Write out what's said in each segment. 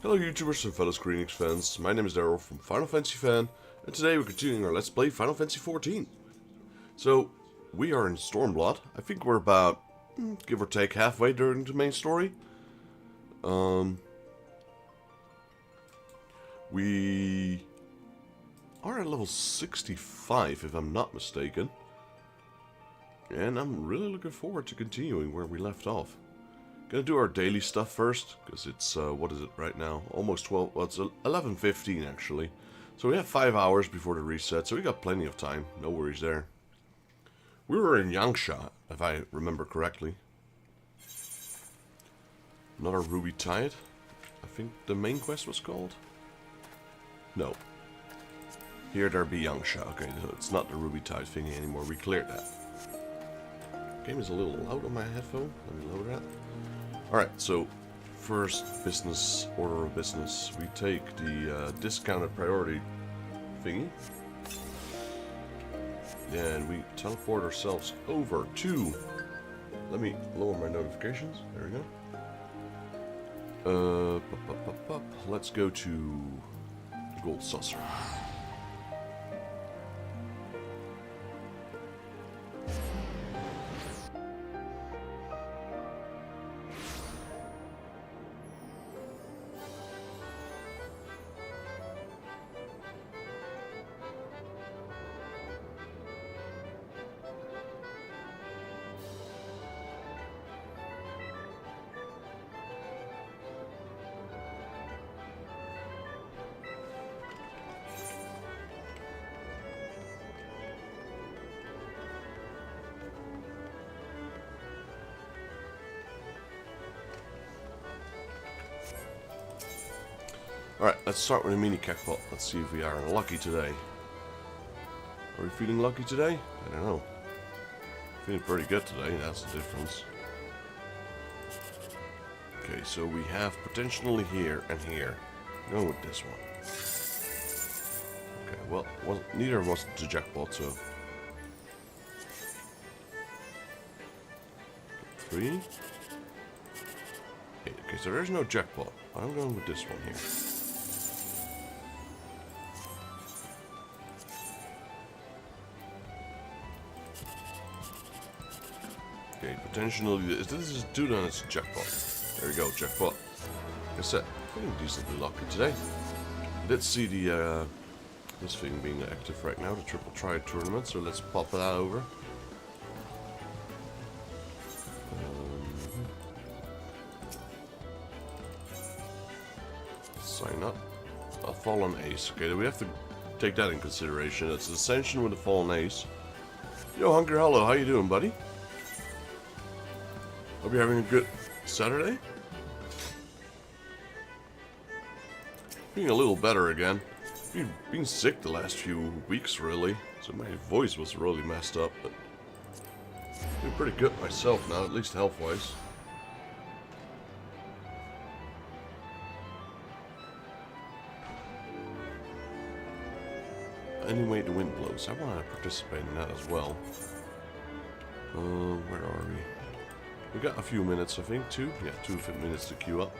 Hello YouTubers and fellow Square Enix fans, my name is Daryl from Final Fantasy Fan, and today we're continuing our Let's Play Final Fantasy XIV. So, we are in Stormblood. I think we're about, give or take, halfway during the main story. We are at level 65 if I'm not mistaken. And I'm really looking forward to continuing where we left off. Gonna do our daily stuff first, because it's, what is it right now? Almost 12, well, it's 11:15 actually. So we have 5 hours before the reset, so we got plenty of time, no worries there. We were in Yangsha, if I remember correctly. Another Ruby Tide, I think the main quest was called? No. Here there be Yangsha, okay, so it's not the Ruby Tide thingy anymore, we cleared that. Game is a little loud on my headphone, let me lower that. Alright, so first order of business, we take the discounted priority thingy. And we teleport ourselves over to... Let me lower my notifications, there we go. Let's go to Gold Saucer. Alright, let's start with a mini Kekpot. Let's see if we are lucky today. Are we feeling lucky today? I don't know. Feeling pretty good today, that's the difference. Okay, so we have potentially here and here. Going with this one. Okay, well, neither was the jackpot, so... 3. Okay, so there's no jackpot. I'm going with this one here. Okay, potentially, this is 2, then it's a jackpot. There we go, jackpot. Like I said, feeling decently lucky today. Let's see the, this thing being active right now, the Triple Triad tournament, so let's pop that over. Sign up. A Fallen Ace. Okay, we have to take that in consideration. It's Ascension with a Fallen Ace. Yo, Hunker, hello, how you doing, buddy? Hope you're having a good Saturday. Being a little better again. Been sick the last few weeks, really. So my voice was really messed up, but doing pretty good myself now, at least health-wise. Anyway, the wind blows. I want to participate in that as well. Where are we? We got a few minutes, I think. 2 minutes to queue up.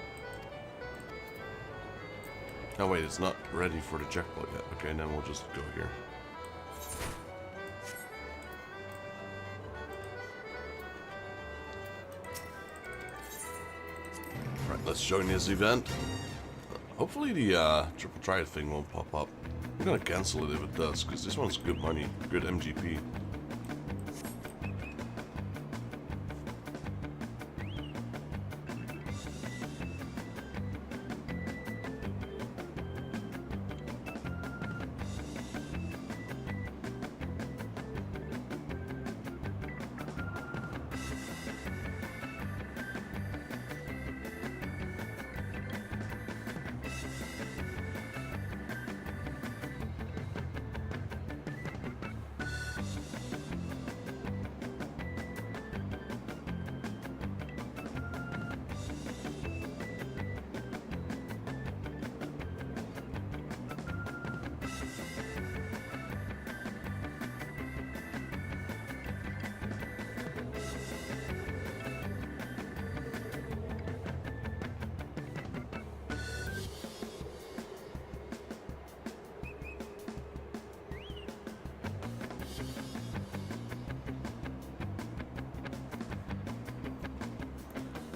Oh wait, it's not ready for the jackpot yet. Okay, then we'll just go here. Alright, let's join this event. Hopefully the Triple Triad thing won't pop up. I'm gonna cancel it if it does, because this one's good money, good MGP.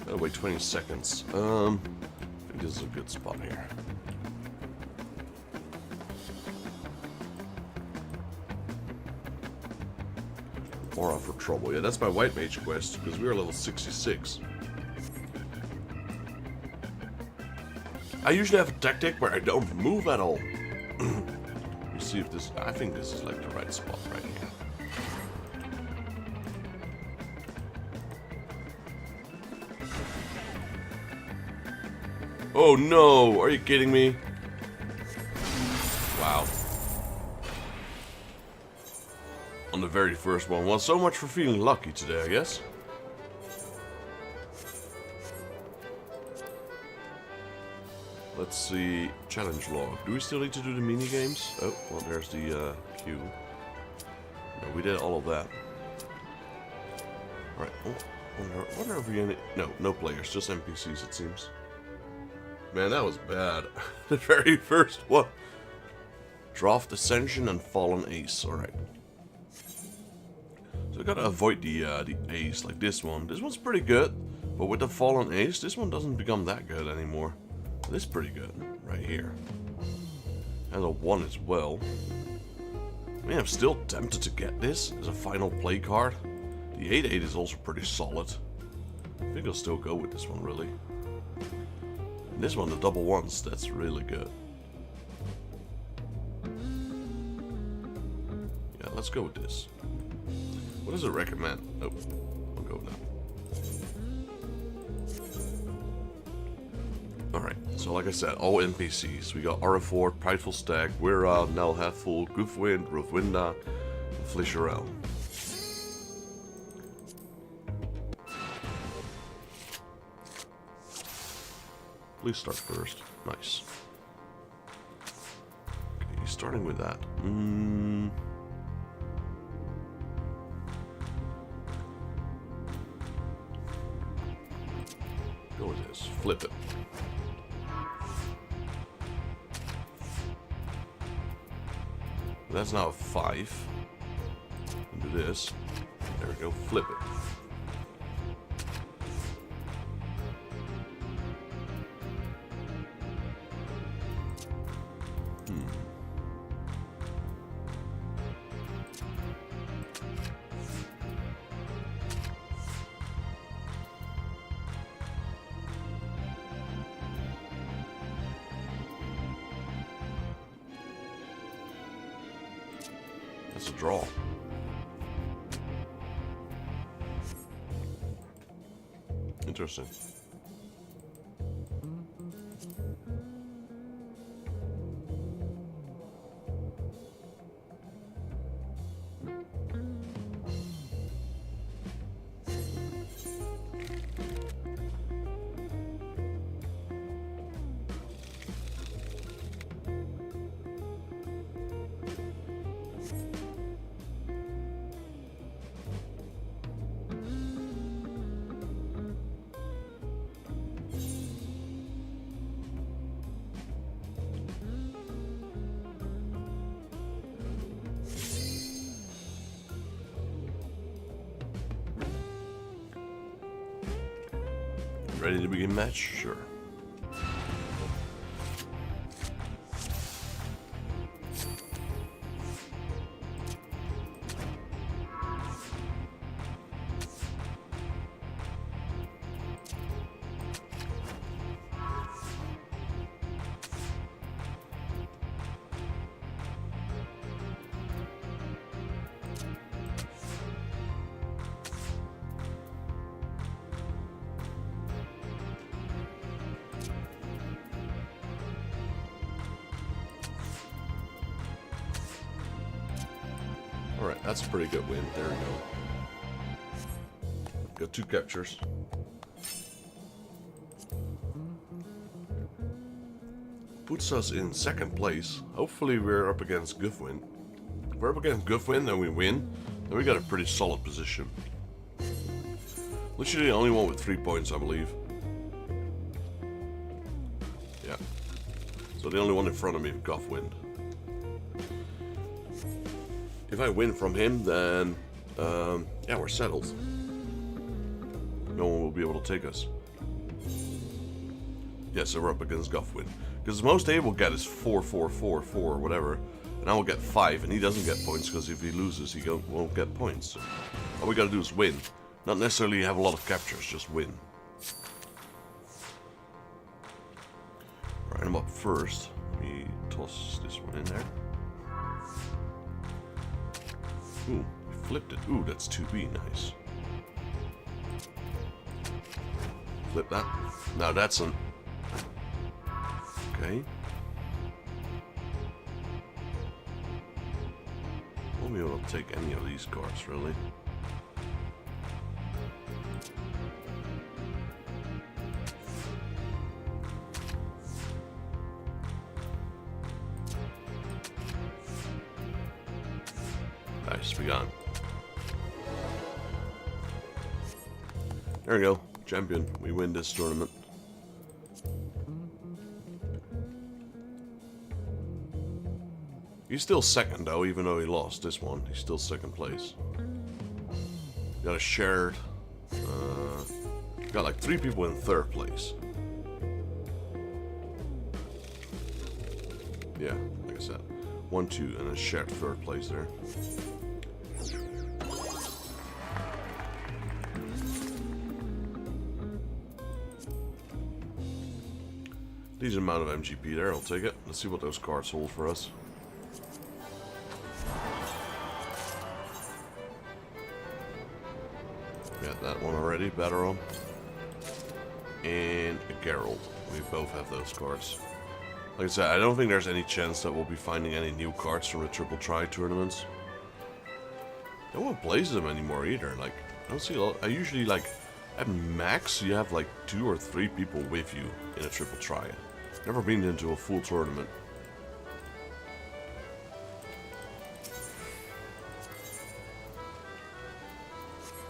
Oh, wait, 20 seconds. I think this is a good spot here. Aura for trouble. Yeah, that's my white mage quest, because we are level 66. I usually have a tactic where I don't move at all. Let me see if this... I think this is like the right spot right here. Oh no! Are you kidding me? Wow. On the very first one. Well, so much for feeling lucky today, I guess. Let's see. Challenge log. Do we still need to do the mini games? Oh, well, there's the queue. No, we did all of that. Alright. Oh, wonder if we any... No players. Just NPCs, it seems. Man, that was bad. The very first one. Draft Ascension and Fallen Ace. Alright. So I gotta avoid the Ace, like this one. This one's pretty good. But with the Fallen Ace, this one doesn't become that good anymore. This is pretty good, right here. And a 1 as well. I mean, I'm still tempted to get this as a final play card. The 8/8 is also pretty solid. I think I'll still go with this one, really. And this one, the double 1s, that's really good. Yeah, let's go with this. What does it recommend? Oh, I'll go now. Alright, so like I said, all NPCs. We got Arafort, Prideful Stag, Wira, Nell Hathful, Goofwind, Rovwinda, and Flisherel. Please start first. Nice. Okay, starting with that. Go with this. Flip it. That's now a 5. And do this. There we go. Flip it. That's a draw. Interesting. Ready to begin match? Sure. Alright, that's a pretty good win. There we go. Got 2 captures. Puts us in 2nd place. Hopefully we're up against Goofwind. If we're up against Goofwind and we win, then we got a pretty solid position. Literally the only one with 3 points, I believe. Yeah. So the only one in front of me, Goofwind. If I win from him, then yeah, we're settled. No one will be able to take us. Yes, so we're up against Guffwin. Because the most they will get is 4, 4, 4, 4, or whatever. And I will get 5, and he doesn't get points, because if he loses, he won't get points. So all we gotta do is win. Not necessarily have a lot of captures, just win. Alright, I'm up first. Let me toss this one in there. Ooh, we flipped it. Ooh, that's 2B, nice. Flip that. Now that's an... Okay. Won't be able to take any of these cards, really. Nice, we got him. There we go. Champion. We win this tournament. He's still second, though, even though he lost this one. He's still second place. Got a shared... got like 3 people in third place. Yeah, like I said. 1, 2, and a shared third place there. Decent amount of MGP there, I'll take it. Let's see what those cards hold for us. Got that one already, Battleron. And a Geralt. We both have those cards. Like I said, I don't think there's any chance that we'll be finding any new cards from the Triple Tri tournaments. No one plays them anymore either. Like, I don't see a lot. I usually, like, at max, you have like 2 or 3 people with you in a Triple Tri. Never been into a full tournament.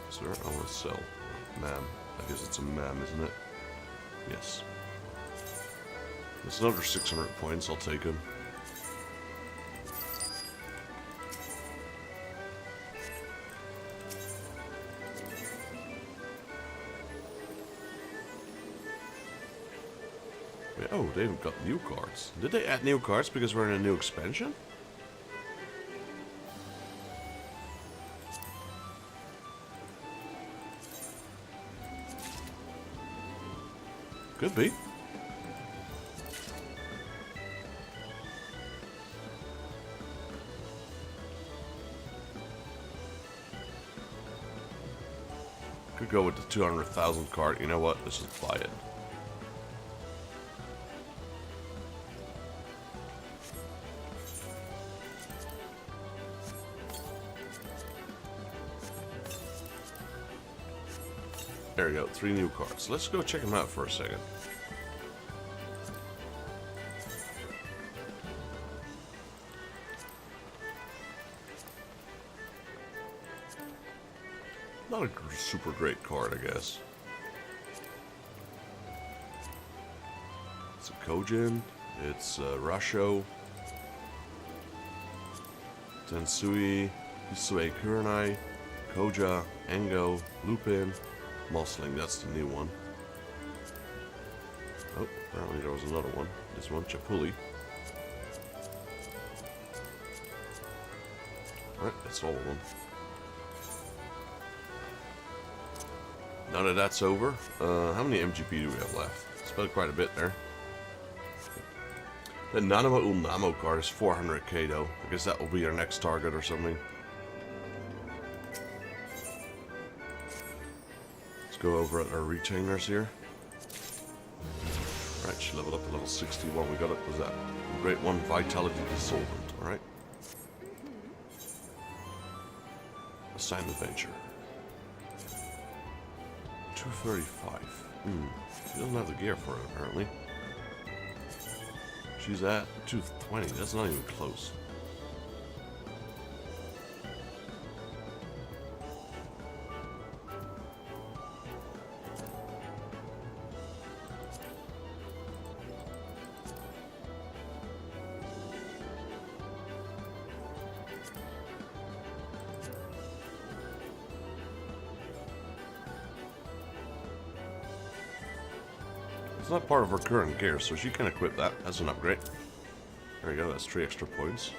Sir, I want to sell. Ma'am. I guess it's a ma'am, isn't it? Yes. It's another 600 points, I'll take him. Wait, oh, they've got new cards. Did they add new cards because we're in a new expansion? Could be. Could go with the 200,000 card. You know what? Let's just buy it. There we go. 3 new cards. Let's go check them out for a second. Not a super great card, I guess. It's a Kojin. It's Rasho. Tensui. Hisue Kurenai. Koja. Engo. Lupin. Mossling, that's the new one. Oh, apparently there was another one. This one, Chapuli. Alright, that's all of them. Now that that's over, how many MGP do we have left? Spent quite a bit there. The Nanama Ulnamo card is 400k though. I guess that will be our next target or something. Go over at our retainers here. Alright, she leveled up to level 61. We got it. Was that great one? Vitality Dissolvent. Alright. Assign Adventure. 235. She doesn't have the gear for it, apparently. She's at 220. That's not even close. It's not part of her current gear, so she can equip that as an upgrade. There we go, that's 3 extra points.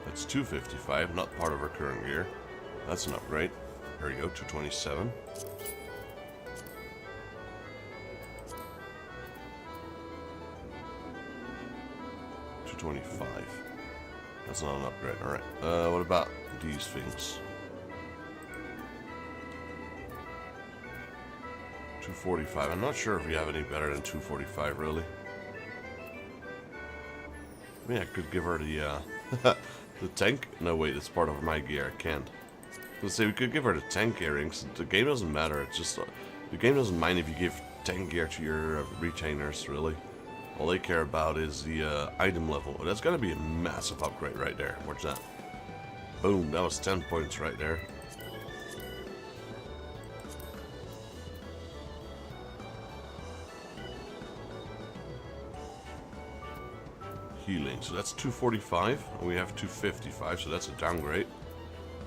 That's 255, not part of her current gear. That's an upgrade. There you go, 227. $225. That's not an upgrade. Alright. What about these things? 245. I'm not sure if we have any better than 245, really. I mean, I could give her the, the tank. No, wait, it's part of my gear. I can't. Let's say we could give her the tank earrings. The game doesn't matter. It's just the game doesn't mind if you give tank gear to your retainers. Really, all they care about is the item level. Oh, that's gonna be a massive upgrade right there. What's that? Boom! That was 10 points right there. Healing. So that's 245, and we have 255. So that's a downgrade.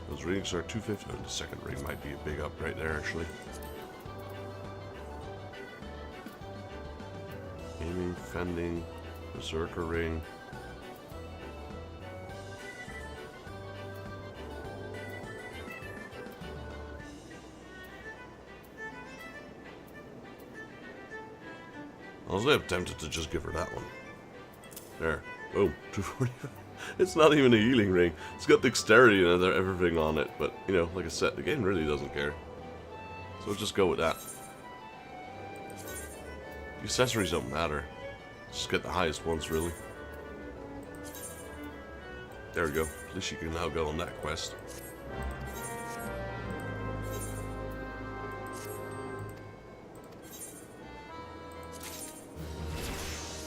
Those rings are 250. Oh, the second ring might be a big upgrade there, actually. Aiming, fending, berserker ring. I was tempted to just give her that one. There. Boom. 245. It's not even a healing ring. It's got dexterity and everything on it. But, you know, like I said, the game really doesn't care. So we'll just go with that. The accessories don't matter. Just get the highest ones, really. There we go. At least you can now go on that quest.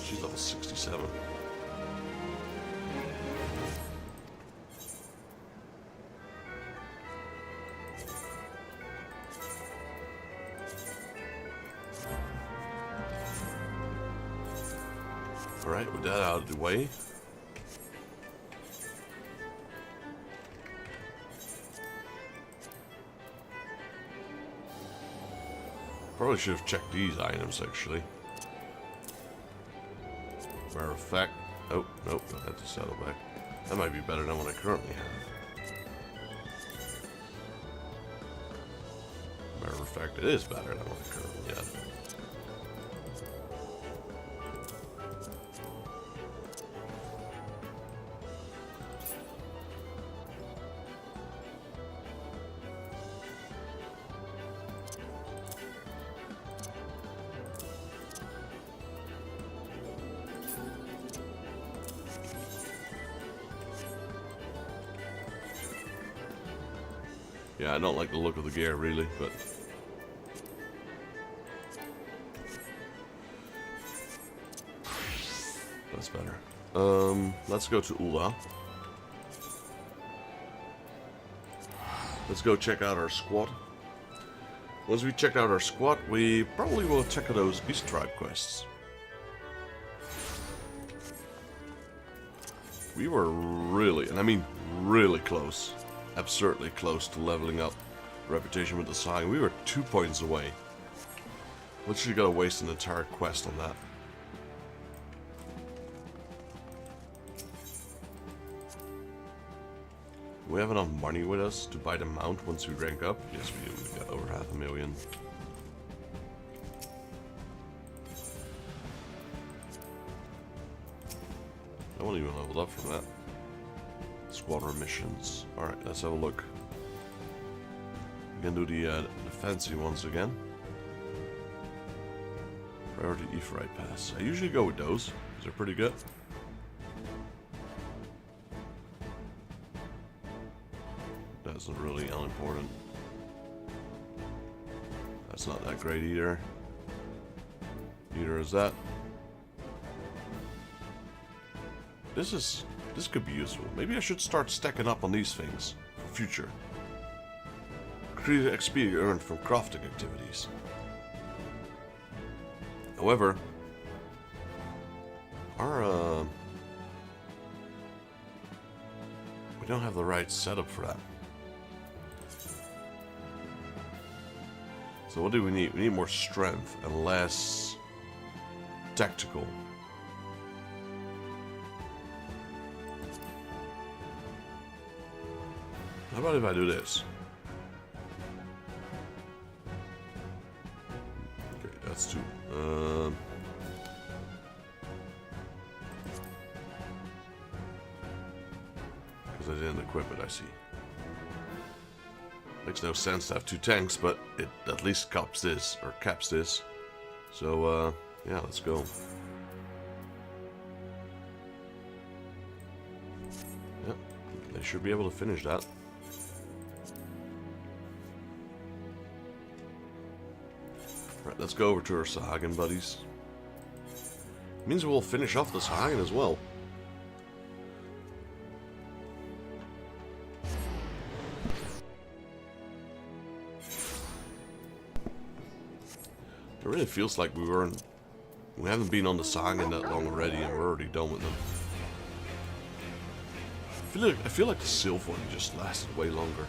She's level 67. Alright, with that out of the way. Probably should have checked these items, actually. Matter of fact... Oh, nope, I had to settle back. That might be better than what I currently have. Matter of fact, it is better than what I currently have. Yeah, I don't like the look of the gear, really, but... That's better. Let's go to Ula. Let's go check out our squad. Once we check out our squad, we probably will check out those Beast Tribe quests. We were really, and I mean really close. Absurdly close to leveling up reputation with the Sign. We were 2 points away. Literally gotta waste an entire quest on that. Do we have enough money with us to buy the mount once we rank up? Yes, we do. We got over 500,000. I won't even level up from that. Squadron missions. Alright, let's have a look. We can do the fancy ones again. Priority Ephraim Pass. I usually go with those, because they're pretty good. That's not really unimportant. That's not that great either. Neither is that. This could be useful. Maybe I should start stacking up on these things for future. increase XP earned from crafting activities. However, our we don't have the right setup for that. So what do we need? We need more strength and less tactical. How about if I do this? Okay, that's 2. Because I didn't equip it, I see. Makes no sense to have 2 tanks, but it at least caps this. So, yeah, let's go. Yep, they should be able to finish that. Right, let's go over to our Sahagin buddies. Means we'll finish off the Sahagin as well. It really feels like we haven't been on the Sahagin that long already, and we're already done with them. I feel like the Sylph one just lasted way longer.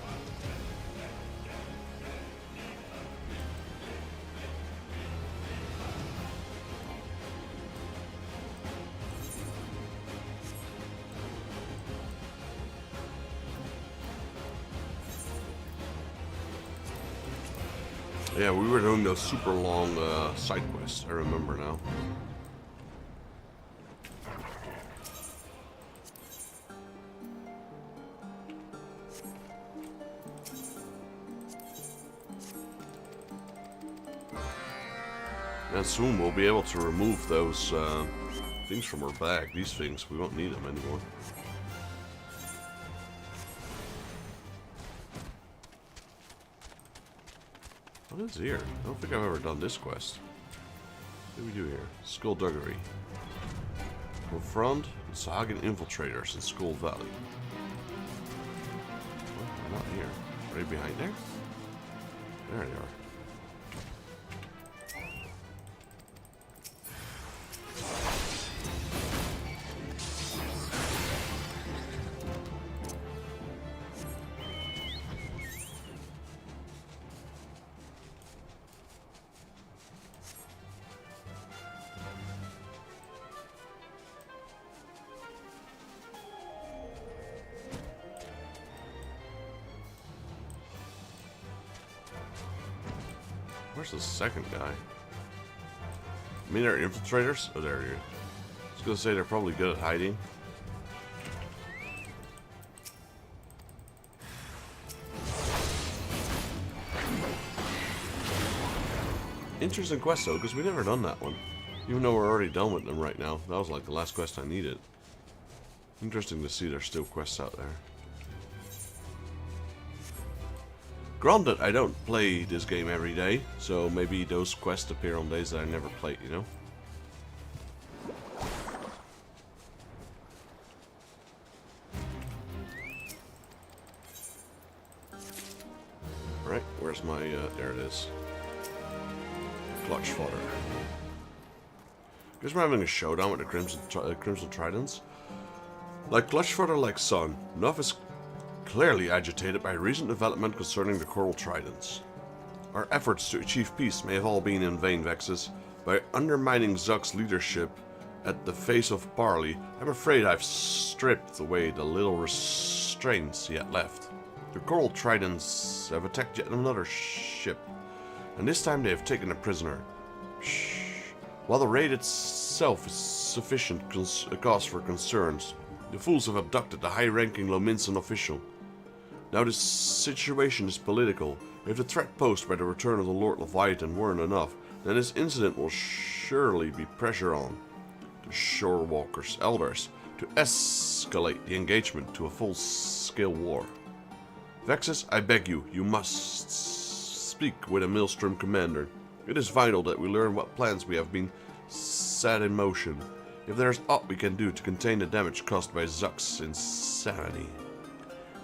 Yeah, we were doing those super long side quests, I remember now. And soon we'll be able to remove those things from our bag. These things, we won't need them anymore. What is here? I don't think I've ever done this quest. What do we do here? Skullduggery. Confront Sahagin infiltrators in Skull Valley. Oh, they're not here. Right behind there? There they are. Where's the second guy? I mean, they're infiltrators? Oh, there he is. I was gonna say they're probably good at hiding. Interesting quest though, because we never done that one. Even though we're already done with them right now. That was like the last quest I needed. Interesting to see there's still quests out there. Granted, I don't play this game every day, so maybe those quests appear on days that I never played, you know? Alright, where's my, there it is. Clutch fodder. Guess we're having a showdown with the Crimson Tridents. Like Clutch fodder, like Sun, Novice clearly agitated by recent development concerning the Coral Tridents. Our efforts to achieve peace may have all been in vain, Vexus. By undermining Zuck's leadership at the face of Parley, I'm afraid I've stripped away the little restraints he had left. The Coral Tridents have attacked yet another ship, and this time they have taken a prisoner. Shh. While the raid itself is sufficient cause for concerns, the fools have abducted the high-ranking Lominsan official. Now this situation is political. If the threat posed by the return of the Lord Leviathan weren't enough, then this incident will surely be pressure on the Shorewalkers' elders to escalate the engagement to a full-scale war. Vexus, I beg you, you must speak with a Maelstrom commander. It is vital that we learn what plans we have been set in motion. If there is aught we can do to contain the damage caused by Zuck's insanity.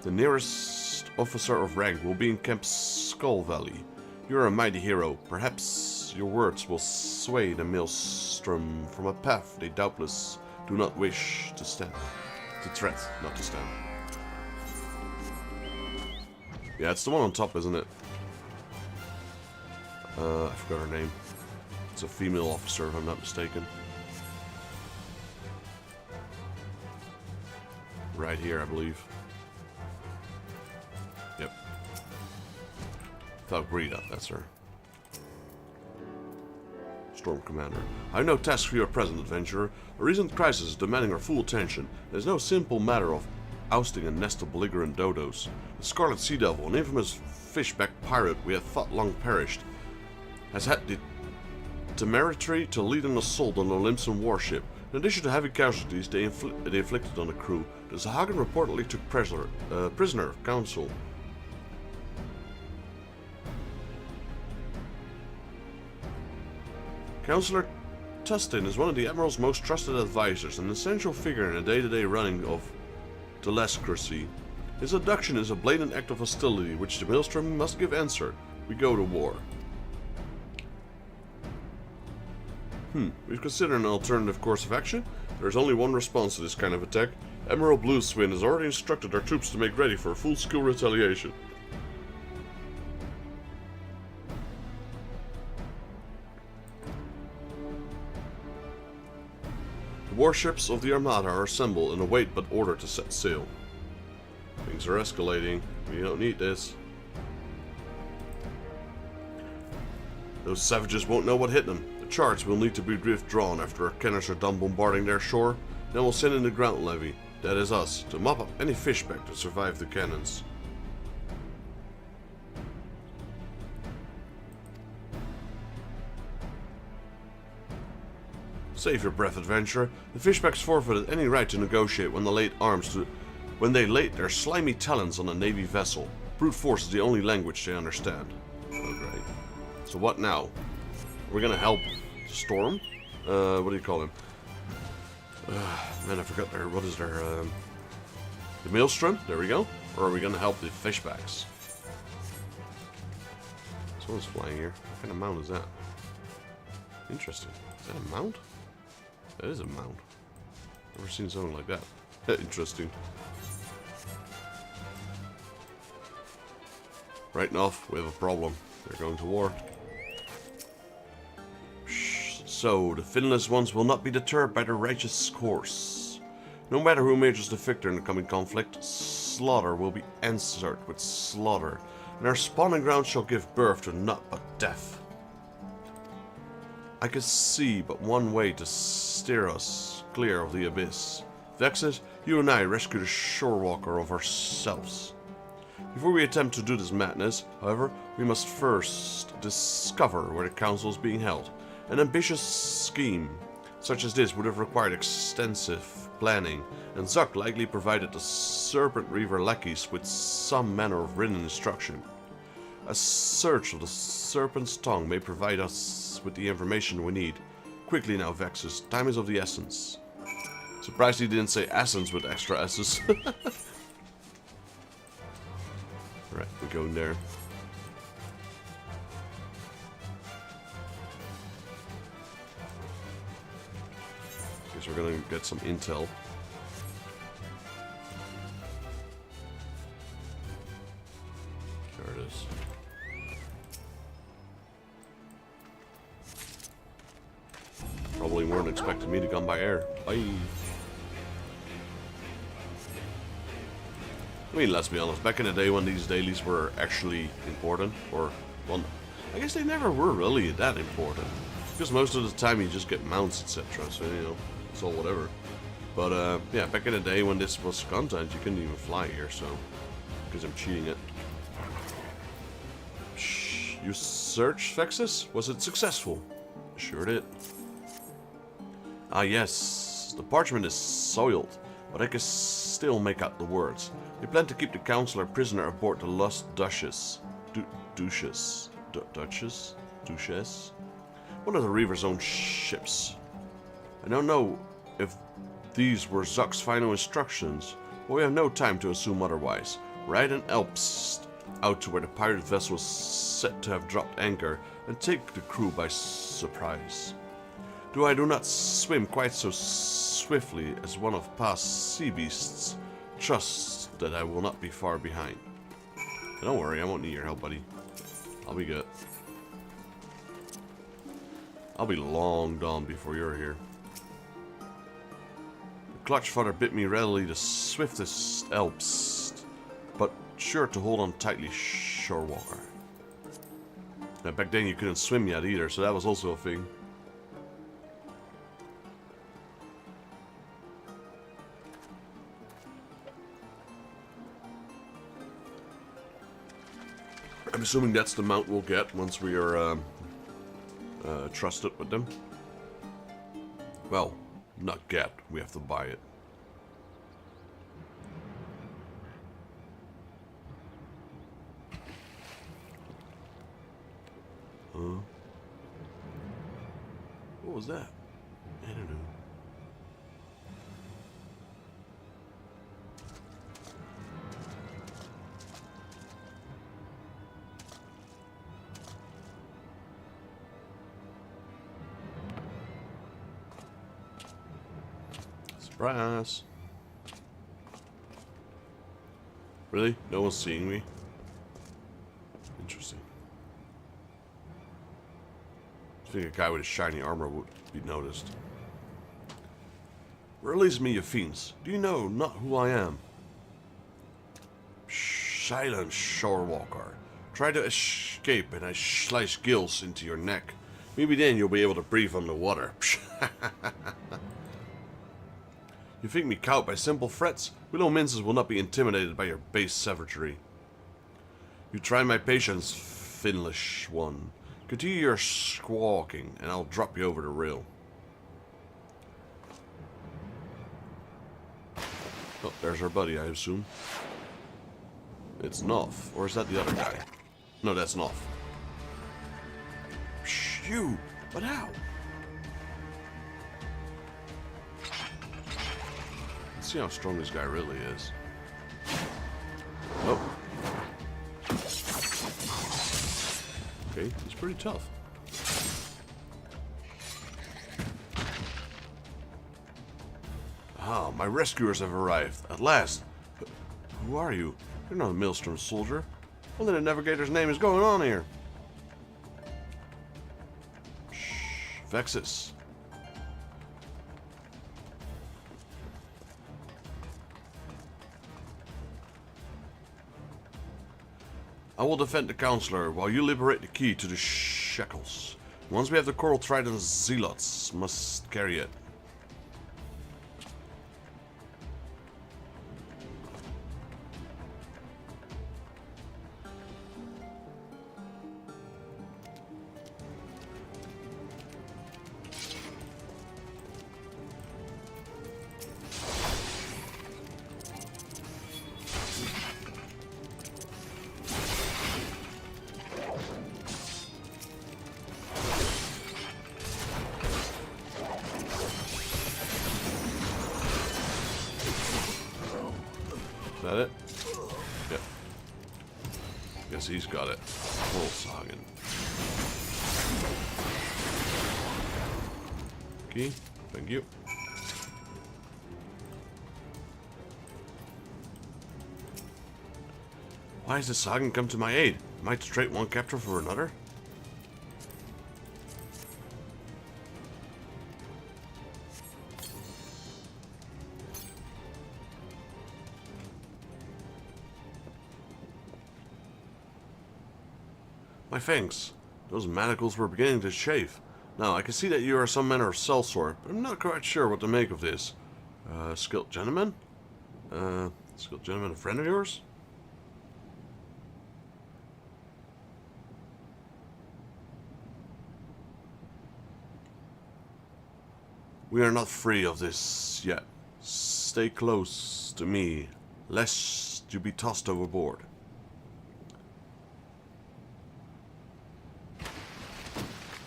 The nearest officer of rank will be in Camp Skull Valley. You're a mighty hero. Perhaps your words will sway the maelstrom from a path they doubtless do not wish to stand. To tread, not to stand. Yeah, it's the one on top, isn't it? I forgot her name. It's a female officer, if I'm not mistaken. Right here, I believe. Yep. Valbrida, that's her. Storm Commander. I have no task for you at present, adventurer. A recent crisis is demanding our full attention. It is no simple matter of ousting a nest of belligerent dodos. The Scarlet Sea Devil, an infamous fishback pirate we had thought long perished, has had the temerity to lead an assault on the Limson warship. In addition to heavy casualties they inflicted on the crew, the Sahagin reportedly took prisoner of council. Councillor Tustin is one of the Admiral's most trusted advisors, an essential figure in the day-to-day running of Telescracy. His abduction is a blatant act of hostility which the Maelstrom must give answer. We go to war. We've considered an alternative course of action. There is only one response to this kind of attack. Admiral Blueswin has already instructed our troops to make ready for a full-scale retaliation. The warships of the Armada are assembled and await but order to set sail. Things are escalating. We don't need this. Those savages won't know what hit them. The charts will need to be withdrawn after our cannons are done bombarding their shore. Then we'll send in the ground levy, that is us, to mop up any fishback to survive the cannons. Save your breath, adventurer. The fishbacks forfeited any right to negotiate when they laid their slimy talons on a Navy vessel. Brute force is the only language they understand. Oh, great. So what now? We're gonna help Storm? What do you call him? Man, I forgot their... What is their... the Maelstrom? There we go. Or are we gonna help the fishbacks? Someone's flying here. What kind of mount is that? Interesting. Is that a mount? That is a mount. Never seen something like that. Interesting. Right enough, we have a problem. They're going to war. So, the finless ones will not be deterred by their righteous course. No matter who emerges the victor in the coming conflict, slaughter will be answered with slaughter, and our spawning ground shall give birth to naught but death. I can see but one way to steer us clear of the abyss. Vexit, you and I rescue the shorewalker of ourselves. Before we attempt to do this madness, however, we must first discover where the council is being held. An ambitious scheme such as this would have required extensive planning, and Zuck likely provided the Serpent Reaver lackeys with some manner of written instruction. A search of the Serpent's Tongue may provide us with the information we need. Quickly now, Vexus. Time is of the essence. Surprised he didn't say essence with extra S's. Right, we're going there. Guess we're gonna get some intel. There it is. Probably weren't expecting me to come by air. Bye. I mean, let's be honest, back in the day when these dailies were actually important, or, well, I guess they never were really that important. Because most of the time you just get mounts, etc. So, you know, it's all whatever. But, yeah, back in the day when this was content, you couldn't even fly here, so, because I'm cheating it. Shh, you searched Vexus? Was it successful? Sure did. Ah, yes, the parchment is soiled, but I can still make out the words. They plan to keep the councillor prisoner aboard the Lost Duchess. Duchess? One of the Reaver's own ships. I don't know if these were Zuck's final instructions, but we have no time to assume otherwise. Ride an Alps out to where the pirate vessel was said to have dropped anchor and take the crew by surprise. Though I do not swim quite so swiftly as one of past sea beasts, trust that I will not be far behind. Don't worry, I won't need your help, buddy. I'll be good. I'll be long gone before you're here. The clutch fodder bit me readily, the swiftest Alps, but sure to hold on tightly, shorewalker. Now, back then you couldn't swim yet either, so that was also a thing. I'm assuming that's the mount we'll get once we are trusted with them. Well, not get, we have to buy it. What was that? I don't know. Surprise! Really? No one's seeing me? Interesting. I think a guy with a shiny armor would be noticed. Release me, you fiends. Do you know not who I am? Silent shorewalker. Try to escape and I slice gills into your neck. Maybe then you'll be able to breathe on the water. You think me cowed by simple threats? Willow minces will not be intimidated by your base savagery. You try my patience, finlish one. Continue your squawking, and I'll drop you over the rail. Oh, there's our buddy, I assume. It's Noth, or is that the other guy? No, that's Noth. Phew, but how? Let's see how strong this guy really is. Oh. Okay, he's pretty tough. Ah, my rescuers have arrived. At last. Who are you? You're not a Maelstrom soldier. What in the navigator's name is going on here? Shh. Vexus. I will defend the Counselor while you liberate the key to the shackles. Once we have the Coral Trident, Zealots must carry it. Is that it? Yep. Guess he's got it. Full Sagan. Okay, thank you. Why has the Sagan come to my aid? Am I to trade one capture for another? My thanks. Those manacles were beginning to chafe. Now, I can see that you are some manner of sellsword, but I'm not quite sure what to make of this. Skilled gentleman? Skilled gentleman, a friend of yours? We are not free of this yet. Stay close to me, lest you be tossed overboard.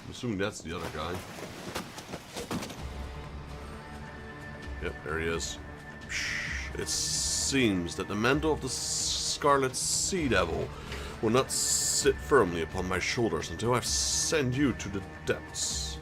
I'm assuming that's the other guy. Yep, there he is. It seems that the mantle of the Scarlet Sea Devil will not sit firmly upon my shoulders until I send you to the depths.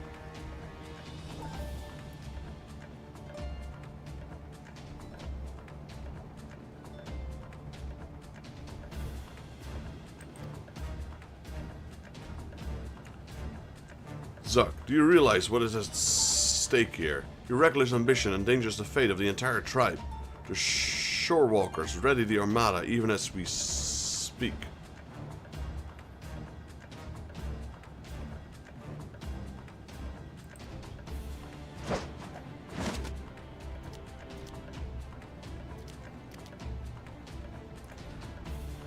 Zuck, do you realize what is at stake here? Your reckless ambition endangers the fate of the entire tribe. The shorewalkers ready the armada even as we speak.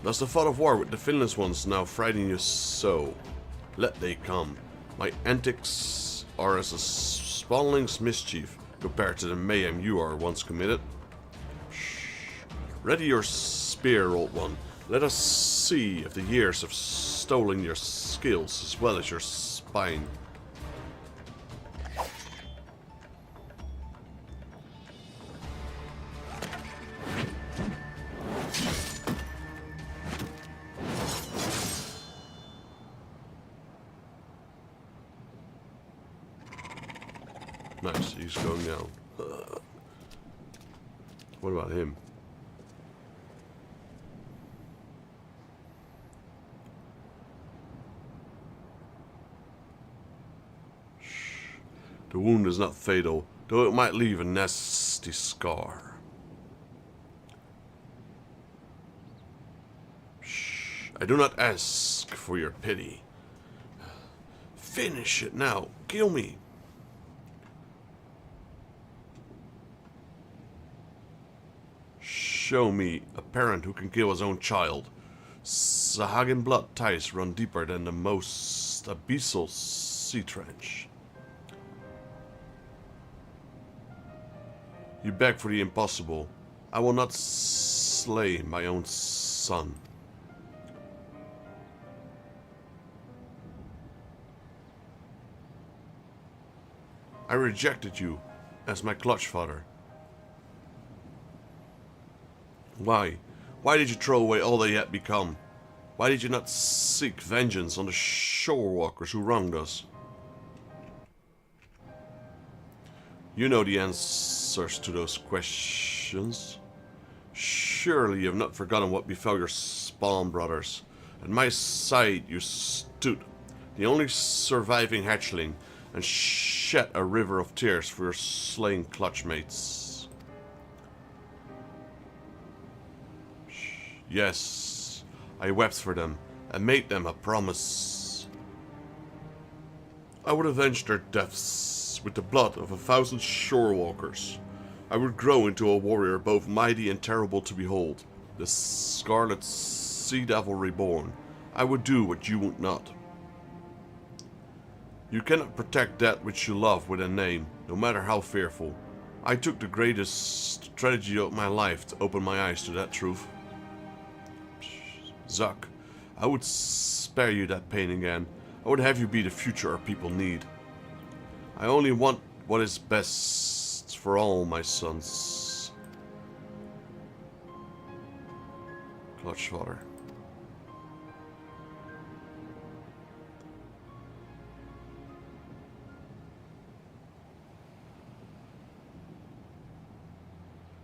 Does the thought of war with the Finland's ones now frighten you so? Let they come. My antics are as a spawnling's mischief compared to the mayhem you are once committed. Shh. Ready your spear, old one. Let us see if the years have stolen your skills as well as your spine. Nice, he's going down. What about him? Shh. The wound is not fatal, though it might leave a nasty scar. Shh. I do not ask for your pity. Finish it now. Kill me. Show me a parent who can kill his own child. Sahagin blood ties run deeper than the most abyssal sea trench. You beg for the impossible. I will not slay my own son. I rejected you as my clutch father. Why? Why did you throw away all they had become? Why did you not seek vengeance on the shorewalkers who wronged us? You know the answers to those questions. Surely you have not forgotten what befell your spawn brothers. At my side you stood, the only surviving hatchling, and shed a river of tears for your slain clutchmates. Yes, I wept for them and made them a promise. I would avenge their deaths with the blood of 1,000 shorewalkers. I would grow into a warrior both mighty and terrible to behold, the Scarlet Sea Devil Reborn. I would do what you would not. You cannot protect that which you love with a name, no matter how fearful. I took the greatest tragedy of my life to open my eyes to that truth. Zuck, I would spare you that pain again. I would have you be the future our people need. I only want what is best for all my sons. Clutch father.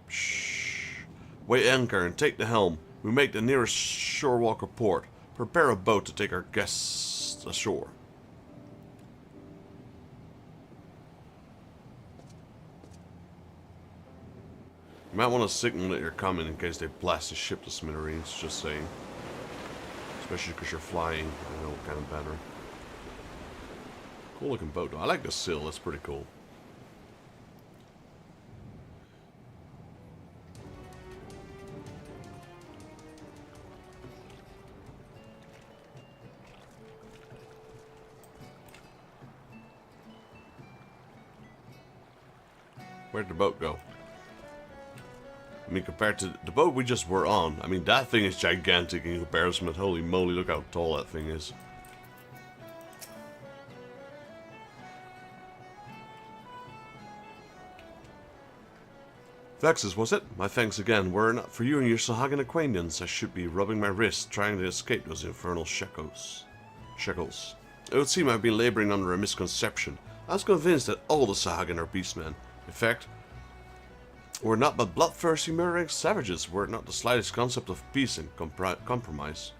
Shh. Weigh anchor and take the helm. We make the nearest shorewalker port. Prepare a boat to take our guests ashore. You might want to signal that you're coming in case they blast the ship to smithereens, just saying. Especially because you're flying. I don't know what kind of banner. Cool looking boat though. I like the sail, that's pretty cool. Where'd the boat go? I mean, compared to the boat we just were on, I mean, that thing is gigantic in comparison, but holy moly, look how tall that thing is. Vexus, was it? My thanks again. Were it not for you and your Sahagan acquaintance, I should be rubbing my wrist trying to escape those infernal shackles. It would seem I've been laboring under a misconception. I was convinced that all the Sahagan are beastmen. In fact, were not but bloodthirsty murdering savages, were it not the slightest concept of peace and compromise.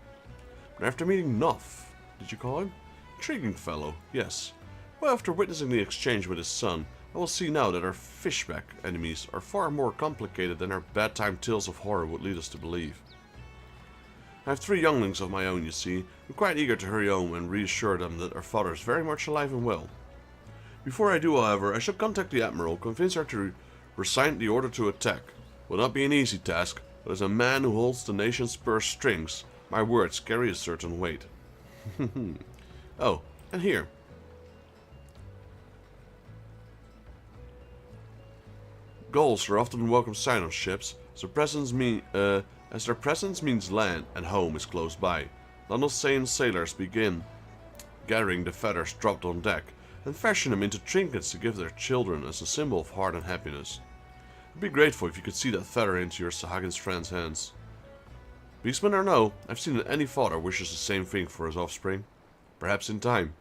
But after meeting Noff, did you call him? Intriguing fellow, yes. Well, after witnessing the exchange with his son, I will see now that our fishback enemies are far more complicated than our bedtime tales of horror would lead us to believe. I have 3 younglings of my own, you see. I'm quite eager to hurry home and reassure them that our father is very much alive and well. Before I do, however, I shall contact the Admiral, convince her to rescind the order to attack. Will not be an easy task, but as a man who holds the nation's purse strings, my words carry a certain weight. Oh, and here. Gulls are often a welcome sight on ships, as their presence means land and home is close by. Sane sailors begin gathering the feathers dropped on deck and fashion them into trinkets to give their children as a symbol of heart and happiness. I'd be grateful if you could see that feather into your Sahagan's friend's hands. Beastman or no, I've seen that any father wishes the same thing for his offspring. Perhaps in time.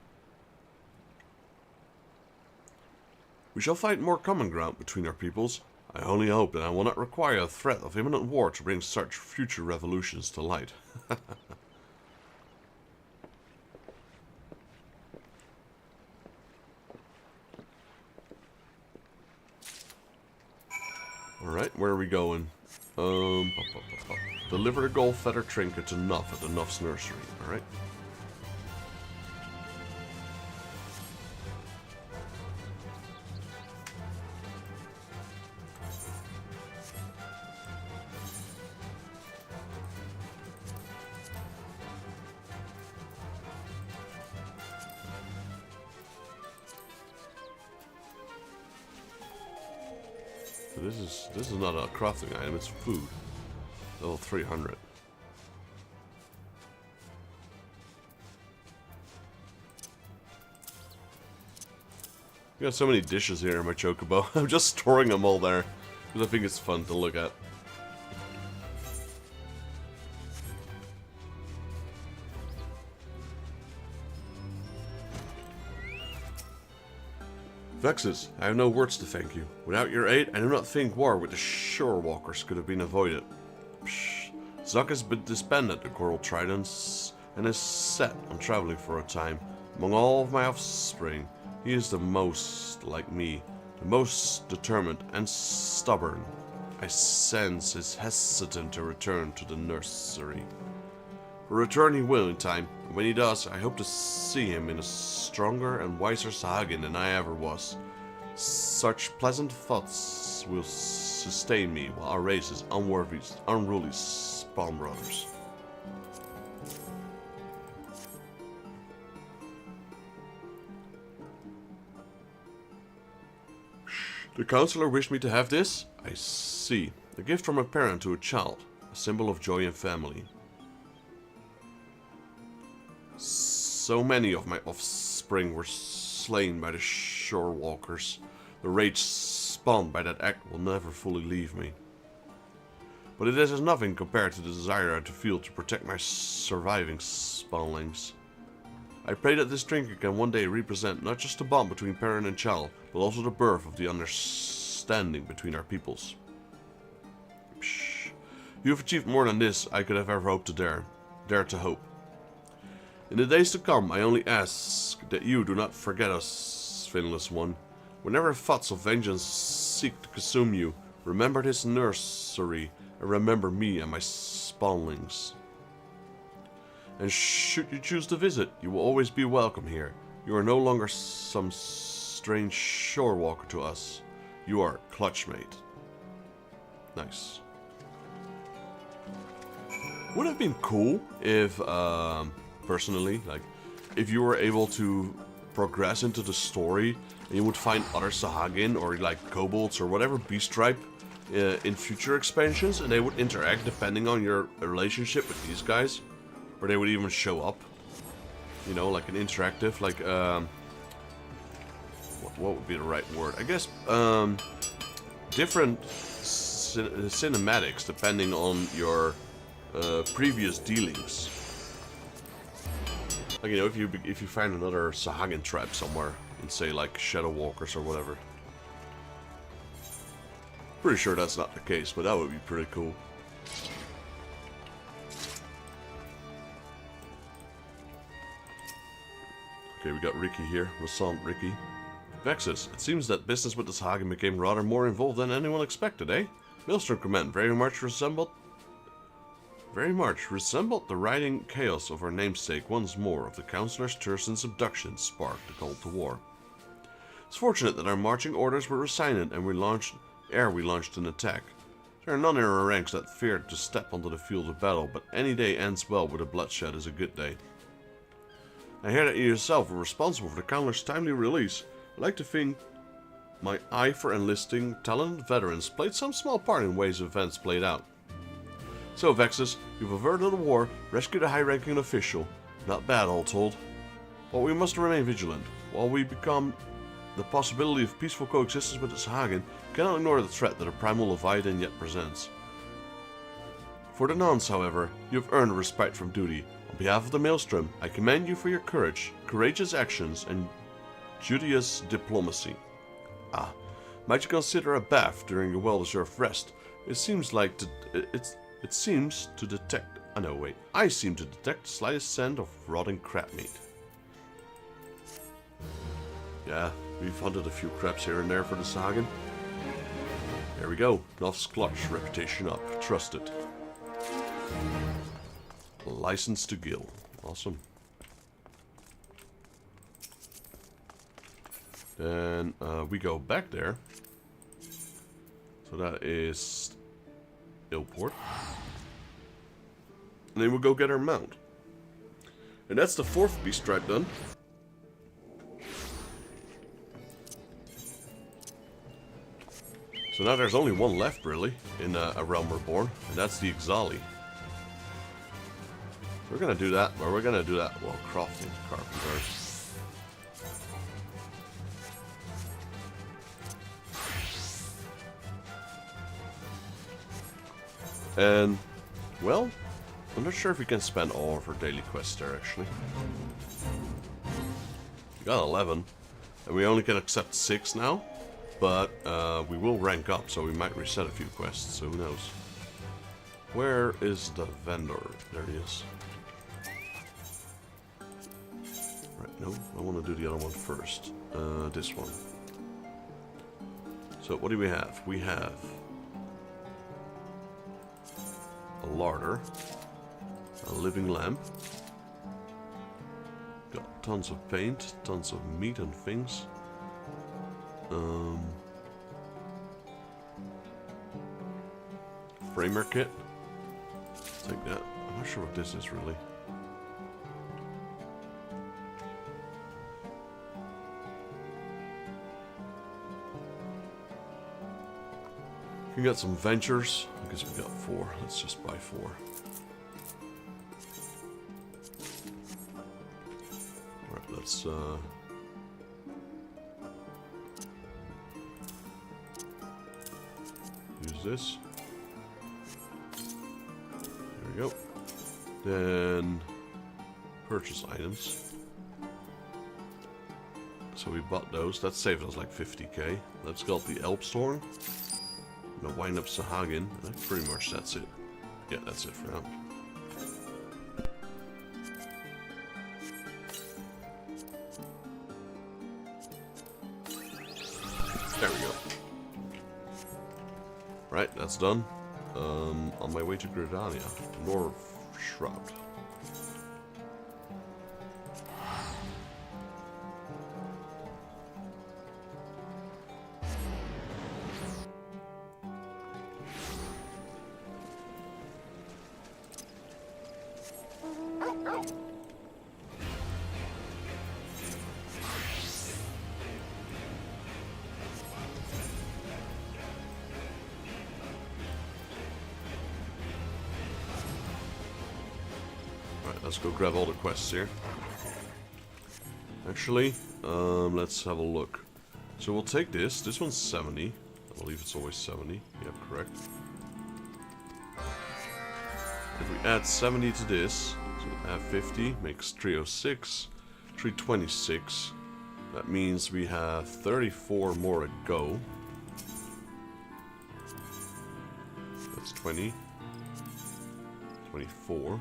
We shall find more common ground between our peoples. I only hope that I will not require a threat of imminent war to bring such future revolutions to light. Alright, where are we going? Deliver the gold feather trinket to Nuff at the Nuff's nursery. Alright. This is not a crafting item, it's food. Level 300. We got so many dishes here in my chocobo. I'm just storing them all there because I think it's fun to look at. Vexus, I have no words to thank you. Without your aid, I do not think war with the shorewalkers could have been avoided. Psh. Zuck has been disbanded the Coral Tridents and is set on traveling for a time. Among all of my offspring, he is the most like me, the most determined and stubborn. I sense he's hesitant to return to the nursery. Return he will in time, and when he does, I hope to see him in a stronger and wiser Sahagan than I ever was. Such pleasant thoughts will sustain me while I raise his unruly spawn brothers. The counselor wished me to have this? I see. A gift from a parent to a child, a symbol of joy and family. So many of my offspring were slain by the shorewalkers. The rage spawned by that act will never fully leave me. But it is as nothing compared to the desire I feel to protect my surviving spawnlings. I pray that this trinket can one day represent not just the bond between parent and child, but also the birth of the understanding between our peoples. Psh. You have achieved more than this I could have ever hoped to dare to hope. In the days to come, I only ask that you do not forget us, Finless One. Whenever thoughts of vengeance seek to consume you, remember this nursery and remember me and my spawnlings. And should you choose to visit, you will always be welcome here. You are no longer some strange shorewalker to us. You are Clutchmate. Nice. Would have been cool if, personally, like, if you were able to progress into the story and you would find other Sahagan or like kobolds or whatever beast tribe in future expansions, and they would interact depending on your relationship with these guys, or they would even show up, you know, like an interactive, like what would be the right word? I guess different cinematics depending on your previous dealings. Like, you know, if you find another Sahagin tribe somewhere, in say like Shadow Walkers or whatever. Pretty sure that's not the case, but that would be pretty cool. Okay, we got Ricky here. Rassant Ricky. Vexus, it seems that business with the Sahagin became rather more involved than anyone expected, eh? Maelstrom Command very much resembled the riding chaos of our namesake once more of the Councillor's Tursin's abduction sparked the call to war. It's fortunate that our marching orders were rescinded and we launched an attack. There are none in our ranks that feared to step onto the field of battle, but any day ends well with a bloodshed is a good day. I hear that you yourself were responsible for the Councillor's timely release. I'd like to think my eye for enlisting talented veterans played some small part in ways events played out. So, Vexus, you've averted a war, rescued a high-ranking official. Not bad, all told. But we must remain vigilant. While we become the possibility of peaceful coexistence with the Sahagin, cannot ignore the threat that a primal Leviathan yet presents. For the nonce, however, you have earned a respite from duty. On behalf of the Maelstrom, I commend you for your courage, courageous actions, and judicious diplomacy. Ah, might you consider a bath during your well-deserved rest? I seem to detect the slightest scent of rotting crab meat. Yeah, we've hunted a few crabs here and there for the Sahagin. There we go. Noth's clutch, reputation up. Trust it. License to gill. Awesome. Then we go back there. So that is Ilport. And then we'll go get our mount. And that's the 4th beast tribe done. So now there's only one left, really, in A Realm Reborn, and that's the Ixali. We're gonna do that, or we're gonna do that while crafting carpenters. And, well, I'm not sure if we can spend all of our daily quests there, actually. We got 11, and we only can accept 6 now. But we will rank up, so we might reset a few quests, so who knows. Where is the vendor? There he is. Right, no, I want to do the other one first. This one. So what do we have? We have a larder, a living lamp, got tons of paint, tons of meat and things. Framer kit. Take that. I'm not sure what this is really. We got some ventures. I guess we got 4. Let's just buy 4. Alright, let's use this. There we go. Then purchase items. So we bought those. That saved us like 50k. Let's go the Elbstorm. And the wind up Sahagin. And pretty much that's it. Yeah, that's it for now. There we go. Right, that's done. On my way to Gridania, North Shroud. Let's go grab all the quests here. Actually, let's have a look. So we'll take this. This one's 70. I believe it's always 70. Yeah, correct. if we add 70 to this, so we add 50, makes 306, 326. That means we have 34 more to go. That's 20. 24.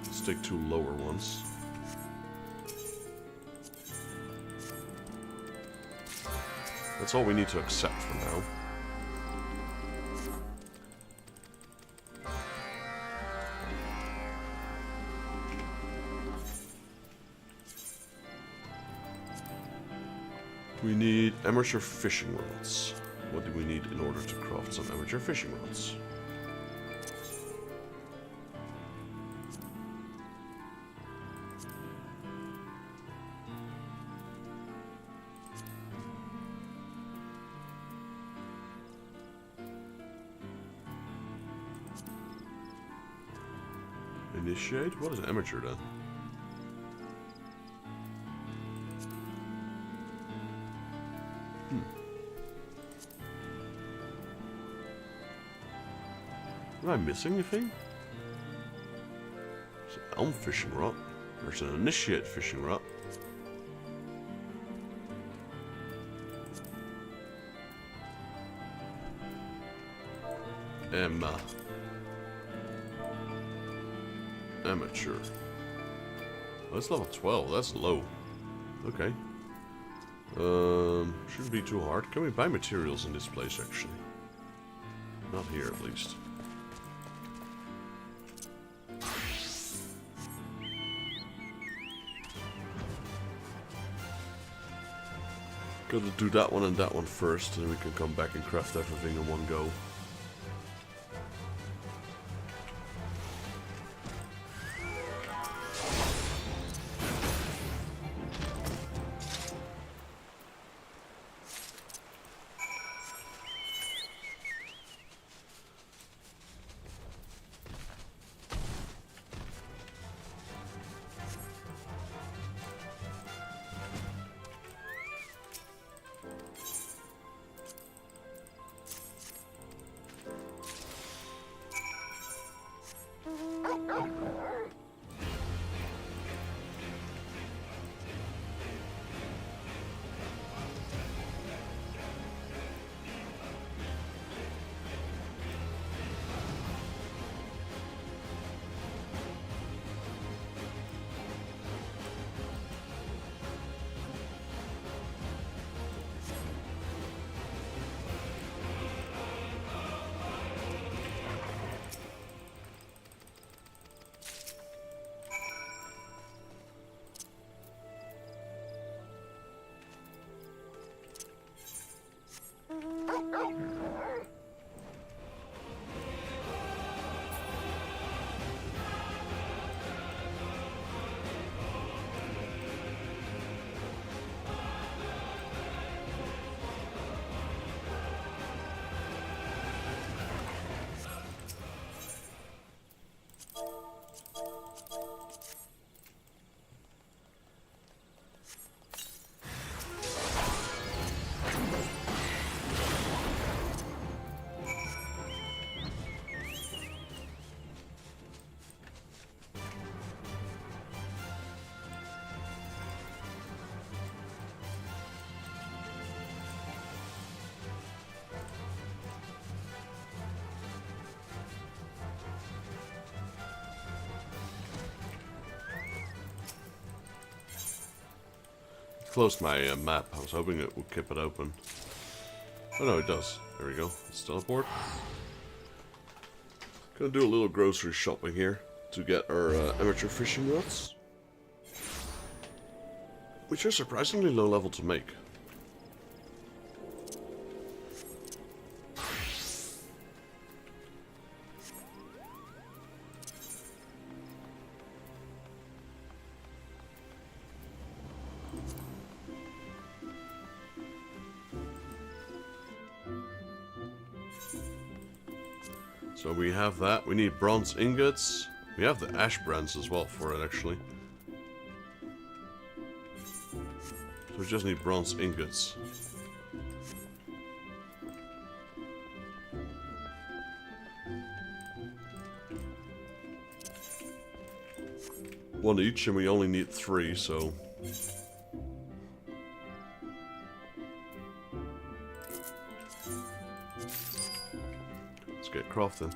Let's take 2 lower ones. That's all we need to accept for now. We need amateur fishing rods. What do we need in order to craft some amateur fishing rods? Initiate? What is amateur then? Am I missing anything? There's an elm fishing rod. There's an initiate fishing rod. Emma. Amateur. Oh, that's level 12. That's low. Okay. Shouldn't be too hard. Can we buy materials in this place, actually? Not here, at least. Gotta do that one and that one first, and then we can come back and craft everything in one go. Closed my map. I was hoping it would keep it open. Oh no, it does. There we go. Let's teleport. Gonna do a little grocery shopping here to get our amateur fishing rods, which are surprisingly low level to make. So we have that. We need bronze ingots. We have the ash brands as well for it, actually. So we just need bronze ingots. one each, and we only need 3, so... Let's get crafting.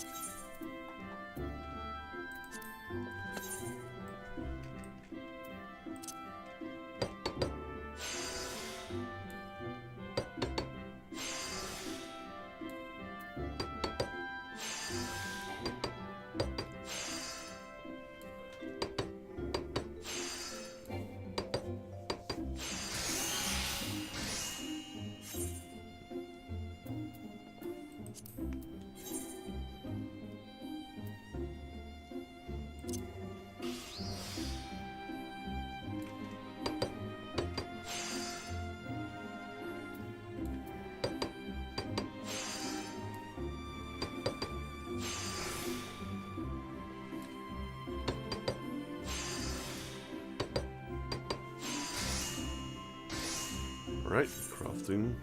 Alright, crafting.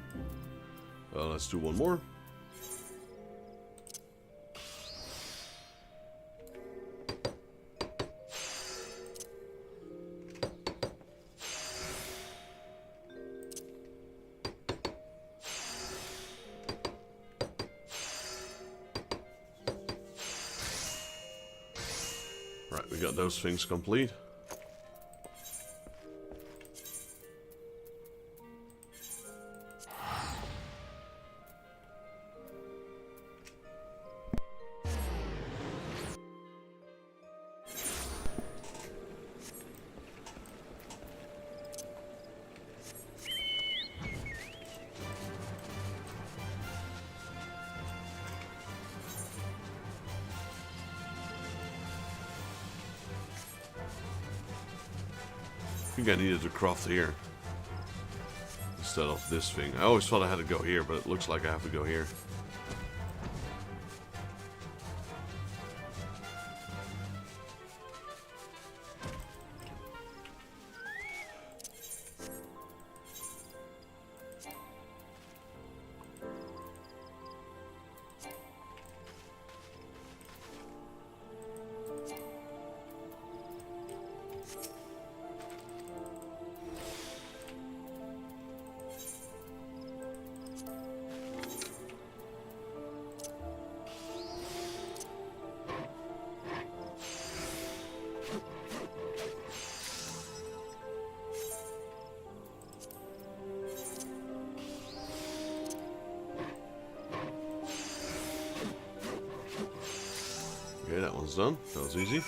Let's do one more. Right, we got those things complete. I think I needed to craft here instead of this thing. I always thought I had to go here, but it looks like I have to go here. Okay, that one's done. That was easy.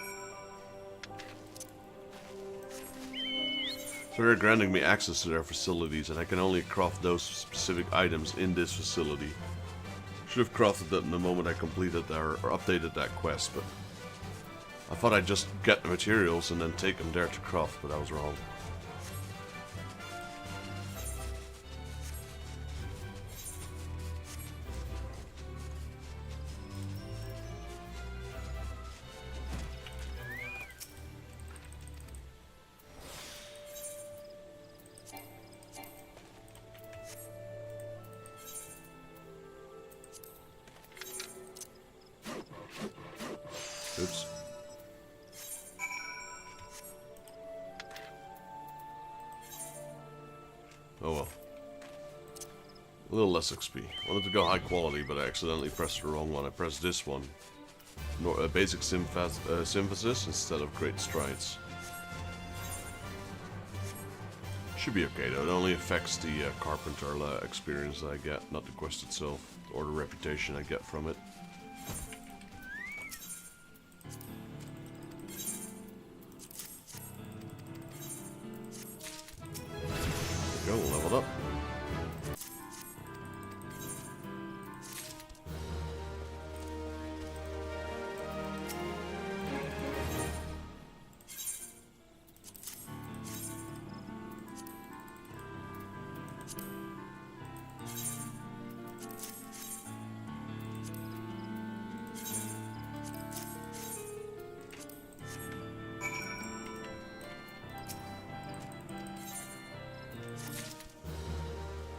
So they're granting me access to their facilities, and I can only craft those specific items in this facility. Should have crafted that in the moment I completed or updated that quest, but I thought I'd just get the materials and then take them there to craft, but I was wrong. Oops. Oh well. A little less XP. Wanted to go high quality, but I accidentally pressed the wrong one. I pressed this one. Basic synthesis instead of great strides. Should be okay though. It only affects the carpenter experience that I get, not the quest itself, or the reputation I get from it. There we go, leveled up.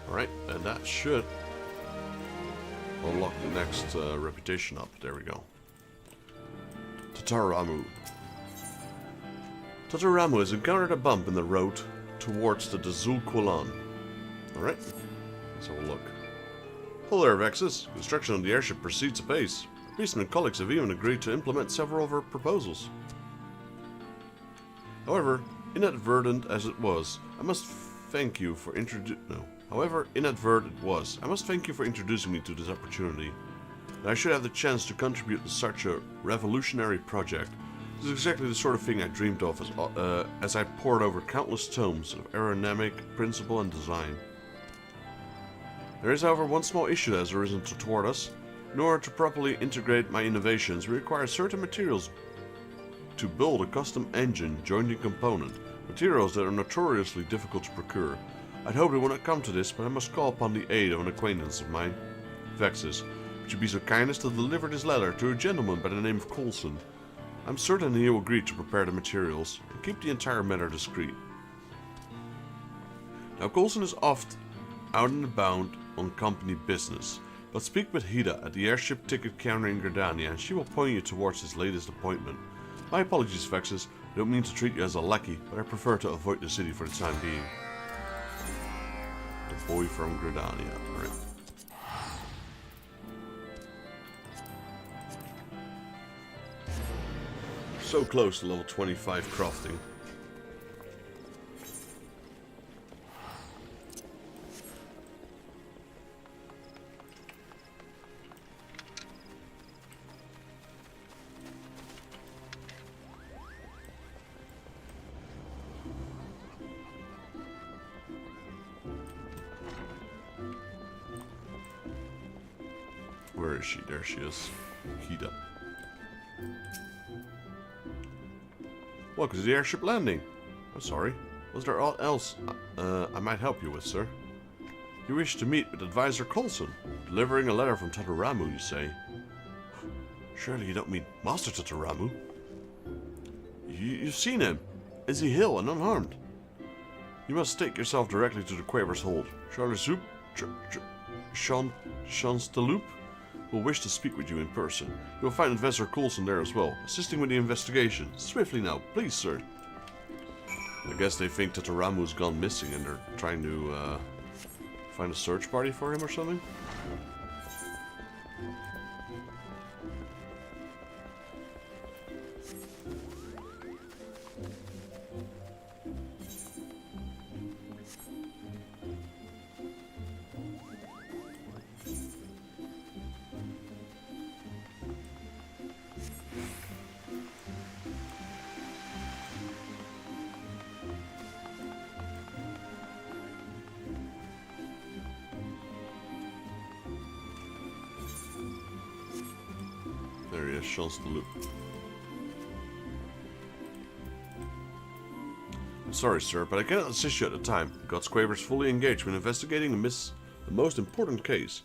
Alright, and that should unlock the next reputation up. There we go. Dalamud. Totaramu has encountered a bump in the road towards the Dazul Qulan. Alright, let's have a look. Hello there, Vexus. Construction on the airship proceeds apace. Beastman and colleagues have even agreed to implement several of our proposals. However, inadvertent as it was, I must thank you for introducing me to this opportunity. And I should have the chance to contribute to such a revolutionary project. This is exactly the sort of thing I dreamed of as I pored over countless tomes of aerodynamic, principle, and design. There is, however, one small issue that has arisen toward us. In order to properly integrate my innovations, we require certain materials to build a custom engine joining component, materials that are notoriously difficult to procure. I'd hoped it would not come to this, but I must call upon the aid of an acquaintance of mine. Vexus, would you be so kind as to deliver this letter to a gentleman by the name of Coulson? I'm certain he will agree to prepare the materials and keep the entire matter discreet. Now Coulson is oft out and about on company business, but speak with Hida at the airship ticket counter in Gardania and she will point you towards his latest appointment. My apologies, Vexus. I don't mean to treat you as a lackey, but I prefer to avoid the city for the time being. The boy from Gardania. Alright. So close to level 25 crafting. Where is she? There she is. Hida. Welcome to the airship landing. I'm sorry. Was there aught else I might help you with, sir? You wish to meet with Advisor Coulson, delivering a letter from Totaramu, you say? Surely you don't mean Master Totaramu? You've seen him. Is he ill and unharmed? You must take yourself directly to the Quaver's hold. Charles Zoop, Chansteloop will wish to speak with you in person. You will find Advisor Coulson there as well, assisting with the investigation. Swiftly now, please, sir. I guess they think Totaramu's gone missing and they're trying to find a search party for him or something. There he is, Chansteloop. I'm sorry, sir, but I cannot assist you at the time. God's Quaver is fully engaged with investigating the most important case.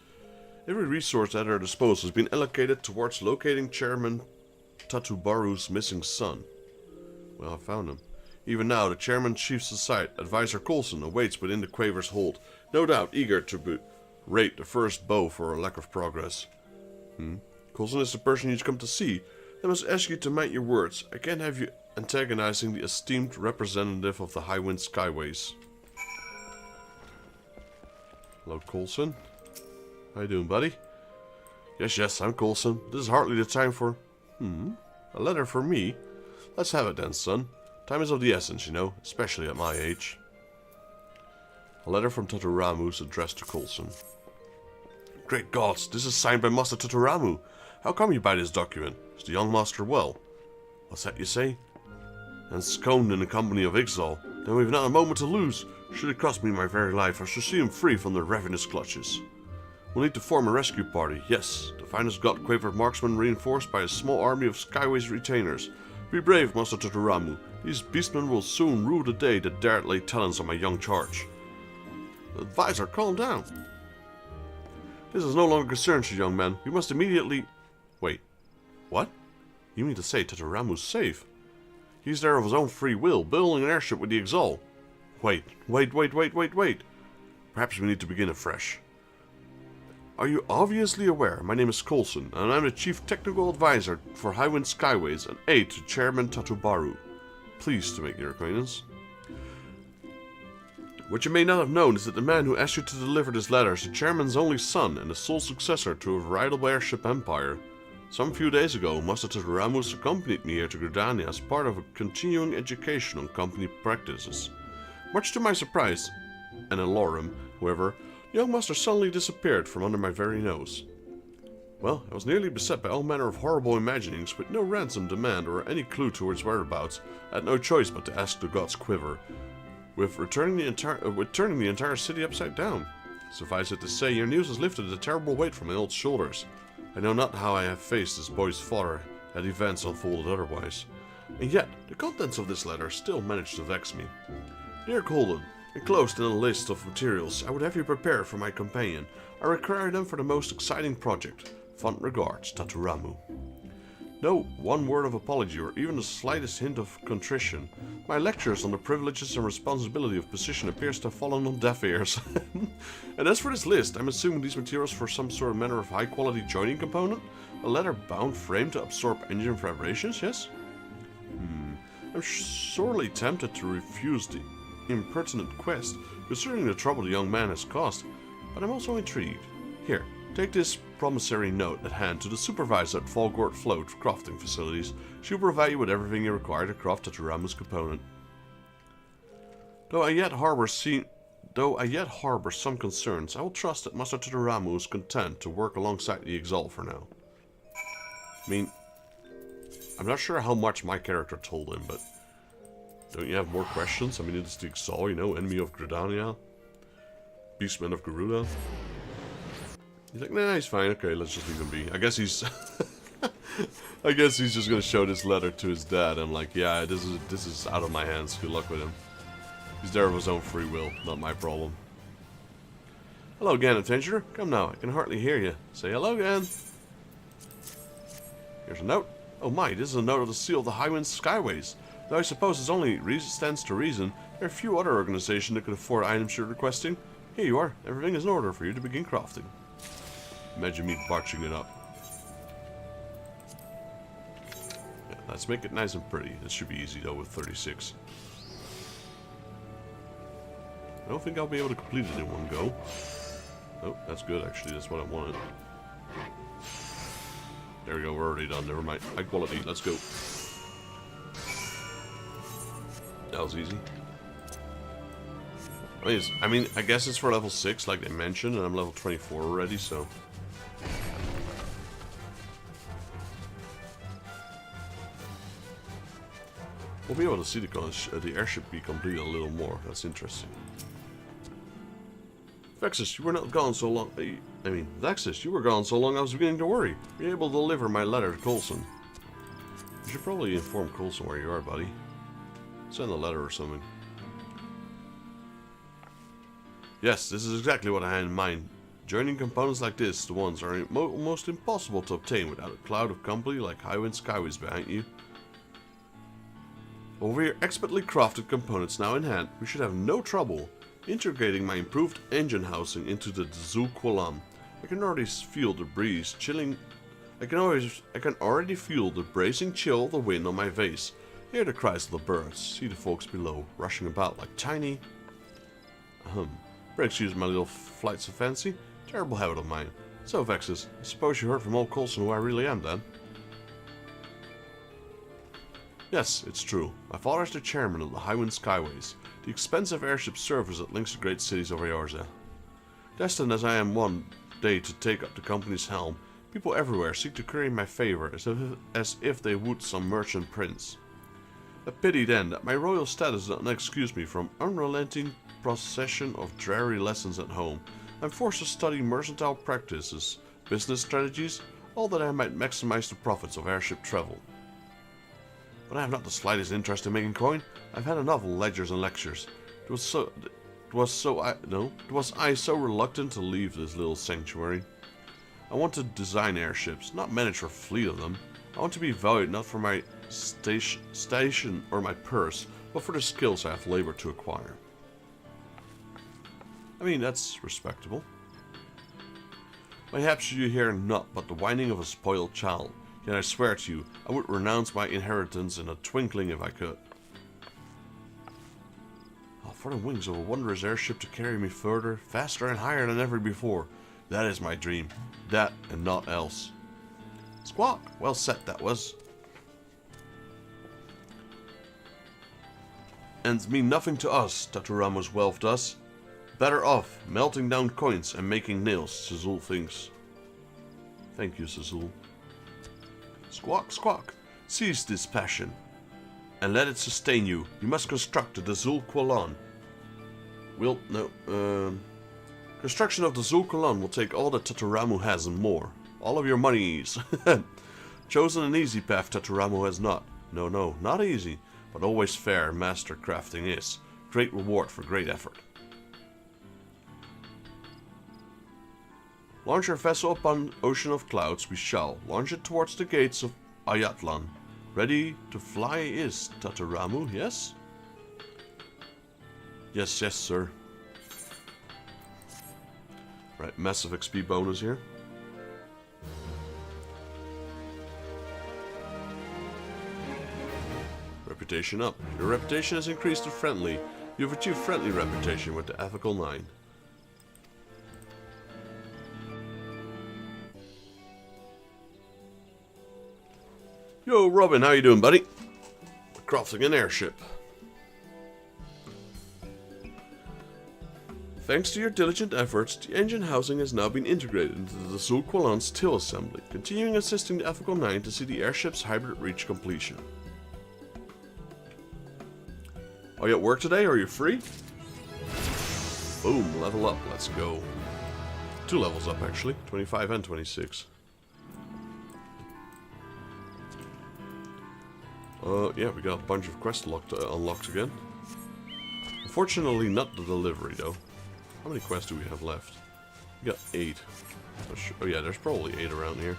Every resource at our disposal has been allocated towards locating Chairman Tatubaru's missing son. Well, I found him. Even now, the Chairman Chief's aside, Advisor Coulson awaits within the Quaver's hold, no doubt eager to rate the first bow for a lack of progress. Coulson is the person you've come to see. I must ask you to mind your words. I can't have you antagonizing the esteemed representative of the Highwind Skyways. Hello, Coulson. How you doing, buddy? Yes, I'm Coulson. This is hardly the time for... A letter for me? Let's have it then, son. Time is of the essence, you know, especially at my age. A letter from Totaramu is addressed to Coulson. Great gods, this is signed by Master Totaramu. How come you by this document? Is the young master well? What's that you say? Ensconced in the company of Ixal. Then we've not a moment to lose. Should it cost me my very life, I shall see him free from their ravenous clutches. We'll need to form a rescue party, yes. The finest God-Quaver marksman reinforced by a small army of Skyways retainers. Be brave, Master Totaramu. These beastmen will soon rue the day that dared lay talons on my young charge. Advisor, calm down. This is no longer concerns you, young man. We must immediately... Wait. What? You mean to say Totaramu's safe? He's there of his own free will, building an airship with the Ixal. Wait. Perhaps we need to begin afresh. Are you obviously aware my name is Coulson, and I'm the Chief Technical Advisor for Highwind Skyways and aide to Chairman Tatubaru? pleased to make your acquaintance. What you may not have known is that the man who asked you to deliver this letter is the chairman's only son and the sole successor to a veritable airship empire. Some few days ago, Master Tadaramus accompanied me here to Gridania as part of a continuing education on company practices. Much to my surprise and alarm, however, the young master suddenly disappeared from under my very nose. Well, I was nearly beset by all manner of horrible imaginings, with no ransom demand or any clue to his whereabouts. I had no choice but to ask the gods quiver, with turning the entire city upside down. Suffice it to say, your news has lifted a terrible weight from my old shoulders. I know not how I have faced this boy's father had events unfolded otherwise. And yet, the contents of this letter still managed to vex me. Dear Golden, enclosed in a list of materials I would have you prepare for my companion, I require them for the most exciting project. Fond regards, Taturamu. No one word of apology or even the slightest hint of contrition. My lectures on the privileges and responsibility of position appears to have fallen on deaf ears. And as for this list, I'm assuming these materials for some sort of manner of high quality joining component? A leather-bound frame to absorb engine vibrations, yes? I'm sorely tempted to refuse the impertinent quest, considering the trouble the young man has caused, but I'm also intrigued. Here, take this promissory note at hand to the supervisor at Falgort Float crafting facilities. She will provide you with everything you require to craft Tataramu's component. Though I yet harbor some concerns, I will trust that Master Tataramu is content to work alongside the Exalt for now. I mean, I'm not sure how much my character told him, but don't you have more questions? I mean, it's the Exalt, you know, enemy of Gridania, beastman of Garuda. He's like, nah, he's fine. Okay, let's just leave him be. I guess he's, I guess he's just gonna show this letter to his dad. I'm like, yeah, this is out of my hands. Good luck with him. He's there of his own free will, not my problem. Hello again, adventurer. Come now, I can hardly hear you. Say hello again. Here's a note. Oh my, this is a note of the seal of the Highwind Skyways. Though I suppose it only stands to reason, there are few other organizations that could afford items you're requesting. Here you are. Everything is in order for you to begin crafting. Imagine me botching it up. Yeah, let's make it nice and pretty. This should be easy though with 36. I don't think I'll be able to complete it in one go. Oh, that's good actually. That's what I wanted. There we go. We're already done. Never mind. High quality. Let's go. That was easy. I mean, I guess it's for level 6, like they mentioned, and I'm level 24 already, so. We'll be able to see the airship be completed a little more. That's interesting. Vexus, you were not gone so long. Vexus, you were gone so long I was beginning to worry. Were you able to deliver my letter to Coulson? You should probably inform Coulson where you are, buddy. Send a letter or something. Yes, this is exactly what I had in mind. Joining components like this, the ones are almost impossible to obtain without a cloud of company like Highwind Skyways behind you. Over your expertly crafted components now in hand, we should have no trouble integrating my improved engine housing into the Zoo Qualam. I can already feel the breeze chilling. I can already feel the bracing chill of the wind on my vase. Hear the cries of the birds. See the folks below rushing about like tiny. Excuse my little flights of fancy. Terrible habit of mine. So Vexus, I suppose you heard from old Coulson who I really am then? Yes, it's true. My father is the chairman of the Highwind Skyways, the expensive airship service that links the great cities of Eorzea. Destined as I am one day to take up the company's helm, people everywhere seek to curry my favor as if they would some merchant prince. A pity then that my royal status does not excuse me from unrelenting procession of dreary lessons at home. I'm forced to study mercantile practices, business strategies, all that I might maximize the profits of airship travel. But I have not the slightest interest in making coin. I've had enough ledgers and lectures. Was I so reluctant to leave this little sanctuary? I want to design airships, not manage a fleet of them. I want to be valued not for my station or my purse, but for the skills I have labored to acquire. I mean, that's respectable. Perhaps you hear naught but the whining of a spoiled child. Yet I swear to you, I would renounce my inheritance in a twinkling if I could. for the wings of a wondrous airship to carry me further, faster and higher than ever before. That is my dream. That and naught else. Squawk! Well said that was. And mean nothing to us, Taturamo's wealth does. Better off melting down coins and making nails, Sazul thinks. Thank you, Sazul. Squawk, squawk. Seize this passion and let it sustain you. You must construct the Zul Qualan. Construction of the Zul Qualan will take all that Taturamu has and more. All of your monies. Chosen an easy path Taturamu has not. No, not easy, but always fair master crafting is. Great reward for great effort. Launch our vessel upon ocean of clouds we shall. Launch it towards the gates of Ayatlan. Ready to fly is Taturamu, yes? Yes, sir. Right, massive XP bonus here. Reputation up. Your reputation has increased to friendly. You have achieved friendly reputation with the ethical 9. Yo, Robin, how you doing, buddy? We're crafting an airship. Thanks to your diligent efforts, the engine housing has now been integrated into the Zul Qualan's tail assembly, continuing assisting the ethical 9 to see the airship's hybrid reach completion. Are you at work today? Are you free? Boom, level up, let's go. 2 levels up, actually. 25 and 26. Yeah, we got a bunch of quests unlocked again. Unfortunately, not the delivery, though. How many quests do we have left? We got 8. Oh yeah, there's probably 8 around here.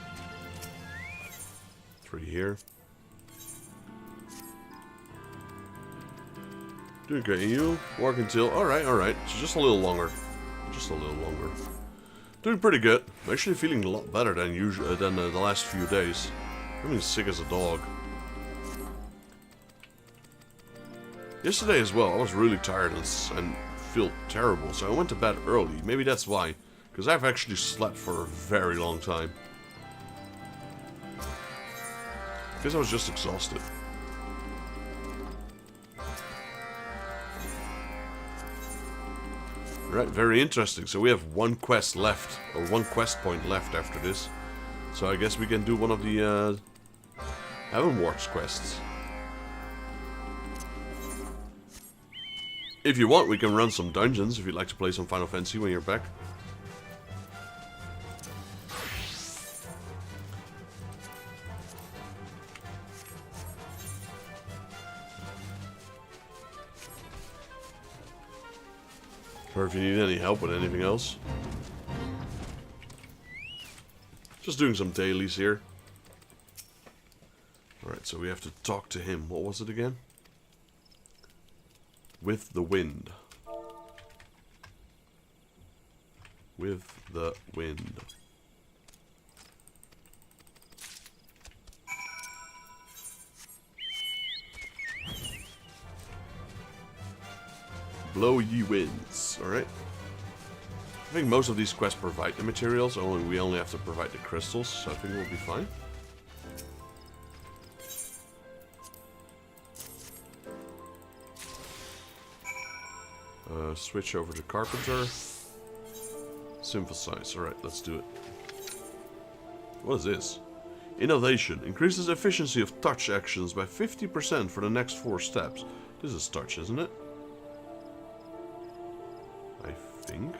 3 here. Doing great, and you? Work until... Alright. So just a little longer. Doing pretty good. I'm actually feeling a lot better than usual than the last few days. I'm being sick as a dog. Yesterday as well, I was really tired and feel terrible, so I went to bed early. Maybe that's why, because I've actually slept for a very long time. Because I was just exhausted. Right, very interesting. So we have 1 quest left, or 1 quest point left after this. So I guess we can do one of the Heavenwards quests. If you want, we can run some dungeons if you'd like to play some Final Fantasy when you're back. Or if you need any help with anything else. Just doing some dailies here. Alright, so we have to talk to him. What was it again? With the wind. With the wind. Blow ye winds. Alright. I think most of these quests provide the materials, we only have to provide the crystals, so I think we'll be fine. Switch over to Carpenter. Synthesize. Alright, let's do it. What is this? Innovation. Increases efficiency of touch actions by 50% for the next 4 steps. This is touch, isn't it? I think.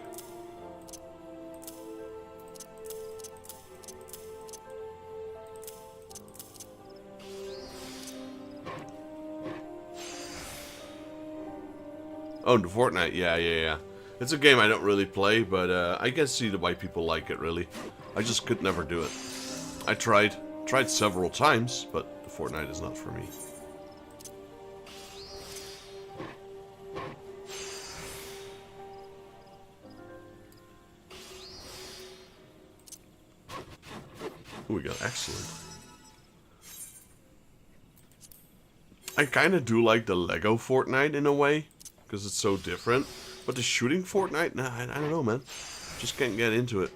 Oh, the Fortnite, yeah. It's a game I don't really play, but I can see why people like it, really. I just could never do it. I tried several times, but the Fortnite is not for me. Ooh, we got excellent. I kind of do like the Lego Fortnite in a way. because it's so different. But the shooting Fortnite, nah, I don't know, man. Just can't get into it.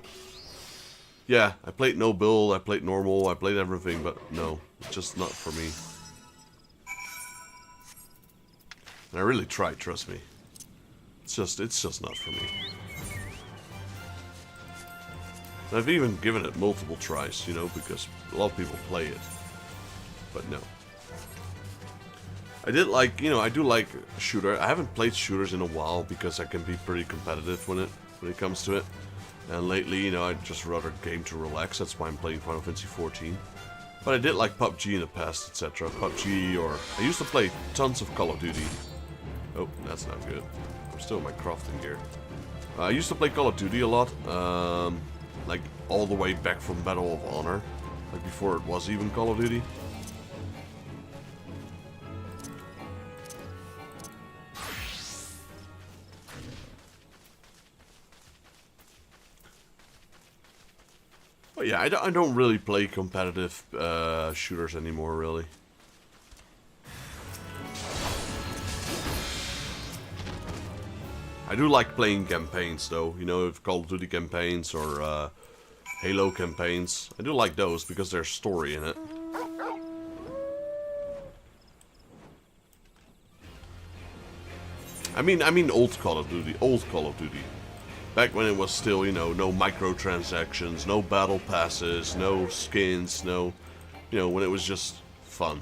Yeah, I played no build, I played normal, I played everything, but no, it's just not for me. And I really tried, trust me. It's just not for me. And I've even given it multiple tries, you know, because a lot of people play it. But no. I did like, you know, I do like shooter. I haven't played shooters in a while because I can be pretty competitive when it comes to it. And lately, you know, I just rather game to relax. That's why I'm playing Final Fantasy XIV. But I did like PUBG in the past, etc. PUBG, or I used to play tons of Call of Duty. Oh, that's not good. I'm still in my crafting gear. I used to play Call of Duty a lot. Like all the way back from Battle of Honor. Like before it was even Call of Duty. But yeah, I don't really play competitive shooters anymore, really. I do like playing campaigns, though. You know, if Call of Duty campaigns or Halo campaigns. I do like those because there's story in it. I mean old Call of Duty. Back when it was still, you know, no microtransactions, no battle passes, no skins, no, you know, when it was just fun.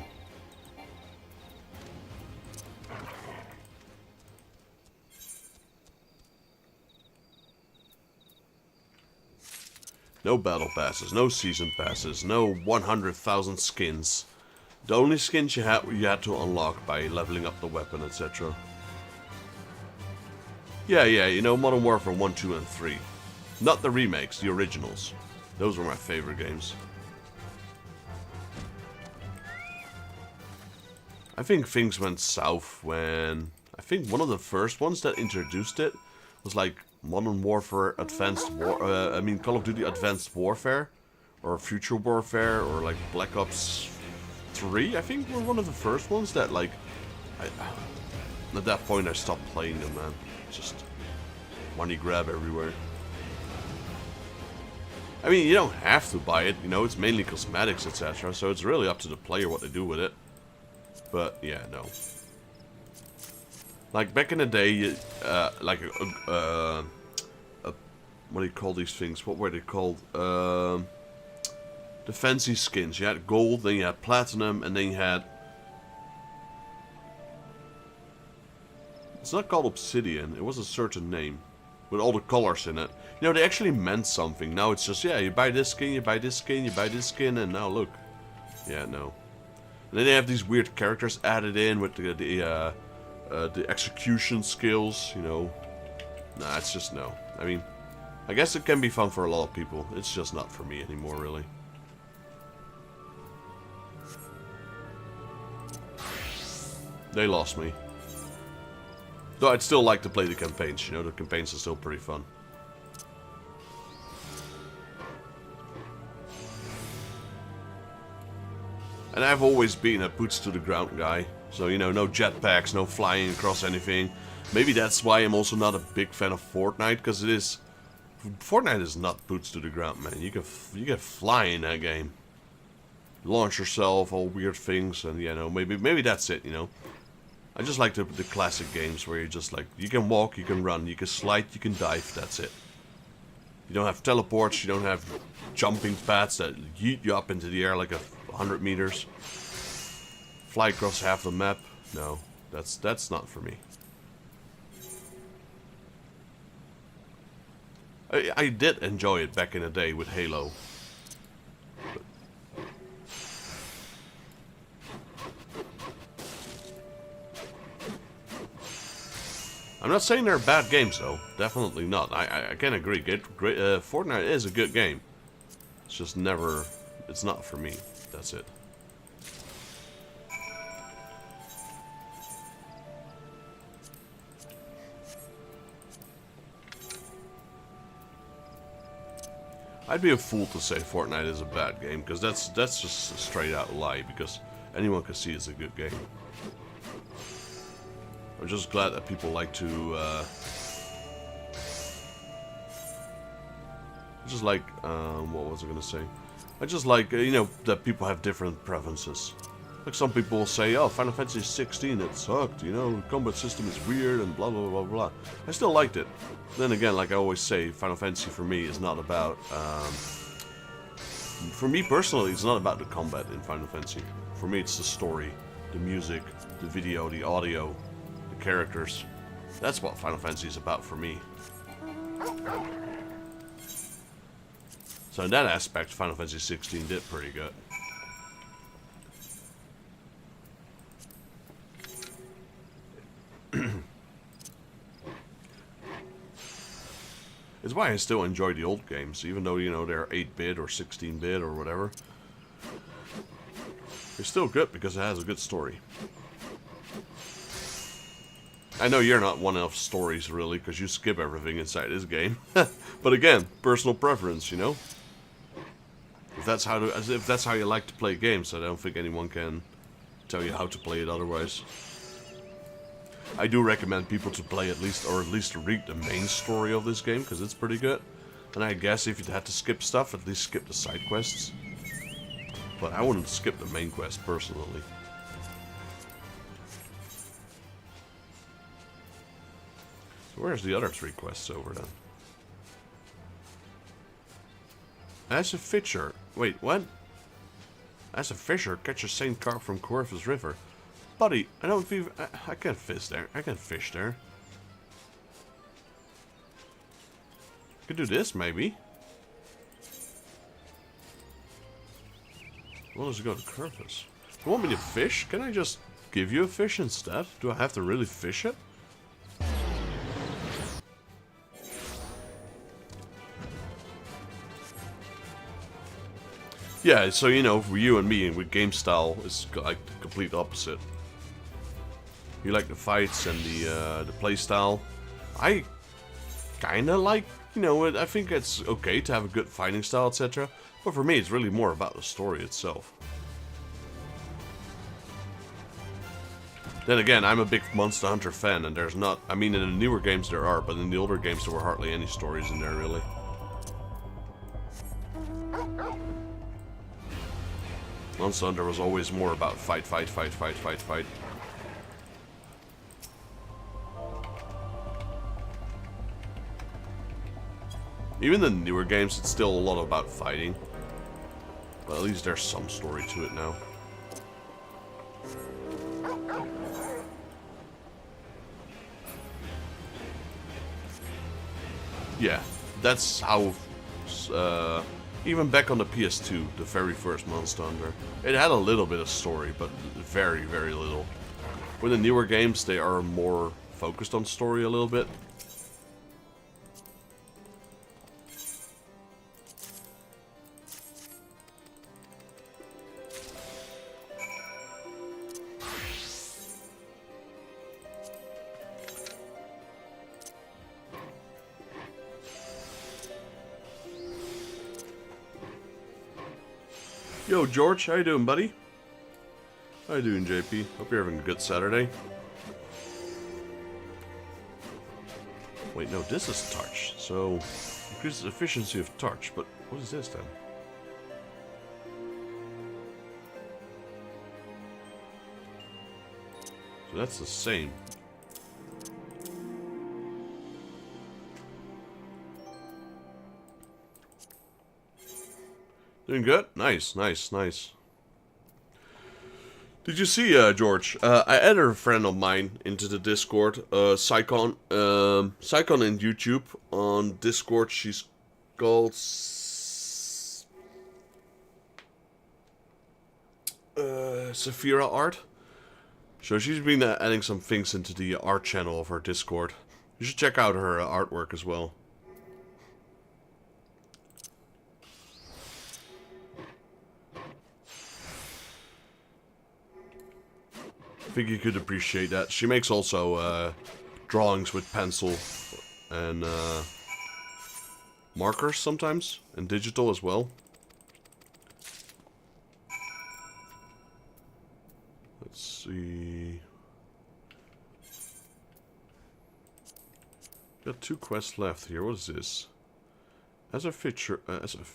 No battle passes, no season passes, no 100,000 skins. The only skins you had to unlock by leveling up the weapon, etc. Yeah, you know, Modern Warfare 1, 2, and 3. Not the remakes, the originals. Those were my favorite games. I think things went south when... I think one of the first ones that introduced it was like Modern Warfare Advanced Call of Duty Advanced Warfare. Or Future Warfare, or like Black Ops 3, I think were one of the first ones that like... at that point I stopped playing them, man. Just money grab everywhere. I mean, you don't have to buy it, you know, it's mainly cosmetics, etc. So it's really up to the player what they do with it. But yeah, no. Like back in the day, like what do you call these things? What were they called? The fancy skins. You had gold, then you had platinum, and then you had... It's not called obsidian, it was a certain name. With all the colors in it. You know, they actually meant something. Now it's just, yeah, you buy this skin, you buy this skin, you buy this skin, and now look. Yeah, no. And then they have these weird characters added in with the execution skills, you know. Nah, it's just no. I mean, I guess it can be fun for a lot of people. It's just not for me anymore, really. They lost me. Though I'd still like to play the campaigns, you know, the campaigns are still pretty fun. And I've always been a boots to the ground guy. So, you know, no jetpacks, no flying across anything. Maybe that's why I'm also not a big fan of Fortnite, because it is... Fortnite is not boots to the ground, man. You can fly in that game. Launch yourself, all weird things, and, you know, maybe that's it, you know. I just like the classic games where you're just like, you can walk, you can run, you can slide, you can dive, that's it. You don't have teleports, you don't have jumping pads that yeet you up into the air like 100 meters. Fly across half the map. No, that's not for me. I did enjoy it back in the day with Halo. I'm not saying they're bad games, though. Definitely not. I can agree. Fortnite is a good game. It's just never... It's not for me. That's it. I'd be a fool to say Fortnite is a bad game, because that's just a straight out lie, because anyone can see it's a good game. I'm just glad that people like to, just like, what was I gonna say? I just like, you know, that people have different preferences. Like some people will say, oh, Final Fantasy 16, it sucked, you know, the combat system is weird and blah, blah, blah, blah. I still liked it. Then again, like I always say, Final Fantasy for me is not about, for me personally, it's not about the combat in Final Fantasy. For me, it's the story, the music, the video, the audio, the characters. That's what Final Fantasy is about for me. So in that aspect, Final Fantasy 16 did pretty good. It's why I still enjoy the old games, even though, you know, they're 8-bit or 16-bit or whatever. They're still good because it has a good story. I know you're not one of stories, really, because you skip everything inside this game. But again, personal preference, you know? If that's how you like to play games, I don't think anyone can tell you how to play it otherwise. I do recommend people to play at least read the main story of this game, because it's pretty good. And I guess if you had to skip stuff, at least skip the side quests. But I wouldn't skip the main quest, personally. So where's the other 3 quests over, then? As a fisher... Wait, what? As a fisher, catch a Saint carp from Corvus River. Buddy, I don't think... I can't fish there. I can't fish there. Could do this, maybe. Well, let's go to Corvus. You want me to fish? Can I just give you a fish instead? Do I have to really fish it? Yeah, so you know, for you and me, with game style, it's like the complete opposite. You like the fights and the play style. I kinda like, you know, I think it's okay to have a good fighting style, etc. But for me, it's really more about the story itself. Then again, I'm a big Monster Hunter fan, and there's not... I mean, in the newer games there are, but in the older games there were hardly any stories in there, really. Monster Hunter was always more about fight, fight, fight, fight, fight, fight. Even the newer games, it's still a lot about fighting. But at least there's some story to it now. Yeah, that's how... even back on the PS2, the very first Monster Hunter, it had a little bit of story, but very, very little. With the newer games, they are more focused on story a little bit. Yo, George, how you doing, buddy? How you doing, JP? Hope you're having a good Saturday. Wait, no, this is touch. So, increases efficiency of touch. But what is this then? So that's the same. Doing good? Nice, nice, nice. Did you see, George? I added a friend of mine into the Discord, Psychon. Psychon in YouTube. On Discord, she's called... Saphira Art. So she's been adding some things into the art channel of her Discord. You should check out her artwork as well. I think you could appreciate that. She makes also drawings with pencil and markers sometimes, and digital as well. Let's see. Got 2 quests left here. What is this? As a fisher...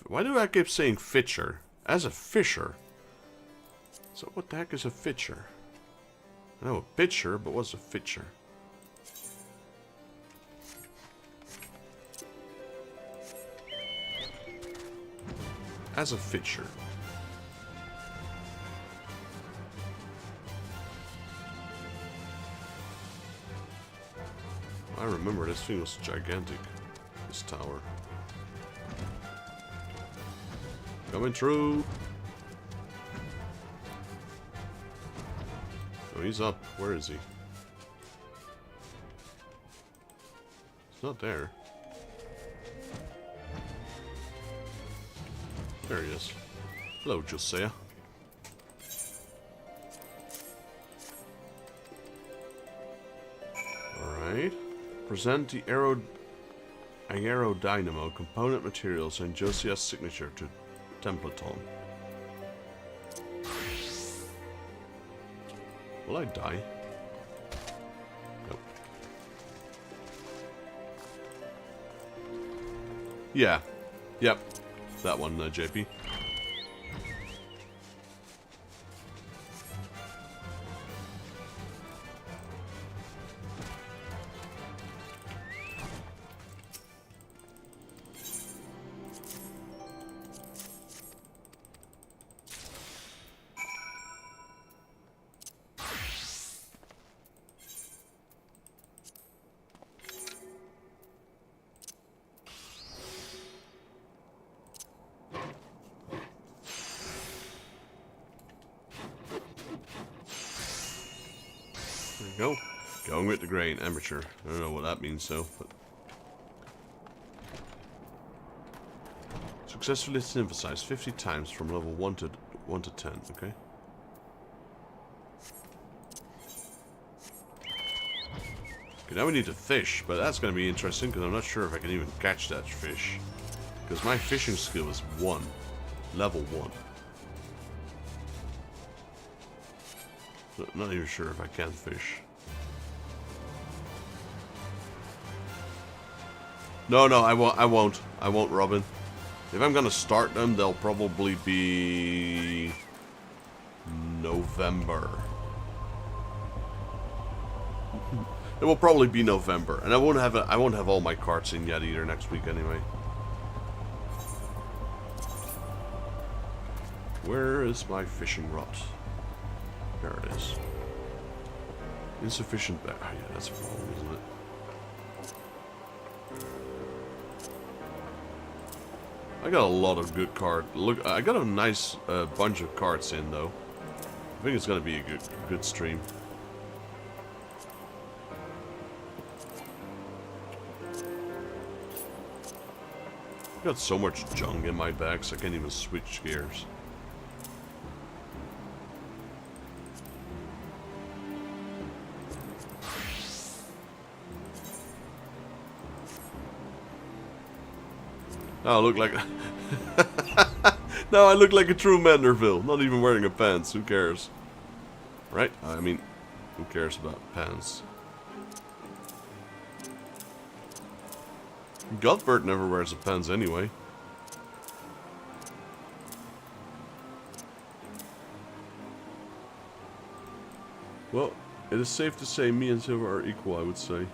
why do I keep saying fisher? As a fisher? So what the heck is a fisher? I know a pitcher, but what's a fisher? As a fisher. I remember this thing was gigantic. This tower. Coming through. Oh, he's up. Where is he? He's not there. There he is. Hello, Eorzea. Alright. Present the aerodynamo component materials and Eorzea's signature to Templeton. Will I die? Nope. Yeah. Yep. That one, JP. Go. Going with the grain. Amateur. I don't know what that means, though. But successfully synthesized 50 times from level 1 to 10. Okay. Okay, now we need to fish, but that's going to be interesting because I'm not sure if I can even catch that fish. Because my fishing skill is 1. Level 1. Not even sure if I can fish. No, I won't. I won't, Robin. If I'm gonna start them, they'll probably be November. It will probably be November, and I won't have all my carts in yet either next week anyway. Where is my fishing rod? There it is. Insufficient. Oh, yeah, that's a problem, isn't it? I got a lot of good cards. Look, I got a nice bunch of cards in though. I think it's gonna be a good stream. I got so much junk in my bags I can't even switch gears. Oh, I look like... No, I look like a true Manderville. Not even wearing a pants. Who cares? Right? I mean, who cares about pants? Godbert never wears a pants anyway. Well, it is safe to say me and Silver are equal, I would say.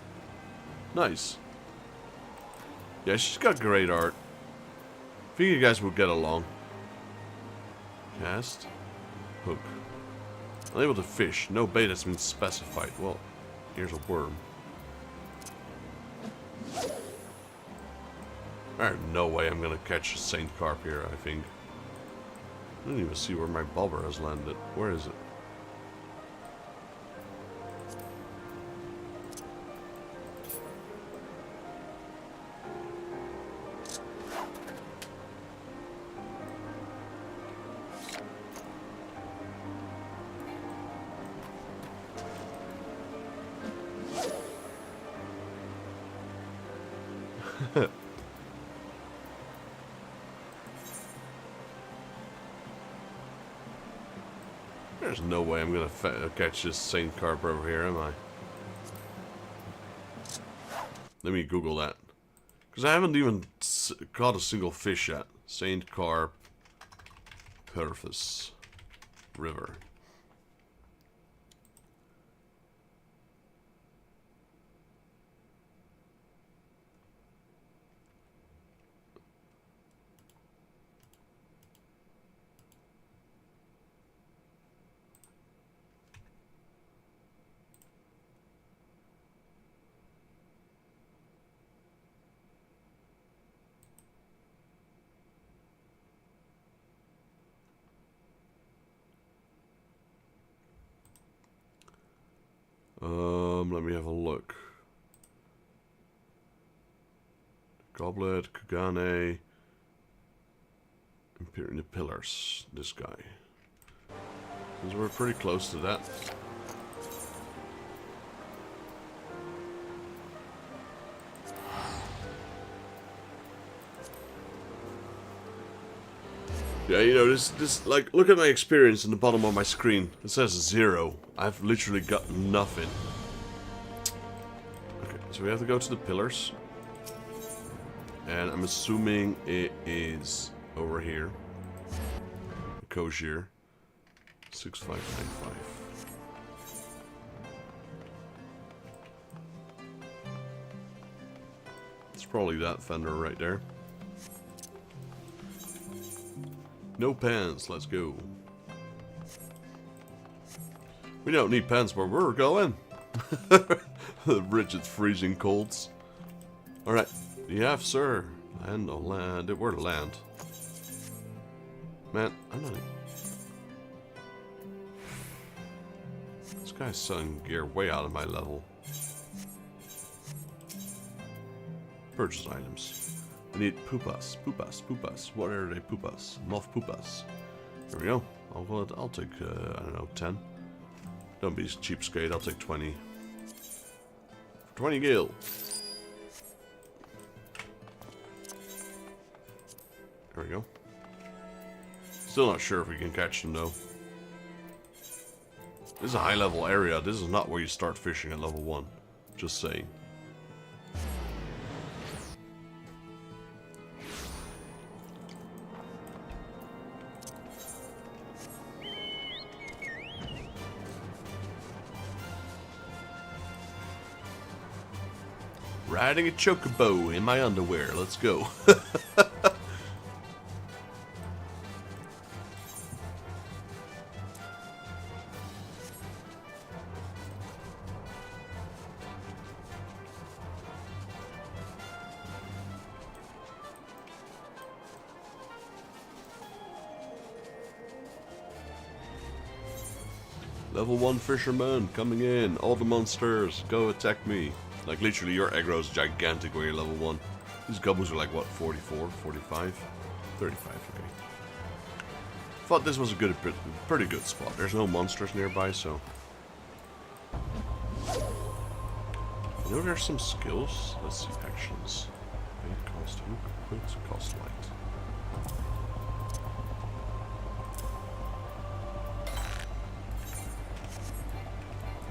Nice. Yeah, she's got great art. I think you guys will get along. Cast. Hook. Unable to fish. No bait has been specified. Well, here's a worm. There's no way I'm gonna catch a Saint Carp here, I think. I don't even see where my bobber has landed. Where is it? There's no way I'm gonna catch this Saint Carp over here, am I? Let me Google that. Because I haven't even caught a single fish yet. Saint Carp, Purvis River. Let me have a look. Goblet, Kugane, Imperial the Pillars. This guy. Because we're pretty close to that. Yeah, you know, this, like, look at my experience in the bottom of my screen. It says 0. I've literally got nothing. Okay, so we have to go to the pillars. And I'm assuming it is over here. Koshier. 6595. It's probably that fender right there. No pants, let's go. We don't need pants, but we're going. The rigid freezing colds. Alright, you have, sir. Land on land. Where to land? Man, I'm not. This guy's selling gear way out of my level. Purchase items. I need poopas, poopas, poopas. What are they poopas? Moth poopas. There we go. I'll take, I don't know, 10. Don't be cheapskate, I'll take 20. 20 gil. There we go. Still not sure if we can catch them though. This is a high level area. This is not where you start fishing at level 1. Just saying. Riding a chocobo in my underwear. Let's go. Level 1 fisherman coming in. All the monsters, go attack me. Like, literally, your aggro is gigantic when you're level 1. These goblins are like, what, 44, 45? 35, okay. Thought this was a pretty good spot. There's no monsters nearby, so... I know there's some skills. Let's see, actions. Weight, cost, hook, quit, cost light.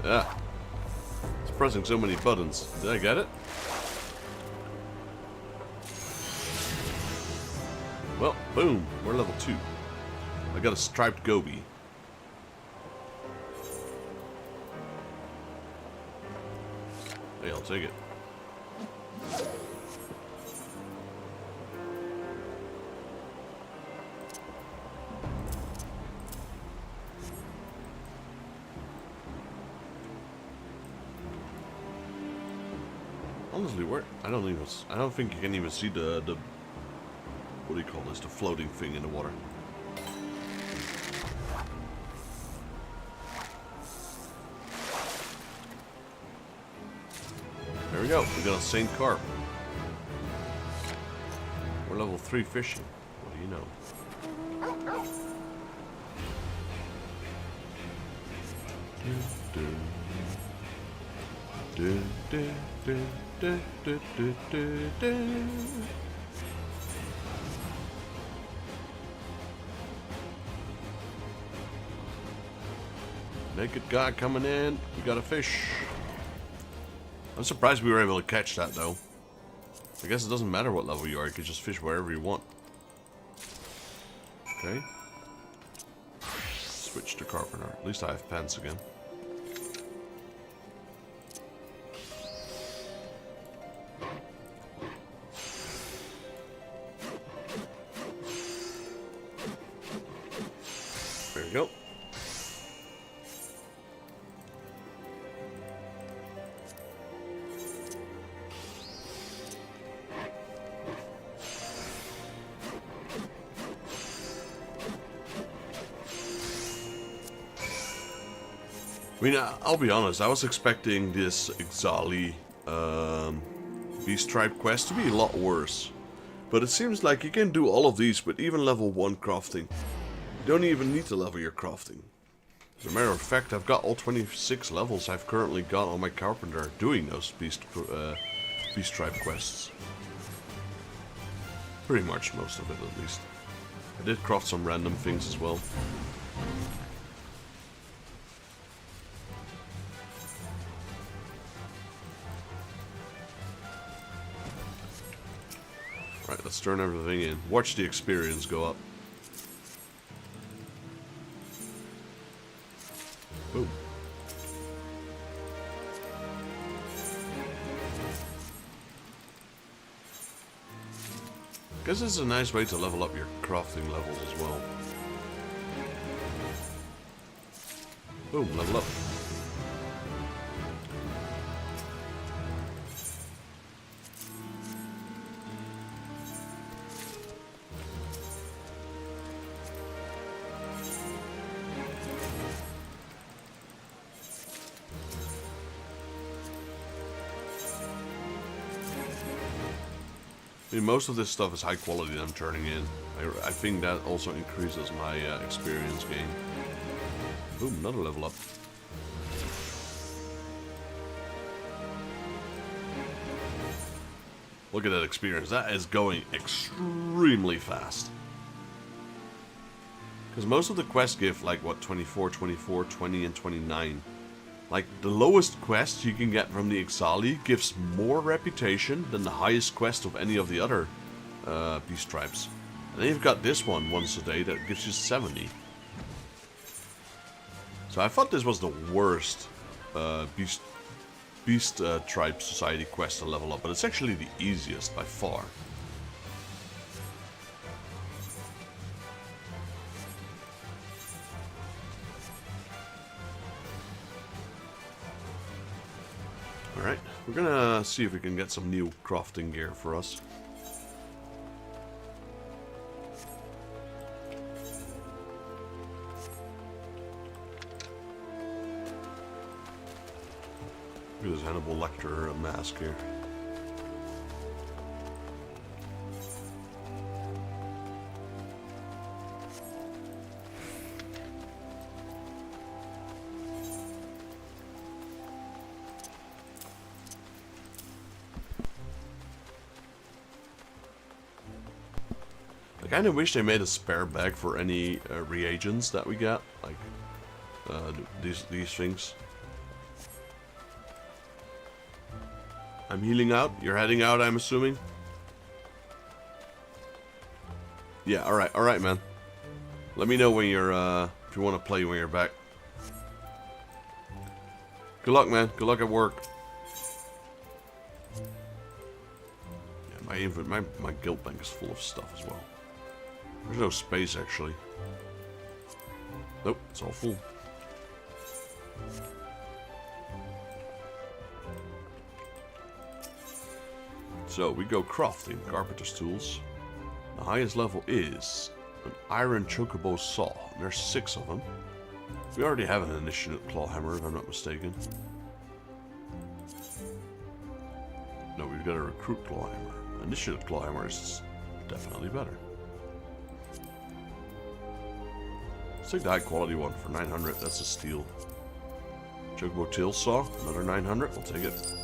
Ah. It's pressing so many buttons. Did I get it? Well, boom. We're level 2. I got a striped goby. Hey, I'll take it. Honestly, where I don't think you can even see the what do you call this? The floating thing in the water. There we go. We got a Saint Carp. We're level 3 fishing. What do you know? Naked guy coming in. We got a fish. I'm surprised we were able to catch that, though. I guess it doesn't matter what level you are, you can just fish wherever you want. Okay. Switch to carpenter. At least I have pants again. There we go. I mean, I'll be honest, I was expecting this Exali Beast Tribe quest to be a lot worse. But it seems like you can do all of these with even level 1 crafting. You don't even need to level your crafting. As a matter of fact, I've got all 26 levels I've currently got on my Carpenter doing those Beast Tribe quests. Pretty much most of it, at least. I did craft some random things as well. Right, let's turn everything in. Watch the experience go up. Boom. Guess this is a nice way to level up your crafting levels as well. Boom, level up. I mean, most of this stuff is high quality that I'm turning in. I think that also increases my experience gain. Boom, another level up. Look at that experience. That is going extremely fast. Because most of the quests give like, what, 24, 24, 20, and 29. Like, the lowest quest you can get from the Exali gives more reputation than the highest quest of any of the other beast tribes. And then you've got this one once a day that gives you 70. So I thought this was the worst beast tribe society quest to level up, but it's actually the easiest by far. Alright, we're gonna see if we can get some new crafting gear for us. Look at this Hannibal Lecter mask here. I kind of wish they made a spare bag for any reagents that we get, like these things. I'm healing out. You're heading out, I'm assuming. Yeah, alright, man. Let me know when you're if you want to play when you're back. Good luck, man. Good luck at work. Yeah, my guild bank is full of stuff as well. There's no space, actually. Nope, it's all full. So, we go crafting, carpenter's tools. The highest level is an iron chocobo saw. There's 6 of them. We already have an initiate claw hammer, if I'm not mistaken. No, we've got a recruit claw hammer. Initiate claw hammer is definitely better. Let's take the high quality one for 900. That's a steal. Chocobo tail saw, another 900. We'll take it.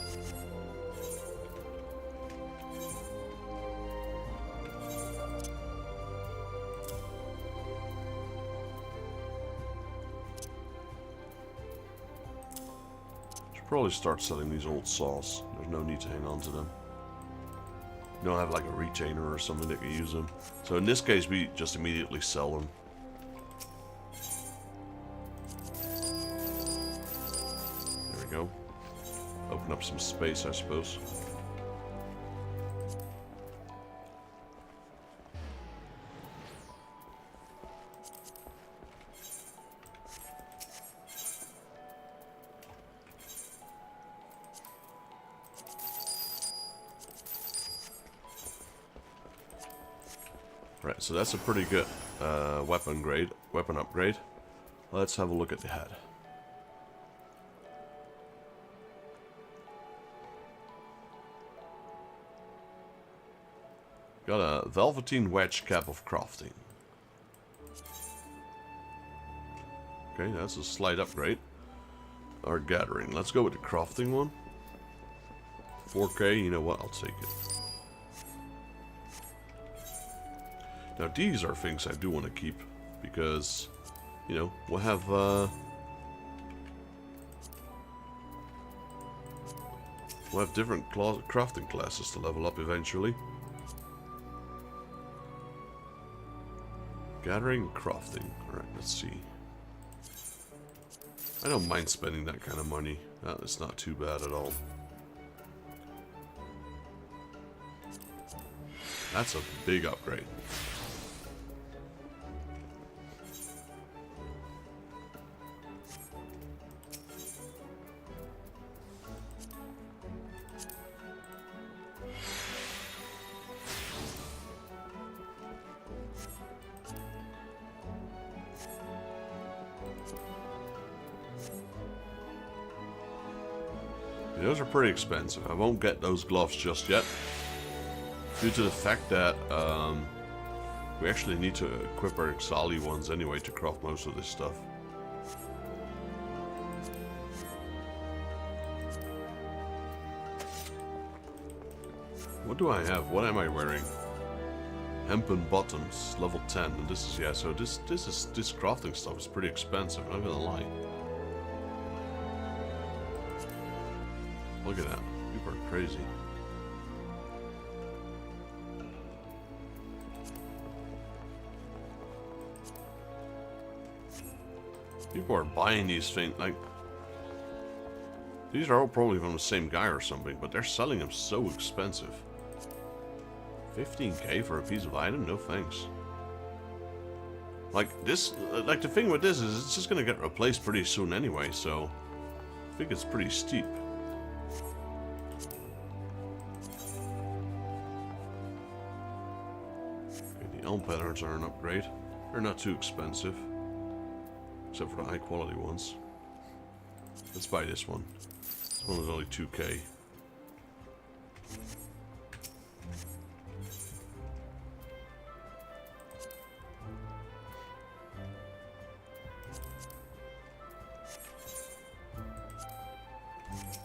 Probably start selling these old saws. There's no need to hang on to them. You don't have like a retainer or something that can use them. So in this case, we just immediately sell them. There we go. Open up some space, I suppose. Right, so that's a pretty good weapon upgrade. Let's have a look at the head. Got a velveteen wedge cap of crafting. Okay, that's a slight upgrade. Our gathering. Let's go with the crafting one. 4K, you know what? I'll take it. Now these are things I do want to keep because, you know, we'll have different crafting classes to level up eventually. Gathering and crafting. Alright, let's see. I don't mind spending that kind of money. It's not too bad at all. That's a big upgrade. Those are pretty expensive. I won't get those gloves just yet, due to the fact that we actually need to equip our Exali ones anyway to craft most of this stuff. What do I have? What am I wearing? Hempen bottoms, level 10, and this is, yeah, so this crafting stuff is pretty expensive, I'm not gonna lie. Look at that. People are crazy. People are buying these things, like... These are all probably from the same guy or something, but they're selling them so expensive. 15k for a piece of item? No thanks. Like, this... Like, the thing with this is it's just gonna get replaced pretty soon anyway, so... I think it's pretty steep. Elm patterns are an upgrade. They're not too expensive, except for the high quality ones. Let's buy this one. This one is only 2k.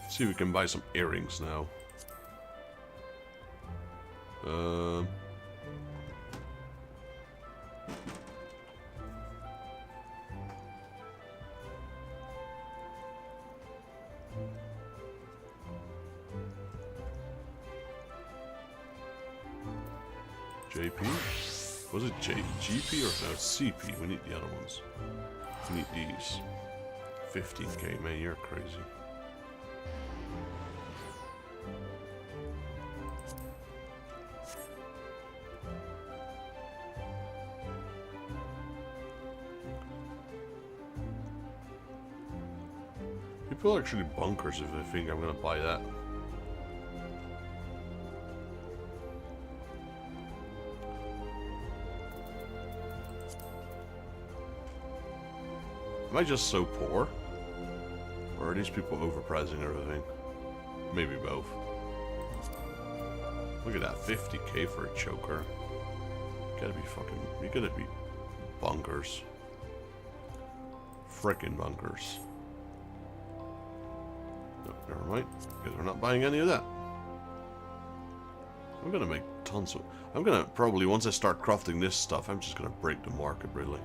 See if we can buy some earrings now. JP? Was it GP or no, CP? We need the other ones. We need these. 15k, man, you're crazy. People are actually bunkers if they think I'm gonna buy that. Am I just so poor? Or are these people overpricing everything? Maybe both. Look at that, 50k for a choker. You gotta be bunkers. Frickin' bunkers. No, never mind, because we're not buying any of that. I'm gonna make tons of... I'm gonna probably, once I start crafting this stuff, I'm just gonna break the market, really.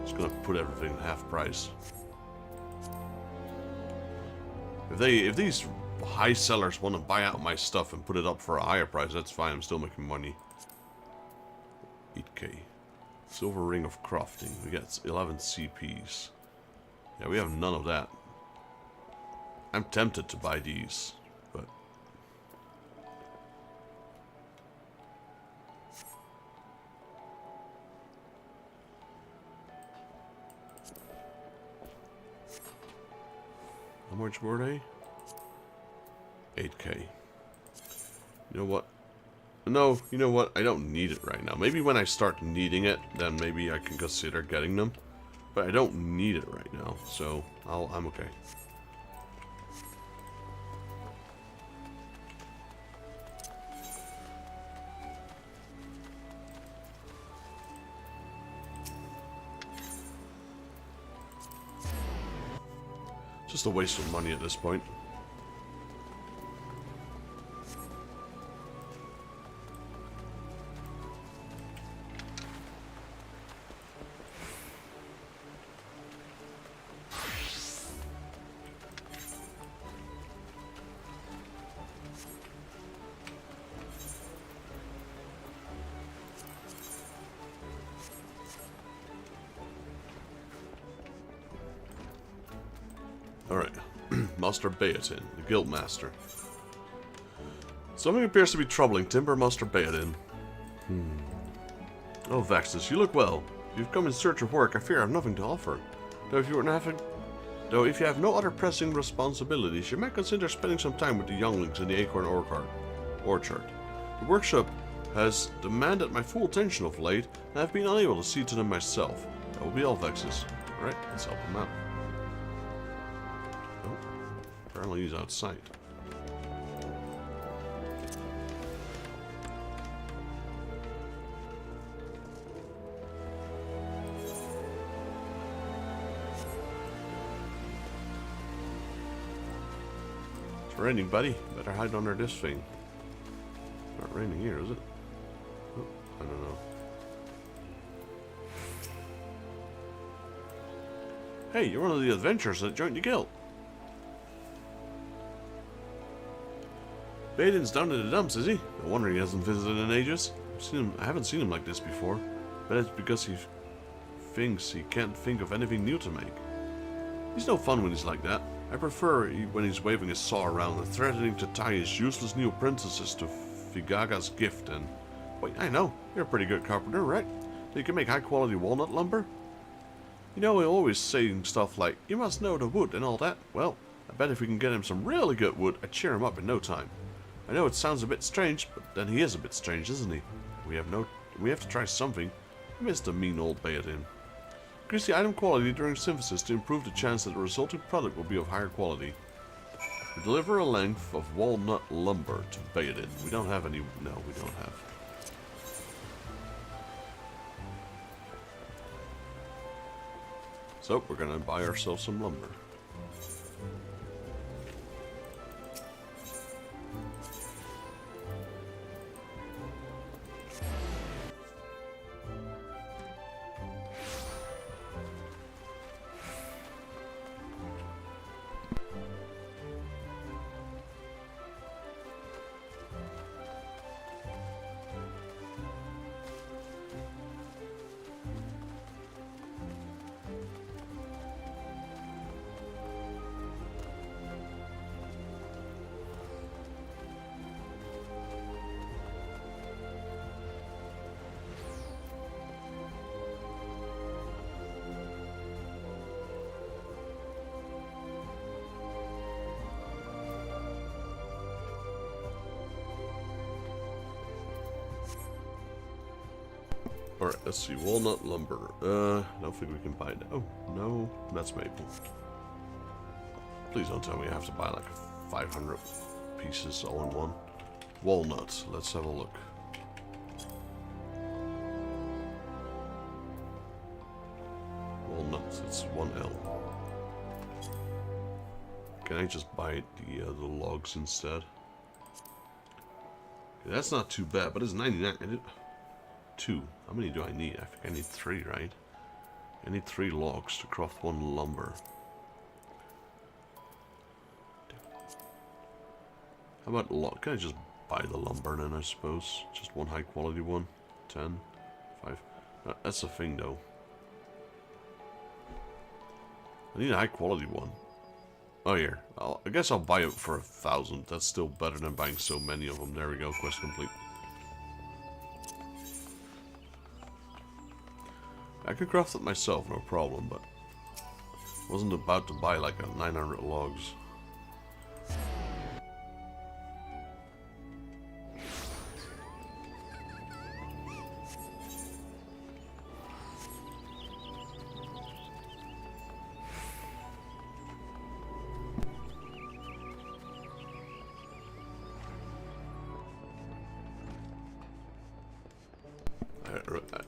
Just gonna put everything half price. If these high sellers want to buy out my stuff and put it up for a higher price, that's fine. I'm still making money. 8k. Silver ring of crafting. We get 11 CPs. Yeah, we have none of that. I'm tempted to buy these, but how much were they? 8k. You know what? No, you know what? I don't need it right now. Maybe when I start needing it, then maybe I can consider getting them. But I don't need it right now, so I'm okay. Just a waste of money at this point. Alright. Master Bayatin, the Guild Master. Something appears to be troubling Timber Master Bayatin. Oh, Vexus, you look well. If you've come in search of work, I fear I have nothing to offer. Though if you have no other pressing responsibilities, you might consider spending some time with the younglings in the Acorn Orchard. The workshop has demanded my full attention of late, and I've been unable to see to them myself. That will be all, Vexus. Alright, let's help him out. Oh, apparently he's outside. It's raining, buddy. Better hide under this thing. Not raining here, is it? Oh, I don't know. Hey, you're one of the adventurers that joined the guild. Baden's down in the dumps, is he? No wonder he hasn't visited in ages. I haven't seen him like this before. But it's because he thinks he can't think of anything new to make. He's no fun when he's like that. I prefer when he's waving his saw around and threatening to tie his useless new apprentices to Figaga's gift and... Wait, I know. You're a pretty good carpenter, right? So you can make high-quality walnut lumber? You know, we're always saying stuff like, you must know the wood and all that. Well, I bet if we can get him some really good wood, I'd cheer him up in no time. I know it sounds a bit strange, but then he is a bit strange, isn't he? We have to try something. I miss the mean old Bayatin. Increase the item quality during synthesis to improve the chance that the resulting product will be of higher quality. We deliver a length of walnut lumber to Bayatin. We don't have any... No, we don't have. So, we're gonna buy ourselves some lumber. Alright, let's see. Walnut lumber. I don't think we can buy that. Oh, no. That's maple. Please don't tell me I have to buy like 500 pieces all in one. Walnuts. Let's have a look. Walnuts. It's 1L. Can I just buy the logs instead? Okay, that's not too bad, but it's 99. Two. How many do I need? I think I need 3, right? I need 3 logs to craft 1 lumber. How about can I just buy the lumber then, I suppose? Just one high quality one. 10, 5. That's the thing though. I need a high quality one. Oh, here. I guess I'll buy it for 1,000. That's still better than buying so many of them. There we go. Quest complete. I could craft it myself, no problem, but wasn't about to buy like a 900 logs.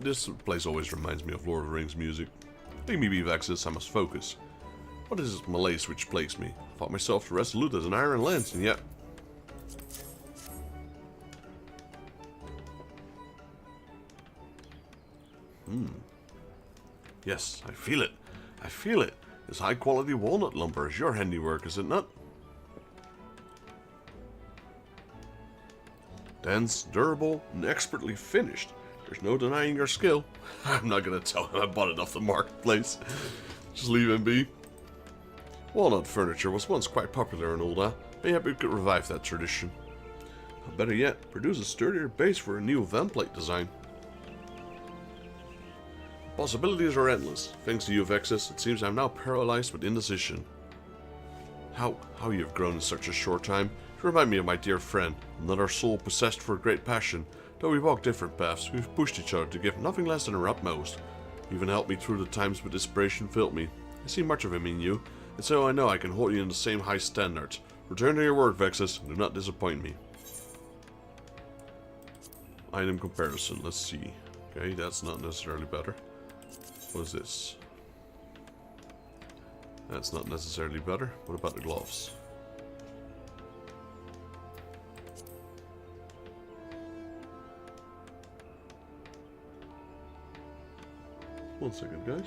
This place always reminds me of Lord of the Rings music. Leave me be, Vexus, I must focus. What is this malaise which plagues me? I thought myself resolute as an iron lance, and yet... Yes, I feel it. I feel it. This high-quality walnut lumber is your handiwork, is it not? Dense, durable, and expertly finished. There's no denying your skill. I'm not gonna tell him I bought it off the marketplace. Just leave him be. Walnut furniture was once quite popular in Ulda. Maybe we could revive that tradition. Or better yet, produce a sturdier base for a new vamplate design. Possibilities are endless. Thanks to you, Vexus, it seems I'm now paralyzed with indecision. How you've grown in such a short time. You remind me of my dear friend, another soul possessed for a great passion. Though we walk different paths, we've pushed each other to give nothing less than our utmost. You even helped me through the times when desperation filled me. I see much of him in you, and so I know I can hold you in the same high standards. Return to your word, Vexus, and do not disappoint me. Item comparison, let's see. Okay, that's not necessarily better. What is this? That's not necessarily better. What about the gloves? One second, guys.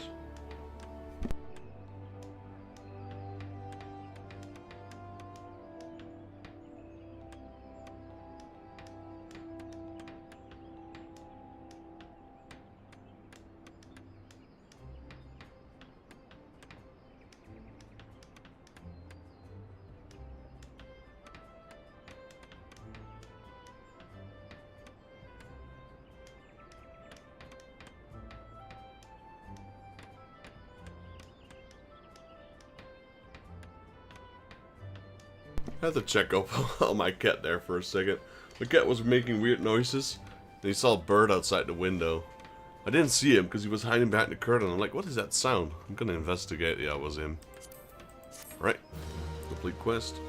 I had to check up on my cat there for a second. The cat was making weird noises, and he saw a bird outside the window. I didn't see him because he was hiding behind the curtain. I'm like, what is that sound? I'm gonna investigate. Yeah, it was him. Alright, complete quest.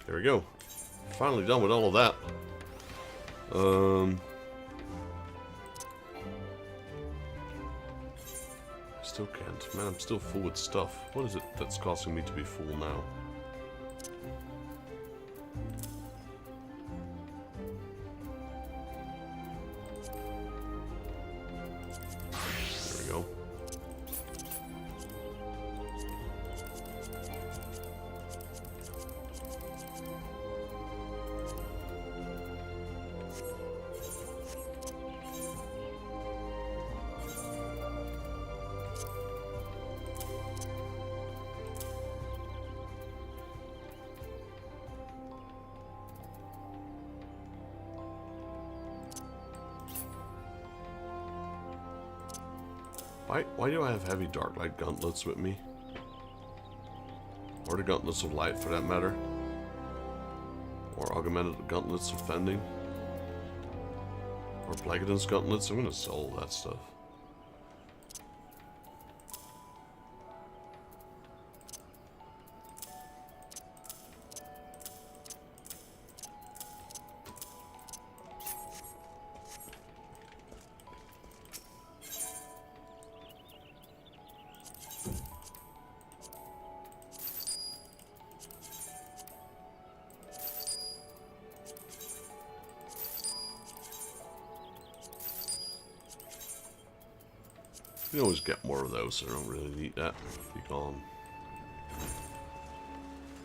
There we go. Finally done with all of that. Still can't. Man, I'm still full with stuff. What is it that's causing me to be full now? There we go. Why do I have heavy dark light gauntlets with me? Or the gauntlets of light for that matter? Or augmented gauntlets of fending? Or Plagadin's gauntlets? I'm gonna sell all that stuff. You can always get more of those, so I don't really need that. Be gone.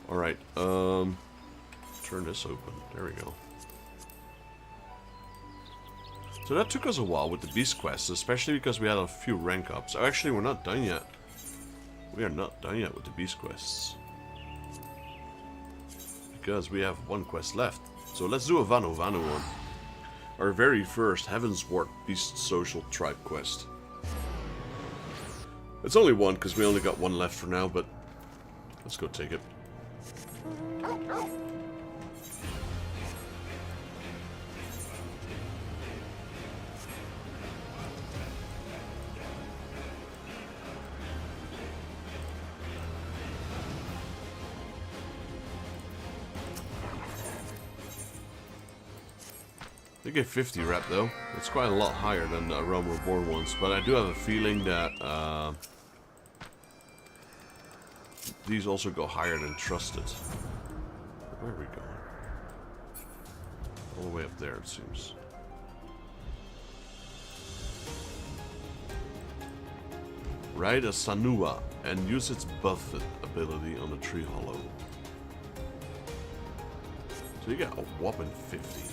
Alright, turn this open. There we go. So that took us a while with the beast quests, especially because we had a few rank ups. Oh, actually, we're not done yet. We are not done yet with the beast quests. Because we have one quest left. So let's do a Vanu one. Our very first Heavensward Beast Social Tribe quest. It's only one, because we only got one left for now, but let's go take it. They get 50 rep though. It's quite a lot higher than the A Realm Reborn ones, but I do have a feeling that these also go higher than Trusted. Where are we going? All the way up there, it seems. Ride a Sanua and use its buffet ability on the Tree Hollow. So you get a whopping 50.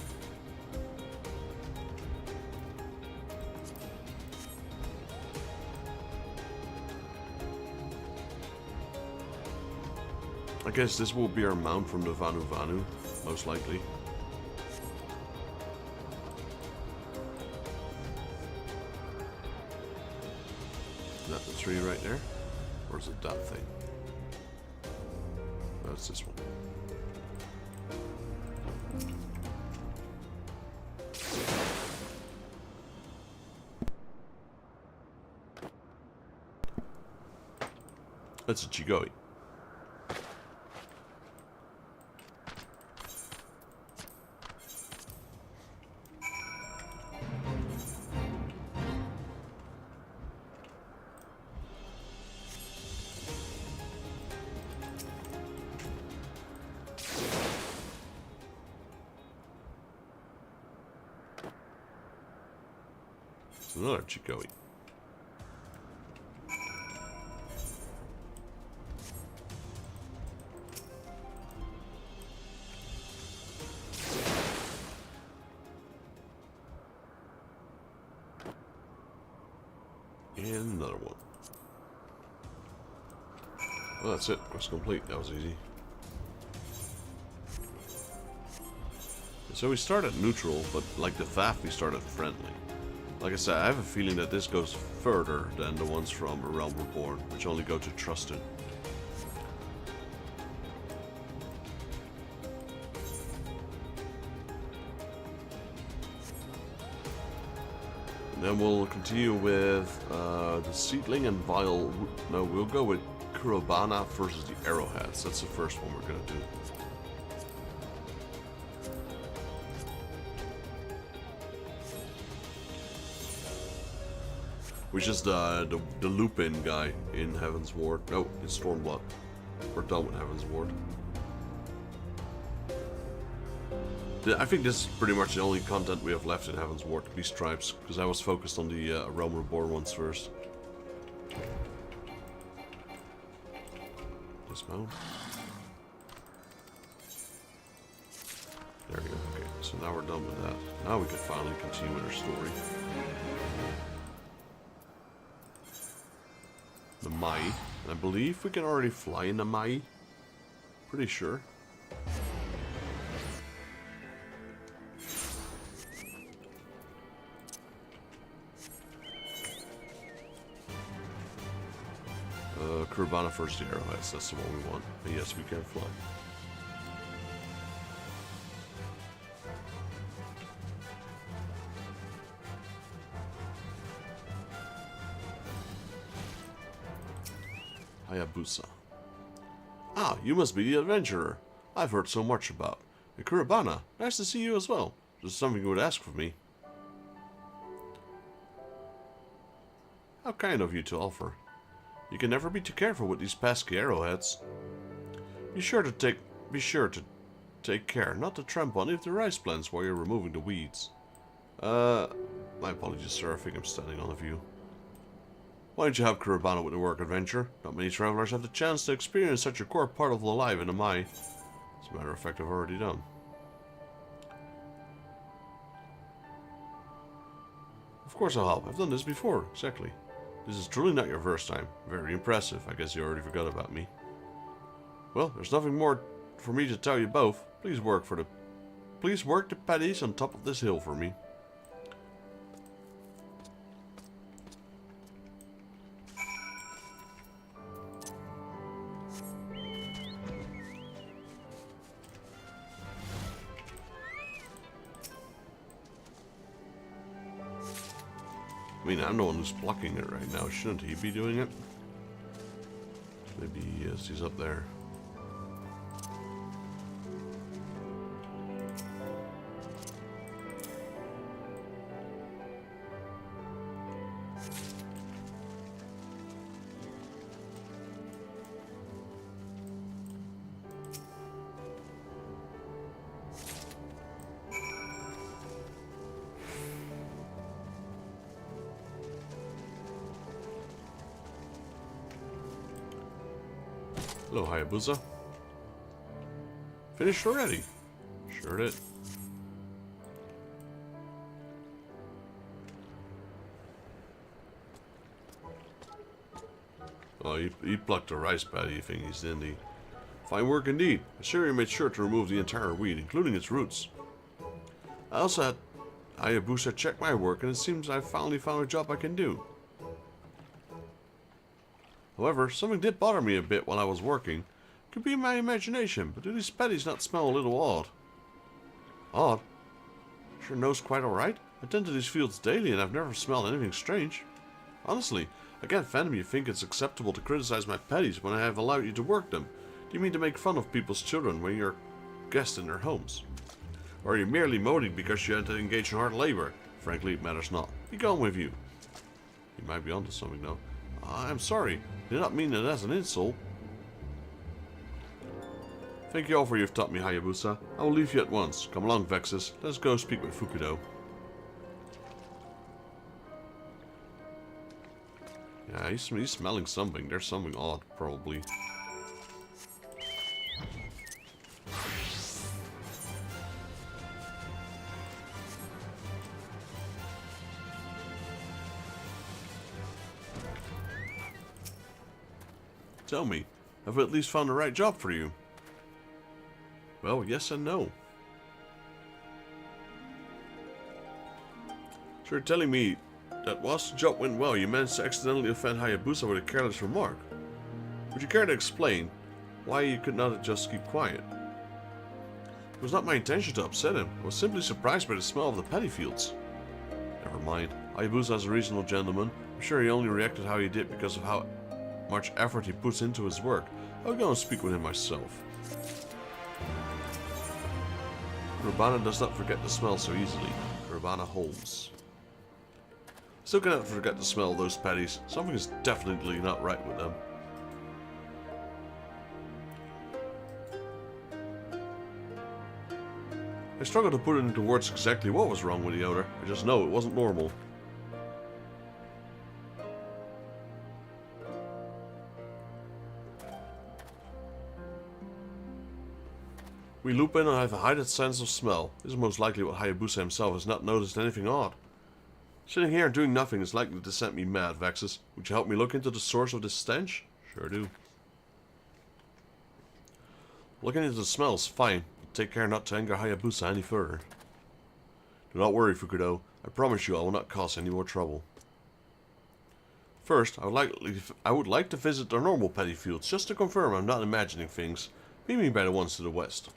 I guess this will be our mount from the Vanu, most likely. Is that the tree right there? Or is it that thing? No, it's this one. That's a Chigoi. Another Chigoi. And another one. Well, that's it. Quest complete. That was easy. So we start at neutral, but like the FAF, we start at friendly. Like I said, I have a feeling that this goes further than the ones from A Realm Reborn, which only go to Trusted. And then we'll continue with the Seedling and Vile... No, we'll go with Kurobana versus the Arrowheads. That's the first one we're going to do. Which is the Lupin guy in Heavensward. No, in Stormblood. We're done with Heavensward. I think this is pretty much the only content we have left in Heavensward, these tribes, because I was focused on the Realm Reborn ones first. Dismount. There we go. Okay, so now we're done with that. Now we can finally continue with our story. The Mai. I believe we can already fly in the Mai. Pretty sure. Kurobana first, the Arrowheads. That's the one we want. And yes, we can fly. Hayabusa. Ah, you must be the adventurer I've heard so much about. And Kurobana, nice to see you as well. There's something you would ask for me. How kind of you to offer. You can never be too careful with these pesky arrowheads. Be sure to take care not to trample on any of the rice plants while you're removing the weeds. My apologies, sir. I think I'm standing on a view. Why don't you help Kurabana with the work adventure? Not many travelers have the chance to experience such a core part of the life in the Mai. As a matter of fact, I've already done. Of course I'll help. I've done this before, exactly. This is truly not your first time. Very impressive. I guess you already forgot about me. Well, there's nothing more for me to tell you both. Please work the paddies on top of this hill for me. I mean, I'm the one who's blocking it right now. Shouldn't he be doing it? Maybe he is. He's up there. Hello, Hayabusa. Finished already? Sure did. Oh, he plucked a rice paddy thingies, didn't he? Fine work indeed. Assyria made sure to remove the entire weed, including its roots. I also had Hayabusa check my work, and it seems I finally found a job I can do. However, something did bother me a bit while I was working. It could be my imagination, but do these paddies not smell a little odd? Odd? Sure knows quite alright. I tend to these fields daily and I've never smelled anything strange. Honestly, I can't fathom you think it's acceptable to criticize my paddies when I have allowed you to work them. Do you mean to make fun of people's children when you're guests in their homes? Or are you merely moaning because you had to engage in hard labor? Frankly, it matters not. Be gone with you. You might be onto something though. I'm sorry. I did not mean it as an insult. Thank you all for you've taught me, Hayabusa. I will leave you at once. Come along, Vexus. Let's go speak with Fukudo. Yeah, he's smelling something. There's something odd, probably. Tell me, have we at least found the right job for you? Well, yes and no. So you're telling me that whilst the job went well, you managed to accidentally offend Hayabusa with a careless remark. Would you care to explain why you could not just keep quiet? It was not my intention to upset him. I was simply surprised by the smell of the paddy fields. Never mind. Hayabusa is a reasonable gentleman. I'm sure he only reacted how he did because of how much effort he puts into his work. I'll go and speak with him myself. Kurabana does not forget the smell so easily. Kurabana Holmes. Still cannot forget the smell of those paddies. Something is definitely not right with them. I struggle to put it into words exactly what was wrong with the odor. I just know it wasn't normal. We Lupin have a heightened sense of smell. This is most likely what Hayabusa himself has not noticed anything odd. Sitting here and doing nothing is likely to send me mad, Vexus. Would you help me look into the source of this stench? Sure do. Looking into the smell is fine, but take care not to anger Hayabusa any further. Do not worry, Fukudo. I promise you I will not cause any more trouble. First, I would like to visit the normal paddy fields, just to confirm I'm not imagining things. Meet me by the ones to the west.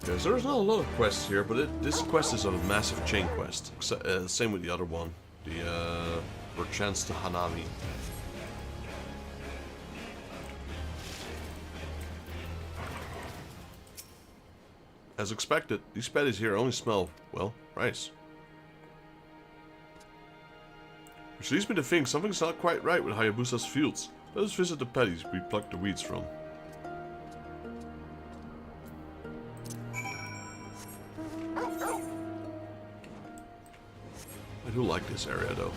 Yes, there's not a lot of quests here, but this quest is a massive chain quest. Same with the other one, the perchance to Hanami. As expected, these paddies here only smell, well, rice. Which leads me to think something's not quite right with Hayabusa's fields. Let us visit the paddies we plucked the weeds from. I do like this area though.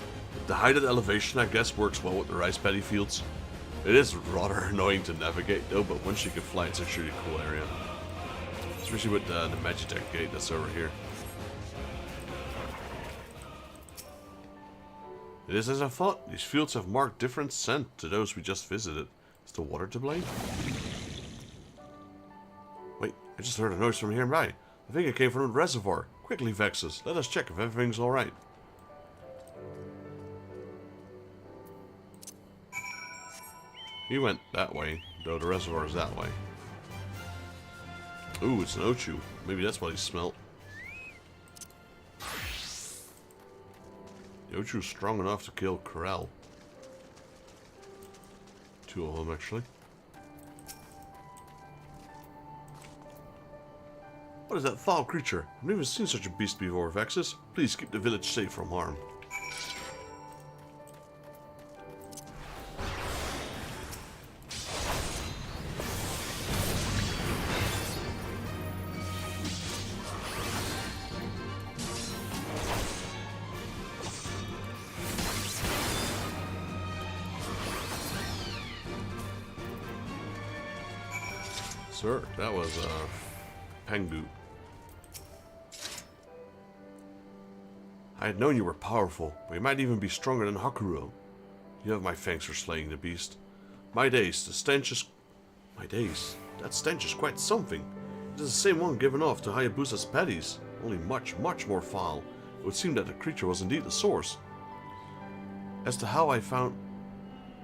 The height of the elevation, I guess, works well with the rice paddy fields. It is rather annoying to navigate though, but once you can fly, it's actually a cool area. Especially with the Magitech gate that's over here. It is as I thought. These fields have marked different scent to those we just visited. Is the water to blame? Wait, I just heard a noise from nearby. I think it came from the reservoir. Quickly, Vexus, let us check if everything's alright. He went that way, though the reservoir is that way. Ooh, it's an Ochu. Maybe that's what he smelt. The Ochu's strong enough to kill Corel. Two of them, actually. What is that foul creature? I've never seen such a beast before, Vexus. Please keep the village safe from harm. Sir, that was Pengu. I had known you were powerful, but you might even be stronger than Hakuro. You have my thanks for slaying the beast. My days, the stench is... My days, that stench is quite something. It is the same one given off to Hayabusa's petties, only much, much more foul. It would seem that the creature was indeed the source. As to how I found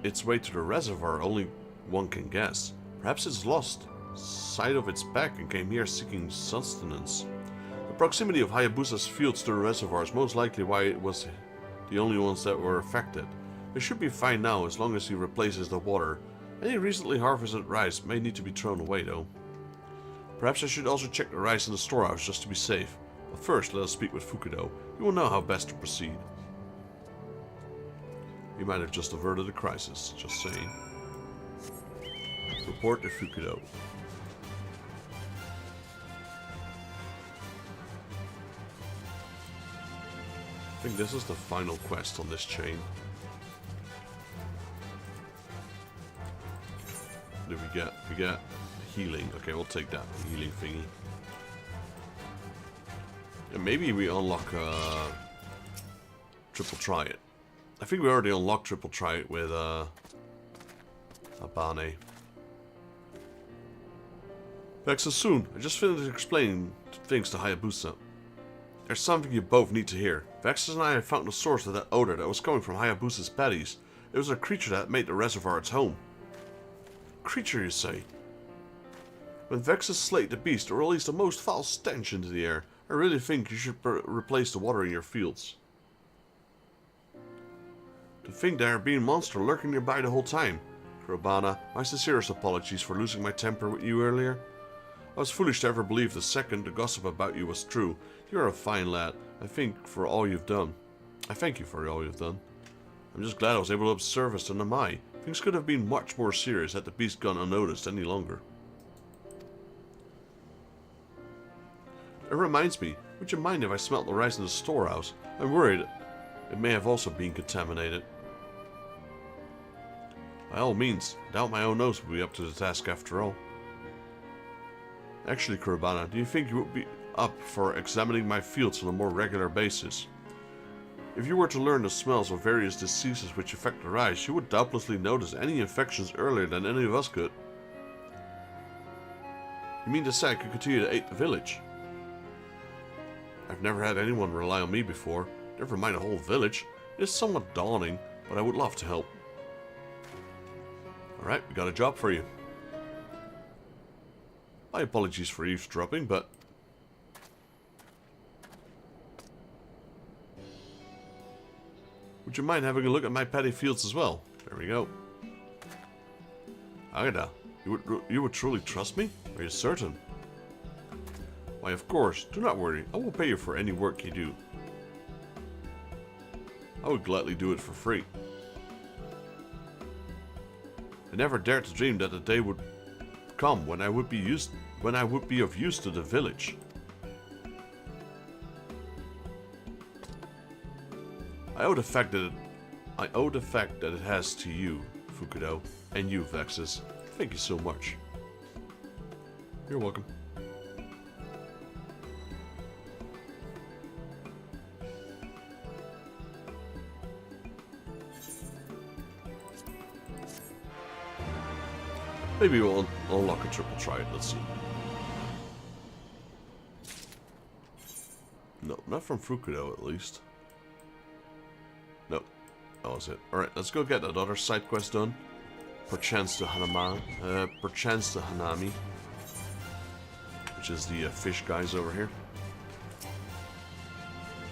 its way to the reservoir, only one can guess. Perhaps it's lost sight of its back and came here seeking sustenance. The proximity of Hayabusa's fields to the reservoir is most likely why it was the only ones that were affected. It should be fine now as long as he replaces the water. Any recently harvested rice may need to be thrown away though. Perhaps I should also check the rice in the storehouse just to be safe. But first let us speak with Fukudo. He will know how best to proceed. We might have just averted a crisis, just saying. Report to Fukudo. I think this is the final quest on this chain. What do we get? We get healing. Okay, we'll take that healing thingy. And maybe we unlock triple try it. I think we already unlocked triple try it with Abane. Vexus soon. I just finished explaining things to Hayabusa. There's something you both need to hear. Vexus and I have found the source of that odor that was coming from Hayabusa's petties. It was a creature that made the reservoir its home. Creature, you say? When Vexus slayed the beast, it released the most foul stench into the air. I really think you should replace the water in your fields. To think there had been a monster lurking nearby the whole time. Kurobana, my sincerest apologies for losing my temper with you earlier. I was foolish to ever believe the second the gossip about you was true. You are a fine lad. I thank you for all you've done. I'm just glad I was able to observe us to Namai. Things could have been much more serious had the beast gone unnoticed any longer. It reminds me, would you mind if I smelt the rice in the storehouse? I'm worried it may have also been contaminated. By all means, I doubt my own nose will be up to the task after all. Actually, Kurobana, do you think you would be up for examining my fields on a more regular basis? If you were to learn the smells of various diseases which affect the rice, you would doubtlessly notice any infections earlier than any of us could. You mean to say I could continue to aid the village? I've never had anyone rely on me before, never mind a whole village. It is somewhat daunting, but I would love to help. Alright, we got a job for you. My apologies for eavesdropping, but... Would you mind having a look at my paddy fields as well? There we go. Agada, you would truly trust me? Are you certain? Why, of course. Do not worry. I will pay you for any work you do. I would gladly do it for free. I never dared to dream that the day would come when I would be of use to the village. I owe the fact that it has to you, Fukudo, and you, Vexus. Thank you so much. You're welcome. Maybe we'll unlock a triple try. Let's see. No, not from Fukudo at least. No, that was it. Alright, let's go get that other side quest done. Perchance to Hanami, which is the fish guys over here.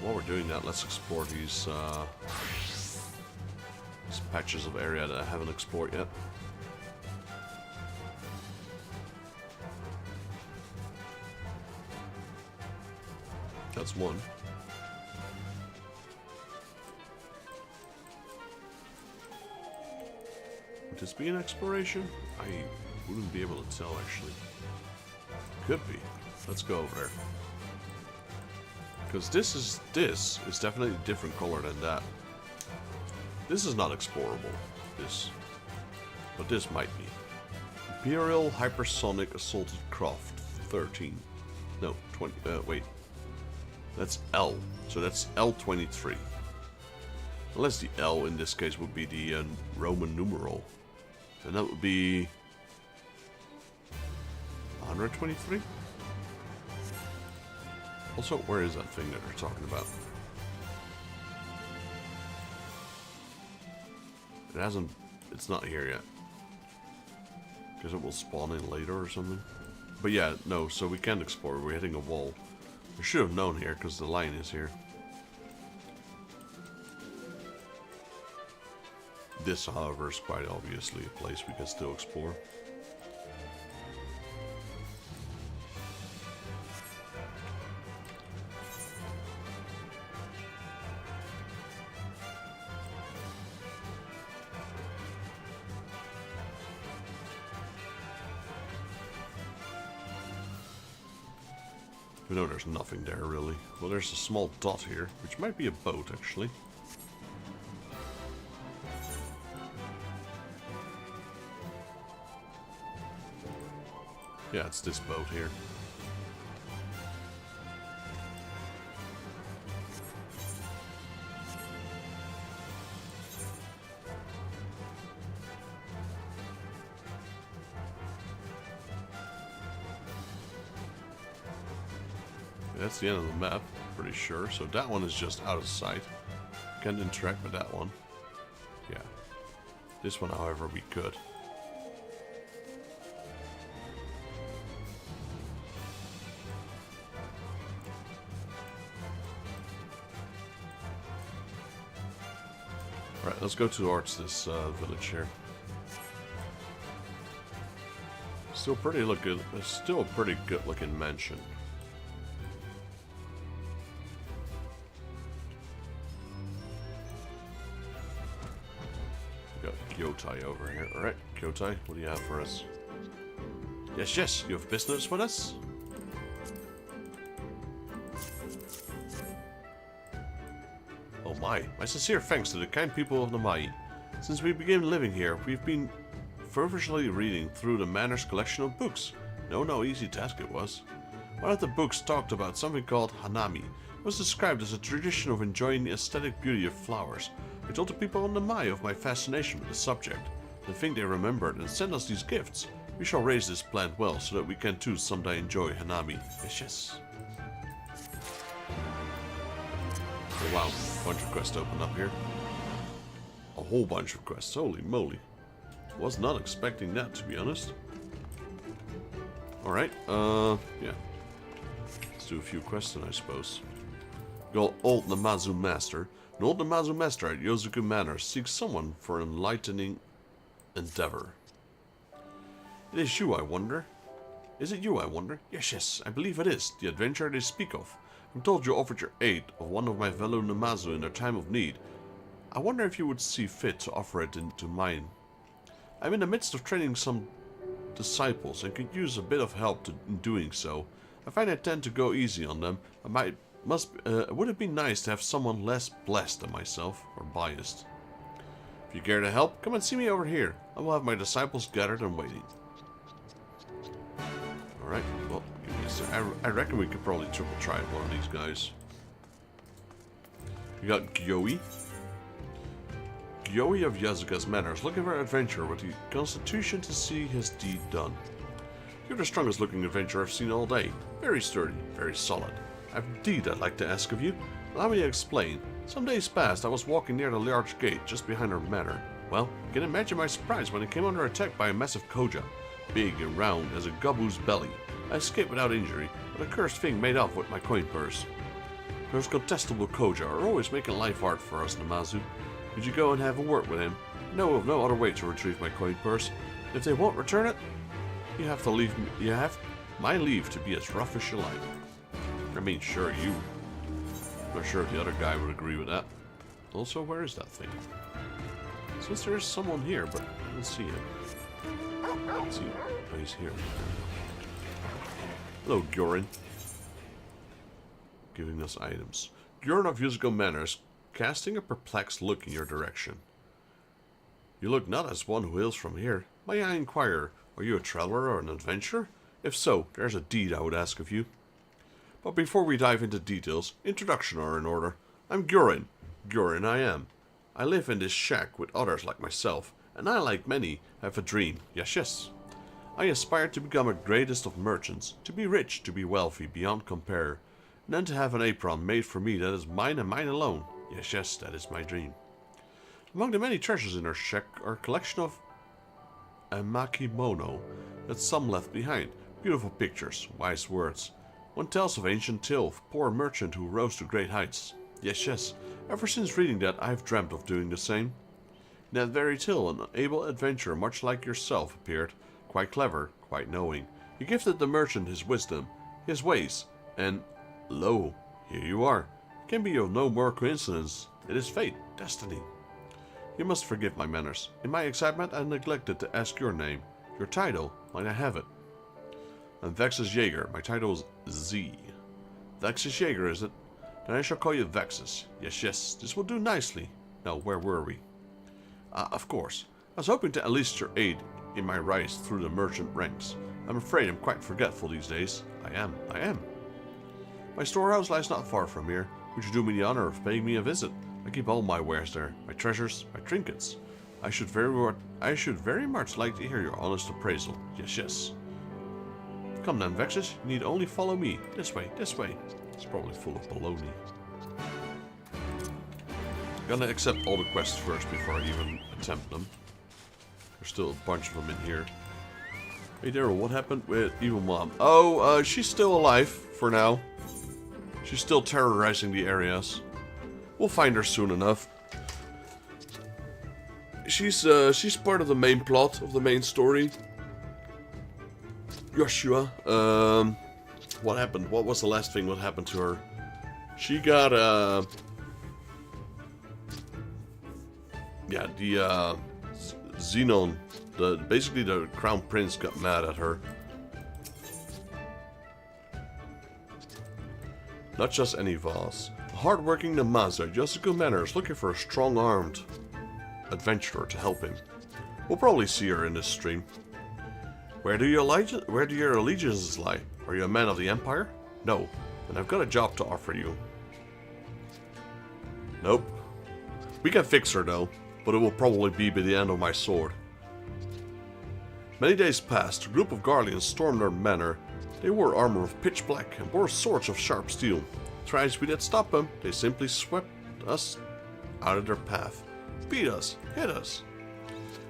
While we're doing that, let's explore these patches of area that I haven't explored yet. That's one. Would this be an exploration? I wouldn't be able to tell, actually. Could be. Let's go over there. Because this is definitely a different color than that. This is not explorable. But this might be. Imperial Hypersonic Assaulted Craft 13. No, 20. Wait. That's L. So that's L23. Unless the L in this case would be the Roman numeral. And that would be 123? Also, where is that thing that they're talking about? It's not here yet. Because it will spawn in later or something. But yeah, no, so we can't explore. We're hitting a wall. I should have known here because the line is here. This, however, is quite obviously a place we can still explore. We know there's nothing there, really. Well, there's a small dot here, which might be a boat, actually. Yeah, it's this boat here. That's the end of the map, pretty sure. So that one is just out of sight. Can't interact with that one. Yeah. This one, however, we could. Alright, let's go towards this village here. Still pretty looking. It's still a pretty good looking mansion. Kyotai over here. Alright, Kyotai, what do you have for us? Yes, yes, you have business with us? Oh my sincere thanks to the kind people of Namai. Since we began living here, we've been feverishly reading through the manor's collection of books. No easy task it was. One of the books talked about something called Hanami. It was described as a tradition of enjoying the aesthetic beauty of flowers. I told the people on the Mai of my fascination with the subject. I think they remembered and sent us these gifts. We shall raise this plant well so that we can too someday enjoy Hanami. Yes. Oh wow, a bunch of quests open up here. A whole bunch of quests, holy moly. Was not expecting that, to be honest. Alright, yeah. Let's do a few quests then, I suppose. Go old Namazu Master. An old Namazu Master at Yozuku Manor seeks someone for enlightening endeavor. It is you, I wonder. Is it you, I wonder? Yes, I believe it is. The adventurer they speak of. I'm told you offered your aid of one of my fellow Namazu in their time of need. I wonder if you would see fit to offer it into mine. I'm in the midst of training some disciples and could use a bit of help in doing so. I find I tend to go easy on them. I might would it be nice to have someone less blessed than myself, or biased? If you care to help, come and see me over here. I will have my disciples gathered and waiting. Alright, well, give me a sec. I reckon we could probably triple try one of these guys. We got Gyoi. Gyoi of Yasuka's Manor is looking for an adventurer with the constitution to see his deed done. You're the strongest looking adventurer I've seen all day. Very sturdy, very solid. I've a deed I'd like to ask of you. Allow me to explain. Some days past, I was walking near the large gate just behind our manor. Well, you can imagine my surprise when it came under attack by a massive koja, big and round as a gabu's belly. I escaped without injury, but a cursed thing made off with my coin purse. Those contestable koja are always making life hard for us, Namazu. Could you go and have a word with him? I know of no other way to retrieve my coin purse. If they won't return it, you have to leave me. You have my leave to be as rough as you like. I mean, sure, you. Not sure if the other guy would agree with that. Also, where is that thing? Since there is someone here, but I don't see him. Let's see. Oh, he's here. Hello, Gyorin. Giving us items. Gyorin of Yuzuko Manor is casting a perplexed look in your direction. You look not as one who hails from here. May I inquire, are you a traveler or an adventurer? If so, there's a deed I would ask of you. But before we dive into details, introduction are in order. I'm Gyorin. Gyorin I am. I live in this shack with others like myself, and I, like many, have a dream. Yes. I aspire to become a greatest of merchants, to be rich, to be wealthy beyond compare, and then to have an apron made for me that is mine and mine alone. Yes, that is my dream. Among the many treasures in our shack are a collection of makimono that some left behind. Beautiful pictures, wise words. One tells of ancient tale of poor merchant who rose to great heights. Yes. Ever since reading that, I have dreamt of doing the same. In that very tale, an able adventurer much like yourself appeared, quite clever, quite knowing. He gifted the merchant his wisdom, his ways, and lo, here you are. It can be of no more coincidence. It is fate, destiny. You must forgive my manners. In my excitement, I neglected to ask your name. Your title, might I have it? I'm Vexus Jaeger. My title is Z. Vexus Jaeger, is it? Then I shall call you Vexus. Yes, this will do nicely. Now, where were we? Of course. I was hoping to enlist your aid in my rise through the merchant ranks. I'm afraid I'm quite forgetful these days. I am. My storehouse lies not far from here. Would you do me the honor of paying me a visit? I keep all my wares there, my treasures, my trinkets. I should very much like to hear your honest appraisal. Yes. Come then, Vexus. You need only follow me. This way. It's probably full of baloney. Gonna accept all the quests first before I even attempt them. There's still a bunch of them in here. Hey Daryl, what happened with Evil Mom? Oh, she's still alive for now. She's still terrorizing the areas. We'll find her soon enough. She's part of the main plot of the main story. Joshua, what happened? What was the last thing that happened to her? She got, yeah, the, Xenon, basically the Crown Prince got mad at her. Not just any vase. The hard-working Namazu at Yosuku Manor is looking for a strong-armed adventurer to help him. We'll probably see her in this stream. Where do your allegiances lie? Are you a man of the Empire? No. Then I've got a job to offer you. Nope. We can fix her though, but it will probably be by the end of my sword. Many days passed, a group of Garleans stormed our manor. They wore armor of pitch black and bore swords of sharp steel. Tried as we did stop them, they simply swept us out of their path. Beat us, hit us.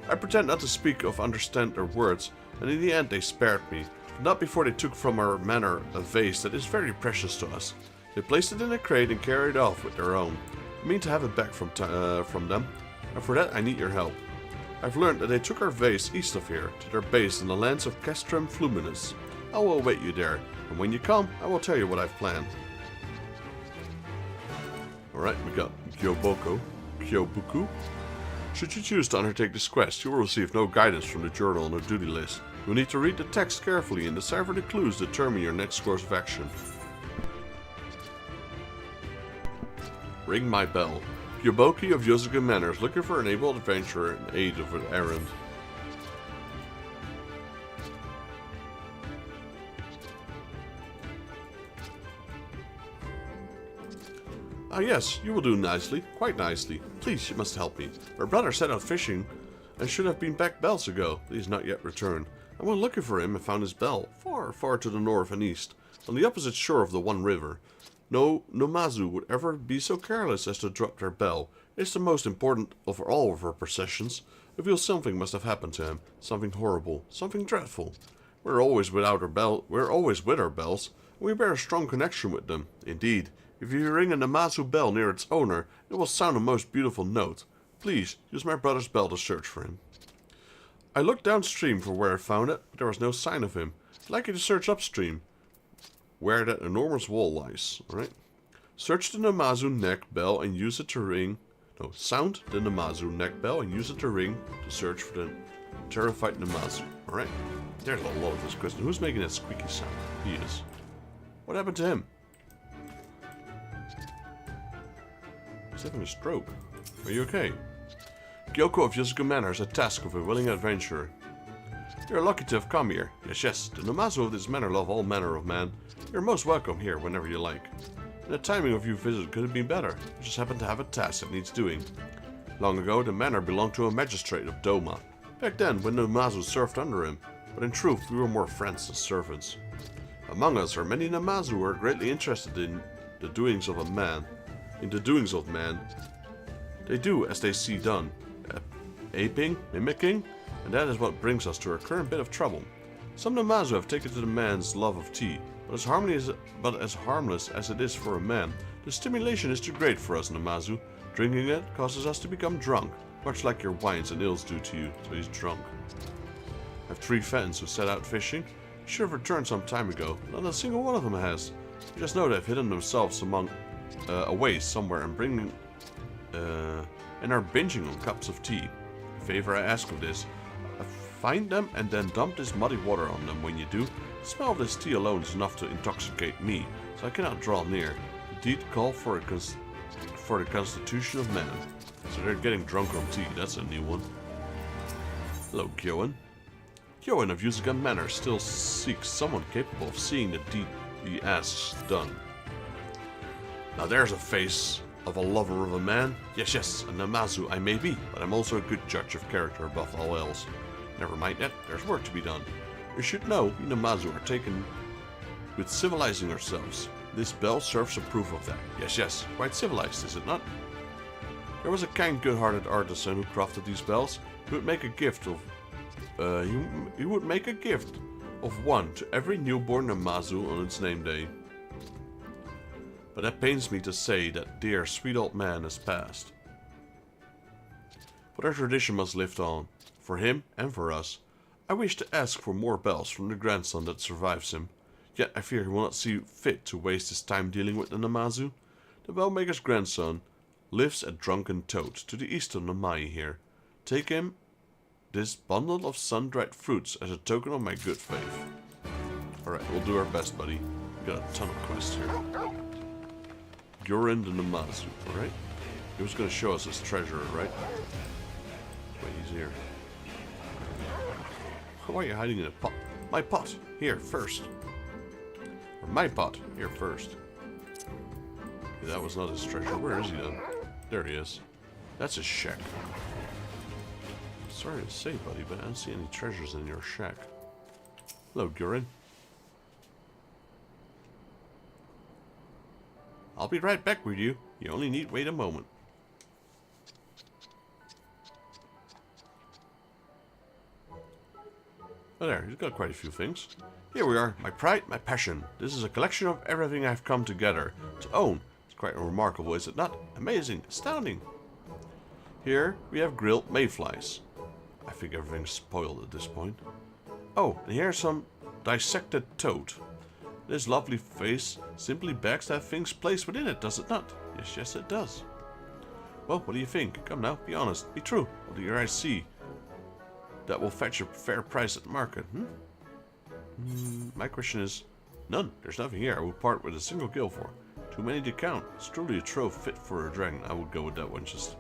I pretend not to speak or understand their words, and in the end they spared me, but not before they took from our manor a vase that is very precious to us. They placed it in a crate and carried it off with their own. I mean to have it back from them, and for that I need your help. I've learned that they took our vase east of here, to their base in the lands of Castrum Fluminus. I will await you there, and when you come, I will tell you what I've planned. Alright, we got Kyobuku. Should you choose to undertake this quest, you will receive no guidance from the journal on the duty list. You'll need to read the text carefully and decipher the clues to determine your next course of action. Ring my bell. Yoboki of Yosuga Manor is looking for an able adventurer in aid of an errand. Ah yes, you will do nicely, quite nicely. Please, you must help me. My brother set out fishing and should have been back bells ago. He has not yet returned. I went looking for him and found his bell, far, far to the north and east, on the opposite shore of the one river. No Nomazu would ever be so careless as to drop their bell. It's the most important of all of our possessions. I feel something must have happened to him, something horrible, something dreadful. We're always with our bells, and we bear a strong connection with them. Indeed, if you ring a Namazu bell near its owner, it will sound a most beautiful note. Please, use my brother's bell to search for him. I looked downstream for where I found it, but there was no sign of him. I'd like you to search upstream, where that enormous wall lies. Alright? Search the Namazu neck bell and use it to ring... No, sound the Namazu neck bell and use it to ring to search for the terrified Namazu. Alright? There's a lot of this question. Who's making that squeaky sound? He is. What happened to him? He's having a stroke. Are you okay? Kyoko of Yosuga Manor has a task of a willing adventurer. You're lucky to have come here. Yes, yes, the Namazu of this manor love all manner of man. You're most welcome here whenever you like. And the timing of your visit could have been better. You just happen to have a task that needs doing. Long ago, the manor belonged to a magistrate of Doma. Back then, when the Namazu served under him. But in truth, we were more friends than servants. Among us are many Namazu who are greatly interested in the doings of man. They do as they see done. Aping, mimicking, and that is what brings us to our current bit of trouble. Some Namazu have taken to the man's love of tea, but as harmless as it is for a man, the stimulation is too great for us Namazu. Drinking it causes us to become drunk, much like your wines and ills do to you, so he's drunk. I have 3 fens who set out fishing. Should have returned some time ago. Not a single one of them has. You just know they've hidden themselves away somewhere and are binging on cups of tea. The favor I ask of this, find them and then dump this muddy water on them. When you do, the smell of this tea alone is enough to intoxicate me, so I cannot draw near. The deed call for the constitution of man. So they're getting drunk on tea. That's a new one. Hello, Kyoan. Kyoan of Yosuga Manor still seeks someone capable of seeing the deed he asks done. Now there's a face of a lover of a man. Yes, yes, a Namazu I may be, but I'm also a good judge of character above all else. Never mind that, there's work to be done. You should know, we Namazu are taken with civilizing ourselves. This bell serves a proof of that. Yes, yes, quite civilized, is it not? There was a kind, good-hearted artisan who crafted these bells. He would make a gift of one to every newborn Namazu on its name day. But that pains me to say that dear, sweet old man has passed. But our tradition must live on, for him and for us. I wish to ask for more bells from the grandson that survives him, yet I fear he will not see fit to waste his time dealing with the Namazu. The bellmaker's grandson lives at Drunken Toad, to the east of Namai here. Take him this bundle of sun-dried fruits as a token of my good faith. Alright, we'll do our best, buddy. We got a ton of quests here. Gurin the Namazu, alright? He was going to show us his treasure, right? Wait, he's here. Why are you hiding in a pot? My pot! Here, first. Or my pot! Here, first. Okay, that was not his treasure. Where is he then? There he is. That's his shack. Sorry to say, buddy, but I don't see any treasures in your shack. Hello, Gurin. I'll be right back with you. You only need wait a moment. Oh, there. He's got quite a few things. Here we are. My pride, my passion. This is a collection of everything I've come together to own. It's quite remarkable, is it not? Amazing. Astounding. Here we have grilled mayflies. I think everything's spoiled at this point. Oh, and here's some dissected toad. This lovely face simply begs to have things placed within it, does it not? Yes, yes, it does. Well, what do you think? Come now, be honest, be true. What do your eyes see that will fetch a fair price at market? My question is, none. There's nothing here I would part with a single gil for. Too many to count. It's truly a trove fit for a dragon. I would go with that one. Just.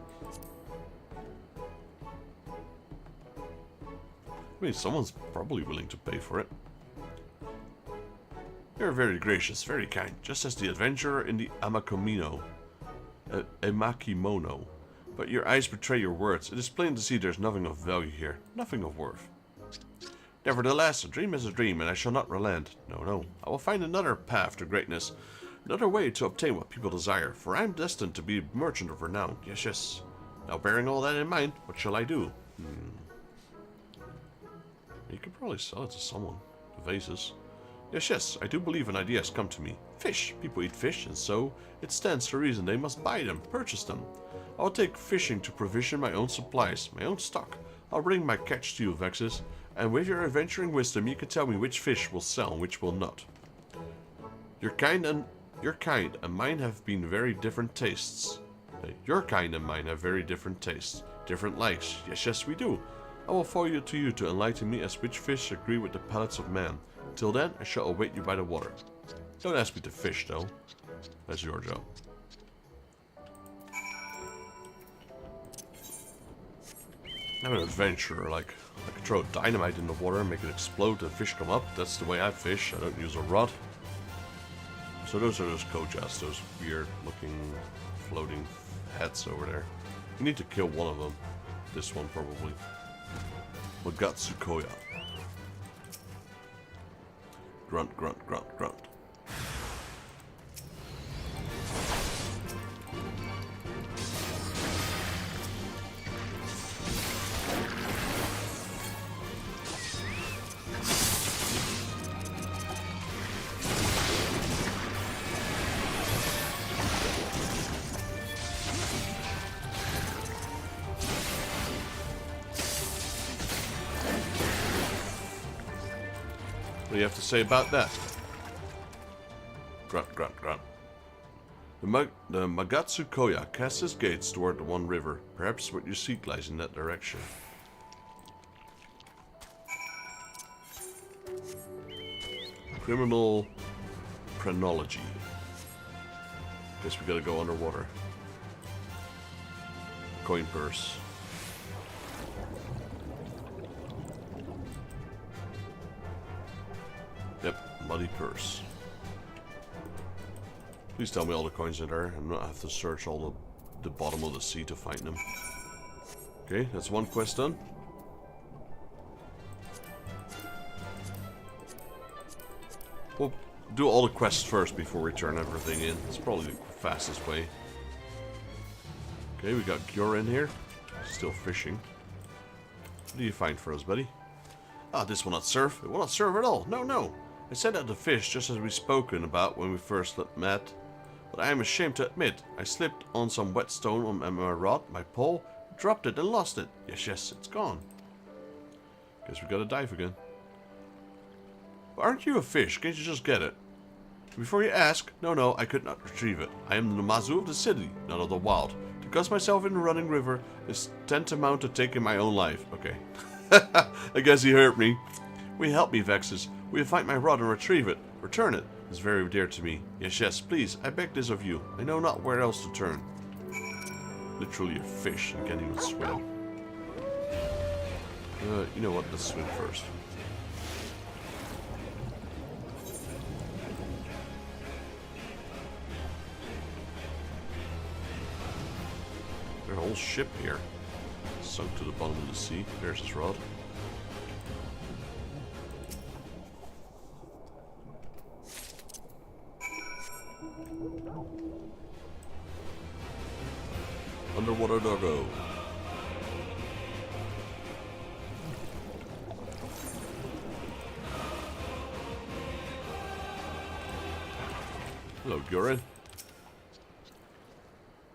I mean, someone's probably willing to pay for it. You're very gracious, very kind, just as the adventurer in the Amakimono. But your eyes betray your words. It is plain to see there's nothing of value here, nothing of worth. Nevertheless, a dream is a dream, and I shall not relent. No, no, I will find another path to greatness, another way to obtain what people desire, for I am destined to be a merchant of renown. Yes, yes. Now, bearing all that in mind, what shall I do? You could probably sell it to someone. The vases. Yes, yes, I do believe an idea has come to me. Fish. People eat fish, and so it stands to reason they must buy them, purchase them. I'll take fishing to provision my own supplies, my own stock. I'll bring my catch to you, Vexus, and with your adventuring wisdom you can tell me which fish will sell and which will not. Your kind and mine have been very different tastes. Your kind and mine have very different tastes, different likes. Yes, yes, we do. I will follow you to enlighten me as which fish agree with the palates of man. Till then, I shall await you by the water. Don't ask me to fish, though. That's your job. I'm an adventurer, like I can throw dynamite in the water, make it explode, and fish come up. That's the way I fish. I don't use a rod. So those are those kojas, those weird-looking floating heads over there. You need to kill one of them. This one, probably. Magatsukoya. Grunt, grunt, grunt, grunt. What do you have to say about that? Grunt, grunt, grunt. The Magatsukoya casts his gates toward the one river. Perhaps what you seek lies in that direction. Criminal Phrenology. Guess we gotta go underwater. Coin purse. Yep, muddy purse. Please tell me all the coins are there and not have to search all the bottom of the sea to find them. Okay, that's one quest done. We'll do all the quests first before we turn everything in. It's probably the fastest way. Okay, we got Gyor in here. Still fishing. What do you find for us, buddy? Ah, this will not serve. It will not serve at all. No, no. I sent out the fish just as we spoken about when we first met. But I am ashamed to admit, I slipped on some wet stone on my rod, my pole, dropped it and lost it. Yes, yes, it's gone. Guess we gotta dive again. But aren't you a fish? Can't you just get it? Before you ask, no, no, I could not retrieve it. I am the Namazu of the city, not of the wild. To cast myself in the running river is tantamount to taking my own life. Okay. I guess he hurt me. Will you help me, Vexus? Will you find my rod and retrieve it? Return it. It's very dear to me. Yes, yes, please. I beg this of you. I know not where else to turn. Literally a fish. You can't even swim. You know what? Let's swim first. There's a whole ship here. Sunk to the bottom of the sea. There's his rod. Underwater doggo. Hello, Gyorin.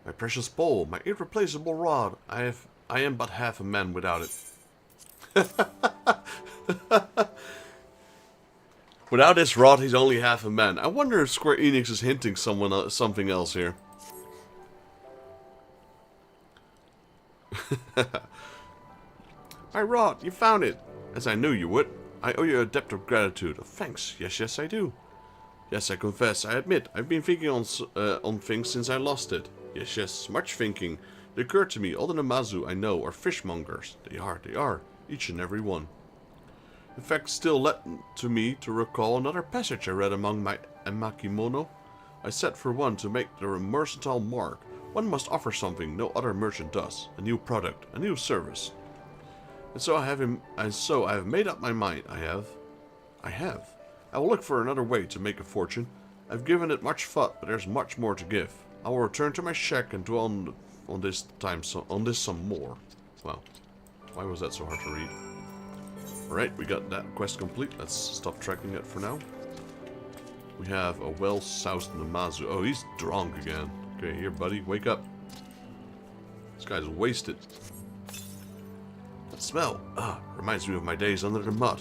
My precious bowl, my irreplaceable rod. I am but half a man without it. Without this rod, he's only half a man. I wonder if Square Enix is hinting something else here. My rod, you found it. As I knew you would. I owe you a debt of gratitude. Thanks. Yes, yes, I do. Yes, I confess, I admit, I've been thinking on things since I lost it. Yes, much thinking. It occurred to me, all the Namazu I know are fishmongers. They are, each and every one. In fact, still led to me to recall another passage I read among my emakimono. I said for one to make the mercantile mark, one must offer something no other merchant does, a new product, a new service. And so I have made up my mind, I have. I will look for another way to make a fortune. I've given it much thought, but there's much more to give. I will return to my shack and dwell on this some more. Wow. Why was that so hard to read? Alright, we got that quest complete. Let's stop tracking it for now. We have a well-soused Namazu. Oh, he's drunk again. Okay, here, buddy. Wake up. This guy's wasted. That smell. Reminds me of my days under the mud.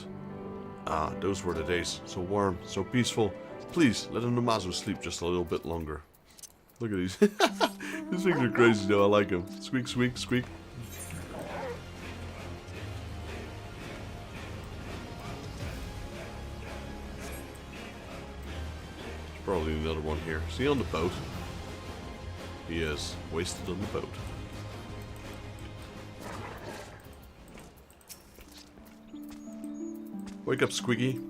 Those were the days. So warm, so peaceful. Please, let the Namazu sleep just a little bit longer. Look at these. These things are crazy, though. I like them. Squeak, squeak, squeak. Probably another one here. Is he on the boat? He is. Wasted on the boat. Wake up, Squiggy.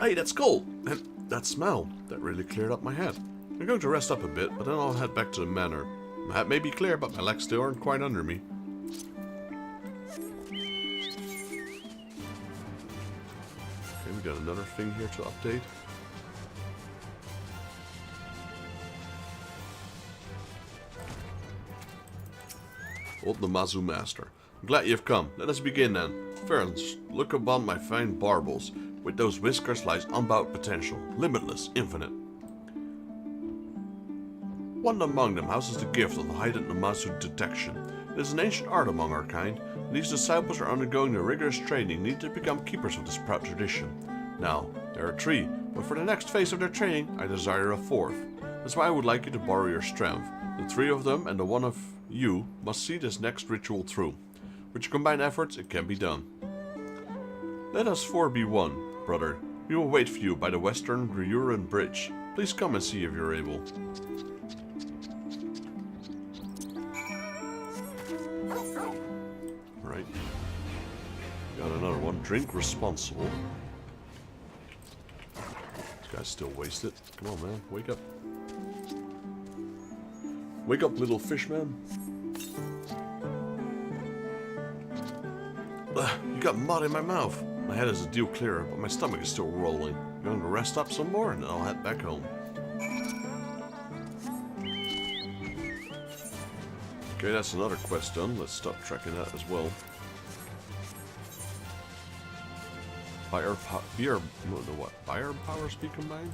Hey, that's cool. And that smell, that really cleared up my head. I'm going to rest up a bit, but then I'll head back to the manor. My head may be clear, but my legs still aren't quite under me. Okay, we got another thing here to update. Old Namazu Master. I'm glad you've come. Let us begin then. First, look upon my fine barbels. With those whiskers lies unbounded potential. Limitless, infinite. One among them houses the gift of the heightened Namazu detection. It is an ancient art among our kind, and these disciples are undergoing the rigorous training needed to become keepers of this proud tradition. Now, there are 3, but for the next phase of their training, I desire a 4th. That's why I would like you to borrow your strength. The 3 of them and the one of you must see this next ritual through. With your combined efforts, it can be done. Let us 4 be one, brother. We will wait for you by the western Reuren Bridge. Please come and see if you're able. Right. Got another one. Drink responsible. This guy's still wasted. Come on, man. Wake up. Wake up, little fish man. You got mud in my mouth. My head is a deal clearer, but my stomach is still rolling. I'm going to rest up some more and then I'll head back home. Okay, that's another quest done. Let's stop tracking that as well. By our powers be combined?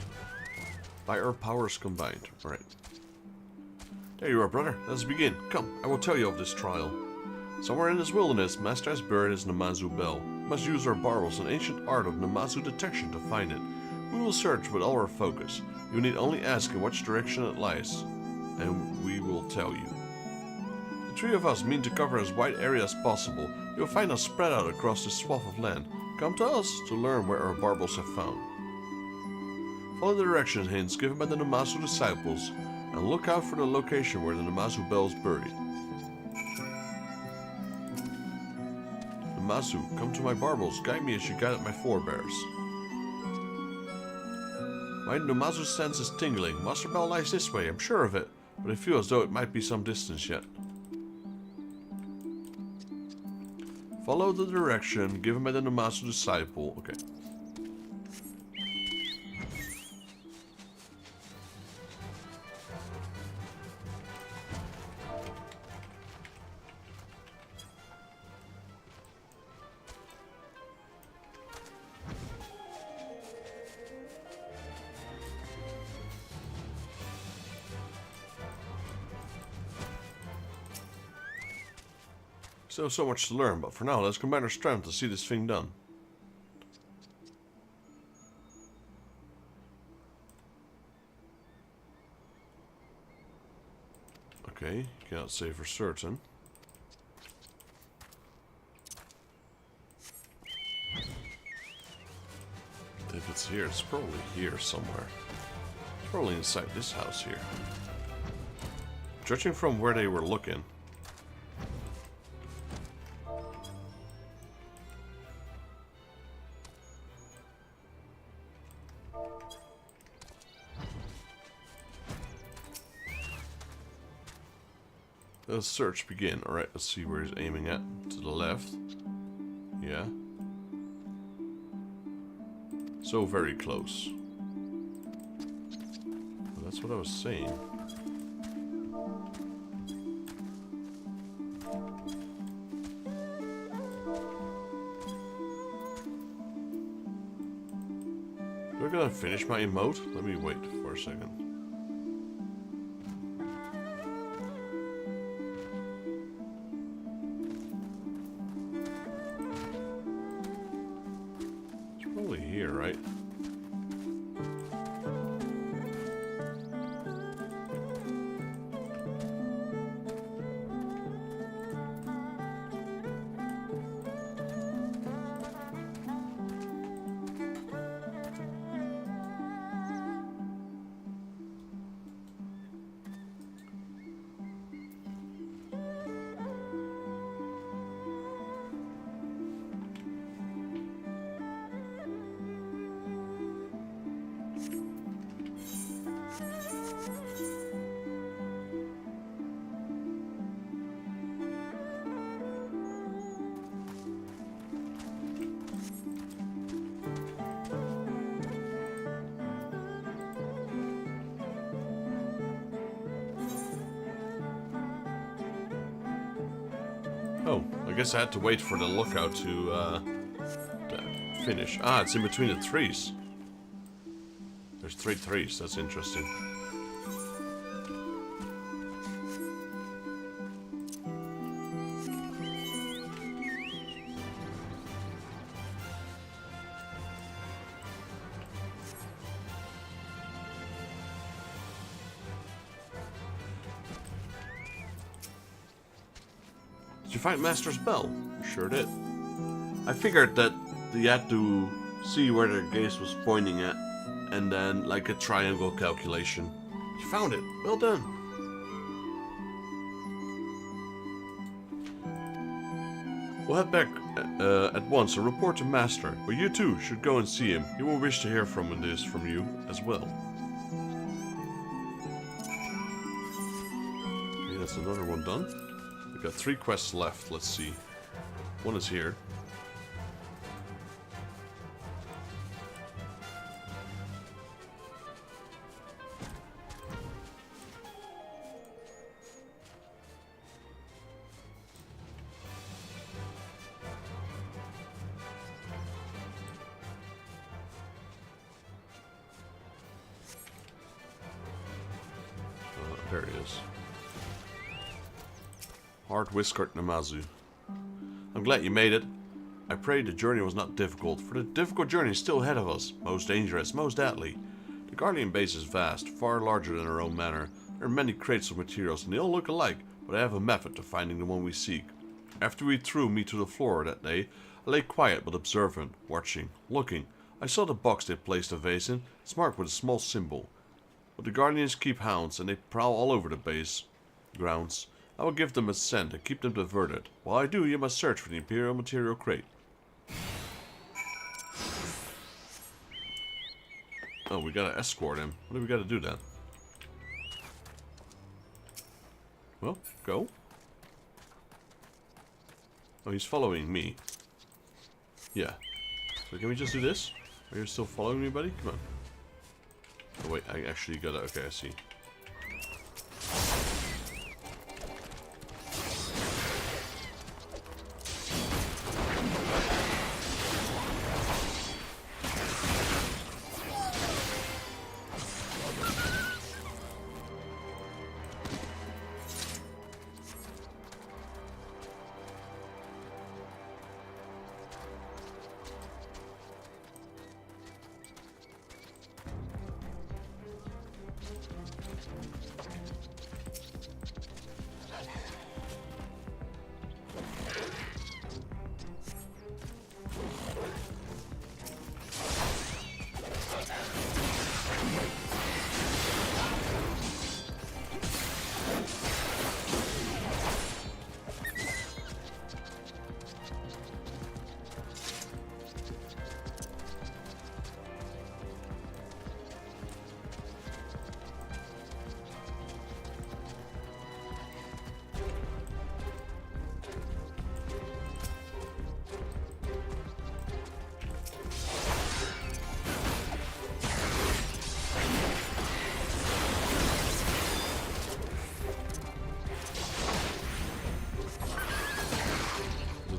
By our powers combined. Alright. There you are, brother. Let's begin. Come, I will tell you of this trial. Somewhere in this wilderness, Master has buried his Namazu bell. We must use our barbels, an ancient art of Namazu detection, to find it. We will search with all our focus. You need only ask in which direction it lies, and we will tell you. The 3 of us mean to cover as wide area as possible. You will find us spread out across this swath of land. Come to us to learn where our barbels have found. Follow the direction hints given by the Namazu disciples, and look out for the location where the Namazu bell is buried. Namazu, come to my barbels. Guide me as you guided my forebears. My Namazu sense is tingling. Master Bell lies this way, I'm sure of it, but I feel as though it might be some distance yet. Follow the direction given by the Namazu disciple. Okay. Still so much to learn, but for now, let's combine our strength to see this thing done. Okay, cannot say for certain. here. It's probably here somewhere. It's probably inside this house here. Judging from where they were looking. Let's search begin. Alright, let's see where he's aiming at. To the left. Yeah. So very close. Well, that's what I was saying. We're gonna finish my emote? Let me wait for a second. Here, right? Oh, I guess I had to wait for the lookout to finish. Ah, it's in between the trees. There's 3 trees, that's interesting. Did you find Master's Bell? Sure did. I figured that you had to see where the gaze was pointing at, and then like a triangle calculation. You found it. Well done. We'll head back at once and report to Master. But you too should go and see him. He will wish to hear from you as well. Okay, that's another one done. We've got 3 quests left. Let's see. One is here. There he is. Hard-whiskered Namazu. I'm glad you made it. I pray the journey was not difficult, for the difficult journey is still ahead of us. Most dangerous, most deadly. The Garlean base is vast, far larger than our own manor. There are many crates of materials, and they all look alike, but I have a method to finding the one we seek. After we threw me to the floor that day, I lay quiet but observant, watching, looking. I saw the box they placed the vase in. It's marked with a small symbol. But the Guardians keep hounds, and they prowl all over the base grounds. I will give them a scent and keep them diverted. While I do, you must search for the Imperial Material Crate. Oh, we gotta escort him. What do we gotta do then? Well, go. Oh, he's following me. Yeah. So can we just do this? Are you still following me, buddy? Come on. Oh wait, I actually gotta... Okay, I see.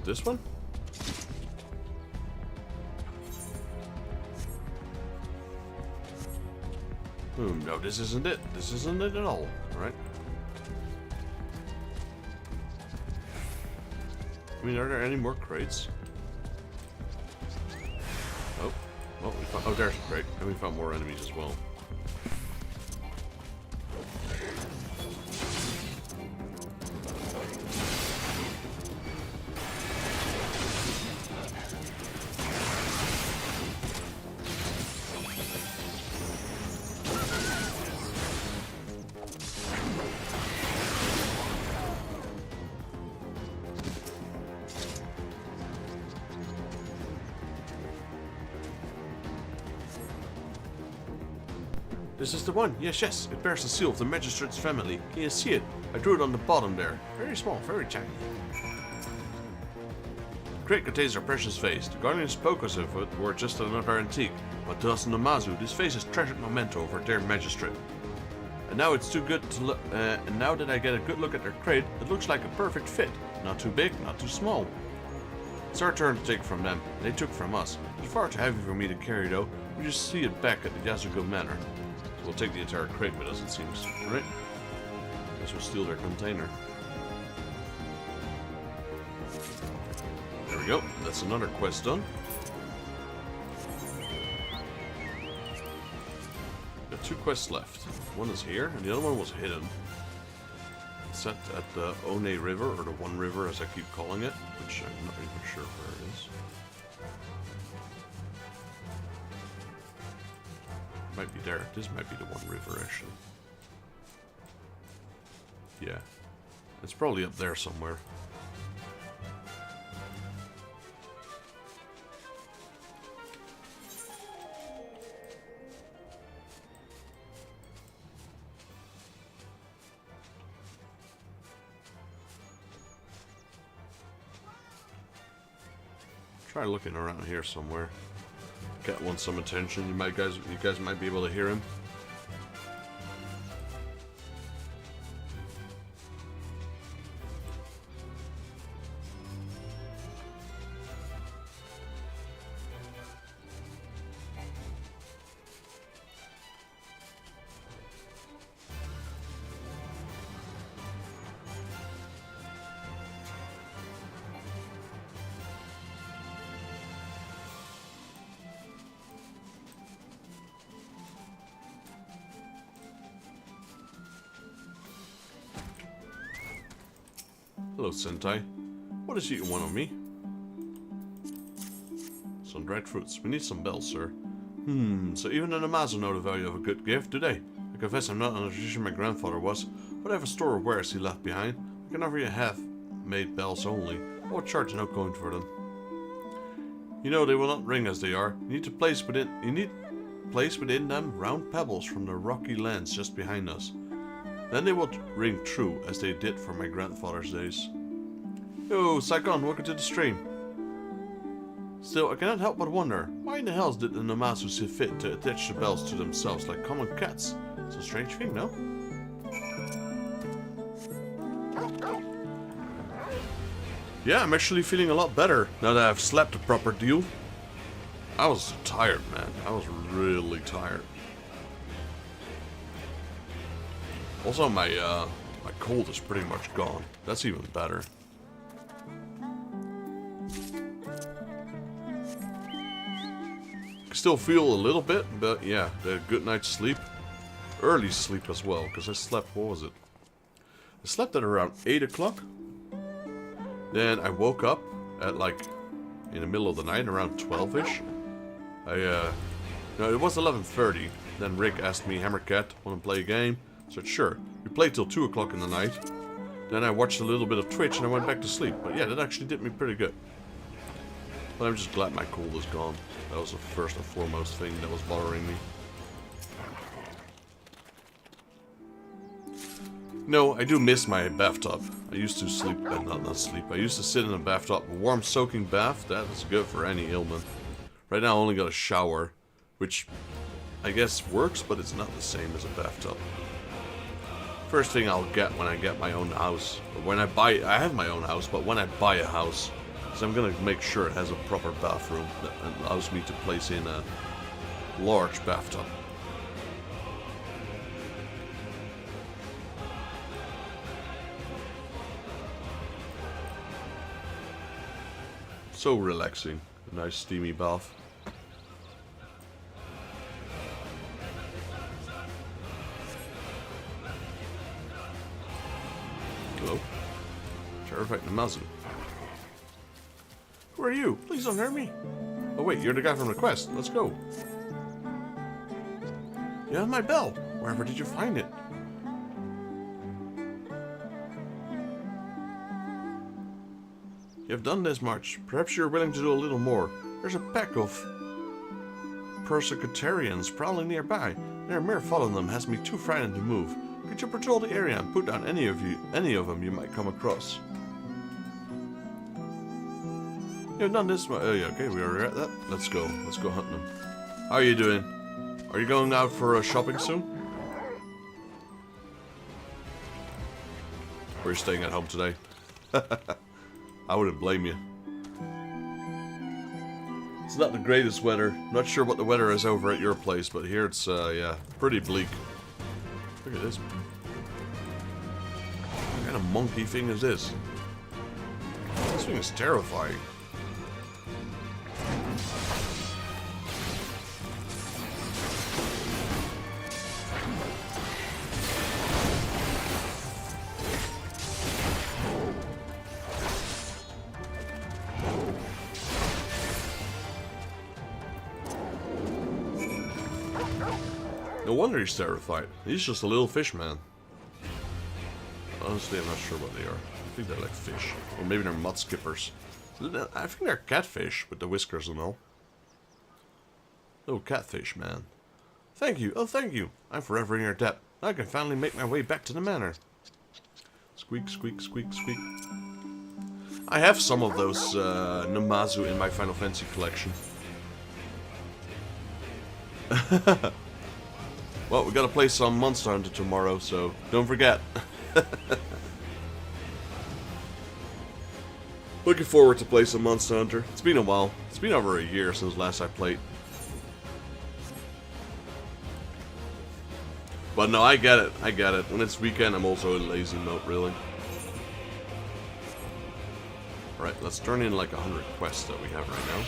this one? No, this isn't it. This isn't it at all. Alright. I mean, are there any more crates? Oh. Well, we found... Oh, there's a crate. And we found more enemies as well. This is the one. Yes, yes. It bears the seal of the magistrate's family. Can you see it? I drew it on the bottom there. Very small, very tiny. The crate contains our precious vase. The Garlean spoke us of it were just another antique. But to us in Namazu, this vase is treasured memento of our dear magistrate. And now it's too good to look. And now that I get a good look at their crate, it looks like a perfect fit. Not too big, not too small. It's our turn to take from them. They took from us. It's far too heavy for me to carry, though. We just see it back at the Yasugo Manor. We'll take the entire crate with us, it seems. Right? Guess we'll steal their container. There we go. That's another quest done. Got 2 quests left. One is here, and the other one was hidden. It's at the One River, or the One River as I keep calling it, which I'm not even sure where it is. Might be there. This might be the One River, actually. Yeah. It's probably up there somewhere. Try looking around here somewhere. Cat wants some attention. You guys might be able to hear him. Hello, Sentai. What is it you want of me? Some dried fruits. We need some bells, sir. So even the Namazu know the value of a good gift, do they? I confess I'm not on the tradition my grandfather was. Whatever store of wares he left behind, I can offer you half-made bells only. I will charge no coin for them. You know they will not ring as they are. You need place within them round pebbles from the rocky lands just behind us. Then they will ring true, as they did for my grandfather's days. Yo, Saikon, welcome to the stream. Still, I cannot help but wonder, why in the hells did the Namazu see fit to attach the bells to themselves like common cats? It's a strange thing, no? Yeah, I'm actually feeling a lot better now that I've slept a proper deal. I was tired, man. I was really tired. Also, my cold is pretty much gone. That's even better. I still feel a little bit, but yeah, the good night's sleep. Early sleep as well, because I slept, what was it? I slept at around 8 o'clock. Then I woke up at like, in the middle of the night, around 12-ish. No, it was 11:30. Then Rick asked me, Hammercat, want to play a game? I said, sure. We played till 2 o'clock in the night. Then I watched a little bit of Twitch and I went back to sleep. But yeah, that actually did me pretty good. But I'm just glad my cold is gone. That was the first and foremost thing that was bothering me. No, I do miss my bathtub. I used to sleep, not sleep. I used to sit in a bathtub, a warm soaking bath. That is good for any ailment. Right now I only got a shower, which I guess works, but it's not the same as a bathtub. First thing I'll get when I get my own house. Or when I have my own house, but when I buy a house. Because I'm going to make sure it has a proper bathroom that allows me to place in a large bathtub. So relaxing. A nice steamy bath. Hello? Terrified Namazu. Who are you? Please don't hurt me. Oh wait, you're the guy from the quest. Let's go. You have my bell. Wherever did you find it? You have done this much. Perhaps you're willing to do a little more. There's a pack of persecutarians prowling nearby. Their mere thought of them has me too frightened to move. Could you patrol the area and put down any of them you might come across? You have done this much. Oh yeah, okay, we already at that. Let's go. Let's go hunting them. How are you doing? Are you going out for shopping soon? Or are you staying at home today? I wouldn't blame you. It's not the greatest weather. Not sure what the weather is over at your place, but here it's, yeah, pretty bleak. Look at this. What kind of monkey thing is this? This thing is terrifying. No wonder he's terrified. He's just a little fish man. Honestly, I'm not sure what they are. I think they're like fish. Or maybe they're mud skippers. I think they're catfish with the whiskers and all. Oh, catfish man. Thank you. Oh, thank you. I'm forever in your debt. I can finally make my way back to the manor. Squeak, squeak, squeak, squeak. I have some of those Namazu in my Final Fantasy collection. Well, we gotta play some Monster Hunter tomorrow, so don't forget. Looking forward to play some Monster Hunter. It's been a while. It's been over a year since last I played. But no, I get it. I get it. When it's weekend, I'm also in lazy mode, really. Alright, let's turn in like 100 quests that we have right now.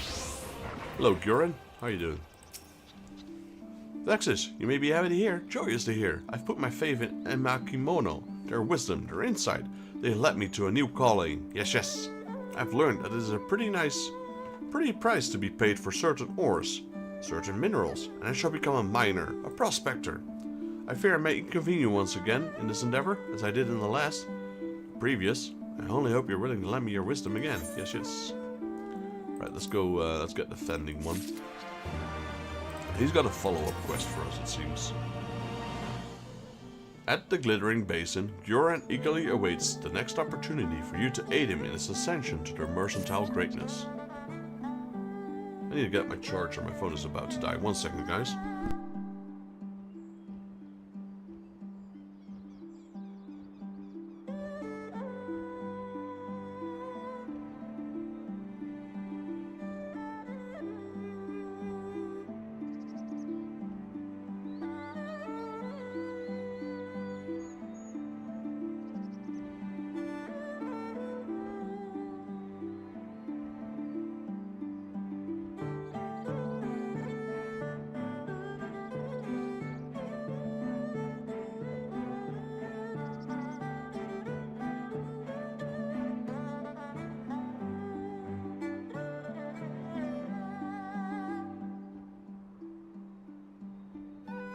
Hello, Guren. How you doing? Vexus, you may be happy to hear, joyous to hear. I've put my faith in Emakimono, their wisdom, their insight. They led me to a new calling. Yes, yes. I've learned that it is a pretty price to be paid for certain ores, certain minerals, and I shall become a miner, a prospector. I fear I may inconvenience you once again in this endeavor, as I did in the last previous. I only hope you're willing to lend me your wisdom again. Yes, yes. Right, let's go, let's get the fending one. He's got a follow-up quest for us, it seems. At the Glittering Basin, Guren eagerly awaits the next opportunity for you to aid him in his ascension to their mercantile greatness. I need to get my charger. My phone is about to die. 1 second, guys.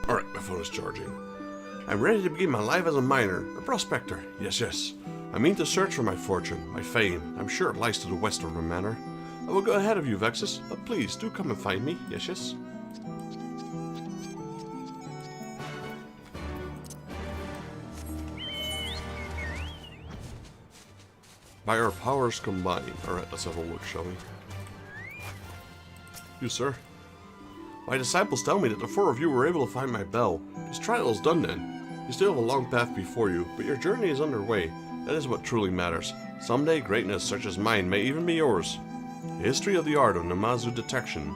Alright, my phone is charging. I'm ready to begin my life as a miner, a prospector. Yes, yes. I mean to search for my fortune, my fame. I'm sure it lies to the west of the manor. I will go ahead of you, Vexus, but please do come and find me. Yes, yes. By our powers combined. Alright, let's have a look, shall we? You, sir? My disciples tell me that the 4 of you were able to find my bell. This trial is done then. You still have a long path before you, but your journey is underway. That is what truly matters. Someday, greatness such as mine may even be yours. The history of the art of Namazu detection.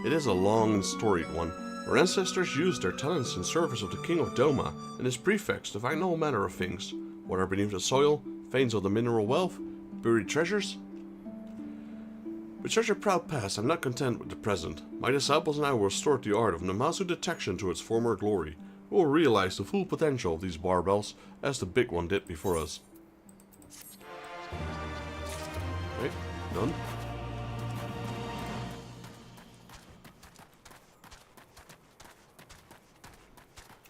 It is a long and storied one. Our ancestors used their talents in service of the king of Doma and his prefects to find all manner of things. What are beneath the soil, veins of the mineral wealth, buried treasures. With such a proud past, I'm not content with the present. My disciples and I will restore the art of Namazu detection to its former glory. We will realize the full potential of these barbells, as the big one did before us. Okay, done.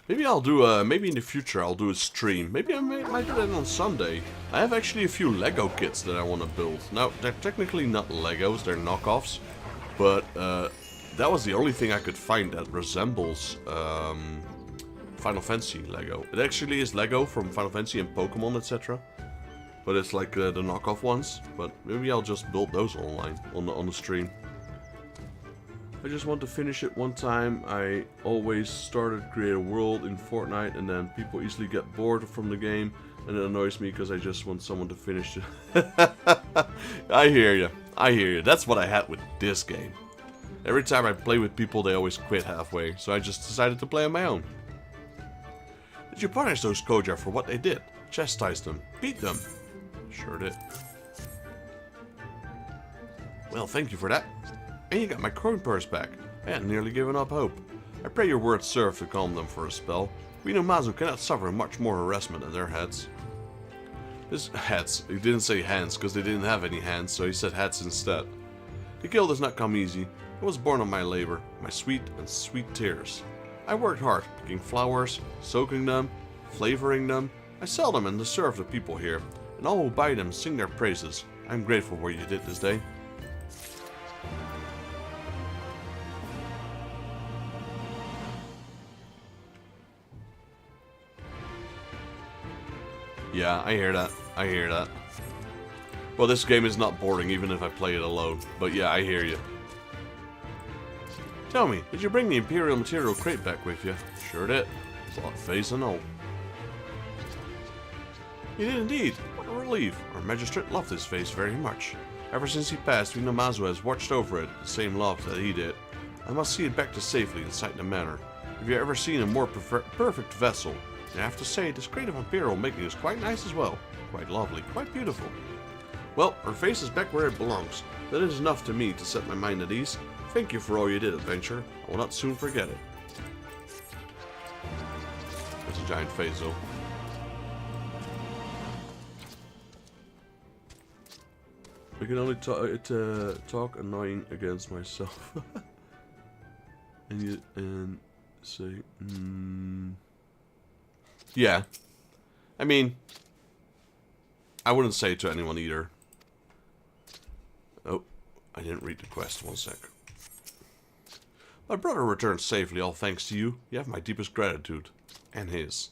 Maybe I'll do maybe in the future I'll do a stream. Maybe I might do that on Sunday. I have actually a few Lego kits that I want to build. Now, they're technically not Legos, they're knockoffs. But that was the only thing I could find that resembles Final Fantasy Lego. It actually is Lego from Final Fantasy and Pokemon, etc. But it's like the knockoff ones. But maybe I'll just build those online, on the stream. I just want to finish it one time. I always started create a world in Fortnite and then people easily get bored from the game and it annoys me because I just want someone to finish it. I hear you. I hear you. That's what I had with this game. Every time I play with people they always quit halfway, so I just decided to play on my own. Did you punish those Koja for what they did? Chastise them? Beat them? Sure did. Well, thank you for that. And you got my coin purse back. I had nearly given up hope. I pray your words serve to calm them for a spell. We Namazu cannot suffer much more harassment at their heads. This hats. He didn't say hands because they didn't have any hands, so he said hats instead. The guild does not come easy. It was born of my labor, my sweet and sweet tears. I worked hard, picking flowers, soaking them, flavoring them. I sell them and serve the people here, and all who buy them sing their praises. I'm grateful for what you did this day. Yeah, I hear that. I hear that. Well, this game is not boring even if I play it alone. But yeah, I hear you. Tell me, did you bring the Imperial Material crate back with you? Sure did. Plot face and all. You did indeed. What a relief. Our magistrate loved his face very much. Ever since he passed, Namazu has watched over it, the same love that he did. I must see it back to safely inside the manor. Have you ever seen a more perfect vessel? And I have to say, this crate of Imperial making is quite nice as well. Quite lovely, quite beautiful. Well, her face is back where it belongs. That is enough to me to set my mind at ease. Thank you for all you did, adventure. I will not soon forget it. That's a giant face, though. I can only talk annoying against myself. and say, yeah. I mean, I wouldn't say it to anyone either. Oh, I didn't read the quest. One sec. My brother returned safely, all thanks to you. You have my deepest gratitude. And his.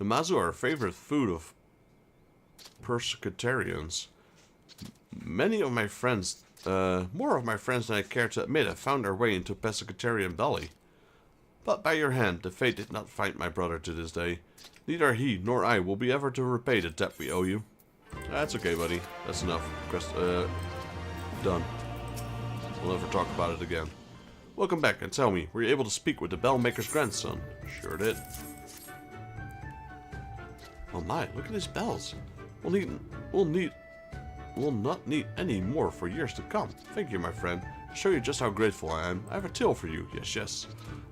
Namazu are a favorite food of persecutarians. Many of my friends, more of my friends than I care to admit, have found their way into pescatarian belly. But by your hand, the fate did not find my brother to this day. Neither he nor I will be ever to repay the debt we owe you. That's okay, buddy. That's enough. Quest, done. We'll never talk about it again. Welcome back, and tell me, were you able to speak with the bellmaker's grandson? Sure did. Oh my, look at these bells. We'll not need any more for years to come. Thank you, my friend. To show you just how grateful I am, I have a tale for you. Yes, yes.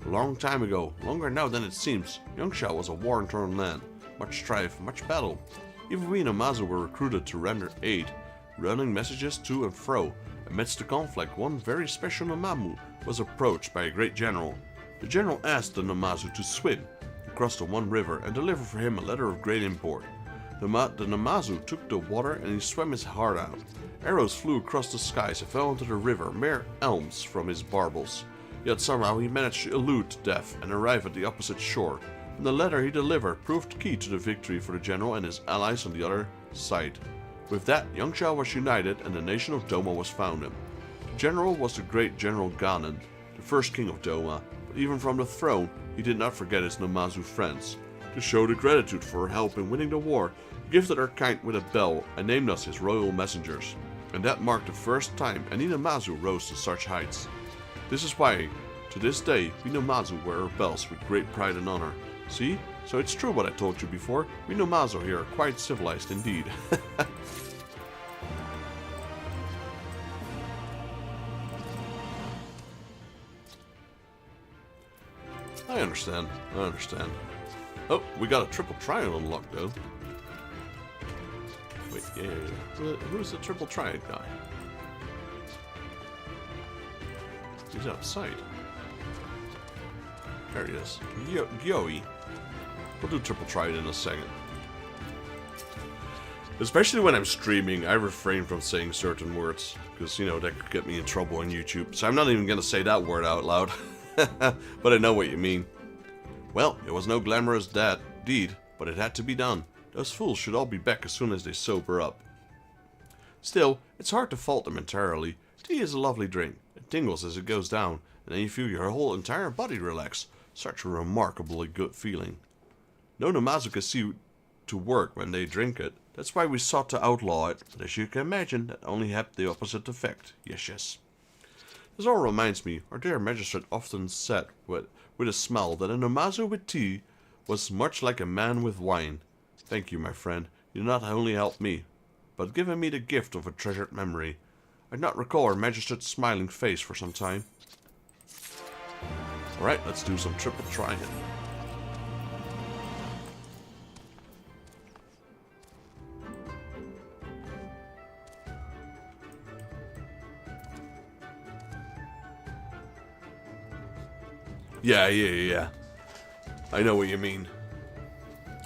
A long time ago, longer now than it seems, Eorzea was a war-torn land. Much strife, much battle. Even we Namazu were recruited to render aid, running messages to and fro. Amidst the conflict, one very special Namamu was approached by a great general. The general asked the Namazu to swim across the one river and deliver for him a letter of great import. The Namazu took the water and he swam his heart out. Arrows flew across the skies and fell into the river, mere elms from his barbels. Yet somehow he managed to elude death and arrive at the opposite shore. And the letter he delivered proved key to the victory for the general and his allies on the other side. With that, Eorzea was united and the nation of Doma was founded. The general was the great General Garlean, the first king of Doma, but even from the throne, he did not forget his Namazu friends. To show the gratitude for her help in winning the war, gifted our kind with a bell and named us his royal messengers, and that marked the first time any Namazu rose to such heights. This is why, to this day, we Namazu wear our bells with great pride and honor. See? So it's true what I told you before, we Namazu here are quite civilized indeed. I understand. Oh, we got a triple triad unlocked though. Wait, yeah. Who's the triple triad guy? He's outside. There he is. Gyoe. We'll do triple triad in a second. Especially when I'm streaming, I refrain from saying certain words. Because, you know, that could get me in trouble on YouTube. So I'm not even going to say that word out loud. But I know what you mean. Well, it was no glamorous deed, but it had to be done. Those fools should all be back as soon as they sober up. Still, it's hard to fault them entirely. Tea is a lovely drink. It tingles as it goes down, and then you feel your whole entire body relax. Such a remarkably good feeling. No Namazu can see to work when they drink it. That's why we sought to outlaw it, but as you can imagine, that only had the opposite effect. Yes. This all reminds me, our dear magistrate often said with a smile that a Namazu with tea was much like a man with wine. Thank you, my friend. You not only helped me, but given me the gift of a treasured memory. I do not recall our magistrate's smiling face for some time. Alright, let's do some triple triad. Yeah. I know what you mean.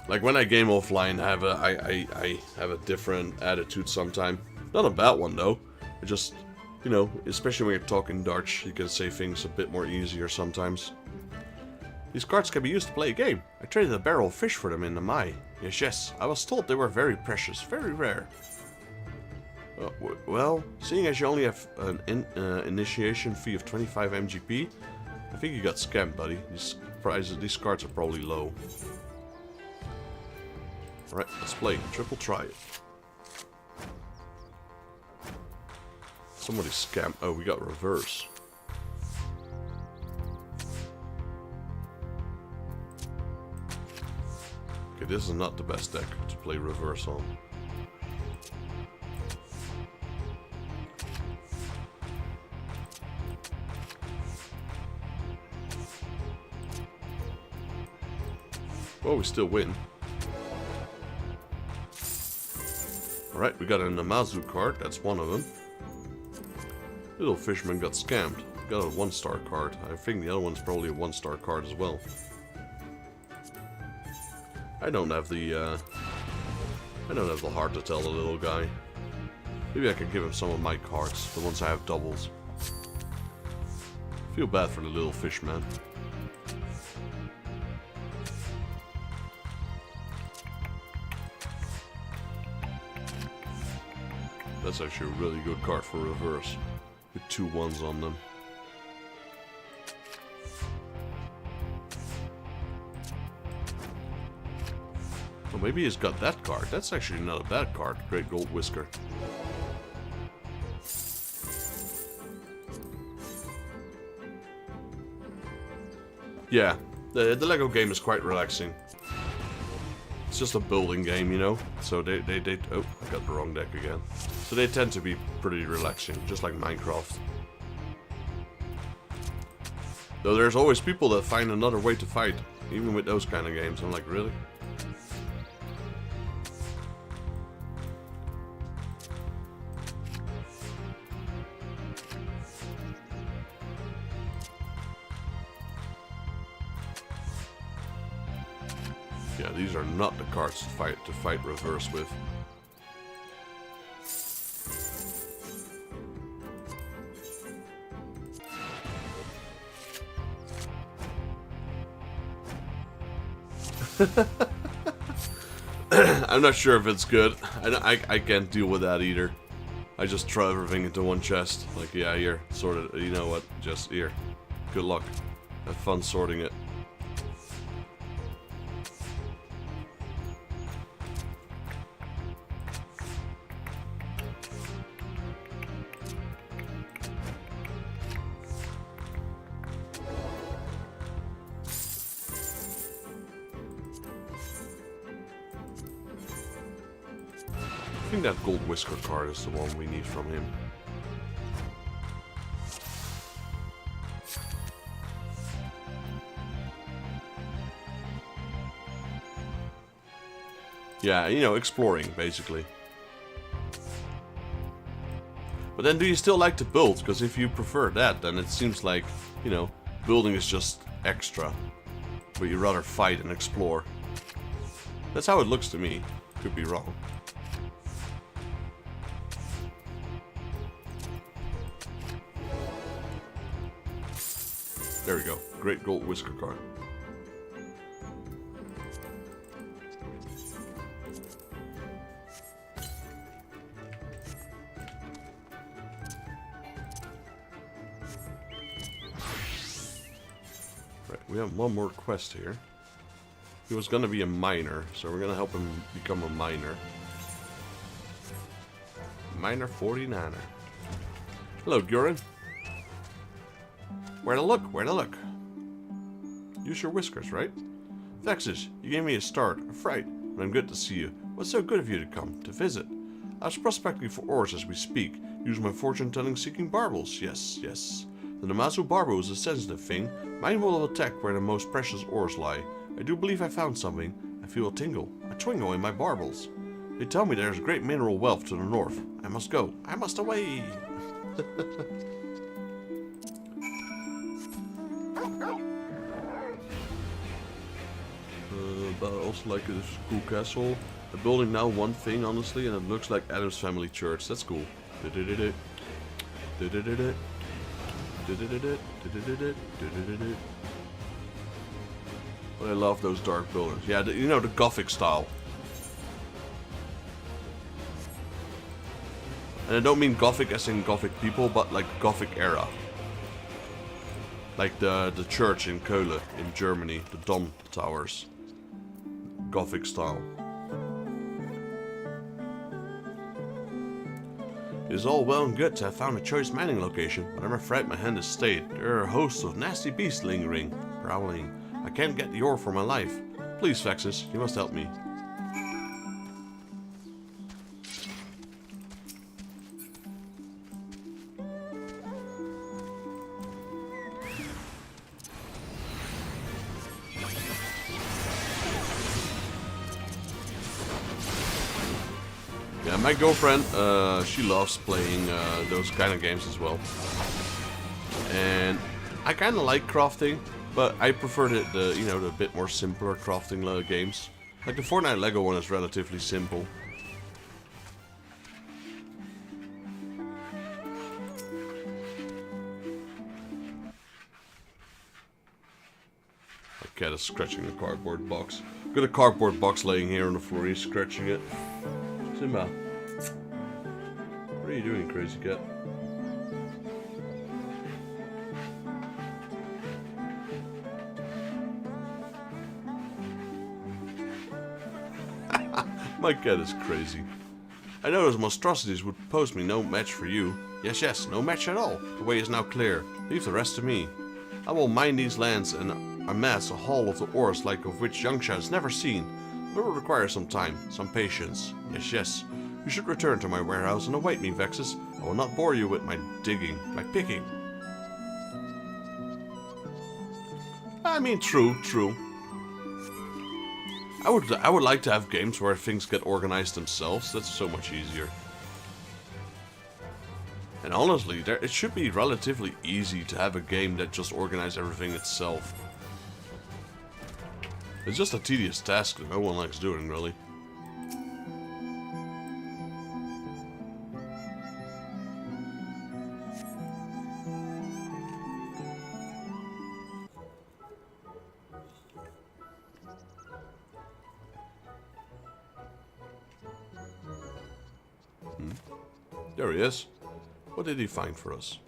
Like when I game offline, I have a different attitude sometimes. Not a bad one though. It just, you know, especially when you're talking Dutch, you can say things a bit more easier sometimes. These cards can be used to play a game. I traded a barrel of fish for them in the Mai. Yes. I was told they were very precious, very rare. Well, seeing as you only have an initiation fee of 25 MGP, I think you got scammed, buddy. These cards are probably low. Alright, let's play. Triple triad. Somebody scammed. Oh, we got reverse. Okay, this is not the best deck to play reverse on. Well, we still win. Alright, we got a Namazu card. That's one of them. Little Fisherman got scammed. Got a 1-star card. I think the other one's probably a 1-star card as well. I don't have the heart to tell the little guy. Maybe I can give him some of my cards, the ones I have doubles. Feel bad for the little fish man. That's actually a really good card for reverse, with 2 1s on them. Well, maybe he's got that card. That's actually not a bad card. Great Gold Whisker. Yeah, the Lego game is quite relaxing. It's just a building game, you know? So they oh, I got the wrong deck again. So they tend to be pretty relaxing, just like Minecraft. Though there's always people that find another way to fight, even with those kind of games. I'm like, really? Yeah, these are not the cards to fight reverse with. I'm not sure if it's good. I can't deal with that either. I just throw everything into one chest. Like, yeah, here, sort it. You know what? Just here. Good luck. Have fun sorting it. think that gold whisker card is the one we need from him. Yeah, you know, exploring, basically. But then do you still like to build? Because if you prefer that, then it seems like, you know, building is just extra. But you'd rather fight and explore. That's how it looks to me. Could be wrong. There we go. Great gold whisker card. Right, we have one more quest here. He was gonna be a miner, so we're gonna help him become a miner. Miner 49er. Hello, Gurin. Where to look? Where to look? Use your whiskers, right? Vexus, you gave me a start, a fright, but I'm good to see you. What's so good of you to come, to visit? I was prospecting for ores as we speak. Use my fortune-telling seeking barbels. Yes, yes. The Namazu barbel is a sensitive thing. Mine will attack where the most precious ores lie. I do believe I found something. I feel a tingle, a twingle in my barbels. They tell me there's great mineral wealth to the north. I must go. I must away. But I also like this cool castle. The building now one thing, honestly, and it looks like Adam's Family Church. That's cool. But I love those dark buildings. Yeah, you know, the Gothic style. And I don't mean Gothic as in Gothic people, but like Gothic era. Like the church in Köln in Germany, the Dom Towers. Gothic style. It is all well and good to have found a choice mining location, but I'm afraid my hand has stayed. There are hosts of nasty beasts lingering, prowling. I can't get the ore for my life. Please, Vexus, you must help me. Yeah, my girlfriend, she loves playing those kind of games as well. And I kind of like crafting, but I prefer the you know, the bit more simpler crafting games. Like the Fortnite Lego one is relatively simple. My cat is scratching the cardboard box. Got a cardboard box laying here on the floor, he's scratching it. Simba, what are you doing, crazy cat? My cat is crazy. I know those monstrosities would pose me no match for you. Yes, yes, no match at all. The way is now clear. Leave the rest to me. I will mine these lands and amass a haul of the ores like of which Yangsha has never seen. It will require some time, some patience. Yes, yes. You should return to my warehouse and await me, Vexus. I will not bore you with my digging, my picking. I mean, true. I would like to have games where things get organized themselves. That's so much easier. And honestly, it should be relatively easy to have a game that just organizes everything itself. It's just a tedious task that no one likes doing, really. There he is. What did he find for us?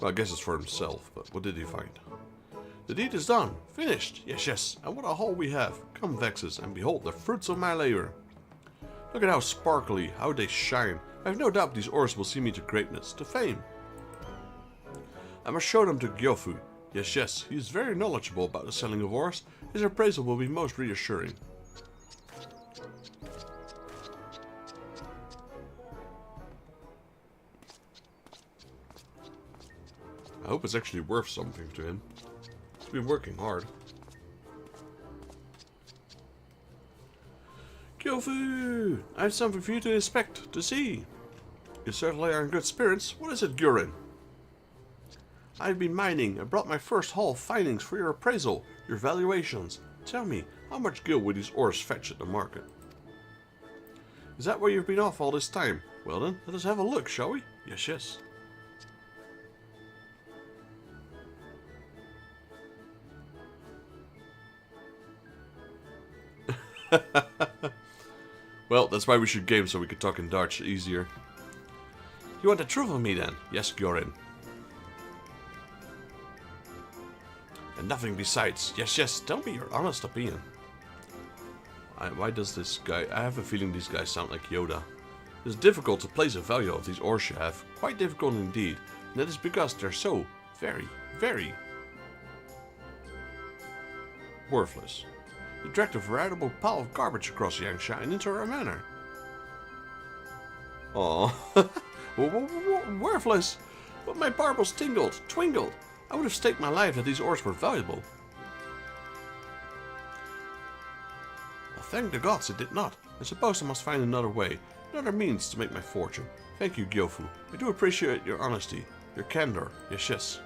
Well, I guess it's for himself, but what did he find? The deed is done. Finished. Yes, yes. And what a haul we have. Come, Vexus, and behold the fruits of my labor. Look at how sparkly, how they shine. I have no doubt these ores will see me to greatness, to fame. I must show them to Gyofu. Yes, yes. He is very knowledgeable about the selling of ores. His appraisal will be most reassuring. I hope it's actually worth something to him. He's been working hard. Kyofu! I have something for you to inspect, to see. You certainly are in good spirits. What is it, Gurin? I've been mining. I brought my first haul of findings for your appraisal, your valuations. Tell me, how much gil would these ores fetch at the market? Is that where you've been off all this time? Well then, let us have a look, shall we? Yes, yes. Well, that's why we should game, so we can talk in Dutch easier. You want the truth of me then? Yes, Gyorin. And nothing besides. Yes, yes, tell me your honest opinion. Why does this guy... I have a feeling these guys sound like Yoda. It is difficult to place a value of these ores you have. Quite difficult indeed. And that is because they're so very, very worthless. You dragged a veritable pile of garbage across Yangsha and into our manor. Aww. Worthless! But my barbels twinkled. I would have staked my life that these ores were valuable. Well, thank the gods it did not. I suppose I must find another way, another means to make my fortune. Thank you, Gyofu. I do appreciate your honesty, your candor, yes, yes.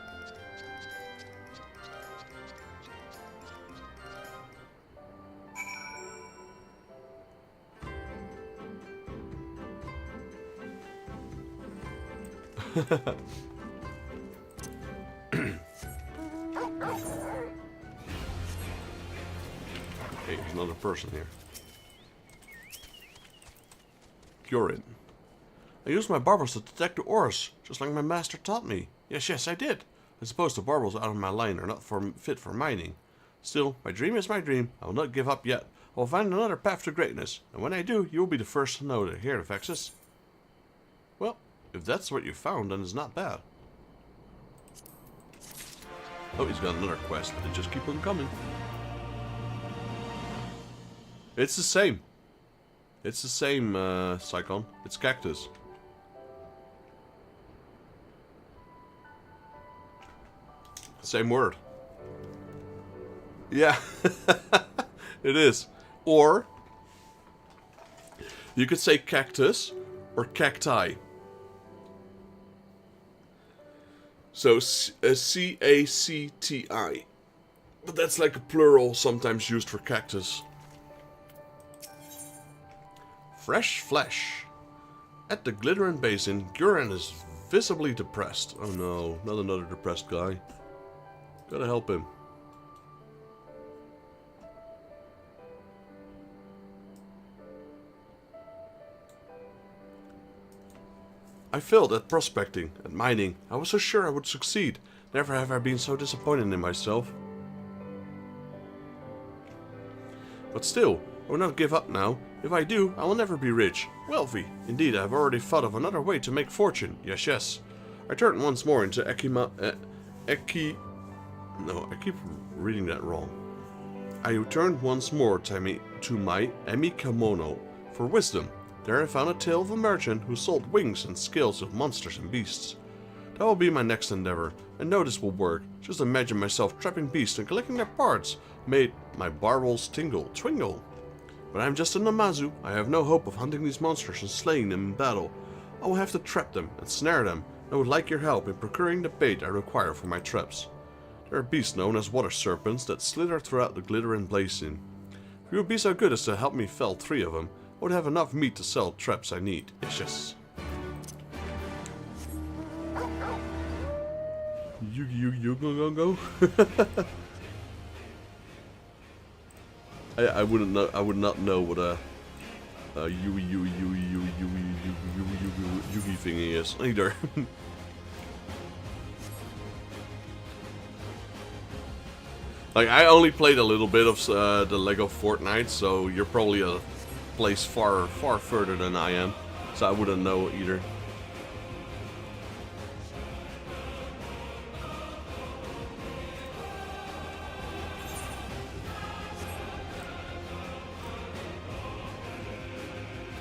Hey, there's another person here. Gyorin. I used my barbels to detect the ores, just like my master taught me. Yes, yes, I did. I suppose the barbels out of my line are not fit for mining. Still, my dream is my dream. I will not give up yet. I will find another path to greatness, and when I do, you will be the first to know to hear the Vexus. Well, if that's what you found, then it's not bad. Oh, he's got another quest. They just keep on coming. It's the same. It's the same, Psychon. It's cactus. Same word. Yeah. It is. Or you could say cactus or cacti. So C-A-C-T-I. But that's like a plural sometimes used for cactus. Fresh flesh. At the Glittering Basin, Gurin is visibly depressed. Oh no, not another depressed guy. Gotta help him. I failed at prospecting, at mining. I was so sure I would succeed. Never have I been so disappointed in myself. But still, I will not give up now. If I do, I will never be rich. Wealthy. Indeed, I have already thought of another way to make fortune. Yes, yes. I turned once more into No, I keep reading that wrong. I turned once more to my Emikamono for wisdom. There I found a tale of a merchant who sold wings and scales of monsters and beasts. That will be my next endeavor. I know this will work. Just imagine myself trapping beasts and collecting their parts. Made my barbels twingle. But I'm just a Namazu. I have no hope of hunting these monsters and slaying them in battle. I will have to trap them and snare them. I would like your help in procuring the bait I require for my traps. There are beasts known as water serpents that slither throughout the Glittering Basin. If you would be so good as to help me fell 3 of them, I would have enough meat to sell traps I need. Yes, yes. You go. I wouldn't know. I would not know what a Yugi thingy is either. Like, I only played a little bit of the Lego Fortnite, so you're probably a place far further than I am, so I wouldn't know either.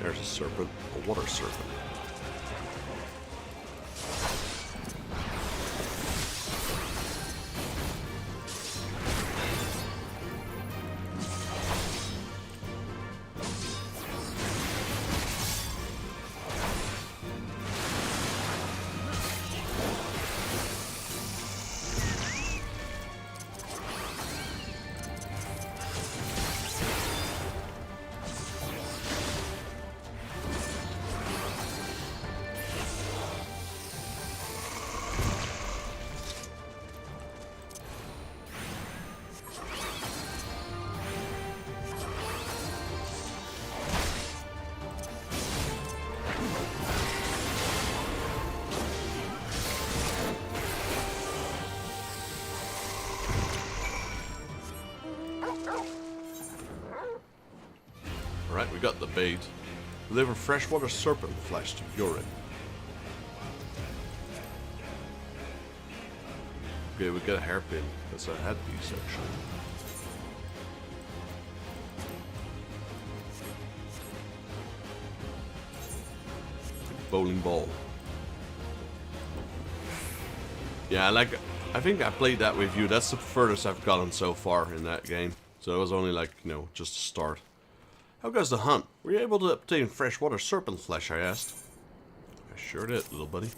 There's a serpent, a water serpent. we got the bait. Deliver freshwater serpent flesh to Yorin. Okay, we got a hairpin. That's a headpiece, actually. Bowling ball. Yeah, like, I think I played that with you. That's the furthest I've gotten so far in that game. So it was only like, you know, just a start. How goes the hunt? Were you able to obtain freshwater serpent flesh, I asked. I sure did, little buddy.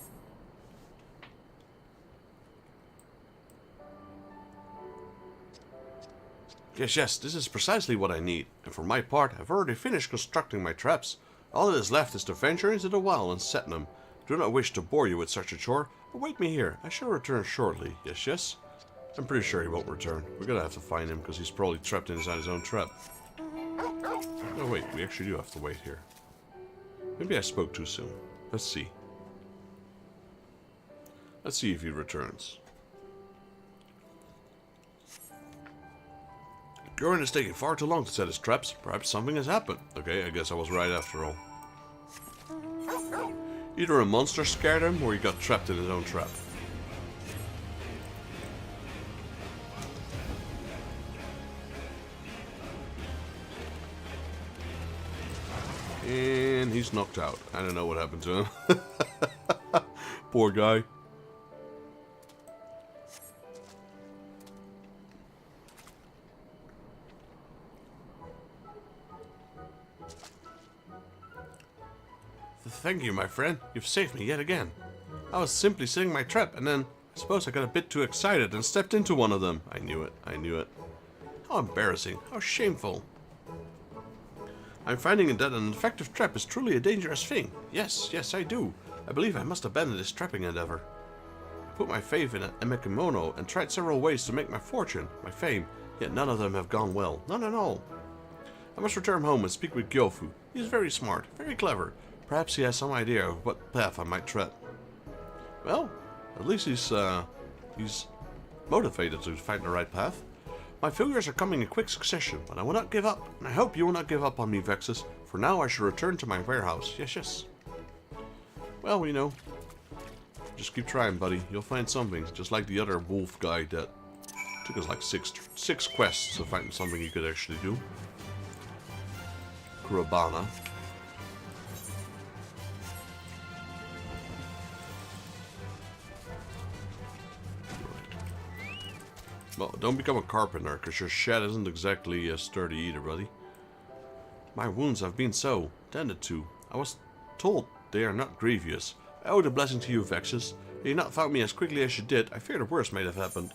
Yes, this is precisely what I need. And for my part, I've already finished constructing my traps. All that is left is to venture into the wild and set them. I do not wish to bore you with such a chore, but wait me here. I shall return shortly. Yes? I'm pretty sure he won't return. We're gonna have to find him because he's probably trapped inside his own trap. Oh wait, we actually do have to wait here. Maybe I spoke too soon. Let's see. Let's see if he returns. Gorin is taking far too long to set his traps. Perhaps something has happened. Okay, I guess I was right after all. Either a monster scared him or he got trapped in his own trap. And he's knocked out. I don't know what happened to him. Poor guy. Thank you, my friend. You've saved me yet again. I was simply setting my trap, and then I suppose I got a bit too excited and stepped into one of them. I knew it. How embarrassing. How shameful. I'm finding that an effective trap is truly a dangerous thing. Yes, I do. I believe I must abandon this trapping endeavor. I put my faith in a kimono and tried several ways to make my fortune, my fame, yet none of them have gone well. None at all. I must return home and speak with Gyofu. He is very smart, very clever. Perhaps he has some idea of what path I might tread. Well, at least he's motivated to find the right path. My failures are coming in quick succession, but I will not give up, and I hope you will not give up on me, Vexus. For now, I shall return to my warehouse. Yes. Well, you know, just keep trying, buddy. You'll find something, just like the other wolf guy that took us like six quests to find something he could actually do. Kurabana. Well, don't become a carpenter, because your shed isn't exactly sturdy either, buddy. My wounds have been so tended to. I was told they are not grievous. I owe the blessing to you, Vexus. Had you not found me as quickly as you did, I fear the worst might have happened.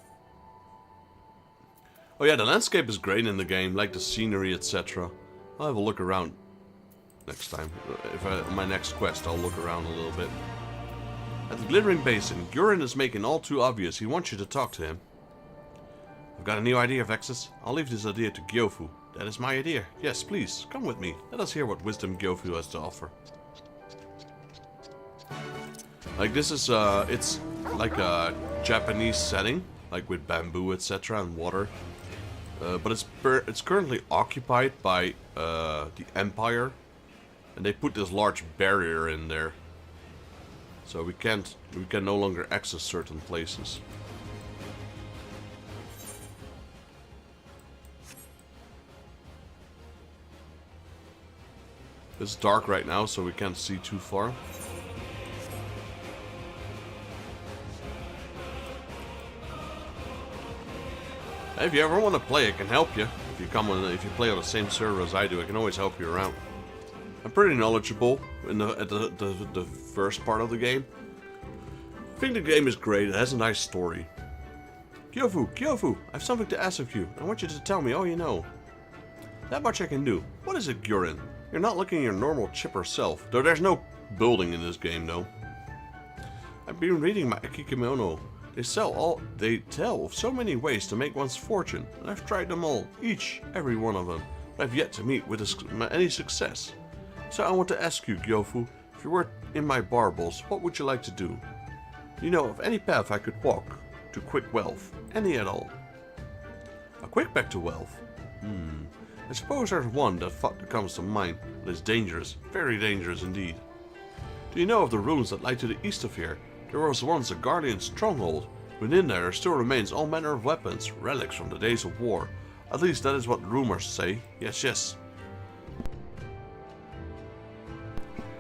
Oh yeah, the landscape is great in the game, like the scenery, etc. I'll have a look around next time. On my next quest, I'll look around a little bit. At the Glittering Basin, Gurin is making all too obvious he wants you to talk to him. I've got a new idea, Vexus. I'll leave this idea to Gyofu. That is my idea. Yes, please, come with me. Let us hear what wisdom Gyofu has to offer. Like, this is, it's like a Japanese setting, like with bamboo, etc. and water. But it's currently occupied by the Empire. And they put this large barrier in there. So we can no longer access certain places. It's dark right now, so we can't see too far. If you ever want to play, I can help you. If you play on the same server as I do, I can always help you around. I'm pretty knowledgeable at the first part of the game. I think the game is great. It has a nice story. Gyofu, I have something to ask of you. I want you to tell me all you know. That much I can do. What is it, Gurin? You're not looking your normal chipper self, though there's no building in this game, though. I've been reading my Kimono. They tell of so many ways to make one's fortune, and I've tried them all, every one of them, but I've yet to meet with any success. So I want to ask you, Gyofu, if you were in my barbels, what would you like to do? You know of any path I could walk to quick wealth, any at all? A quick back to wealth? I suppose there's one that comes to mind that is dangerous, very dangerous indeed. Do you know of the ruins that lie to the east of here? There was once a Garlean stronghold. Within there still remains all manner of weapons, relics from the days of war. At least that is what rumors say. Yes, yes.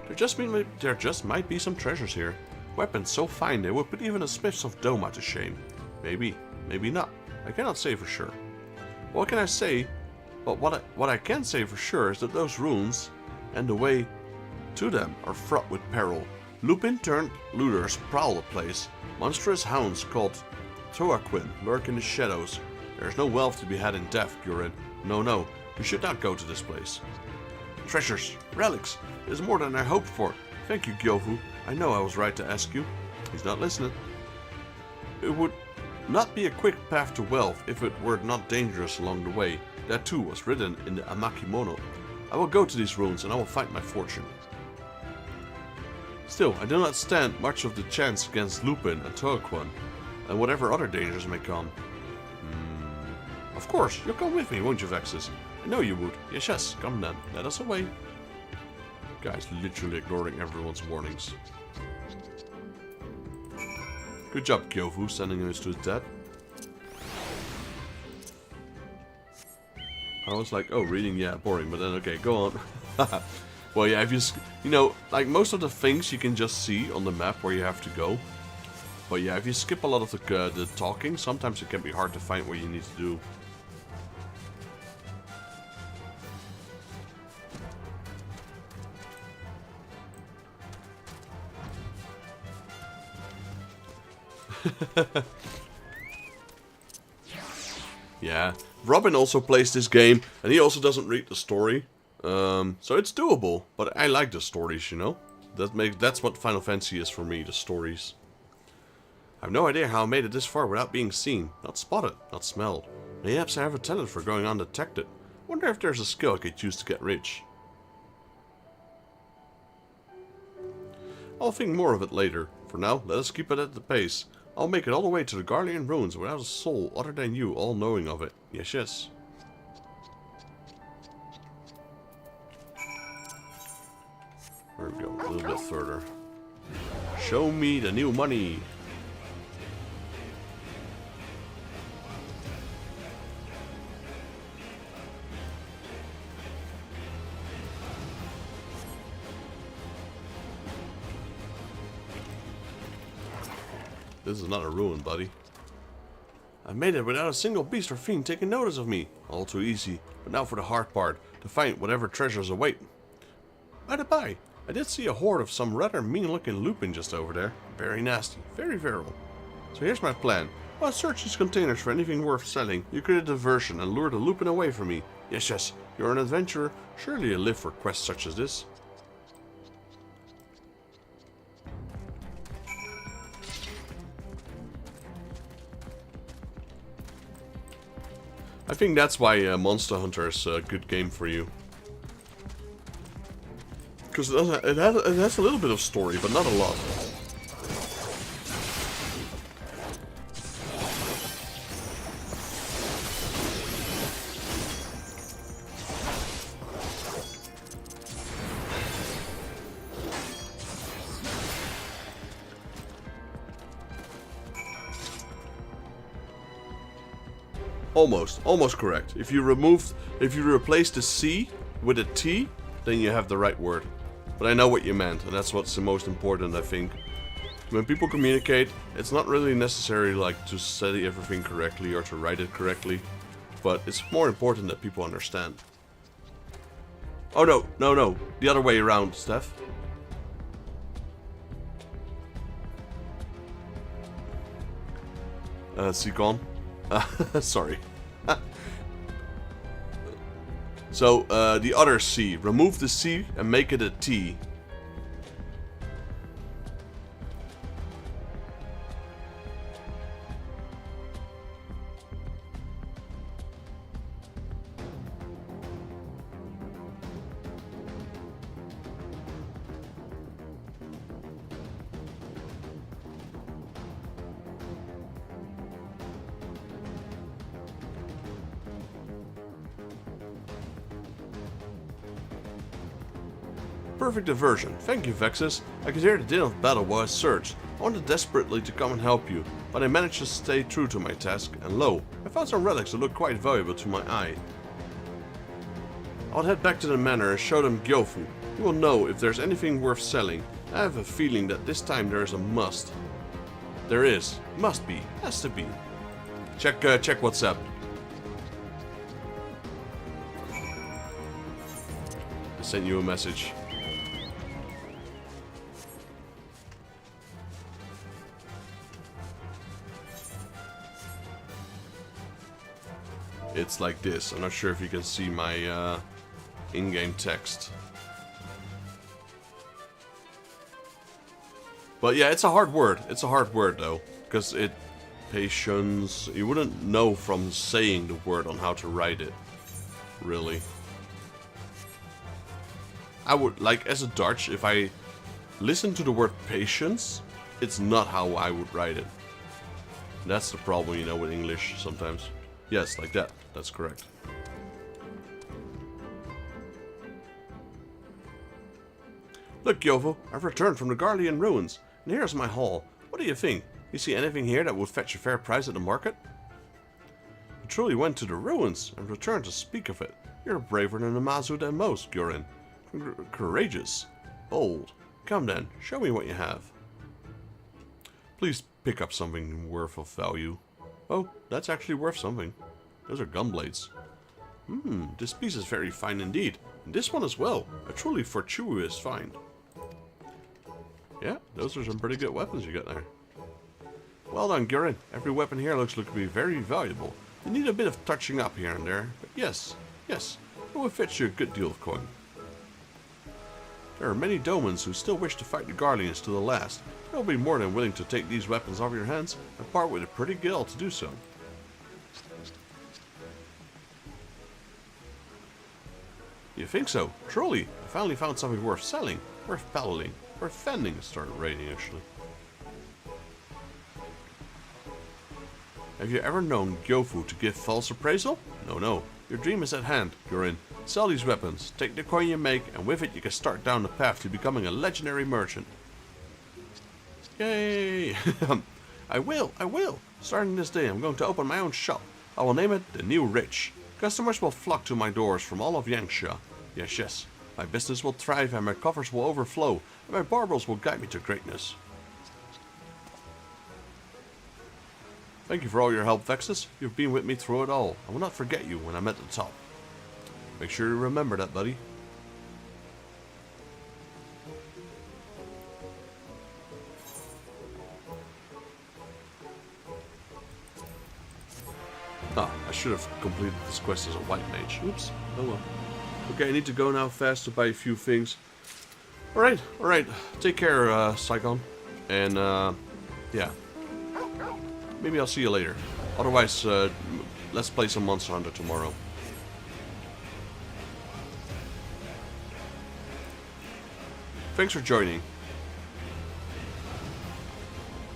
There just might be some treasures here. Weapons so fine they would put even the smiths of Doma to shame. Maybe, maybe not. I cannot say for sure. What can I say? But what I can say for sure is that those ruins and the way to them are fraught with peril. Lupin turned looters prowl the place. Monstrous hounds called Toaquin lurk in the shadows. There is no wealth to be had in death, Gurin. No, no, you should not go to this place. Treasures, relics, it is more than I hoped for. Thank you, Gyofu. I know I was right to ask you. He's not listening. It would not be a quick path to wealth if it were not dangerous along the way. That too was written in the Amakimono. I will go to these ruins and I will find my fortune. Still, I do not stand much of the chance against Lupin and Toaquin, and whatever other dangers may come. Of course, you'll come with me, won't you, Vexus? I know you would. Yes, yes, come then. Let us away. Guy's literally ignoring everyone's warnings. Good job, Gyofu, sending him to his death. I was like, oh, reading, yeah, boring, but then, okay, go on. Well, yeah, if you know, like most of the things you can just see on the map where you have to go. But yeah, if you skip a lot of the talking, sometimes it can be hard to find what you need to do. Yeah, Robin also plays this game, and he also doesn't read the story. So it's doable, but I like the stories, you know? That's what Final Fantasy is for me, the stories. I have no idea how I made it this far without being seen. Not spotted, not smelled. Perhaps I have a talent for going undetected. Wonder if there's a skill I could use to get rich. I'll think more of it later. For now, let us keep it at the pace. I'll make it all the way to the Garlean ruins without a soul other than you all knowing of it. Yes, yes. There we go, a little bit further. Show me the new money. This is not a ruin, buddy. I made it without a single beast or fiend taking notice of me. All too easy. But now for the hard part, to find whatever treasures await. By the by, I did see a horde of some rather mean-looking lupin just over there. Very nasty, very virile. So here's my plan. While search these containers for anything worth selling, you create a diversion and lure the lupin away from me. Yes, yes, you're an adventurer. Surely you live for quests such as this. I think that's why Monster Hunter is a good game for you. Because it has a little bit of story, but not a lot. Almost correct. If you replace the C with a T, then you have the right word. But I know what you meant, and that's what's the most important, I think. When people communicate, it's not really necessary like to say everything correctly or to write it correctly, but it's more important that people understand. Oh no, the other way around, Steph. Sikon. Sorry. So, the other C. Remove the C and make it a T. perfect diversion. Thank you, Vexus. I could hear the din of battle while I searched. I wanted desperately to come and help you, but I managed to stay true to my task, and lo, I found some relics that look quite valuable to my eye. I'll head back to the manor and show them Gyofu. He will know if there's anything worth selling. I have a feeling that this time there is a must. There is. Must be. Has to be. Check WhatsApp. I sent you a message. It's like this. I'm not sure if you can see my in-game text. But yeah, it's a hard word. It's a hard word though, because it patience. You wouldn't know from saying the word on how to write it, really. I would, like, as a Dutch, if I listen to the word patience, it's not how I would write it. That's the problem, you know, with English sometimes. Yes, like that. That's correct. Look, Yovo, I've returned from the Garlean ruins, and here's my haul. What do you think? You see anything here that would fetch a fair price at the market? You truly went to the ruins and returned to speak of it. You're braver than Amazu than most, Gurin. Courageous. Bold. Come then, show me what you have. Please pick up something worth of value. Oh, that's actually worth something. Those are gun blades. This piece is very fine indeed. And this one as well. A truly fortuitous find. Yeah, those are some pretty good weapons you got there. Well done, Gurin. Every weapon here looks to be very valuable. You need a bit of touching up here and there, but yes, it will fetch you a good deal of coin. There are many Domans who still wish to fight the Garleans to the last. They'll be more than willing to take these weapons off your hands and part with a pretty gil to do so. You think so? Truly, I finally found something worth selling, worth peddling, worth fending, started raiding actually. Have you ever known Gyofu to give false appraisal? No. Your dream is at hand, Gurin. Sell these weapons, take the coin you make, and with it you can start down the path to becoming a legendary merchant. Yay! I will. Starting this day, I'm going to open my own shop. I will name it The New Rich. Customers will flock to my doors from all of Yangsha. Yes. My business will thrive and my coffers will overflow, and my barbels will guide me to greatness. Thank you for all your help, Vexus. You've been with me through it all. I will not forget you when I'm at the top. Make sure you remember that, buddy. I should have completed this quest as a white mage. Oops. Oh well. Okay, I need to go now fast to buy a few things. Alright. Take care, Saigon. And, yeah. Maybe I'll see you later. Otherwise, let's play some Monster Hunter tomorrow. Thanks for joining.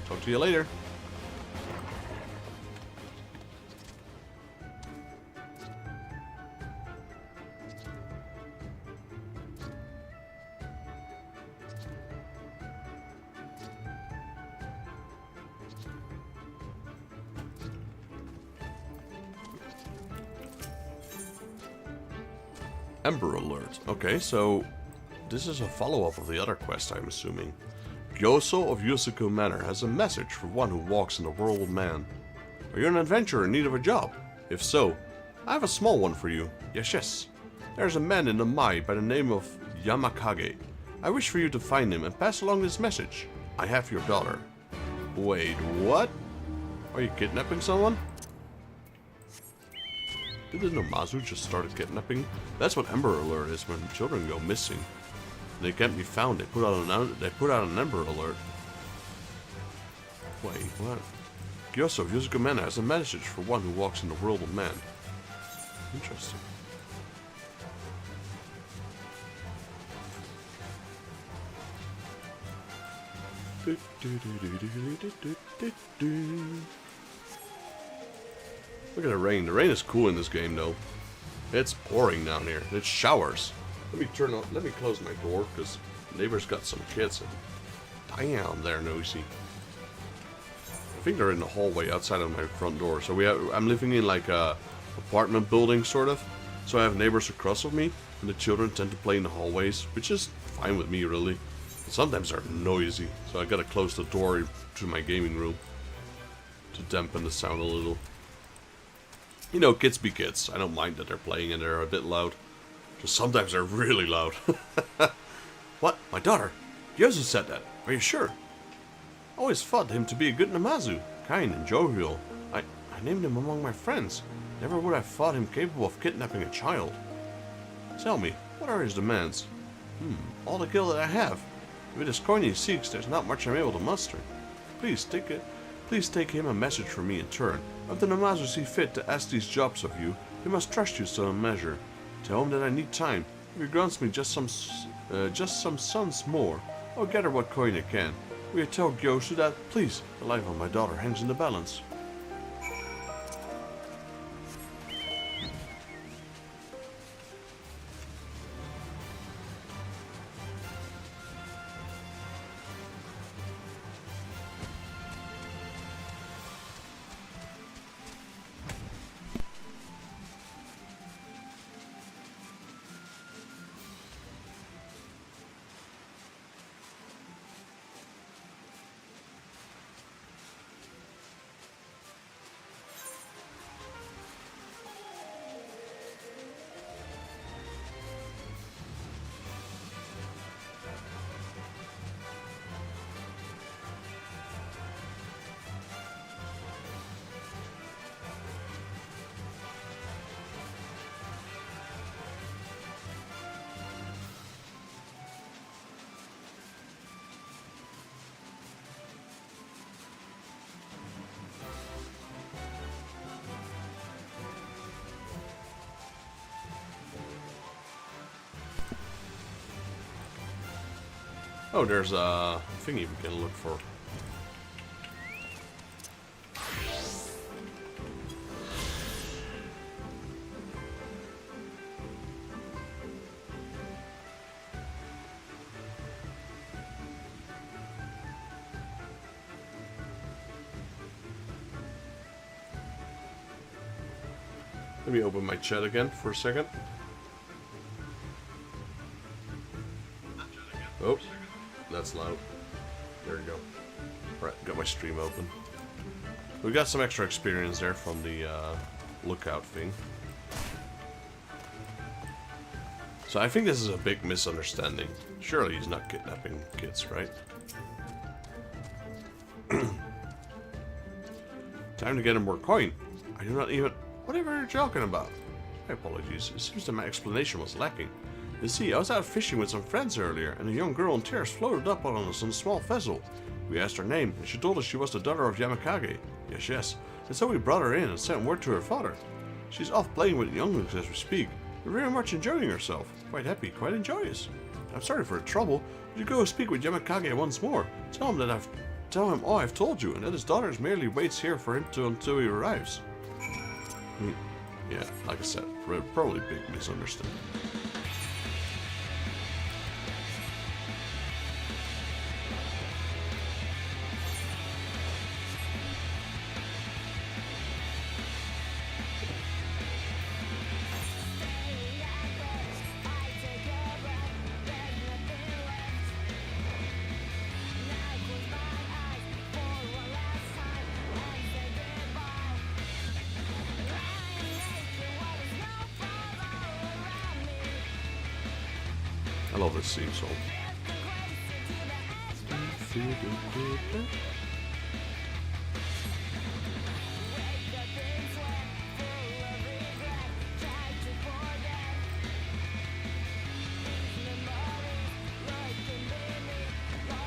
Talk to you later. Ember Alert. Okay, so this is a follow-up of the other quest, I'm assuming. Gyoso of Yusuku Manor has a message for one who walks in the world of man. Are you an adventurer in need of a job? If so, I have a small one for you. Yes. There's a man in the Mai by the name of Yamakage. I wish for you to find him and pass along this message. I have your daughter. Wait, what? Are you kidnapping someone? Did the Namazu just started kidnapping? That's what Ember Alert is when children go missing. They can't be found. They put out an Ember Alert. Wait, what? Gyoso of Yusuku Manor has a message for one who walks in the world of man. Interesting. Look at the rain. The rain is cool in this game, though. It's pouring down here. It showers. Let me close my door, because neighbor's got some kids. Damn, they're noisy. I think they're in the hallway outside of my front door. So I'm living in like a apartment building, sort of. So I have neighbors across from me, and the children tend to play in the hallways, which is fine with me, really. But sometimes they're noisy, so I gotta close the door to my gaming room to dampen the sound a little. You know, kids be kids. I don't mind that they're playing and they're a bit loud. Just sometimes they're really loud. What? My daughter? Yosu said that. Are you sure? I always thought him to be a good Namazu, kind and jovial. I named him among my friends. Never would have thought him capable of kidnapping a child. Tell me, what are his demands? All the gil that I have. With his coin he seeks, there's not much I'm able to muster. Please take him a message from me in turn. If the Namazu see fit to ask these jobs of you, he must trust you some measure. Tell him that I need time. If he grants me just some sons more, I'll gather what coin I can. Will you tell Gyosu that, please, the life of my daughter hangs in the balance. Oh, there's a thingy we can look for. Let me open my chat again for a second. Oh, that's loud. There we go. Alright, got my stream open. We got some extra experience there from the lookout thing. So I think this is a big misunderstanding. Surely he's not kidnapping kids, right? Time to get him more coin. I do not even... Whatever you're talking about. My apologies. It seems that my explanation was lacking. You see, I was out fishing with some friends earlier, and a young girl in tears floated up on us on a small vessel. We asked her name, and she told us she was the daughter of Yamakage. Yes. And so we brought her in and sent word to her father. She's off playing with younglings as we speak, and very much enjoying herself. Quite happy, quite enjoyous. I'm sorry for the trouble. Would you go speak with Yamakage once more? Tell him all I've told you, and that his daughter merely waits here for him until he arrives. Yeah, like I said, probably big misunderstanding. I love this theme song.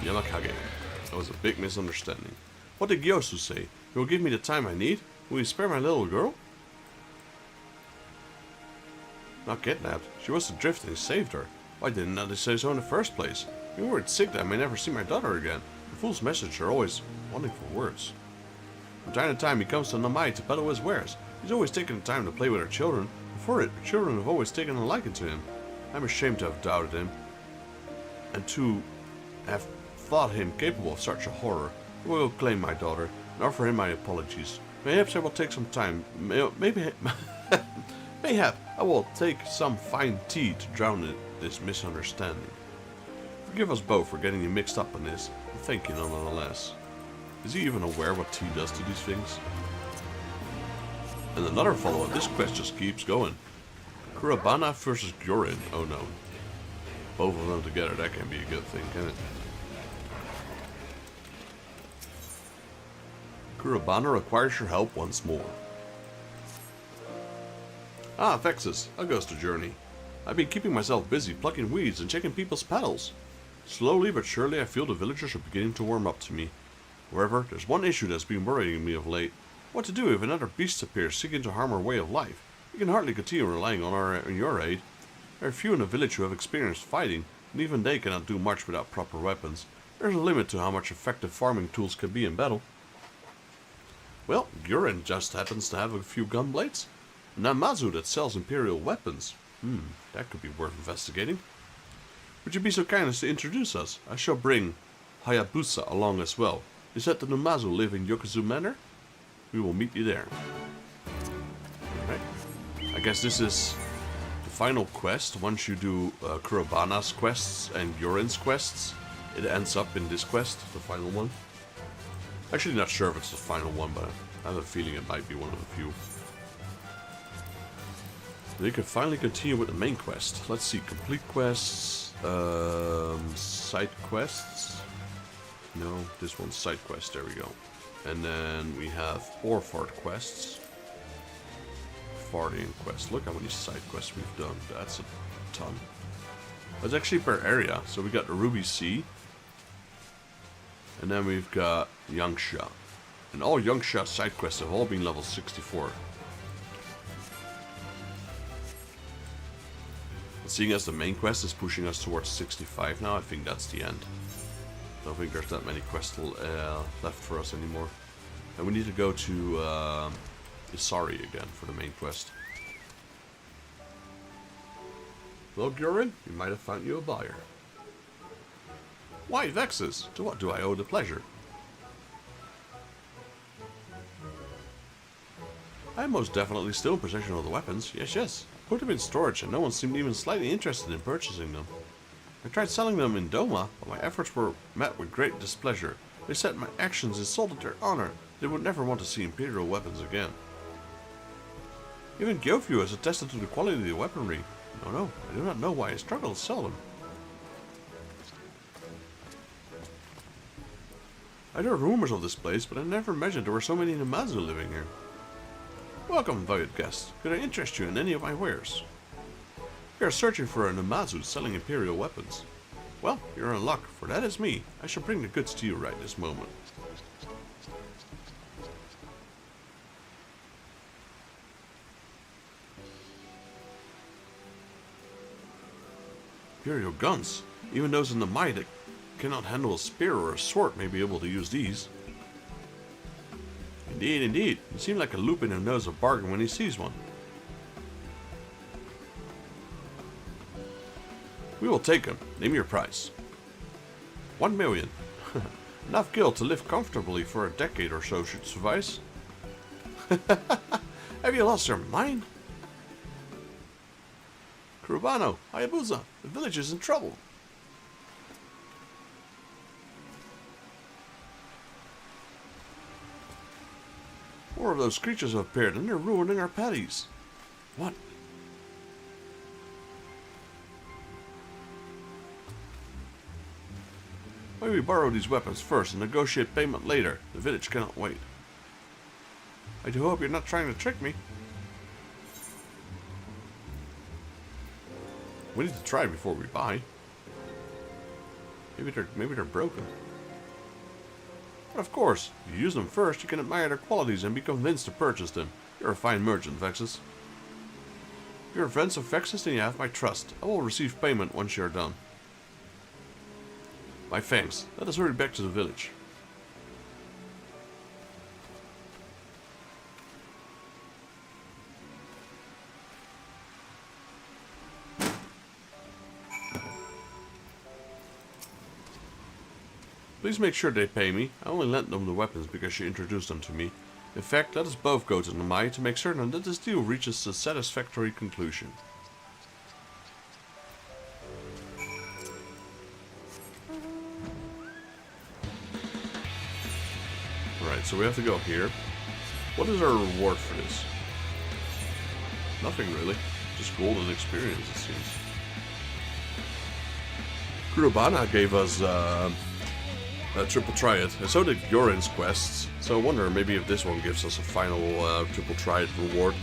Yamakage. That was a big misunderstanding. What did Gyosu say? He will give me the time I need? Will you spare my little girl? Not kidnapped. She was adrift and he saved her. Why didn't they say so in the first place? If we were sick that I may never see my daughter again. The fool's message are always wanting for words. From time to time he comes to Namai to peddle his wares. He's always taking the time to play with our children. Before it, the children have always taken a liking to him. I'm ashamed to have doubted him, and to have thought him capable of such a horror. I will claim my daughter and offer him my apologies. Perhaps I will take some time. Maybe I will take some fine tea to drown this misunderstanding. Forgive us both for getting you mixed up in this, and thank you nonetheless. Is he even aware what tea does to these things? And another follow-up. This quest just keeps going. Kurabana versus Gyorin. Oh no. Both of them together, that can be a good thing, can it? Kurabana requires your help once more. Ah, Vexus, how goes the journey? I've been keeping myself busy plucking weeds and checking people's petals. Slowly but surely I feel the villagers are beginning to warm up to me. However, there's one issue that's been worrying me of late. What to do if another beast appears seeking to harm our way of life? We can hardly continue relying on your aid. There are few in the village who have experienced fighting, and even they cannot do much without proper weapons. There's a limit to how much effective farming tools can be in battle. Well, Gyorin just happens to have a few gunblades. Namazu that sells imperial weapons. That could be worth investigating. Would you be so kind as to introduce us? I shall bring Hayabusa along as well. Is that the Namazu live in Yokozu Manor? We will meet you there. Alright. I guess this is the final quest. Once you do Kurabana's quests and Gyorin's quests, it ends up in this quest, the final one. Actually not sure if it's the final one, but I have a feeling it might be one of the few. Then you can finally continue with the main quest. Let's see, complete quests, side quests. No, this one's side quest, there we go. And then we have Orford quests. Fardian quest. Look how many side quests we've done. That's a ton. That's actually per area. So we got the Ruby Sea. And then we've got Yangsha. And all Yangsha side quests have all been level 64. And seeing as the main quest is pushing us towards 65 now, I think that's the end. I don't think there's that many quests left for us anymore. And we need to go to Isari again for the main quest. Well, Gyorin, we might have found you a buyer. Why, Vexus? To what do I owe the pleasure? I am most definitely still in possession of the weapons. Yes. Put them in storage, and no one seemed even slightly interested in purchasing them. I tried selling them in Doma, but my efforts were met with great displeasure. They said my actions insulted their honor. They would never want to see Imperial weapons again. Even Gyofyu has attested to the quality of the weaponry. No, I do not know why I struggle to sell them. I heard rumors of this place, but I never imagined there were so many Namazu living here. Welcome, valued guest. Could I interest you in any of my wares? We are searching for a Namazu selling Imperial weapons. Well, you're in luck, for that is me. I shall bring the goods to you right this moment. Imperial guns. Even those in the Mai that cannot handle a spear or a sword may be able to use these. Indeed. You seem like a Lupin who knows a bargain when he sees one. We will take him. Name your price. 1 million. Enough gil to live comfortably for a decade or so should suffice. Have you lost your mind? Kurubano, Hayabusa, the village is in trouble. More of those creatures have appeared and they're ruining our patties. What? Why we borrow these weapons first and negotiate payment later? The village cannot wait. I do hope you're not trying to trick me. We need to try before we buy. Maybe they're broken. But of course, if you use them first, you can admire their qualities and be convinced to purchase them. You're a fine merchant, Vexus. If you're a friend of Vexus, then you have my trust. I will receive payment once you're done. My thanks. Let us hurry back to the village. Please make sure they pay me. I only lent them the weapons because she introduced them to me. In fact, let us both go to Namai to make certain that this deal reaches a satisfactory conclusion. Alright, so we have to go here. What is our reward for this? Nothing really. Just golden experience, it seems. Kurobana gave us a triple triad, and so did Yorin's quests. So I wonder maybe if this one gives us a final triple triad reward.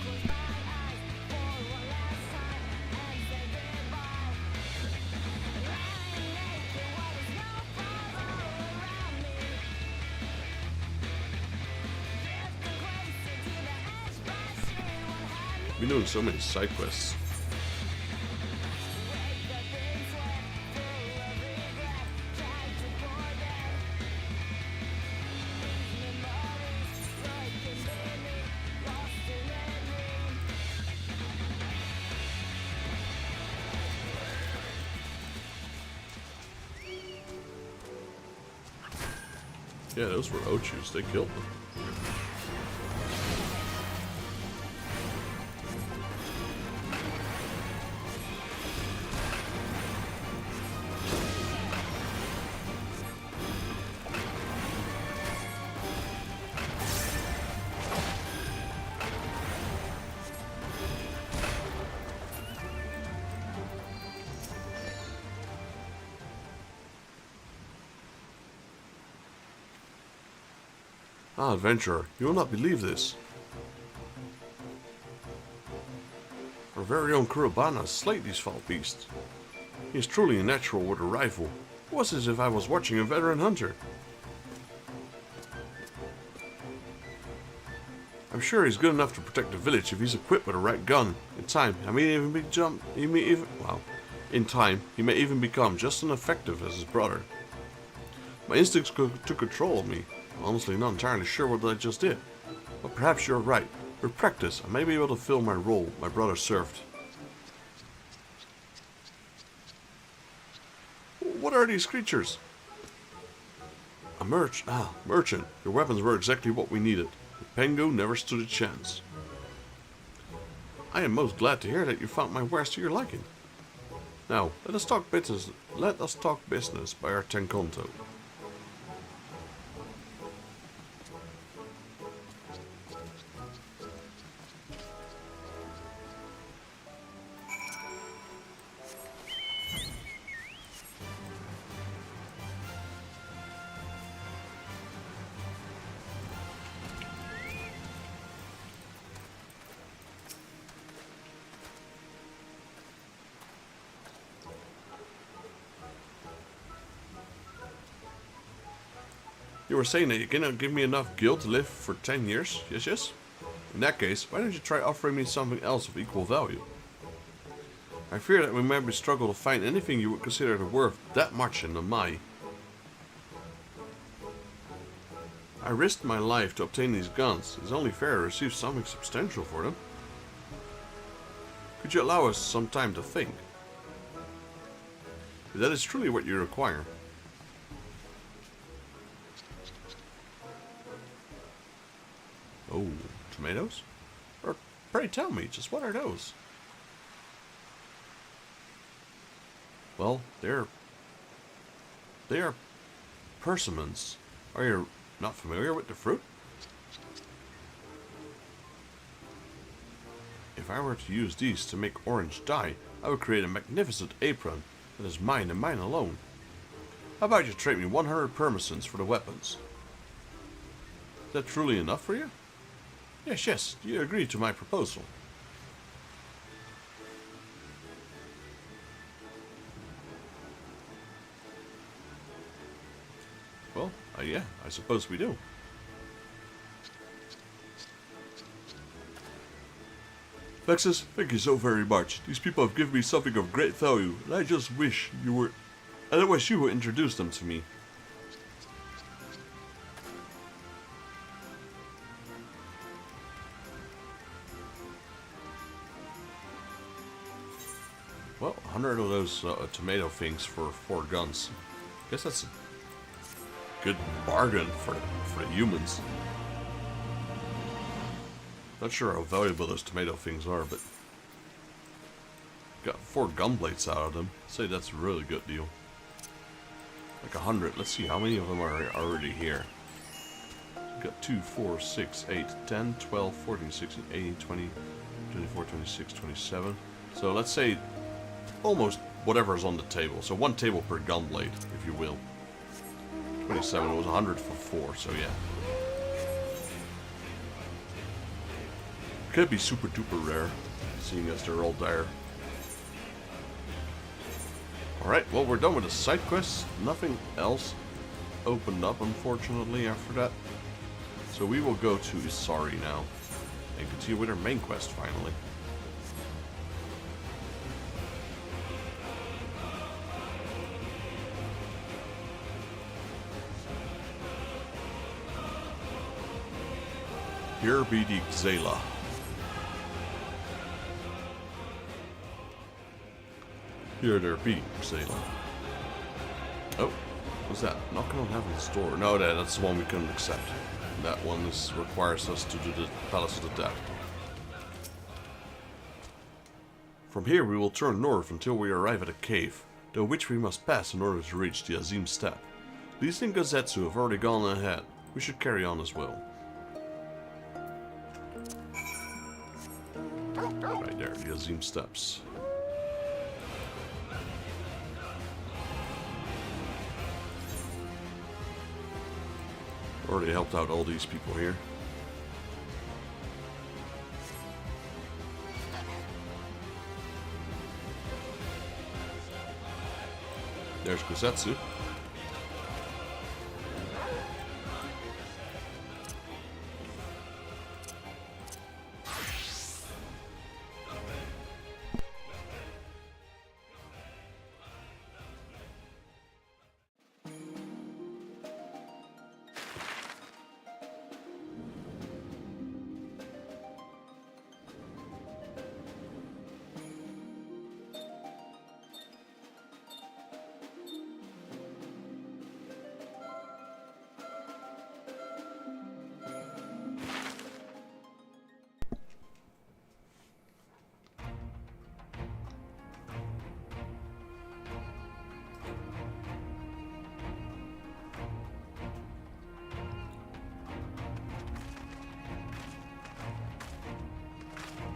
We're doing so many side quests. Yeah, those were Ochus. They killed them. Ah, adventurer, you will not believe this. Our very own Kurobana slayed these foul beasts. He is truly a natural with a rifle. It was as if I was watching a veteran hunter. I'm sure he's good enough to protect the village if he's equipped with the right gun. In time, he may even become just as effective as his brother. My instincts took control of me. I'm honestly not entirely sure what I just did. But perhaps you're right. With practice, I may be able to fill my role my brother served. What are these creatures? A merchant. Your weapons were exactly what we needed. The Pengu never stood a chance. I am most glad to hear that you found my wares to your liking. Now, let us talk business by our Tenkonto. You were saying that you cannot give me enough gil to live for 10 years? Yes? In that case, why don't you try offering me something else of equal value? I fear that we might struggle to find anything you would consider worth that much in the Mai. I risked my life to obtain these guns. It's only fair to receive something substantial for them. Could you allow us some time to think? If that is truly what you require. Oh, tomatoes? Or pray tell me, just what are those? Well, they are persimmons. Are you not familiar with the fruit? If I were to use these to make orange dye, I would create a magnificent apron that is mine and mine alone. How about you trade me 100 permisons for the weapons? Is that truly enough for you? Yes, do you agree to my proposal? Well, yeah, I suppose we do. Lexus, thank you so very much. These people have given me something of great value, and I wish you would introduce them to me. Well, 100 of those tomato things for 4 guns. Guess that's good bargain for the humans. Not sure how valuable those tomato things are, but got 4 gunblades out of them. I'd say that's a really good deal. Like 100. Let's see how many of them are already here. Got 2, 4, 6, 8, 10, 12, 14, 16, 18, 20, 24, 26, 27. So let's say almost whatever's on the table. So 1 table per gunblade, if you will. 27 was 100 for 4, so yeah. Could be super duper rare, seeing as they're all dire. Alright, well, we're done with the side quests. Nothing else opened up, unfortunately, after that. So we will go to Isari now and continue with our main quest finally. Here be the Xela. Here there be Xela. Oh, what's that? Knocking on Heaven's door. No, that's the one we couldn't accept. That one requires us to do the Palace of the Dead. From here we will turn north until we arrive at a cave, through which we must pass in order to reach the Azim Steppe. Lisa and Gozetsu have already gone ahead. We should carry on as well. Right there, the Azim Steppes. Already helped out all these people here. There's Gozetsu.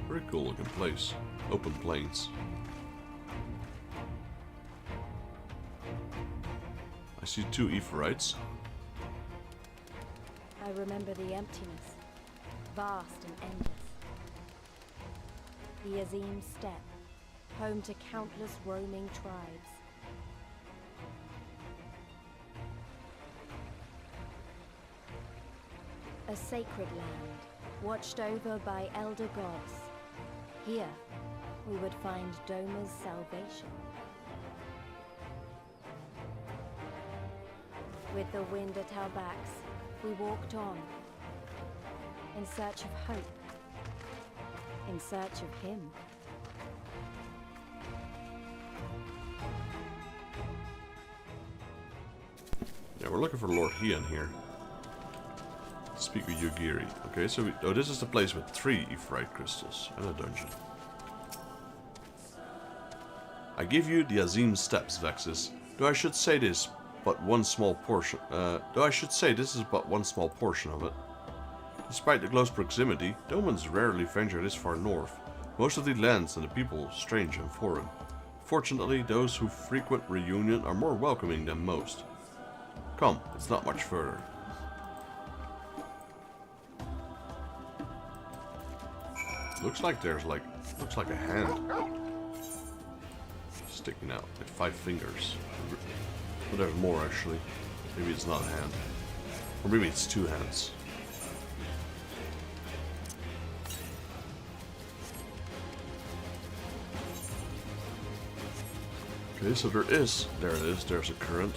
Very cool looking place. Open plains. I see 2 Ephorites. I remember the emptiness, vast and endless. The Azim Steppe, home to countless roaming tribes. A sacred land, watched over by elder gods. Here, we would find Doma's salvation. With the wind at our backs, we walked on, in search of hope, in search of him. Yeah, we're looking for Lord Hian here. Speak with Yugiri. Okay, so this is the place with 3 Ephorite crystals and a dungeon. I give you the Azim Steppes, Vexus. Though I should say this, but one small portion. Though I should say this is but one small portion of it. Despite the close proximity, Domans rarely venture this far north. Most of the lands and the people strange and foreign. Fortunately, those who frequent Reunion are more welcoming than most. Come, it's not much further. Looks like there's looks like a hand sticking out, like 5 fingers. But there's more actually. Maybe it's not a hand. Or maybe it's 2 hands. Okay, so there it is, there's a current.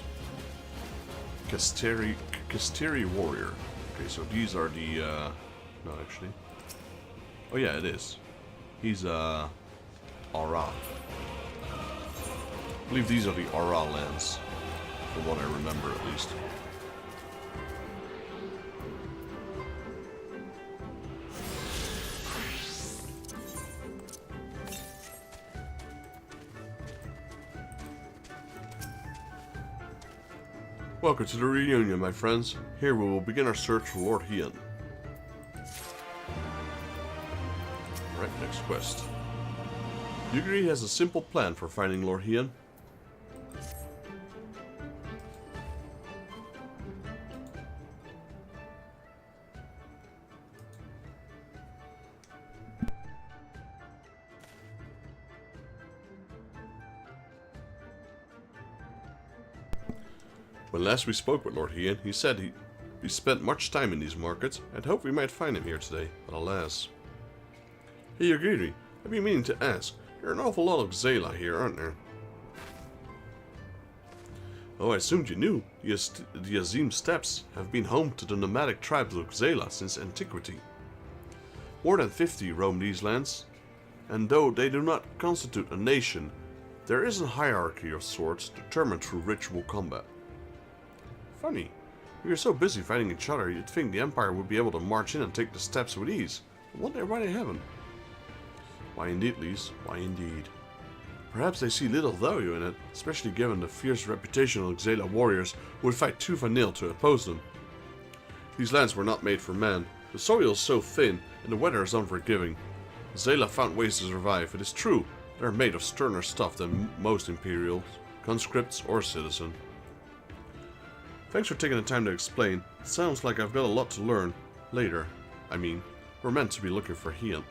Kasteri Warrior. Okay, so these are the, no actually. Oh yeah, it is. He's, Aura. I believe these are the Aura lands, from what I remember at least. Welcome to the reunion, my friends. Here we will begin our search for Lord Hien. Alright, next quest. Yugiri has a simple plan for finding Lord Hien. When last we spoke with Lord Hien, he said he spent much time in these markets, and hoped we might find him here today, but alas. Hey Yugiri, I've been meaning to ask, there are an awful lot of Xela here, aren't there? Oh, I assumed you knew. The Azim Steppes have been home to the nomadic tribes of Xela since antiquity. More than 50 roam these lands, and though they do not constitute a nation, there is a hierarchy of sorts determined through ritual combat. Funny. We are so busy fighting each other, you'd think the Empire would be able to march in and take the steppes with ease. I wonder why they haven't. Why indeed, Lise. Why indeed. Perhaps they see little value in it, especially given the fierce reputation of Xela warriors who would fight tooth and nail to oppose them. These lands were not made for man. The soil is so thin, and the weather is unforgiving. Xela found ways to survive. It is true, they are made of sterner stuff than most Imperials, conscripts, or citizen. Thanks for taking the time to explain. It sounds like I've got a lot to learn. Later. I mean, we're meant to be looking for Hien.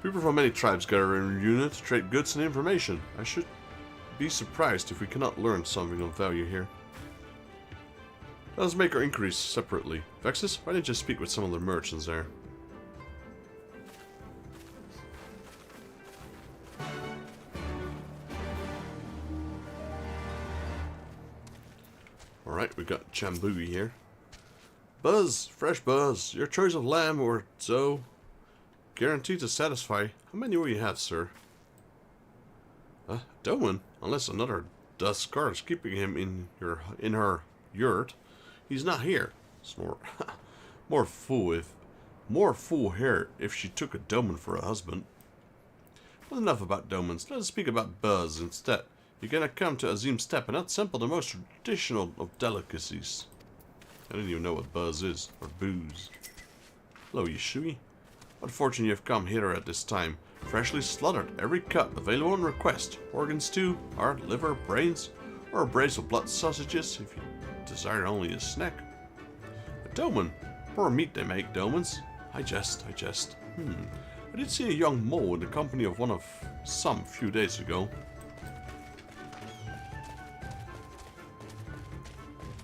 People from many tribes gather in a unit to trade goods and information. I should be surprised if we cannot learn something of value here. Let us make our inquiries separately. Vexus, why didn't you speak with some of the merchants there? Alright, we've got Chamboogie here. Buzz, fresh buzz, your choice of lamb or so. Guaranteed to satisfy. How many will you have, sir? Doman, unless another dust guard is keeping him in her yurt. He's not here. Snort. More fool here if she took a Doman for a husband. Well, enough about Domans. Let us speak about Buzz instead. You're gonna come to Azim Steppe and not sample the most traditional of delicacies. I don't even know what Buzz is, or booze. Hello, Yushui. What fortune you have come hither at this time. Freshly slaughtered, every cut, available on request. Organs too, heart, liver, brains, or a brace of blood sausages if you desire only a snack. A Doman. Poor meat they make, Domans. I jest. I did see a young mole in the company of one of some few days ago.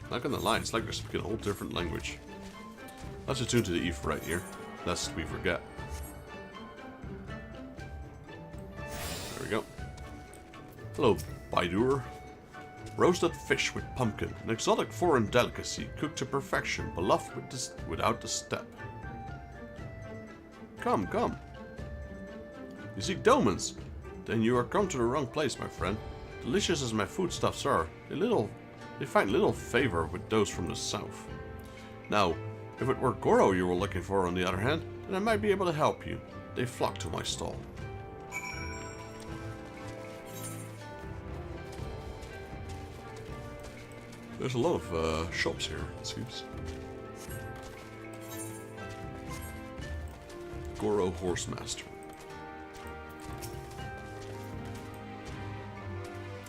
Not gonna lie, it's like they're speaking a whole different language. Let's attune to the Eve right here, lest we forget. There we go. Hello, Baidur. Roasted fish with pumpkin, an exotic foreign delicacy, cooked to perfection, beloved without the step. Come. You seek Domans? Then you are come to the wrong place, my friend. Delicious as my foodstuffs are, they find little favor with those from the south. Now, if it were Goro you were looking for, on the other hand, then I might be able to help you. They flock to my stall. There's a lot of shops here, it seems. Goro Horsemaster.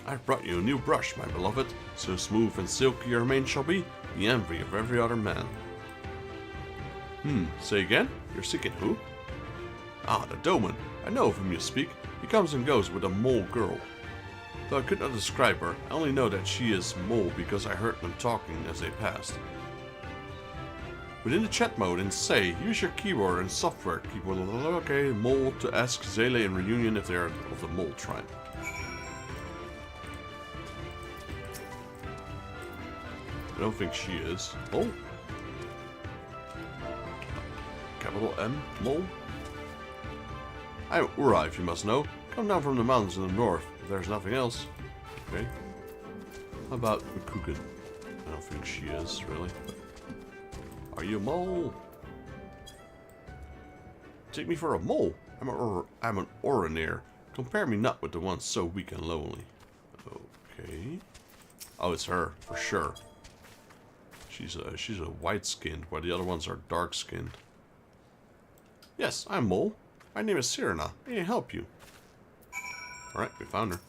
I've brought you a new brush, my beloved. So smooth and silky your mane shall be, the envy of every other man. Say again? You're seeking who? Ah, the Doman. I know of whom you speak. He comes and goes with a mole girl. Though I could not describe her, I only know that she is mole because I heard them talking as they passed. Within the chat mode in Say, use your keyboard and software keyboard okay, mole to ask Xela in reunion if they are of the mole tribe. I don't think she is. Mole? Capital M? Mole? I am Ura, if you must know. Come down from the mountains in the north, if there's nothing else. Okay. How about Makugan? I don't think she is, really. Are you a mole? Take me for a mole? I'm an Oroneer. Compare me not with the one so weak and lonely. Okay. Oh, it's her, for sure. She's a white-skinned, while the other ones are dark-skinned. Yes, I'm Mole. My name is Sirena. May I help you? Alright, we found her.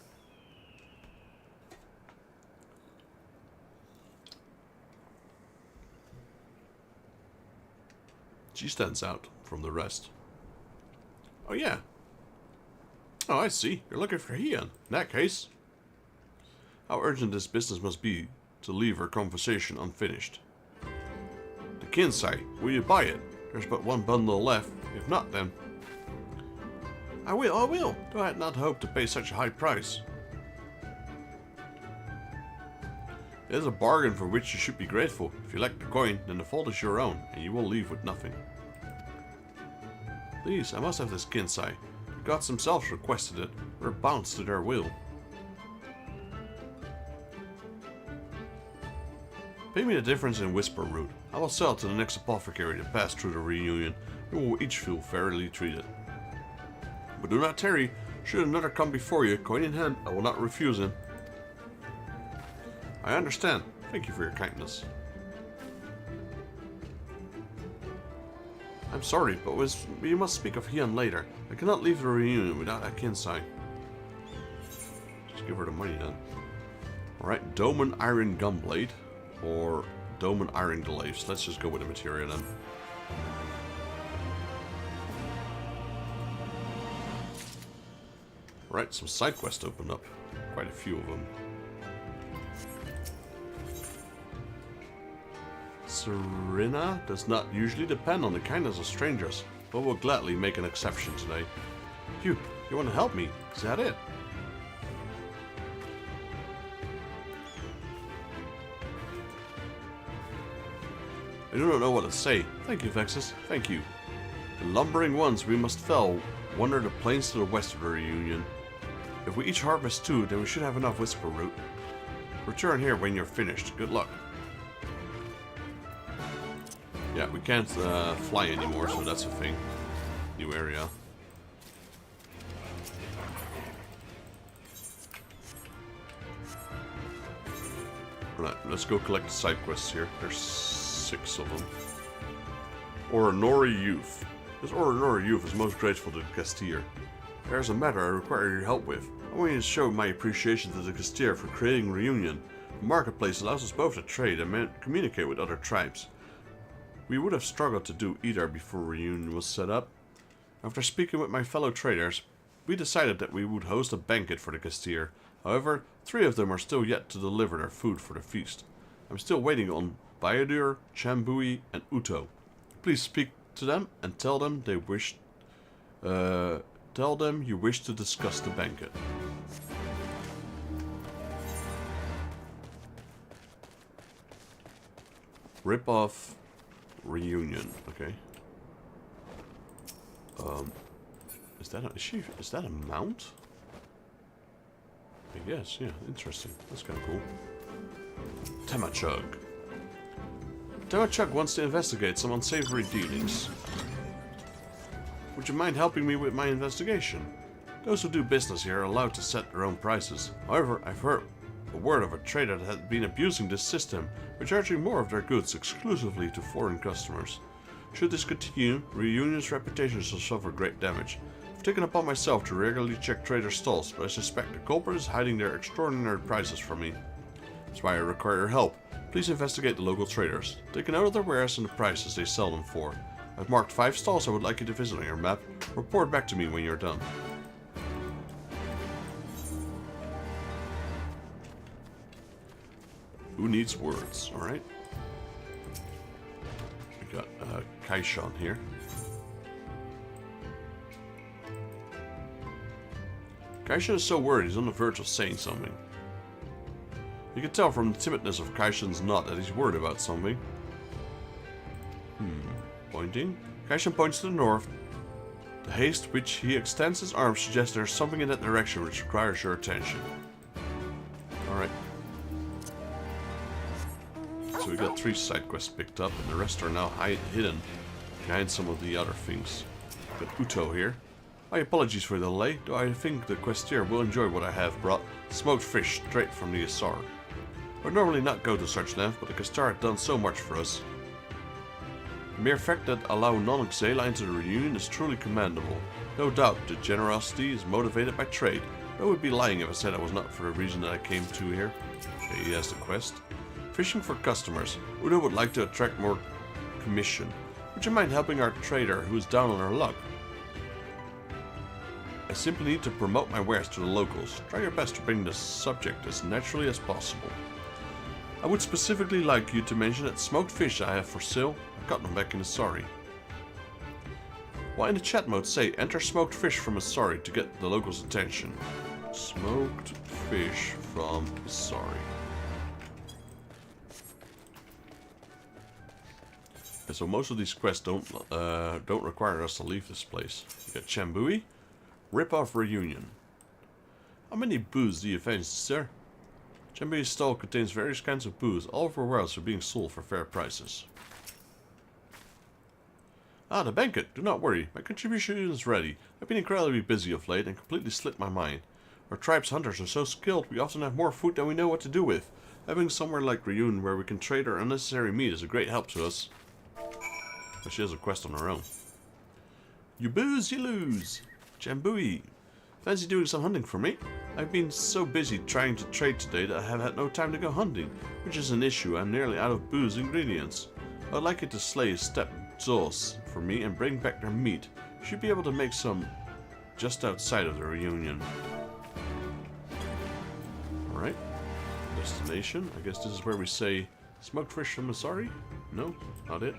She stands out from the rest. Oh, yeah. Oh, I see. You're looking for Hian. In that case, how urgent this business must be to leave our conversation unfinished. The Kinsai, will you buy it? There's but one bundle left. If not, then... I will. Though I had not hoped to pay such a high price. It is a bargain for which you should be grateful. If you lack the coin, then the fault is your own, and you will leave with nothing. Please, I must have this Kinsai. The gods themselves requested it. We're bound to their will. Pay me the difference in whisper root. I will sell it to the next apothecary that passed through the reunion, and we will each feel fairly treated. But do not tarry. Should another come before you, coin in hand, I will not refuse him. I understand. Thank you for your kindness. I'm sorry, but we must speak of Hian later. I cannot leave the reunion without a Kinsai. Just give her the money then. Alright, Doman Iron Gunblade. Or Doman Iron Glaives. Let's just go with the material then. Right, some side quests opened up. Quite a few of them. Serena does not usually depend on the kindness of strangers, but will gladly make an exception today. You want to help me? Is that it? I do not know what to say. Thank you, Vexus. Thank you. The lumbering ones we must fell wander the plains to the west of the reunion. If we each harvest 2, then we should have enough whisper root. Return here when you're finished. Good luck. Yeah, we can't fly anymore, so that's a thing. New area. Right, let's go collect the side quests here. There's 6 of them. Oronori Youth. This Oronori Youth is most grateful to the Castir. There's a matter I require your help with. I want you to show my appreciation to the Castir for creating Reunion. The marketplace allows us both to trade and communicate with other tribes. We would have struggled to do either before Reunion was set up. After speaking with my fellow traders, we decided that we would host a banquet for the Castir. However, 3 of them are still yet to deliver their food for the feast. I'm still waiting on Bayadur, Chambui, and Uto. Please speak to them and tell them you wish to discuss the banquet. Rip off Reunion. Okay. Is that a mount? I guess, yeah, interesting. That's kind of cool. Temachug. Temachug wants to investigate some unsavory dealings. Would you mind helping me with my investigation? Those who do business here are allowed to set their own prices. However, I've heard a word of a trader that had been abusing this system by charging more of their goods exclusively to foreign customers. Should this continue, Reunion's reputation shall suffer great damage. I've taken upon myself to regularly check traders' stalls, but I suspect the culprit is hiding their extraordinary prices from me. That's why I require your help. Please investigate the local traders. Take a note of their wares and the prices they sell them for. I've marked 5 stalls I would like you to visit on your map. Report back to me when you're done. Who needs words? Alright. We got Kaishan here. Kaishan is so worried he's on the verge of saying something. You can tell from the timidness of Kaishan's nod that he's worried about something. Pointing. Kaishan points to the north. The haste which he extends his arms suggests there's something in that direction which requires your attention. Alright. So we got 3 side quests picked up, and the rest are now hidden behind some of the other things. Got Uto here. My apologies for the delay, though I think the questier will enjoy what I have brought. Smoked fish straight from the Asar. Would normally not go to such length, but the Kastar had done so much for us. The mere fact that allow non-Eorzea into the reunion is truly commendable. No doubt the generosity is motivated by trade. I would be lying if I said I was not for the reason that I came to here. Okay, he has the quest. Fishing for customers. Udo would like to attract more commission. Would you mind helping our trader who is down on her luck? I simply need to promote my wares to the locals. Try your best to bring the subject as naturally as possible. I would specifically like you to mention that smoked fish I have for sale. I've got them back in Asari. Why in the chat mode say enter smoked fish from Asari to get the locals' attention. Smoked fish from Asari. Okay, so most of these quests don't require us to leave this place. You got Chambui, Rip-Off Reunion. How many booze do you fancy, sir? Chambui's stall contains various kinds of booze. All of our wares are being sold for fair prices. Ah, the banquet. Do not worry. My contribution is ready. I've been incredibly busy of late and completely slipped my mind. Our tribe's hunters are so skilled, we often have more food than we know what to do with. Having somewhere like Reunion where we can trade our unnecessary meat is a great help to us. But she has a quest on her own. You booze, you lose. Chambui. Fancy doing some hunting for me? I've been so busy trying to trade today that I have had no time to go hunting, which is an issue. I'm nearly out of booze ingredients. I'd like you to slay a step Zos for me and bring back their meat. You should be able to make some just outside of the reunion. Alright. Destination. I guess this is where we say smoked fish from Asari? No, not it.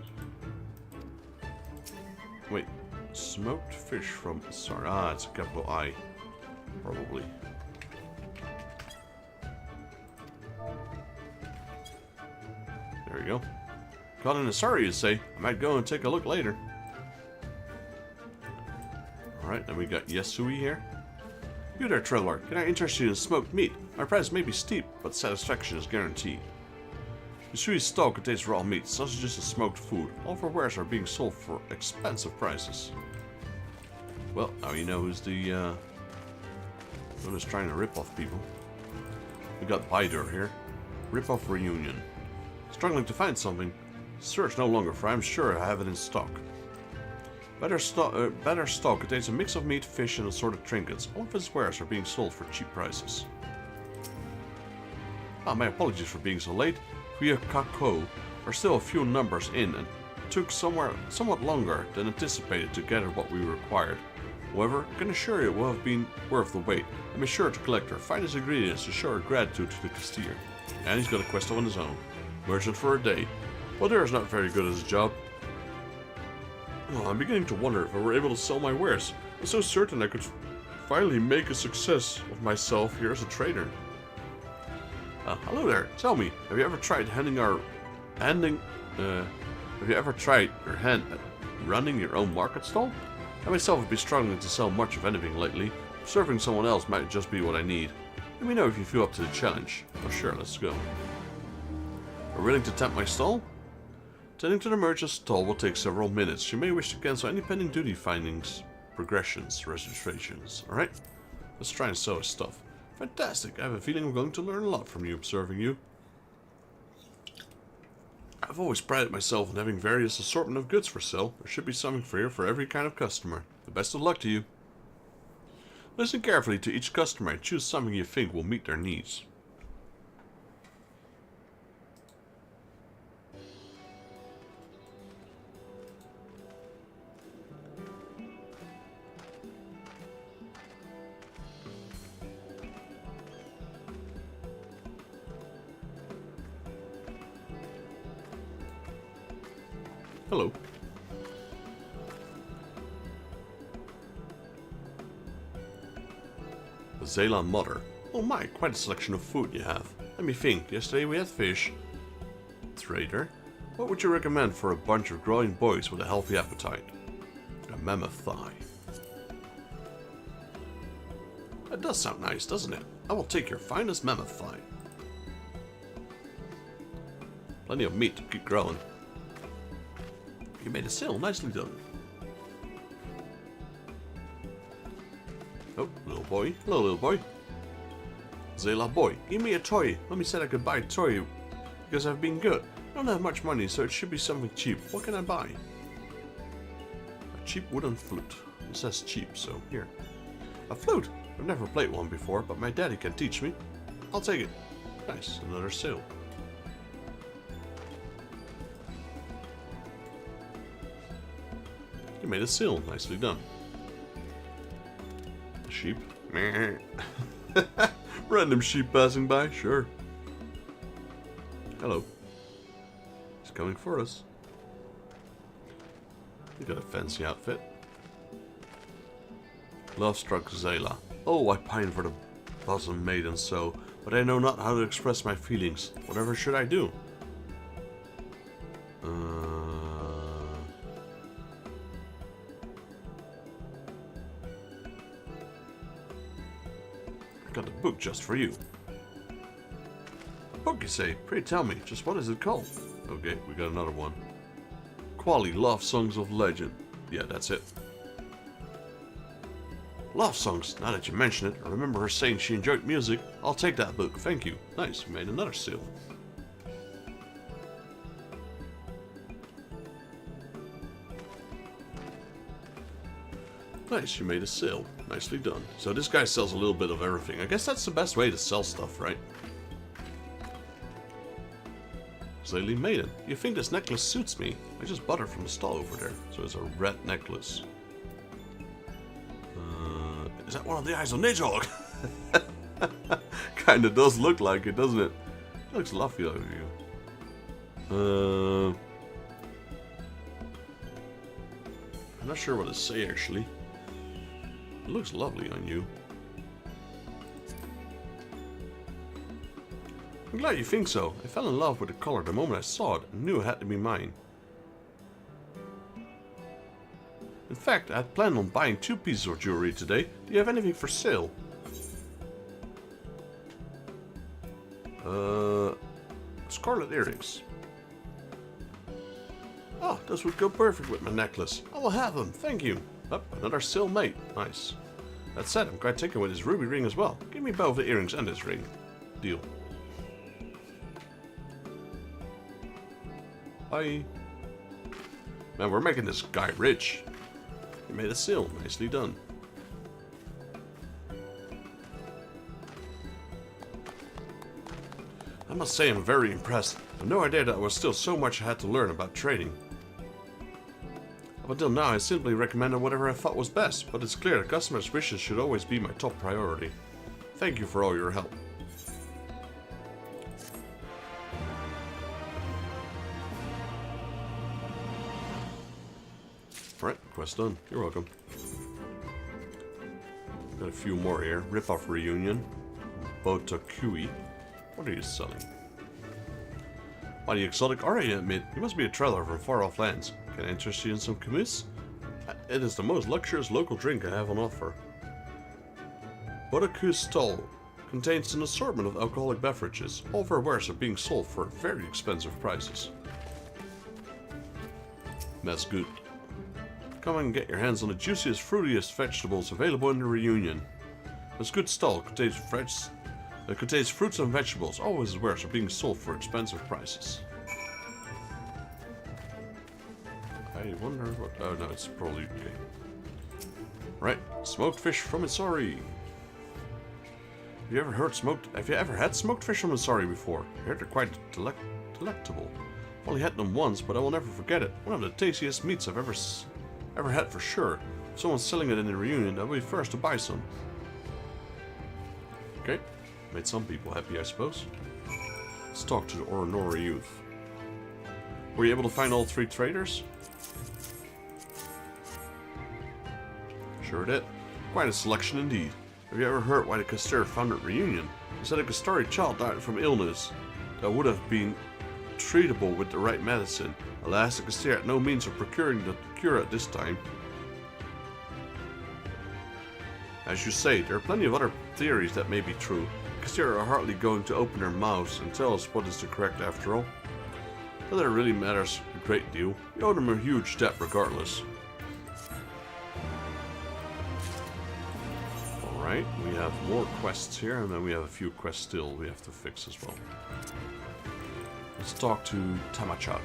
Wait. Smoked fish from Asari. Ah, it's a capital I. Probably. There we go. Caught in Asari, you say? I might go and take a look later. Alright, then we got Yasui here. You there, Traveler. Can I interest you in smoked meat? My price may be steep, but satisfaction is guaranteed. Yasui's stall contains raw meat, sausages and smoked food. All of our wares are being sold for expensive prices. Well, now you know who's the, who's trying to rip off people. We got Baidur here. Rip off Reunion. Struggling to find something. Search no longer, for I'm sure I have it in stock. Better Stock contains a mix of meat, fish, and assorted trinkets. All of his wares are being sold for cheap prices. Ah, my apologies for being so late. We Kako are still a few numbers in and took somewhat longer than anticipated to gather what we required. However, I can assure you it will have been worth the wait, and be sure to collect our finest ingredients to show our gratitude to the Castillo. And he's got a quest on his own. Merchant for a day. Baidur is not very good at his job. Oh, I'm beginning to wonder if I were able to sell my wares. I'm so certain I could finally make a success of myself here as a trader. Hello there. Tell me, have you ever tried running your own market stall? I myself have been struggling to sell much of anything lately. Serving someone else might just be what I need. Let me know if you feel up to the challenge. Oh sure, let's go. Are you willing to tempt my stall? Tending to the merchant's stall will take several minutes. You may wish to cancel any pending duty findings, progressions, registrations. Alright? Let's try and sell his stuff. Fantastic. I have a feeling I'm going to learn a lot from you observing you. I've always prided myself on having various assortment of goods for sale. There should be something for you for every kind of customer. The best of luck to you. Listen carefully to each customer and choose something you think will meet their needs. Hello. The Zelan Mother. Oh my, quite a selection of food you have. Let me think. Yesterday we had fish. Trader. What would you recommend for a bunch of growing boys with a healthy appetite? A mammoth thigh. That does sound nice, doesn't it? I will take your finest mammoth thigh. Plenty of meat to keep growing. You made a sale, nicely done. Oh, little boy. Hello, little boy. Zayla boy, give me a toy. Mommy said I could buy a toy because I've been good. I don't have much money, so it should be something cheap. What can I buy? A cheap wooden flute. It says cheap, so here. A flute! I've never played one before, but my daddy can teach me. I'll take it. Nice, another sale. You made a seal. Nicely done. A sheep. Random sheep passing by, sure. Hello. He's coming for us. You got a fancy outfit. Love struck Zayla. Oh, I pine for the bosom maiden so, but I know not how to express my feelings. Whatever should I do? I got a book just for you. A book, you say? Pray tell me, just what is it called? Okay, we got another one. Quali Love Songs of Legend. Yeah, that's it. Love songs, now that you mention it, I remember her saying she enjoyed music. I'll take that book, thank you. Nice, we made another seal. Nice, you made a seal. Nicely done. So this guy sells a little bit of everything. I guess that's the best way to sell stuff, right? Zayli Maiden, you think this necklace suits me? I just bought it from the stall over there. So it's a red necklace. Is that one of the eyes of Nidhogg? Kinda does look like it, doesn't it? It looks lovely over you. I'm not sure what to say actually. It looks lovely on you. I'm glad you think so. I fell in love with the color the moment I saw it and knew it had to be mine. In fact, I had planned on buying 2 pieces of jewelry today. Do you have anything for sale? Scarlet earrings. Oh, those would go perfect with my necklace. I will have them, thank you. Oh, another sale mate. Nice. That said, I'm quite taken with his ruby ring as well. Give me both the earrings and this ring. Deal. Bye. Man, we're making this guy rich. He made a seal. Nicely done. I must say I'm very impressed. I had no idea that there was still so much I had to learn about trading. Up until now, I simply recommended whatever I thought was best, but it's clear that customers' wishes should always be my top priority. Thank you for all your help. Alright, quest done. You're welcome. Got a few more here. Rip-off Reunion. Botokui. What are you selling? Why, the exotic aura you admit. You must be a traveler from far-off lands. Can I interest you in some kumis? It is the most luxurious local drink I have on offer. Botoku's stall contains an assortment of alcoholic beverages. All their wares are being sold for very expensive prices. That's good. Come and get your hands on the juiciest, fruitiest vegetables available in the Reunion. This good stall contains fruits and vegetables. All his wares are being sold for expensive prices. I wonder what... Oh no, it's probably... Okay. Right, smoked fish from Isari. Have you ever had smoked fish from Isari before? I heard they're quite delectable. I've only had them once, but I will never forget it. One of the tastiest meats I've ever had for sure. If someone's selling it in the Reunion, I'll be first to buy some. Okay, made some people happy, I suppose. Let's talk to the Oronori youth. Were you able to find all 3 traders? Sure did. Quite a selection indeed. Have you ever heard why the Castere founded Reunion? They said a Castari child died from illness that would have been treatable with the right medicine. Alas, the Castere had no means of procuring the cure at this time. As you say, there are plenty of other theories that may be true. The Castere are hardly going to open their mouths and tell us what is the correct after all. Whether it really matters a great deal, we owe them a huge debt regardless. Alright, we have more quests here, and then we have a few quests still we have to fix as well. Let's talk to Tamachak.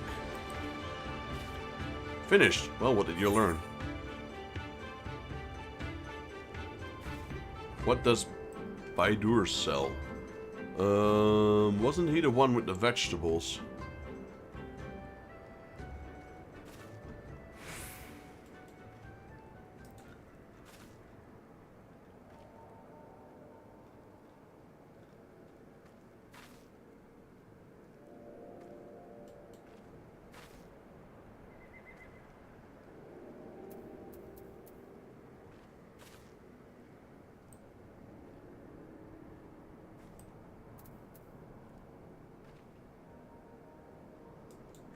Finished! Well, what did you learn? What does Baidur sell? Wasn't he the one with the vegetables?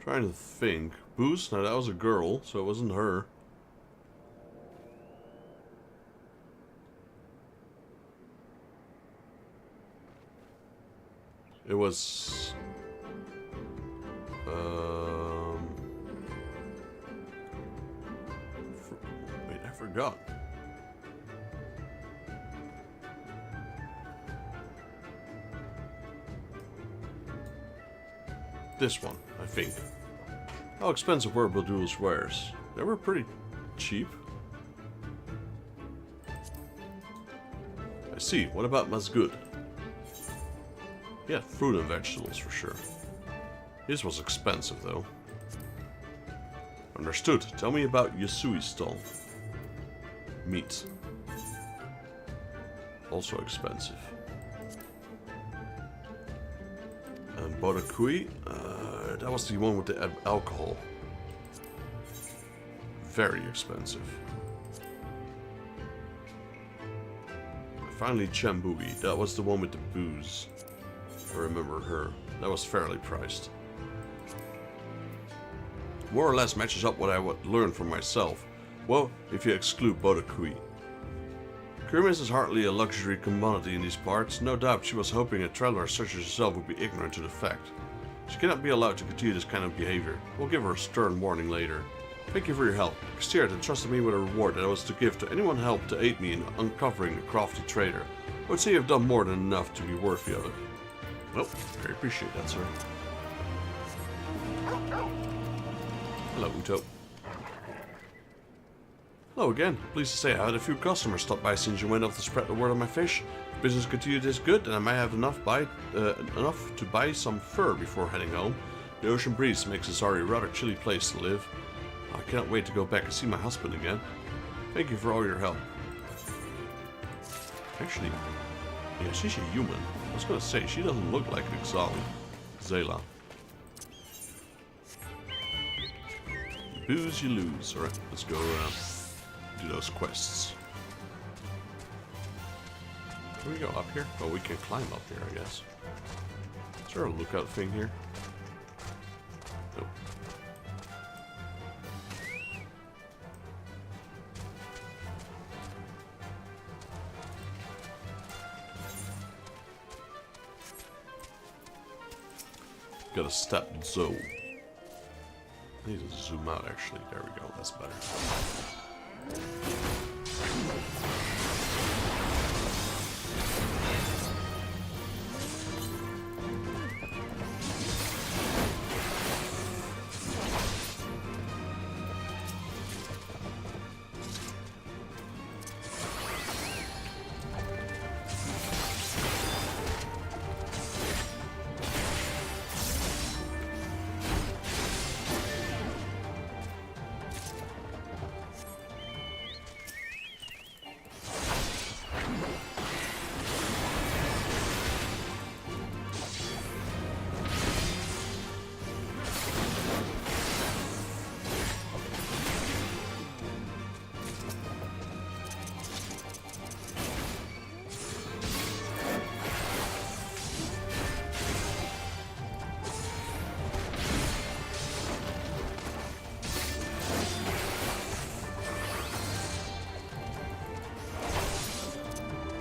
Trying to think. Boost? No, that was a girl, so it wasn't her. It was... Wait, I forgot. This one, I think. How expensive were Baldur's wares? They were pretty cheap. I see. What about Mazgud? Yeah, fruit and vegetables for sure. His was expensive though. Understood. Tell me about Yasui's stall. Meat. Also expensive. And Bodakui? That was the one with the alcohol. Very expensive. Finally, Chambui. That was the one with the booze. I remember her. That was fairly priced. More or less matches up what I would learn from myself. Well, if you exclude Bodakui. Kermis is hardly a luxury commodity in these parts. No doubt she was hoping a traveler such as herself would be ignorant to the fact. She cannot be allowed to continue this kind of behavior. We'll give her a stern warning later. Thank you for your help. Xtiert entrusted me with a reward that I was to give to anyone who helped to aid me in uncovering the crafty traitor. I would say you have done more than enough to be worthy of it. Well, very appreciate that, sir. Hello, Uto. Hello again. Pleased to say I had a few customers stop by since you went off to spread the word on my fish. Business continued this good, and I might have enough to buy some fur before heading home. The ocean breeze makes this already a rather chilly place to live. I cannot wait to go back and see my husband again. Thank you for all your help. Actually, yeah, she's a human. I was gonna say, she doesn't look like Ixali. Zayla. Booze, you lose. Alright, let's go do those quests. Can we go up here? Oh, we can climb up here, I guess. Is there a lookout thing here? Nope. Gotta step Zoe. I need to zoom out actually. There we go, that's better.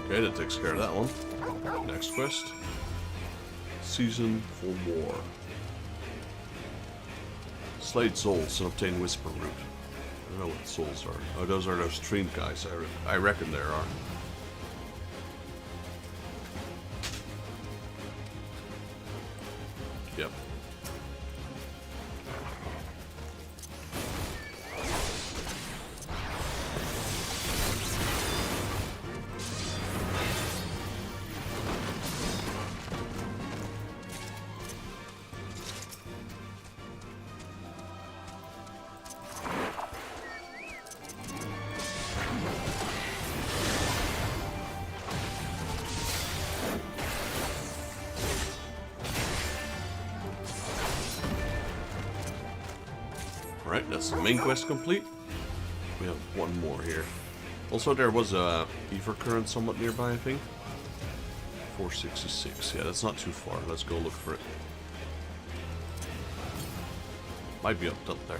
Okay, that takes care of that one. Next quest. Season for War. Slay souls and obtain Whisper Root. I don't know what souls are. Oh, those are those stream guys. I reckon there are. Yep. Alright, that's the main quest complete. We have one more here. Also, there was a ether current somewhat nearby, I think. 466. Yeah, that's not too far. Let's go look for it. Might be up there.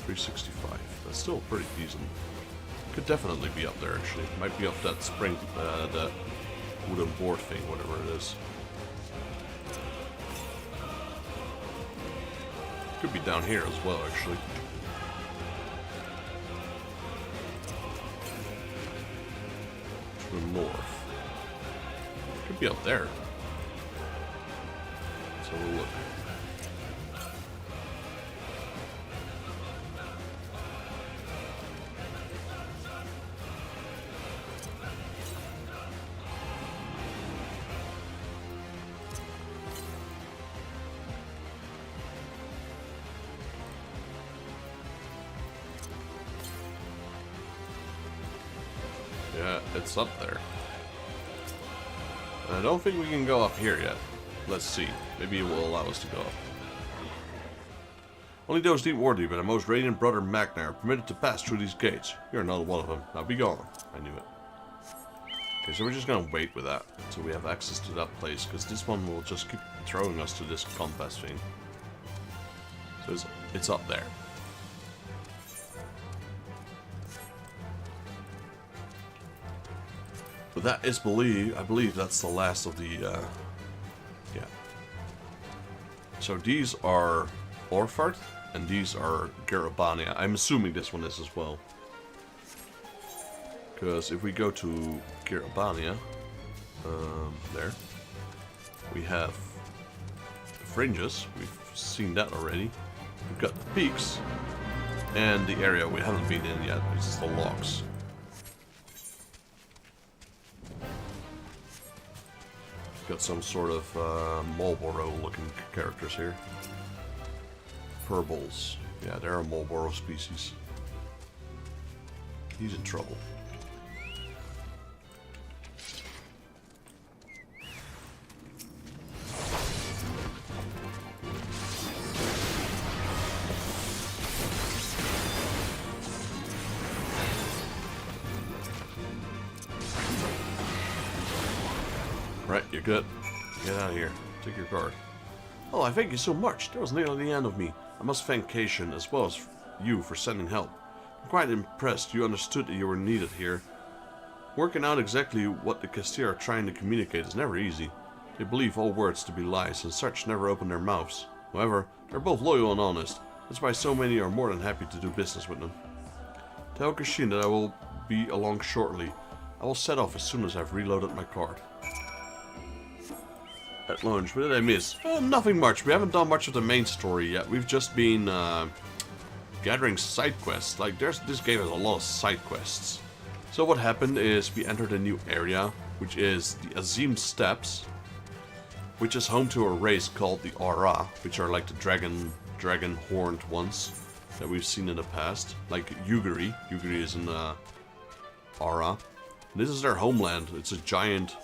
$365. That's still pretty decent. Could definitely be up there, actually. Might be up that spring, that wooden board thing, whatever it is. Could be down here as well, actually. To the north. Could be up there. Let's have a look. Yeah, it's up there. I don't think we can go up here yet. Let's see. Maybe it will allow us to go up. Only those deemed worthy by the most radiant brother Magnar are permitted to pass through these gates. You're not one of them. Now be gone. I knew it. Okay, so we're just gonna wait with that until we have access to that place, because this one will just keep throwing us to this compass thing. So it's up there. But that is I believe that's the last of the, yeah. So these are Orfart, and these are Garabania. I'm assuming this one is as well. Because if we go to Garabania, there, we have the fringes. We've seen that already. We've got the peaks, and the area we haven't been in yet, which is the logs. Got some sort of Marlboro-looking characters here. Purbles. Yeah, they're a Marlboro species. He's in trouble. Right, you're good. Get out of here. Take your card. Oh, I thank you so much. That was nearly the end of me. I must thank Cation as well as you for sending help. I'm quite impressed you understood that you were needed here. Working out exactly what the Castir are trying to communicate is never easy. They believe all words to be lies, and such never open their mouths. However, they're both loyal and honest. That's why so many are more than happy to do business with them. Tell Kashin that I will be along shortly. I will set off as soon as I've reloaded my card. At lunch, what did I miss? Nothing much. We haven't done much of the main story yet. We've just been gathering side quests. Like, this game has a lot of side quests. So what happened is we entered a new area, which is the Azim Steppes, which is home to a race called the Aura, which are like the dragon horned ones that we've seen in the past. Like Yuguri. Yuguri is in Aura. This is their homeland. It's a giant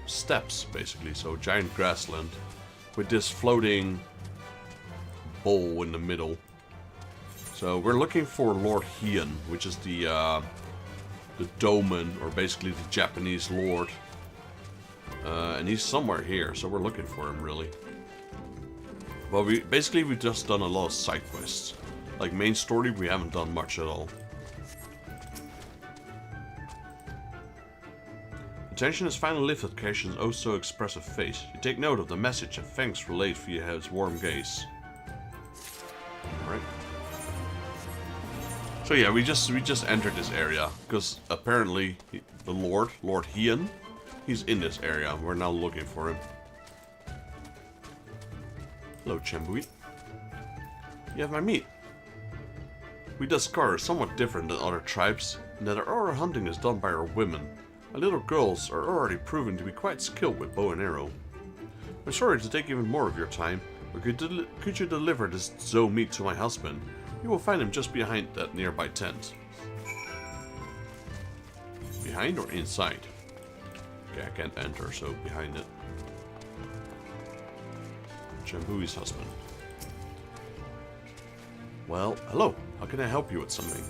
steppes, basically, so giant grassland with this floating bowl in the middle. So we're looking for Lord Heian, which is the Doman, or basically the Japanese lord, and he's somewhere here, so we're looking for him, really. Well, we've just done a lot of side quests. Like main story, we haven't done much at all. Tension is finally lifted, Cassian's oh so expressive face. You take note of the message and thanks relayed via his warm gaze. Alright. So yeah, we just entered this area because apparently the Lord Hien, he's in this area. We're now looking for him. Hello, Chambui. You have my meat. We Duscar are somewhat different than other tribes in that our hunting is done by our women. Our little girls are already proving to be quite skilled with bow and arrow. I'm sorry to take even more of your time, but could you deliver this Zo meat to my husband? You will find him just behind that nearby tent. Behind or inside? Okay, I can't enter, so behind it. Chambui's husband. Well, hello. How can I help you with something?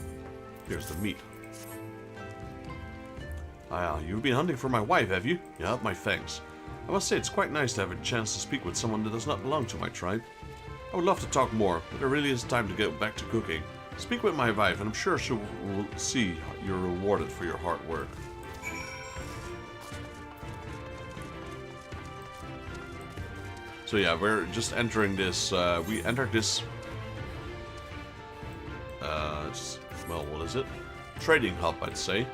Here's the meat. Ah, you've been hunting for my wife, have you? Yeah, my thanks. I must say it's quite nice to have a chance to speak with someone that does not belong to my tribe. I would love to talk more, but there really is time to get back to cooking. Speak with my wife, and I'm sure she will see you're rewarded for your hard work. So yeah, we're just entering this, we entered this, well, what is it? Trading hub, I'd say.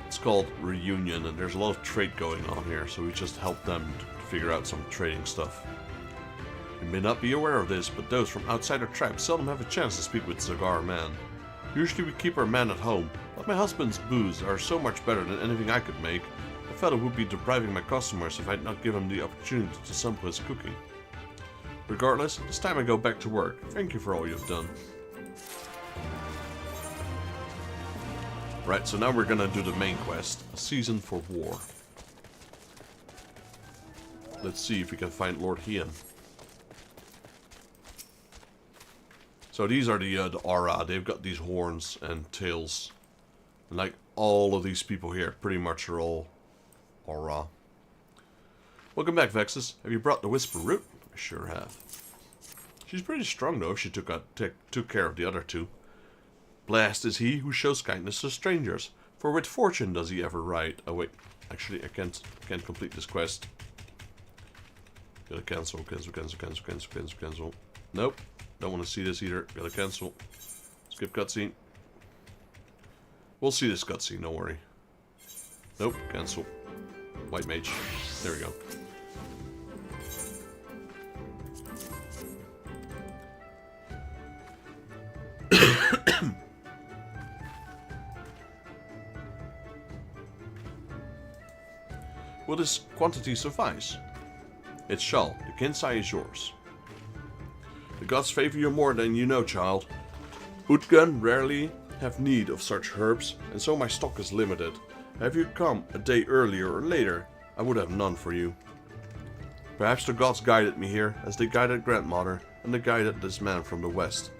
It's called Reunion, and there's a lot of trade going on here, so we just help them to figure out some trading stuff. You may not be aware of this, but those from outside our tribe seldom have a chance to speak with Zagar man. Usually we keep our men at home, but my husband's booze are so much better than anything I could make. The fellow would be depriving my customers if I'd not given him the opportunity to sample his cooking. Regardless, it's time I go back to work. Thank you for all you've done. Right, so now we're gonna do the main quest, A Season for War. Let's see if we can find Lord Hien. So these are the Aura. They've got these horns and tails. And like all of these people here, pretty much are all Aura. Welcome back, Vexus. Have you brought the Whisper Root? I sure have. She's pretty strong though if she took care of the other two. Blessed is he who shows kindness to strangers, for with fortune does he ever ride. Oh wait, actually I can't complete this quest. Gotta cancel. Nope, don't want to see this either. Gotta cancel. Skip cutscene. We'll see this cutscene, don't worry. Nope, cancel. White mage. There we go. Will this quantity suffice? It shall. The Kinsai is yours. The gods favor you more than you know, child. Utgan rarely have need of such herbs, and so my stock is limited. Have you come a day earlier or later, I would have none for you. Perhaps the gods guided me here, as they guided grandmother, and they guided this man from the west.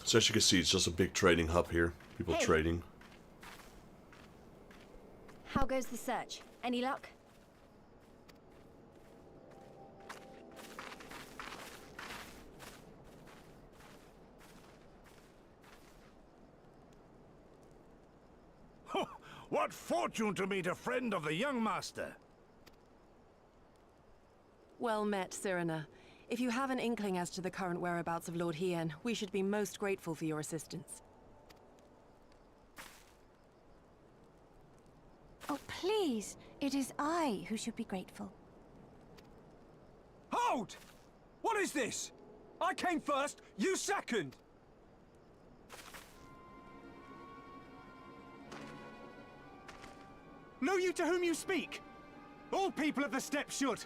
So as you can see, it's just a big trading hub here. People trading. How goes the search? Any luck? What fortune to meet a friend of the young master! Well met, Cyrena. If you have an inkling as to the current whereabouts of Lord Hien, we should be most grateful for your assistance. Oh, please! It is I who should be grateful. Hold! What is this? I came first, you second! Know you to whom you speak? All people of the steppe should.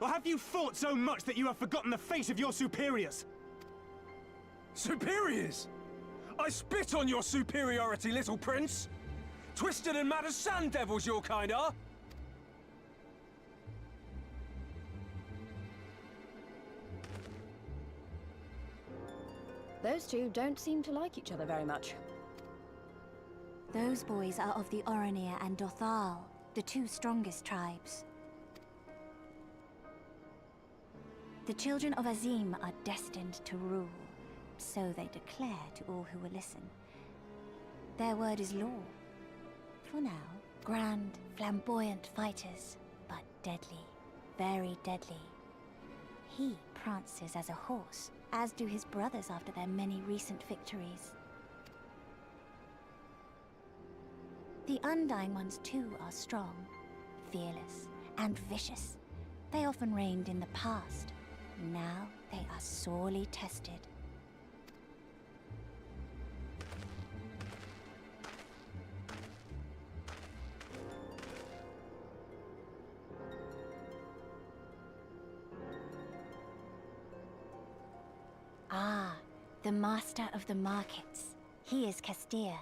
Or have you fought so much that you have forgotten the face of your superiors? Superiors? I spit on your superiority, little prince! Twisted and mad as sand devils your kind are! Those two don't seem to like each other very much. Those boys are of the Oranir and Dothal, the two strongest tribes. The children of Azim are destined to rule, so they declare to all who will listen. Their word is law. For now, grand, flamboyant fighters, but deadly, very deadly. He prances as a horse, as do his brothers after their many recent victories. The Undying ones too are strong, fearless, and vicious. They often reigned in the past. Now they are sorely tested. Ah, the master of the markets. He is Castir.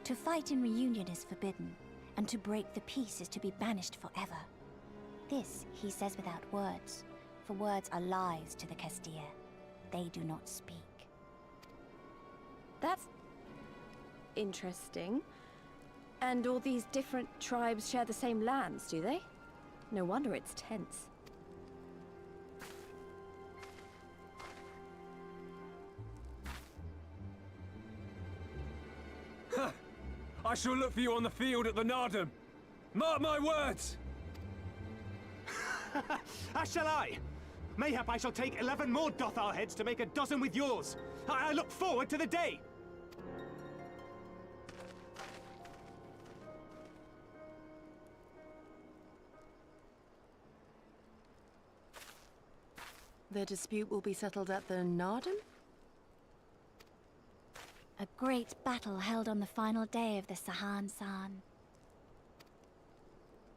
To fight in reunion is forbidden, and to break the peace is to be banished forever. This he says without words, for words are lies to the Castir. They do not speak. That's interesting. And all these different tribes share the same lands, do they? No wonder it's tense. I shall look for you on the field at the Nardum. Mark my words! As shall I. Mayhap I shall take 11 more Dothar heads to make a dozen with yours. I look forward to the day. The dispute will be settled at the Nardum? A great battle held on the final day of the Sahan San.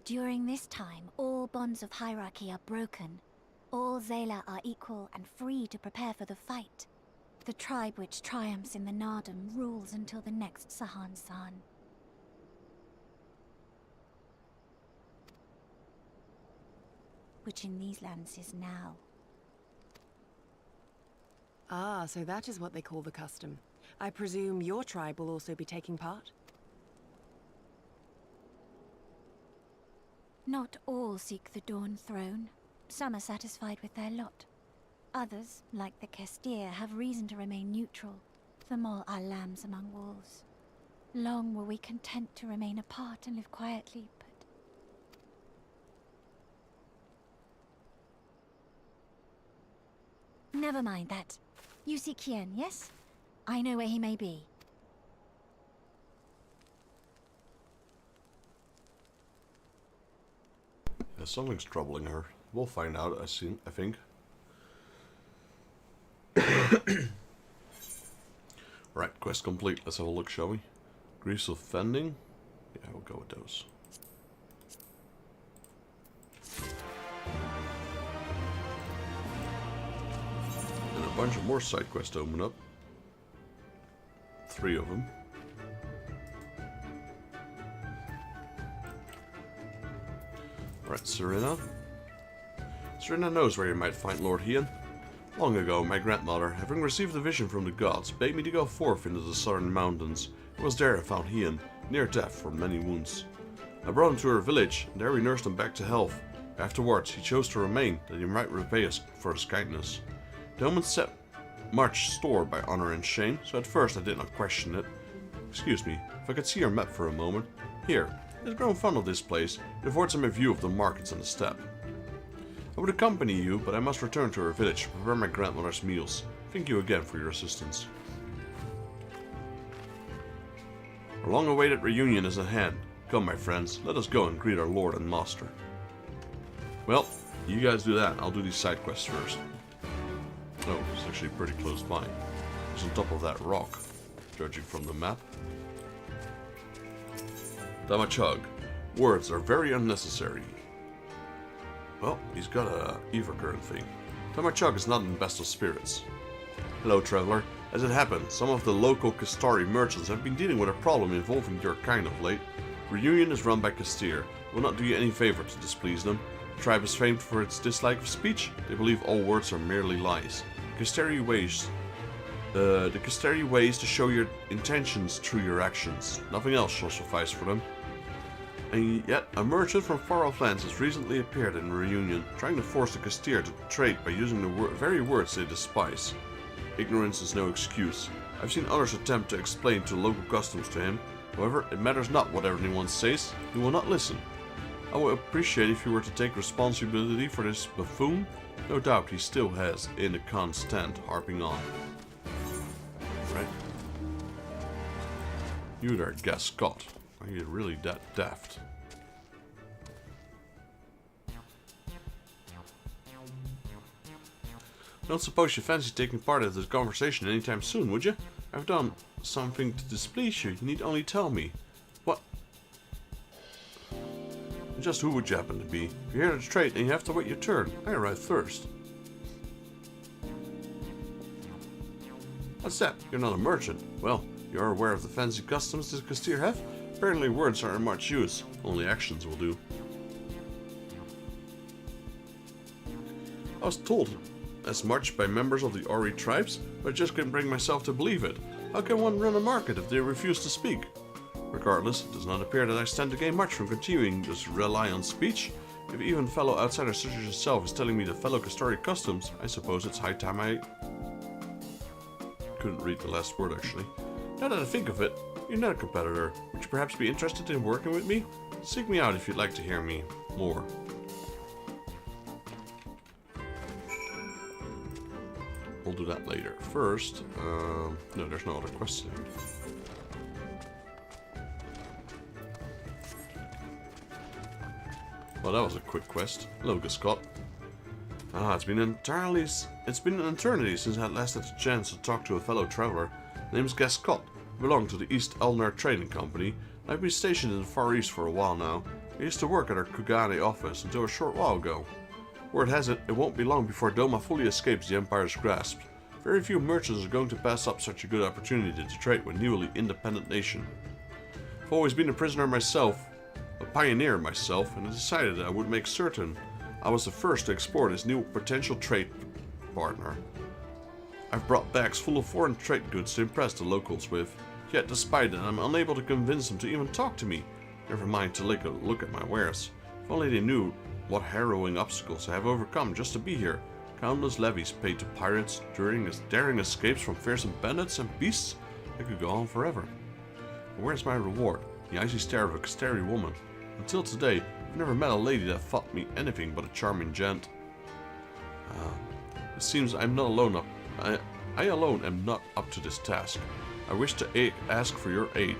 During this time, all bonds of hierarchy are broken. All Zayla are equal and free to prepare for the fight. The tribe which triumphs in the Nardum rules until the next Sahan San. Which in these lands is now. Ah, so that is what they call the custom. I presume your tribe will also be taking part? Not all seek the Dawn Throne. Some are satisfied with their lot. Others, like the Castir, have reason to remain neutral. Them all are lambs among wolves. Long were we content to remain apart and live quietly, but... Never mind that. You seek Hien, yes? I know where he may be. Yeah, something's troubling her. We'll find out, I think. Right, quest complete. Let's have a look, shall we? Grease of Fending? Yeah, we'll go with those. And a bunch of more side quests open up. 3 of them. Alright, Serena. Serena knows where you might find Lord Hien. Long ago, my grandmother, having received a vision from the gods, bade me to go forth into the southern mountains. It was there I found Hien, near death from many wounds. I brought him to her village, and there we nursed him back to health. Afterwards, he chose to remain, that he might repay us for his kindness. The omens set much store by honor and shame, so at first I did not question it. Excuse me, if I could see your map for a moment. Here, I have grown fond of this place. It affords me a view of the markets and the steppe. I would accompany you, but I must return to her village to prepare my grandmother's meals. Thank you again for your assistance. Our long-awaited reunion is at hand. Come, my friends, let us go and greet our lord and master. Well, you guys do that. I'll do these side quests first. Oh, it's actually pretty close by. It's on top of that rock, judging from the map. Damachug. Words are very unnecessary. Well, he's got a Evercurrent thing. Damachug is not in the best of spirits. Hello, traveler. As it happened, some of the local Kastari merchants have been dealing with a problem involving your kind of late. Reunion is run by Castir. It will not do you any favor to displease them. The tribe is famed for its dislike of speech. They believe all words are merely lies. The Kastari ways to show your intentions through your actions. Nothing else shall suffice for them. And yet, a merchant from far-off lands has recently appeared in Reunion, trying to force the Castir to trade by using the very words they despise. Ignorance is no excuse. I've seen others attempt to explain to local customs to him, However, it matters not what anyone says, he will not listen. I would appreciate if you were to take responsibility for this buffoon. No doubt he still has in a constant harping on. Right? You there, Gascot. Are you really that daft? Don't suppose you fancy taking part in this conversation anytime soon, would you? I've done something to displease you. You need only tell me. What? Just who would you happen to be? You're here to trade and you have to wait your turn. I arrived first. What's that? You're not a merchant. Well, you're aware of the fancy customs this Castile have? Apparently words aren't much use. Only actions will do. I was told as much by members of the Ori tribes, but I just couldn't bring myself to believe it. How can one run a market if they refuse to speak? Regardless, it does not appear that I stand to gain much from continuing to rely on speech. If even fellow outsiders such as yourself is telling me the fellow Castari customs, I suppose it's high time I... Couldn't read the last word actually. Now that I think of it, you're not a competitor. Would you perhaps be interested in working with me? Seek me out if you'd like to hear me more. We'll do that later. First, no, there's no other question. Well, that was a quick quest. Hello, Gascot. It's been an eternity since I last had the chance to talk to a fellow traveler. My name is Gascot. I belong to the East Elnar Trading Company. I've been stationed in the Far East for a while now. I used to work at our Kugane office until a short while ago. Word has it, it won't be long before Doma fully escapes the Empire's grasp. Very few merchants are going to pass up such a good opportunity to trade with a newly independent nation. I've always been a prisoner myself, a pioneer myself, and I decided that I would make certain I was the first to explore this new potential trade partner. I've brought bags full of foreign trade goods to impress the locals with, yet despite that I'm unable to convince them to even talk to me, never mind to look at my wares. If only they knew what harrowing obstacles I have overcome just to be here. Countless levies paid to pirates, daring escapes from fearsome bandits and beasts. I could go on forever. And where's my reward? The icy stare of a Castari woman. Until today, I've never met a lady that thought me anything but a charming gent. It seems I'm not alone I alone am not up to this task. I wish to ask for your aid,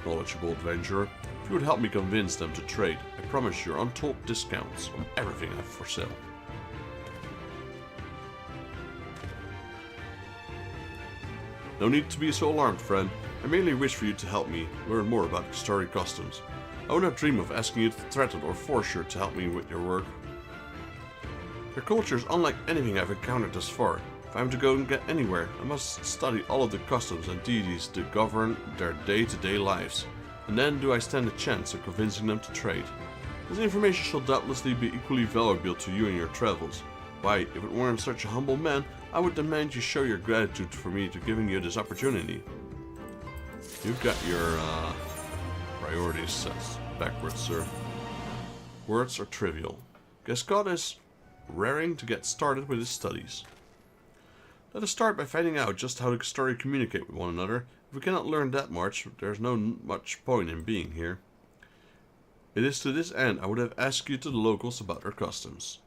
knowledgeable adventurer. If you would help me convince them to trade, I promise you untold discounts on everything I have for sale. No need to be so alarmed, friend. I merely wish for you to help me learn more about Castari customs. I would not dream of asking you to threaten or force you to help me with your work. Their culture is unlike anything I've encountered thus far. If I am to go and get anywhere, I must study all of the customs and deities that govern their day-to-day lives. And then do I stand a chance of convincing them to trade. This information shall doubtlessly be equally valuable to you in your travels. Why, if it weren't such a humble man, I would demand you show your gratitude for me to giving you this opportunity. You've got your priorities set backwards, sir. Words are trivial. Gascot is raring to get started with his studies. Let us start by finding out just how the Castari communicate with one another. If we cannot learn that much, there's no much point in being here. It is to this end I would have asked you to the locals about their customs.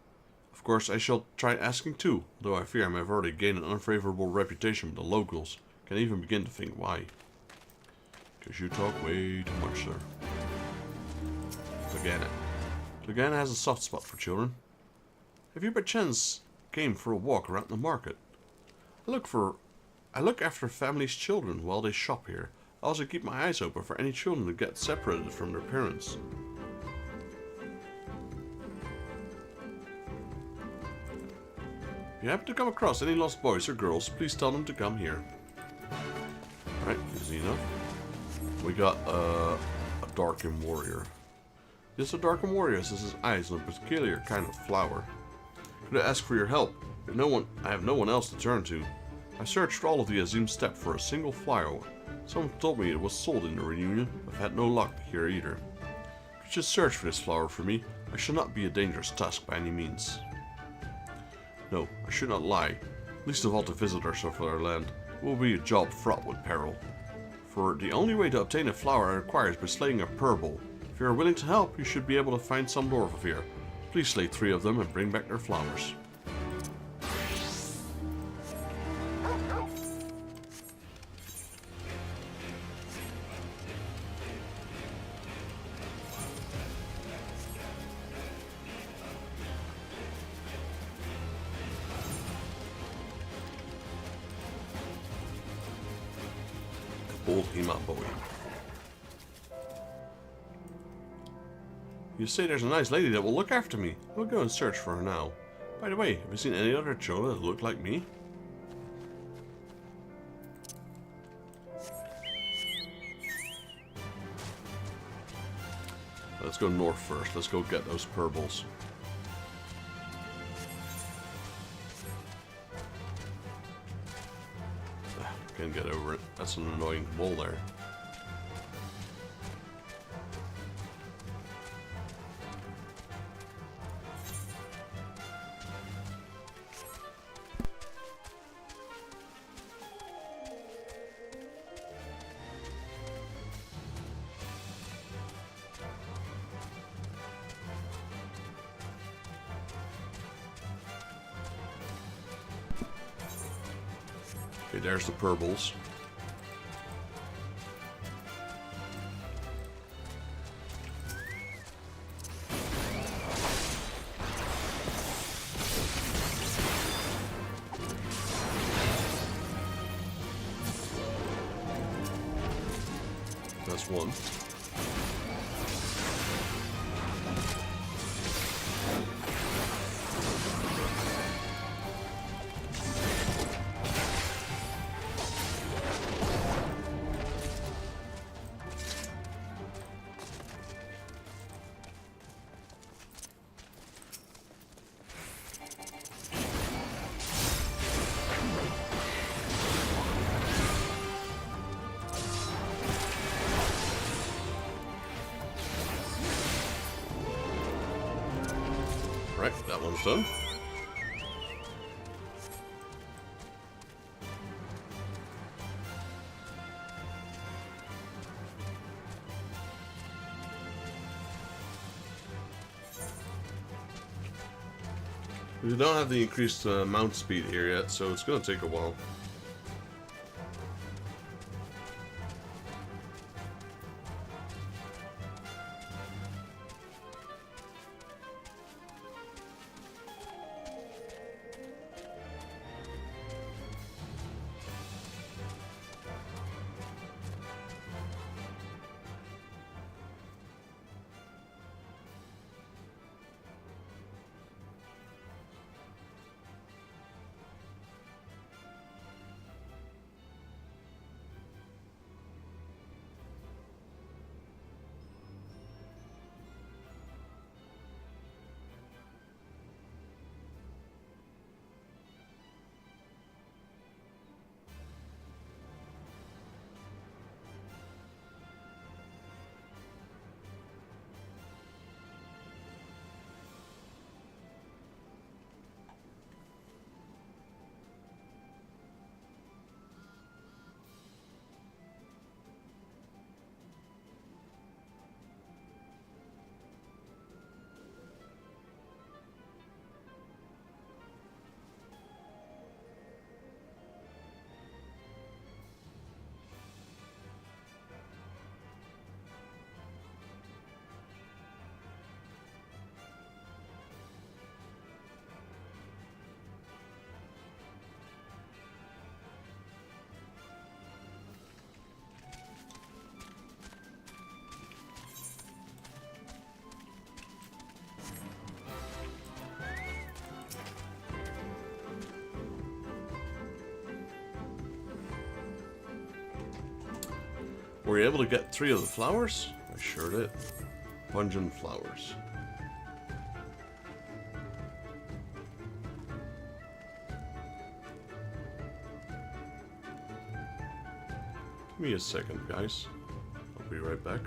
Of course, I shall try asking too, though I fear I may have already gained an unfavorable reputation with the locals. Can't even begin to think why. Because you talk way too much, sir. Clegane has a soft spot for children. Have you by chance came for a walk around the market? I look after families' children while they shop here. I also keep my eyes open for any children who get separated from their parents. If you happen to come across any lost boys or girls, please tell them to come here. Alright, easy enough. We got a Darken Warrior. This Darken Warrior has his eyes on a peculiar kind of flower. Could I ask for your help? I have no one else to turn to. I searched all of the Azim Steppe for a single flower. Someone told me it was sold in the reunion, but I've had no luck here either. If you just search for this flower for me, I shall not be a dangerous task by any means. No, I should not lie. Least of all to visitors of our land. It will be a job fraught with peril. For the only way to obtain a flower requires by slaying a purple. If you are willing to help, you should be able to find some dwarf of here. Please slay 3 of them and bring back their flowers. Old Hema boy. You say there's a nice lady that will look after me. I'll go and search for her now. By the way, have you seen any other Chola that look like me? Let's go north first. Let's go get those purples. Can't get over it. That's an annoying wall there. Okay, there's the purples. That's one. Right, that one's done. We don't have the increased mount speed here yet, so it's going to take a while. Were you able to get 3 of the flowers? I sure did. Pungent flowers. Give me a second, guys. I'll be right back.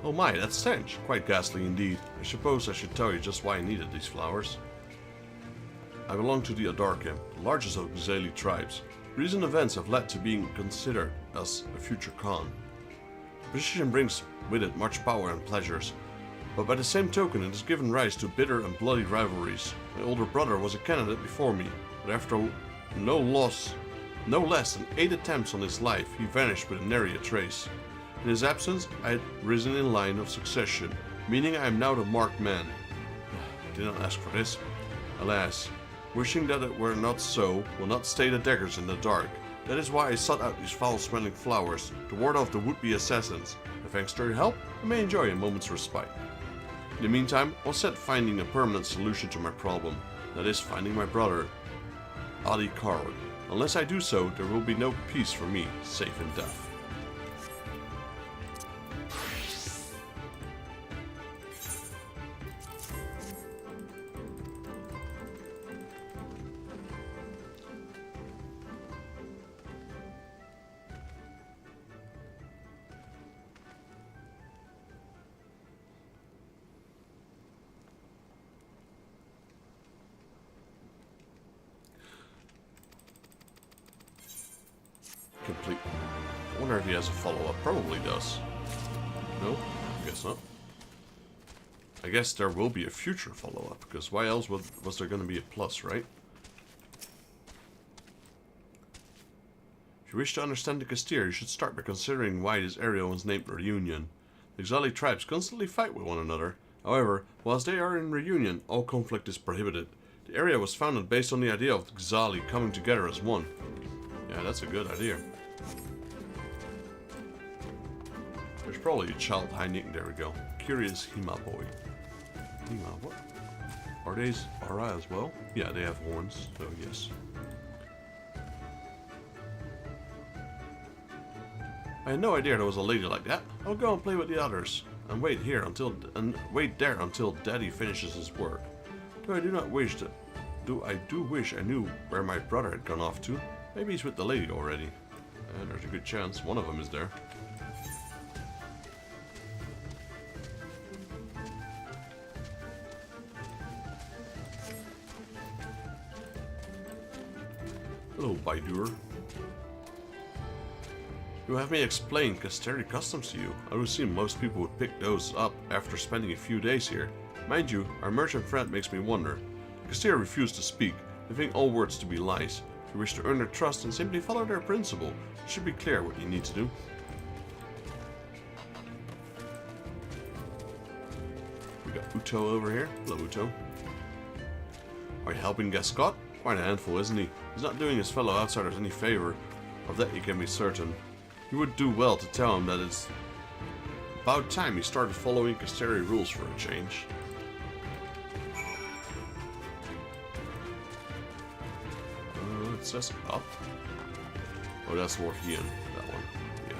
Oh my, that stench. Quite ghastly indeed. I suppose I should tell you just why I needed these flowers. I belong to the Adarkim, the largest of the Xali tribes. Recent events have led to being considered as a future Khan. The position brings with it much power and pleasures, but by the same token it has given rise to bitter and bloody rivalries. My older brother was a candidate before me, but after no less than 8 attempts on his life, he vanished with nary a trace. In his absence, I had risen in line of succession, meaning I am now the marked man. I did not ask for this. Alas, wishing that it were not so, will not stay the daggers in the dark. That is why I sought out these foul-smelling flowers, to ward off the would-be assassins, and thanks to your help, I may enjoy a moment's respite. In the meantime, I'll set finding a permanent solution to my problem, that is, finding my brother, Adi Karwin. Unless I do so, there will be no peace for me, save in death. Complete. I wonder if he has a follow-up. Probably does. No? I guess not. I guess there will be a future follow-up, because why else was there going to be a plus, right? If you wish to understand the Castir, you should start by considering why this area was named Reunion. The Xali tribes constantly fight with one another. However, whilst they are in reunion, all conflict is prohibited. The area was founded based on the idea of the Xali coming together as one. Yeah, that's a good idea. There's probably a child hiding. There we go. Curious Hima boy. Hima, what? Are they Ara as well? Yeah, they have horns, so yes. I had no idea there was a lady like that. I'll go and play with the others, and wait there until Daddy finishes his work. Though I do wish I knew where my brother had gone off to. Maybe he's with the lady already. There's a good chance one of them is there. Hello, Baidur. You have me explain Casteri customs to you. I would assume most people would pick those up after spending a few days here. Mind you, our merchant friend makes me wonder. Casteri refused to speak, leaving all words to be lies. If you wish to earn their trust and simply follow their principle, it should be clear what you need to do. We got Uto over here. Hello, Uto. Are you helping Gascot? Quite a handful, isn't he? He's not doing his fellow outsiders any favor. Of that you can be certain. You would do well to tell him that it's about time he started following Casteri rules for a change. It says up. Oh, that's Warhian, that one. Yeah.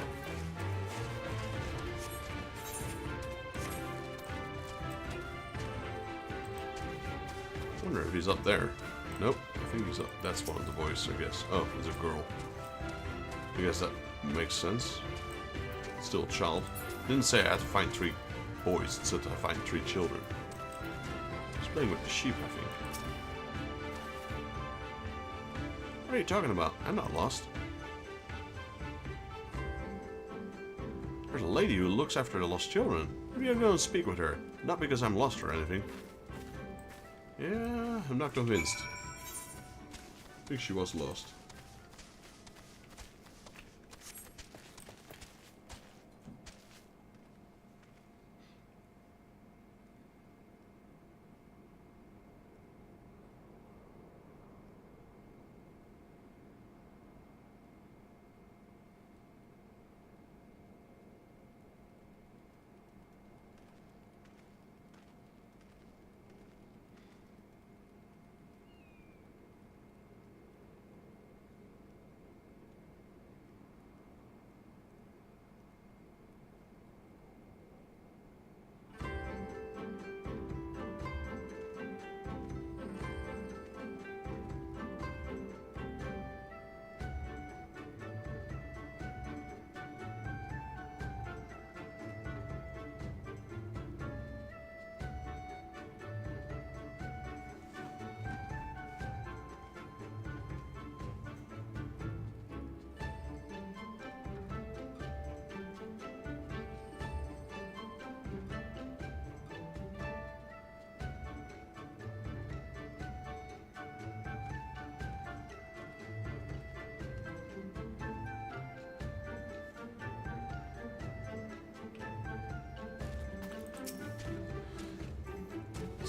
I wonder if he's up there. Nope, I think he's up. That's one of the boys, I guess. Oh, there's a girl. I guess that makes sense. Still a child. Didn't say I had to find 3 boys, it said I find 3 children. He's playing with the sheep, I think. What are you talking about? I'm not lost. There's a lady who looks after the lost children. Maybe I'll go and speak with her. Not because I'm lost or anything. Yeah, I'm not convinced. I think she was lost.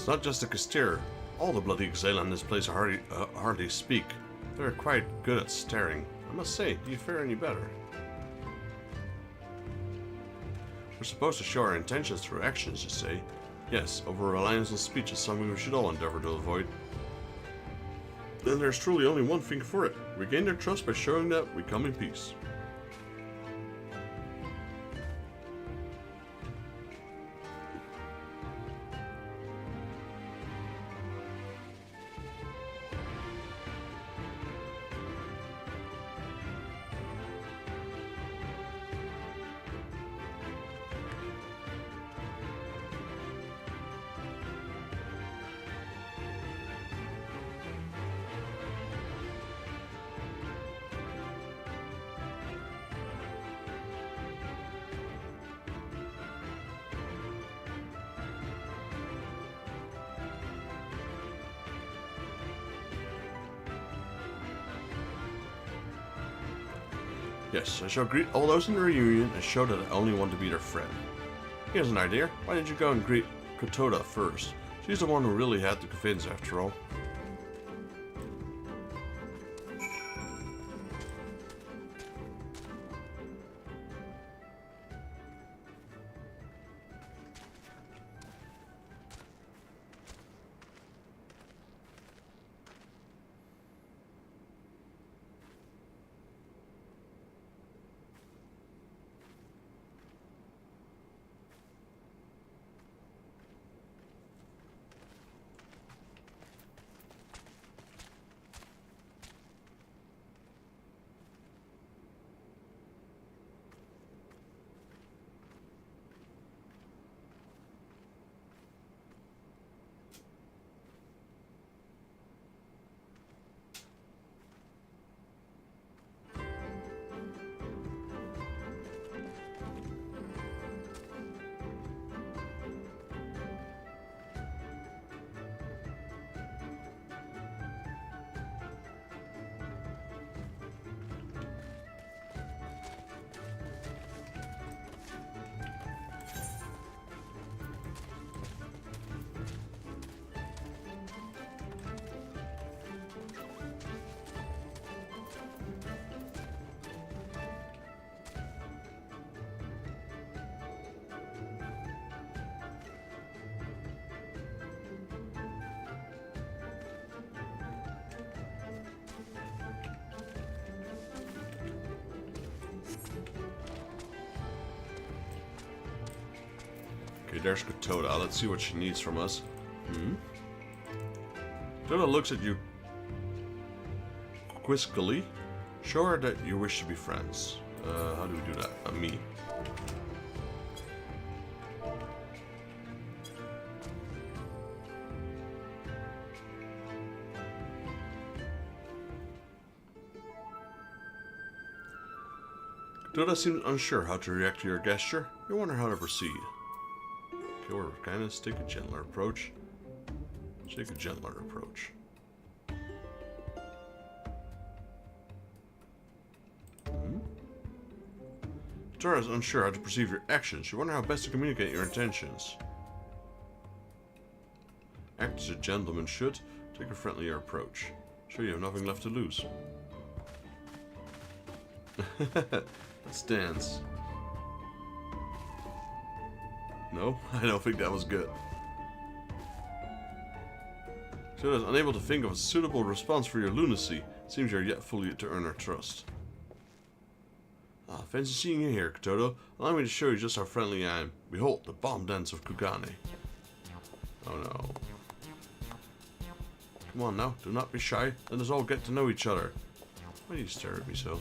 It's not just the Castir. All the bloody Exile in this place hardly speak. They're quite good at staring. I must say, do you fare any better? We're supposed to show our intentions through actions, you say? Yes, over-reliance on speech is something we should all endeavor to avoid. Then there's truly only one thing for it. Regain their trust by showing that we come in peace. Yes, I shall greet all those in the reunion and show that I only want to be their friend. Here's an idea. Why didn't you go and greet Kotoda first? She's the one who really had to convince after all. Okay, there's Kotoda. Let's see what she needs from us. Kotoda looks at you quizzically. Show her that you wish to be friends. How do we do that? Me. Kotoda seems unsure how to react to your gesture. You wonder how to proceed. Okay, we're kind of take a gentler approach. Take a gentler approach. Kotoda is unsure how to perceive your actions. You wonder how best to communicate your intentions. Act as a gentleman should. Take a friendlier approach. Sure you have nothing left to lose. Let's dance. No, I don't think that was good. Kotoda is unable to think of a suitable response for your lunacy. Seems you're yet fully to earn her trust. Fancy seeing you here, Kotoda. Allow me to show you just how friendly I am. Behold, the bomb dance of Kugane. Oh no. Come on now, do not be shy. Let us all get to know each other. Why do you stare at me so?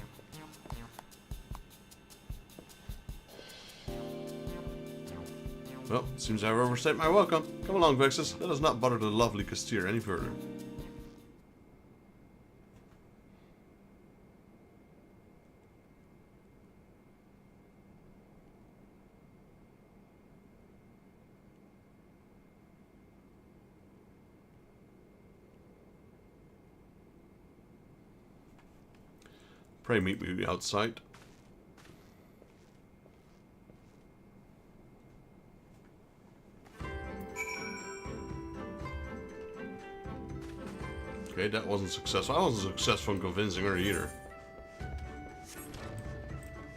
Well, seems I've overstayed my welcome. Come along, Vexus. Let us not bother the lovely Castir any further. Pray meet me outside. Okay, that wasn't successful. I wasn't successful in convincing her either.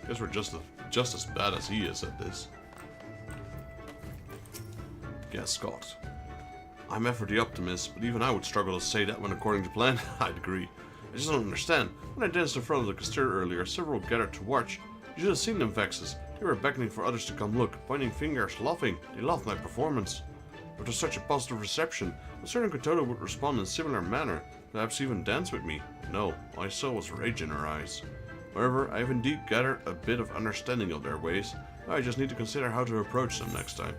Guess we're just as bad as he is at this. Yes, Scott. I'm ever the optimist, but even I would struggle to say that when according to plan. I'd agree. I just don't understand. When I danced in front of the Castere earlier, several gathered to watch. You should have seen them, Vexes. They were beckoning for others to come look, pointing fingers, laughing. They loved my performance. But there's such a positive reception. A certain Kotoda would respond in a similar manner, perhaps even dance with me. No, all I saw was rage in her eyes. However, I have indeed gathered a bit of understanding of their ways. Now I just need to consider how to approach them next time.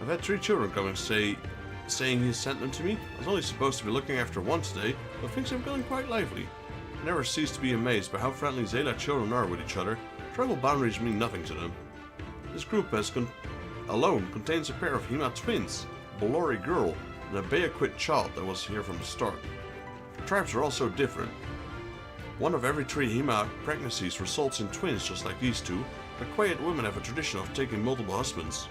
I've had 3 children come and saying he sent them to me. I was only supposed to be looking after one today, but things have gone quite lively. I never cease to be amazed by how friendly Zela children are with each other. Tribal boundaries mean nothing to them. This group alone contains a pair of Hema twins, a Bolori girl, and a Beaquit child that was here from the start. The tribes are all so different. One of every 3 Hema pregnancies results in twins just like these two, but quiet women have a tradition of taking multiple husbands.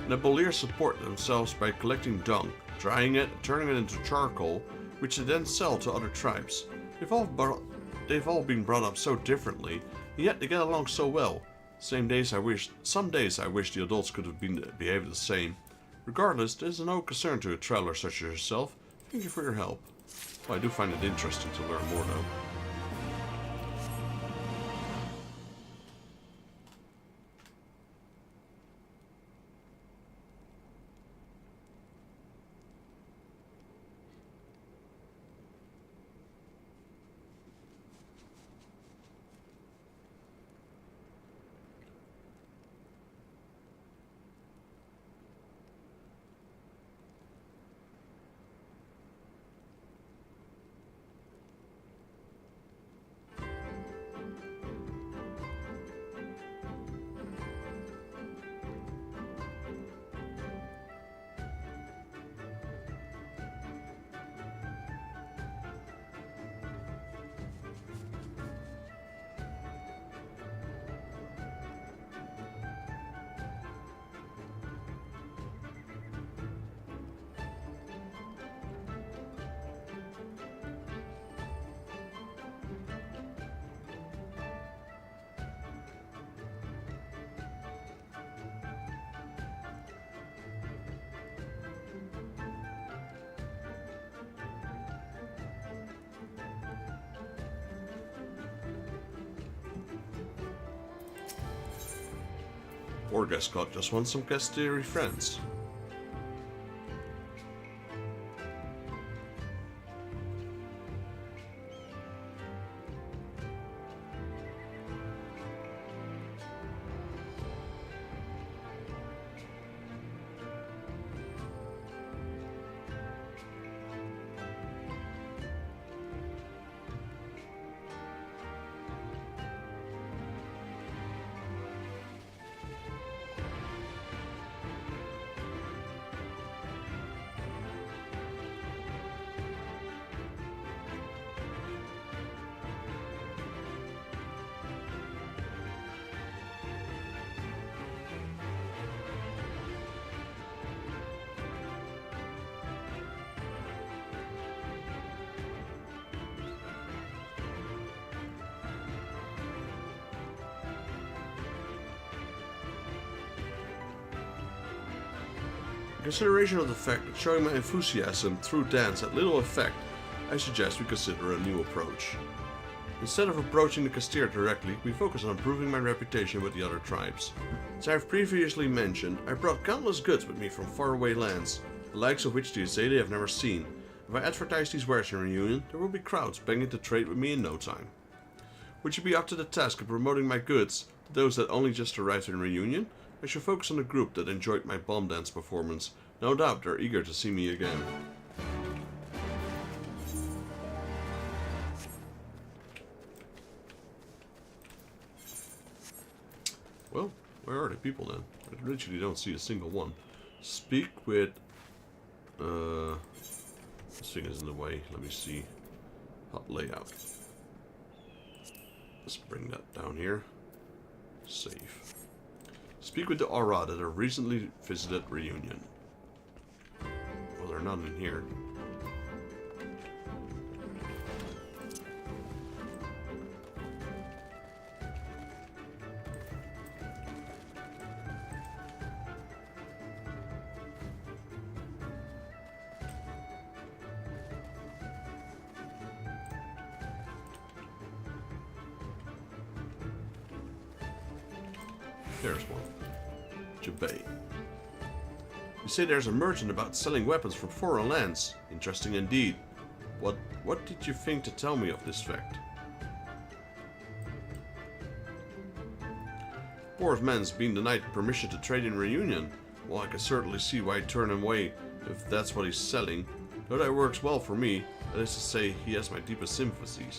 The Bolir support themselves by collecting dung, drying it, and turning it into charcoal, which they then sell to other tribes. They've all been brought up so differently, and yet they get along so well. Some days I wish the adults could have behaved the same. Regardless, this is no concern to a traveler such as yourself. Thank you for your help. Well, I do find it interesting to learn more though. Or guess Scott just wants some Castiri friends. In consideration of the fact that showing my enthusiasm through dance had little effect, I suggest we consider a new approach. Instead of approaching the Castere directly, we focus on improving my reputation with the other tribes. As I have previously mentioned, I brought countless goods with me from faraway lands, the likes of which the Eorzea have never seen. I've If I advertise these wares in Reunion, there will be crowds begging to trade with me in no time. Would you be up to the task of promoting my goods to those that only just arrived in Reunion? I should focus on the group that enjoyed my bomb dance performance. No doubt they're eager to see me again. Well, where are the people then? I literally don't see a single one. Speak with... this thing is in the way. Let me see. Hot layout. Let's bring that down here. Save. Speak with the Aura that have recently visited Reunion. Well, they're not in here. There's one. Jabay. You say there's a merchant about selling weapons from foreign lands. Interesting indeed. What did you think to tell me of this fact? Poor man's been denied permission to trade in Reunion. Well, I can certainly see why he'd turn him away if that's what he's selling. Though that works well for me. That is to say, he has my deepest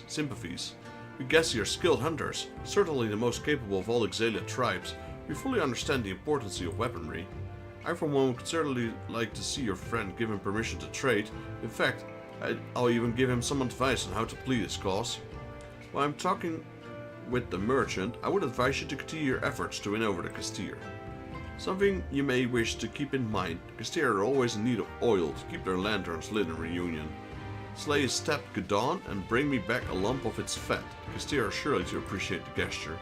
sympathies. We guess you're skilled hunters, certainly the most capable of all Eorzea tribes. We fully understand the importance of weaponry. I for one would certainly like to see your friend given permission to trade. In fact, I'll even give him some advice on how to plead his cause. While I'm talking with the merchant, I would advise you to continue your efforts to win over the Castir. Something you may wish to keep in mind, Castir are always in need of oil to keep their lanterns lit in Reunion. Slay a stepped G'dan and bring me back a lump of its fat. Castir are surely to appreciate the gesture.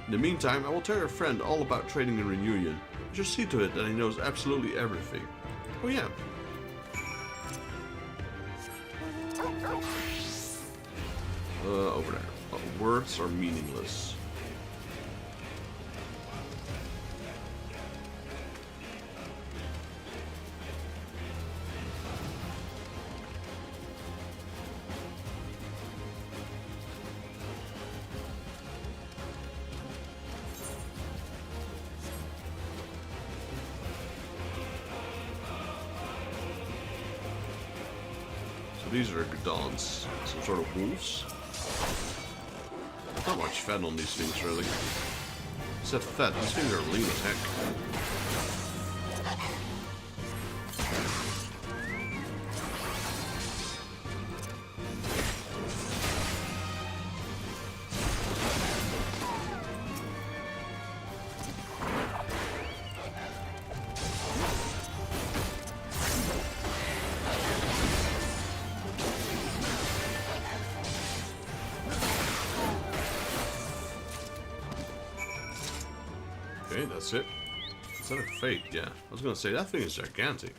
In the meantime, I will tell your friend all about trading in Reunion. Just see to it that he knows absolutely everything. Oh yeah. Over there. Words are meaningless. These are G'dans, some sort of wolves. Not much fat on these things, really. Except fat, these things are lean as heck. Okay, that's it. Is that a fate? Yeah. I was gonna say, that thing is gigantic.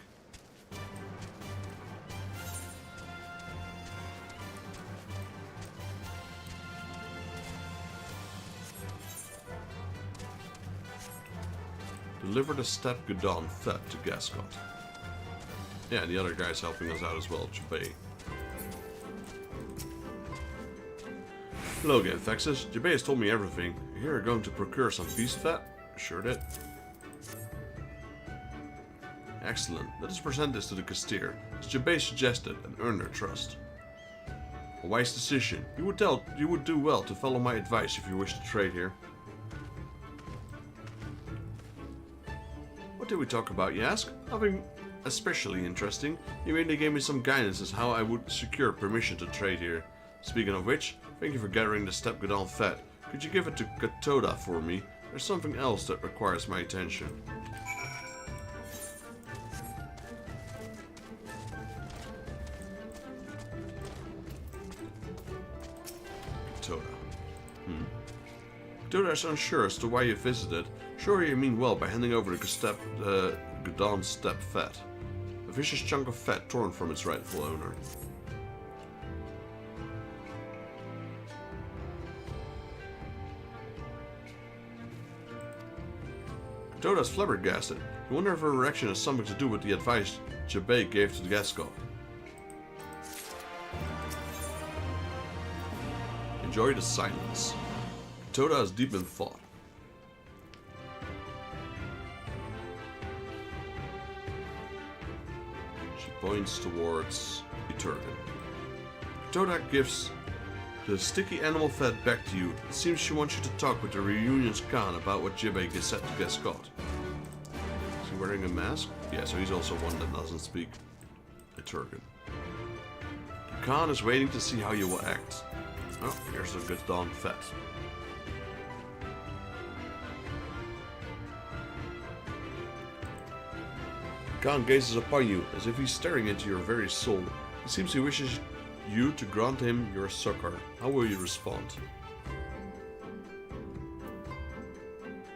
Deliver the Step G'dan Fett to Gascot. Yeah, and the other guy's helping us out as well, Jabay. Hello again, Fexus. Jabay has told me everything. You're going to procure some beast fat? Sure did. Excellent. Let us present this to the Castir, as Jabay suggested, and earn their trust. A wise decision. You would do well to follow my advice if you wish to trade here. What did we talk about, you ask? Nothing especially interesting. You mainly gave me some guidance as how I would secure permission to trade here. Speaking of which, thank you for gathering the Step G'dan Fett. Could you give it to Katoda for me? There's something else that requires my attention. Katoda. Katoda is unsure as to why you visited. Sure you mean well by handing over the G'dan Step Fett. A vicious chunk of fat torn from its rightful owner. Katoda's flabbergasted. You wonder if her reaction has something to do with the advice Jabay gave to the Gascot. enjoy the silence. Toda is deep in thought. She points towards Eorzea. Toda gives the sticky animal fed back to you. It seems she wants you to talk with the reunion's Khan about what Jibbe said to Gascot. Is he wearing a mask? Yeah, so he's also one that doesn't speak Eorzea. The Khan is waiting to see how you will act. Oh, here's a good dawn fed. The Khan gazes upon you as if he's staring into your very soul. It seems he wishes you to grant him your succor. How will you respond?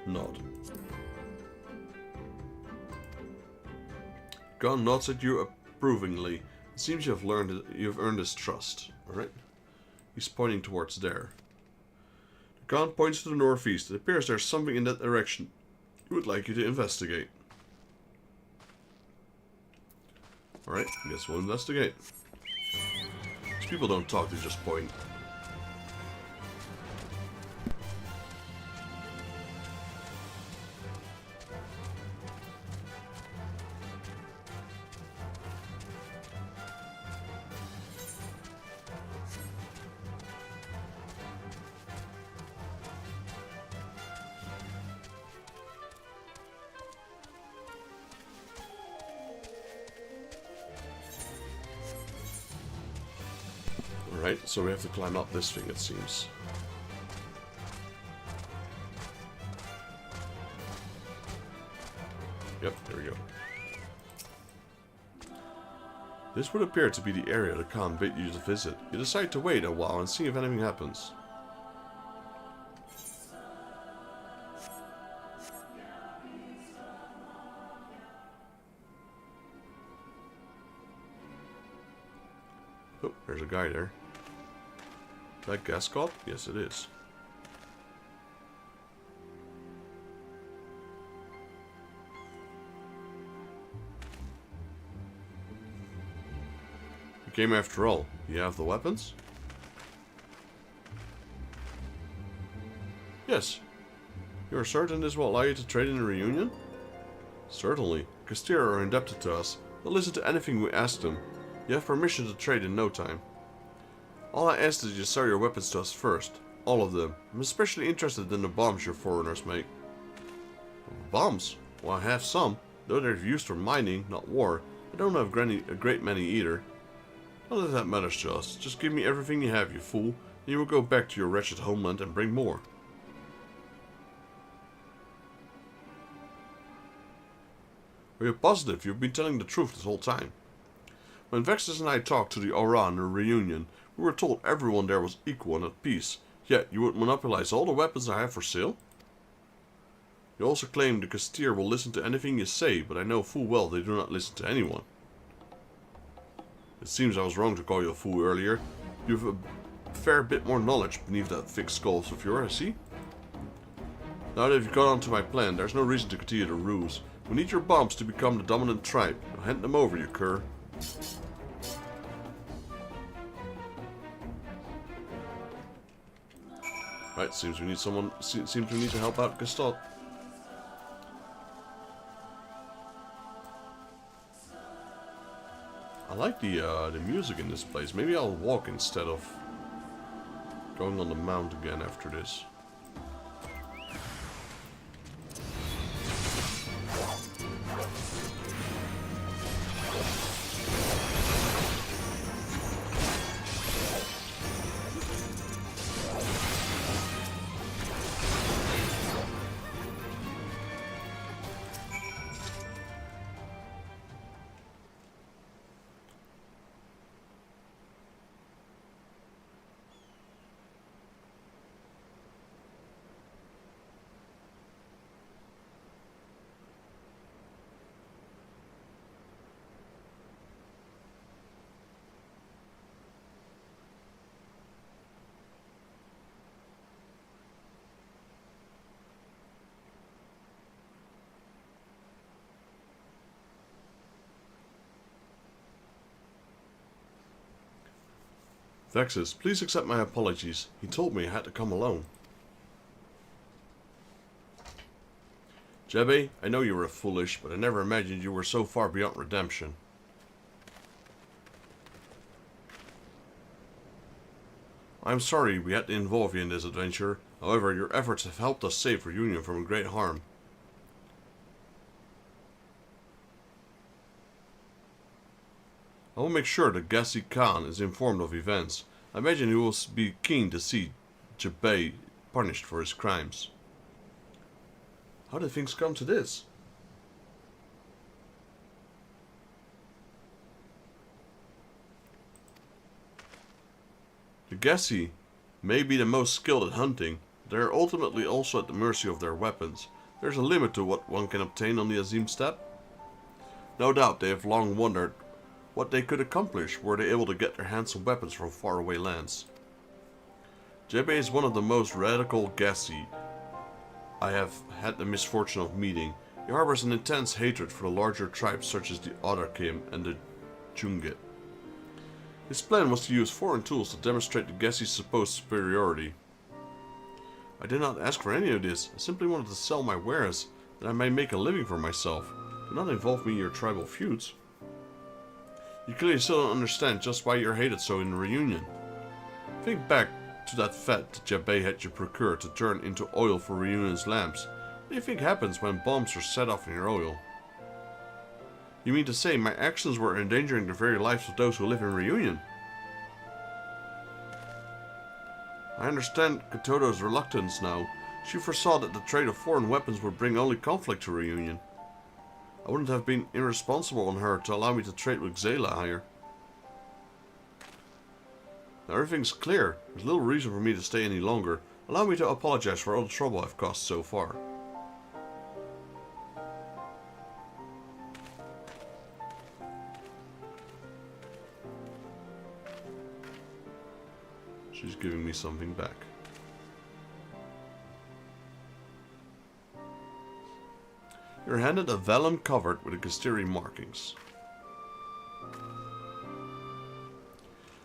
Nod. Khan nods at you approvingly. It seems you've earned his trust. Alright. He's pointing towards there. The Khan points to the northeast. It appears there's something in that direction. He would like you to investigate. Alright, I guess we'll investigate. These people don't talk, they just point. Alright, so we have to climb up this thing, it seems. Yep, there we go. This would appear to be the area the Khan bid you to visit. You decide to wait a while and see if anything happens. Oh, there's a guy there. Is that Gascot? Yes, it is. You came after all. You have the weapons? Yes. You are certain this will allow you to trade in a reunion? Certainly. Castira are indebted to us. They'll listen to anything we ask them. You have permission to trade in no time. All I ask is you sell your weapons to us first. All of them. I'm especially interested in the bombs your foreigners make. Bombs? Well, I have some. Though they're used for mining, not war. I don't have a great many either. Not that that matters to us. Just give me everything you have, you fool. And you will go back to your wretched homeland and bring more. Are you positive you've been telling the truth this whole time? When Vexus and I talked to the Oran reunion, we were told everyone there was equal and at peace, yet you would monopolize all the weapons I have for sale? You also claim the Castir will listen to anything you say, but I know full well they do not listen to anyone. It seems I was wrong to call you a fool earlier. You have a fair bit more knowledge beneath that thick skull of yours, I see. Now that you've gone on to my plan, there's no reason to continue the ruse. We need your bombs to become the dominant tribe. Now hand them over, you cur. Right, seems we need someone. Seems we need to help out Gaston. I like the music in this place. Maybe I'll walk instead of going on the mount again after this. Vexus, please accept my apologies. He told me I had to come alone. Jebbe, I know you were foolish, but I never imagined you were so far beyond redemption. I'm sorry we had to involve you in this adventure. However, your efforts have helped us save Reunion from great harm. I will make sure that Gassi Khan is informed of events. I imagine he will be keen to see Jebbe punished for his crimes. How did things come to this? The Gassi may be the most skilled at hunting, but they are ultimately also at the mercy of their weapons. There's a limit to what one can obtain on the Azim Steppe. No doubt they have long wondered what they could accomplish were they able to get their hands on weapons from faraway lands. Jebbe is one of the most radical Gassi I have had the misfortune of meeting. He harbors an intense hatred for the larger tribes such as the Otterkim and the Jungit. His plan was to use foreign tools to demonstrate the Gassi's supposed superiority. I did not ask for any of this. I simply wanted to sell my wares, that I may make a living for myself. Do not involve me in your tribal feuds. You clearly still don't understand just why you're hated so in the Reunion. Think back to that fat that Jebbe had you procure to turn into oil for Reunion's lamps. What do you think happens when bombs are set off in your oil? You mean to say my actions were endangering the very lives of those who live in Reunion? I understand Katoto's reluctance now. She foresaw that the trade of foreign weapons would bring only conflict to Reunion. I wouldn't have been irresponsible on her to allow me to trade with Xela higher. Now everything's clear. There's little reason for me to stay any longer. Allow me to apologize for all the trouble I've caused so far. She's giving me something back. You're handed a vellum covered with the Kastiri markings.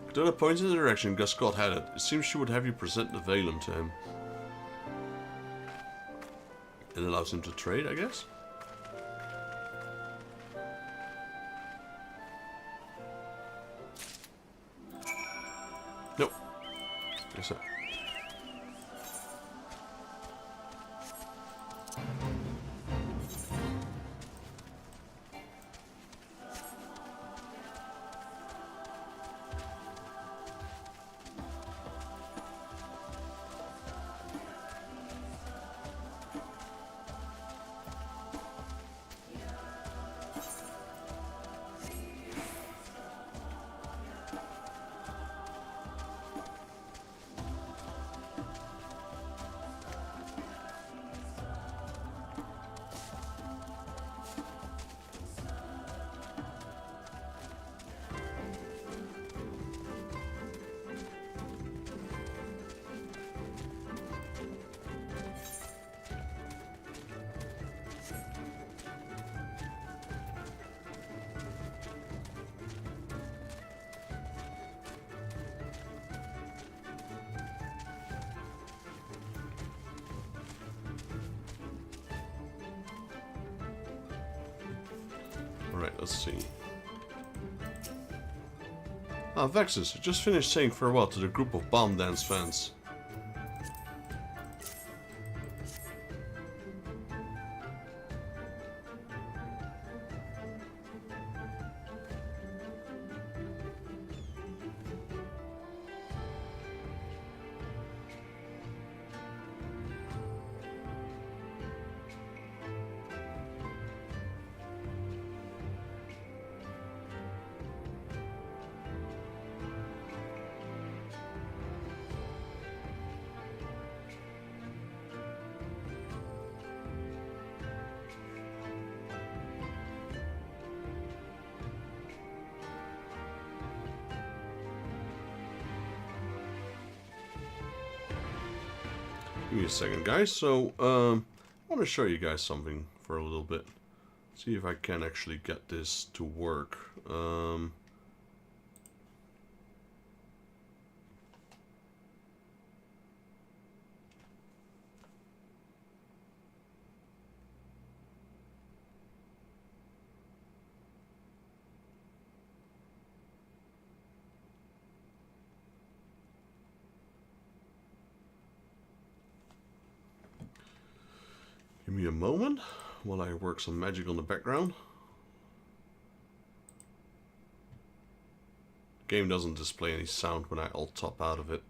Katoto points in the direction Gascot had it. It seems she would have you present the vellum to him. It allows him to trade, I guess? Nope. Guess so. Alright, let's see. Ah, Vexus, I just finished saying farewell to the group of Bomb Dance fans. Give me a second, guys. So, I want to show you guys something for a little bit. See if I can actually get this to work. me a moment while I work some magic on the background. Game doesn't display any sound when I alt top out of it.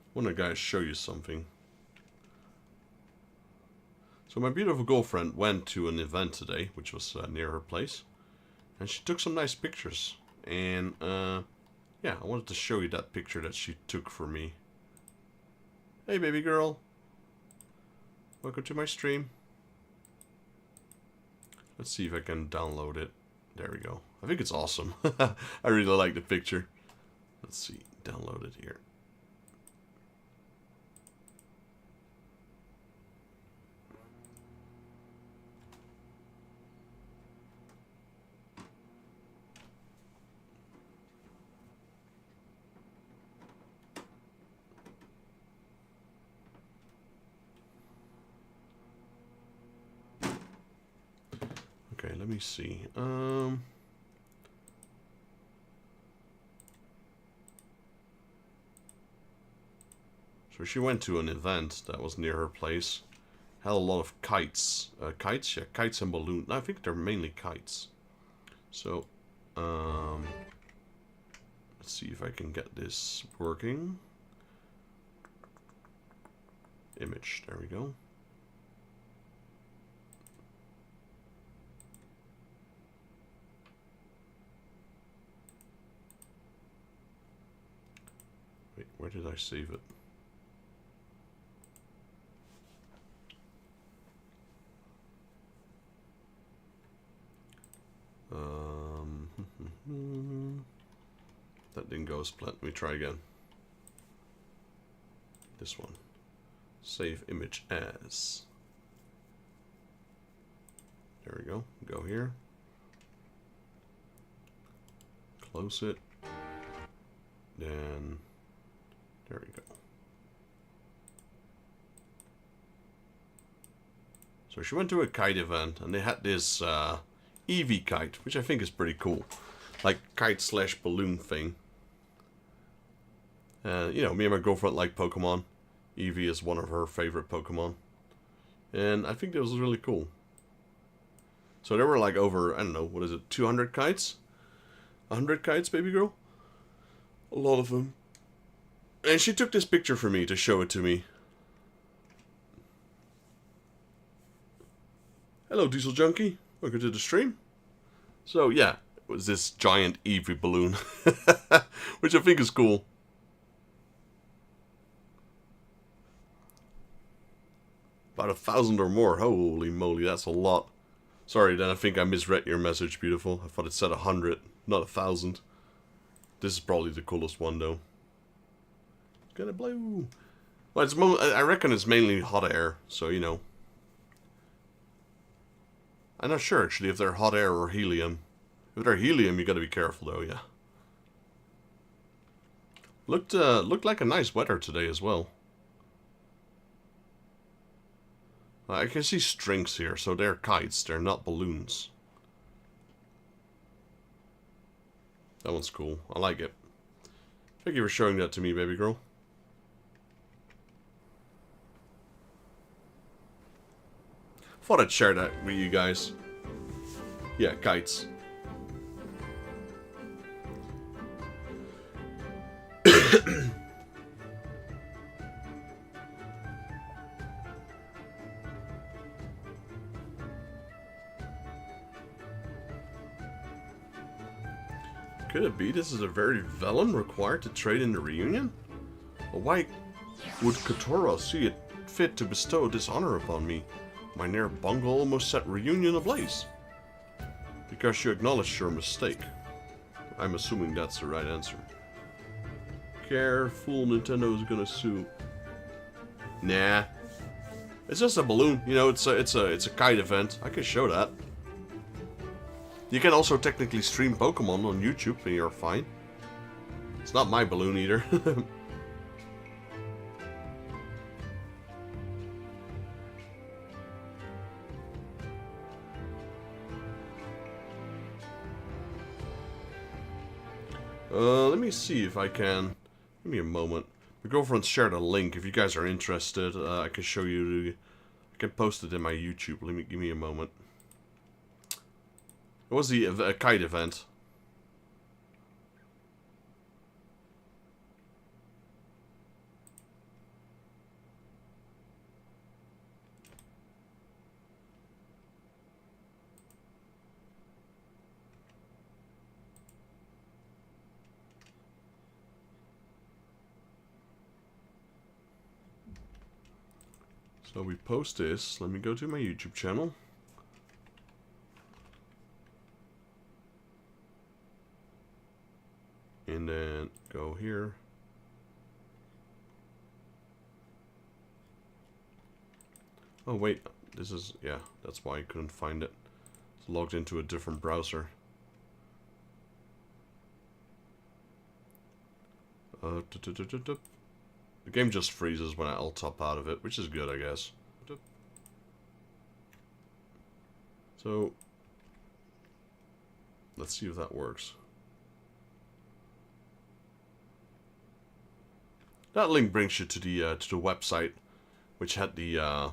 I want to guys show you something. So my beautiful girlfriend went to an event today, which was near her place, and she took some nice pictures. And yeah, I wanted to show you that picture that she took for me. Hey, baby girl. Welcome to my stream. Let's see if I can download it. There we go. I think it's awesome. I really like the picture. Let's see. Download it here. Okay, let me see. So she went to an event that was near her place. Had a lot of kites. Kites? Yeah, kites and balloons. I think they're mainly kites. So, let's see if I can get this working. Image, there we go. Wait, where did I save it? That didn't go as planned. Let me try again. This one. Save image as. There we go. Go here. Close it. Then there we go. So she went to a kite event and they had this Eevee kite, which I think is pretty cool. Like kite slash balloon thing. You know, me and my girlfriend like Pokemon. Eevee is one of her favorite Pokemon. And I think that was really cool. So there were like over, I don't know, what is it, 200 kites? 100 kites, baby girl? A lot of them. And she took this picture for me to show it to me. Hello, Diesel Junkie. Welcome to the stream. So, yeah, it was this giant Eevee balloon. Which I think is cool. About 1,000 or more. Holy moly, that's a lot. Sorry, then I think I misread your message, beautiful. I thought it said 100, not 1,000. This is probably the coolest one, though. It's gonna blow. Well, it's I reckon it's mainly hot air, so you know. I'm not sure actually if they're hot air or helium. If they're helium, you gotta be careful, though. Yeah. Looked like a nice weather today as well. I can see strings here, so they're kites, they're not balloons. That one's cool. I like it. Thank you for showing that to me, baby girl. Thought I'd share that with you guys. Yeah, kites. Could it be this is a very vellum required to trade in the reunion? But why would Kotora see it fit to bestow this honor upon me? My near bungle almost set reunion ablaze. Because you acknowledged your mistake. I'm assuming that's the right answer. Careful, Nintendo's gonna sue. Nah. It's just a balloon, you know, it's a kite event. I can show that. You can also technically stream Pokemon on YouTube and you're fine. It's not my balloon either. Let me see if I can... Give me a moment. My girlfriend shared a link. If you guys are interested, I can show you... I can post it in my YouTube. Give me a moment. It was a kite event. So we post this. Let me go to my YouTube channel. And then go here. Oh wait, this is, yeah, that's why I couldn't find it. It's logged into a different browser. The game just freezes when I alt-tab out of it, which is good, I guess. So, let's see if that works. That link brings you to the website, which had the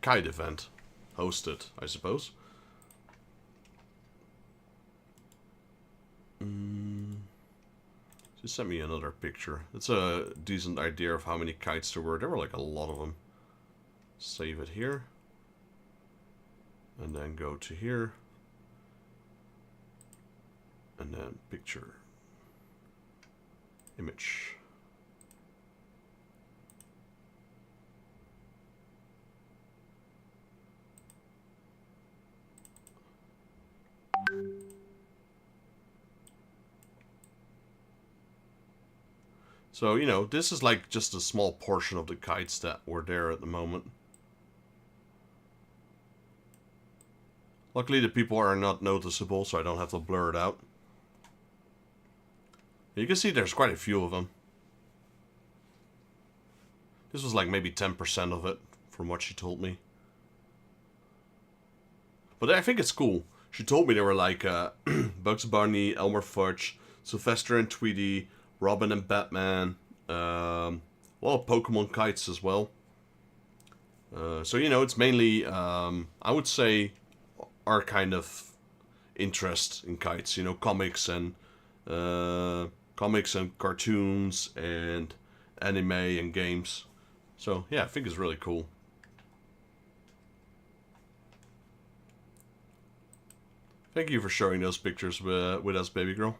kite event hosted, I suppose. Just sent me another picture. It's a decent idea of how many kites there were. There were like a lot of them. Save it here. And then go to here. And then picture. Image. So, you know, this is like just a small portion of the kites that were there at the moment. Luckily the people are not noticeable, so I don't have to blur it out. You can see there's quite a few of them. This was like maybe 10% of it, from what she told me. But I think it's cool. She told me there were like Bugs Bunny, Elmer Fudge, Sylvester and Tweety, Robin and Batman, a lot of Pokemon kites as well. So, you know, it's mainly, I would say, our kind of interest in kites. You know, comics and cartoons and anime and games. So, yeah, I think it's really cool. Thank you for showing those pictures with us, baby girl.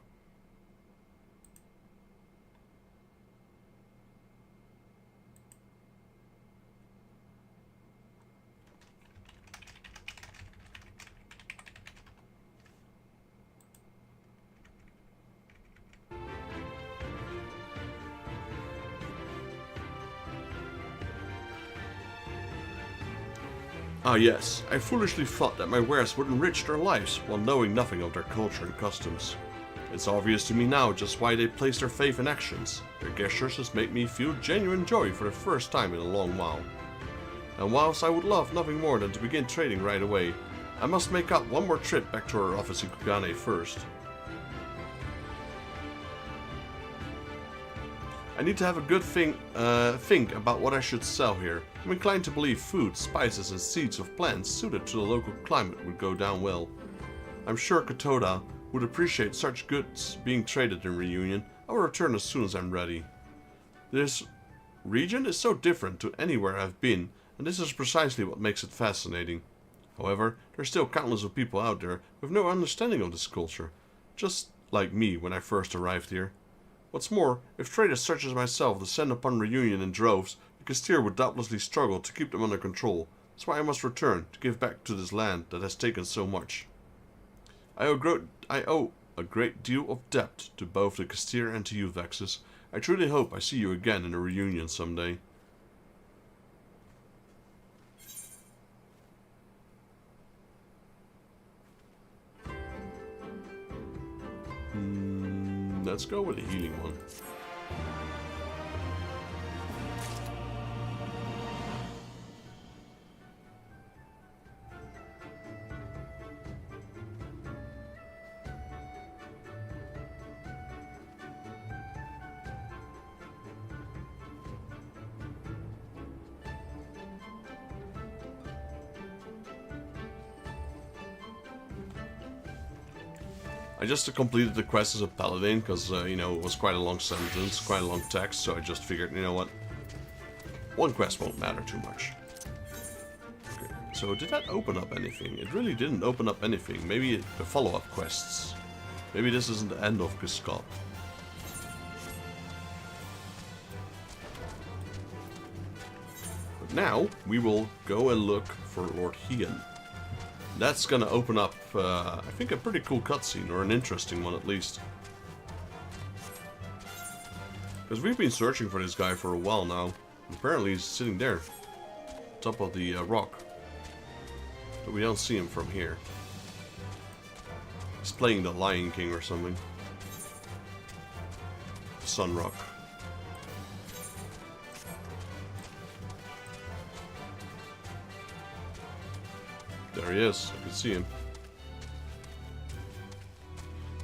Ah yes, I foolishly thought that my wares would enrich their lives while knowing nothing of their culture and customs. It's obvious to me now just why they place their faith in actions. Their gestures has made me feel genuine joy for the first time in a long while. And whilst I would love nothing more than to begin trading right away, I must make up one more trip back to our office in Kugane first. I need to have a good think about what I should sell here. I'm inclined to believe food, spices and seeds of plants suited to the local climate would go down well. I'm sure Kotoda would appreciate such goods being traded in Reunion. I will return as soon as I'm ready. This region is so different to anywhere I've been, and this is precisely what makes it fascinating. However, there are still countless of people out there with no understanding of this culture, just like me when I first arrived here. What's more, if traders such as myself descend upon Reunion in droves, the Castir would doubtlessly struggle to keep them under control. That's why I must return, to give back to this land that has taken so much. I owe a great deal of debt to both the Castir and to you, Vexus. I truly hope I see you again in a Reunion someday. Let's go with the healing one. I just completed the quest as a paladin because, you know, it was quite a long sentence, quite a long text, so I just figured, you know what, one quest won't matter too much. Okay, so did that open up anything? It really didn't open up anything. Maybe the follow-up quests. Maybe this isn't the end of Piscop. But now, we will go and look for Lord Hien. That's gonna open up, I think, a pretty cool cutscene, or an interesting one at least. Because we've been searching for this guy for a while now. Apparently he's sitting there, top of the rock. But we don't see him from here. He's playing the Lion King or something. Sun Rock. There he is. I can see him.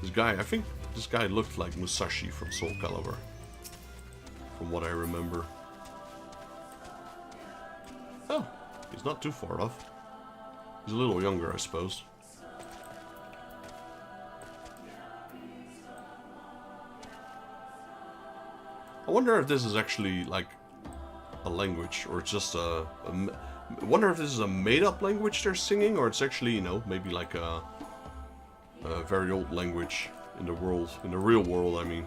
This guy, I think this guy looked like Musashi from Soul Calibur. From what I remember. Oh, he's not too far off. He's a little younger, I suppose. I wonder if this is actually like a language, or just I wonder if this is a made-up language they're singing, or it's actually, you know, maybe like a very old language in the world, in the real world, I mean.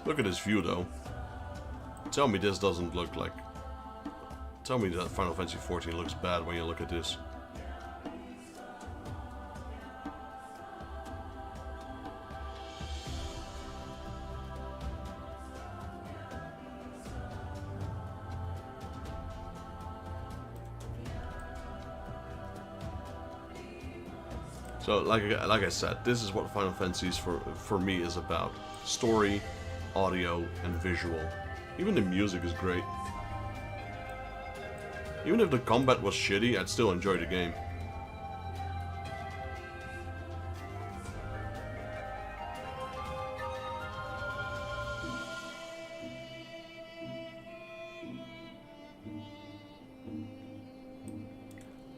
Look at this view, though. Tell me this doesn't look like... Tell me that Final Fantasy XIV looks bad when you look at this. So, like I said, this is what Final Fantasy for me is about. Story, audio, and visual. Even the music is great. Even if the combat was shitty, I'd still enjoy the game.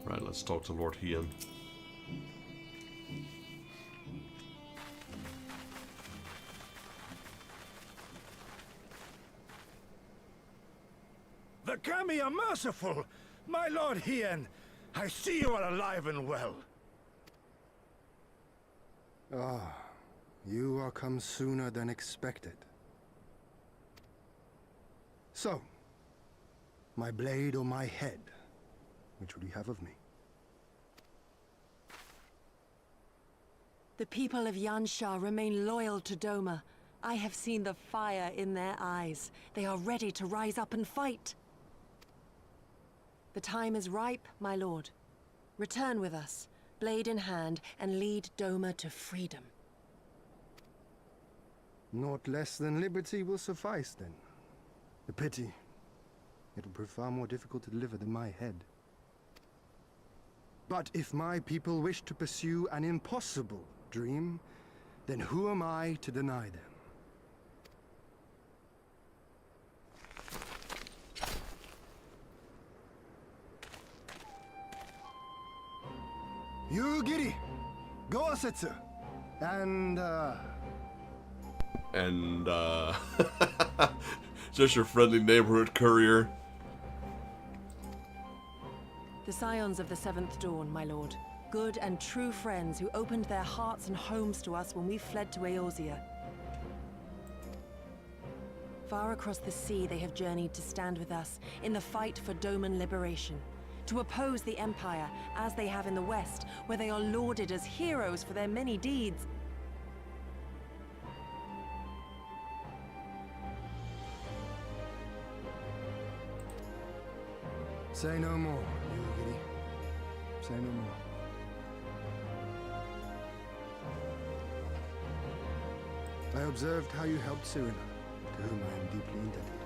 Right, let's talk to Lord Hien. The Kami are merciful! My Lord Hien, I see you are alive and well. Ah, you are come sooner than expected. So, my blade or my head? Which would you have of me? The people of Yansha remain loyal to Doma. I have seen the fire in their eyes. They are ready to rise up and fight. The time is ripe, my lord. Return with us, blade in hand, and lead Doma to freedom. Naught less than liberty will suffice, then. A pity. It will prove far more difficult to deliver than my head. But if my people wish to pursue an impossible dream, then who am I to deny them? You giddy, go Asetsu, and just your friendly neighborhood courier. The scions of the Seventh Dawn, my lord. Good and true friends who opened their hearts and homes to us when we fled to Eorzea. Far across the sea they have journeyed to stand with us in the fight for Doman liberation. To oppose the Empire, as they have in the West, where they are lauded as heroes for their many deeds. say no more, Yugiri. Say no more. I observed how you helped Serena, to whom I am deeply indebted.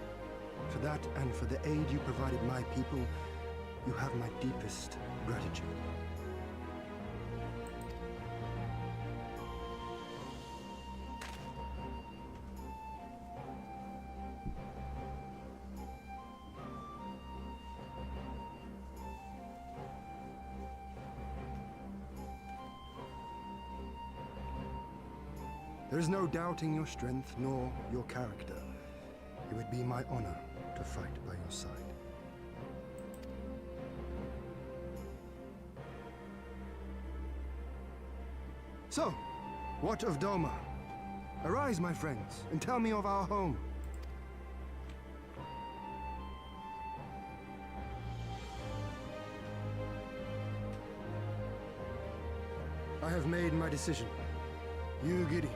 For that and for the aid you provided my people, you have my deepest gratitude. There is no doubting your strength nor your character. It would be my honor to fight by your side. So, what of Doma? Arise, my friends, and tell me of our home. I have made my decision. You, Giri,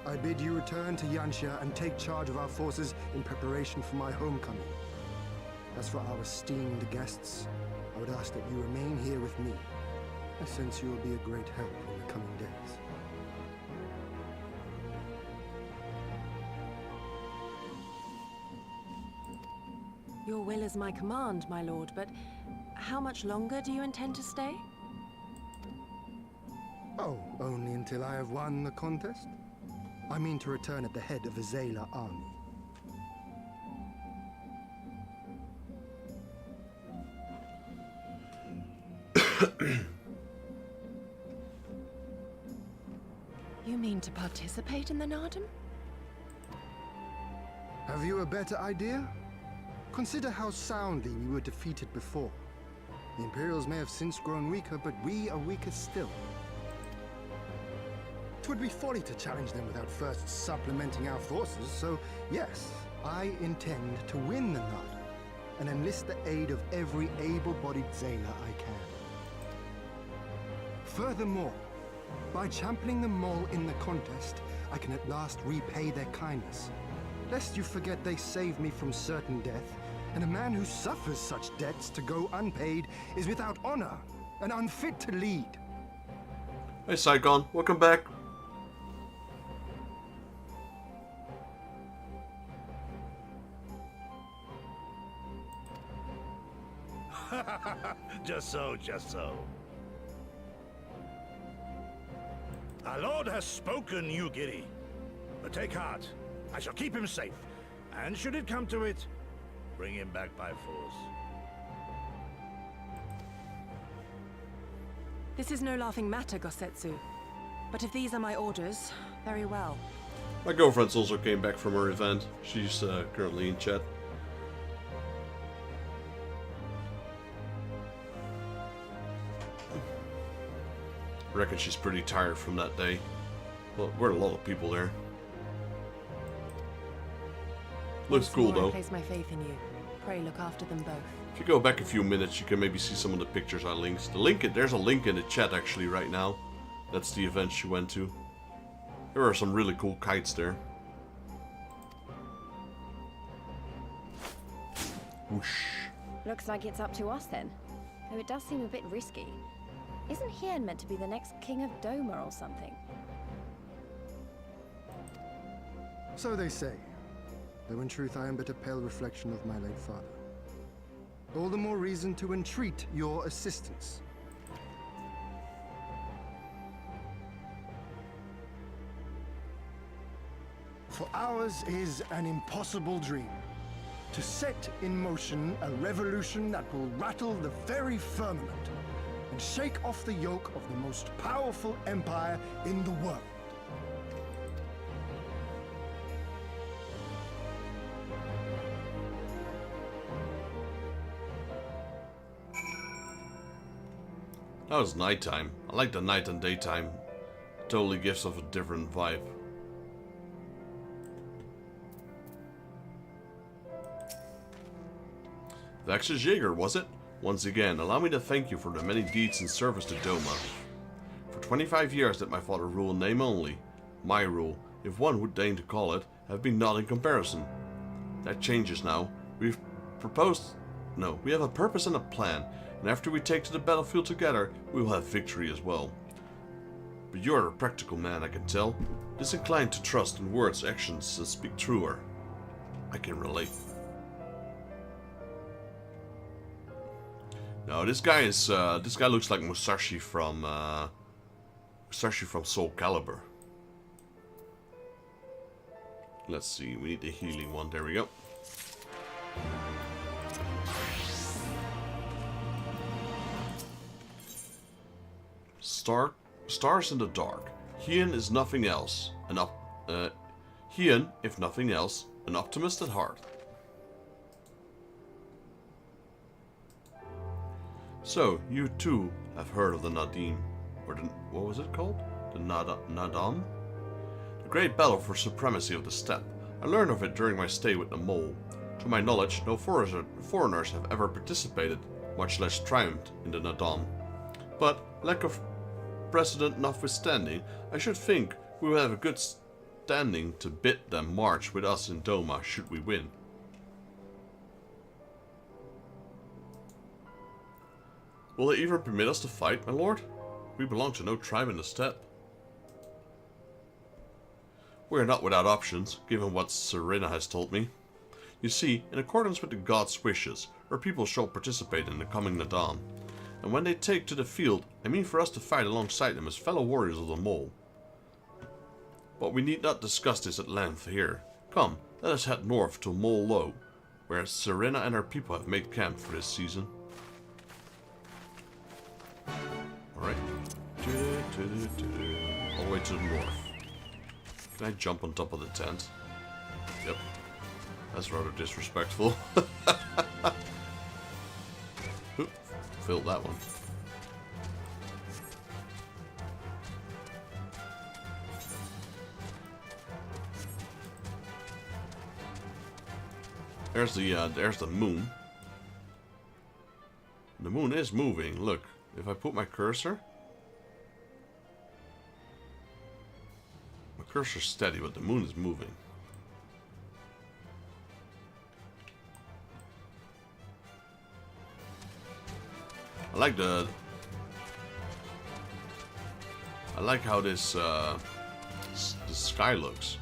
I bid you return to Yanxia and take charge of our forces in preparation for my homecoming. As for our esteemed guests, I would ask that you remain here with me. I sense you will be a great help in the coming days. Your will is my command, my lord, but how much longer do you intend to stay? Oh, only until I have won the contest? I mean to return at the head of a Zayla army. You mean to participate in the Nardum? Have you a better idea? Consider how soundly we were defeated before. The Imperials may have since grown weaker, but we are weaker still. 'Twould be folly to challenge them without first supplementing our forces, so yes, I intend to win the Nardum and enlist the aid of every able-bodied Zayla I can. Furthermore, by championing them all in the contest, I can at last repay their kindness. Lest you forget they saved me from certain death, and a man who suffers such debts to go unpaid is without honor and unfit to lead. Hey Saigon, welcome back. Just so, just so. Our lord has spoken, you Giri. But take heart. I shall keep him safe. And should it come to it, bring him back by force. This is no laughing matter, Gosetsu. But if these are my orders, very well. My girlfriend's also came back from her event. She's currently in chat. I reckon she's pretty tired from that day. Well, we're a lot of people there. Looks cool though. I place my faith in you. Pray look after them both. If you go back a few minutes, you can maybe see some of the pictures I linked. There's a link in the chat actually right now. That's the event she went to. There are some really cool kites there. Whoosh. Looks like it's up to us then. Though it does seem a bit risky. Isn't Hien meant to be the next king of Doma or something? So they say, though in truth I am but a pale reflection of my late father. All the more reason to entreat your assistance. For ours is an impossible dream. To set in motion a revolution that will rattle the very firmament and shake off the yoke of the most powerful empire in the world. That was nighttime. I like the night and daytime. Totally gives off a different vibe. Vex's Jaeger, was it? Once again, allow me to thank you for the many deeds in service to Doma. For 25 years did my father rule in name only. My rule, if one would deign to call it, have been naught in comparison. That changes now. We have a purpose and a plan, and after we take to the battlefield together, we will have victory as well. But you are a practical man, I can tell. Disinclined to trust in words, actions that speak truer. I can relate. No, this guy looks like Musashi from Soul Calibur. Let's see, we need the healing one. There we go. Stars in the dark. Hien is nothing else. Hien, if nothing else, an optimist at heart. So, you too have heard of the Nadim, or the, what was it called? The Nadam? The great battle for supremacy of the steppe. I learned of it during my stay with the mole. To my knowledge, no foreigners have ever participated, much less triumphed in the Nadam. But, lack of precedent notwithstanding, I should think we will have a good standing to bid them march with us in Doma should we win. Will they even permit us to fight, my lord? We belong to no tribe in the steppe. We are not without options, given what Serena has told me. You see, in accordance with the gods' wishes, our people shall participate in the coming Nadam. And when they take to the field, I mean for us to fight alongside them as fellow warriors of the mole. But we need not discuss this at length here. Come, let us head north to Mole Low, where Serena and her people have made camp for this season. Alright. All the way to the north. Can I jump on top of the tent? Yep. That's rather disrespectful. Oop, failed that one. There's the moon. The moon is moving. Look, if I put my cursor, my cursor's steady, but the moon is moving. I like how this the sky looks.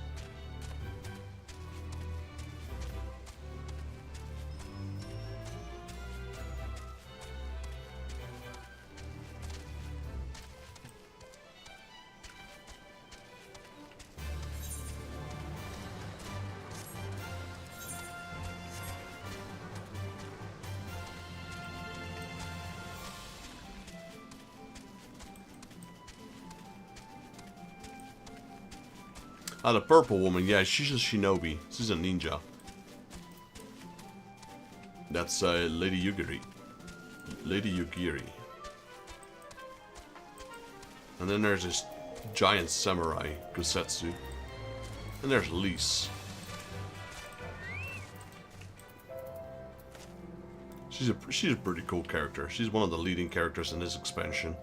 Ah, the purple woman, yeah, she's a shinobi. She's a ninja. That's Lady Yugiri. Lady Yugiri. And then there's this giant samurai, Kusetsu. And there's Lise. She's a pretty cool character. She's one of the leading characters in this expansion.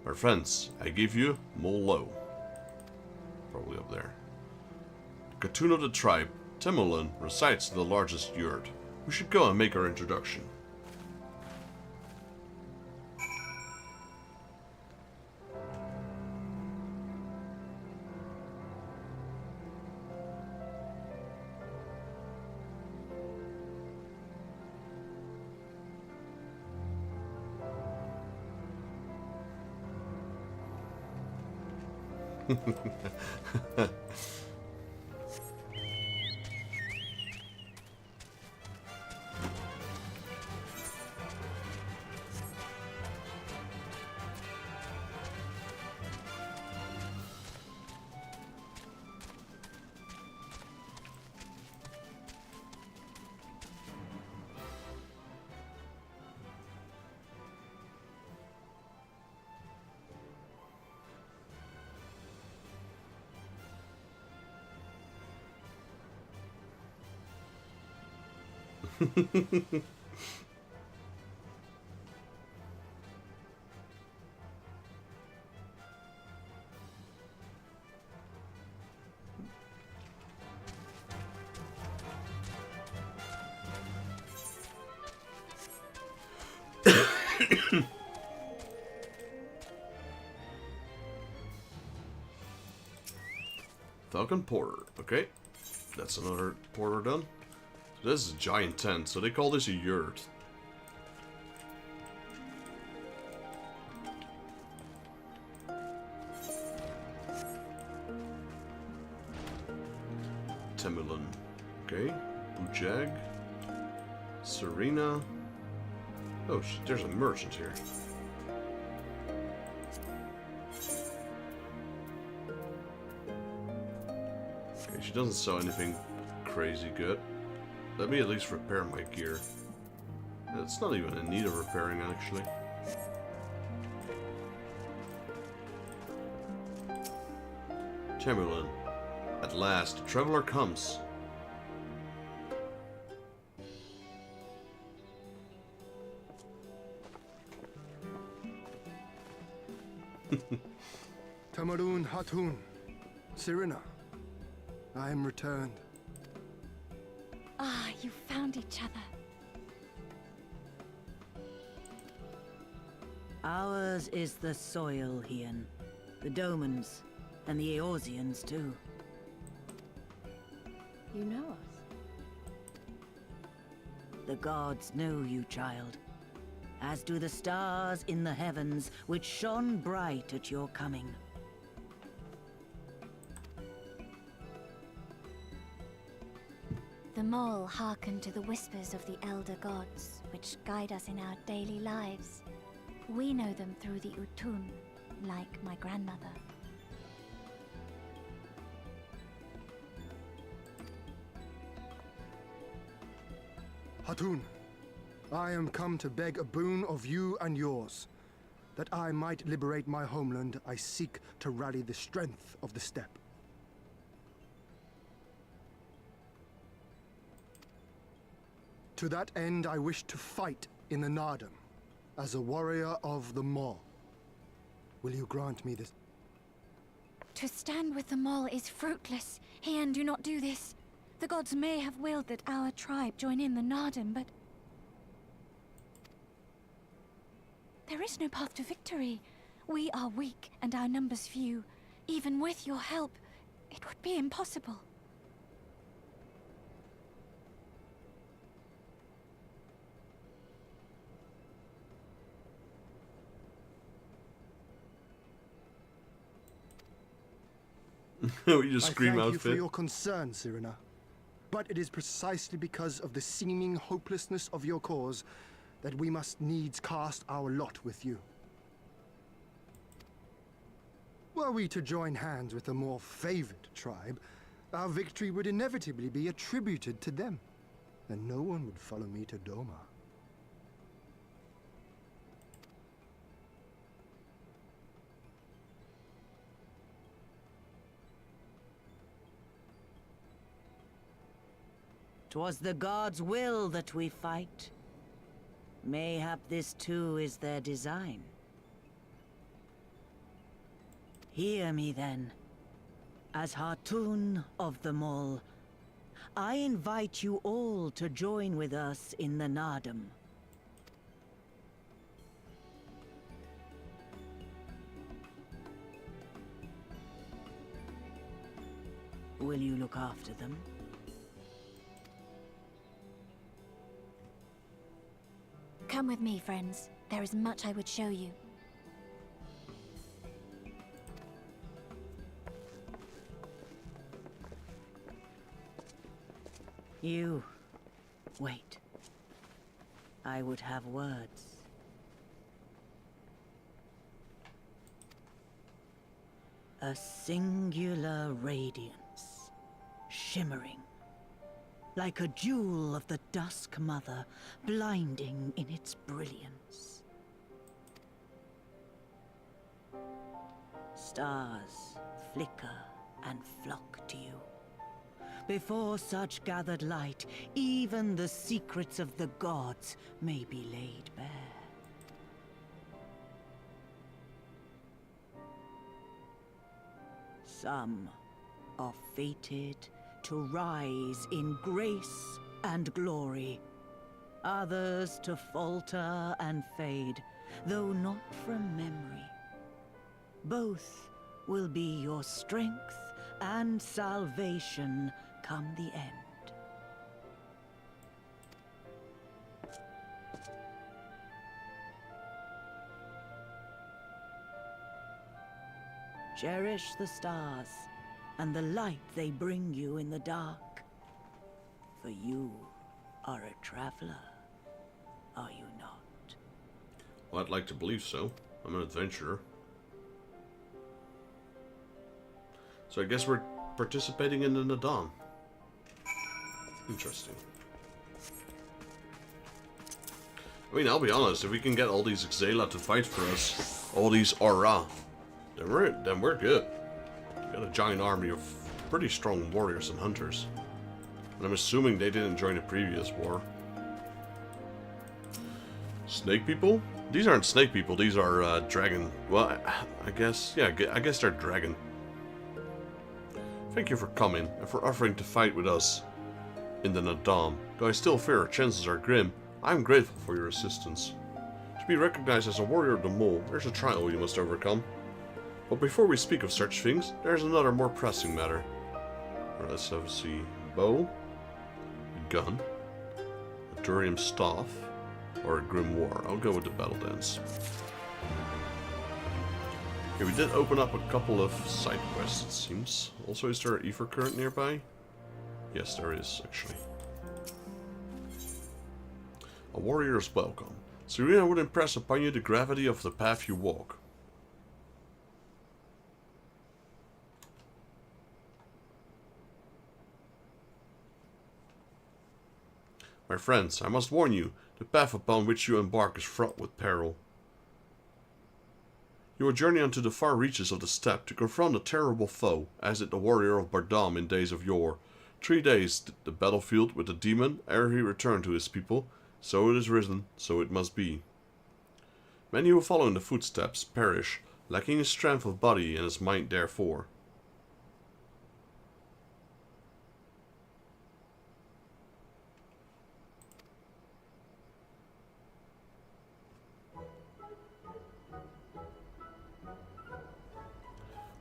My friends, I give you Molo. Probably up there. The Khatun of the tribe, Temulan, resides in the largest yurt. We should go and make our introduction. Falcon Porter. Okay, that's another porter done. So this is a giant tent, so they call this a yurt. Temulan. Okay, Bujag. Serena. Oh, there's a merchant here. She doesn't sell anything crazy good. Let me at least repair my gear. It's not even in need of repairing, actually. Chamberlain. At last, a traveler comes. Tamarun Hatun, Sirina, I am returned. Ah, you found each other. Ours is the soil, Hien. The Domans, and the Eorzeans too. You know us? The gods know you, child. As do the stars in the heavens, which shone bright at your coming. The mole hearkened to the whispers of the elder gods, which guide us in our daily lives. We know them through the Utun, like my grandmother. Hatun, I am come to beg a boon of you and yours. That I might liberate my homeland, I seek to rally the strength of the steppe. To that end, I wish to fight in the Nardum, as a warrior of the Maw. Will you grant me this? To stand with the mole is fruitless. Hien, do not do this. The gods may have willed that our tribe join in the Nardum, but there is no path to victory. We are weak and our numbers few. Even with your help, it would be impossible. We just I scream thank out you for fit. your concern, Sirina. But it is precisely because of the seeming hopelessness of your cause that we must needs cast our lot with you. Were we to join hands with a more favored tribe, our victory would inevitably be attributed to them, and no one would follow me to Doma. "'Twas the gods' will that we fight. Mayhap this too is their design. Hear me then. As Hatun of the Mole, I invite you all to join with us in the Nardum. Will you look after them? Come with me, friends. There is much I would show you. You... wait. I would have words. A singular radiance, shimmering, like a jewel of the Dusk Mother, blinding in its brilliance. Stars flicker and flock to you. Before such gathered light, even the secrets of the gods may be laid bare. Some are fated to rise in grace and glory. Others to falter and fade, though not from memory. Both will be your strength and salvation come the end. Cherish the stars and the light they bring you in the dark. For you are a traveler, are you not? Well, I'd like to believe so. I'm an adventurer. So I guess we're participating in the Nadam. Interesting. I mean, I'll be honest, if we can get all these Xela to fight for us, all these Aura, then we're good. We got a giant army of pretty strong warriors and hunters. And I'm assuming they didn't join the previous war. Snake people? These aren't snake people, these are dragon. Well, I guess, yeah, I guess they're dragon. Thank you for coming and for offering to fight with us in the Nadam. Though I still fear our chances are grim, I am grateful for your assistance. To be recognized as a warrior of the mole, there's a trial you must overcome. But before we speak of such things, there's another more pressing matter. Let's have a see. Bow, a gun, a Durium staff, or a grimoire. I'll go with the battle dance. Okay, we did open up a couple of side quests, it seems. Also, is there an ether current nearby? Yes, there is, actually. A warrior's welcome. Serena would impress upon you the gravity of the path you walk. My friends, I must warn you, the path upon which you embark is fraught with peril. You will journey unto the far reaches of the steppe to confront a terrible foe, as did the warrior of Bardam in days of yore. 3 days did the battlefield with the demon ere he returned to his people. So it is written, so it must be. Many who follow in the footsteps perish, lacking his strength of body and his mind therefore.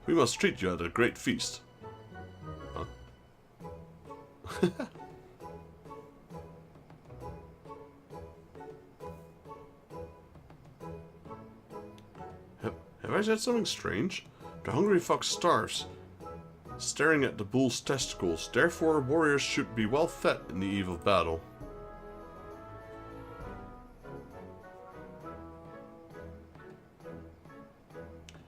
We must treat you at a great feast. Huh? Have I said something strange? The hungry fox starves, staring at the bull's testicles. Therefore, warriors should be well fed in the eve of battle.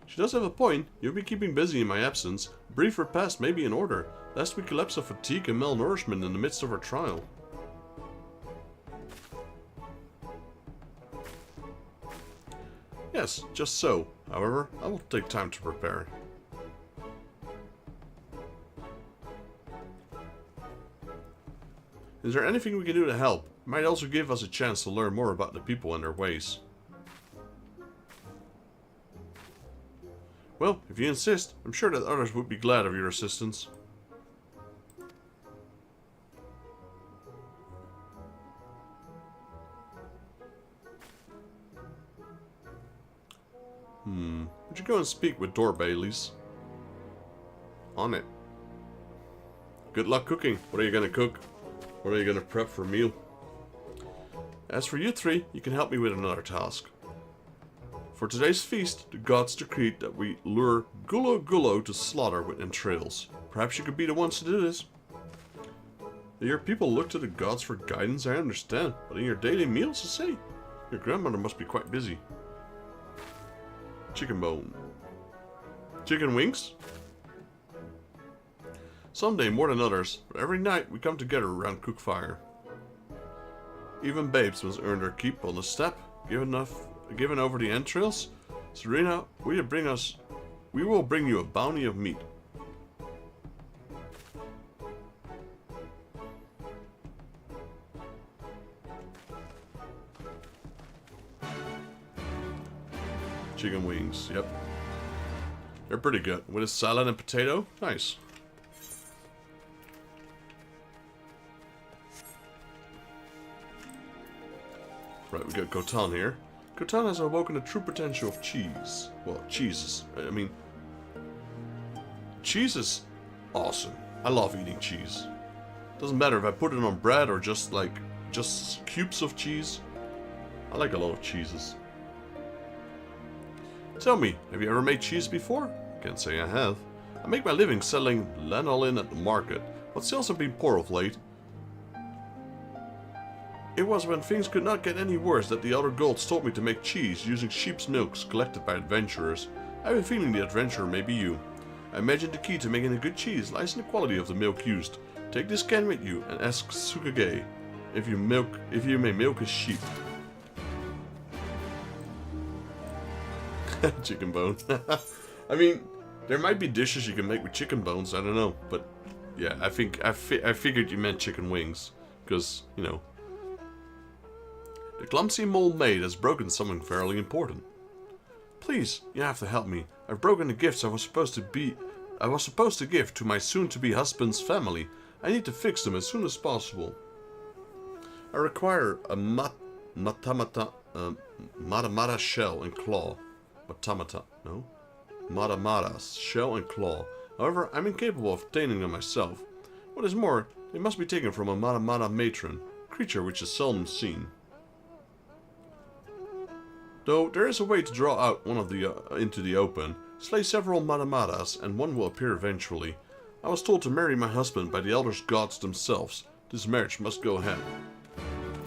She does have a point. You'll be keeping busy in my absence. A brief repast may be in order, lest we collapse of fatigue and malnourishment in the midst of our trial. Yes, just so. However, I will take time to prepare. Is there anything we can do to help? It might also give us a chance to learn more about the people and their ways. Well, if you insist, I'm sure that others would be glad of your assistance. Would you go and speak with Door Baileys? On it. Good luck cooking. What are you gonna cook? What are you gonna prep for a meal? As for you three, you can help me with another task. For today's feast, the gods decreed that we lure Gullo Gullo to slaughter with entrails. Perhaps you could be the ones to do this. Your people look to the gods for guidance, I understand, but in your daily meals, I say, your grandmother must be quite busy. Chicken bone. Chicken wings? Someday more than others, but every night we come together around cook fire. Even babes must earn their keep on the steppe, given over the entrails. Serena, will we will bring you a bounty of meat. Chicken wings, yep. They're pretty good. With a salad and potato, nice. Right, we got Khotan here. Khotan has awoken the true potential of cheese. Well, cheeses. I mean, cheese is awesome. I love eating cheese. Doesn't matter if I put it on bread or just cubes of cheese. I like a lot of cheeses. Tell me, have you ever made cheese before? Can't say I have. I make my living selling lanolin at the market, but sales have been poor of late. It was when things could not get any worse that the Elder Gods taught me to make cheese using sheep's milks collected by adventurers. I have a feeling the adventurer may be you. I imagine the key to making a good cheese lies in the quality of the milk used. Take this can with you and ask Tsukage if you may milk his sheep. Chicken bone. I mean, there might be dishes you can make with chicken bones, I don't know, but yeah, I figured you meant chicken wings, because, you know. The clumsy mole maid has broken something fairly important. Please, you have to help me. I've broken the gifts I was supposed to give to my soon-to-be husband's family. I need to fix them as soon as possible. I require a matamata shell and claw. Matamata's shell and claw. However, I'm incapable of obtaining them myself. What is more, they must be taken from a matamata matron, creature which is seldom seen. Though there is a way to draw out one of the into the open, slay several matamatas, and one will appear eventually. I was told to marry my husband by the elder gods themselves. This marriage must go ahead.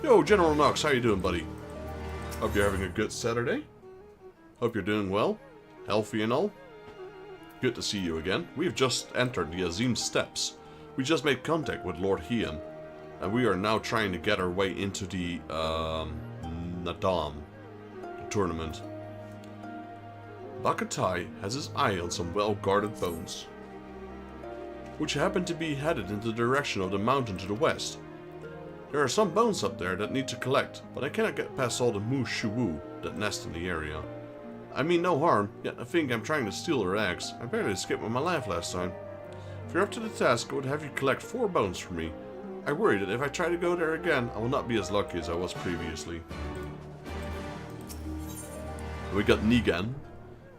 Yo, General Knox, how you doing, buddy? Hope you're having a good Saturday. Hope you're doing well, healthy and all. Good to see you again. We've just entered the Azim Steppes. We just made contact with Lord Hian, and we are now trying to get our way into the Nadam tournament. Bakatai has his eye on some well-guarded bones, which happen to be headed in the direction of the mountain to the west. There are some bones up there that need to collect, but I cannot get past all the Mushuwu that nest in the area. I mean no harm, yet I think I'm trying to steal their eggs. I barely escaped with my life last time. If you're up to the task, I would have you collect 4 bones for me. I worry that if I try to go there again, I will not be as lucky as I was previously. We got Nigan.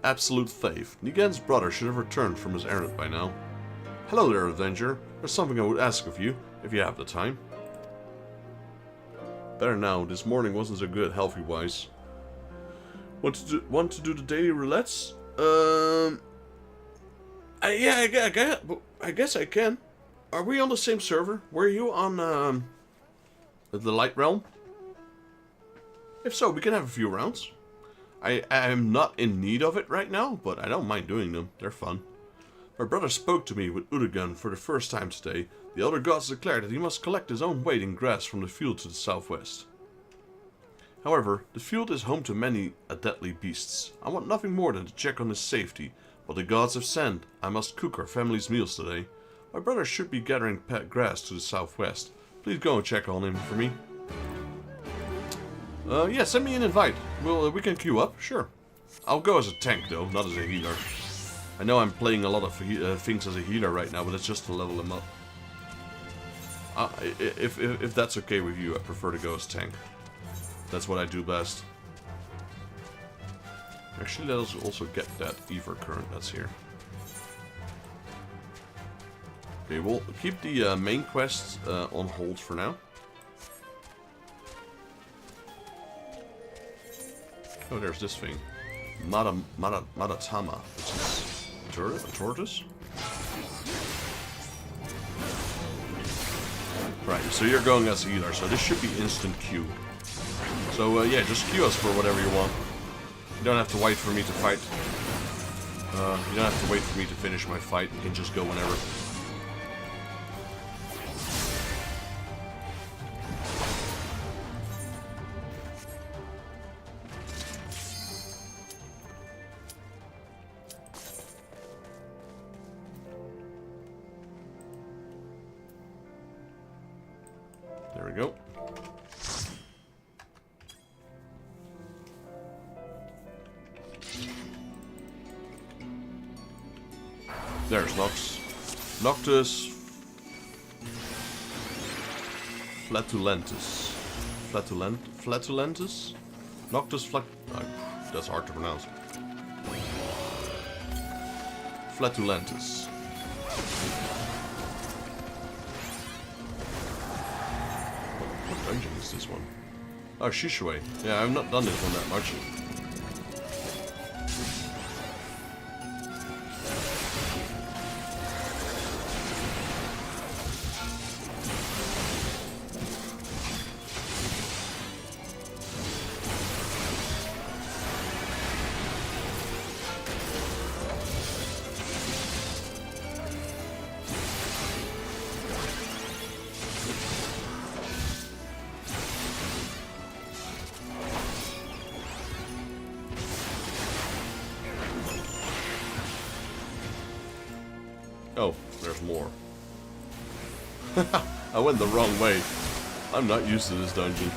Absolute faith. Nigan's brother should have returned from his errand by now. Hello there, Avenger. There's something I would ask of you, if you have the time. Better now. This morning wasn't so good, healthy-wise. Want to do the daily roulettes? I guess I can. Are we on the same server? Were you on the Light Realm? If so, we can have a few rounds. I am not in need of it right now, but I don't mind doing them. They're fun. My brother spoke to me with Urugan for the first time today. The elder gods declared that he must collect his own weight in grass from the field to the southwest. However, the field is home to many deadly beasts. I want nothing more than to check on his safety. But the gods have sent. I must cook our family's meals today. My brother should be gathering pet grass to the southwest. Please go and check on him for me. Yeah, send me an invite. We can queue up, sure. I'll go as a tank though, not as a healer. I know I'm playing a lot of things as a healer right now, but it's just to level him up. If that's okay with you, I prefer to go as tank. That's what I do best. Actually, let us also get that Ever current that's here. Okay, we'll keep the main quest on hold for now. Oh, there's this thing. Madatama, which is a tortoise? Right, so you're going as a healer, so this should be instant queue. So yeah, just queue us for whatever you want. You don't have to wait for me to fight. You don't have to wait for me to finish my fight. You can just go whenever. There we go. There's Nox. Noctis flatulentus. Flatulentus? Noctis that's hard to pronounce. Flatulentus. What dungeon is this one? Oh, Shishue. Yeah, I've not done this one that much. There's more. I went the wrong way. I'm not used to this dungeon.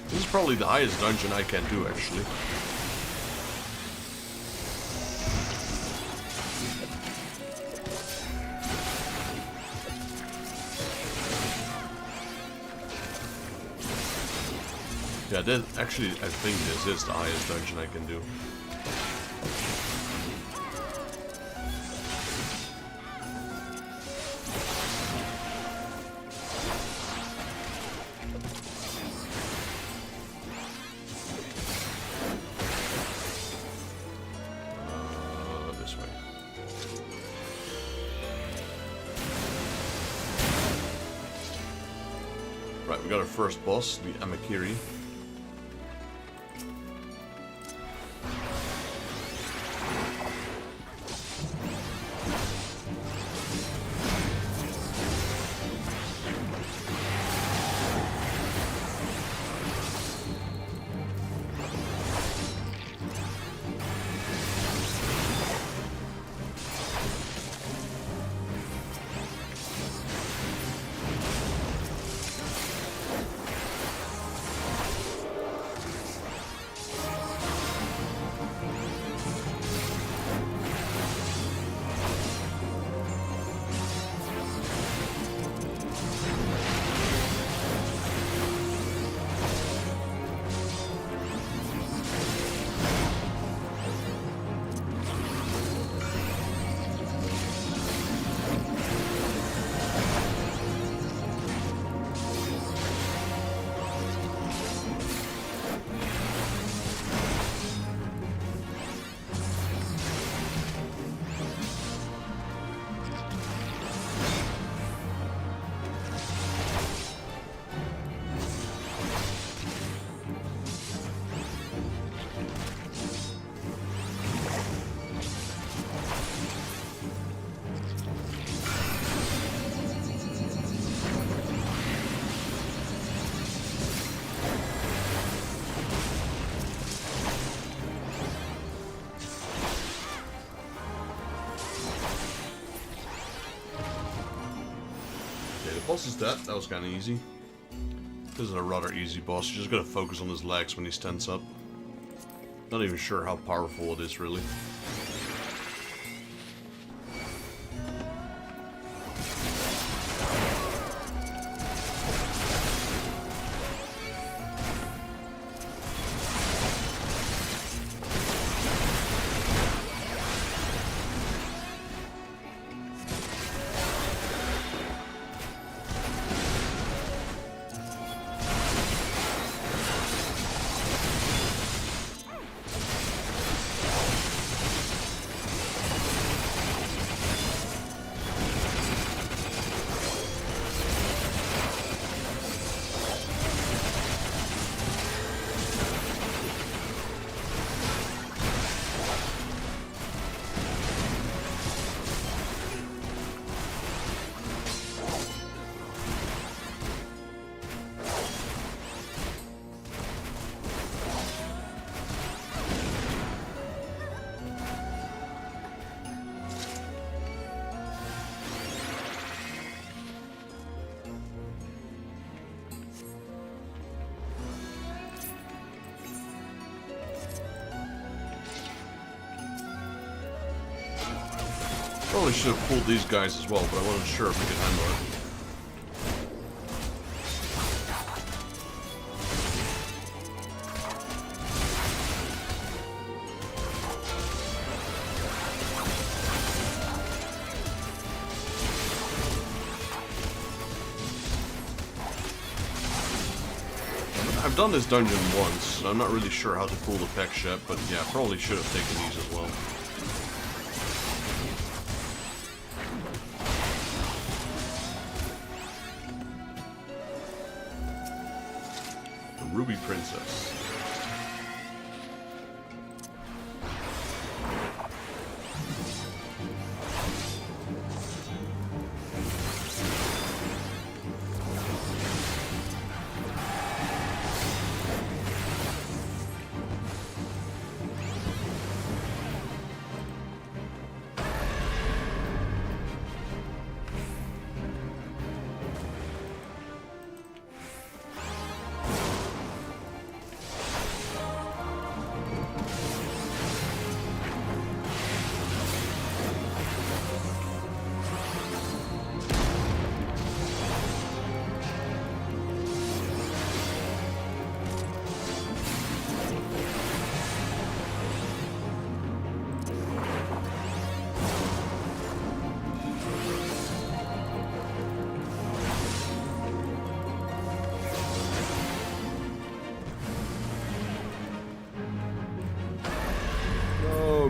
This is probably the highest dungeon I can do, actually. Yeah, actually, I think this is the highest dungeon I can do. This way. Right, we got our first boss, the Amakiri. Boss is dead. That was kind of easy. This is a rather easy boss. You just gotta focus on his legs when he's tense up. Not even sure how powerful it is, really. Probably should have pulled these guys as well, but I wasn't sure if we could handle it. I've done this dungeon once, and I'm not really sure how to pull the pecs yet, but yeah, probably should have taken these as well. The Ruby Princess.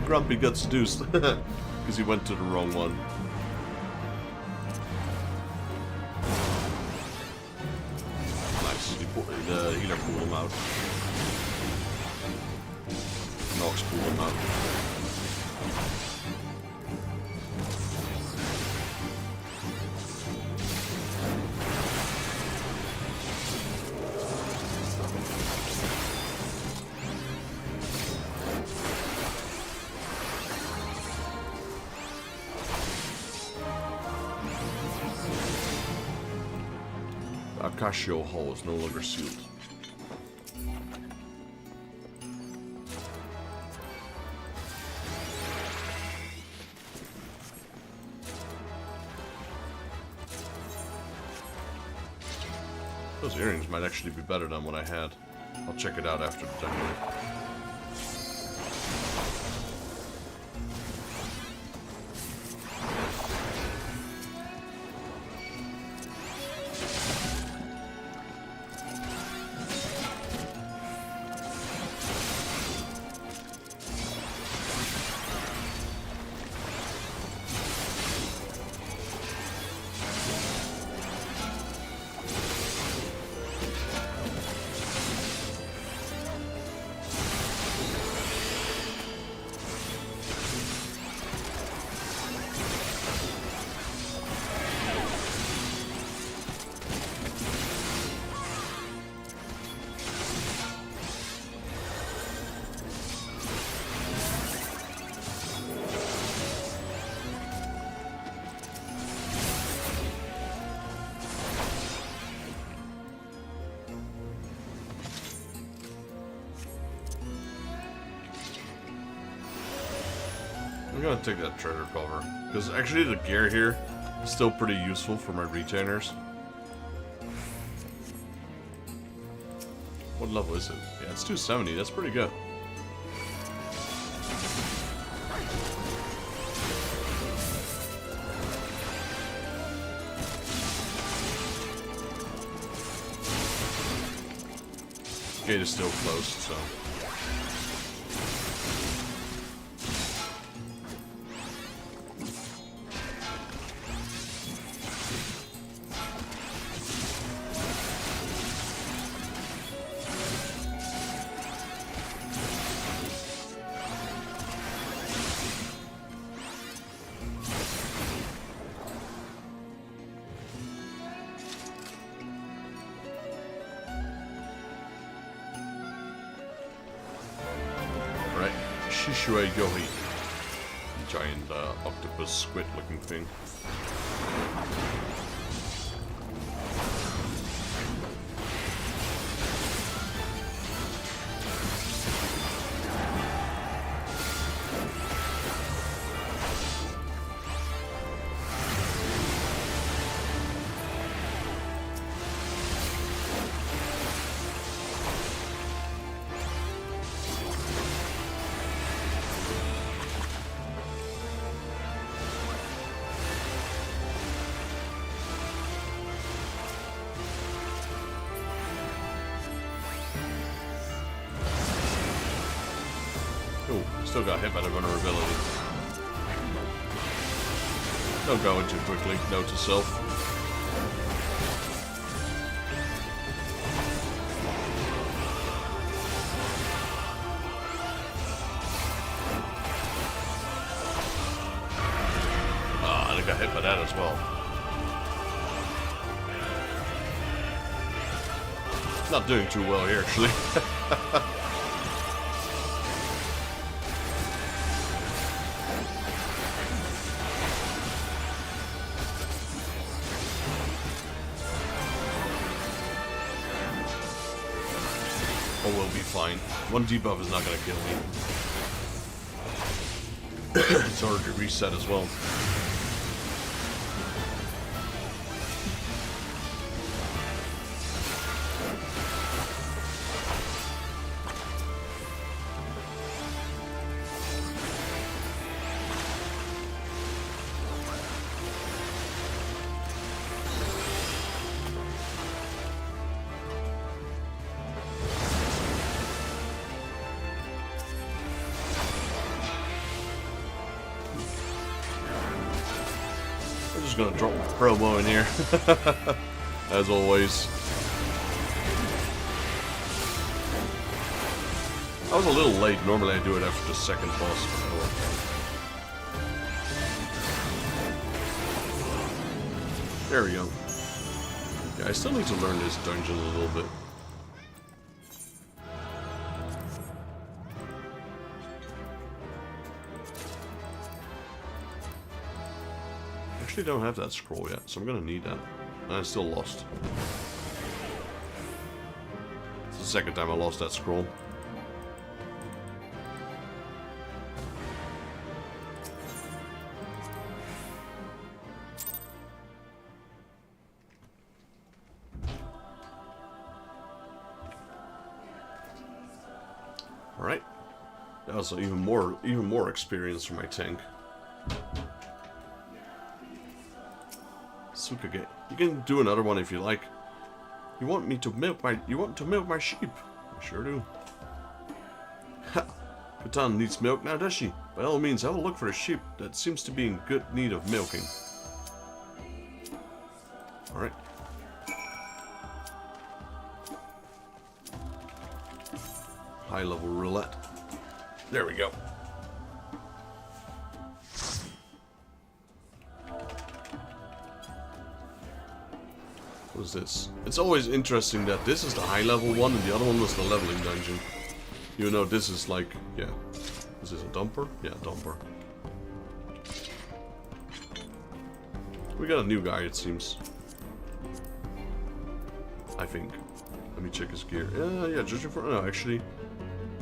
Grumpy got seduced because he went to the wrong one. Nice. The healer pulled him out. Nox pulled him out. Akashio Hall is no longer sealed. Those earrings might actually be better than what I had. I'll check it out after the dungeon. I'm gonna take that treasure cover, because actually the gear here is still pretty useful for my retainers. What level is it? Yeah, it's 270, that's pretty good. Gate is still closed, so... Shishue Yohi. Giant octopus squid looking thing. Still got hit by the vulnerability. Don't go in too quickly. Note to self. Ah, I got hit by that as well. Not doing too well here, actually. Oh, we'll be fine. One debuff is not going to kill me. It's already reset as well. Just gonna drop my promo in here, as always. I was a little late. Normally I do it after the second boss. There we go. Yeah, I still need to learn this dungeon a little bit. I actually don't have that scroll yet, so I'm gonna need that. And I still lost. It's the second time I lost that scroll. Alright. That was even more experience for my tank. Sukage. You can do another one if you like. You want to milk my sheep? I sure do. Ha! Catan needs milk now, does she? By all means, have a look for a sheep that seems to be in good need of milking. Alright. High level roulette. There we go. What is this? It's always interesting that this is the high level one and the other one was the leveling dungeon. You know, this is like, yeah. Is this a dumper? Yeah, dumper. We got a new guy, it seems. I think. Let me check his gear. Yeah, judging for... No, actually.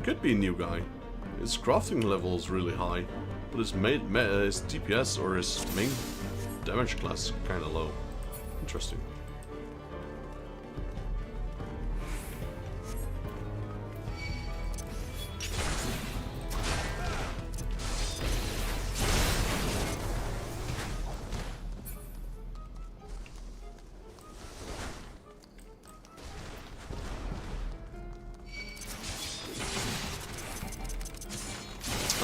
Could be a new guy. His crafting level is really high. But his DPS or his main damage class is kind of low. Interesting.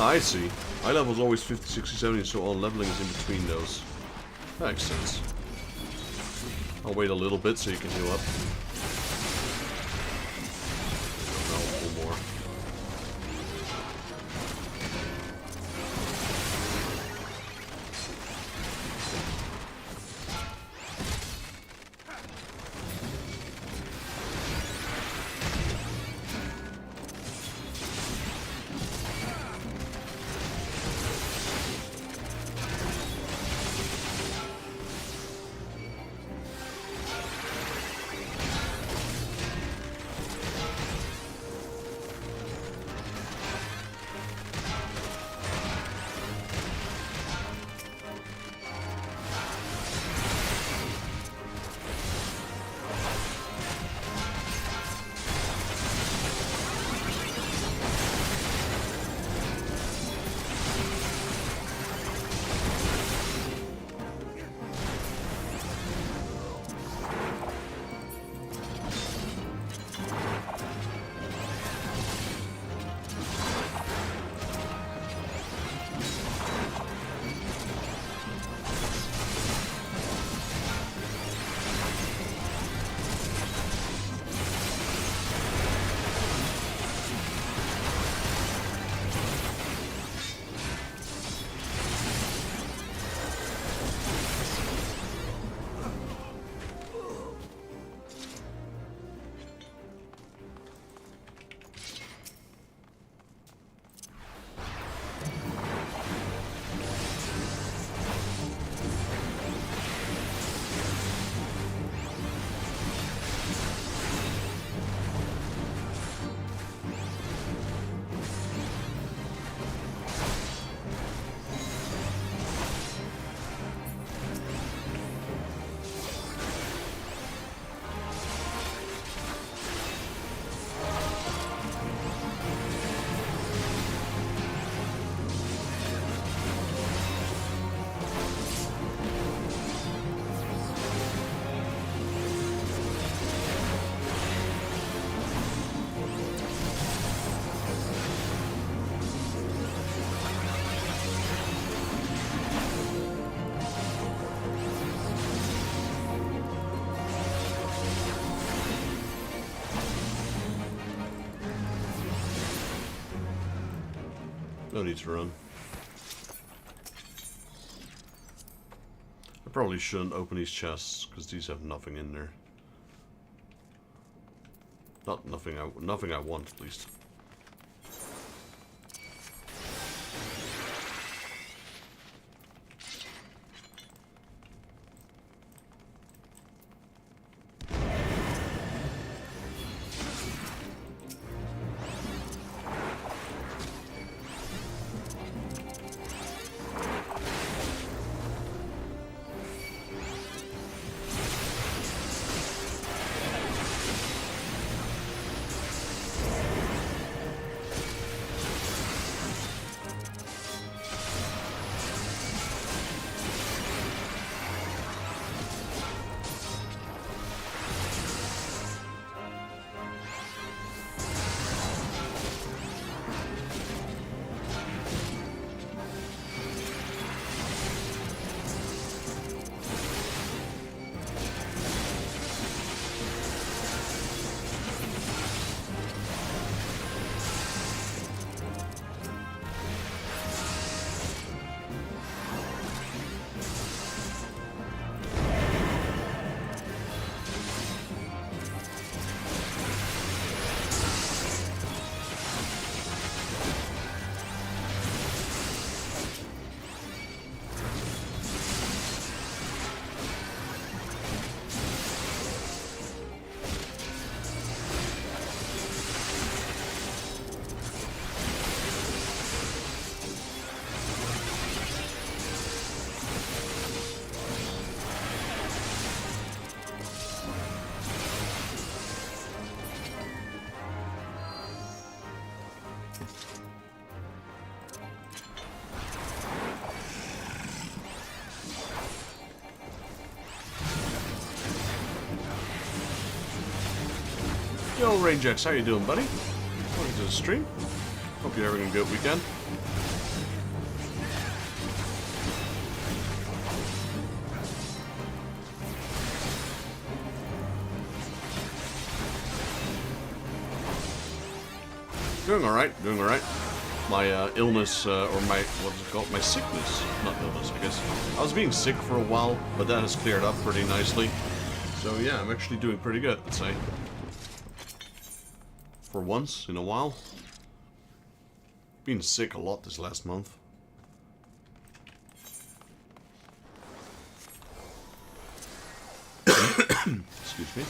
I see. High level is always 50, 60, 70, so all leveling is in between those. That makes sense. I'll wait a little bit so you can heal up. No, a little more. No need to run. I probably shouldn't open these chests, because these have nothing in there. Nothing I want, at least. Yo, Rainjax, how you doing, buddy? Welcome to the stream. Hope you're having a good weekend. Doing alright, doing alright. My illness, or my, what is it called? My sickness. Not illness, I guess. I was being sick for a while, but that has cleared up pretty nicely. So yeah, I'm actually doing pretty good, I'd say. For once in a while. Been sick a lot this last month. Excuse me.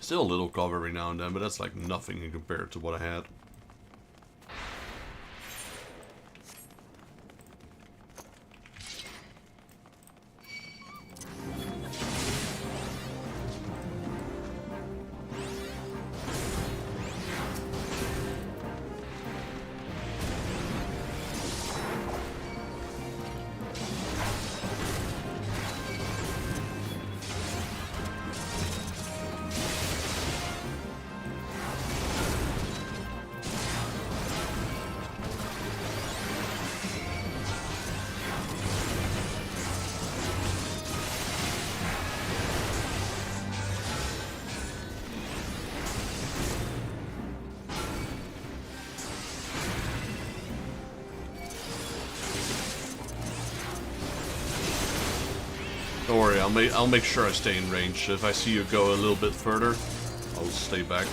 Still a little cough every now and then, but that's like nothing in compared to what I had. Don't worry, I'll make sure I stay in range. If I see you go a little bit further, I'll stay back.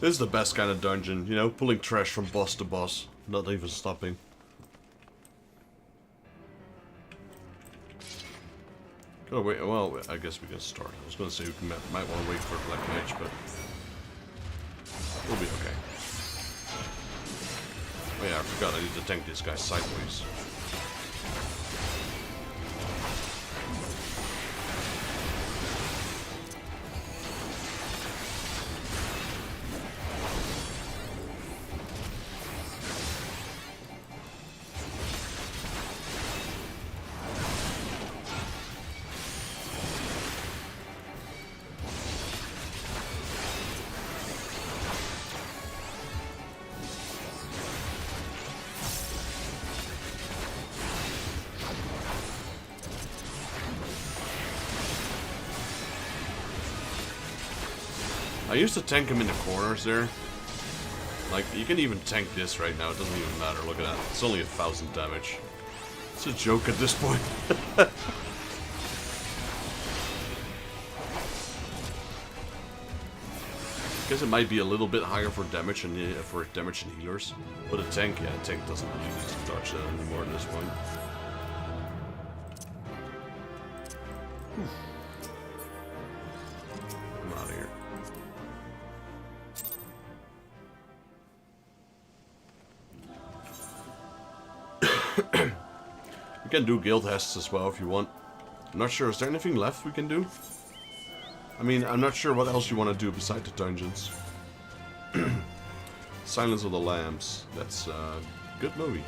This is the best kind of dungeon, you know, pulling trash from boss to boss, not even stopping. Oh wait, well, I guess we can start. I was gonna say we might want to wait for Black Mage, but I forgot I need to tank this guy sideways. I used to tank him in the corners there. Like, you can even tank this right now. It doesn't even matter. Look at that. It's only 1,000 damage. It's a joke at this point. Guess it might be a little bit higher for damage and healers. But a tank, yeah, a tank doesn't really need to dodge that anymore at this point. I'm out of here. You can do guild hests as well if you want. I'm not sure, is there anything left we can do? I mean, I'm not sure what else you want to do besides the dungeons. Silence of the Lambs. That's a good movie.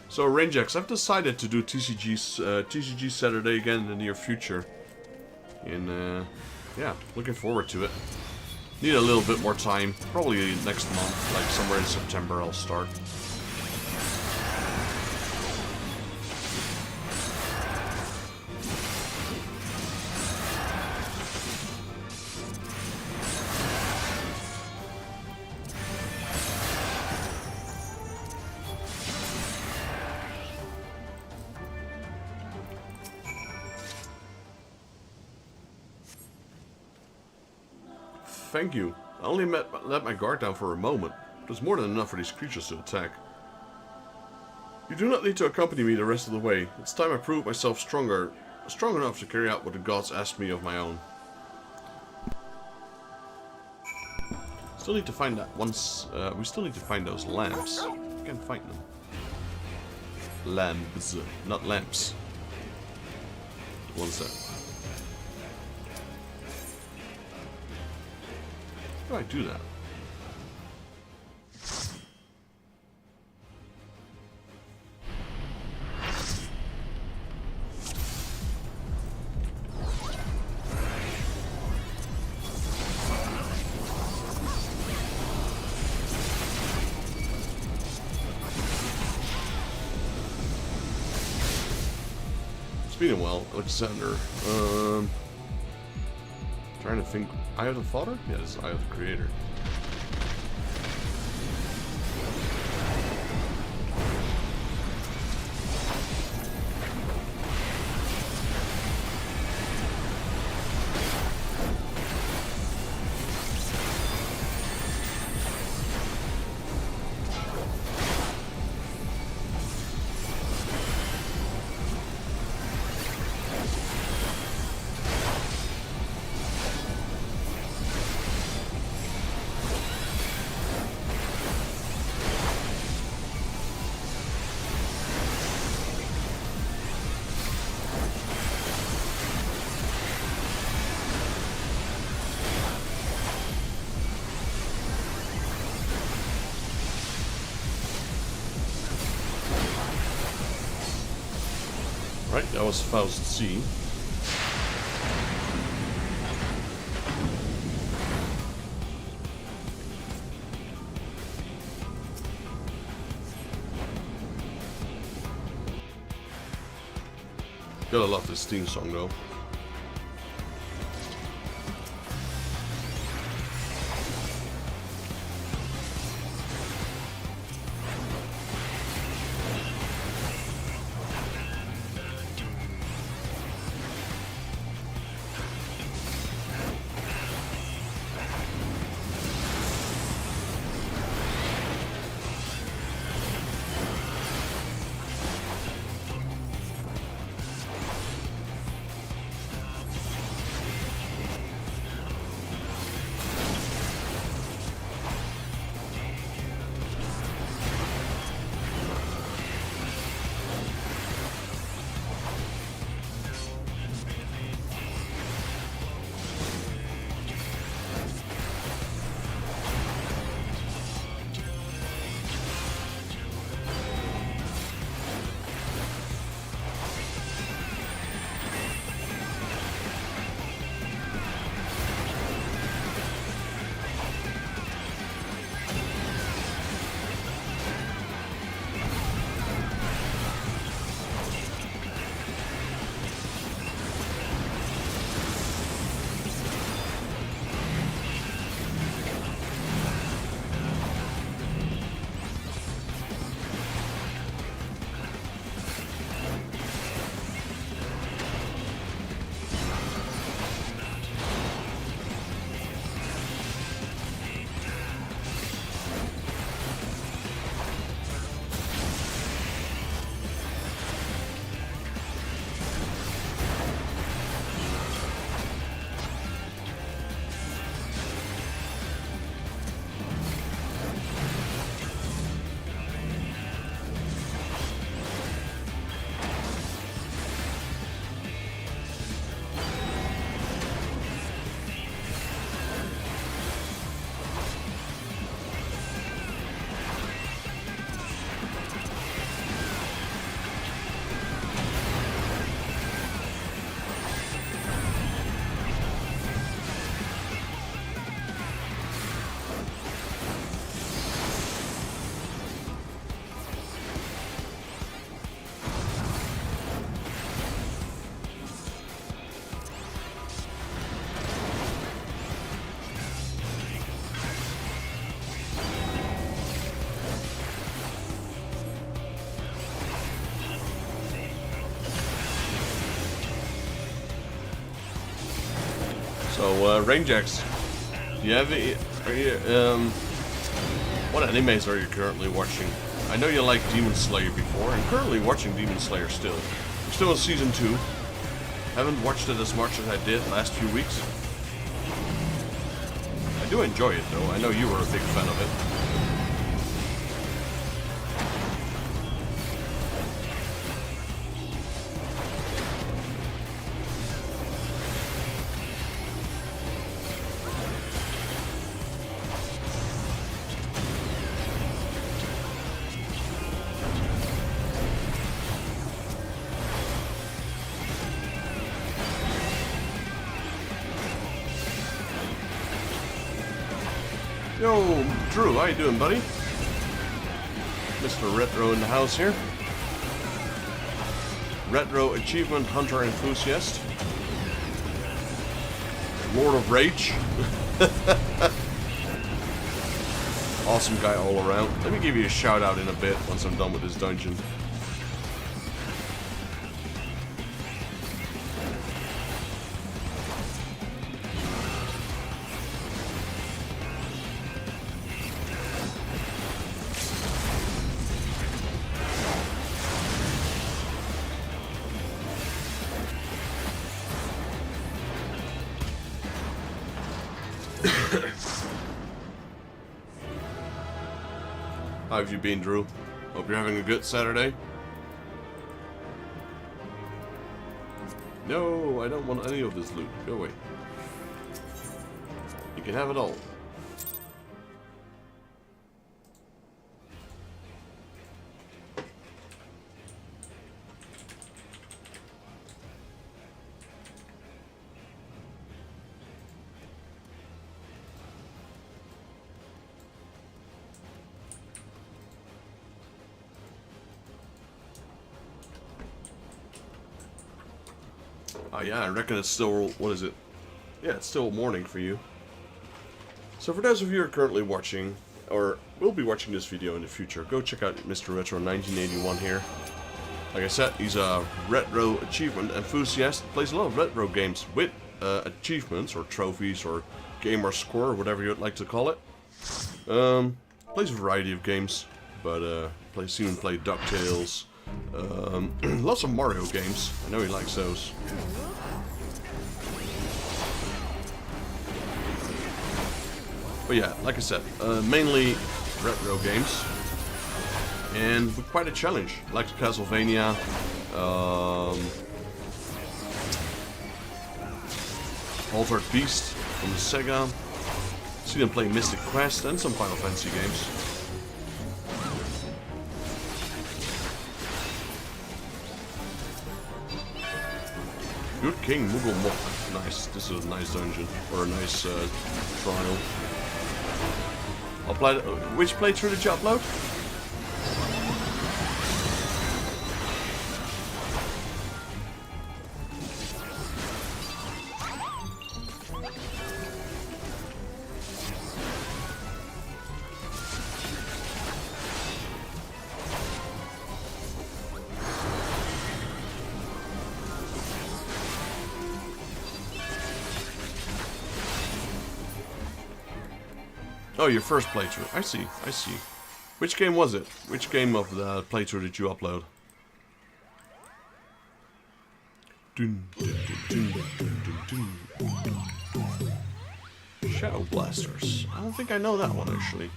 So Rangex, I've decided to do TCG Saturday again in the near future. And yeah, looking forward to it. Need a little bit more time. Probably next month, like somewhere in September I'll start. Thank you. I only let my guard down for a moment. It was more than enough for these creatures to attack. You do not need to accompany me the rest of the way. It's time I proved myself strong enough to carry out what the gods asked me of my own. Still need to find that once. We still need to find those lamps. We can't find them. Lamps, not lamps. One sec. How do I do that? It's been a while, Alexander. Trying to think. Eye of the Father? Yeah, this is Eye of the Creator. Right, that was Faust C. Gotta love this theme song though. So, Rainjax, do you have what animes are you currently watching? I know you liked Demon Slayer before. I'm currently watching Demon Slayer still. I'm still in season 2. Haven't watched it as much as I did last few weeks. I do enjoy it though. I know you were a big fan of it. Yo, Drew, how you doing, buddy? Mr. Retro in the house here. Retro Achievement Hunter Enthusiast. Lord of Rage. Awesome guy all around. Let me give you a shout out in a bit once I'm done with this dungeon. How have you been, Drew? Hope you're having a good Saturday. No, I don't want any of this loot. Go away. You can have it all. Oh yeah, I reckon it's still, what is it? Yeah, it's still morning for you. So for those of you who are currently watching, or will be watching this video in the future, go check out Mr. Retro 1981 here. Like I said, he's a retro achievement enthusiast, plays a lot of retro games with achievements or trophies or gamer score or whatever you'd like to call it. Plays a variety of games, but seen him play DuckTales. Lots of Mario games. I know he likes those. But yeah, like I said, mainly retro games. And with quite a challenge. Like Castlevania, Altered Beast from the Sega. Seen him play Mystic Quest and some Final Fantasy games. Good King Muggle. Nice. This is a nice dungeon. Or a nice trial. Which playthrough did you upload? Oh, your first playthrough. I see, I see. Which game was it? Which game of the playthrough did you upload? Shadow Blasters. I don't think I know that one, actually.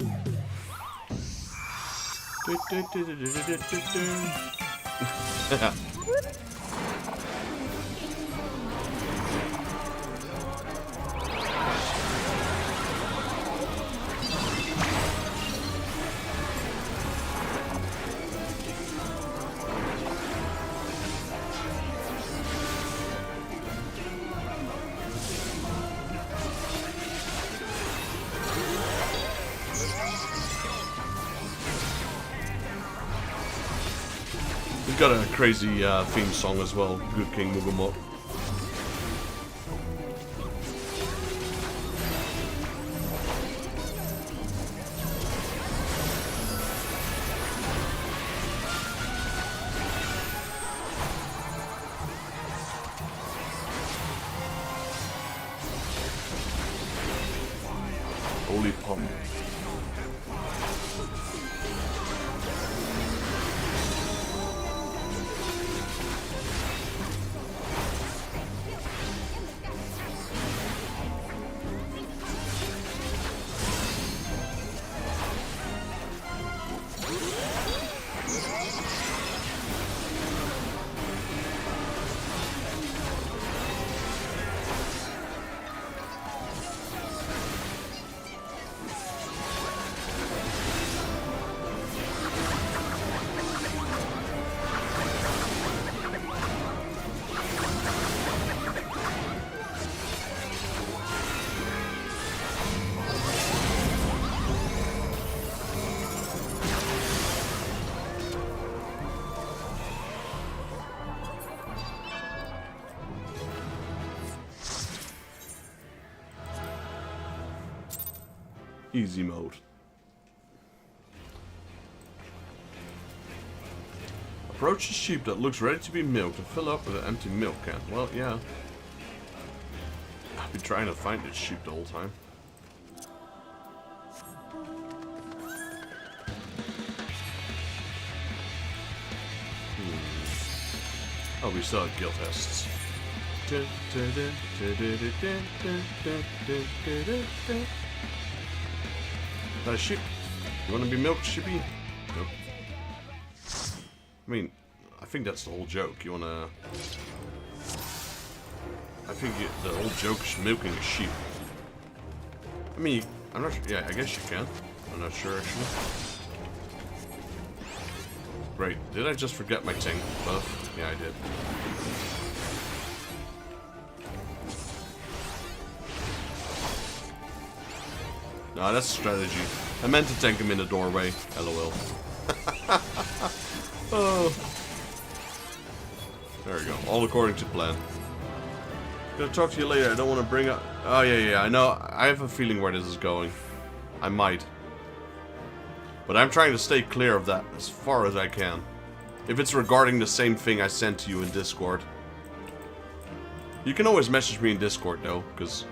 Got a crazy theme song as well, Good King Mugumot. Easy mode. Approach the sheep that looks ready to be milked and fill up with an empty milk can. Well, yeah. I've been trying to find this sheep the whole time. Oh, we still have guild tests. That a sheep? You want to be milked, sheepy? Nope. I mean, I think that's the whole joke. You wanna... I think the whole joke is milking a sheep. I mean, I'm not sure. Yeah, I guess you can. I'm not sure, actually. Great. Did I just forget my tank buff? Yeah, I did. No, that's strategy. I meant to tank him in the doorway. LOL. Oh. There we go. All according to plan. Gonna talk to you later. I don't want to bring up... Oh, yeah. I know. I have a feeling where this is going. I might. But I'm trying to stay clear of that as far as I can. If it's regarding the same thing I sent to you in Discord. You can always message me in Discord, though, because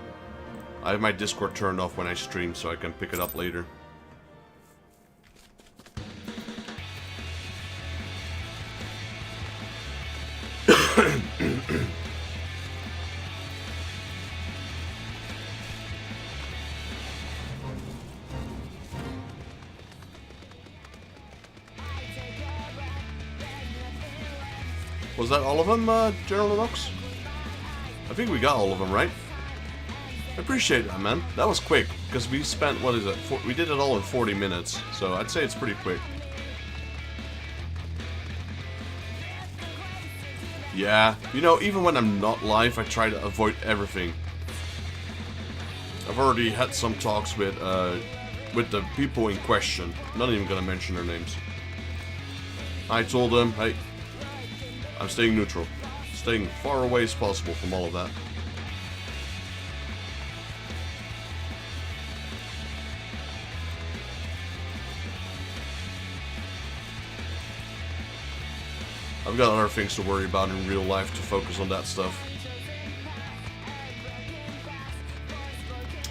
I have my Discord turned off when I stream, so I can pick it up later. Was that all of them, General Nox? I think we got all of them, right? I appreciate that, man. That was quick, because we spent, what is it? We did it all in 40 minutes, so I'd say it's pretty quick. Yeah, you know, even when I'm not live, I try to avoid everything. I've already had some talks with the people in question. Not even gonna mention their names. I told them, hey, I'm staying neutral. Staying far away as possible from all of that. I've got other things to worry about in real life to focus on that stuff.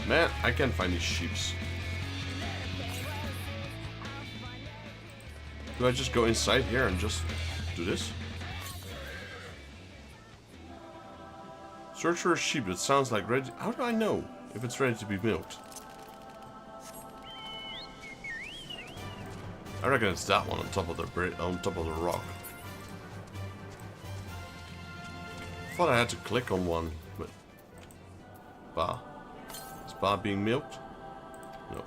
Man, I can't find these sheeps. Do I just go inside here and just do this? Search for a sheep that sounds like ready. How do I know if it's ready to be milked? I reckon it's that one on top of the rock. I thought I had to click on one, but Ba. Is Ba being milked? No.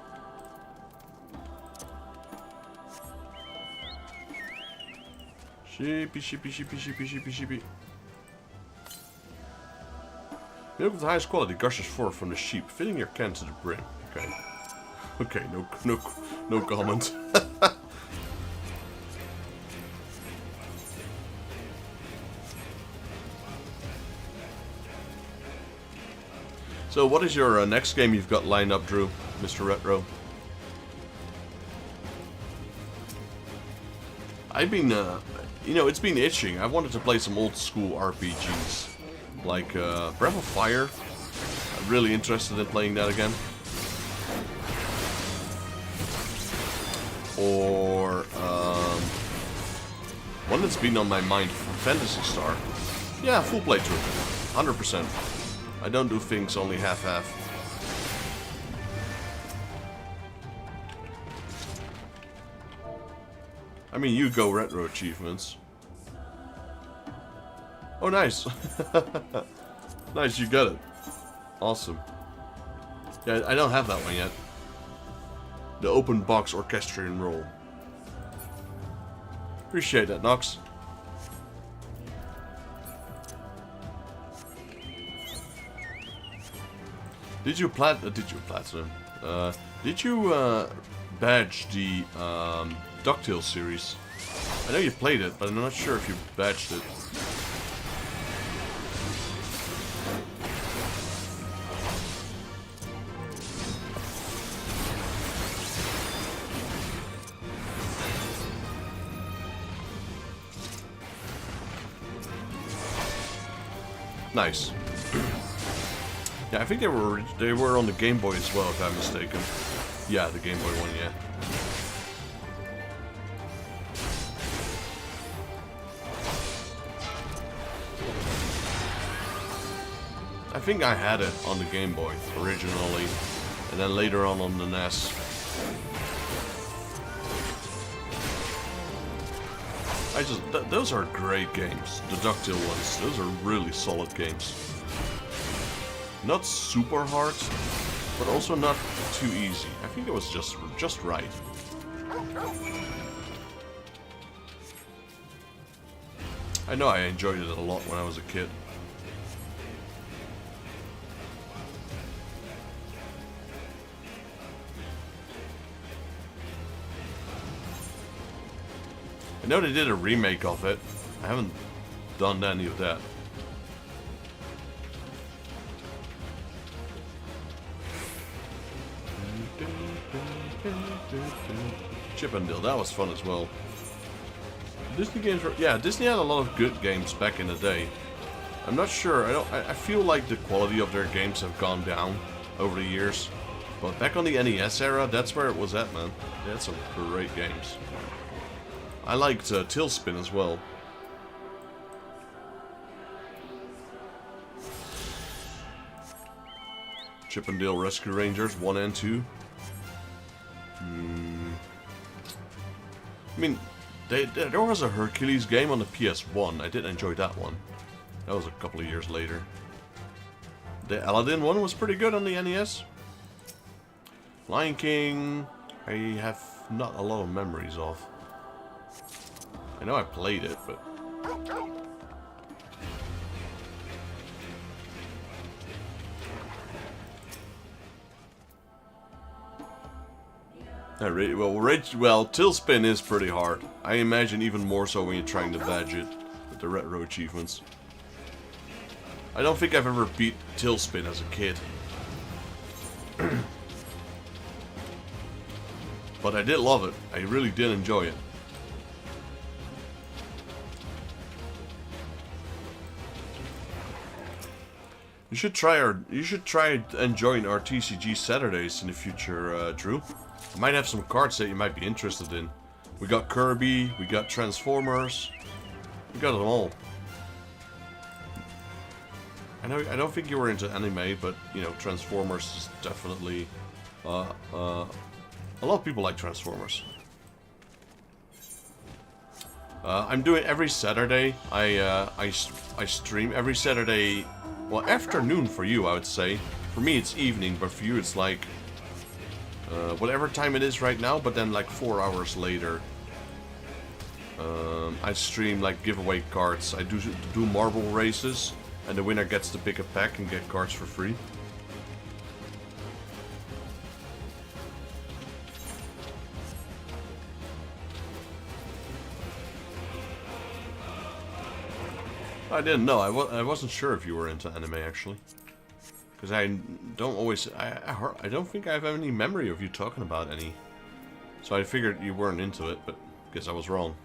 Sheepy, sheepy, sheepy, sheepy, sheepy, sheepy. Milk of the highest quality gushes forth from the sheep, filling your can to the brim. Okay. Okay, no comment. So, what is your next game you've got lined up, Drew, Mr. Retro? I've been, you know, it's been itching. I wanted to play some old school RPGs. Like, Breath of Fire. I'm really interested in playing that again. Or, one that's been on my mind from Fantasy Star. Yeah, full playthrough. 100%. I don't do things only half-half. I mean, you go retro achievements. Oh, nice. Nice, you got it. Awesome. Yeah, I don't have that one yet. The open box orchestrion roll. Appreciate that, Nox. Did you platinum? Did you badge the DuckTales series? I know you've played it, but I'm not sure if you badged it. Nice. Yeah, I think they were on the Game Boy as well, if I'm mistaken. Yeah, the Game Boy one, yeah. I think I had it on the Game Boy originally, and then later on the NES. Those are great games. The DuckTale ones, those are really solid games. Not super hard, but also not too easy. I think it was just right. I know I enjoyed it a lot when I was a kid. I know they did a remake of it. I haven't done any of that. Chip and Dale, that was fun as well. Disney games were, yeah, Disney had a lot of good games back in the day. I'm not sure, I feel like the quality of their games have gone down over the years. But back on the NES era, that's where it was at, man. They had some great games. I liked Tailspin as well. Chip and Dale Rescue Rangers 1 and 2. I mean, there was a Hercules game on the PS1. I did enjoy that one. That was a couple of years later. The Aladdin one was pretty good on the NES. Lion King, I have not a lot of memories of. I know I played it, but... Well, Tailspin is pretty hard. I imagine even more so when you're trying to badge it with the retro achievements. I don't think I've ever beat Tailspin as a kid. But I did love it. I really did enjoy it. You should try and join our TCG Saturdays in the future, Drew. I might have some cards that you might be interested in. We got Kirby, we got Transformers, we got them all. I don't think you were into anime, but you know, Transformers is definitely a lot of people like Transformers. I'm doing every Saturday. I stream every Saturday. Well, afternoon for you, I would say. For me, it's evening, but for you, it's like whatever time it is right now. But then, like 4 hours later, I stream like giveaway cards. I do marble races, and the winner gets to pick a pack and get cards for free. I didn't know. I wasn't sure if you were into anime actually, because I don't always. I don't think I have any memory of you talking about any. So I figured you weren't into it, but guess I was wrong.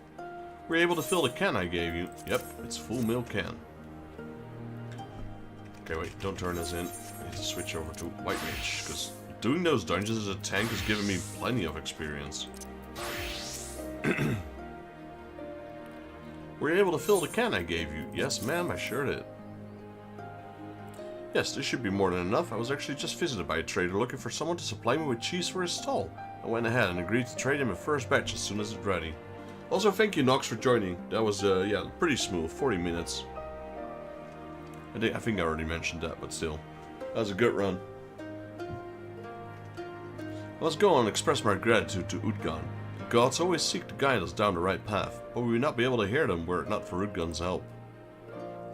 Were you able to fill the can I gave you? Yep, it's full milk can. Okay, wait, don't turn this in. I need to switch over to White Mage, because doing those dungeons as a tank has given me plenty of experience. Were you able to fill the can I gave you? Yes, ma'am, I sure did. Yes, this should be more than enough. I was actually just visited by a trader looking for someone to supply me with cheese for his stall. I went ahead and agreed to trade him a first batch as soon as it's ready. Also, thank you, Nox, for joining. That was, yeah, pretty smooth. 40 minutes. I think I already mentioned that, but still. That was a good run. Let's go and express my gratitude to Utgan. The gods always seek to guide us down the right path, but we would not be able to hear them were it not for Utgan's help.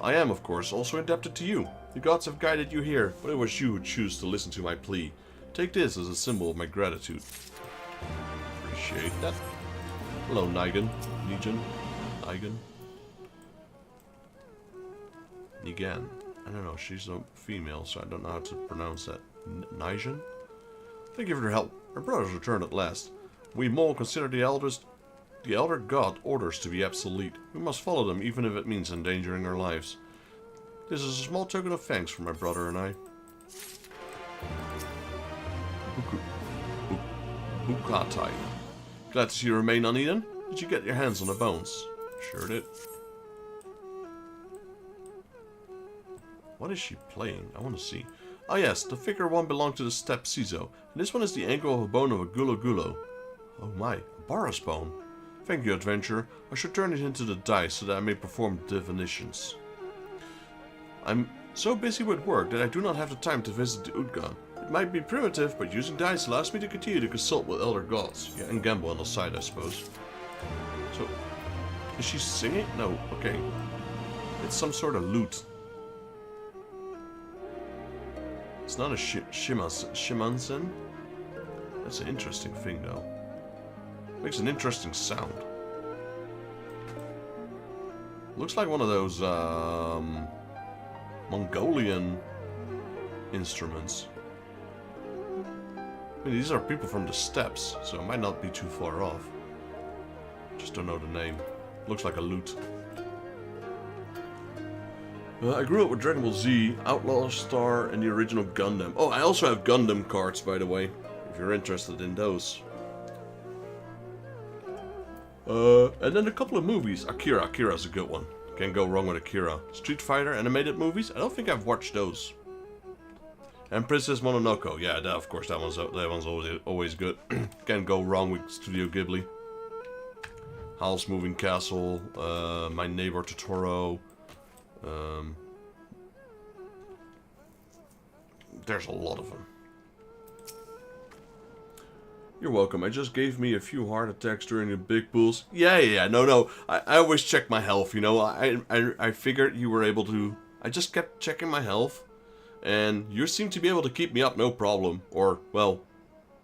I am, of course, also indebted to you. The gods have guided you here, but it was you who chose to listen to my plea. Take this as a symbol of my gratitude. Appreciate that. Hello, Nigan. Nigan. Nigan. I don't know, she's a female, so I don't know how to pronounce that. Nigan? Thank you for your help. Our brothers returned at last. We Mole consider the elder god orders to be absolute. We must follow them even if it means endangering our lives. This is a small token of thanks for my brother and I. Bukatai. Glad to see you remain uneaten. Did you get your hands on the bones? Sure did. What is she playing? I want to see. Oh yes, the figure one belonged to the steppe Ciso. And this one is the ankle of a bone of a gulo gulo. Oh my, a Boris bone. Thank you, adventurer. I should turn it into the dice so that I may perform divinations. I'm so busy with work that I do not have the time to visit the Utgan. It might be primitive, but using dice allows me to continue to consult with elder gods. Yeah, and gamble on the side, I suppose. So, is she singing? No, okay. It's some sort of lute. It's not a shimansen. That's an interesting thing, though. Makes an interesting sound. Looks like one of those Mongolian instruments. I mean, these are people from the steppes, so it might not be too far off. Just don't know the name. Looks like a lute. I grew up with Dragon Ball Z, Outlaw Star, and the original Gundam. Oh, I also have Gundam cards, by the way, if you're interested in those. And then a couple of movies. Akira. Akira's a good one. Can't go wrong with Akira. Street Fighter animated movies. I don't think I've watched those. And Princess Mononoke. Yeah, that, of course, that one's always good. Can't go wrong with Studio Ghibli. Howl's Moving Castle. My Neighbor Totoro. There's a lot of them. You're welcome. I just gave me a few heart attacks during the big pools. Yeah. No. I always check my health, you know. I figured you were able to... I just kept checking my health. And you seem to be able to keep me up no problem. Or, well,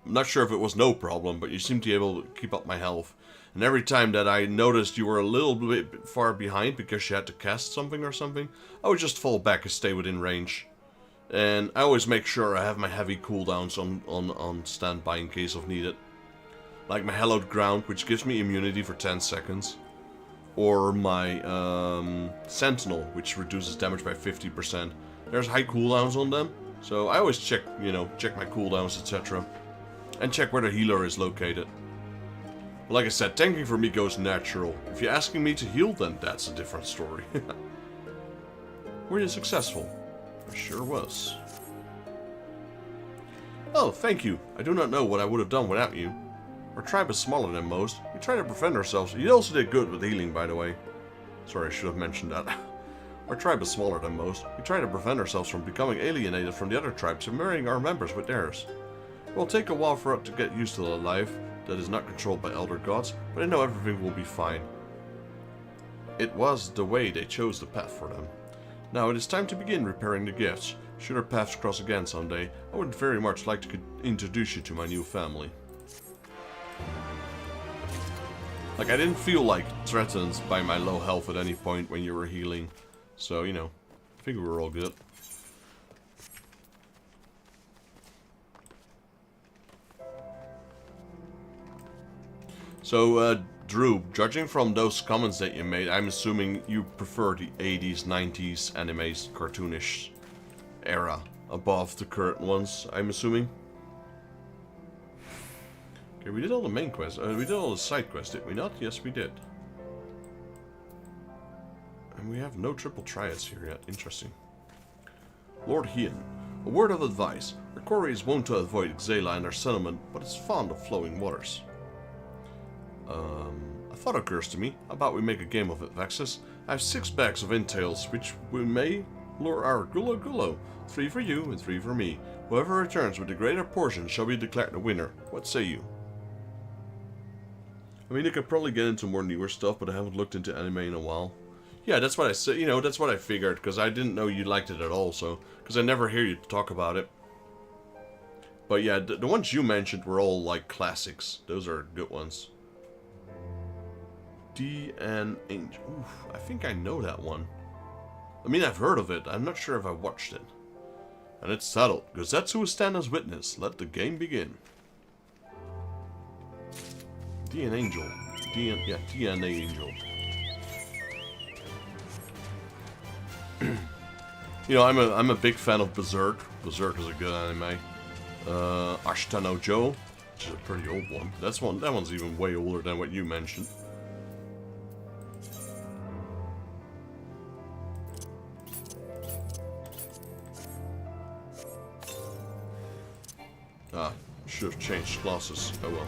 I'm not sure if it was no problem, but you seem to be able to keep up my health. And every time that I noticed you were a little bit far behind because you had to cast something or something, I would just fall back and stay within range. And I always make sure I have my heavy cooldowns on standby in case of needed. Like my Hallowed Ground, which gives me immunity for 10 seconds. Or my Sentinel, which reduces damage by 50%. There's high cooldowns on them, so I always check, you know, check my cooldowns, etc. And check where the healer is located. But like I said, tanking for me goes natural. If you're asking me to heal, then that's a different story. Were you successful? I sure was. Oh, thank you. I do not know what I would have done without you. Our tribe is smaller than most. We try to defend ourselves. You also did good with healing, by the way. Sorry, I should have mentioned that. Our tribe is smaller than most. We try to prevent ourselves from becoming alienated from the other tribes and marrying our members with theirs. It will take a while for us to get used to the life that is not controlled by elder gods, but I know everything will be fine. It was the way they chose the path for them. Now it is time to begin repairing the gifts. Should our paths cross again someday, I would very much like to introduce you to my new family. Like, I didn't feel like threatened by my low health at any point when you were healing. So, you know, I think we were all good. So, Drew, judging from those comments that you made, I'm assuming you prefer the 80s, 90s animes, cartoonish era above the current ones, I'm assuming? Okay, we did all the main quests. We did all the side quests, did we not? Yes, we did. And we have no triple triads here yet. Interesting. Lord Hien, a word of advice. Our quarry is wont to avoid Eorzea and our settlement, but it's fond of flowing waters. A thought occurs to me. How about we make a game of it, Vexus? I have 6 bags of entails, which we may lure our gulo gulo. 3 for you and 3 for me. Whoever returns with the greater portion shall be declared the winner. What say you? I mean, I could probably get into more newer stuff, but I haven't looked into anime in a while. Yeah, that's what I said. You know, that's what I figured, because I didn't know you liked it at all, so... Because I never hear you talk about it. But yeah, the ones you mentioned were all, like, classics. Those are good ones. D.N. Angel. Oof, I think I know that one. I mean, I've heard of it. I'm not sure if I watched it. And it's settled. Gazetsu will stand as witness. Let the game begin. D.N. Angel. D.N.A. Angel. You know, I'm a big fan of Berserk. Berserk is a good anime. Ashita no Joe, which is a pretty old one. That one's even way older than what you mentioned. Ah, should have changed classes. Oh well.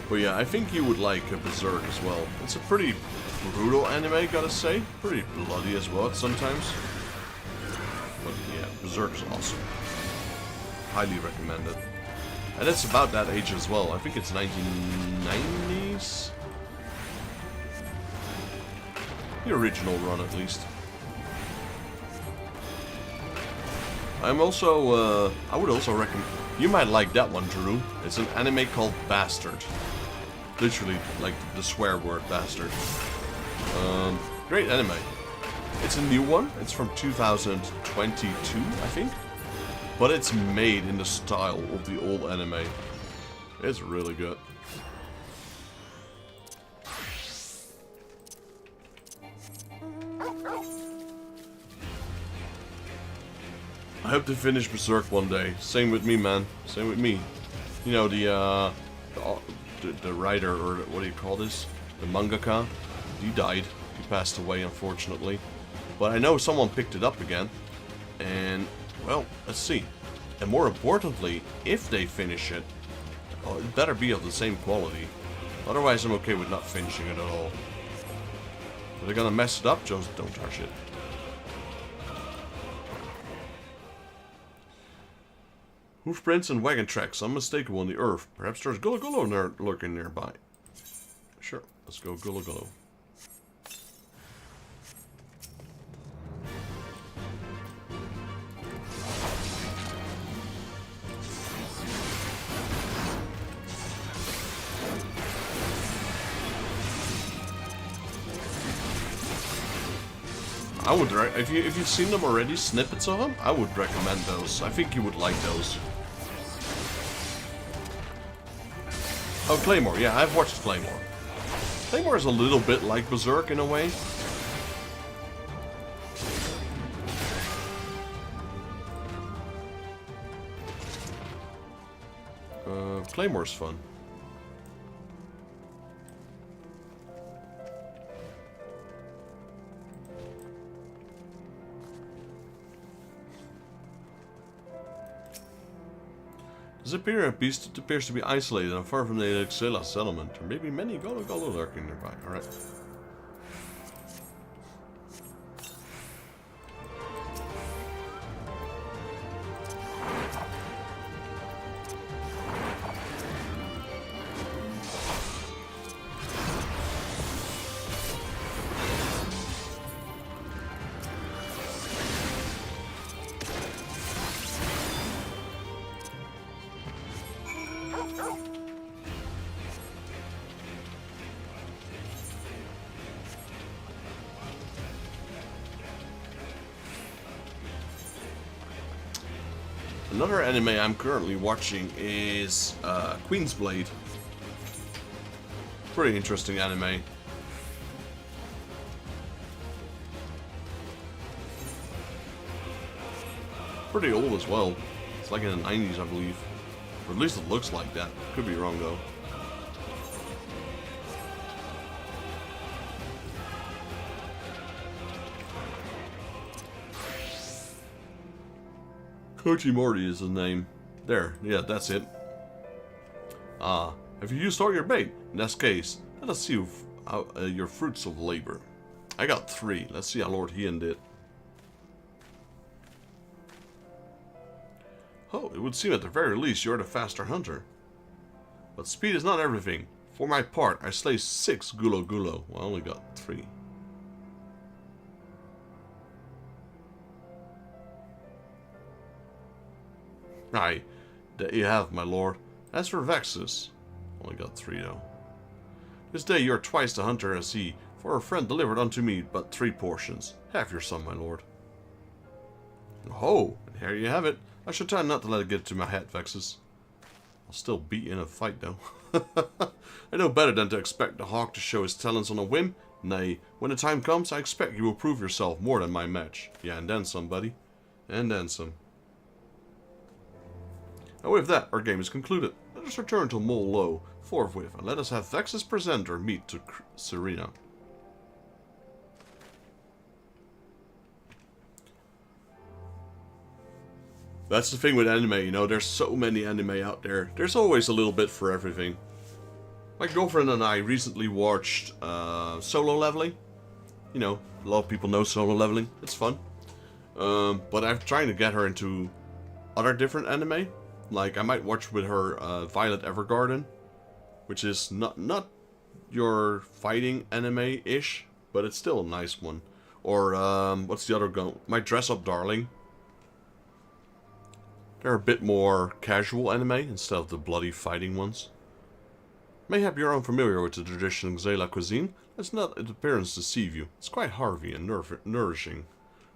But yeah, I think you would like Berserk as well. It's a pretty brutal anime, gotta say. Pretty bloody as well sometimes. But yeah, Berserk is awesome. Highly recommended. And it's about that age as well. I think it's 1990s? The original run, at least. I'm also, I would also recommend... You might like that one, Drew. It's an anime called Bastard. Literally, like the swear word, bastard. Great anime. It's a new one. It's from 2022, I think. But it's made in the style of the old anime. It's really good. I hope to finish Berserk one day. Same with me, man. Same with me. You know, the writer, or what do you call this? The mangaka. He died. He passed away, unfortunately. But I know someone picked it up again. And, well, let's see. And more importantly, if they finish it, it better be of the same quality. Otherwise, I'm okay with not finishing it at all. If they're gonna mess it up, just don't touch it. Hoofprints and wagon tracks, unmistakable on the earth. Perhaps there's Gullo Gullo lurking nearby. Sure, let's go Gullo Gullo. I would, if you've seen them already, snippets of them, I would recommend those. I think you would like those. Oh, Claymore. Yeah, I've watched Claymore. Claymore is a little bit like Berserk in a way. Claymore's fun. This appearance beast appears to be isolated and far from the Eorzea settlement. There may be many Gullo Gullo lurking nearby. Alright. Another anime I'm currently watching is Queen's Blade. Pretty interesting anime. Pretty old as well. It's like in the 90s, I believe. Or at least it looks like that. Could be wrong though. Koji Morty is his name. There, yeah, that's it. Have you used all your bait? In that case, let us see your fruits of labor. I got 3. Let's see how Lord Hien did. Oh, it would seem at the very least you're the faster hunter. But speed is not everything. For my part, I slay 6 Gullo Gullo. Well, I only got 3. Aye, that you have, my lord. As for Vexus, only got 3 though. This day you are twice the hunter as he, for a friend delivered unto me but 3 portions. Have your son, my lord. Oh, and here you have it. I shall try not to let it get to my head, Vexus. I'll still beat you in a fight though. I know better than to expect the hawk to show his talents on a whim. Nay, when the time comes, I expect you will prove yourself more than my match. Yeah, and then some, buddy. And then some. And with that, our game is concluded. Let us return to Mol Lo forthwith, and let us have Vex's presenter meet to Serena. That's the thing with anime, you know, there's so many anime out there. There's always a little bit for everything. My girlfriend and I recently watched Solo Leveling. You know, a lot of people know Solo Leveling. It's fun. But I'm trying to get her into other different anime. Like, I might watch with her Violet Evergarden, which is not your fighting anime-ish, but it's still a nice one. Or, what's the other one? My Dress Up Darling. They're a bit more casual anime instead of the bloody fighting ones. Mayhap you're unfamiliar with the traditional Xela cuisine. Let's not its appearance deceive you. It's quite hearty and nourishing.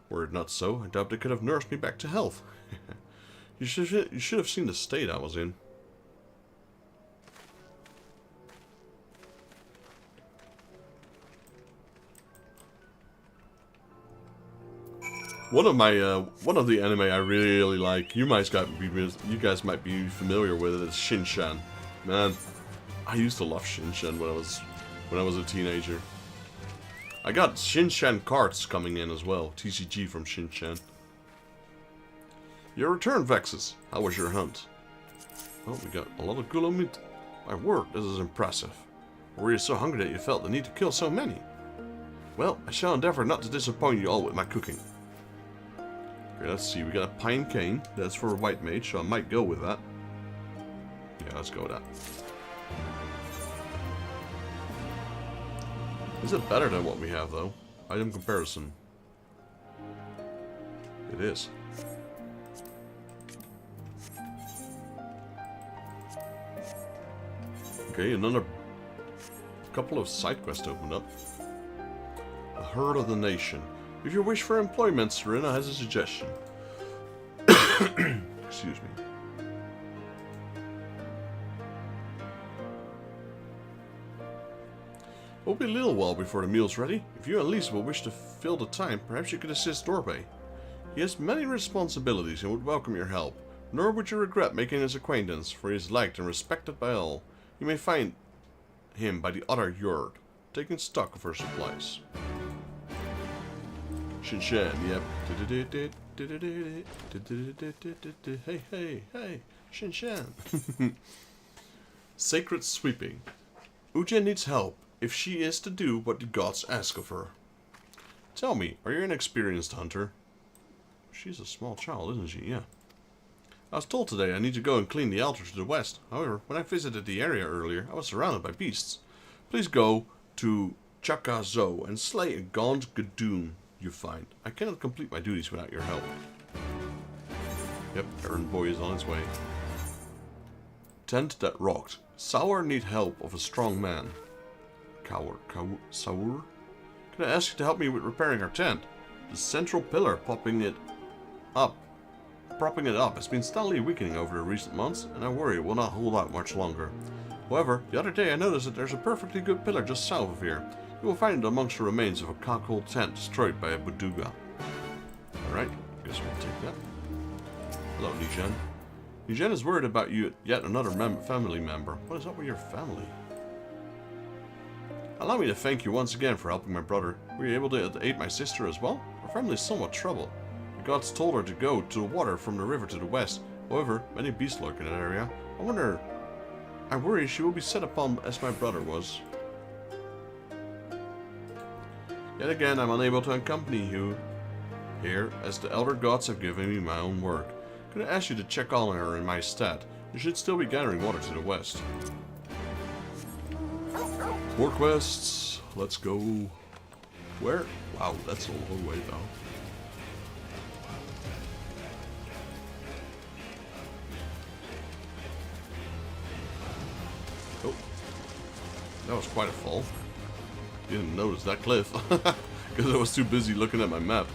Were it not so, I doubt it could have nursed me back to health. You should have seen the state I was in. One of the anime I really like, you guys might be familiar with it, is Shin-Chan. Man, I used to love Shin-Chan when I was a teenager. I got Shin-Chan cards coming in as well, TCG from Shin-Chan. Your return, Vexes. How was your hunt? Well, we got a lot of gulo meat. My word, this is impressive. Or were you so hungry that you felt the need to kill so many? Well, I shall endeavor not to disappoint you all with my cooking. Okay, let's see, we got a pine cane. That's for a white mage, so I might go with that. Yeah, let's go with that. Is it better than what we have, though? Item comparison. It is. Okay, another couple of side quests opened up. The Herd of the Nation. If you wish for employment, Serena has a suggestion. Excuse me. It will be a little while before the meal's ready. If you and Lisa will wish to fill the time, perhaps you could assist Dorbe. He has many responsibilities and would welcome your help. Nor would you regret making his acquaintance, for he is liked and respected by all. You may find him by the other yard, taking stock of her supplies. Shin-Chan, yep. Hey, Shin-Chan. Sacred Sweeping. Ujin needs help if she is to do what the gods ask of her. Tell me, are you an experienced hunter? She's a small child, isn't she? Yeah. I was told today I need to go and clean the altar to the west. However, when I visited the area earlier, I was surrounded by beasts. Please go to Chakazo and slay a gaunt Gadoon you find. I cannot complete my duties without your help. Yep, errand boy is on his way. Tent that rocked. Sour need help of a strong man. Sour? Can I ask you to help me with repairing our tent? The central pillar propping it up has been steadily weakening over the recent months, and I worry it will not hold out much longer. However, the other day I noticed that there's a perfectly good pillar just south of here. You will find it amongst the remains of a cockle tent destroyed by a Buduga. Alright, guess we'll take that. Hello, Nijen. Nijen is worried about you, yet another family member. What is up with your family? Allow me to thank you once again for helping my brother. Were you able to aid my sister as well? Our family is somewhat troubled. The gods told her to go to the water from the river to the west. However, many beasts lurk in that area. I worry she will be set upon as my brother was. Yet again, I'm unable to accompany you here, as the elder gods have given me my own work. Could I ask you to check on her in my stead? You should still be gathering water to the west. More quests. Let's go. Where? Wow, that's a long way though. Oh, that was quite a fall. Didn't notice that cliff because I was too busy looking at my map.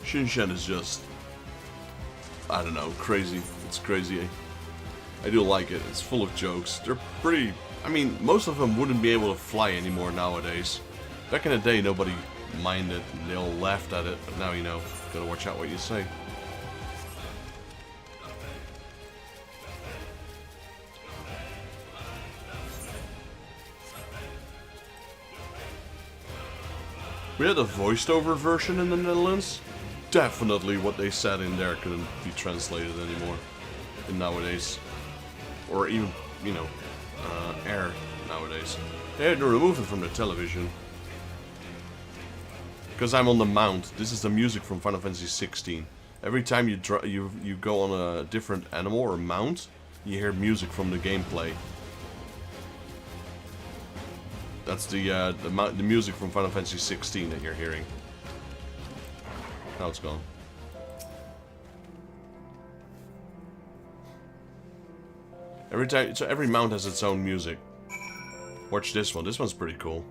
Shinshan is just, I don't know, crazy. It's crazy. I do like it. It's full of jokes. They're pretty, I mean, most of them wouldn't be able to fly anymore nowadays. Back in the day, nobody minded. They all laughed at it, but now, you know, gotta watch out what you say. We had a voiced-over version in the Netherlands. Definitely what they said in there couldn't be translated anymore in nowadays. Or even, you know, air nowadays. They had to remove it from the television. Because I'm on the mount. This is the music from Final Fantasy XVI. Every time you go on a different animal or mount, you hear music from the gameplay. That's the music from Final Fantasy XVI that you're hearing. Now it's gone. Every mount has its own music. Watch this one. This one's pretty cool.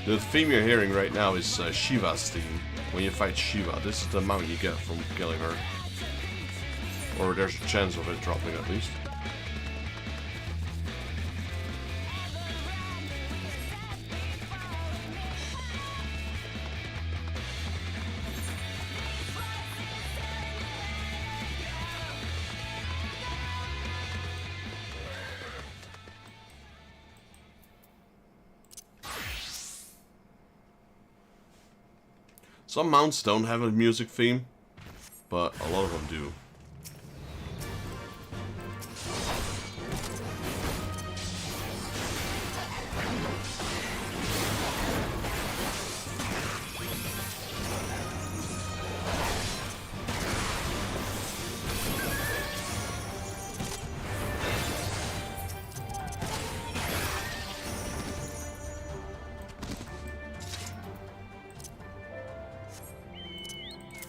The theme you're hearing right now is Shiva's theme. When you fight Shiva, this is the amount you get from killing her. Or there's a chance of it dropping at least. Some mounts don't have a music theme, but a lot of them do.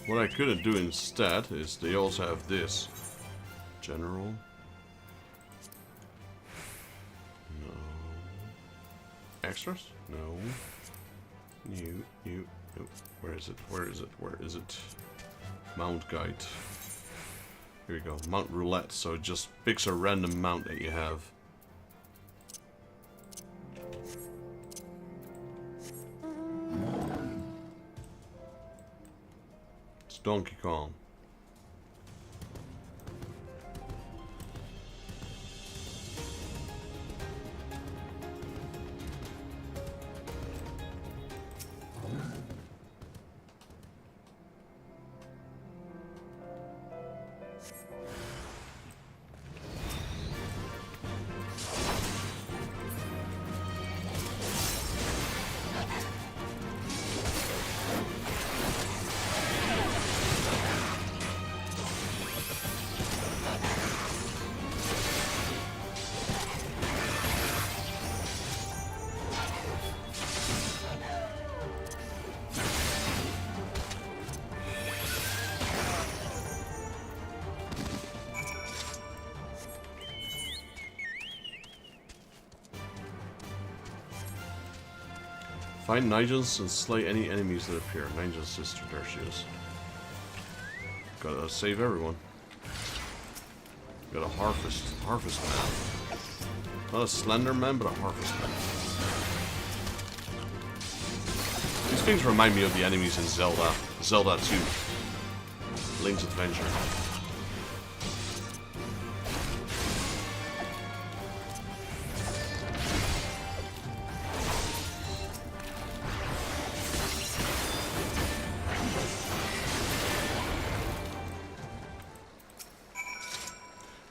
What I couldn't do instead is they also have this. General. No. Extras? No. New. No. Where is it? Where is it? Where is it? Mount guide. Here we go. Mount roulette. So it just picks a random mount that you have. Donkey Kong. Find Nigel's and slay any enemies that appear. Nigel's sister, there she is. Gotta save everyone. Gotta harvest man. Not a slender man, but a harvest man. These things remind me of the enemies in Zelda. Zelda 2. Link's Adventure.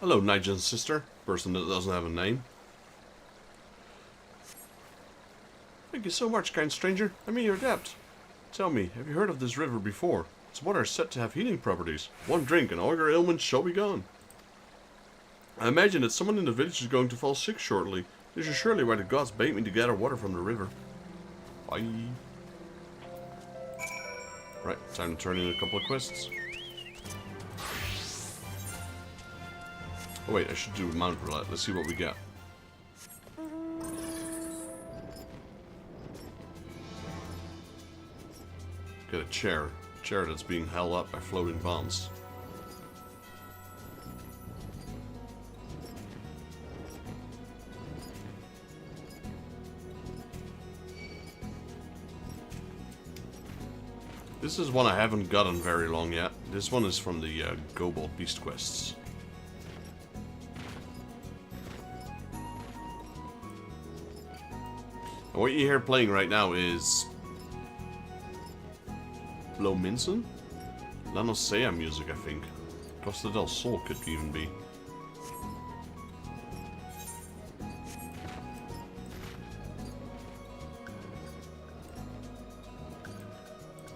Hello, Nigel's sister. Person that doesn't have a name. Thank you so much, kind stranger. I'm in your debt. Tell me, have you heard of this river before? Its water is said to have healing properties. One drink and all your ailments shall be gone. I imagine that someone in the village is going to fall sick shortly. This is surely why the gods bade me to gather water from the river. Bye. Right, time to turn in a couple of quests. Oh wait, I should do mount roulette. Let's see what we get. Get a chair. Chair that's being held up by floating bombs. This is one I haven't gotten very long yet. This one is from the Gobalt Beast quests. And what you hear playing right now is Blominson? Eorzea music, I think. Costa del Sol could even be.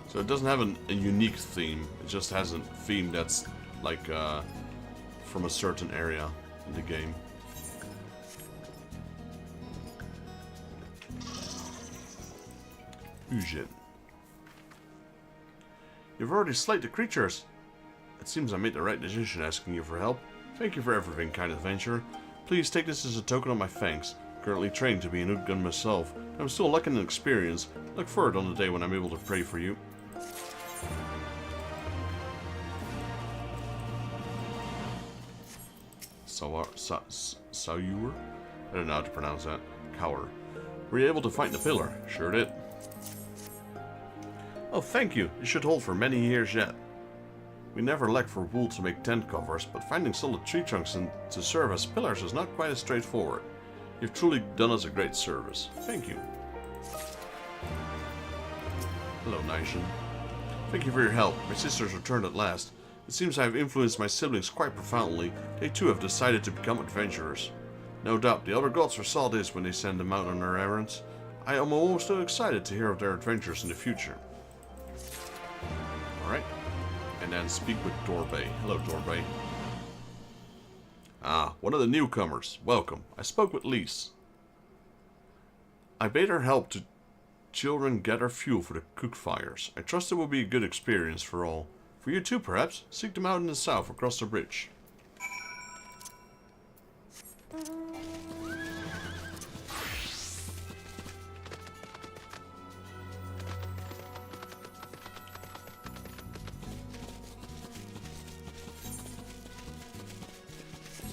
So it doesn't have a unique theme. It just has a theme that's like from a certain area in the game. Fusion. You've already slayed the creatures. It seems I made the right decision asking you for help. Thank you for everything, kind adventurer. Please take this as a token of my thanks. Currently trained to be an Utgun myself, I'm still lacking in experience. Look forward on the day when I'm able to pray for you. Sayur? I don't know how to pronounce that. Cower. Were you able to find the pillar? Sure did. Oh, thank you. You should hold for many years yet. We never lack for wool to make tent covers, but finding solid tree trunks to serve as pillars is not quite as straightforward. You've truly done us a great service. Thank you. Hello, Nation. Thank you for your help. My sisters returned at last. It seems I have influenced my siblings quite profoundly. They too have decided to become adventurers. No doubt the other gods foresaw this when they sent them out on their errands. I am almost so excited to hear of their adventures in the future. Alright. And then speak with Dorbay. Hello, Dorbay. Ah, one of the newcomers. Welcome. I spoke with Lise. I bade her help to children gather fuel for the cook fires. I trust it will be a good experience for all. For you too, perhaps. Seek them out in the south across the bridge.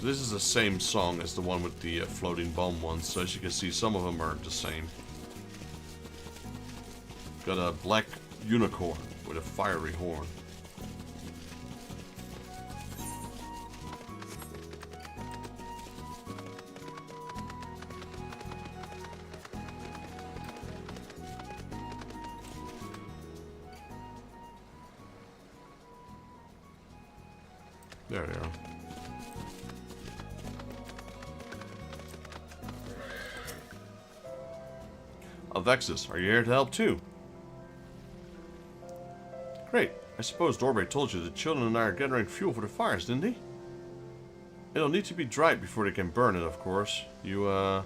This is the same song as the one with the floating bomb ones, so as you can see, some of them are the same. Got a black unicorn with a fiery horn. There they are. Alvexis, are you here to help too? Great. I suppose Dorbay told you the children and I are gathering fuel for the fires, didn't he? It'll need to be dried before they can burn it, of course. You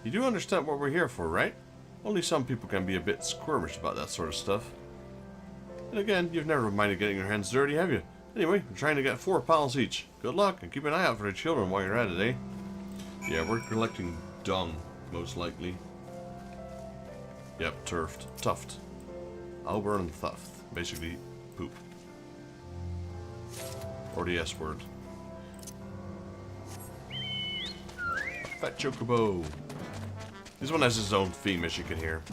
do understand what we're here for, right? Only some people can be a bit squirmish about that sort of stuff. And again, you've never minded getting your hands dirty, have you? Anyway, we're trying to get 4 pals each. Good luck, and keep an eye out for the children while you're at it, eh? Yeah, we're collecting dung, most likely. Yep, turfed. Tuft. Auburn Tuft. Basically, poop. Or the S word. Fat Chocobo. This one has its own theme, as you can hear.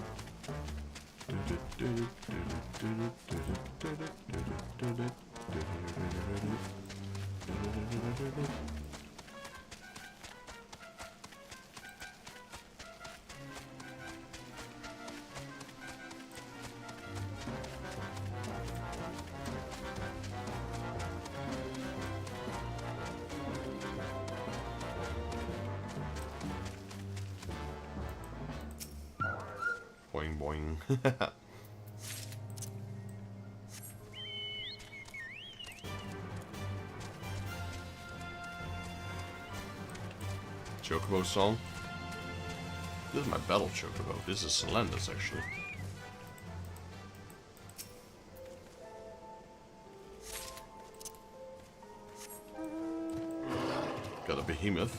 Boing boing. Chocobo song. This is my battle chocobo. This is Celandus, actually. Got a behemoth.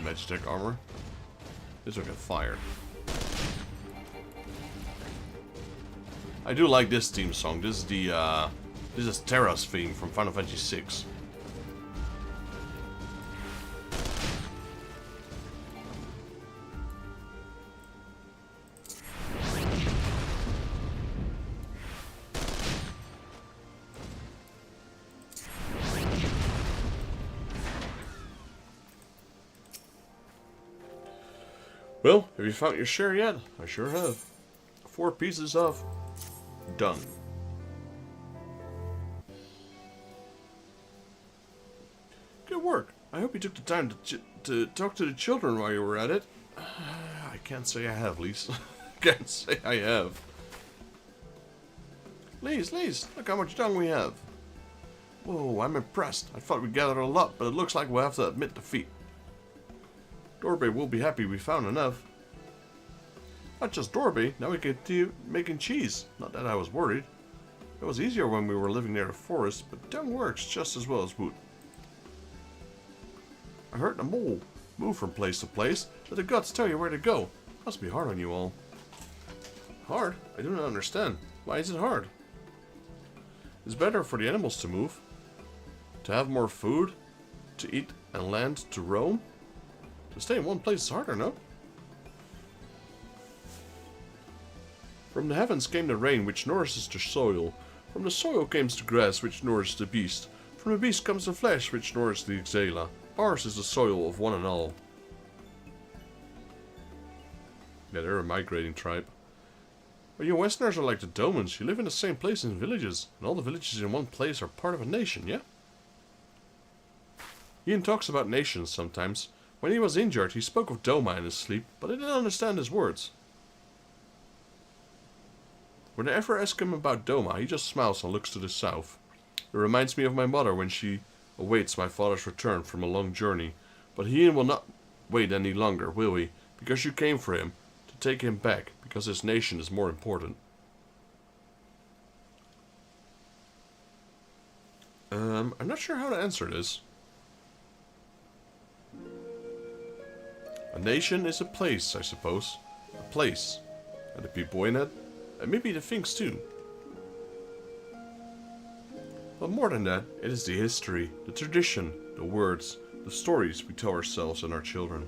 Magitech armor. This will get fired. I do like this theme song. This is the this is Terra's theme from Final Fantasy VI. Well, have you found your share yet? I sure have. 4 pieces of done. Good work. I hope you took the time to talk to the children while you were at it. I can't say I have, Lise. Can't say I have. Lise, look how much dung we have. Whoa, I'm impressed. I thought we gathered a lot, but it looks like we'll have to admit defeat. Dorby will be happy we found enough. Not just Dorby, now we can continue making cheese. Not that I was worried. It was easier when we were living near the forest, but dung works just as well as wood. I heard the mole move from place to place. Let the gods tell you where to go. Must be hard on you all. Hard? I do not understand. Why is it hard? It's better for the animals to move. To have more food, to eat and land to roam. To stay in one place is harder, no? From the heavens came the rain, which nourishes the soil. From the soil comes the grass, which nourishes the beast. From the beast comes the flesh, which nourishes the Eorzea. Ours is the soil of one and all. Yeah, they're a migrating tribe. But you Westerners are like the Domans. You live in the same place in villages. And all the villages in one place are part of a nation, yeah? Ian talks about nations sometimes. When he was injured, he spoke of Doma in his sleep, but I didn't understand his words. When I ever ask him about Doma, he just smiles and looks to the south. It reminds me of my mother when she awaits my father's return from a long journey. But Ian will not wait any longer, will he? Because you came for him, to take him back, because his nation is more important. I'm not sure how to answer this. A nation is a place, I suppose. A place. And the people in it. And maybe the things too. But more than that, it is the history, the tradition, the words, the stories we tell ourselves and our children.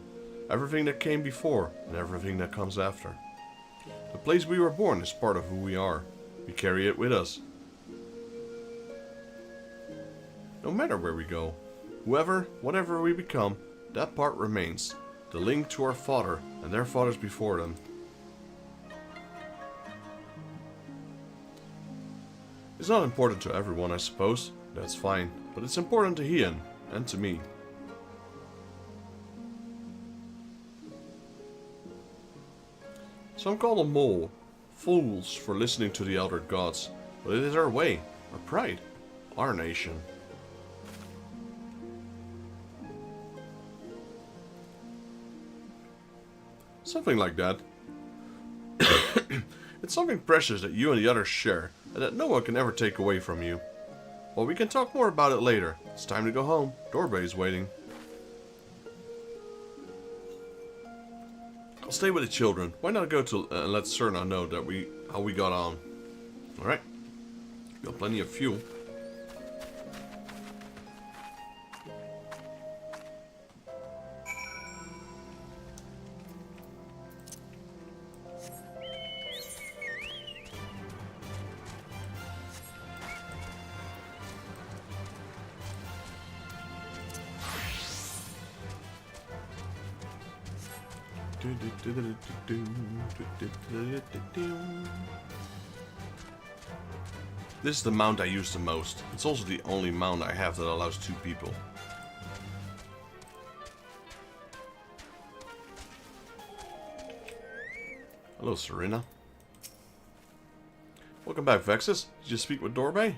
Everything that came before and everything that comes after. The place we were born is part of who we are. We carry it with us. No matter where we go, whatever we become, that part remains. The link to our father and their fathers before them. It's not important to everyone, I suppose. That's fine. But it's important to Ian and to me. Some call them mole, fools for listening to the elder gods. But it is our way, our pride, our nation. Something like that. It's something precious that you and the others share, and that no one can ever take away from you. Well, we can talk more about it later. It's time to go home. Dorbei's waiting. I'll stay with the children. Why not go to and let Serna know that how we got on? Alright. Got plenty of fuel. This is the mount I use the most. It's also the only mount I have that allows 2 people. Hello, Serena. Welcome back, Vexus. Did you speak with Dorbei?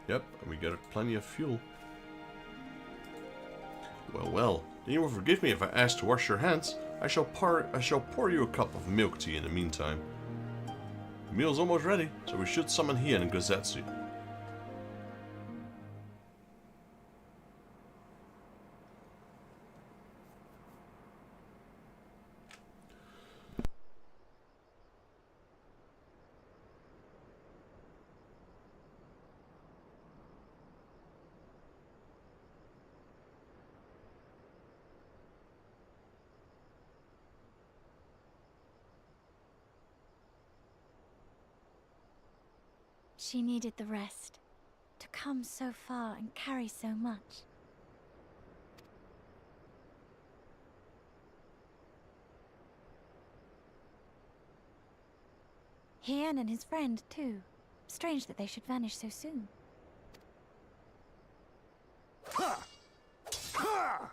Yep, and we got plenty of fuel. Well, well. Then you will forgive me if I ask to wash your hands. I shall pour you a cup of milk tea in the meantime. The meal's almost ready, so we should summon Hien and Gozetsu. She needed the rest, to come so far and carry so much. Hien and his friend, too. Strange that they should vanish so soon. Ha! Ha!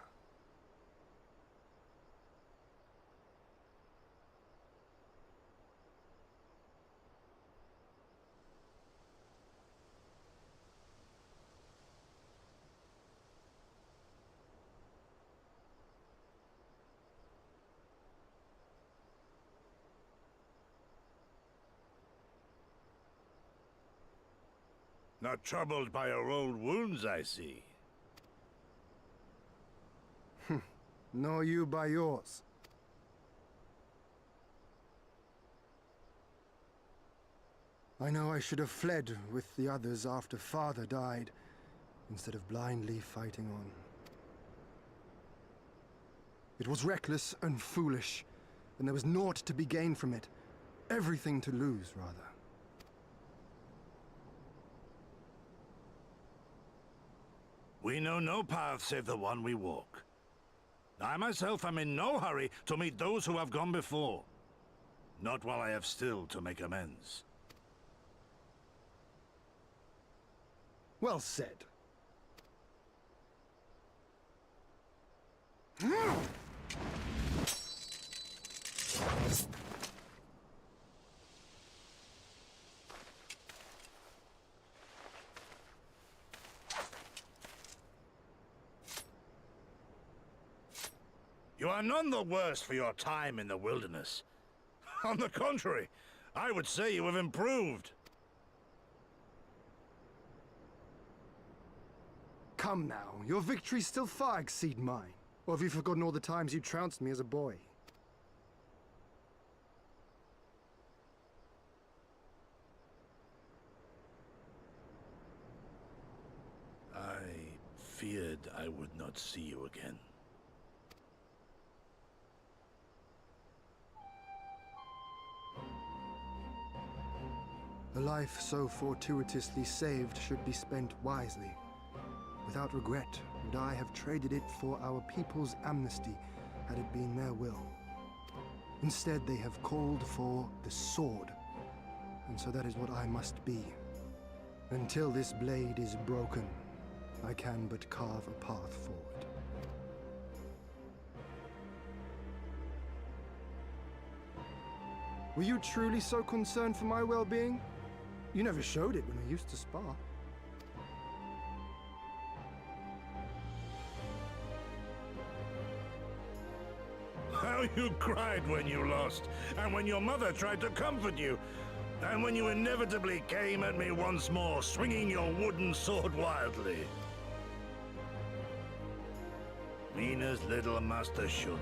Not troubled by your old wounds, I see. Nor you by yours. I know I should have fled with the others after Father died, instead of blindly fighting on. It was reckless and foolish, and there was naught to be gained from it. Everything to lose, rather. We know no path save the one we walk. I myself am in no hurry to meet those who have gone before. Not while I have still to make amends. Well said. You are none the worse for your time in the wilderness. On the contrary, I would say you have improved. Come now, your victories still far exceed mine. Or have you forgotten all the times you trounced me as a boy? I feared I would not see you again. A life so fortuitously saved should be spent wisely. Without regret, would I have traded it for our people's amnesty had it been their will. Instead, they have called for the sword, and so that is what I must be. Until this blade is broken, I can but carve a path forward. Were you truly so concerned for my well-being? You never showed it when we used to spar. How How you cried when you lost, and when your mother tried to comfort you, and when you inevitably came at me once more, swinging your wooden sword wildly. Mina's little Master Shun.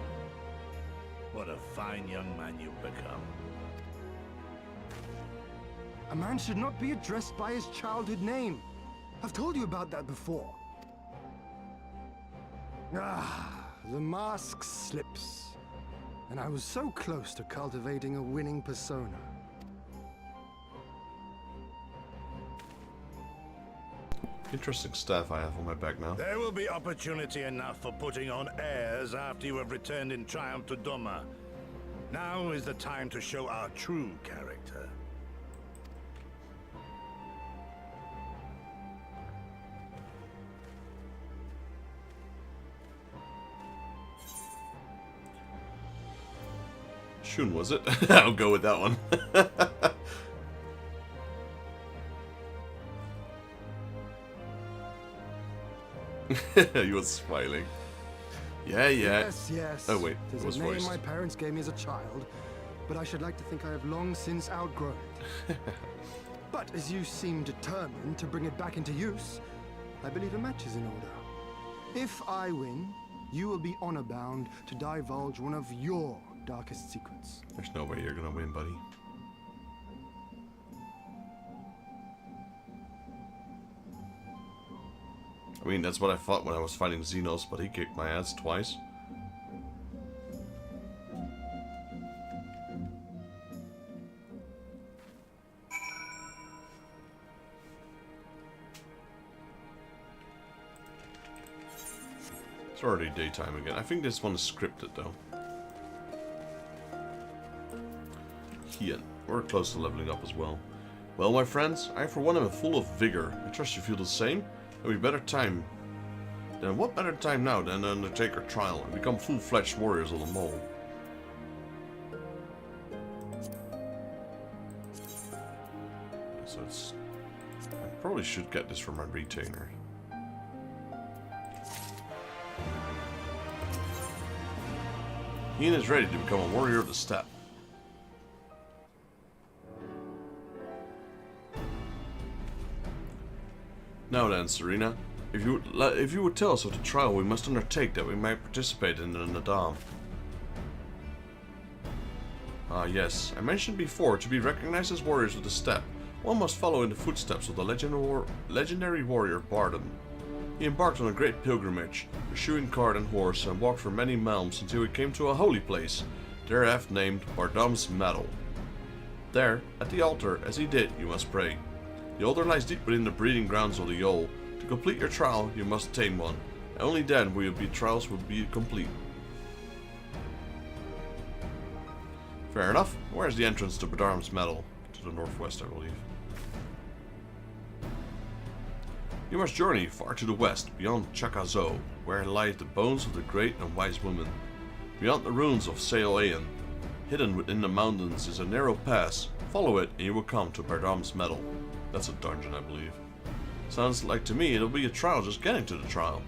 What a fine young man you've become. A man should not be addressed by his childhood name. I've told you about that before. Ah, the mask slips. And I was so close to cultivating a winning persona. Interesting stuff I have on my back now. There will be opportunity enough for putting on airs after you have returned in triumph to Doma. Now is the time to show our true character. Shun, was it? I'll go with that one. He was smiling. Yeah. Yes. Oh wait, It it is was a name voiced. my parents gave me as a child, but I should like to think I have long since outgrown it. But as you seem determined to bring it back into use, I believe a match is in order. If I win, you will be honor-bound to divulge one of your darkest secrets. There's no way you're gonna win, buddy. I mean, that's what I thought when I was fighting Xenos, but he kicked my ass twice. It's already daytime again. I think this one is scripted, though. Here, we're close to leveling up as well. Well, my friends, I for one am full of vigor. I trust you feel the same. And what better time now than an Undertaker trial and become full-fledged warriors of the mole? So it's... I probably should get this from my retainer. Ian is ready to become a warrior of the steppe. Now then, Serena, if you would tell us of the trial we must undertake that we might participate in the Nadam. Ah yes, I mentioned before, to be recognized as warriors of the steppe, one must follow in the footsteps of the legendary warrior Bardam. He embarked on a great pilgrimage, pursuing cart and horse, and walked for many realms until he came to a holy place, thereafter named Bardam's Meadow. There, at the altar, as he did, you must pray. The altar lies deep within the breeding grounds of the Yol. To complete your trial, you must tame one. And only then will your trials will be complete. Fair enough. Where's the entrance to Badarm's Meadow? To the northwest, I believe. You must journey far to the west, beyond Chakazo, where lie the bones of the great and wise woman. Beyond the ruins of Sail Aeon, hidden within the mountains is a narrow pass. Follow it and you will come to Badarm's Meadow. That's a dungeon, I believe. Sounds like to me it'll be a trial just getting to the trial.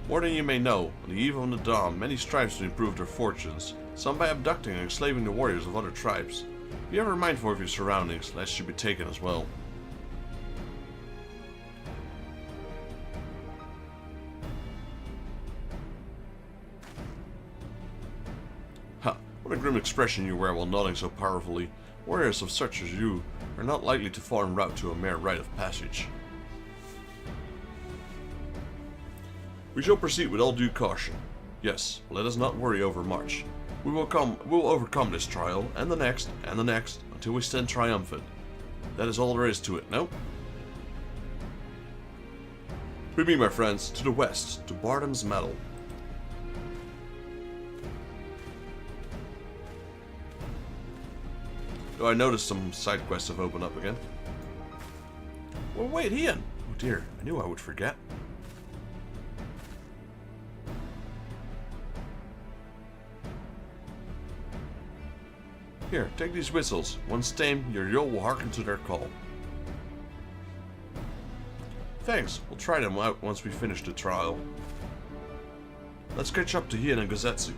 More than you may know, on the eve of the dawn, many strive to improve their fortunes, some by abducting and enslaving the warriors of other tribes. Be ever mindful of your surroundings, lest you be taken as well. Ha! What a grim expression you wear while nodding so powerfully. Warriors of such as you are not likely to fall en route to a mere rite of passage. We shall proceed with all due caution. Yes, let us not worry overmuch. We will overcome this trial, and the next, until we stand triumphant. That is all there is to it, no? With me, my friends, to the west, to Bardam's Meadow. Oh, I noticed some side quests have opened up again. Well, wait, Ian! Oh dear, I knew I would forget. Here, take these whistles. Once tamed, your Yol will hearken to their call. Thanks, we'll try them out once we finish the trial. Let's catch up to Hien and Gozetsu.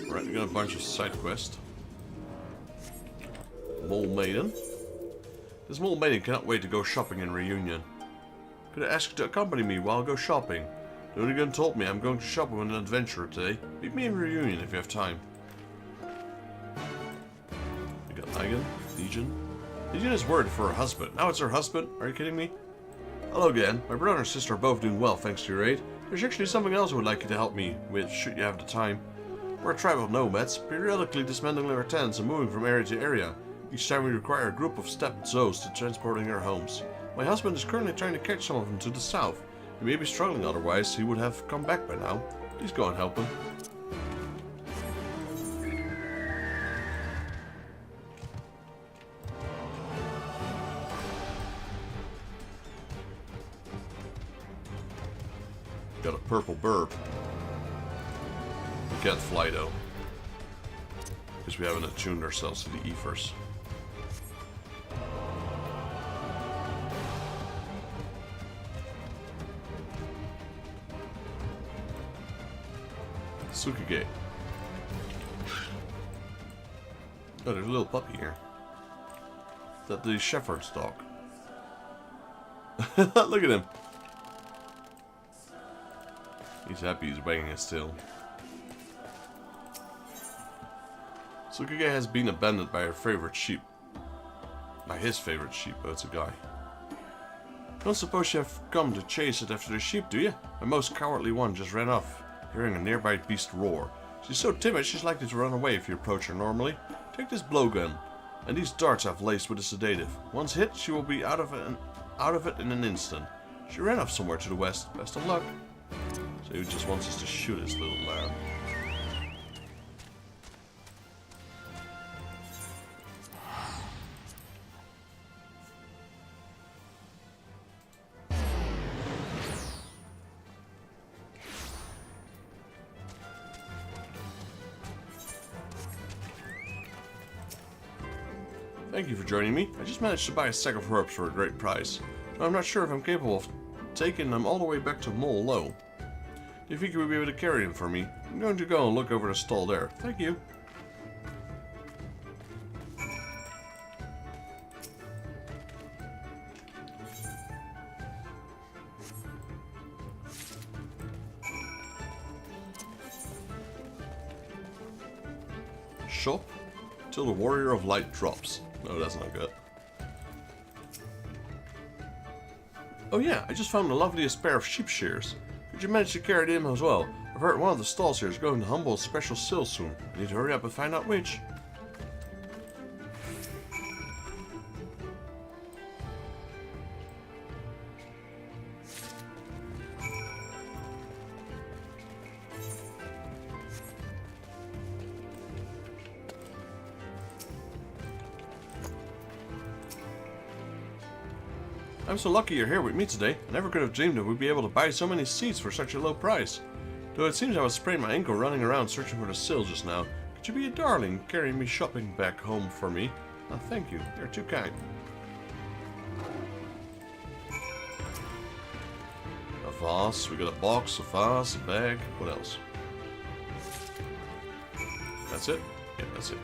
Alright, we got a bunch of side quests. Mole Maiden. This Mole Maiden cannot wait to go shopping in Reunion. Could I ask you to accompany me while I go shopping? The Onigun told me I'm going to shop with an adventurer today. Meet me in Reunion if you have time. We got Legion. Legion is worried for her husband. Now it's her husband? Are you kidding me? Hello again. My brother and sister are both doing well thanks to your aid. There's actually something else I would like you to help me with, should you have the time. We're a tribe of nomads, periodically dismantling our tents and moving from area to area. Each time we require a group of stepped zoes to transporting our homes. My husband is currently trying to catch some of them to the south. He may be struggling, otherwise he would have come back by now. Please go and help him. Got a purple bird. We can't fly though, because we haven't attuned ourselves to the ethers. Tsukige. Oh, there's a little puppy here. Is that the shepherd's dog? Look at him. He's happy he's wagging his tail. Tsukige has been abandoned by her favorite sheep. By his favorite sheep, oh, it's a guy. Don't suppose you have come to chase it after the sheep, do you? My most cowardly one just ran off, hearing a nearby beast roar. She's so timid she's likely to run away if you approach her normally. Take this blowgun, and these darts I've laced with a sedative. Once hit, she will be out of it in an instant. She ran off somewhere to the west. Best of luck. So he just wants us to shoot his little lamb. Thank you for joining me. I just managed to buy a sack of herbs for a great price. But I'm not sure if I'm capable of taking them all the way back to Mole Low. Do you think you would be able to carry them for me? I'm going to go and look over the stall there. Thank you. Shop till the Warrior of Light drops. No, that's not good. Oh yeah, I just found the loveliest pair of sheep shears. Could you manage to carry them as well? I've heard one of the stalls here is going to humble a special sale soon. I need to hurry up and find out which. I'm so lucky you're here with me today. I never could have dreamed that we'd be able to buy so many seats for such a low price. Though it seems I was spraining my ankle running around searching for the sale just now. Could you be a darling, carrying me shopping back home for me? Oh, thank you. You're too kind. A vase. We got a box, a vase, a bag. What else? That's it? Yeah, that's it.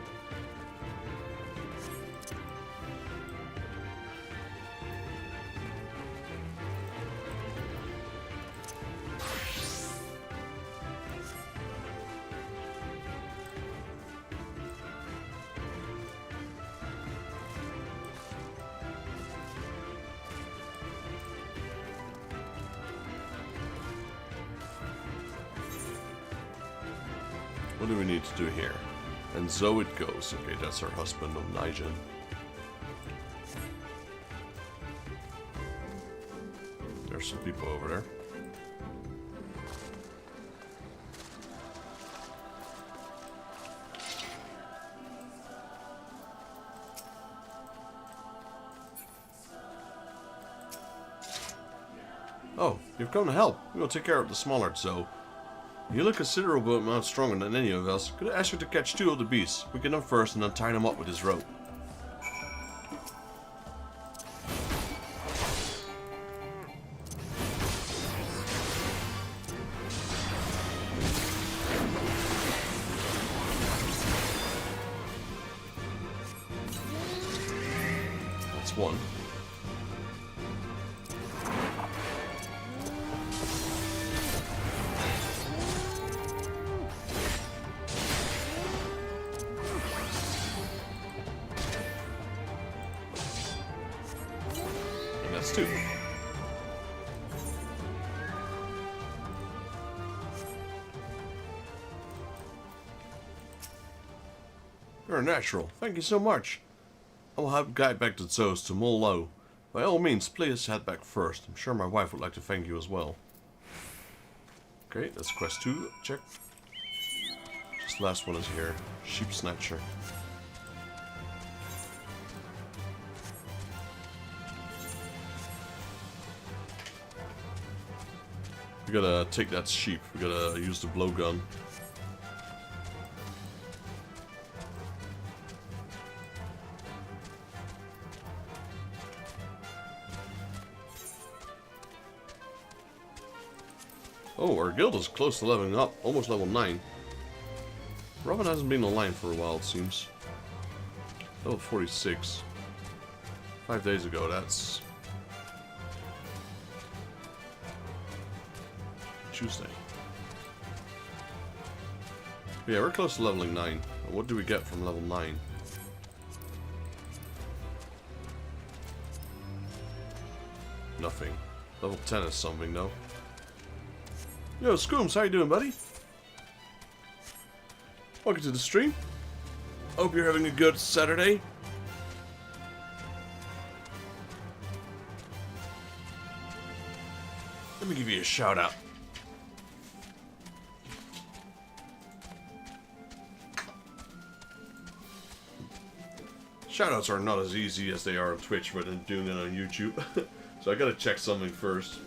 What do we need to do here? And so it goes. Okay, that's her husband of Nijin. There's some people over there. Oh, you've come to help. We'll take care of the smaller Zoe. You look a considerable amount stronger than any of us. Could I ask you to catch two of the beasts? We can them first and then tie them up with this rope. one. And that's 2. You're a natural. Thank you so much. I will help guide back the Zoes to Mol Lo. By all means, please head back first. I'm sure my wife would like to thank you as well. Okay, that's quest 2. Check. Just last one is here. Sheep Snatcher. We gotta take that sheep. We gotta use the blowgun. Oh, our guild is close to leveling up, almost level 9. Robin hasn't been online for a while, it seems. Level 46. 5 days ago, that's... Tuesday. Yeah, we're close to leveling 9. What do we get from level 9? Nothing. Level 10 is something, though. Yo, Scooms, how you doing, buddy? Welcome to the stream. Hope you're having a good Saturday. Let me give you a shout out. Shoutouts are not as easy as they are on Twitch, but I'm doing it on YouTube. So I gotta check something first.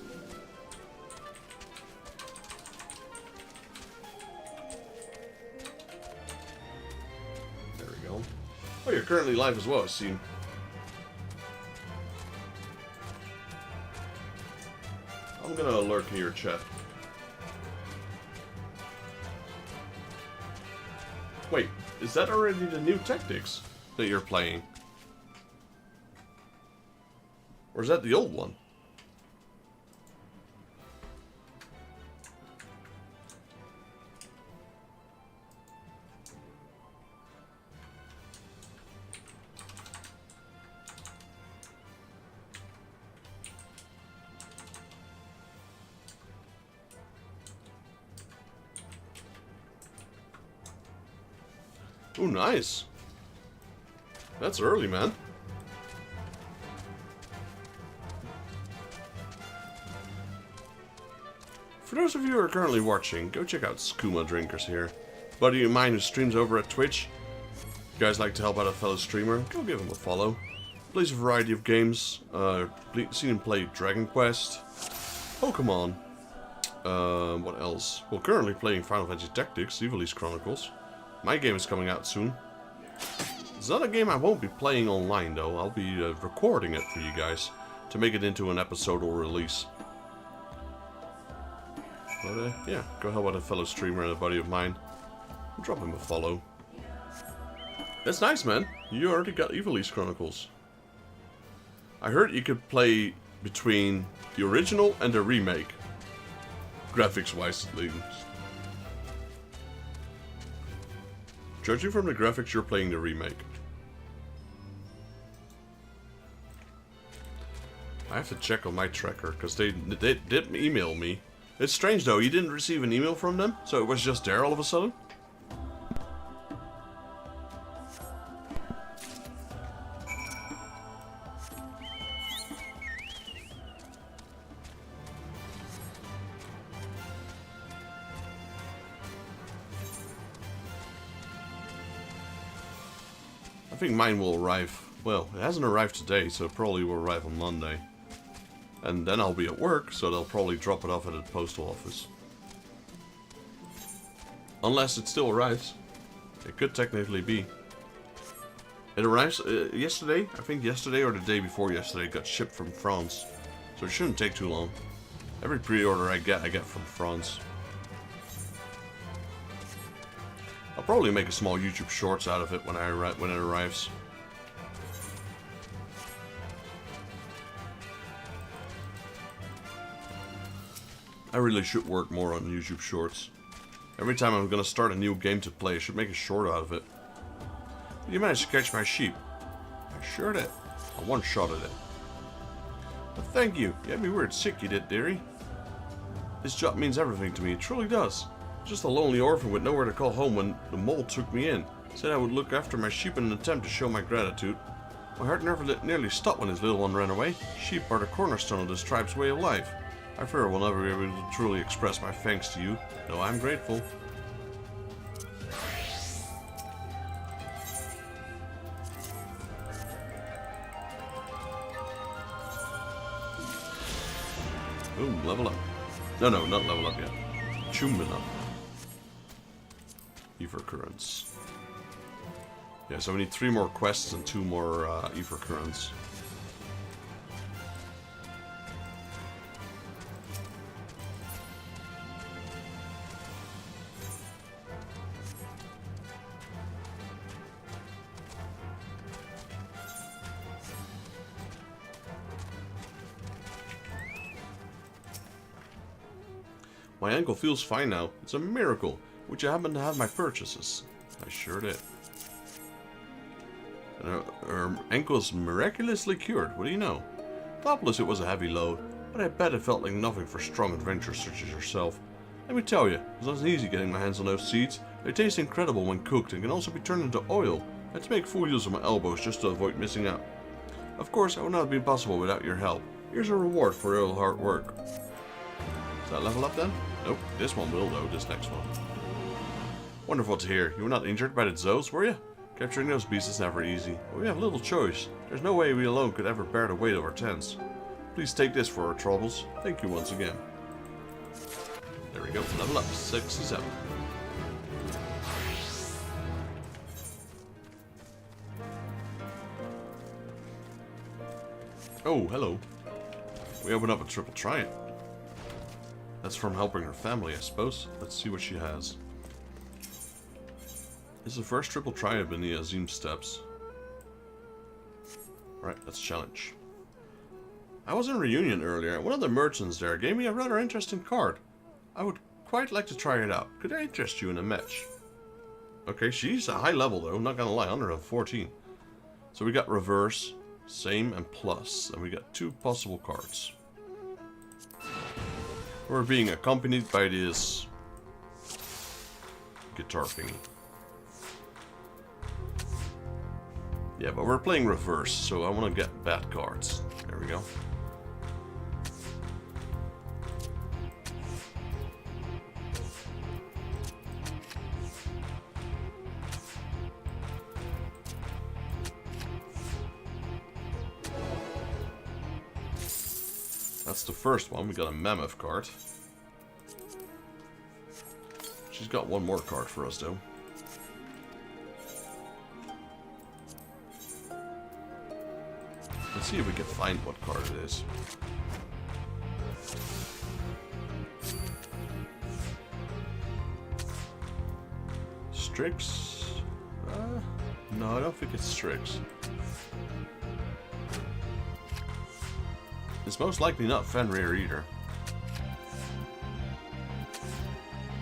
Oh, you're currently live as well, I see. I'm gonna lurk in your chat. Wait, is that already the new tactics that you're playing? Or is that the old one? Ooh, nice. That's early, man. For those of you who are currently watching, go check out Skooma Drinkers here. Buddy of mine who streams over at Twitch. If you guys like to help out a fellow streamer, go give him a follow. Plays a variety of games. Seen him play Dragon Quest, Pokemon. What else? Well, currently playing Final Fantasy Tactics, Ivalice Chronicles. My game is coming out soon. It's not a game I won't be playing online, though. I'll be recording it for you guys to make it into an episodal release. But, yeah, go help out a fellow streamer and a buddy of mine. Drop him a follow. That's nice, man. You already got Ivalice Chronicles. I heard you could play between the original and the remake. Graphics-wise, at least. Judging from the graphics, you're playing the remake. I have to check on my tracker, because they did email me. It's strange though, you didn't receive an email from them, so it was just there all of a sudden? I think mine will arrive, well, it hasn't arrived today, so it probably will arrive on Monday. And then I'll be at work, so they'll probably drop it off at the postal office. Unless it still arrives. It could technically be. It arrives yesterday, I think yesterday or the day before yesterday, it got shipped from France. So it shouldn't take too long. Every pre-order I get from France. I'll probably make a small YouTube shorts out of it when it arrives. I really should work more on YouTube Shorts. Every time I'm gonna start a new game to play, I should make a short out of it. Did you manage to catch my sheep? I sure did. I one-shotted it. But thank you. You had me weird sick, you did, dearie. This job means everything to me. It truly does. Just a lonely orphan with nowhere to call home when the mole took me in. Said I would look after my sheep in an attempt to show my gratitude. My heart nearly stopped when his little one ran away. Sheep are the cornerstone of this tribe's way of life. I fear I will never be able to truly express my thanks to you, though I'm grateful. Boom, level up. No, not level up yet. Chumbin up. Ether currents. Yeah, so we need 3 more quests and 2 more ether currents. My ankle feels fine now. It's a miracle. Would you happen to have my purchases? I sure did. Her ankle is miraculously cured. What do you know? Doubtless it was a heavy load, but I bet it felt like nothing for strong adventurers such as yourself. Let me tell you, it wasn't easy getting my hands on those seeds. They taste incredible when cooked and can also be turned into oil. I had to make full use of my elbows just to avoid missing out. Of course, it would not have been possible without your help. Here's a reward for your hard work. Does that level up then? Nope, this one will though, this next one. Wonderful to hear. You were not injured by the Zoes, were you? Capturing those beasts is never easy, but we have little choice. There's no way we alone could ever bear the weight of our tents. Please take this for our troubles. Thank you once again. There we go, level up, 67. Oh, hello. We open up a triple triumph. That's from helping her family, I suppose. Let's see what she has. This is the first triple triumph in the Azim steps. Right, let's challenge. I was in Reunion earlier. One of the merchants there gave me a rather interesting card. I would quite like to try it out. Could I interest you in a match? Okay, she's a high level though, not gonna lie, 114. So we got reverse, same, and plus. And we got 2 possible cards. We're being accompanied by this guitar thingy. Yeah, but we're playing reverse, so I want to get bad cards. There we go. That's the first one. We got a mammoth card. She's got one more card for us, though. Let's see if we can find what card it is. Strix? No, I don't think it's Strix. It's most likely not Fenrir either.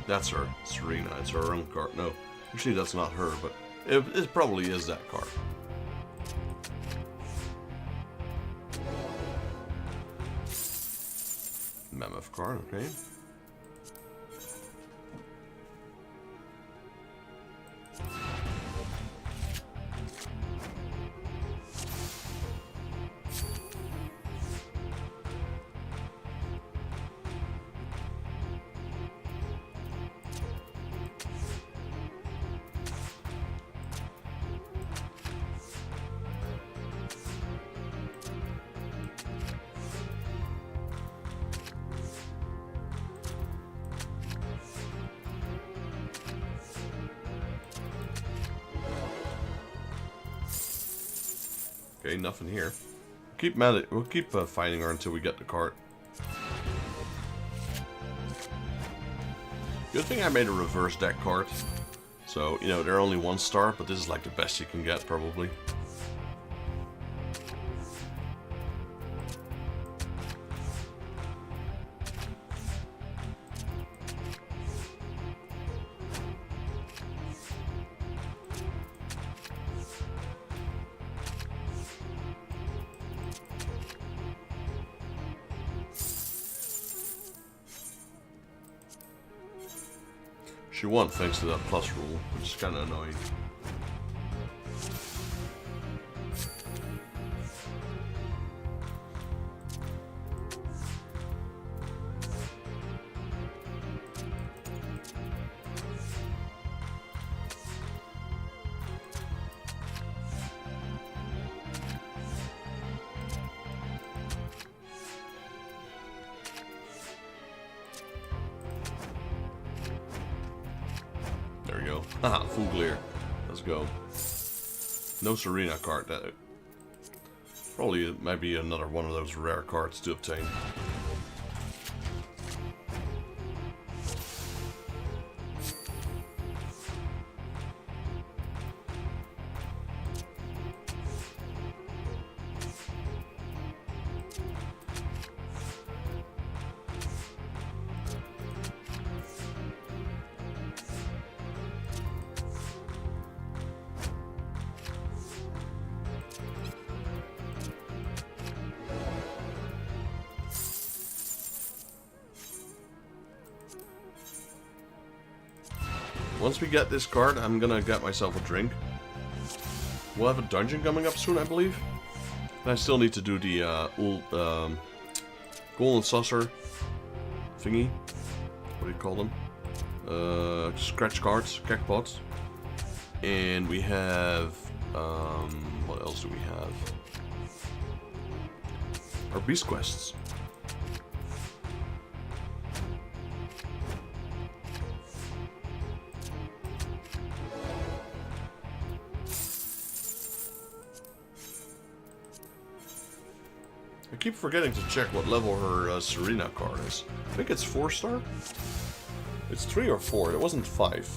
That's her. Serena. It's her own card. No, actually that's not her, but it probably is that card. Mammoth card, okay. Okay, nothing here. We'll keep fighting her until we get the cart. Good thing I made a reverse deck cart. So, you know, they're only 1 star, but this is like the best you can get, probably. She won thanks to that plus rule, which is kind of annoying. There we go. Haha, full clear. Let's go. No Serena card. That probably might be another one of those rare cards to obtain. Once we get this card, I'm gonna get myself a drink. We'll have a dungeon coming up soon, I believe. And I still need to do the golden saucer thingy. What do you call them? Scratch cards, jackpots. And we have what else do we have? Our beast quests. I keep forgetting to check what level her Serena card is. I think it's 4-star? It's 3 or 4, it wasn't 5.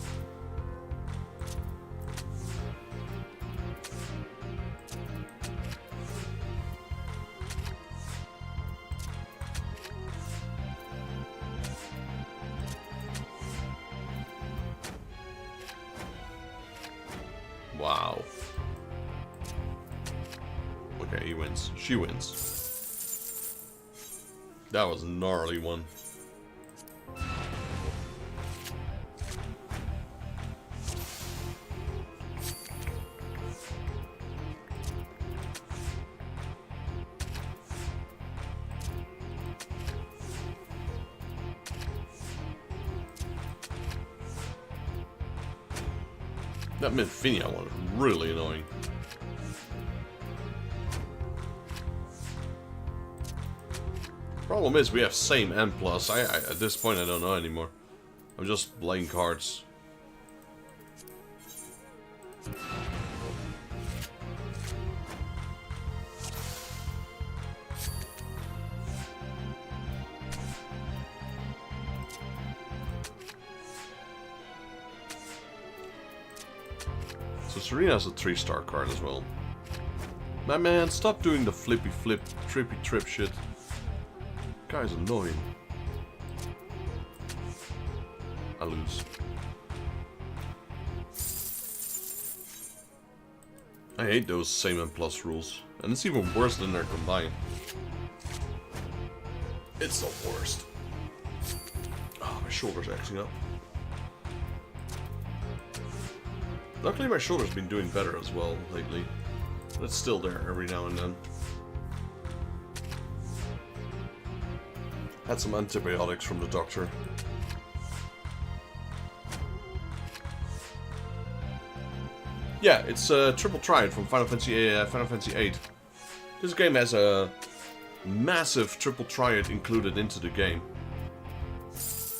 Wow. Okay, he wins. She wins. That was a gnarly one. That Midfinia one is really annoying. Problem is, we have same N+. At this point, I don't know anymore. I'm just playing cards. So Serena's a 3-star card as well. My man, stop doing the flippy flip, trippy trip shit. Guy's annoying. I lose. I hate those same and plus rules. And it's even worse than they're combined. It's the worst. Oh, my shoulder's acting up. Luckily my shoulder's been doing better as well lately. But it's still there every now and then. Had some antibiotics from the doctor. Yeah, it's a triple triad from Final Fantasy VIII. This game has a massive triple triad included into the game.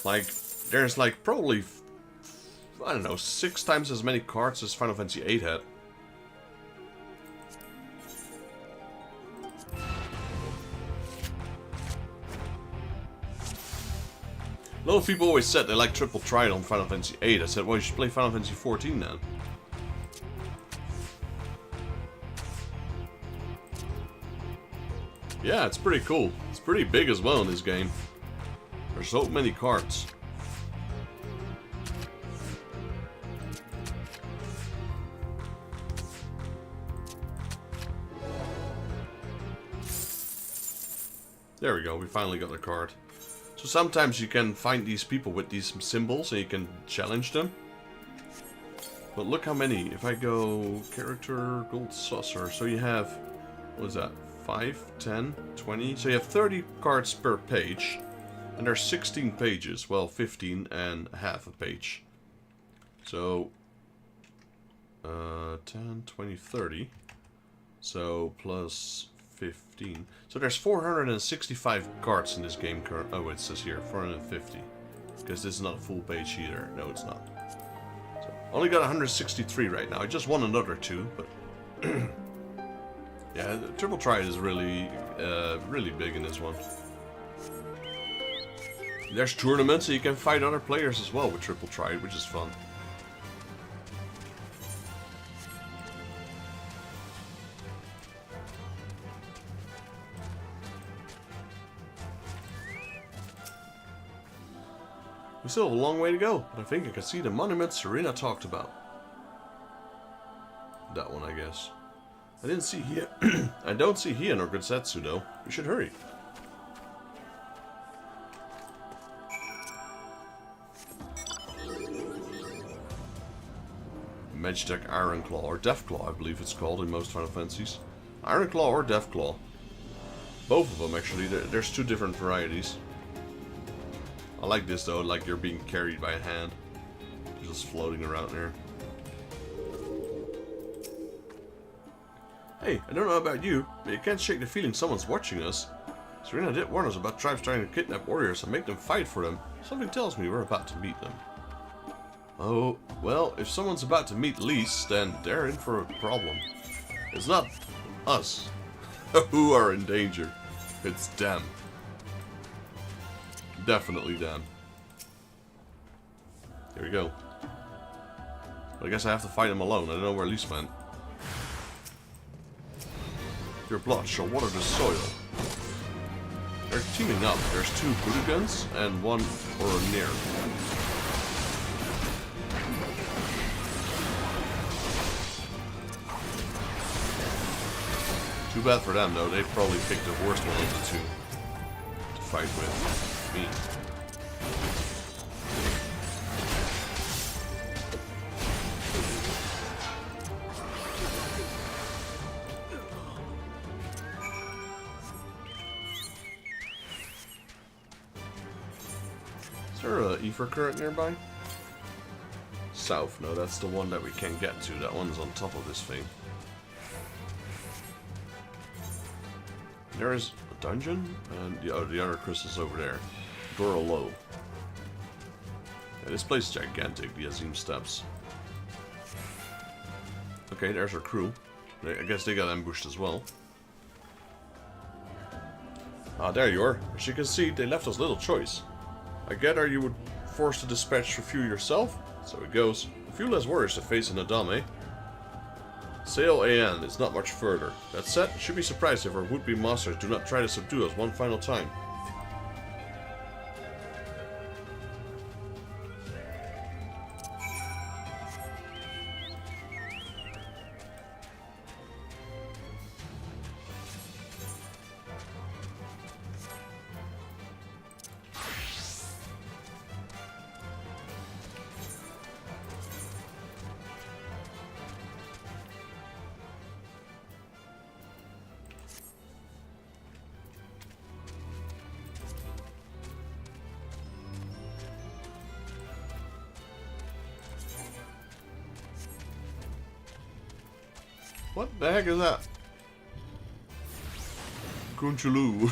Like, there's like probably, I don't know, 6 times as many cards as Final Fantasy VIII had. A lot of people always said they like triple triad on Final Fantasy VIII. I said, well, you should play Final Fantasy XIV then. Yeah, it's pretty cool. It's pretty big as well in this game. There's so many cards. There we go, we finally got a card. So sometimes you can find these people with these symbols and you can challenge them. But look how many. If I go character, gold saucer, so you have, what is that? 5, 10, 20. So you have 30 cards per page. And there's 16 pages. Well, 15 and half a page. So 10, 20, 30. So plus 15. So there's 465 cards in this game currently. Oh, it says here 450. Because this is not a full page either. No, it's not. So only got 163 right now. I just won another 2, but yeah, the Triple Triad is really, really big in this one. There's tournaments, so you can fight other players as well with Triple Triad, which is fun. We still have a long way to go, but I think I can see the monument Serena talked about. That one, I guess. I didn't see Hien. I don't see Hien or Gutsetsu though. We should hurry. Magitech Ironclaw, or Deathclaw I believe it's called in most Final Fantasies. Ironclaw or Deathclaw. Both of them actually, there's 2 different varieties. I like this though, like you're being carried by a hand. Just floating around there. Hey, I don't know about you, but you can't shake the feeling someone's watching us. Serena did warn us about tribes trying to kidnap warriors and make them fight for them. Something tells me we're about to meet them. Oh, well, if someone's about to meet Lise, then they're in for a problem. It's not us who are in danger. It's them. Definitely them. Here we go. But I guess I have to fight them alone. I don't know where Lise went. Your blood shall water the soil. They're teaming up. There's 2 Budugans and 1 Oronir. Too bad for them though, they probably picked the worst one of the 2 to fight with. Me. Is there a Ether current nearby? South, no, that's the one that we can't get to. That one's on top of this thing. There is a dungeon, and the other crystal's over there. Dora Low. Yeah, this place is gigantic, the Azim Steps. Okay, there's our crew. I guess they got ambushed as well. Ah, there you are. As you can see, they left us little choice. I gather you would force to dispatch a few yourself? So it goes. A few less warriors to face in Adame, eh? Sail AN is not much further. That said, should be surprised if our would-be masters do not try to subdue us one final time. What the heck is that? Kunchulu.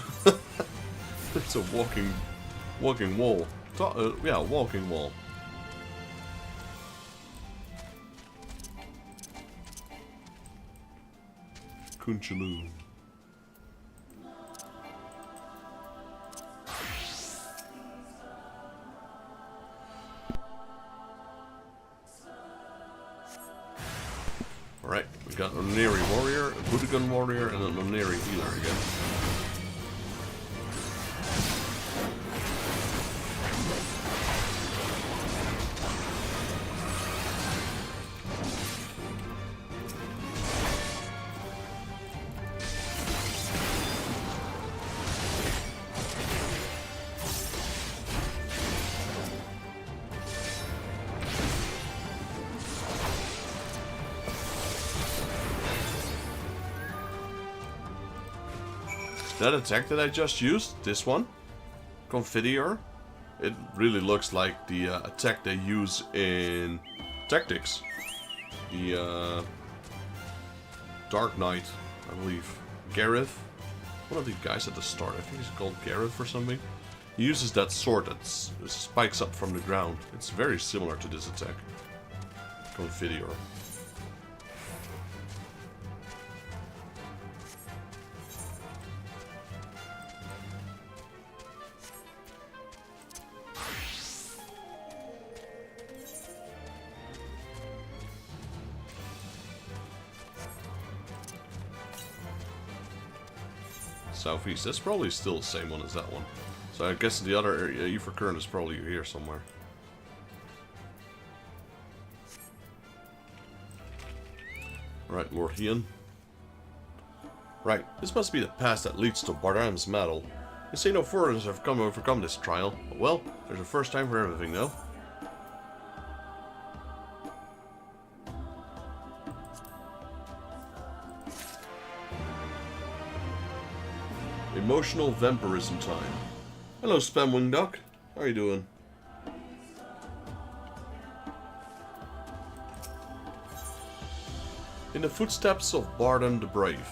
It's a walking wall. Yeah, walking wall. Kunchulu. Alright, we got a Neri warrior, a Budogan warrior, and a Neri healer again. that attack that I just used, this one, Confidior, it really looks like the attack they use in Tactics. The Dark Knight, I believe. Gareth. One of the guys at the start, I think he's called Gareth or something. He uses that sword that spikes up from the ground. It's very similar to this attack. Confidior. Southeast. That's probably still the same one as that one. So I guess the other area, Euphra Current, is probably here somewhere. Right, Lord Hian. Right, this must be the path that leads to Bardam's Medal. You say no foreigners have come to overcome this trial. Well, there's a first time for everything, though. Emotional vampirism time. Hello, Spamwing Duck. How are you doing? In the footsteps of Bardam the Brave,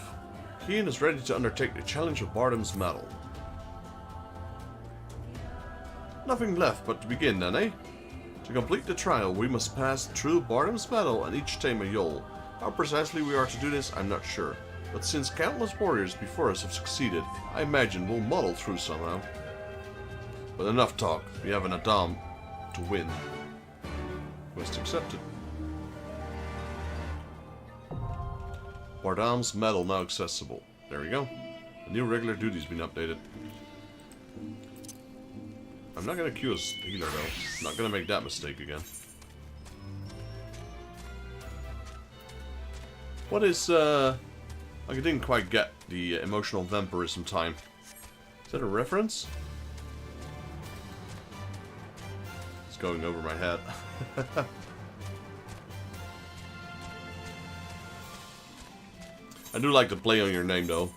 Hian is ready to undertake the challenge of Bardam's Medal. Nothing left but to begin then, eh? To complete the trial, we must pass through Bardam's Medal and each tame a Yol. How precisely we are to do this, I'm not sure. But since countless warriors before us have succeeded, I imagine we'll muddle through somehow. But enough talk. We have an Adam to win. Quest accepted. Bardam's Medal now accessible. There we go. The new regular duty's been updated. I'm not gonna queue as healer though. I'm not gonna make that mistake again. What is I didn't quite get the emotional vampirism time. Is that a reference? It's going over my head. I do like to play on your name though.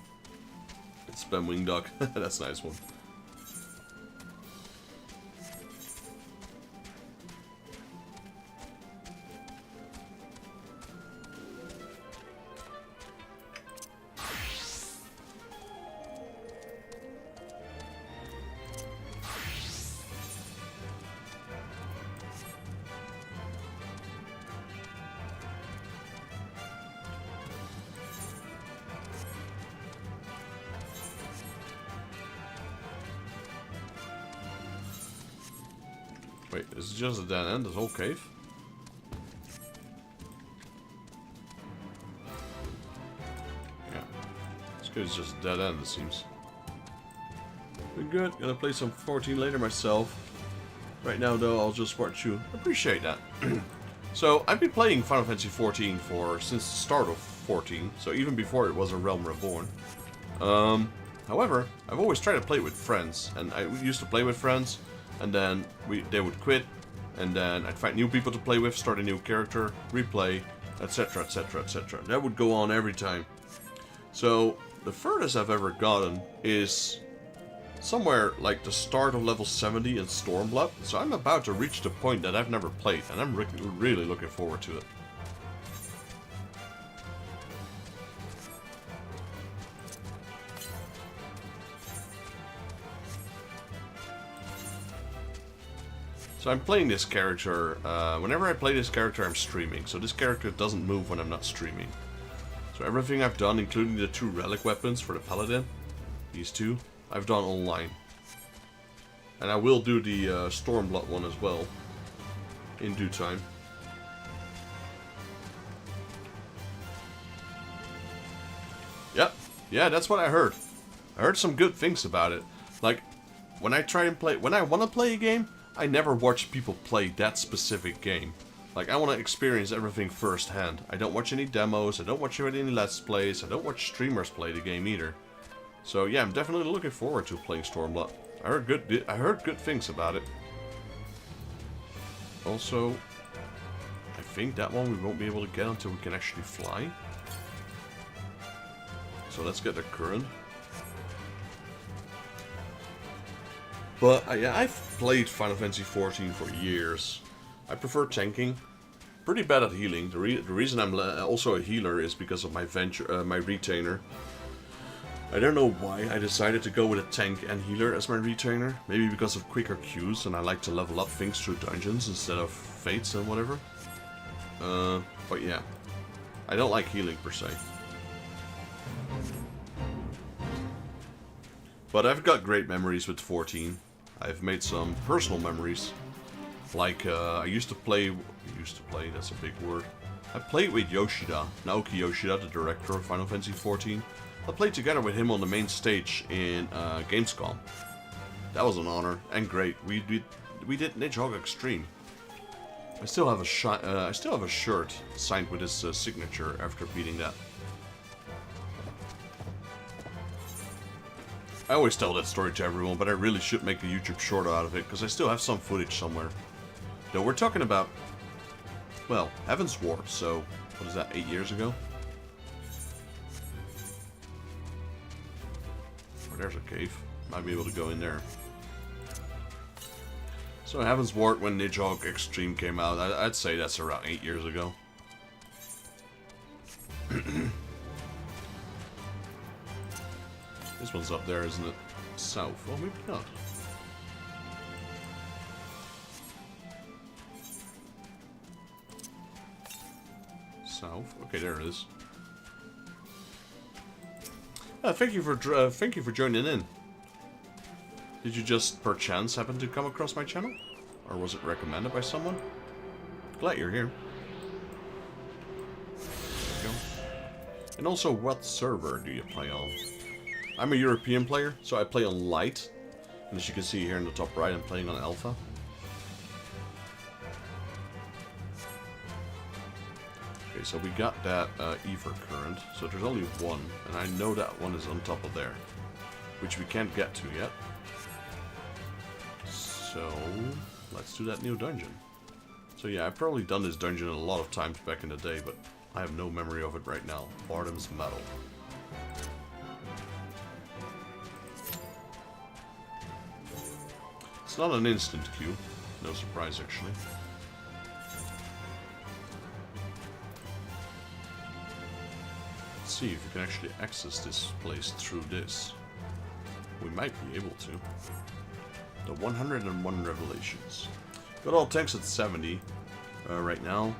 It's Spamwing Duck. That's a nice one. Wait, is it just a dead end, this whole cave? Yeah. This cave's just a dead end, it seems. We're good. Gonna play some 14 later myself. Right now, though, I'll just watch you. Appreciate that. So, I've been playing Final Fantasy XIV since the start of 14, so even before it was A Realm Reborn. However, I've always tried to play with friends, and I used to play with friends. And then they would quit, and then I'd find new people to play with, start a new character, replay, etc, etc, etc. That would go on every time. So, the furthest I've ever gotten is somewhere like the start of level 70 in Stormblood. So I'm about to reach the point that I've never played, and I'm really looking forward to it. So I'm playing this character, whenever I play this character I'm streaming, so this character doesn't move when I'm not streaming. So everything I've done, including the 2 relic weapons for the paladin, these 2, I've done online. And I will do the Stormblood one as well, in due time. Yep, yeah, that's what I heard. I heard some good things about it. Like, when I want to play a game, I never watch people play that specific game. Like, I want to experience everything firsthand. I don't watch any demos, I don't watch any Let's Plays, I don't watch streamers play the game either. So yeah, I'm definitely looking forward to playing Stormblood. I heard good things about it. Also, I think that one we won't be able to get until we can actually fly. So let's get the current. But yeah, I've played Final Fantasy XIV for years. I prefer tanking. Pretty bad at healing. The reason I'm also a healer is because of my retainer. I don't know why I decided to go with a tank and healer as my retainer. Maybe because of quicker queues and I like to level up things through dungeons instead of fates and whatever. But yeah, I don't like healing per se. But I've got great memories with 14. I've made some personal memories. Like, I used to play, that's a big word. I played with Yoshida, Naoki Yoshida, the director of Final Fantasy XIV. I played together with him on the main stage in Gamescom. That was an honor and great. We did Nidhogg Extreme. I still have a shirt signed with his signature after beating that. I always tell that story to everyone, but I really should make a YouTube short out of it because I still have some footage somewhere. Though we're talking about, well, Heaven's Ward, so what is that, 8 years ago? Oh, there's a cave. Might be able to go in there. So Heaven's Ward, when Nidhogg Extreme came out, I'd say that's around 8 years ago. This one's up there, isn't it? South. Well, maybe not. South. Okay, there it is. Thank you for joining in. Did you just perchance happen to come across my channel, or was it recommended by someone? Glad you're here. There you go. And also, what server do you play on? I'm a European player, so I play on Light. And as you can see here in the top right, I'm playing on Alpha. Okay, so we got that Ether Current. So there's only one, and I know that one is on top of there, which we can't get to yet. So let's do that new dungeon. So yeah, I've probably done this dungeon a lot of times back in the day, but I have no memory of it right now. Bardam's Metal. It's not an instant queue. No surprise, actually. Let's see if we can actually access this place through this. We might be able to. The 101 Revelations. Got all tanks at 70 right now.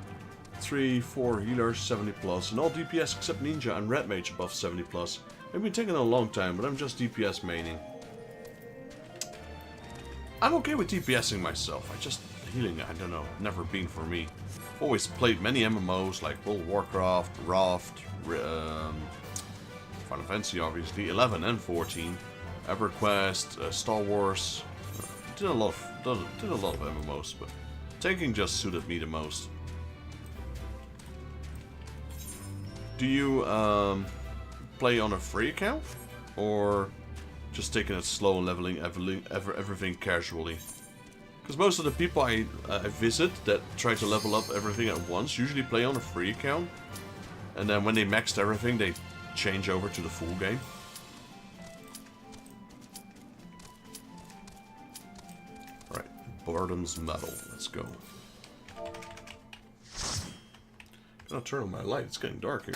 3-4 healers 70 plus, and all DPS except Ninja and Red Mage above 70 plus. I've been taking a long time, but I'm just DPS maining. I'm okay with DPSing myself. Healing, I don't know, never been for me. Always played many MMOs like World of Warcraft, Raft, Final Fantasy obviously, 11 and 14, EverQuest, Star Wars. Did a lot of MMOs, but tanking just suited me the most. Do you play on a free account, or just taking it slow and leveling everything casually? Because most of the people I visit that try to level up everything at once usually play on a free account, and then when they maxed everything, they change over to the full game. Alright, Bardam's Metal. Let's go. Gonna turn on my light. It's getting dark here.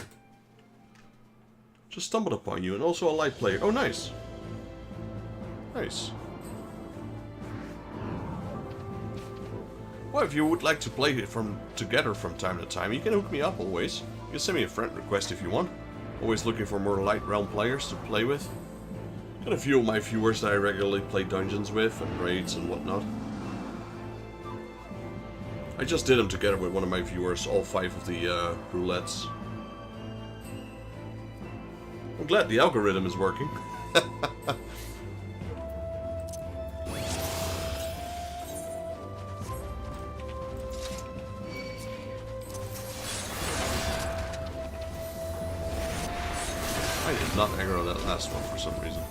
Just stumbled upon you, and also a light player. Oh, nice. Nice. Well, if you would like to play it together from time to time, you can hook me up always. You can send me a friend request if you want. Always looking for more Light Realm players to play with. Got a few of my viewers that I regularly play dungeons with and raids and whatnot. I just did them together with one of my viewers, all 5 of the roulettes. I'm glad the algorithm is working. I did not aggro that last one for some reason.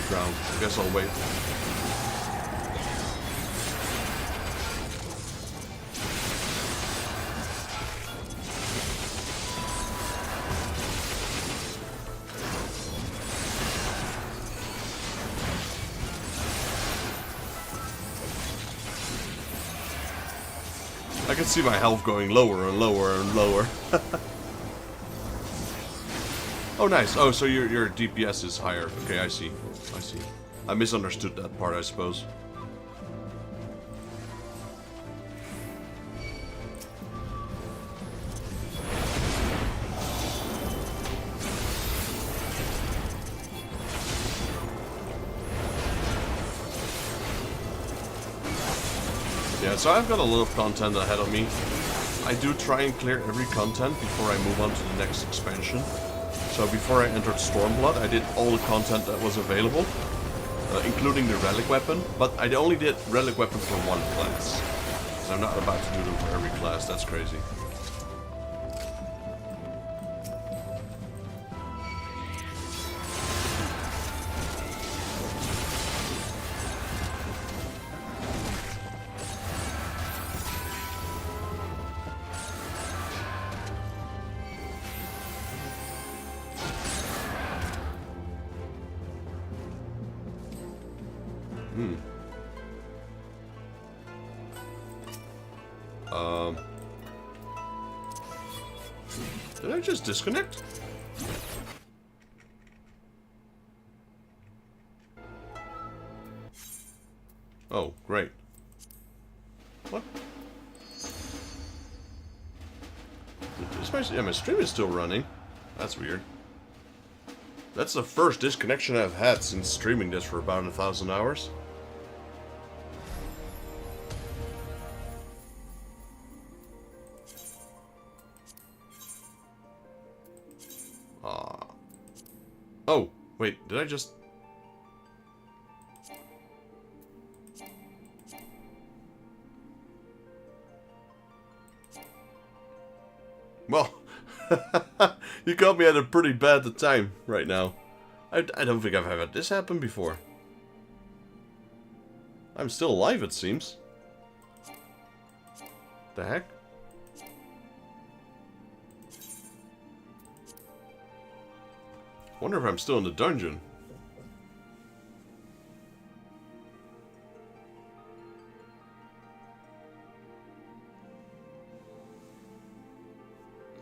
ground. I guess I'll wait. I can see my health going lower and lower and lower. Oh, nice. Oh, so your DPS is higher. Okay, I see. I see. I misunderstood that part, I suppose. Yeah, so I've got a lot of content ahead of me. I do try and clear every content before I move on to the next expansion. So before I entered Stormblood, I did all the content that was available, including the relic weapon, but I only did relic weapon for one class. So I'm not about to do them for every class, that's crazy. Did I just disconnect? Oh, great. What? Yeah, my stream is still running. That's weird. That's the first disconnection I've had since streaming this for about 1,000 hours. Oh, wait, did I just... Well, you caught me at a pretty bad time right now. I don't think I've had this happen before. I'm still alive, it seems. The heck? Wonder if I'm still in the dungeon.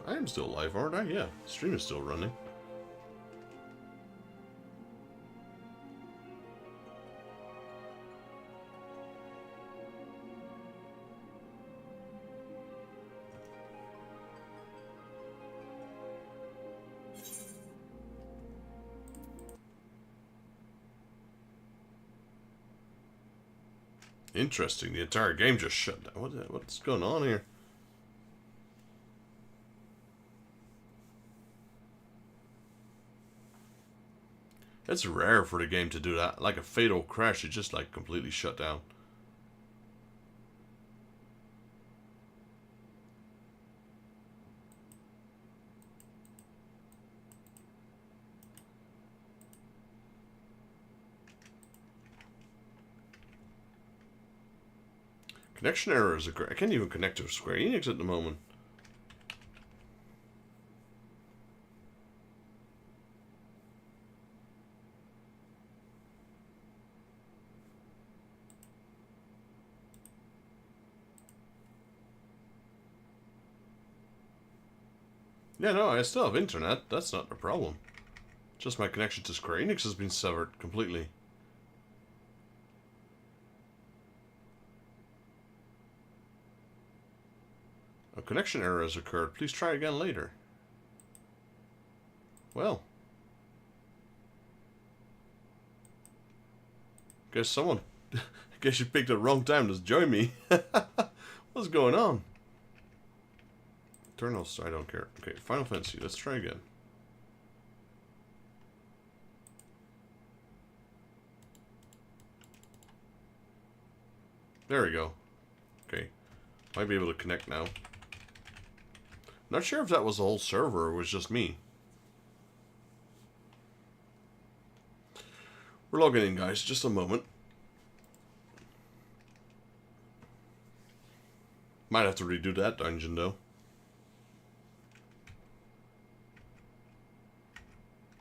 I am still alive, aren't I? Yeah, stream is still running. Interesting, the entire game just shut down. What's going on here? It's rare for the game to do that. Like a fatal crash, it just like completely shut down. Connection errors occur. I can't even connect to Square Enix at the moment. Yeah, no, I still have internet. That's not a problem. Just my connection to Square Enix has been severed completely. A connection error has occurred. Please try again later. Well. Guess you picked the wrong time to join me. What's going on? Eternals, I don't care. Okay, Final Fantasy, let's try again. There we go. Okay. Might be able to connect now. Not sure if that was the whole server or it was just me. We're logging in, guys. Just a moment. Might have to redo that dungeon, though.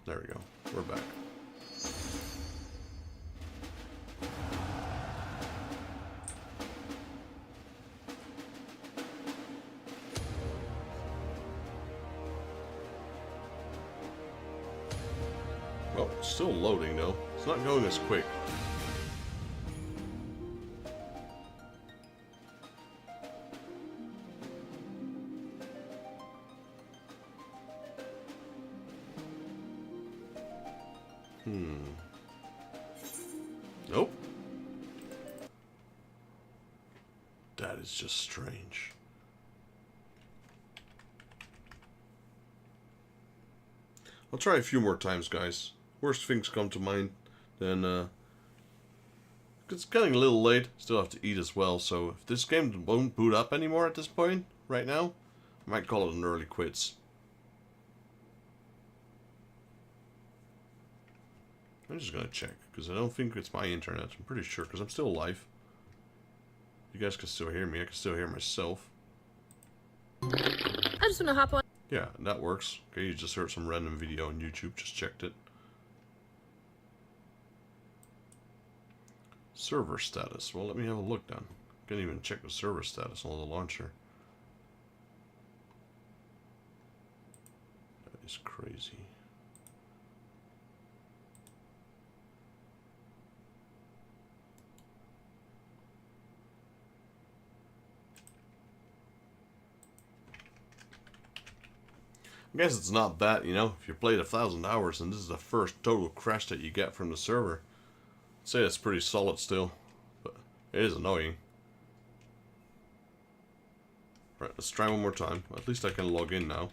There we go. We're back. Well, it's still loading, though. It's not going as quick. Nope. That is just strange. I'll try a few more times, guys. Worst things come to mind, then it's getting a little late. Still have to eat as well, so if this game won't boot up anymore at this point, right now, I might call it an early quits. I'm just gonna check, because I don't think it's my internet. I'm pretty sure, because I'm still alive. You guys can still hear me. I can still hear myself. I just wanna hop on. Yeah, that works. Okay, you just heard some random video on YouTube. Just checked it. Server status. Well, let me have a look then. Can't even check the server status on the launcher. That is crazy. I guess it's not bad, you know, if you played 1,000 hours and this is the first total crash that you get from the server. I'd say it's pretty solid still, but it is annoying. Right, let's try one more time. At least I can log in now.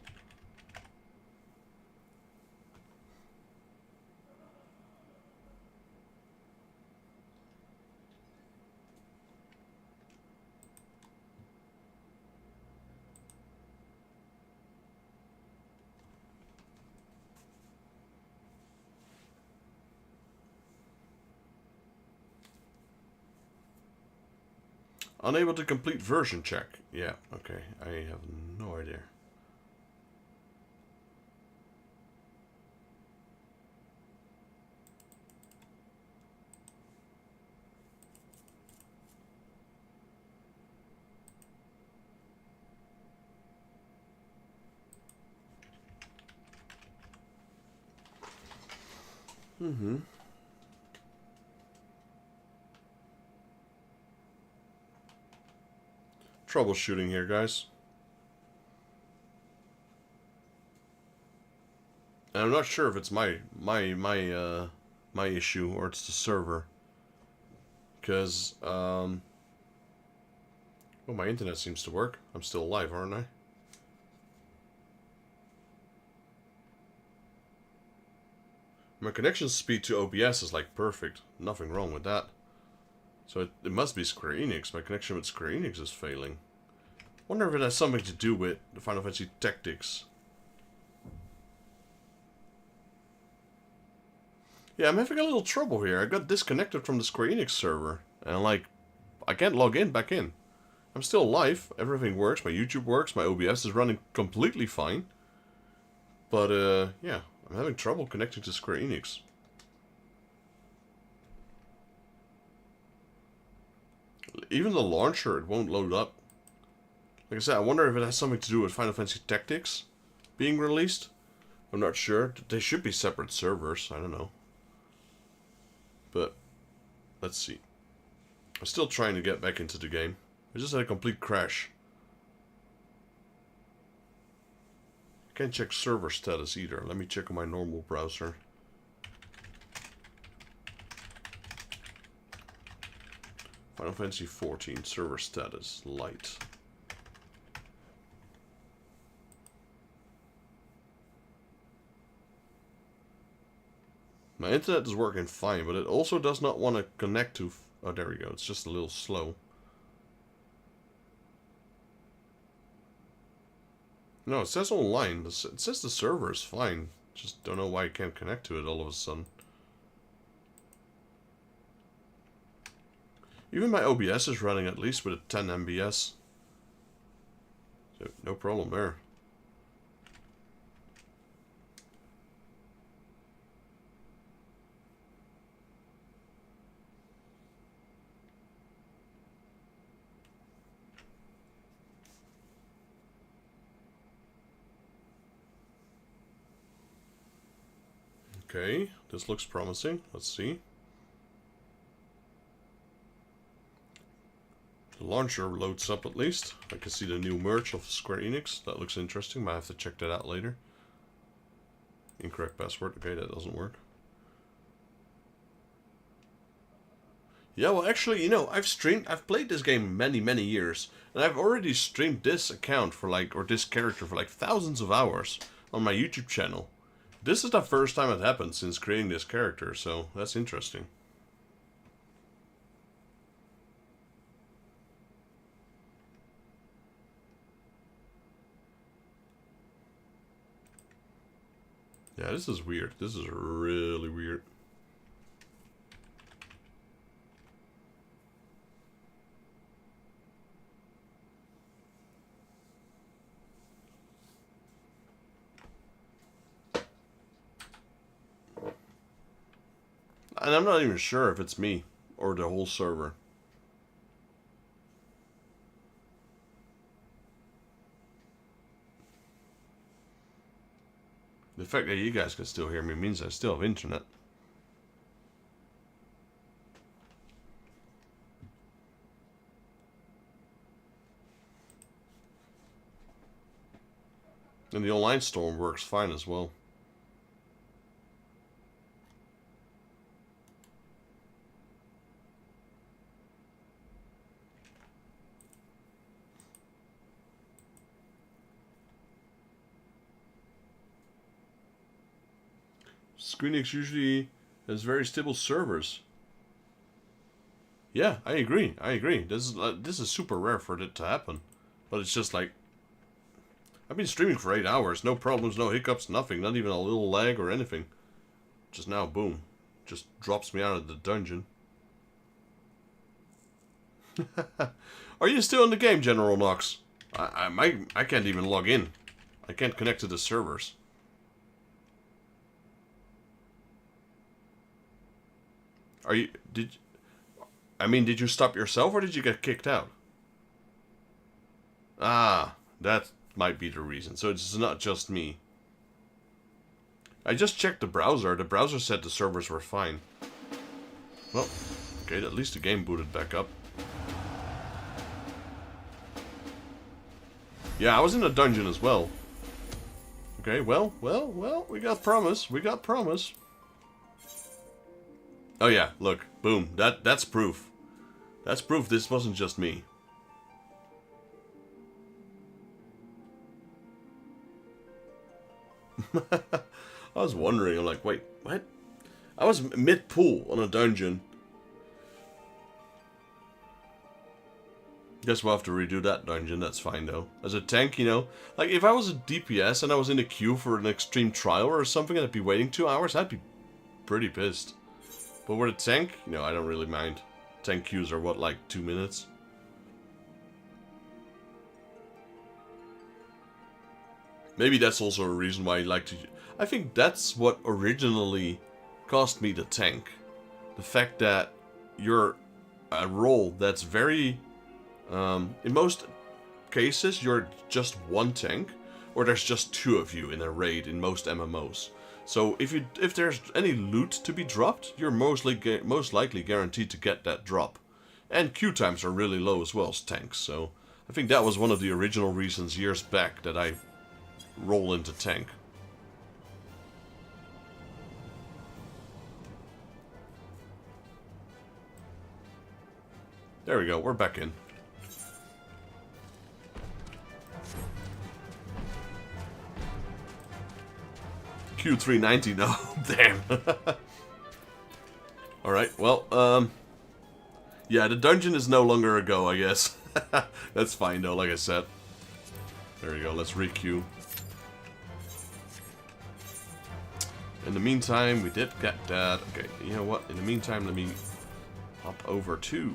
Unable to complete version check. Yeah, okay. I have no idea. Troubleshooting here, guys. And I'm not sure if it's my issue or it's the server. Because well, my internet seems to work. I'm still alive, aren't I? My connection speed to OBS is like perfect. Nothing wrong with that. So it must be Square Enix. My connection with Square Enix is failing. Wonder if it has something to do with the Final Fantasy Tactics. Yeah, I'm having a little trouble here. I got disconnected from the Square Enix server. And like, I can't log in back in. I'm still live. Everything works. My YouTube works. My OBS is running completely fine. But yeah, I'm having trouble connecting to Square Enix. Even the launcher, it won't load up. Like I said, I wonder if it has something to do with Final Fantasy Tactics being released. I'm not sure. They should be separate servers. I don't know. But, let's see. I'm still trying to get back into the game. I just had a complete crash. I can't check server status either. Let me check on my normal browser. Final Fantasy XIV server status light. My internet is working fine, but it also does not want to connect to... Oh, there we go. It's just a little slow. No, it says online. It says the server is fine. Just don't know why I can't connect to it all of a sudden. Even my OBS is running at least with a 10 MBS. So, no problem there. Okay, this looks promising. Let's see. The launcher loads up at least. I can see the new merch of Square Enix. That looks interesting. Might have to check that out later. Incorrect password. Okay, that doesn't work. Yeah, well, actually, you know, I've played this game many years, and I've already streamed this account for like, or this character for like thousands of hours on my YouTube channel. This is the first time it happened since creating this character, so that's interesting. Yeah, this is weird. This is really weird. And I'm not even sure if it's me or the whole server. The fact that you guys can still hear me means I still have internet. And the online store works fine as well. Square Enix usually has very stable servers. Yeah, I agree. This is super rare for it to happen. But it's just like, I've been streaming for 8 hours, no problems, no hiccups, nothing, not even a little lag or anything. Just now, boom, just drops me out of the dungeon. Are you still in the game, General Knox? I can't even log in. I can't connect to the servers. Did you stop yourself or did you get kicked out? Ah, that might be the reason. So it's not just me. I just checked the browser. The browser said the servers were fine. Well, okay, at least the game booted back up. Yeah, I was in a dungeon as well. Okay, well, we got promise. We got promise. Oh yeah, look, boom, that's proof. That's proof this wasn't just me. I was wondering, I'm like, wait, what? I was mid-pool on a dungeon. Guess we'll have to redo that dungeon, that's fine though. As a tank, you know, like if I was a DPS and I was in a queue for an extreme trial or something and I'd be waiting 2 hours, I'd be pretty pissed. But with a tank, you know, I don't really mind. Tank queues are what, like 2 minutes? Maybe that's also a reason why I like to... I think that's what originally caused me the tank. The fact that you're a role that's very... in most cases, you're just one tank, or there's just 2 of you in a raid in most MMOs. So if there's any loot to be dropped, you're most likely guaranteed to get that drop. And queue times are really low as well as tanks, so I think that was one of the original reasons years back that I roll into tank. There we go, we're back in. Q390, no, damn. Alright, well, yeah, the dungeon is no longer a go, I guess. That's fine though, like I said. There we go, let's re-queue. In the meantime, we did get that. Okay, you know what? In the meantime, let me hop over to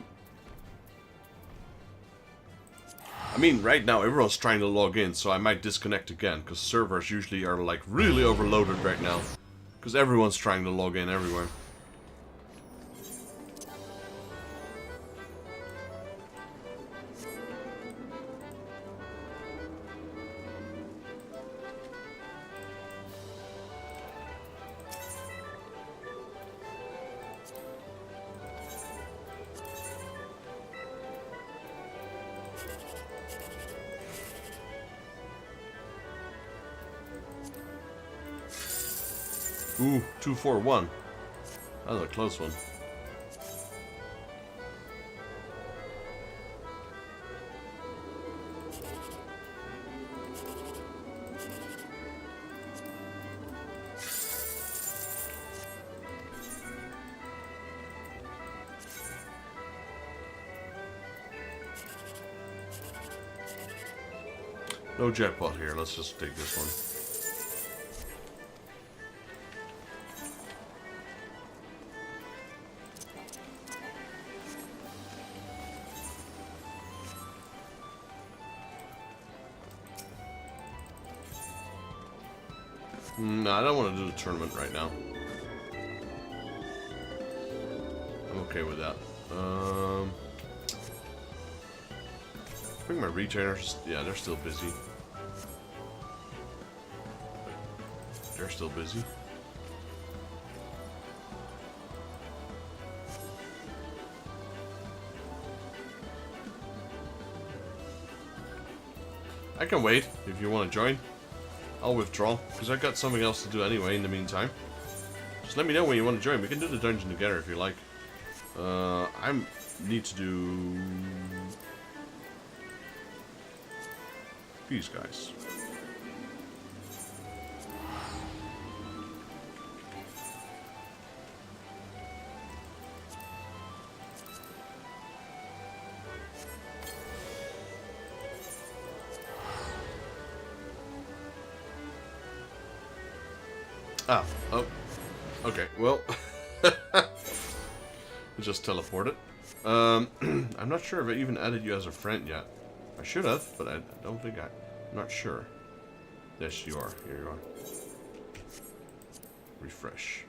I mean, right now everyone's trying to log in, so I might disconnect again, because servers usually are like really overloaded right now. Because everyone's trying to log in everywhere. Ooh, 2-4-1. That was a close one. No jackpot here, let's just take this one. No, I don't want to do the tournament right now. I'm okay with that. I think my retainers, yeah, they're still busy. They're still busy. I can wait if you want to join. I'll withdraw, because I've got something else to do anyway in the meantime. Just let me know when you want to join. We can do the dungeon together if you like. I need to do these guys. Ah, oh, okay, well, just teleported. I'm not sure if I even added you as a friend yet. I should have, but I don't think I'm not sure. Yes, you are. Here you are. Refresh.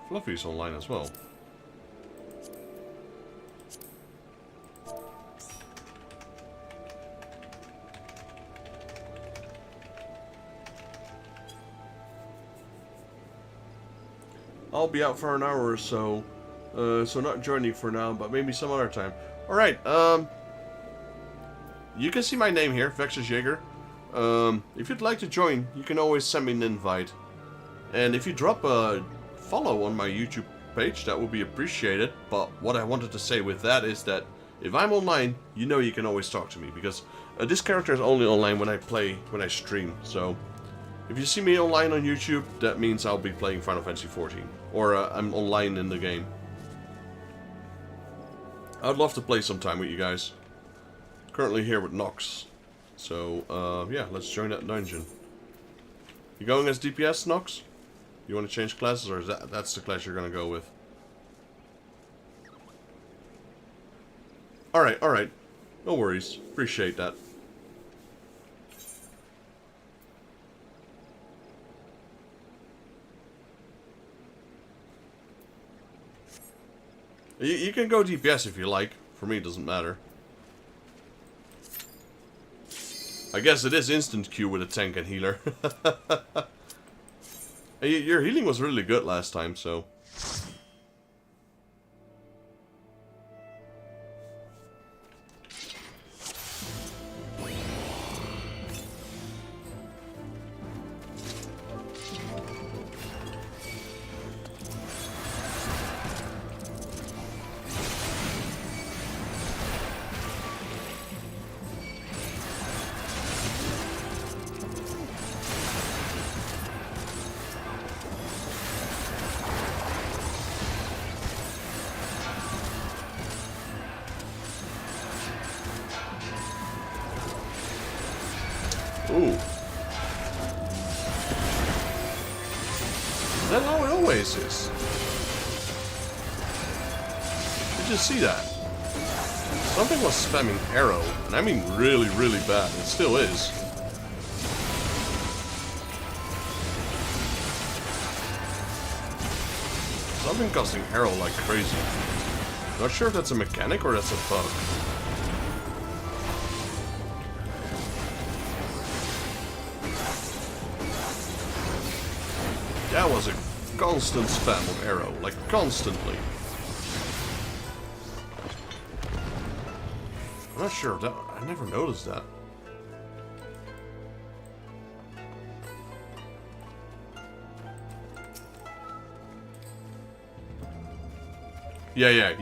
Fluffy's online as well. I'll be out for an hour or so, so not joining for now, but maybe some other time. Alright, you can see my name here, Vexus Jaeger. If you'd like to join, you can always send me an invite. And if you drop a follow on my YouTube page, that would be appreciated. But what I wanted to say with that is that if I'm online, you know you can always talk to me, because this character is only online when I stream, so if you see me online on YouTube, that means I'll be playing Final Fantasy XIV. Or I'm online in the game. I'd love to play sometime with you guys. Currently here with Nox. So, yeah, let's join that dungeon. You going as DPS, Nox? You want to change classes, or is that's the class you're going to go with? Alright, alright. No worries. Appreciate that. You can go DPS if you like. For me, it doesn't matter. I guess it is instant Q with a tank and healer. Your healing was really good last time, so... Ooh. Is that how it always is? just see that? Something was spamming arrow, and I mean really, really bad. It still is. Something casting arrow like crazy. Not sure if that's a mechanic or that's a bug. That was a constant spam of arrow, like constantly. I'm not sure that I never noticed that. Yeah.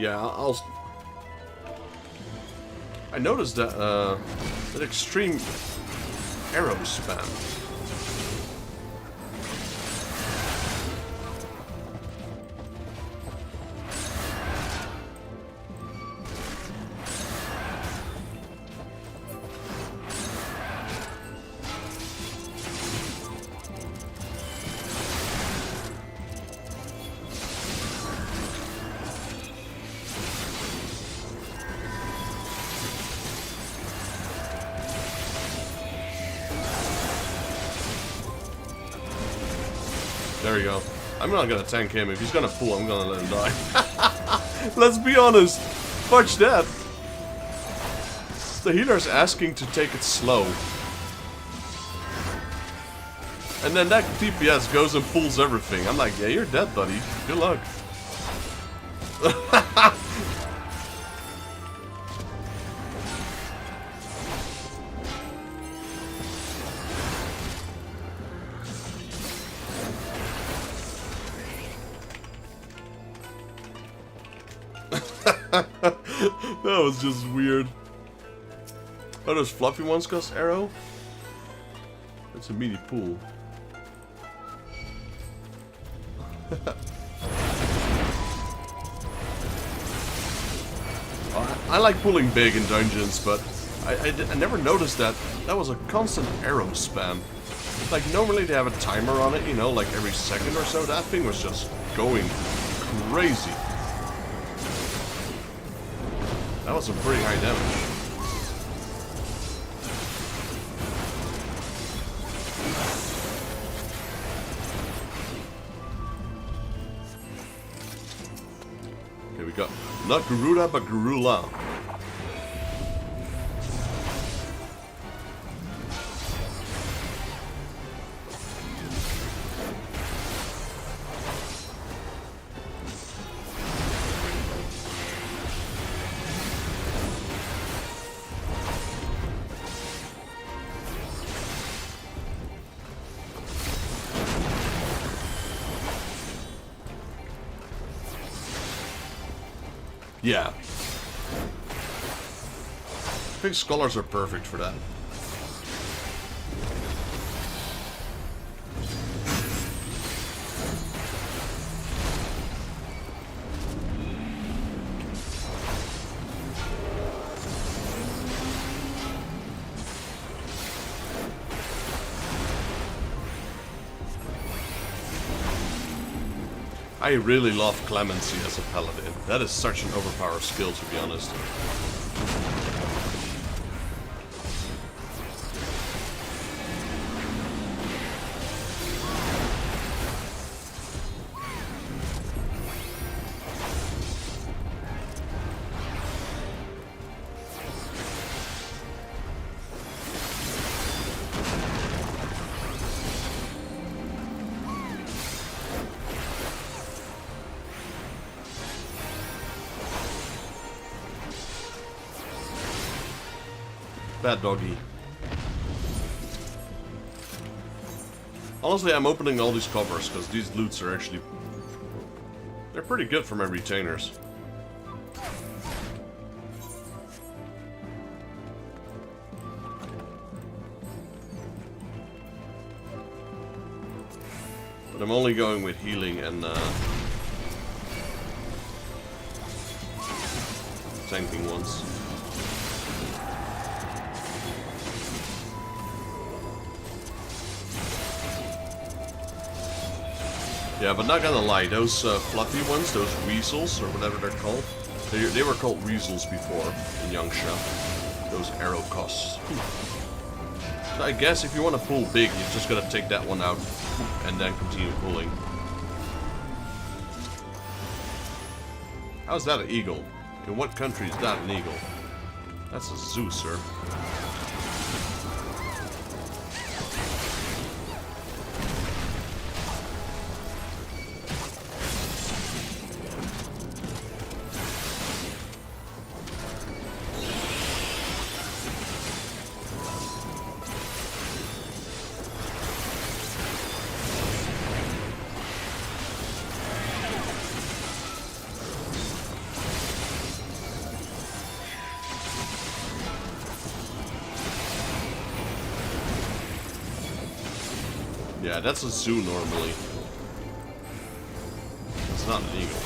I noticed that that extreme arrow spam. There you go. I'm not gonna tank him. If he's gonna pull, I'm gonna let him die. Let's be honest. Fudge that. The healer's asking to take it slow. And then that DPS goes and pulls everything. I'm like, yeah, you're dead, buddy. Good luck. That was just weird. Oh, those fluffy ones cost arrow? That's a meaty pool. I like pulling big in dungeons, but I never noticed that. That was a constant arrow spam. Like, normally they have a timer on it, you know, like every second or so. That thing was just going crazy. That was some pretty high damage. Okay, we got not Garuda, but Garula. Yeah. I think scholars are perfect for that. I really love Clemency as a paladin. That is such an overpowered skill, to be honest. Bad doggy. Honestly, I'm opening all these covers because these loots are actually... they're pretty good for my retainers. But I'm only going with healing and tanking ones. Yeah, but not gonna lie, those fluffy ones, those weasels, or whatever they're called, They were called weasels before in Yangsha. Those arrow costs. So I guess if you want to pull big, you just gotta take that one out and then continue pulling. How's that an eagle? In what country is that an eagle? That's a zoo, sir. Yeah, that's a zoo normally. It's not an eagle.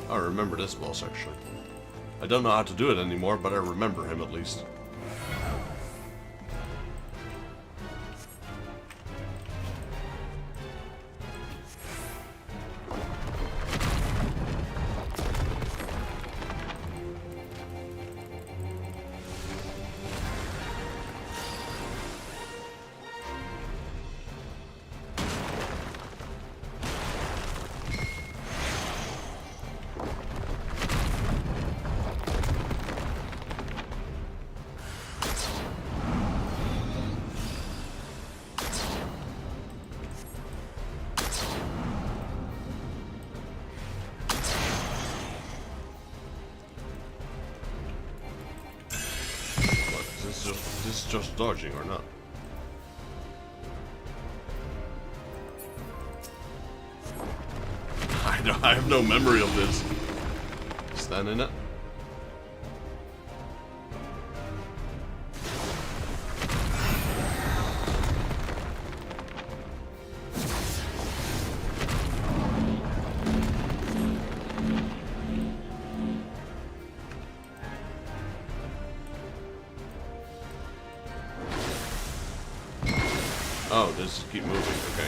I remember this boss actually. I don't know how to do it anymore, but I remember him at least. Is this just dodging or not? I have no memory of this. Stand in it. Oh, just keep moving, okay.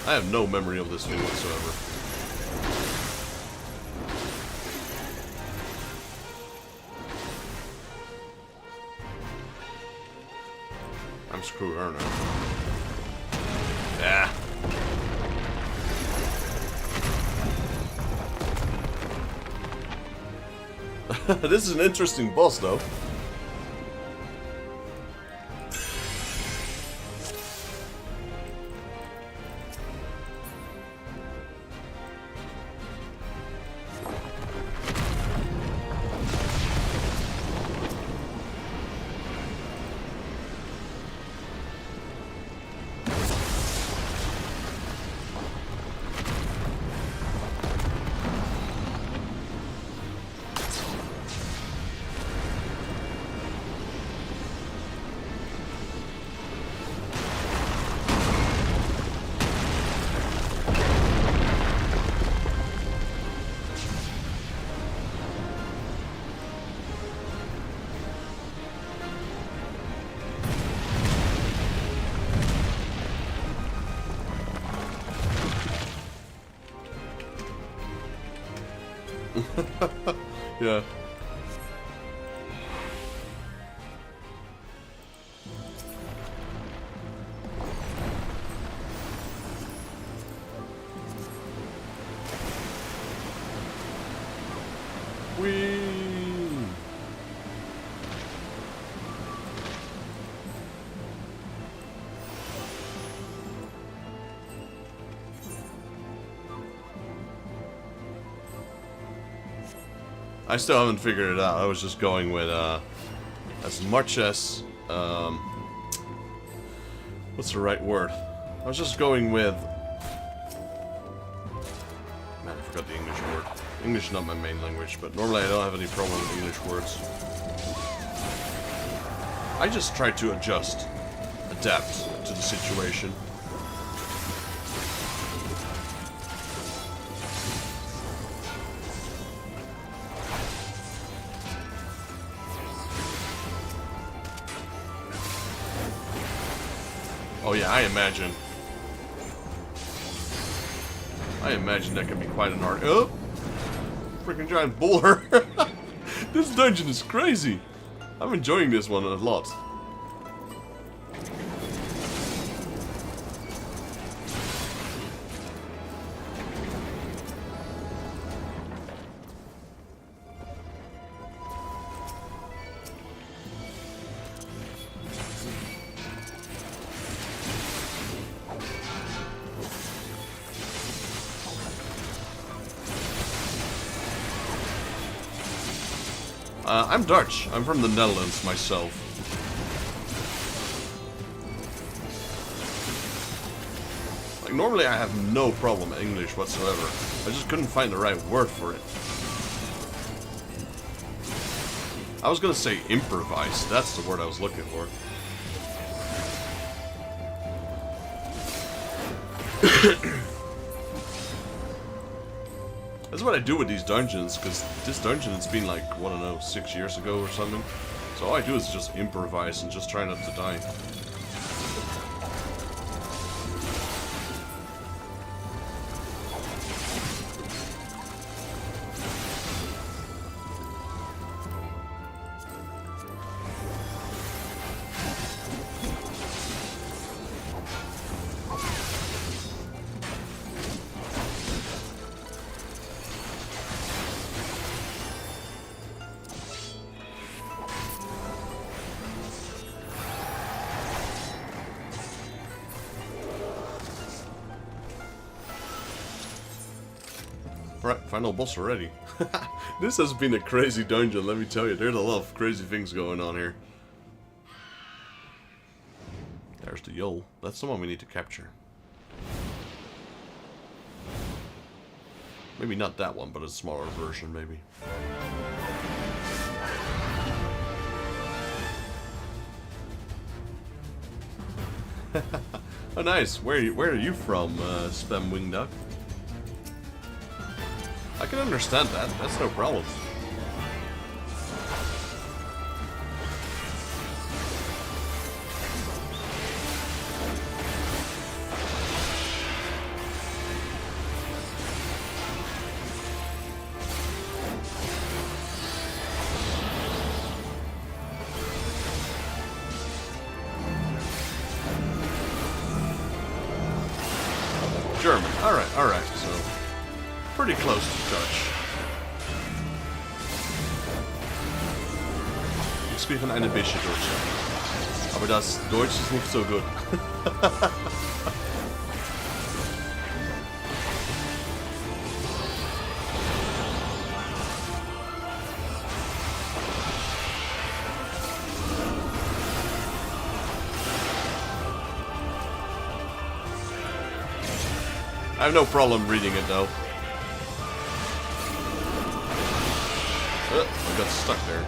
I have no memory of this thing whatsoever. I'm screwed, aren't I? Yeah. This is an interesting boss, though. Yeah. Whee! I still haven't figured it out. I was just going with, as much as, what's the right word? I was just going with, man, I forgot the English word. English is not my main language, but normally I don't have any problem with English words. I just try to adjust, adapt to the situation. Oh yeah, I imagine. I imagine that can be quite an art. Oh! Freaking giant boulder! This dungeon is crazy! I'm enjoying this one a lot. I'm Dutch. I'm from the Netherlands myself. Like, normally I have no problem with English whatsoever. I just couldn't find the right word for it. I was gonna say improvise. That's the word I was looking for. That's what I do with these dungeons, because this dungeon has been like, I don't know, 6 years ago or something. So all I do is just improvise and just try not to die. Right, final boss already. This has been a crazy dungeon, let me tell you. There's a lot of crazy things going on here. There's the Yol. That's the one we need to capture. Maybe not that one, but a smaller version, maybe. Oh, nice. Where are you from, Spam Wing Duck? I can understand that. That's no problem. German. Alright, so pretty close to Dutch. Ich spreche eine bisschen Deutsch. Aber das Deutsch ist nicht so gut. I have no problem reading it though. I got stuck there.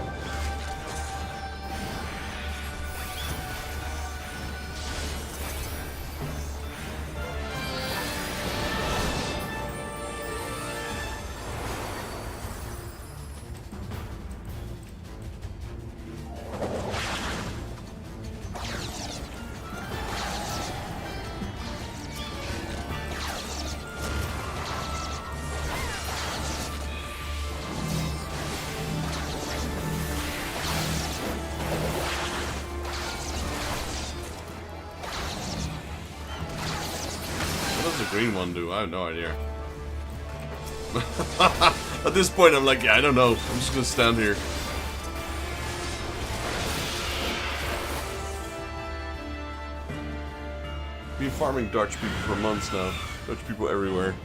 Green one do? I have no idea. At this point I'm like, yeah, I don't know. I'm just gonna stand here. Been farming Dutch people for months now. Dutch people everywhere.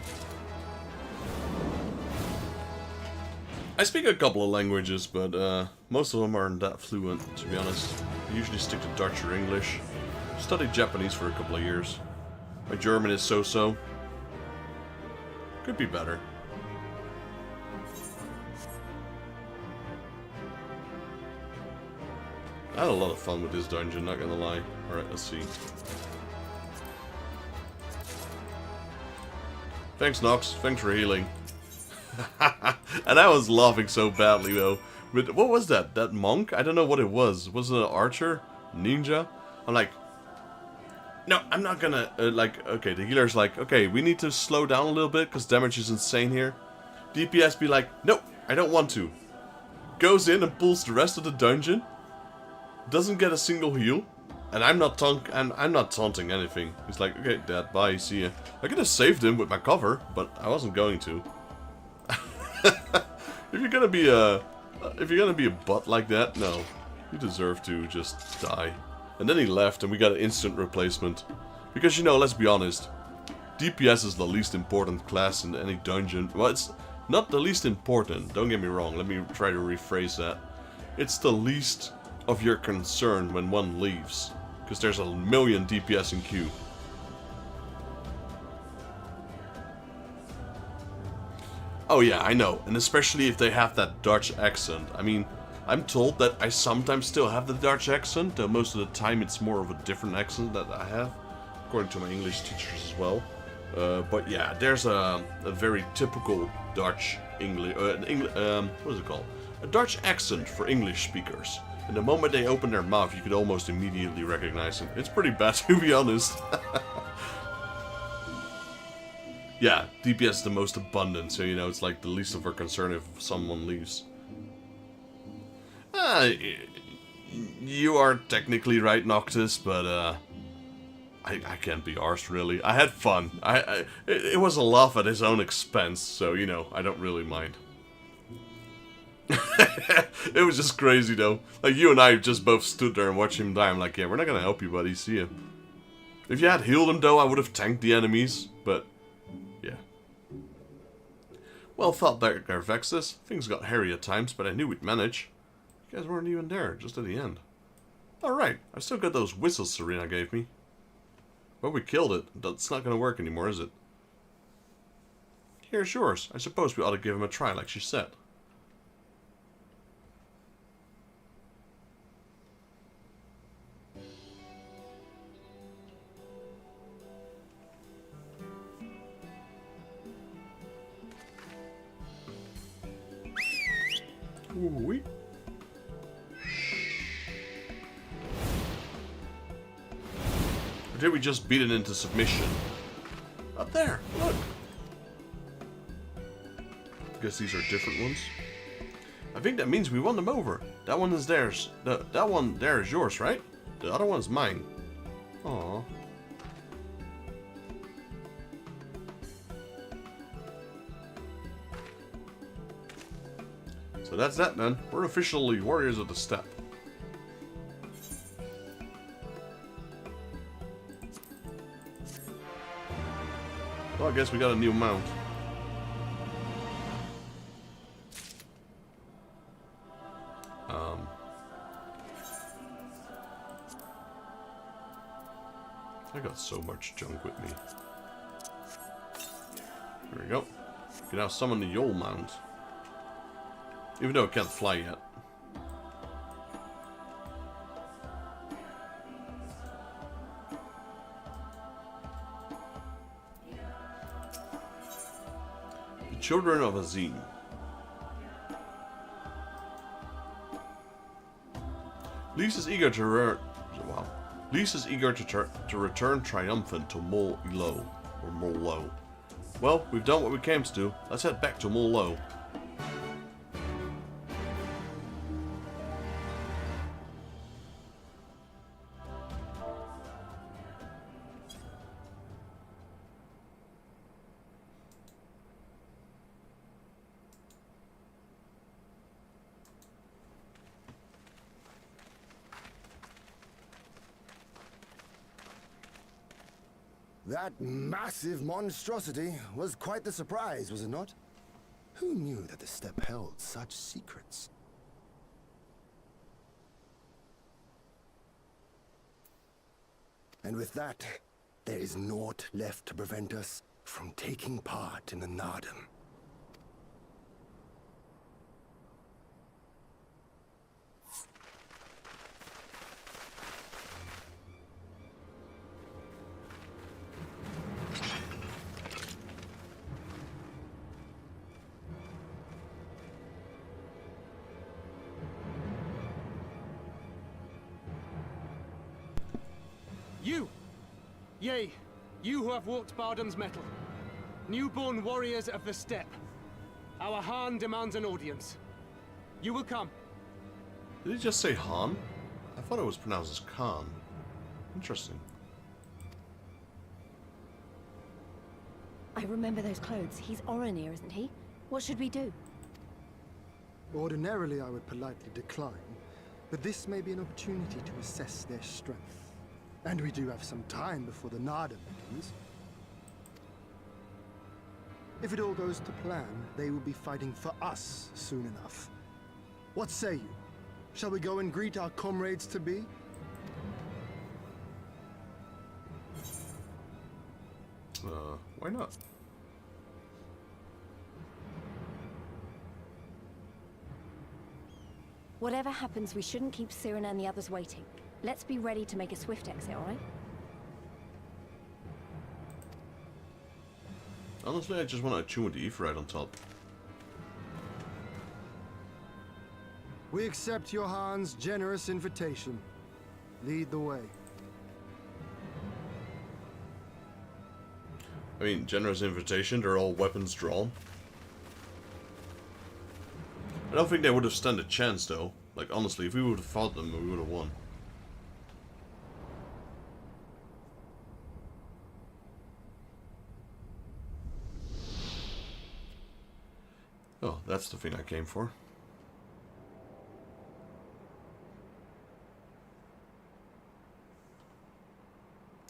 I speak a couple of languages, but most of them aren't that fluent, to be honest. I usually stick to Dutch or English. Studied Japanese for a couple of years. My German is so-so. Could be better. I had a lot of fun with this dungeon, not gonna lie. Alright, let's see. Thanks, Nox. Thanks for healing. And I was laughing so badly, though. But what was that? That monk? I don't know what it was. Was it an archer? Ninja? I'm like... No, I'm not gonna, like, okay, the healer's like, okay, we need to slow down a little bit, because damage is insane here. DPS be like, no, I don't want to. Goes in and pulls the rest of the dungeon. Doesn't get a single heal. And I'm not taunting anything. He's like, okay, dad, bye, see ya. I could have saved him with my cover, but I wasn't going to. If you're gonna be a butt like that, no. You deserve to just die. And then he left and we got an instant replacement. Because, you know, let's be honest. DPS is the least important class in any dungeon. Well, it's not the least important, don't get me wrong. Let me try to rephrase that. It's the least of your concern when one leaves. Because there's a million DPS in queue. Oh yeah, I know. And especially if they have that Dutch accent. I mean, I'm told that I sometimes still have the Dutch accent, though most of the time it's more of a different accent that I have, according to my English teachers as well. But yeah, there's a very typical Dutch English, what is it called? A Dutch accent for English speakers. And the moment they open their mouth, you could almost immediately recognize it. It's pretty bad, to be honest. Yeah, DPS is the most abundant, so you know, it's like the least of our concern if someone leaves. You are technically right, Noctis, but I can't be arsed, really. I had fun. It was a laugh at his own expense, so, you know, I don't really mind. It was just crazy, though. Like, you and I just both stood there and watched him die. I'm like, yeah, we're not gonna help you, buddy. See ya. If you had healed him, though, I would have tanked the enemies, but, yeah. Well thought there, Garvexus. Things got hairy at times, but I knew we'd manage. You guys weren't even there, just at the end. Alright, I still got those whistles Serena gave me. Well, we killed it. That's not gonna work anymore, is it? Here's yours. I suppose we ought to give him a try, like she said. Ooh-wee. Or did we just beat it into submission? Up there, look! I guess these are different ones. I think that means we won them over. That one is theirs. That one there is yours, right? The other one's mine. Aww. So that's that, man. We're officially Warriors of the Steppe. Well, I guess we got a new mount. I got so much junk with me. Here we go. You can now summon the Yol mount. Even though it can't fly yet. The Children of Azim. Lys is eager to return triumphant to Mol Ilo, or Mol Lo. Well, we've done what we came to do. Let's head back to Mol Lo. That massive monstrosity was quite the surprise, was it not? Who knew that the steppe held such secrets? And with that, there is naught left to prevent us from taking part in the Nardum. Yea, you who have walked Bardam's metal, newborn warriors of the steppe, our Han demands an audience. You will come. Did he just say Han? I thought it was pronounced as Khan. Interesting. I remember those clothes. He's Oronir, isn't he? What should we do? Ordinarily, I would politely decline, but this may be an opportunity to assess their strength. And we do have some time before the Nada begins. If it all goes to plan, they will be fighting for us soon enough. What say you? Shall we go and greet our comrades-to-be? Why not? Whatever happens, we shouldn't keep Cyrano and the others waiting. Let's be ready to make a swift exit, alright? Honestly, I just want to tune with the Eve right on top. We accept your Han's generous invitation. Lead the way. I mean, generous invitation, they're all weapons drawn. I don't think they would have stood a chance though. Like honestly, if we would have fought them, we would have won. Oh, that's the thing I came for.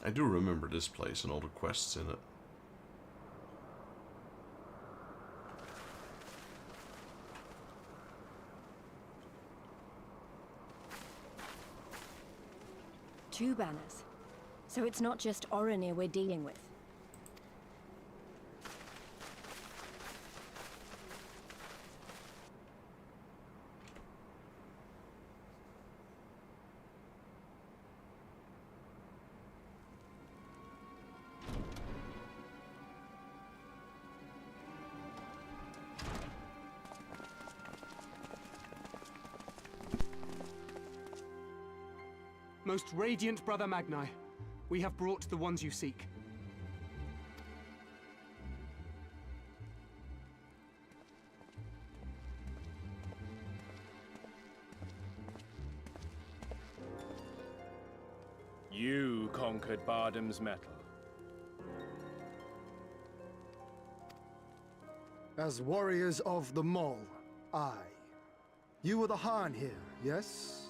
I do remember this place and all the quests in it. Two banners. So it's not just Oronir we're dealing with. Most radiant Brother Magni, we have brought the ones you seek. You conquered Bardam's metal. As warriors of the Mall, aye. You were the Han here, yes?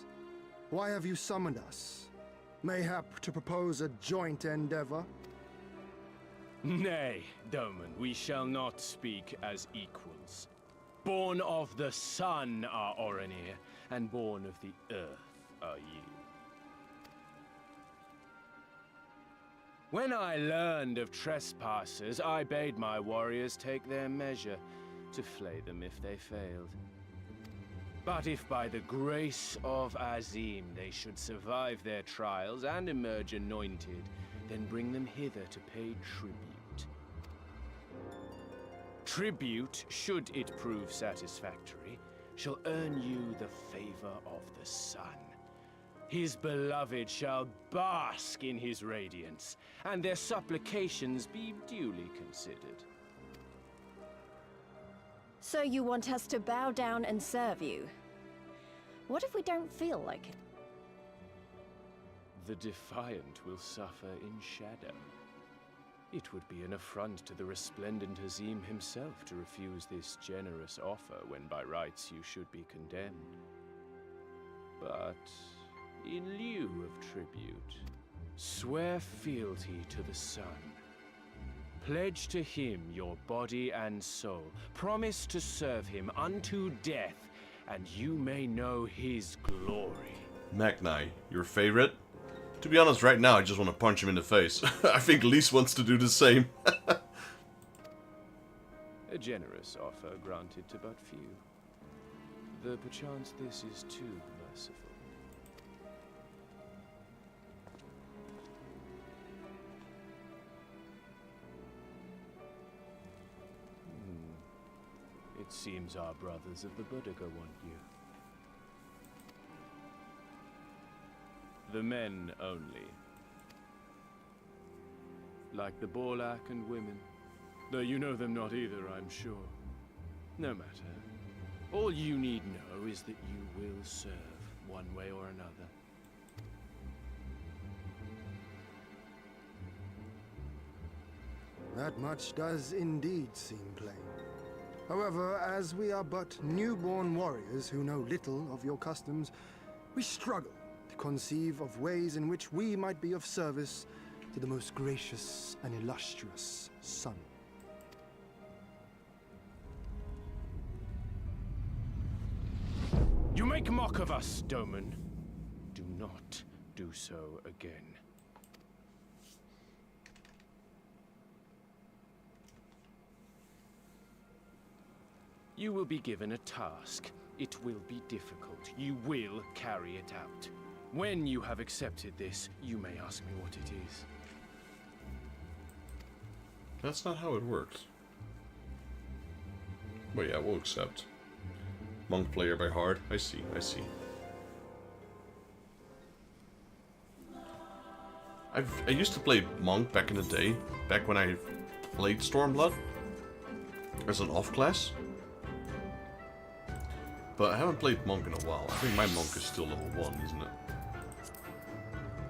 Why have you summoned us? Mayhap to propose a joint endeavor? Nay, Doman, we shall not speak as equals. Born of the sun are Oronir, and born of the earth are you. When I learned of trespassers, I bade my warriors take their measure, to flay them if they failed. But if by the grace of Azim they should survive their trials and emerge anointed, then bring them hither to pay tribute. Tribute, should it prove satisfactory, shall earn you the favor of the sun. His beloved shall bask in his radiance, and their supplications be duly considered. So you want us to bow down and serve you? What if we don't feel like it? The defiant will suffer in shadow. It would be an affront to the resplendent Azim himself to refuse this generous offer when by rights you should be condemned. But in lieu of tribute, swear fealty to the sun. Pledge to him your body and soul. Promise to serve him unto death, and you may know his glory. Magni, your favorite? To be honest, right now I just want to punch him in the face. I think Lise wants to do the same. A generous offer granted to but few. Though perchance this is too merciful. It seems our brothers of the Buddha want you. The men only. like the Borlak and women. Though you know them not either, I'm sure. No matter. All you need know is that you will serve, one way or another. That much does indeed seem plain. However, as we are but newborn warriors who know little of your customs, we struggle to conceive of ways in which we might be of service to the most gracious and illustrious son. You make mock of us, Doman. Do not do so again. You will be given a task. It will be difficult. You will carry it out. When you have accepted this, you may ask me what it is. That's not how it works. But yeah, we'll accept. Monk player by heart. I see, I see. I used to play Monk back in the day. Back when I played Stormblood. As an off class. But I haven't played Monk in a while. I think my Monk is still level 1, isn't it?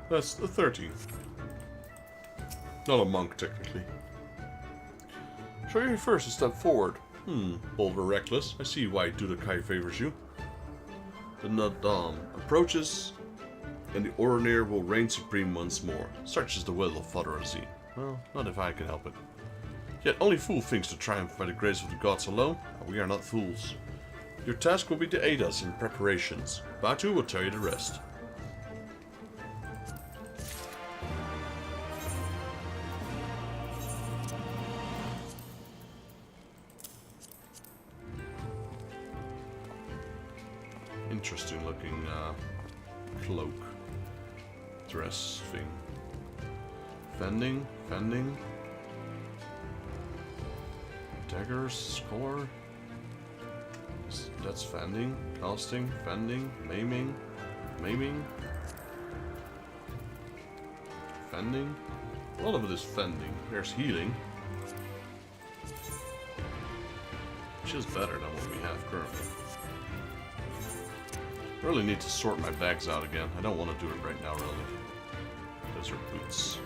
That's the 13th. Not a Monk, technically. Show you first a step forward. Bold or reckless. I see why Dudakai favors you. The Nadam approaches, and the Oronir will reign supreme once more. Such is the will of Father Azim. Well, not if I can help it. Yet only fool thinks to triumph by the grace of the gods alone, and we are not fools. Your task will be to aid us in preparations. Batu will tell you the rest. Interesting looking cloak. Dress thing. Fending. Daggers, score. That's fending, casting, fending, maiming, fending. A lot of it is fending. There's healing, which is better than what we have currently. I really need to sort my bags out again. I don't want to do it right now, really. Those are boots.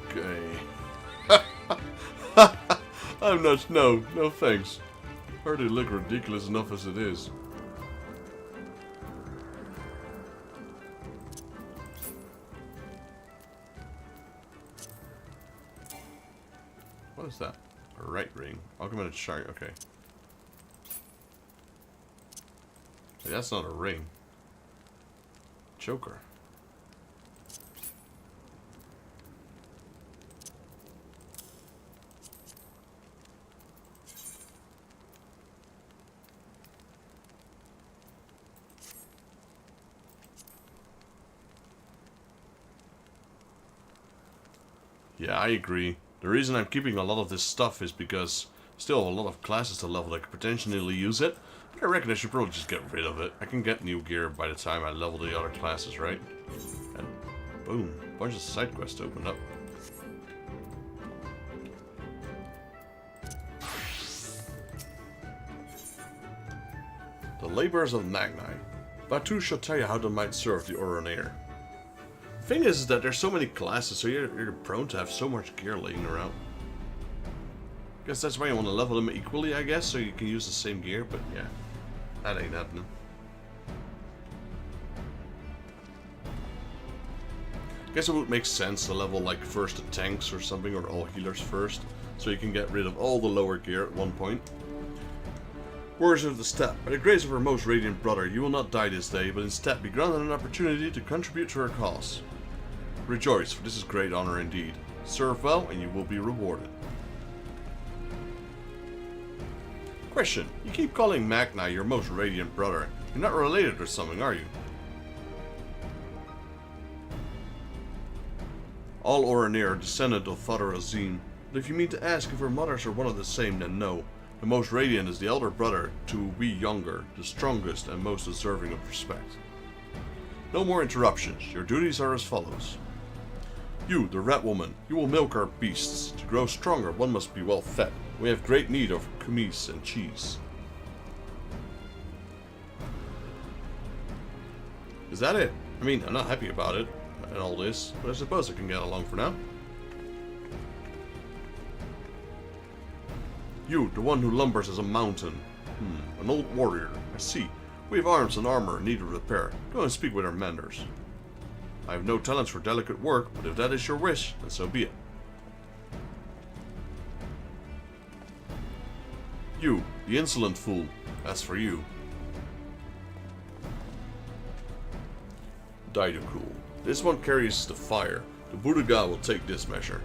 Okay. I'm not. No thanks. Hardly look ridiculous enough as it is. What is that? A right ring. Augmented shard. Okay. That's not a ring. Choker. Yeah, I agree. The reason I'm keeping a lot of this stuff is because I still have a lot of classes to level that could potentially use it. But I reckon I should probably just get rid of it. I can get new gear by the time I level the other classes, right? And boom, a bunch of side quests opened up. The Labours of Nagnai. Batu shall tell you how they might serve the Oronir. The thing is that there's so many classes, so you're prone to have so much gear laying around. Guess that's why you want to level them equally, I guess, so you can use the same gear, but yeah, that ain't happening. Guess it would make sense to level like first the tanks or something, or all healers first, so you can get rid of all the lower gear at one point. Warriors of the Steppe, by the grace of her most radiant brother, you will not die this day, but instead be granted an opportunity to contribute to her cause. Rejoice, for this is great honor indeed. Serve well, and you will be rewarded. Question, you keep calling Magni your most radiant brother. You're not related or something, are you? All Oranir are descendant of Father Azim, but if you mean to ask if our mothers are one of the same, then no. The most radiant is the elder brother to we younger, the strongest and most deserving of respect. No more interruptions. Your duties are as follows. You, the rat woman, you will milk our beasts. To grow stronger, one must be well fed. We have great need of kumis and cheese. Is that it? I mean, I'm not happy about it and all this, but I suppose I can get along for now. You, the one who lumbers as a mountain. An old warrior. I see. We have arms and armor in need of repair. Go and speak with our menders. I have no talents for delicate work, but if that is your wish, then so be it. You, the insolent fool. As for you. Daidokul. This one carries the fire. The Buddha will take this measure.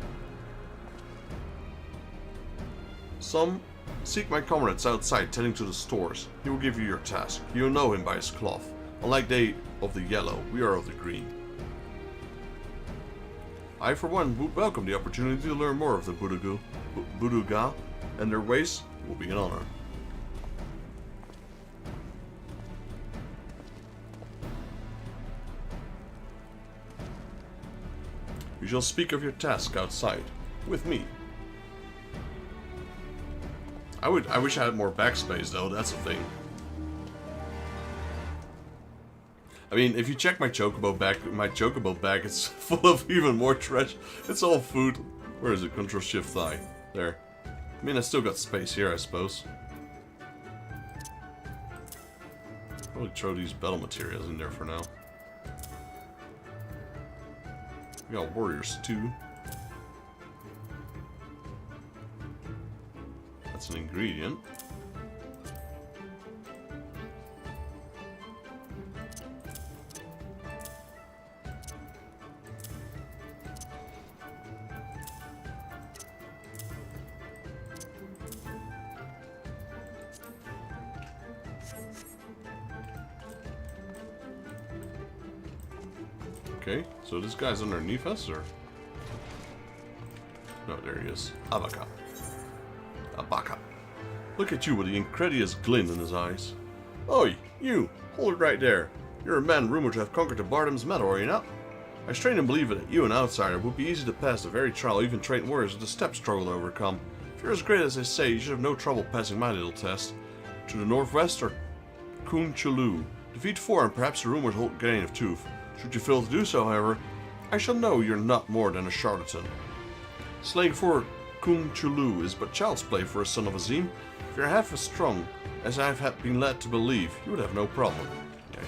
Some seek my comrades outside tending to the stores. He will give you your task. You will know him by his cloth. Unlike they of the yellow, we are of the green. I, for one, would welcome the opportunity to learn more of the Buddha and their ways. Will be an honor. You shall speak of your task outside with me. I wish I had more backspace though. That's the thing. I mean, if you check my chocobo bag, it's full of even more trash. It's all food. Where is it? Control Shift I. There. I mean, I still got space here, I suppose. Probably throw these battle materials in there for now. We got warriors too. That's an ingredient. Okay, so this guy's underneath us, or? No, there he is. Abaka. Abaka. Look at you with the incredulous glint in his eyes. Oi, you! Hold it right there. You're a man rumored to have conquered the Bardam's metal, are you not? I strain and believe that you, an outsider, would be easy to pass the very trial even trained warriors of the steppe struggle to overcome. If you're as great as they say, you should have no trouble passing my little test. To the northwest are Kun Chulu. Defeat 4 and perhaps the rumored hold grain of tooth. Should you fail to do so, however, I shall know you're not more than a charlatan. Slaying 4 Kun Chulu is but child's play for a son of Azim. If you're half as strong as I've been led to believe, you would have no problem. Yeah,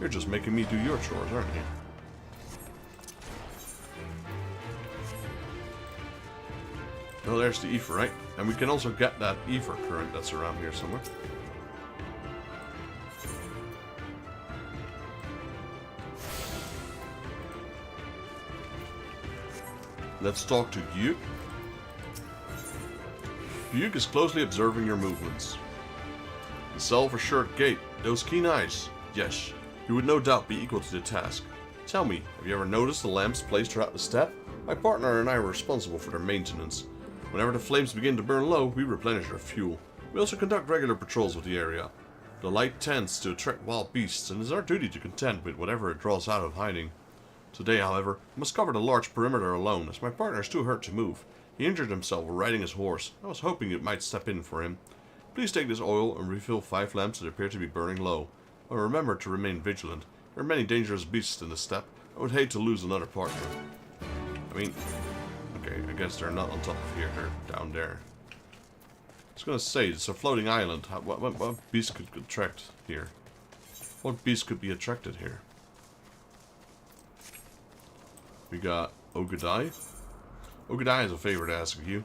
you're just making me do your chores, aren't you? Oh, there's the ether, right? And we can also get that ether current that's around here somewhere. Let's talk to Gyuk. Gyuk is closely observing your movements. The silver-shirt gait, those keen eyes. Yes, you would no doubt be equal to the task. Tell me, have you ever noticed the lamps placed throughout the steppe? My partner and I are responsible for their maintenance. Whenever the flames begin to burn low, we replenish their fuel. We also conduct regular patrols of the area. The light tends to attract wild beasts, and it is our duty to contend with whatever it draws out of hiding. Today, however, I must cover the large perimeter alone, as my partner is too hurt to move. He injured himself while riding his horse. I was hoping it might step in for him. Please take this oil and refill 5 lamps that appear to be burning low. But remember to remain vigilant. There are many dangerous beasts in the steppe. I would hate to lose another partner. I mean, okay, I guess they're not on top of here, they're down there. I was gonna say, it's a floating island. What beast could attract here? What beast could be attracted here? We got Ogadai. Ogadai has a favor to ask of you.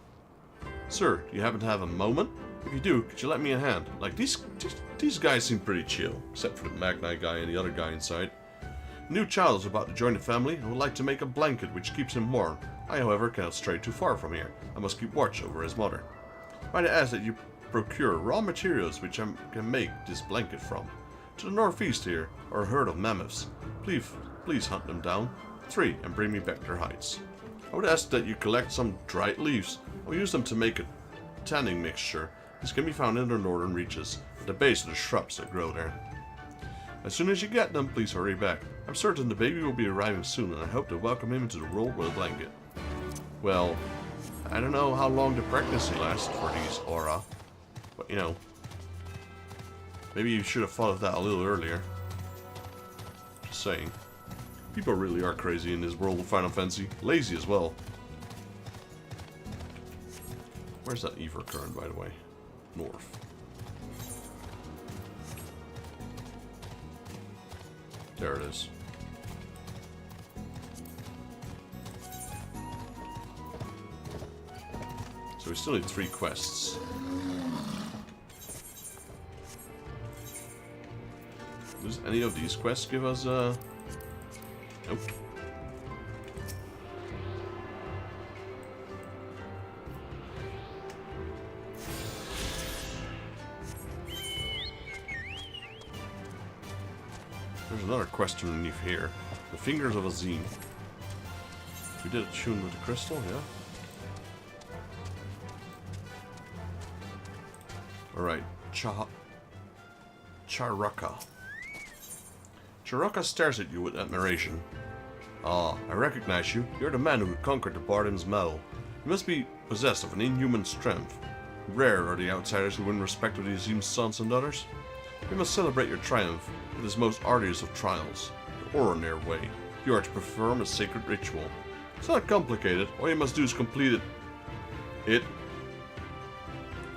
Sir, do you happen to have a moment? If you do, could you let me a hand? Like, these guys seem pretty chill, except for the Magni guy and the other guy inside. A new child is about to join the family and would like to make a blanket which keeps him warm. I, however, cannot stray too far from here. I must keep watch over his mother. Might I ask that you procure raw materials which I can make this blanket from. To the northeast here are a herd of mammoths. Please hunt them down. 3, and bring me back their hides. I would ask that you collect some dried leaves. I'll use them to make a tanning mixture. This can be found in the northern reaches, at the base of the shrubs that grow there. As soon as you get them, please hurry back. I'm certain the baby will be arriving soon, and I hope to welcome him into the world with a blanket. Well, I don't know how long the pregnancy lasts for these Aura, but you know, maybe you should have thought of that a little earlier. Just saying. People really are crazy in this world of Final Fantasy. Lazy as well. Where's that Ether current, by the way? North. There it is. So we still need 3 quests. Does any of these quests give us nope. There's another quest underneath here. The Fingers of Azim. We did a tune with the crystal, yeah? Alright. Charaka. Charaka stares at you with admiration. Ah, I recognize you. You're the man who conquered the Bardam's Medal. You must be possessed of an inhuman strength. Rare are the outsiders who win respect of the Azim's sons and daughters. We must celebrate your triumph with this most arduous of trials, the Oronir way. You are to perform a sacred ritual. It's not complicated. All you must do is complete it.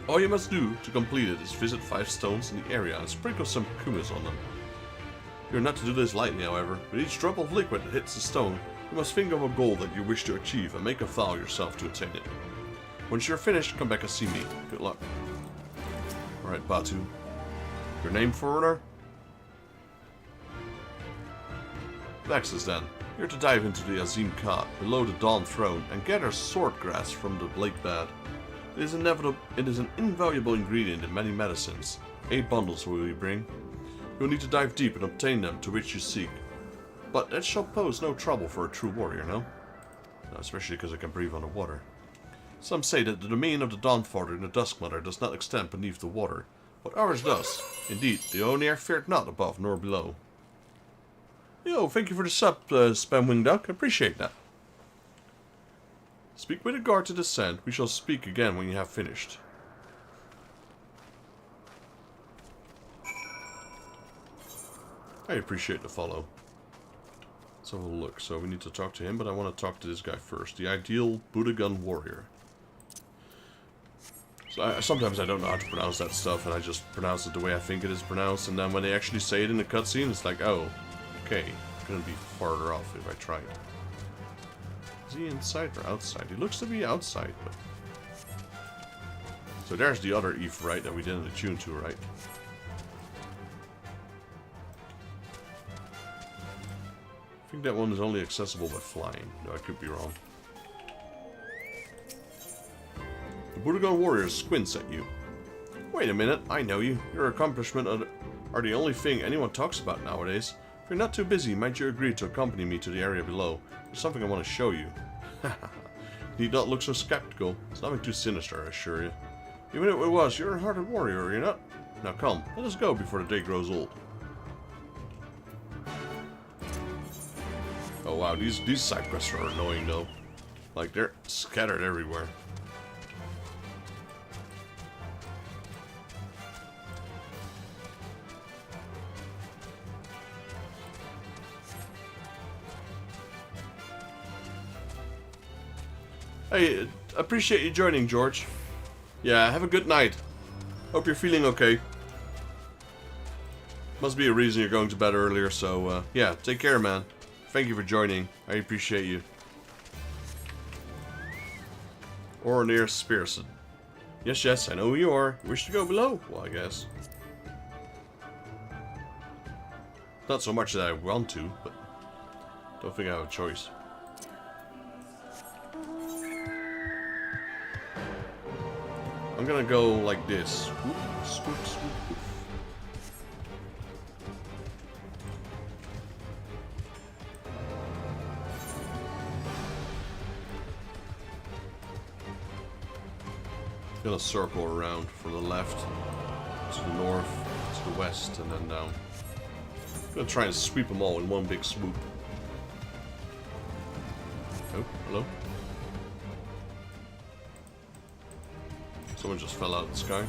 All you must do to complete it is visit 5 stones in the area and sprinkle some kumis on them. You are not to do this lightly, however. With each drop of liquid that hits the stone, you must think of a goal that you wish to achieve and make a vow yourself to attain it. Once you're finished, come back and see me. Good luck. Alright, Batu. Your name, foreigner? Vexus, then. You're to dive into the Azim Khat, below the Dawn Throne, and gather swordgrass from the Blake Bed. It is an invaluable ingredient in many medicines. 8 bundles will we bring. You'll need to dive deep and obtain them to which you seek. But that shall pose no trouble for a true warrior, no? No, especially because I can breathe underwater. Some say that the domain of the Dawnfather and the Dusk Mother does not extend beneath the water, but ours does. Indeed, the Oronir feared not above nor below. Yo, thank you for the sub, Spam Wing Duck. I appreciate that. Speak with regard to descent. We shall speak again when you have finished. I appreciate the follow. Let's have a look. So we need to talk to him, but I want to talk to this guy first. The ideal Buddha Gun Warrior. So sometimes I don't know how to pronounce that stuff, and I just pronounce it the way I think it is pronounced, and then when they actually say it in the cutscene, it's like, oh, okay. Couldn't be farther off if I tried. Is he inside or outside? He looks to be outside, but... So there's the other Eve, right, that we didn't attune to, right? I think that one is only accessible by flying. No, I could be wrong. The Buddha Warrior squints at you. Wait a minute, I know you. Your accomplishments are the only thing anyone talks about nowadays. If you're not too busy, might you agree to accompany me to the area below? There's something I want to show you. Need not look so skeptical. It's nothing too sinister, I assure you. Even if it was, you're a hearted warrior, are you not? Now come, let us go before the day grows old. Oh wow, these side quests are annoying though. Like, they're scattered everywhere. Hey, appreciate you joining, George. Yeah, have a good night. Hope you're feeling okay. Must be a reason you're going to bed earlier, so yeah, take care, man. Thank you for joining. I appreciate you. Oronir Spearson. Yes, I know who you are. You wish to go below? Well, I guess. Not so much that I want to, but don't think I have a choice. I'm gonna go like this. Swoop, swoop, swoop, swoop. Gonna circle around from the left to the north, to the west, and then down. Gonna try and sweep them all in one big swoop. Oh, hello. Someone just fell out of the sky.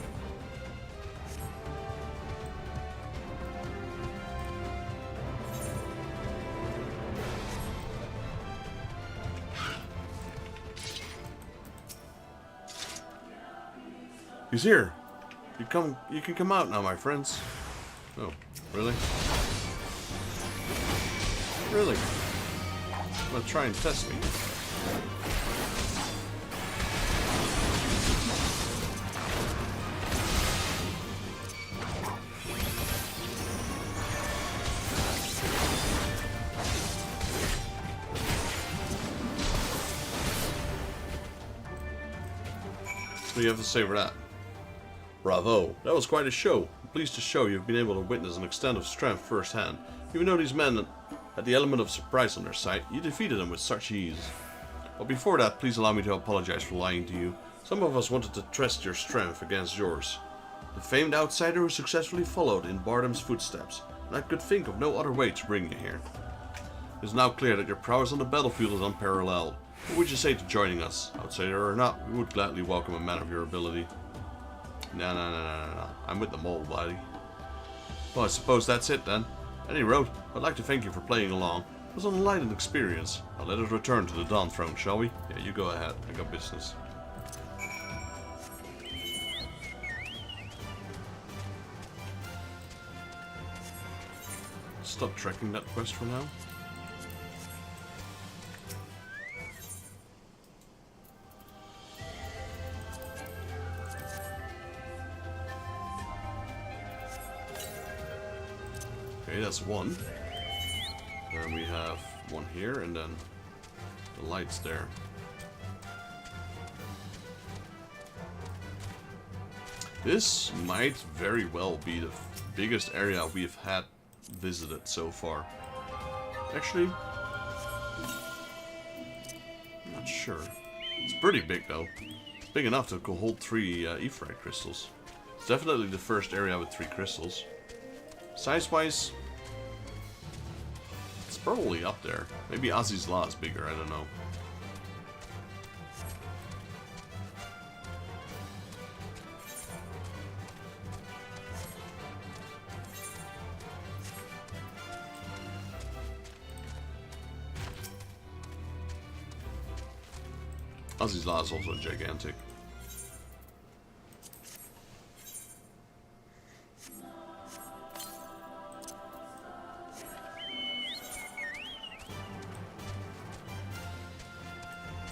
He's here. You can come out now, my friends. Oh, really? Really? Gonna try and test me. What do you have to say for that? Bravo, that was quite a show. I'm pleased to show you've been able to witness an extent of strength firsthand. Even though these men had the element of surprise on their side, you defeated them with such ease. But before that, please allow me to apologize for lying to you. Some of us wanted to test your strength against yours. The famed outsider who successfully followed in Bardam's footsteps, and I could think of no other way to bring you here. It is now clear that your prowess on the battlefield is unparalleled. What would you say to joining us? Outsider or not, we would gladly welcome a man of your ability. No. I'm with the mole, buddy. Well, I suppose that's it then. At any rate, I'd like to thank you for playing along. It was an enlightening experience. Now let us return to the Dawn Throne, shall we? Yeah, you go ahead. I got business. Stop tracking that quest for now. Okay, that's one. Then we have one here, and then the lights there. This might very well be the biggest area we've had visited so far. Actually, I'm not sure. It's pretty big though. It's big enough to hold 3 Ephraim crystals. It's definitely the first area with 3 crystals. Size-wise, it's probably up there. Maybe Ozzy's Law is bigger, I don't know. Ozzy's Law is also gigantic.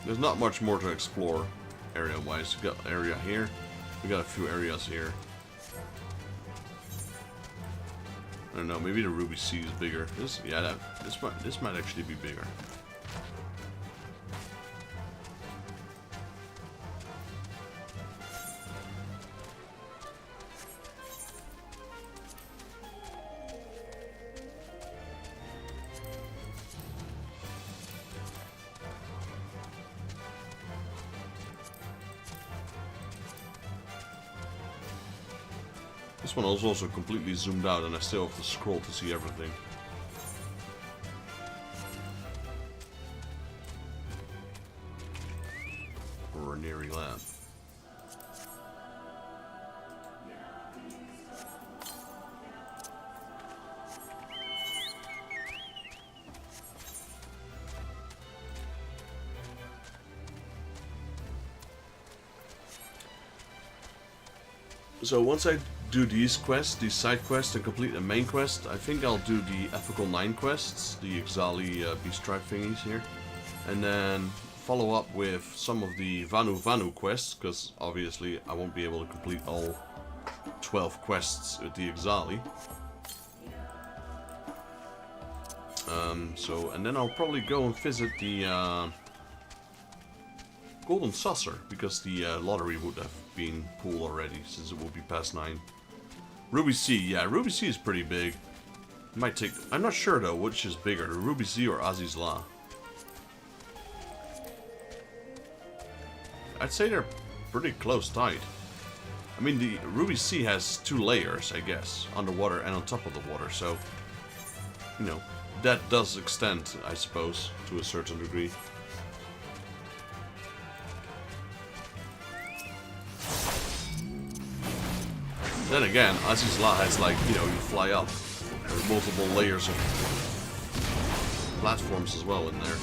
There's not much more to explore area-wise. We got area here. We got a few areas here. I don't know. Maybe the Ruby Sea is bigger. This might actually be bigger. This one is also completely zoomed out and I still have to scroll to see everything. Or nearing land. So once I do these quests, these side quests, and complete the main quest, I think I'll do the Ethical 9 quests, the Ixali Beast Tribe thingies here, and then follow up with some of the Vanu quests, because obviously I won't be able to complete all 12 quests with the Ixali. And then I'll probably go and visit the golden saucer, because the lottery would have been pulled already, since it will be past 9. Ruby Sea, yeah, Ruby Sea is pretty big. Might take... I'm not sure though, which is bigger, the Ruby Sea or Aziz's Law. I'd say they're pretty close tied. I mean, the Ruby Sea has 2 layers, I guess, underwater and on top of the water, so, you know, that does extend, I suppose, to a certain degree. Then again, Aziz's Law has, like, you know, you fly up. There's multiple layers of platforms as well in there.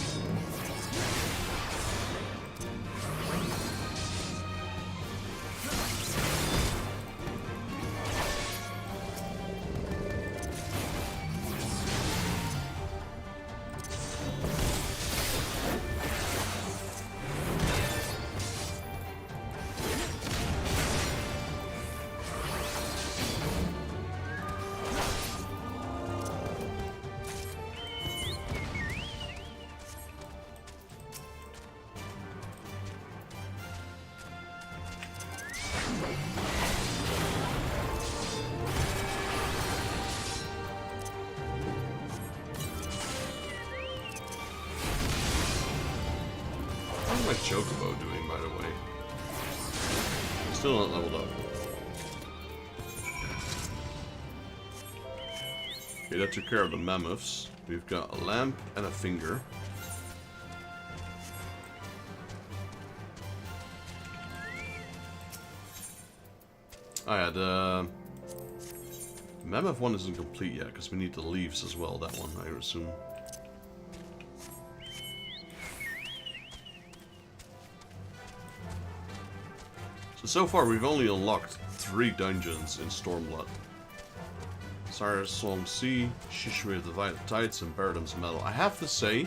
How's my Chocobo doing, by the way? Still not leveled up. Okay, that took care of the mammoths. We've got a lamp and a finger. Oh yeah, the mammoth one isn't complete yet, because we need the leaves as well, that one, I assume. So far we've only unlocked 3 dungeons in Stormblood. Sire's Song Sea, Shishwe of the Violet Tides, and Berdam's Metal. I have to say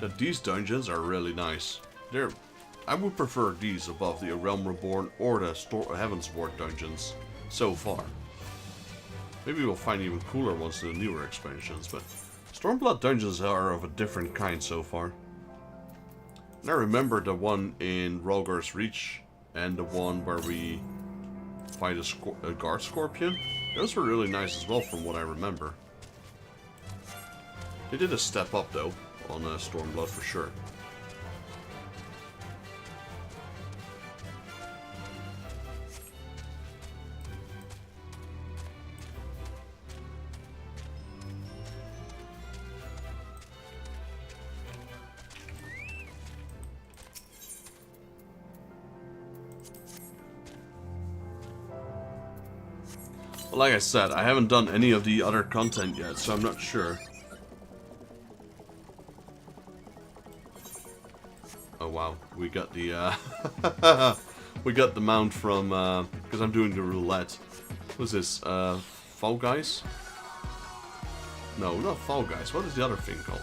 that these dungeons are really nice. I would prefer these above the A Realm Reborn or the Heavensward dungeons so far. Maybe we'll find even cooler ones in the newer expansions, but Stormblood dungeons are of a different kind so far. And I remember the one in Rolgar's Reach and the one where we fight a guard scorpion. Those were really nice as well from what I remember. They did a step up though on Stormblood for sure. Like I said, I haven't done any of the other content yet, so I'm not sure. Oh wow, we got the we got the mount from because I'm doing the roulette. What's this? Fall Guys? No, not Fall Guys. What is the other thing called?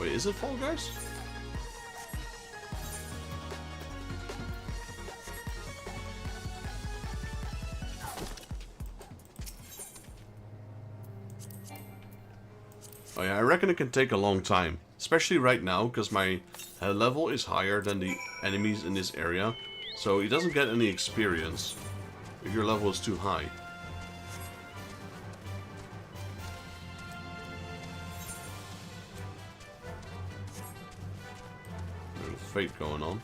Wait, is it Fall Guys? Oh yeah, I reckon it can take a long time. Especially right now, because my level is higher than the enemies in this area. So he doesn't get any experience if your level is too high. There's a fate going on.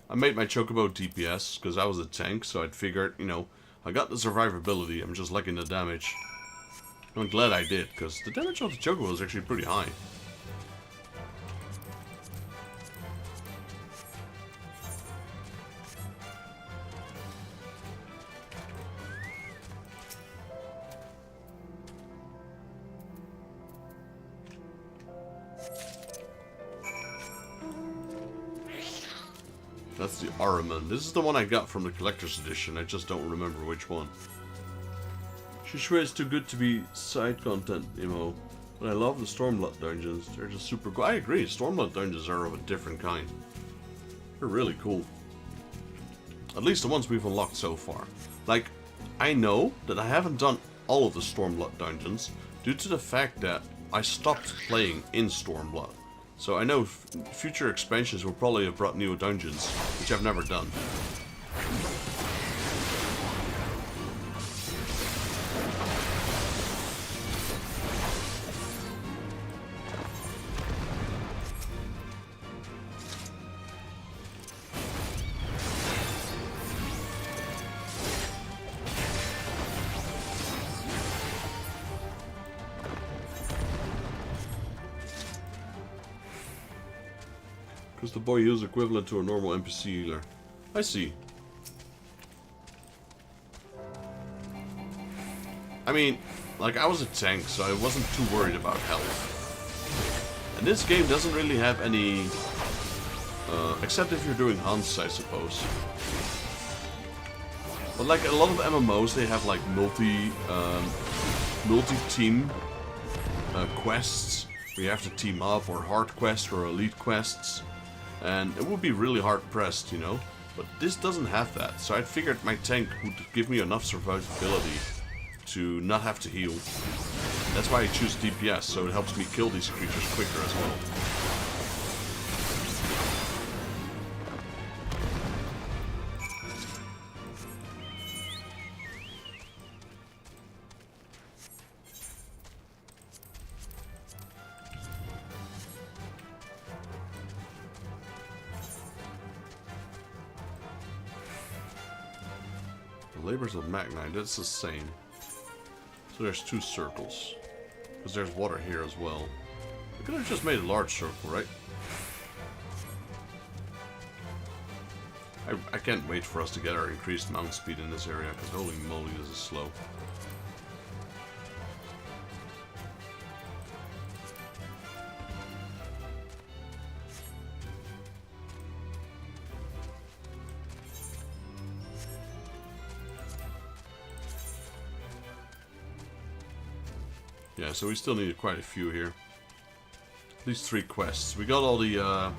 I made my Chocobo DPS, because I was a tank, so I'd figured, you know, I got the survivability, I'm just lacking the damage. I'm glad I did, because the damage on the Chocobo is actually pretty high. That's the Araman. This is the one I got from the collector's edition. I just don't remember which one. Shishwe is too good to be side content, Emo. But I love the Stormblood dungeons. They're just super cool. I agree. Stormblood dungeons are of a different kind. They're really cool. At least the ones we've unlocked so far. Like, I know that I haven't done all of the Stormblood dungeons due to the fact that I stopped playing in Stormblood. So I know future expansions will probably have brought new dungeons, which I've never done. Because the boy is equivalent to a normal NPC healer. I see. I mean, like, I was a tank, so I wasn't too worried about health. And this game doesn't really have any... except if you're doing hunts, I suppose. But like a lot of MMOs, they have like multi-team quests. Where you have to team up, or hard quests, or elite quests. And it would be really hard pressed, you know. But this doesn't have that, so I figured my tank would give me enough survivability to not have to heal. That's why I choose DPS, so it helps me kill these creatures quicker as well. Labors of Magnite, that's the same. So there's two circles. Because there's water here as well. I could have just made a large circle, right? I can't wait for us to get our increased mount speed in this area, because holy moly, this is slow. Yeah, so we still need quite a few here. At least 3 quests. We got all the, I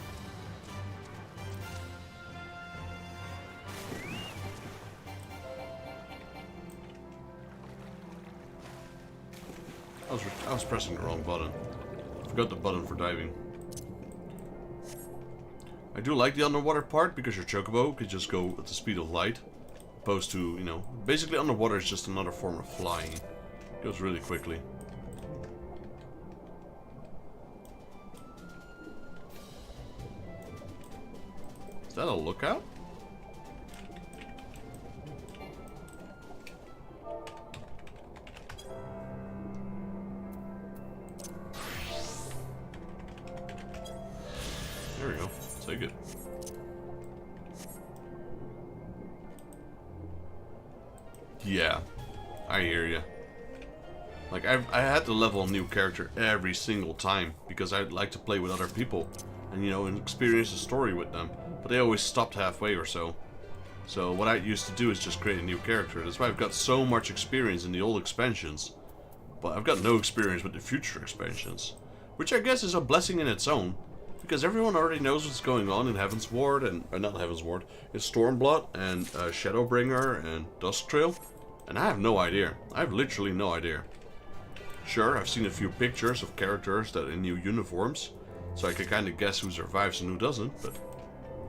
was pressing the wrong button. Forgot the button for diving. I do like the underwater part, because your chocobo could just go at the speed of light. Opposed to, you know, basically underwater is just another form of flying. It goes really quickly. Is that a lookout? There we go. Take it. Yeah, I hear ya. Like, I had to level a new character every single time because I'd like to play with other people and, you know, and experience the story with them. But they always stopped halfway or so. So what I used to do is just create a new character. That's why I've got so much experience in the old expansions. But I've got no experience with the future expansions. Which I guess is a blessing in its own. Because everyone already knows what's going on in Heaven's Ward and... not Heaven's Ward. In Stormblood and Shadowbringer and Dusktrail. And I have no idea. I have literally no idea. Sure, I've seen a few pictures of characters that are in new uniforms. So I can kind of guess who survives and who doesn't. But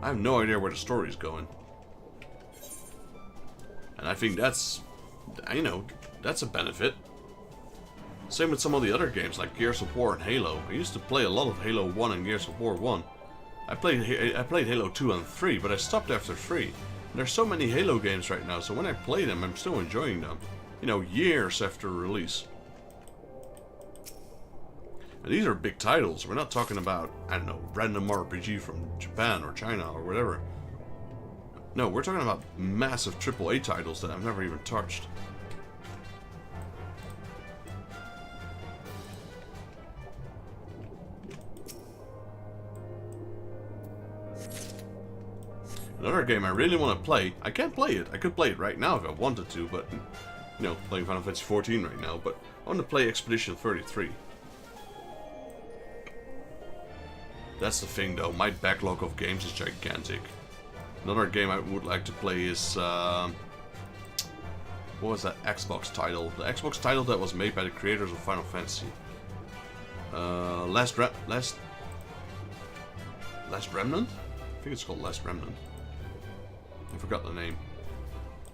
I have no idea where the story is going. And I think that's, you know, that's a benefit. Same with some of the other games like Gears of War and Halo. I used to play a lot of Halo 1 and Gears of War 1. I played Halo 2 and 3, but I stopped after 3. And there's so many Halo games right now, so when I play them, I'm still enjoying them. You know, years after release. And these are big titles. We're not talking about, I don't know, random RPG from Japan or China or whatever. No, we're talking about massive AAA titles that I've never even touched. Another game I really want to play. I can't play it. I could play it right now if I wanted to, but, you know, playing Final Fantasy XIV right now. But I want to play Expedition 33. That's the thing, though. My backlog of games is gigantic. Another game I would like to play is what was that Xbox title? The Xbox title that was made by the creators of Final Fantasy. Last Remnant? I think it's called Last Remnant. I forgot the name.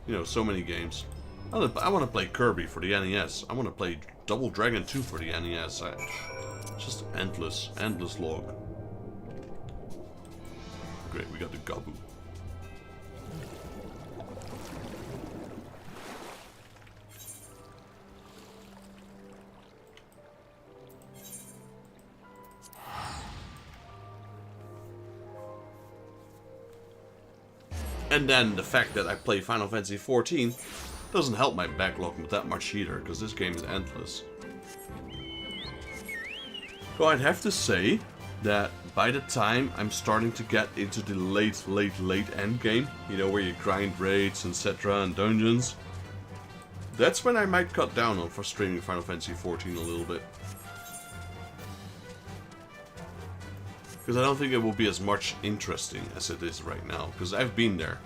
You know, so many games. I want to play Kirby for the NES. I want to play Double Dragon 2 for the NES. It's just endless log. Great, we got the Gabu. And then the fact that I play Final Fantasy XIV doesn't help my backlog that much either, because this game is endless. So I'd have to say that by the time I'm starting to get into the late end game, you know, where you grind raids, etc. and dungeons, that's when I might cut down on for streaming Final Fantasy XIV a little bit. Because I don't think it will be as much interesting as it is right now. Because I've been there,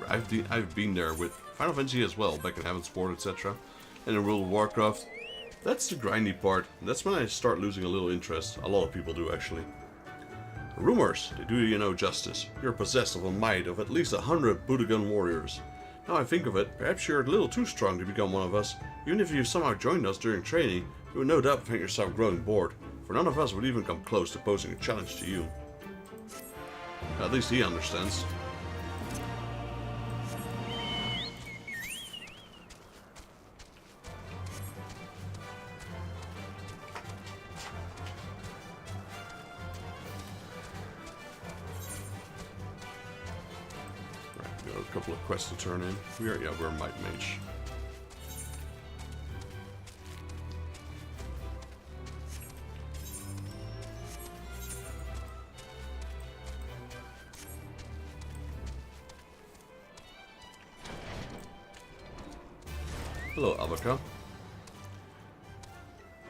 I've been there with Final Fantasy as well, back in Heavensport, etc. And in World of Warcraft. That's the grindy part. That's when I start losing a little interest. A lot of people do, actually. Rumors, they do you no justice. You're possessed of a might of at least 100 Budogan warriors. Now I think of it, perhaps you're a little too strong to become one of us. Even if you somehow joined us during training, you would no doubt find yourself growing bored. For none of us would even come close to posing a challenge to you. At least he understands. Right, we got a couple of quests to turn in. We're Might Mage. Hello, Abaka.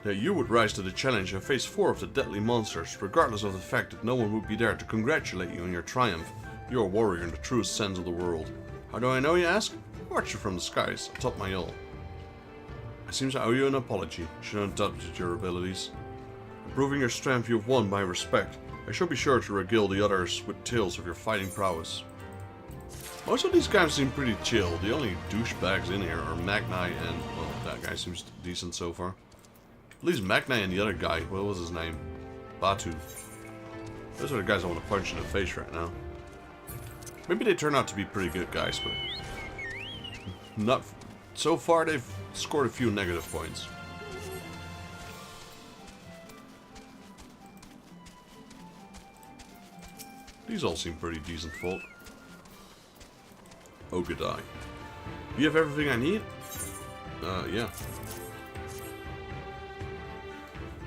Now you would rise to the challenge and face 4 of the deadly monsters, regardless of the fact that no one would be there to congratulate you on your triumph. You're a warrior in the truest sense of the world. How do I know, you ask? I watch you from the skies, atop my hill. I seem to owe you an apology. You should have doubted your abilities. Proving your strength, you've won my respect. I shall be sure to regale the others with tales of your fighting prowess. Most of these guys seem pretty chill. The only douchebags in here are Magni and, well, that guy seems decent so far. At least Magni and the other guy, what was his name? Batu. Those are the guys I want to punch in the face right now. Maybe they turn out to be pretty good guys, but not so far. They've scored a few negative points. These all seem pretty decent folk. Ogadai. You have everything I need? Yeah.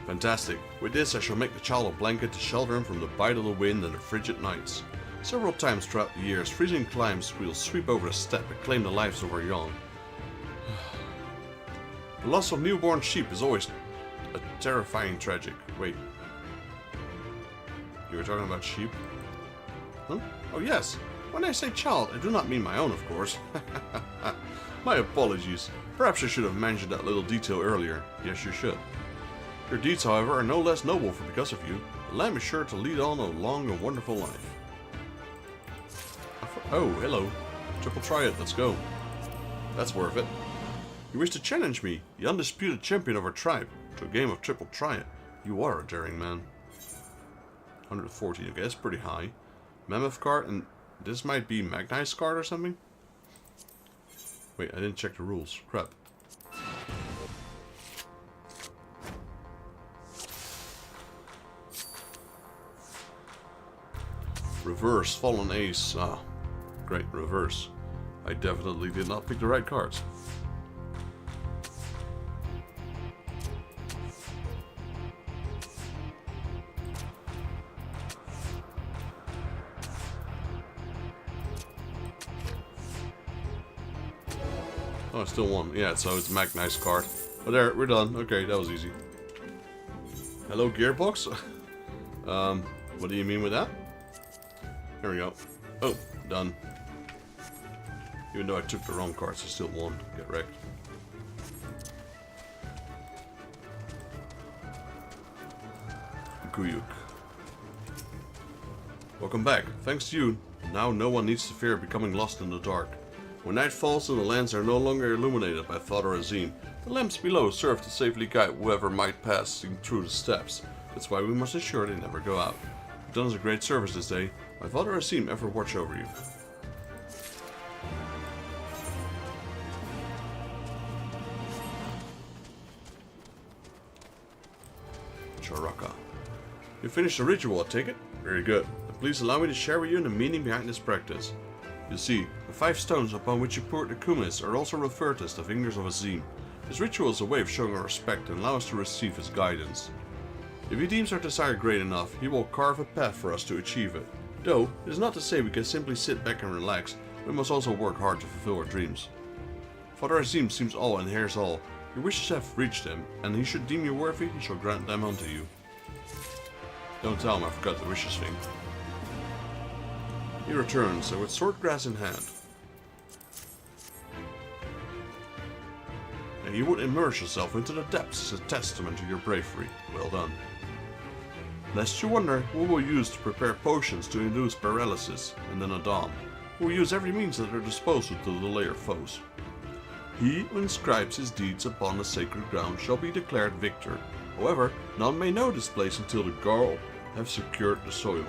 Fantastic. With this I shall make the child a blanket to shelter him from the bite of the wind and the frigid nights. Several times throughout the years, freezing climes will sweep over the steppe and claim the lives of our young. The loss of newborn sheep is always a terrifying tragic. Wait. You were talking about sheep? Huh? Oh yes. When I say child, I do not mean my own, of course. My apologies. Perhaps I should have mentioned that little detail earlier. Yes, you should. Your deeds, however, are no less noble for because of you. The lamb is sure to lead on a long and wonderful life. Oh, hello. Triple Triad, let's go. That's worth it. You wish to challenge me, the undisputed champion of our tribe, to a game of Triple Triad. You are a daring man. 114, okay, that's pretty high. Mammoth card, and this might be Magni's card or something? Wait, I didn't check the rules. Crap. Reverse, Fallen Ace. Ah, great, reverse. I definitely did not pick the right cards. Oh, I still won. Yeah, so it's Magni's card. Oh, there, we're done. Okay, that was easy. Hello, Gearbox? What do you mean with that? Here we go. Oh, done. Even though I took the wrong cards, I still won. Get wrecked. Guyuk. Welcome back. Thanks to you, now no one needs to fear becoming lost in the dark. When night falls and the lands are no longer illuminated by Father Azim, the lamps below serve to safely guide whoever might passing through the steps. That's why we must ensure they never go out. You've done us a great service this day. May Father Azim ever watch over you. Charaka. You finished the ritual, I take it? Very good. And please allow me to share with you the meaning behind this practice. You see, the 5 stones upon which you poured the kumis are also referred to as the fingers of Azim. This ritual is a way of showing our respect and allow us to receive his guidance. If he deems our desire great enough, he will carve a path for us to achieve it. Though, it is not to say we can simply sit back and relax, we must also work hard to fulfill our dreams. Father Azim seems all and hears all. Your wishes have reached him, and he should deem you worthy, he shall grant them unto you. Don't tell him I forgot the wishes thing. He returns, with swordgrass in hand. And you would immerse yourself into the depths as a testament to your bravery. Well done. Lest you wonder, we will use to prepare potions to induce paralysis, and then Adam. We will use every means at our disposal to delay our foes. He who inscribes his deeds upon the sacred ground shall be declared victor. However, none may know this place until the Garl have secured the soil.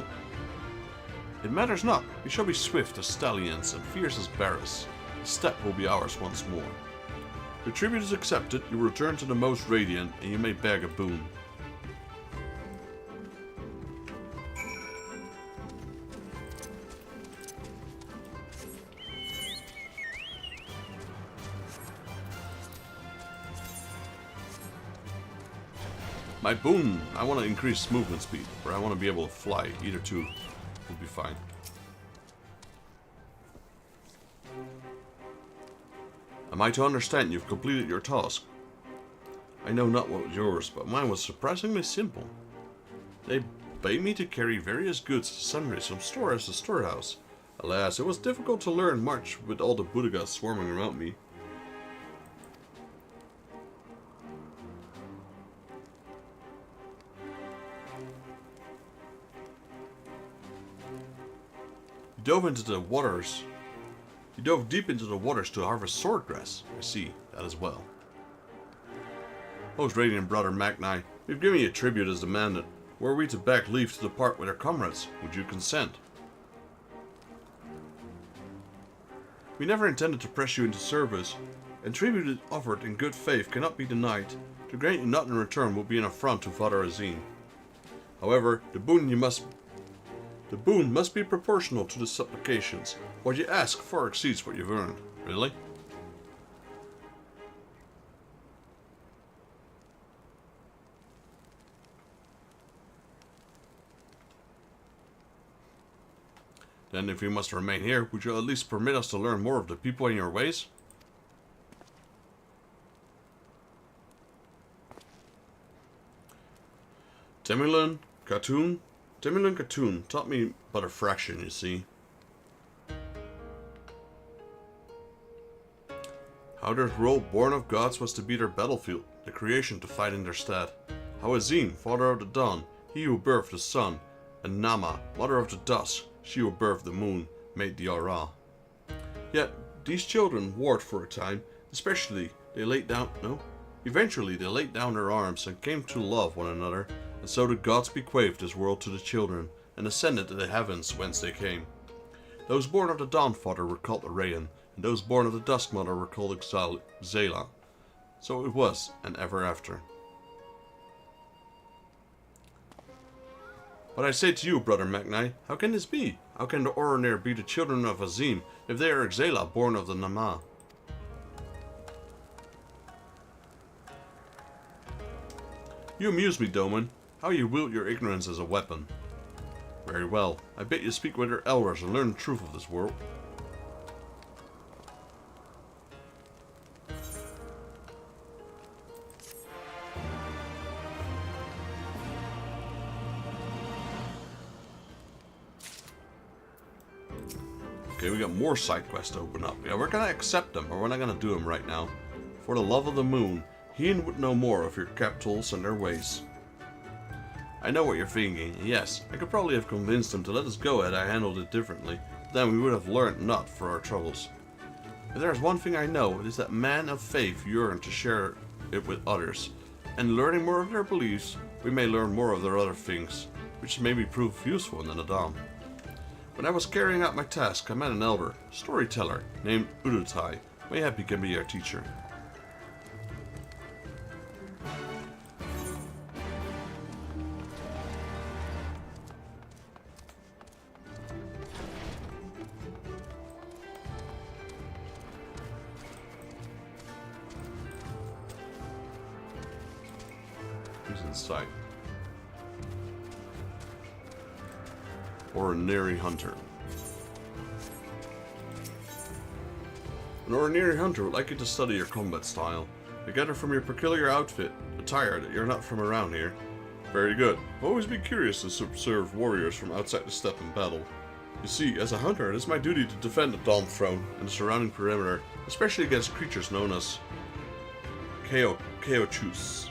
It matters not, we shall be swift as stallions and fierce as bears. The steppe will be ours once more. Your tribute is accepted, you return to the most radiant, and you may beg a boon. My boon! I want to increase movement speed, or I want to be able to fly. Either two will be fine. Am I to understand you've completed your task? I know not what was yours, but mine was surprisingly simple. They bade me to carry various goods to sundries from storehouse to storehouse. Alas, it was difficult to learn much with all the Budagas swarming around me. You dove deep into the waters to harvest swordgrass. I see, that as well. Most radiant brother Magni, we've given you tribute as demanded. Were we to beg leave to depart with our comrades, would you consent? We never intended to press you into service, and tribute offered in good faith cannot be denied. To grant you not in return will be an affront to Father Azim. However, the boon must be proportional to the supplications. What you ask far exceeds what you've earned. Really? Then if you must remain here, would you at least permit us to learn more of the people and your ways? Temulin Khatun taught me but a fraction, you see. How their world born of gods was to be their battlefield, the creation to fight in their stead. How Azim, father of the dawn, he who birthed the sun, and Nama, mother of the dusk, she who birthed the moon, made the Aura. Yet, these children warred for a time, eventually they laid down their arms and came to love one another, and so the gods bequeathed this world to the children, and ascended to the heavens whence they came. Those born of the Dawn Father were called Arayan, and those born of the Dusk Mother were called Zela. So it was, and ever after. But I say to you, brother Magni, how can this be? How can the Oronir be the children of Azim, if they are Xela, born of the Nama? You amuse me, Doman. How you wield your ignorance as a weapon. Very well. I bid you speak with your elders and learn the truth of this world. Okay, we got more side quests to open up. Yeah, we're gonna accept them, or we're not gonna do them right now. For the love of the moon, Hien would know more of your capitals and their ways. I know what you're thinking. Yes, I could probably have convinced them to let us go had I handled it differently. But then we would have learned not for our troubles. If there's one thing I know, it is that men of faith yearn to share it with others. And learning more of their beliefs, we may learn more of their other things, which may be prove useful in the Adam. When I was carrying out my task, I met an elder, storyteller, named Urutai. Mayhap he can be our teacher. Who's inside? Ordinary hunter. An ordinary hunter would like you to study your combat style. I gather from your peculiar outfit, attire, that you're not from around here. Very good. I've always been curious to observe warriors from outside the steppe in battle. You see, as a hunter, it is my duty to defend the Dom throne and the surrounding perimeter, especially against creatures known as Keochus.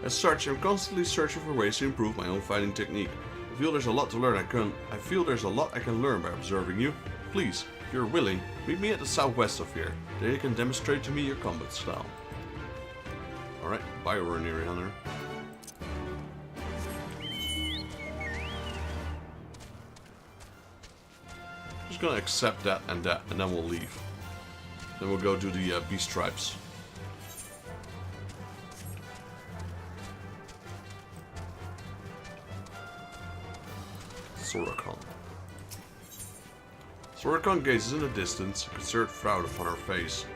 As such, I'm constantly searching for ways to improve my own fighting technique. I feel there's a lot to learn. I can learn by observing you. Please, if you're willing, meet me at the southwest of here. There you can demonstrate to me your combat style. Alright, bye ordinary hunter. Just gonna accept that, and then we'll leave. Then we'll go do the beast tribes. Sorokon. Sorokon gazes in the distance, a concerned frown upon her face.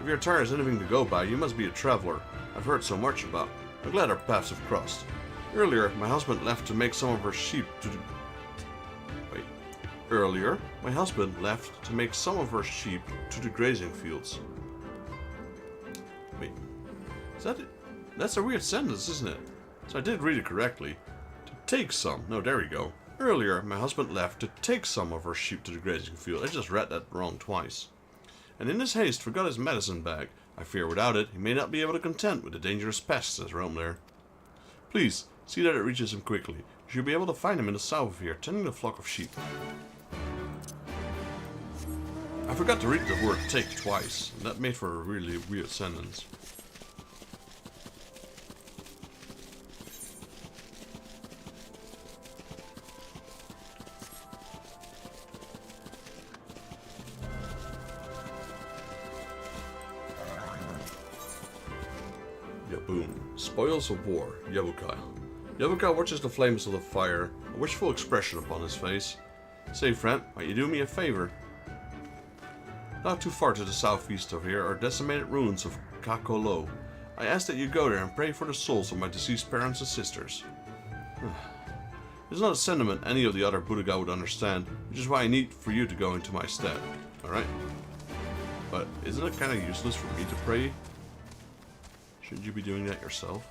If your attire is anything to go by, you must be a traveler I've heard so much about. I'm glad our paths have crossed. Earlier, my husband left to make some of her sheep to the... Earlier, my husband left to make some of her sheep to the grazing fields. Wait, is that it? That's a weird sentence, isn't it? So I did read it correctly. To take some. No, there we go. Earlier, my husband left to take some of her sheep to the grazing field. I just read that wrong twice. And in his haste forgot his medicine bag. I fear without it, he may not be able to contend with the dangerous pests that roam there. Please, see that it reaches him quickly. You should be able to find him in the south of here, tending the flock of sheep. I forgot to read the word take twice. That made for a really weird sentence. Boom. Spoils of war. Yabukai. Yabukai watches the flames of the fire, a wishful expression upon his face. Say, friend, might you do me a favor? Not too far to the southeast of here are decimated ruins of Kakolo. I ask that you go there and pray for the souls of my deceased parents and sisters. It's not a sentiment any of the other Buddha would understand, which is why I need for you to go into my stead. Alright? But isn't it kind of useless for me to pray? Shouldn't you be doing that yourself?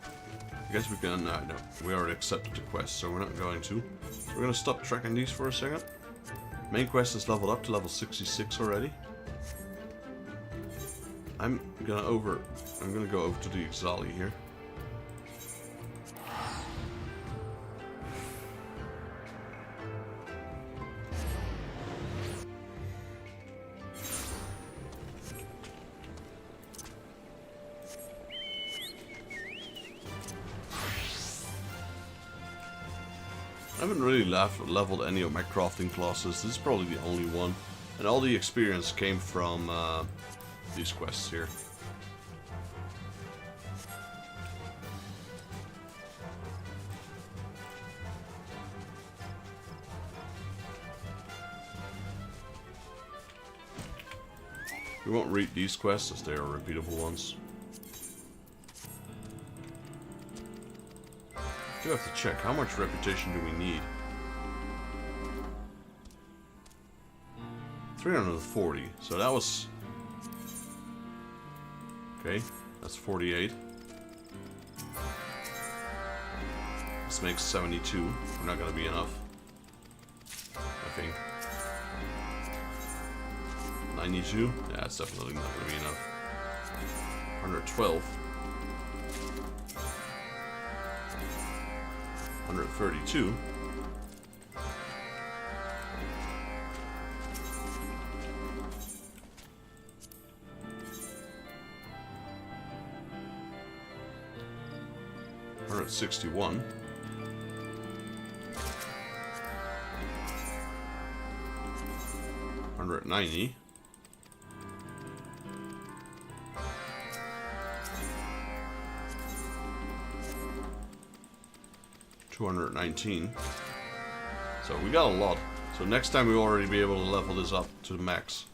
I guess we can... no, we already accepted the quest, so we're not going to. So we're going to stop tracking these for a second. Main quest is leveled up to level 66 already. I'm gonna go over to the Exali here. I haven't really leveled any of my crafting classes. This is probably the only one. And all the experience came from these quests here. We won't read these quests as they are repeatable ones. I do have to check, how much reputation do we need? 340, so that was... okay, that's 48. This makes 72, we're not gonna be enough. think. 92? Yeah, it's definitely not going to be enough. 112. 132. $161. 190. 219. So we got a lot. So next time we'll already be able to level this up to the max.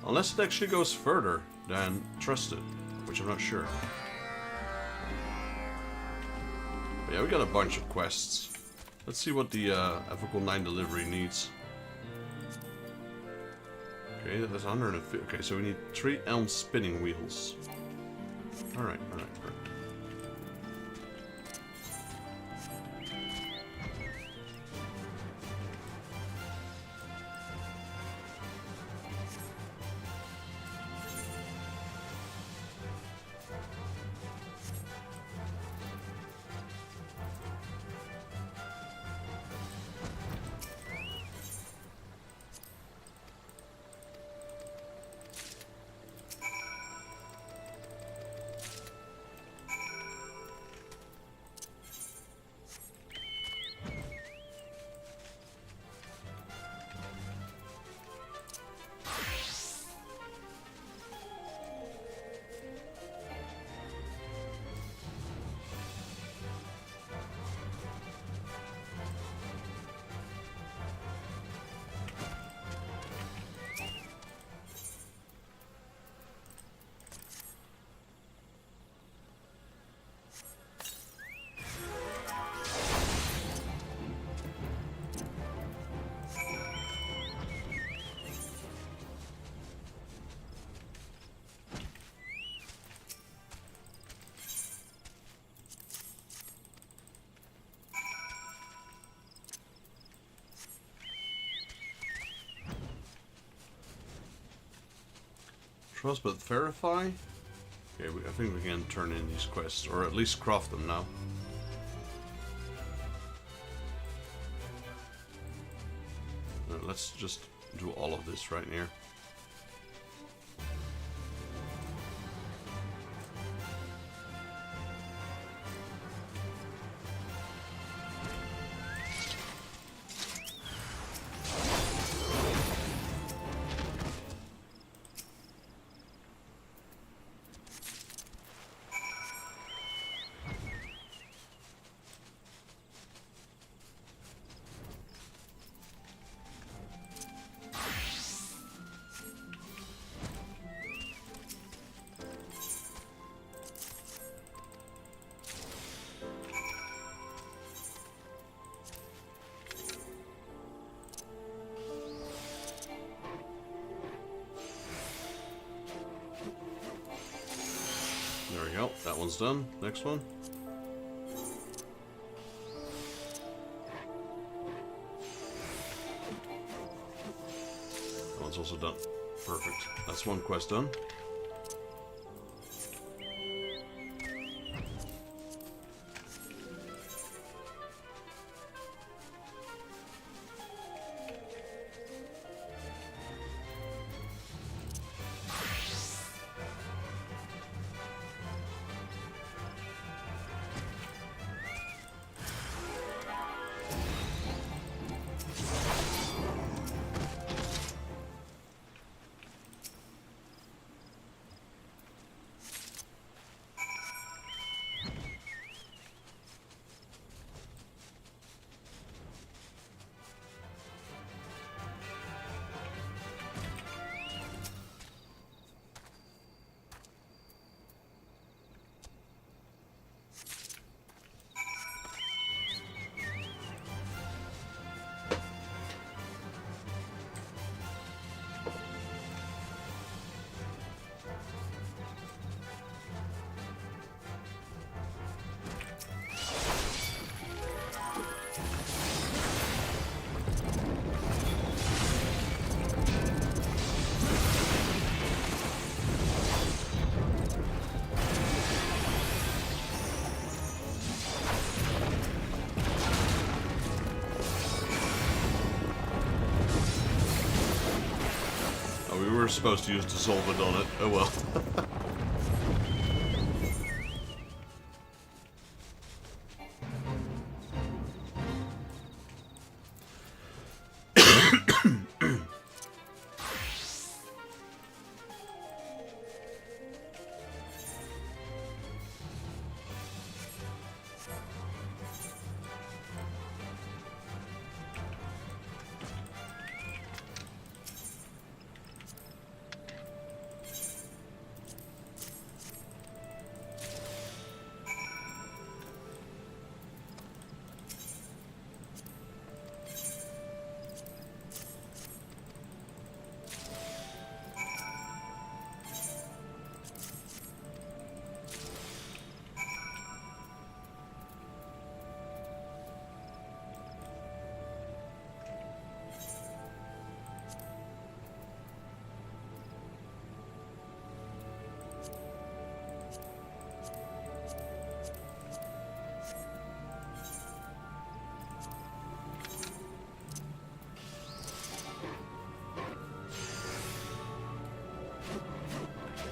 Unless it actually goes further than trusted, which I'm not sure. But yeah, we got a bunch of quests. Let's see what the Ethical 9 delivery needs. Okay, that's 150. Okay, so we need 3 elm spinning wheels. Alright, alright, alright. Trust but verify? Okay, I think we can turn in these quests, or at least craft them now. Let's just do all of this right here. There we go, that one's done. Next one. That one's also done. Perfect. That's one quest done. were supposed to use Dissolvent on it. Oh well.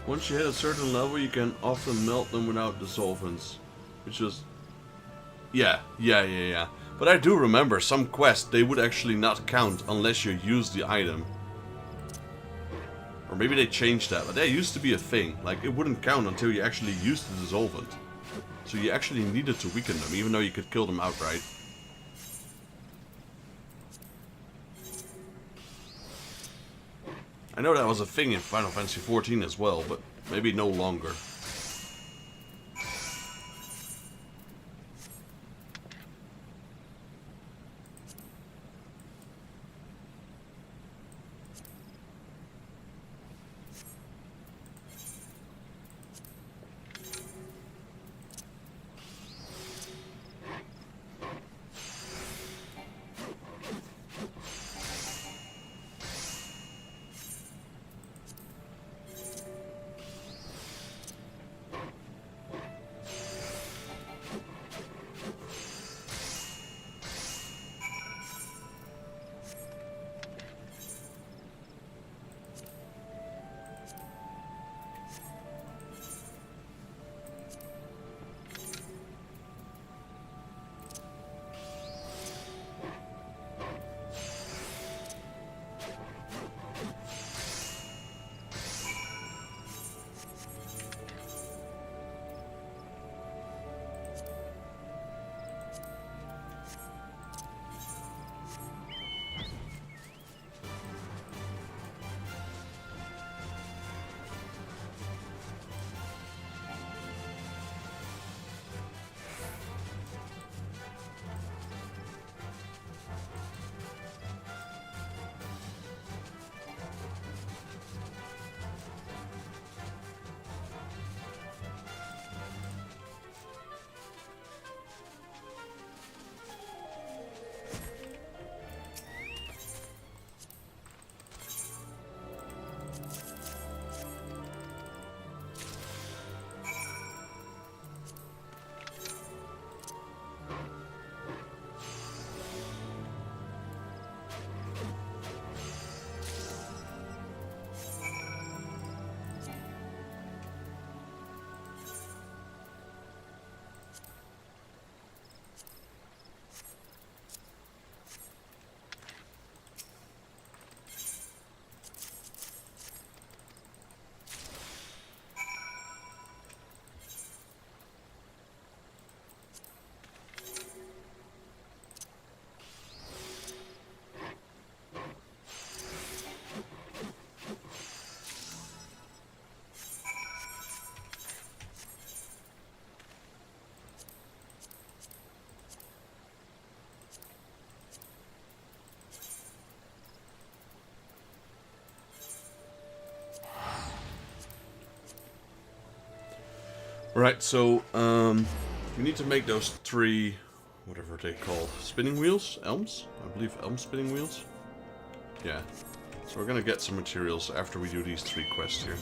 Once you hit a certain level, you can often melt them without dissolvents. Which is... Yeah. But I do remember some quests, they would actually not count unless you use the item. Or maybe they changed that, but that used to be a thing. Like, it wouldn't count until you actually used the dissolvent. So you actually needed to weaken them, even though you could kill them outright. I know that was a thing in Final Fantasy XIV as well, but maybe no longer. Right, so, we need to make those 3, whatever they call, spinning wheels? Elms? I believe elm spinning wheels? Yeah. So we're gonna get some materials after we do these 3 quests here.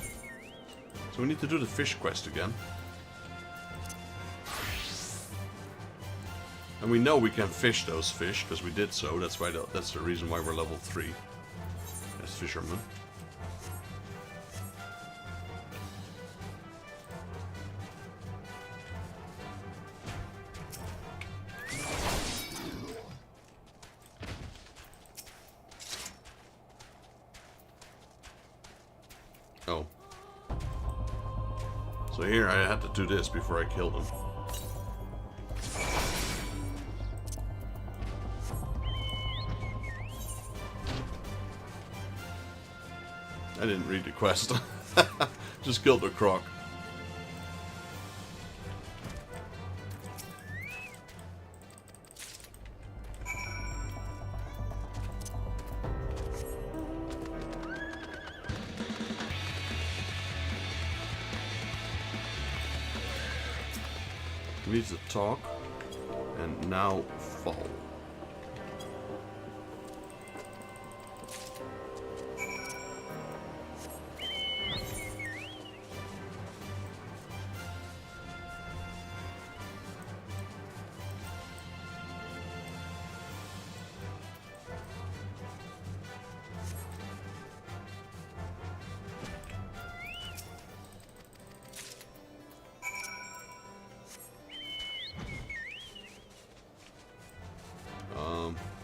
So we need to do the fish quest again. And we know we can fish those fish, because we did so. That's why that's the reason why we're level 3 as fishermen. So here I had to do this before I killed him. I didn't read the quest. Just killed the croc. Needs to talk and now fall.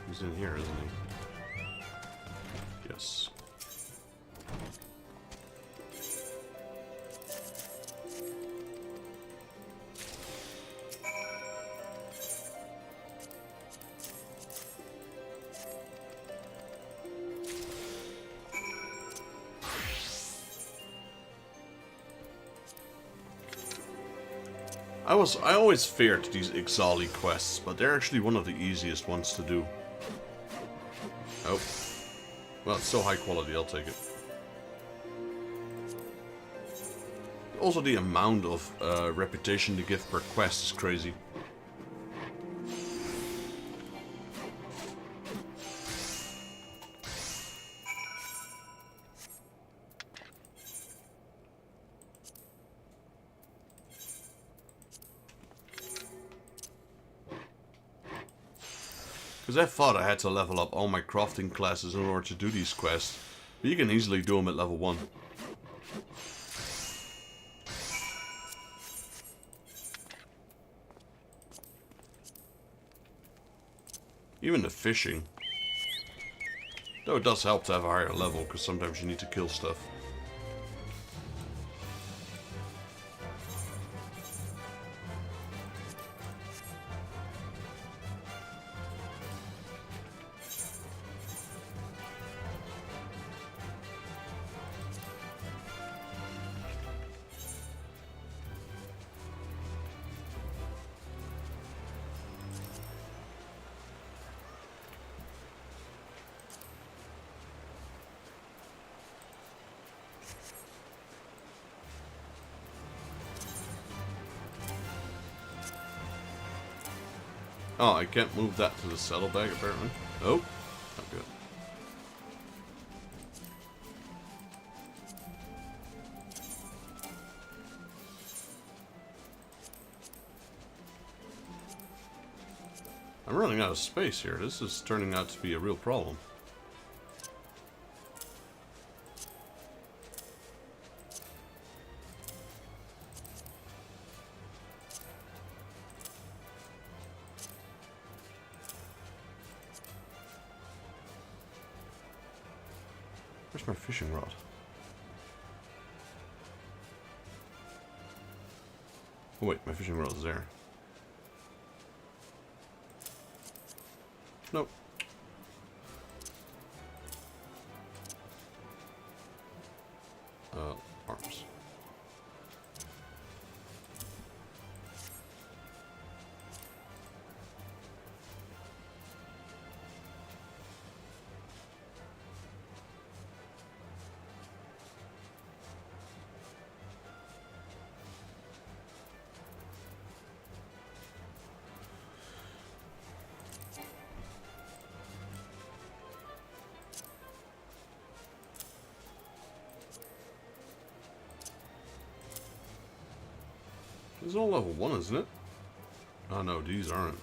He's in here, isn't he? Yes. I always feared these Exali quests, but they're actually one of the easiest ones to do. Oh. Well, it's so high quality, I'll take it. Also, the amount of reputation they give per quest is crazy. Because I thought I had to level up all my crafting classes in order to do these quests. But you can easily do them at level 1. Even the fishing. Though it does help to have a higher level, because sometimes you need to kill stuff. Oh, I can't move that to the saddlebag apparently. Oh, not good. I'm running out of space here. This is turning out to be a real problem. Where's my fishing rod? Oh wait, my fishing rod is there. Nope. Arms. This is all level 1, isn't it? Oh no, these aren't.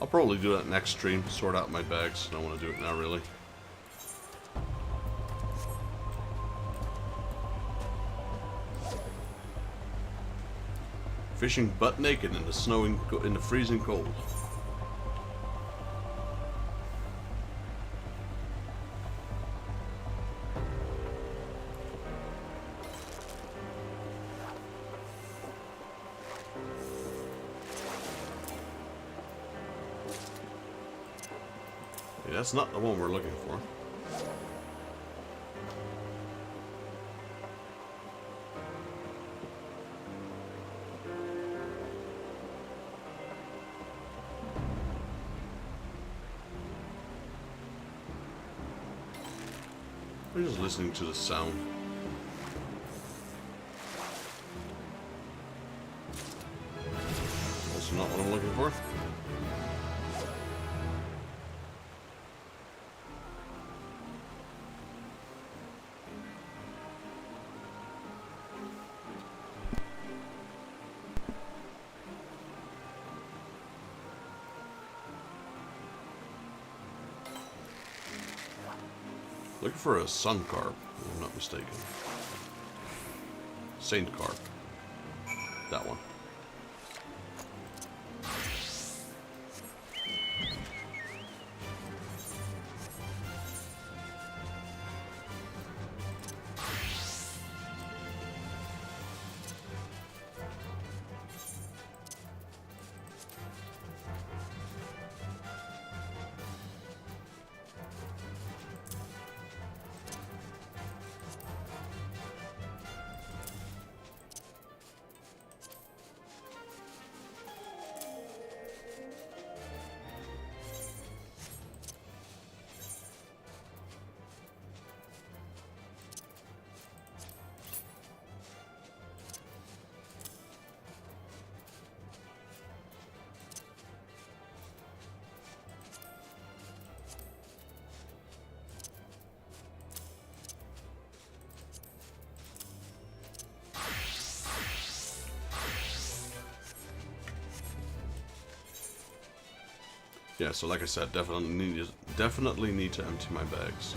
I'll probably do that next stream, sort out my bags. I don't want to do it now, really. Fishing butt naked in the freezing cold. Yeah, that's not the one we're looking for. I'm just listening to the sound. Also not what I'm looking for. Looking for a sun carp, if I'm not mistaken. Saint carp. That one. Yeah, so like I said, definitely need to empty my bags.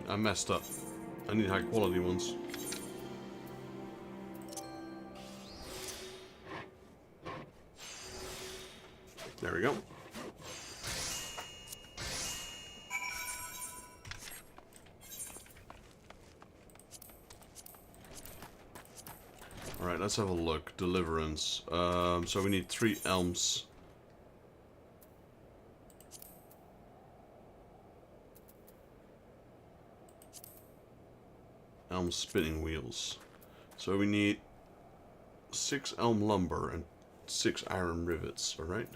I messed up. I need high quality ones. There we go. Alright, let's have a look. Deliverance. So we need 3 elms. Elm spinning wheels. So we need 6 elm lumber and 6 iron rivets, alright?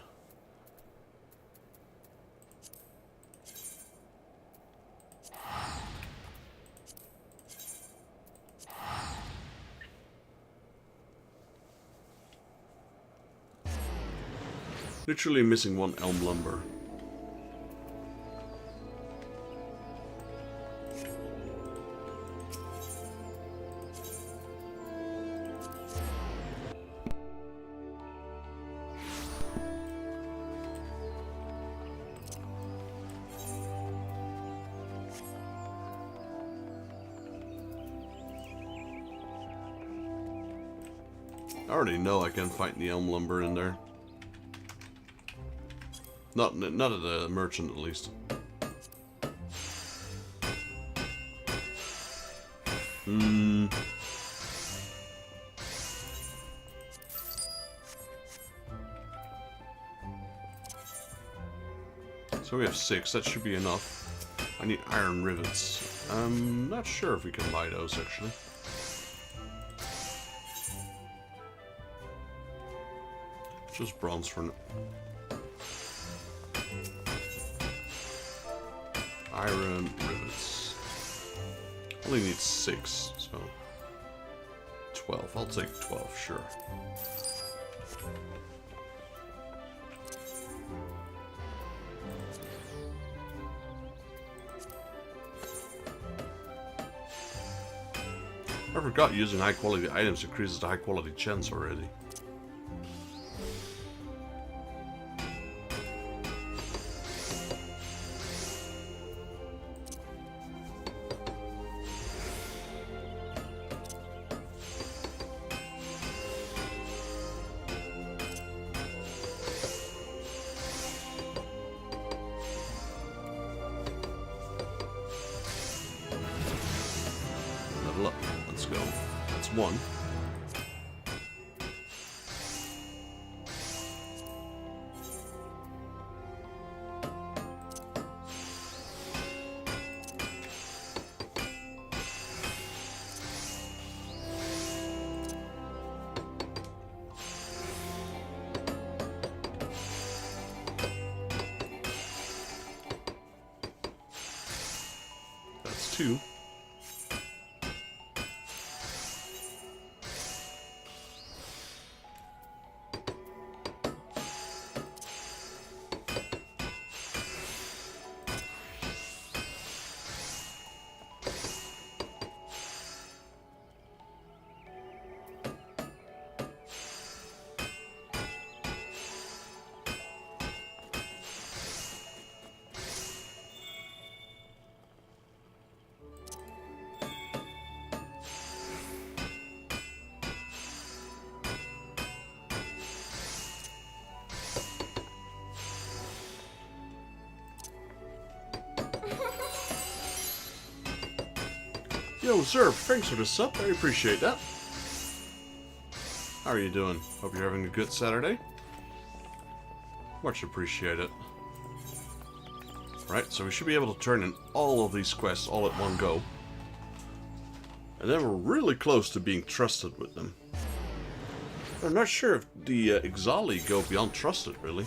Literally missing 1 elm lumber. I already know I can find the elm lumber in there. Not at the merchant, at least. So we have 6, that should be enough. I need iron rivets. I'm not sure if we can buy those actually. Just bronze for now. Iron rivets. Only need 6, so 12. I'll take 12, sure. I forgot using high quality items increases the high quality chance already. Level up. Let's go. That's 1. That's 2. Yo, sir, thanks for the sub. I appreciate that. How are you doing? Hope you're having a good Saturday. Much appreciated. Right, so we should be able to turn in all of these quests all at one go. And then we're really close to being trusted with them. I'm not sure if the Exali go beyond trusted, really.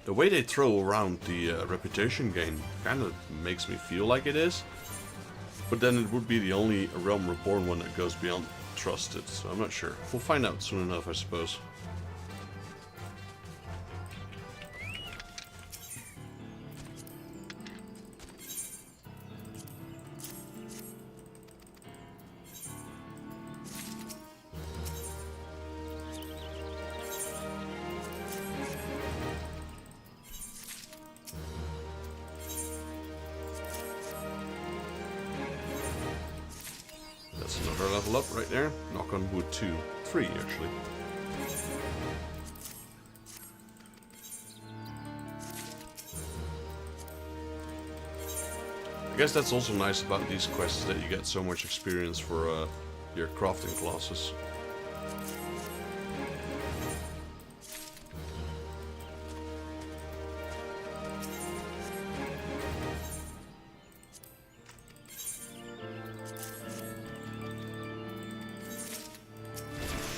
The way they throw around the reputation gain kind of makes me feel like it is. But then it would be the only A Realm Reborn one that goes beyond trusted, so I'm not sure. We'll find out soon enough, I suppose. That's another level up right there. Knock on wood 2. 3 actually. I guess that's also nice about these quests, that you get so much experience for your crafting classes.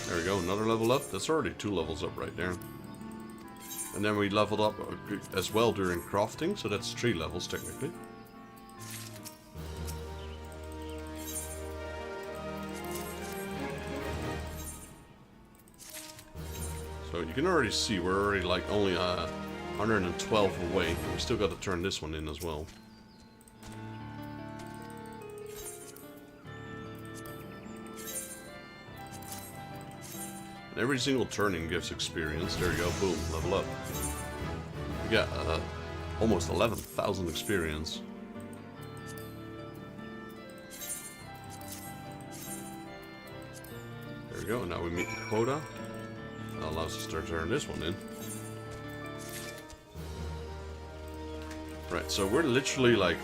There we go, another level up. That's already 2 levels up right there. And then we leveled up as well during crafting, so that's 3 levels technically. So you can already see we're already like only 112 away. We still got to turn this one in as well. And every single turning gives experience. There you go, boom, level up. We got almost 11,000 experience. There we go, now we meet the quota. That allows us to turn this one in. Right, so we're literally like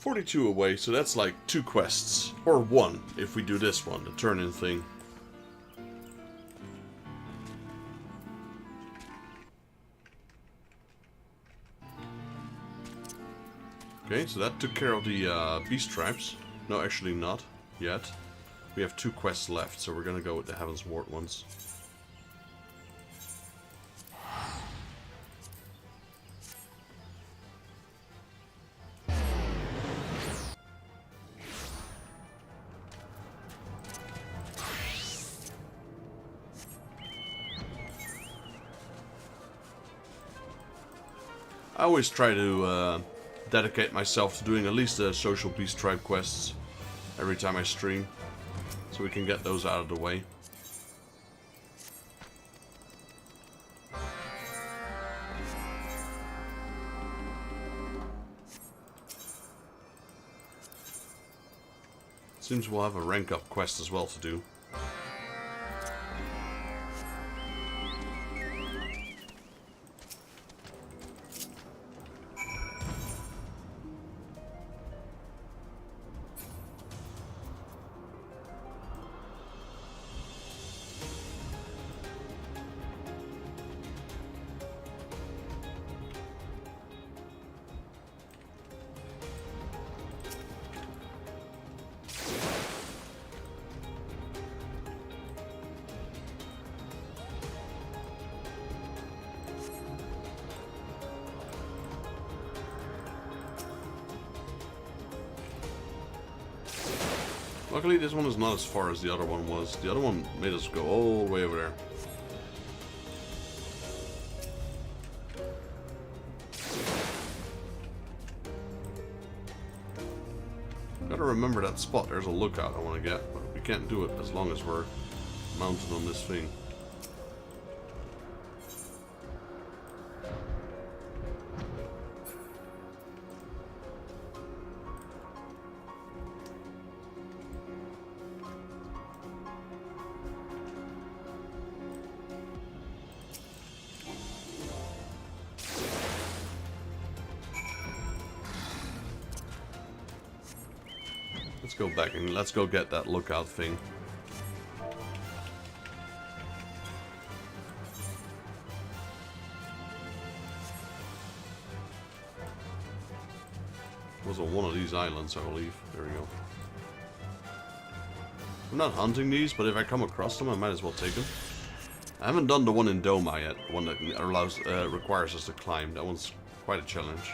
42 away, so that's like 2 quests. Or 1, if we do this one, the turn-in thing. Okay, so that took care of the beast tribes. No, actually not yet. We have 2 quests left, so we're gonna go with the Heaven's Ward ones. I always try to dedicate myself to doing at least the social beast tribe quests every time I stream, so we can get those out of the way. Seems we'll have a rank up quest as well to do. Luckily, this one is not as far as the other one was. The other one made us go all the way over there. Gotta remember that spot. There's a lookout I want to get, but we can't do it as long as we're mounted on this thing. Let's go back and let's go get that lookout thing. It was on one of these islands, I believe. There we go. I'm not hunting these, but if I come across them, I might as well take them. I haven't done the one in Doma yet, the one that requires us to climb. That one's quite a challenge.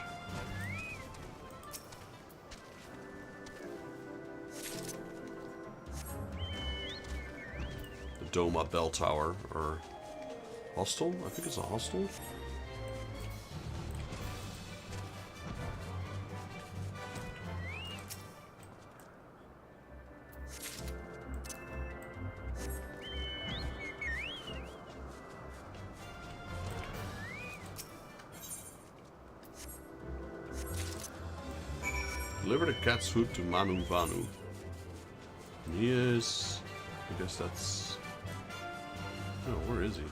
Doma Bell Tower, or hostel? I think it's a hostel. Deliver the cat's food to Manu Vanu. Yes, I guess that's... Oh, where is he?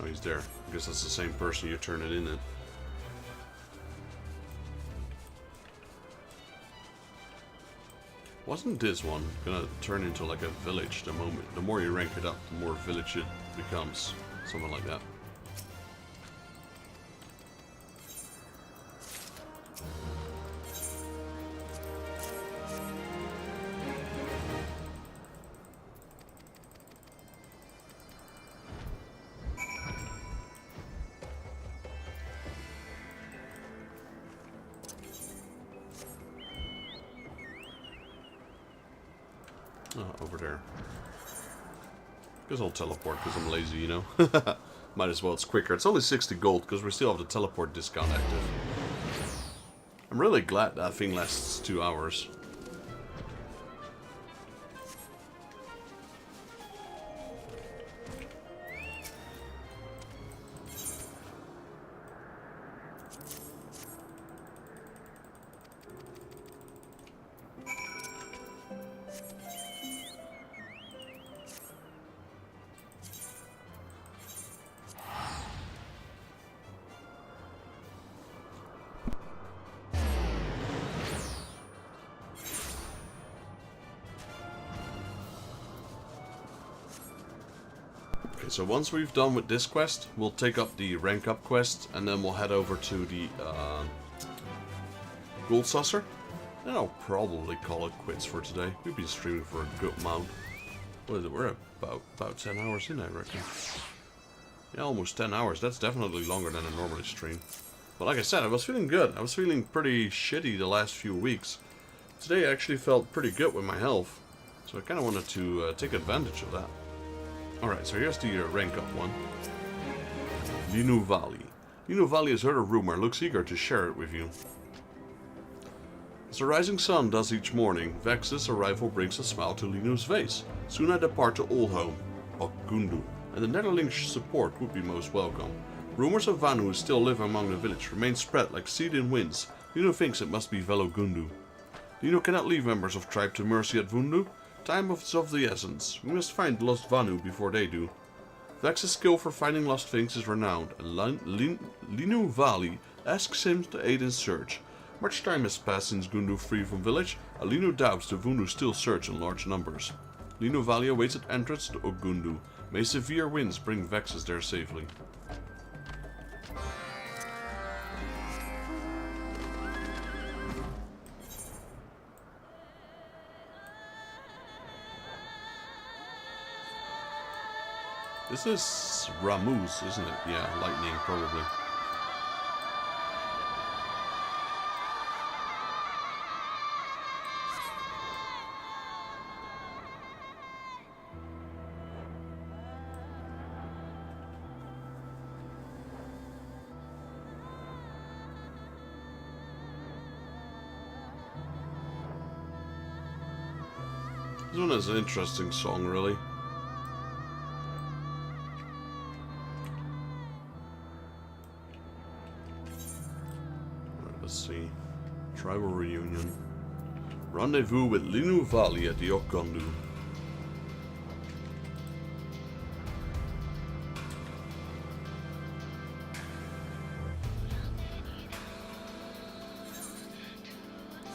Oh, he's there. I guess that's the same person you turn it in at. Wasn't this one gonna turn into like a village the more you rank it up, the more village it becomes? Something like that. Over there. Guess I'll teleport because I'm lazy, you know? Might as well, it's quicker. It's only 60 gold because we still have the teleport discount active. I'm really glad that thing lasts 2 hours. Okay, so once we've done with this quest, we'll take up the rank up quest, and then we'll head over to the Gold Saucer. And I'll probably call it quits for today. We've been streaming for a good amount. What is it? We're about 10 hours in, I reckon. Yeah, almost 10 hours. That's definitely longer than I normally stream. But like I said, I was feeling good. I was feeling pretty shitty the last few weeks. Today I actually felt pretty good with my health. So I kind of wanted to take advantage of that. Alright, so here's the rank up one. Linu Valley. Linu Valley has heard a rumor and looks eager to share it with you. As the rising sun does each morning, Vex's arrival brings a smile to Linu's face. Soon I depart to old home, Ogundu, and the Netherlings' support would be most welcome. Rumors of Vanu who still live among the village remain spread like seed in winds. Linu thinks it must be Velogundu. Linu cannot leave members of tribe to mercy at Vundu. Time is of the essence. We must find lost Vanu before they do. Vex's skill for finding lost things is renowned, and Linu Valley asks him to aid in search. Much time has passed since Gundu freed from village, and Linu doubts the Vundu still search in large numbers. Linu Valley awaits at entrance to Ogundu. May severe winds bring Vexes there safely. This is Ramuz, isn't it? Yeah, lightning, probably. This one has an interesting song, really. Let's see. Tribal reunion. Rendezvous with Linu Valley at the Ogundu.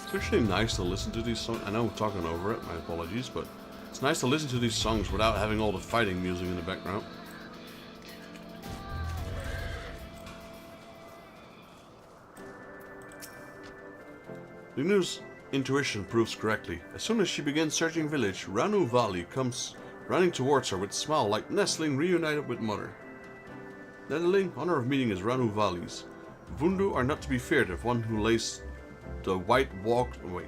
It's actually nice to listen to these songs. I know I'm talking over it, my apologies, but it's nice to listen to these songs without having all the fighting music in the background. Linu's intuition proves correctly. As soon as she begins searching village, Ranu Valley comes running towards her with a smile like nestling reunited with mother. Netherling, honor of meeting is Ranu Valley's. Vundu are not to be feared if one who lays the white walks... Wait.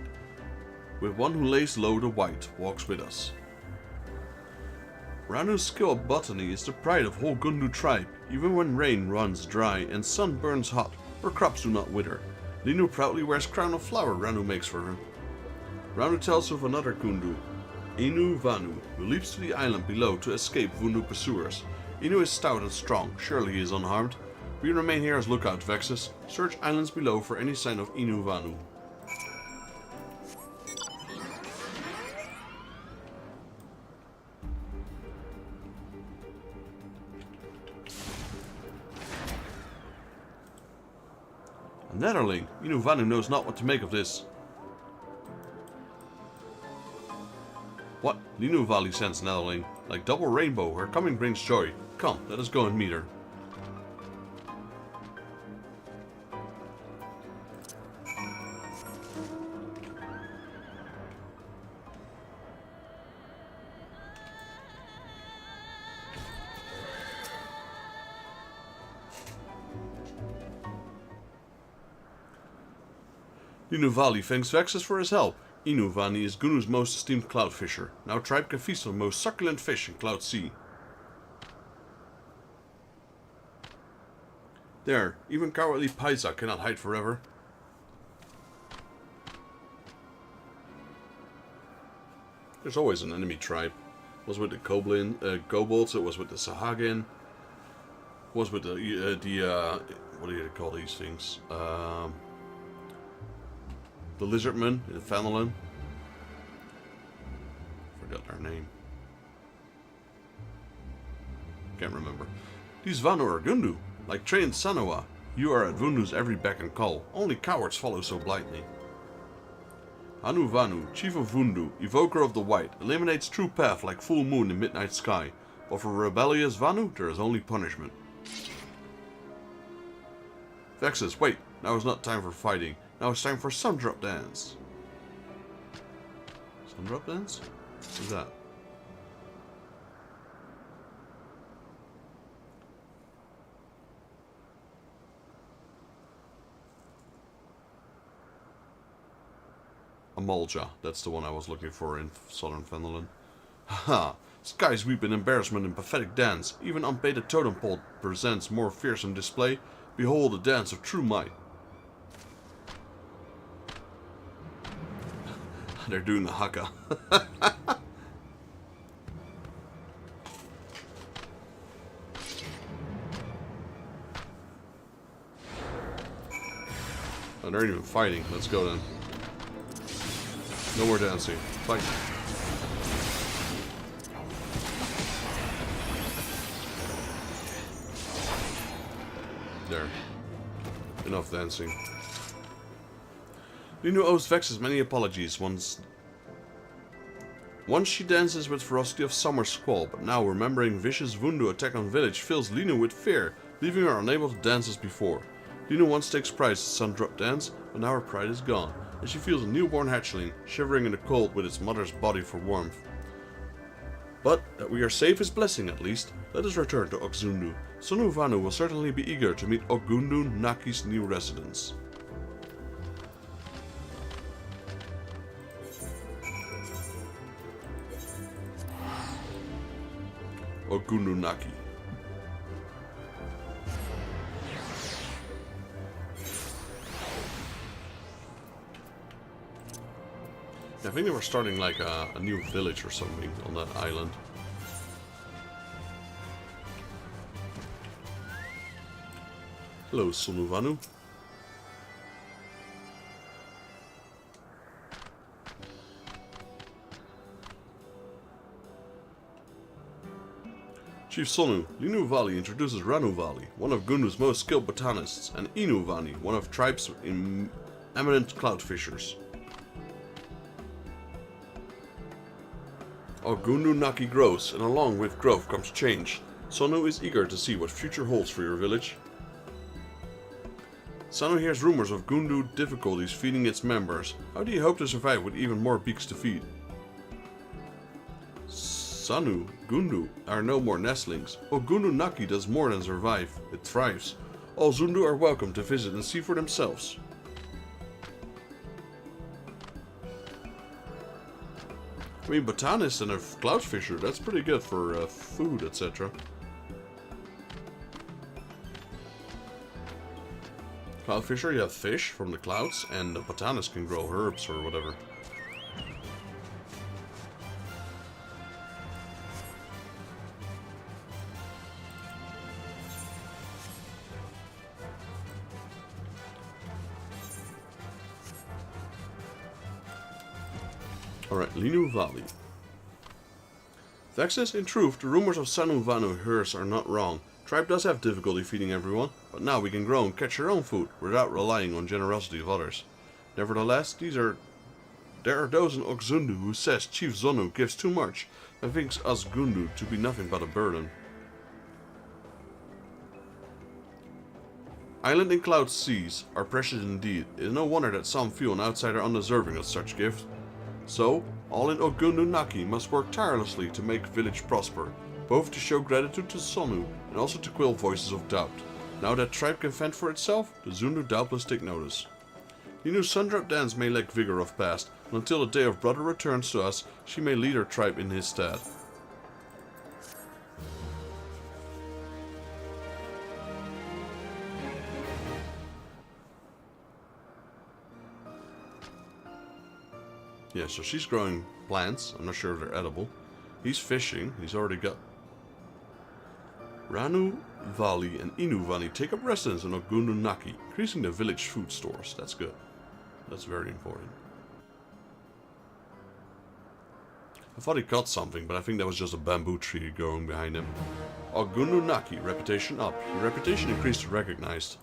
With one who lays low the white walks with us. Ranu's skill at botany is the pride of whole Gundu tribe, even when rain runs dry and sun burns hot, or crops do not wither. Linu proudly wears crown of flower Ranu makes for her. Ranu tells of another Gundu, Inu Vanu, who leaps to the island below to escape Vundu pursuers. Inu is stout and strong, surely he is unharmed. We remain here as lookout Vexes. Search islands below for any sign of Inu Vanu. A Netherling! Inu Vanu knows not what to make of this. What? Linu Valley sends Netherling. Like double rainbow, her coming brings joy. Come, let us go and meet her. Linu Valley thanks Vexes for his help. Inu Vani is Gunu's most esteemed cloud fisher. Now tribe can feast on the most succulent fish in Cloud Sea. There, even cowardly Paisa cannot hide forever. There's always an enemy tribe. It was with the Kobolds, it was with the Sahagin. It was with the what do you call these things? The Lizardmen in Fenelon. Forgot their name. Can't remember. These Vanu are Gundu. Like trained Sanoa, you are at Vundu's every beck and call. Only cowards follow so blindly. Anu Vanu, chief of Vundu, evoker of the white, eliminates true path like full moon in midnight sky. But for rebellious Vanu, there is only punishment. Vexus, wait. Now is not time for fighting. Now it's time for Sun Drop Dance. Sun Drop Dance? What's that? A Mulja. That's the one I was looking for in southern Finland. Haha. Skies weep in embarrassment and pathetic dance. Even unpainted totem pole presents more fearsome display. Behold the dance of true might. They're doing the haka. Oh, they're even fighting. Let's go then. No more dancing. Fight. There. Enough dancing. Linu owes Vexus many apologies. Once she dances with ferocity of summer squall, but now remembering vicious Vundu attack on village fills Linu with fear, leaving her unable to dance as before. Linu once takes pride in Sun Drop Dance, but now her pride is gone, and she feels a newborn hatchling, shivering in the cold with its mother's body for warmth. But that we are safe is blessing at least. Let us return to Oxundu. Sonu Vanu will certainly be eager to meet Ogundu Naki's new residence. Ogundu Naki. I think they were starting like a new village or something on that island. Hello, Sonu Vanu. Chief Sonu, Linu Valley introduces Ranu Valley, one of Gundu's most skilled botanists, and Inu Vani, one of tribe's eminent cloud fishers. Ogundu Naki grows, and along with growth comes change. Sonu is eager to see what future holds for your village. Sonu hears rumors of Gundu difficulties feeding its members. How do you hope to survive with even more beaks to feed? Sanu, Gundu are no more nestlings. Ogundu Naki does more than survive, it thrives. All Zundu are welcome to visit and see for themselves. I mean, botanist and a cloud fisher, that's pretty good for food, etc. Cloud fisher, you have fish from the clouds, and the botanist can grow herbs or whatever. Alright, Linu Valley. Vexus, in truth, the rumors of Sanu Vanu hers are not wrong. Tribe does have difficulty feeding everyone, but now we can grow and catch our own food without relying on generosity of others. Nevertheless, there are those in Oxundu who says Chief Zonu gives too much and thinks us Gundu to be nothing but a burden. Island and cloud seas are precious indeed. It is no wonder that some feel an outsider undeserving of such gift. So, all in Ogundu Naki must work tirelessly to make village prosper, both to show gratitude to Sonu and also to quell voices of doubt. Now that tribe can fend for itself, the Zundu doubtless take notice. Linu's Sun Drop Dance may lack vigor of past, and until the day of brother returns to us, she may lead her tribe in his stead. Yeah, so she's growing plants. I'm not sure if they're edible. He's fishing. He's already got... Ranu Valley and Inu Valley take up residence in Ogundu Naki, increasing the village food stores. That's good. That's very important. I thought he caught something, but I think that was just a bamboo tree growing behind him. Ogundu Naki, reputation up. Your reputation increased to recognized.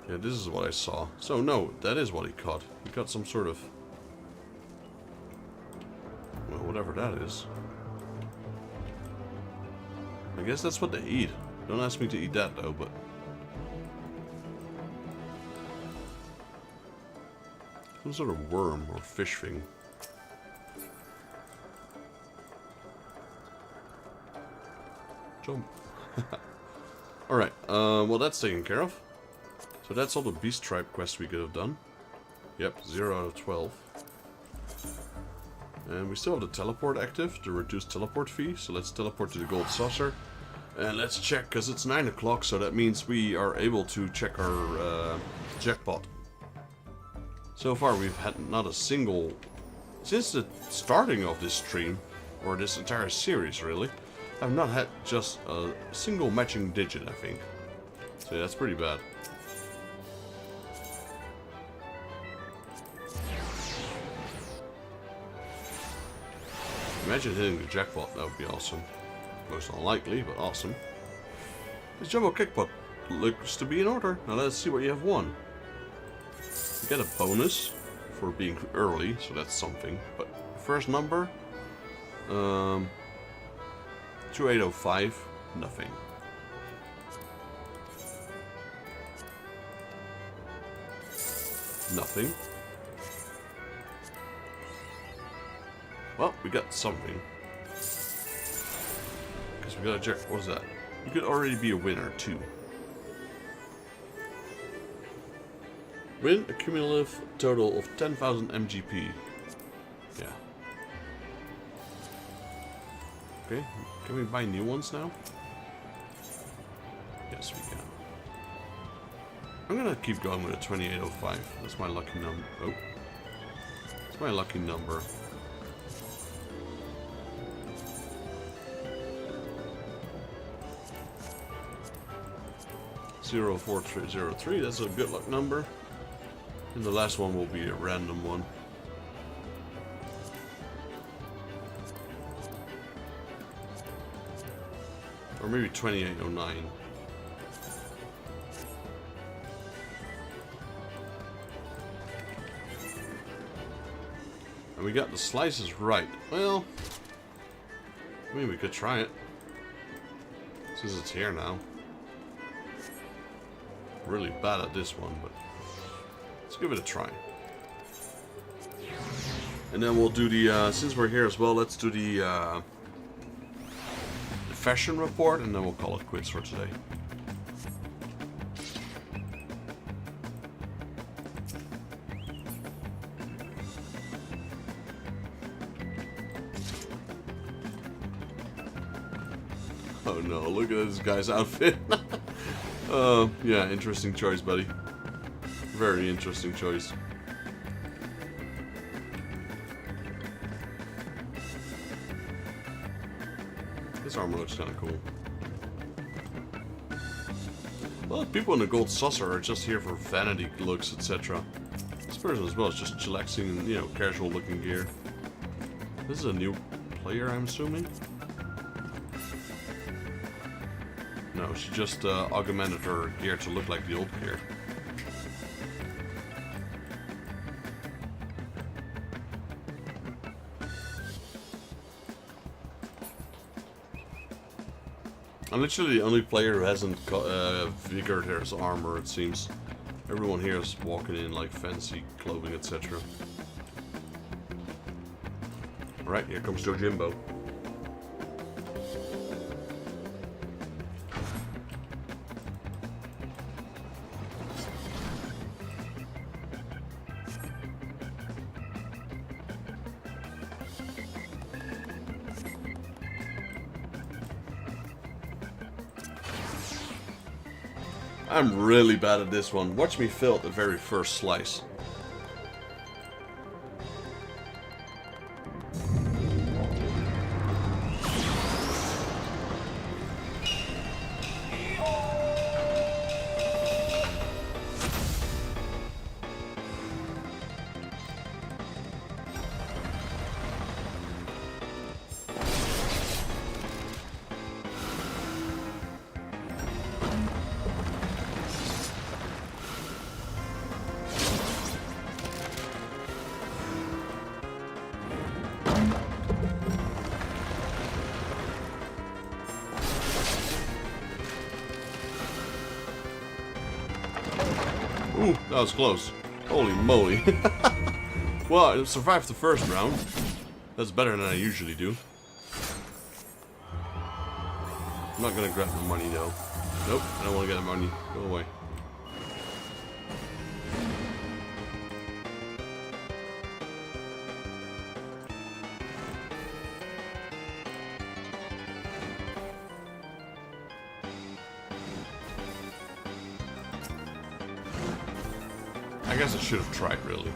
Yeah, this is what I saw. So no, that is what he caught. He caught some sort of... well, whatever that is. I guess that's what they eat. Don't ask me to eat that though, but... some sort of worm or fish thing. Jump. Alright, well that's taken care of. So that's all the beast tribe quests we could have done. Yep, 0 out of 12. And we still have the teleport active, the reduced teleport fee. So let's teleport to the gold saucer. And let's check, because it's 9 o'clock, so that means we are able to check our jackpot. So far we've had not a single... since the starting of this stream, or this entire series really, I've not had just a single matching digit, I think. So yeah, that's pretty bad. Imagine hitting the jackpot, that would be awesome. Most unlikely, but awesome. This jumbo kickpot looks to be in order. Now let's see what you have won. You get a bonus for being early, so that's something. But first number, 2805, nothing. Nothing. Well, we got something. Because we got a jack. What is that? You could already be a winner too. Win a cumulative total of 10,000 MGP. Yeah. Okay, can we buy new ones now? Yes, we can. I'm gonna keep going with a 2805. That's my lucky number. Oh. That's my lucky number. 04303, that's a good luck number. And the last one will be a random one. Or maybe 2809. And we got the slices right. Well, I mean, we could try it. Since it's here now. Really bad at this one, but let's give it a try. And then we'll do the, since we're here as well, let's do the fashion report, and then we'll call it quits for today. Oh no, look at this guy's outfit. Yeah, interesting choice, buddy. Very interesting choice. This armor looks kind of cool. Well, people in the gold saucer are just here for vanity looks, etc. This person as well is just chillaxing in, you know, casual looking gear. This is a new player, I'm assuming. No, she just augmented her gear to look like the old gear. I'm literally the only player who hasn't figured his armor, it seems. Everyone here is walking in like fancy clothing, etc. Alright, here comes Jojimbo. I'm really bad at this one. Watch me fail at the very first slice. Ooh, that was close. Holy moly. Well, I survived the first round. That's better than I usually do. I'm not gonna grab the money though. Nope, I don't want to get the money. Go away. I guess I should have tried, really.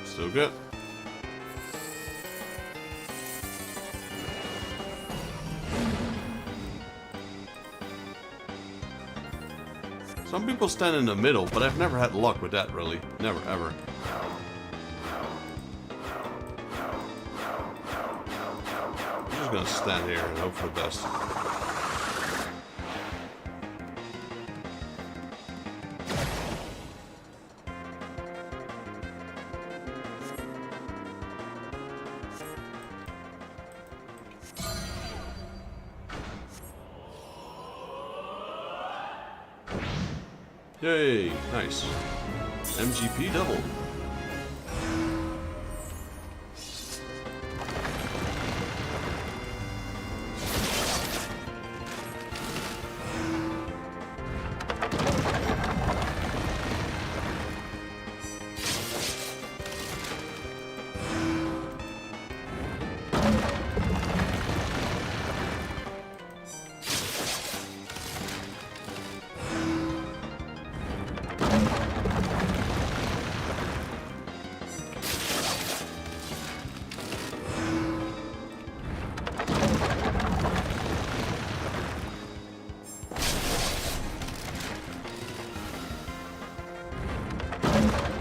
Still good. Some people stand in the middle, but I've never had luck with that, really. Never, ever. I'm just gonna stand here and hope for the best. Yay, nice. MGP double.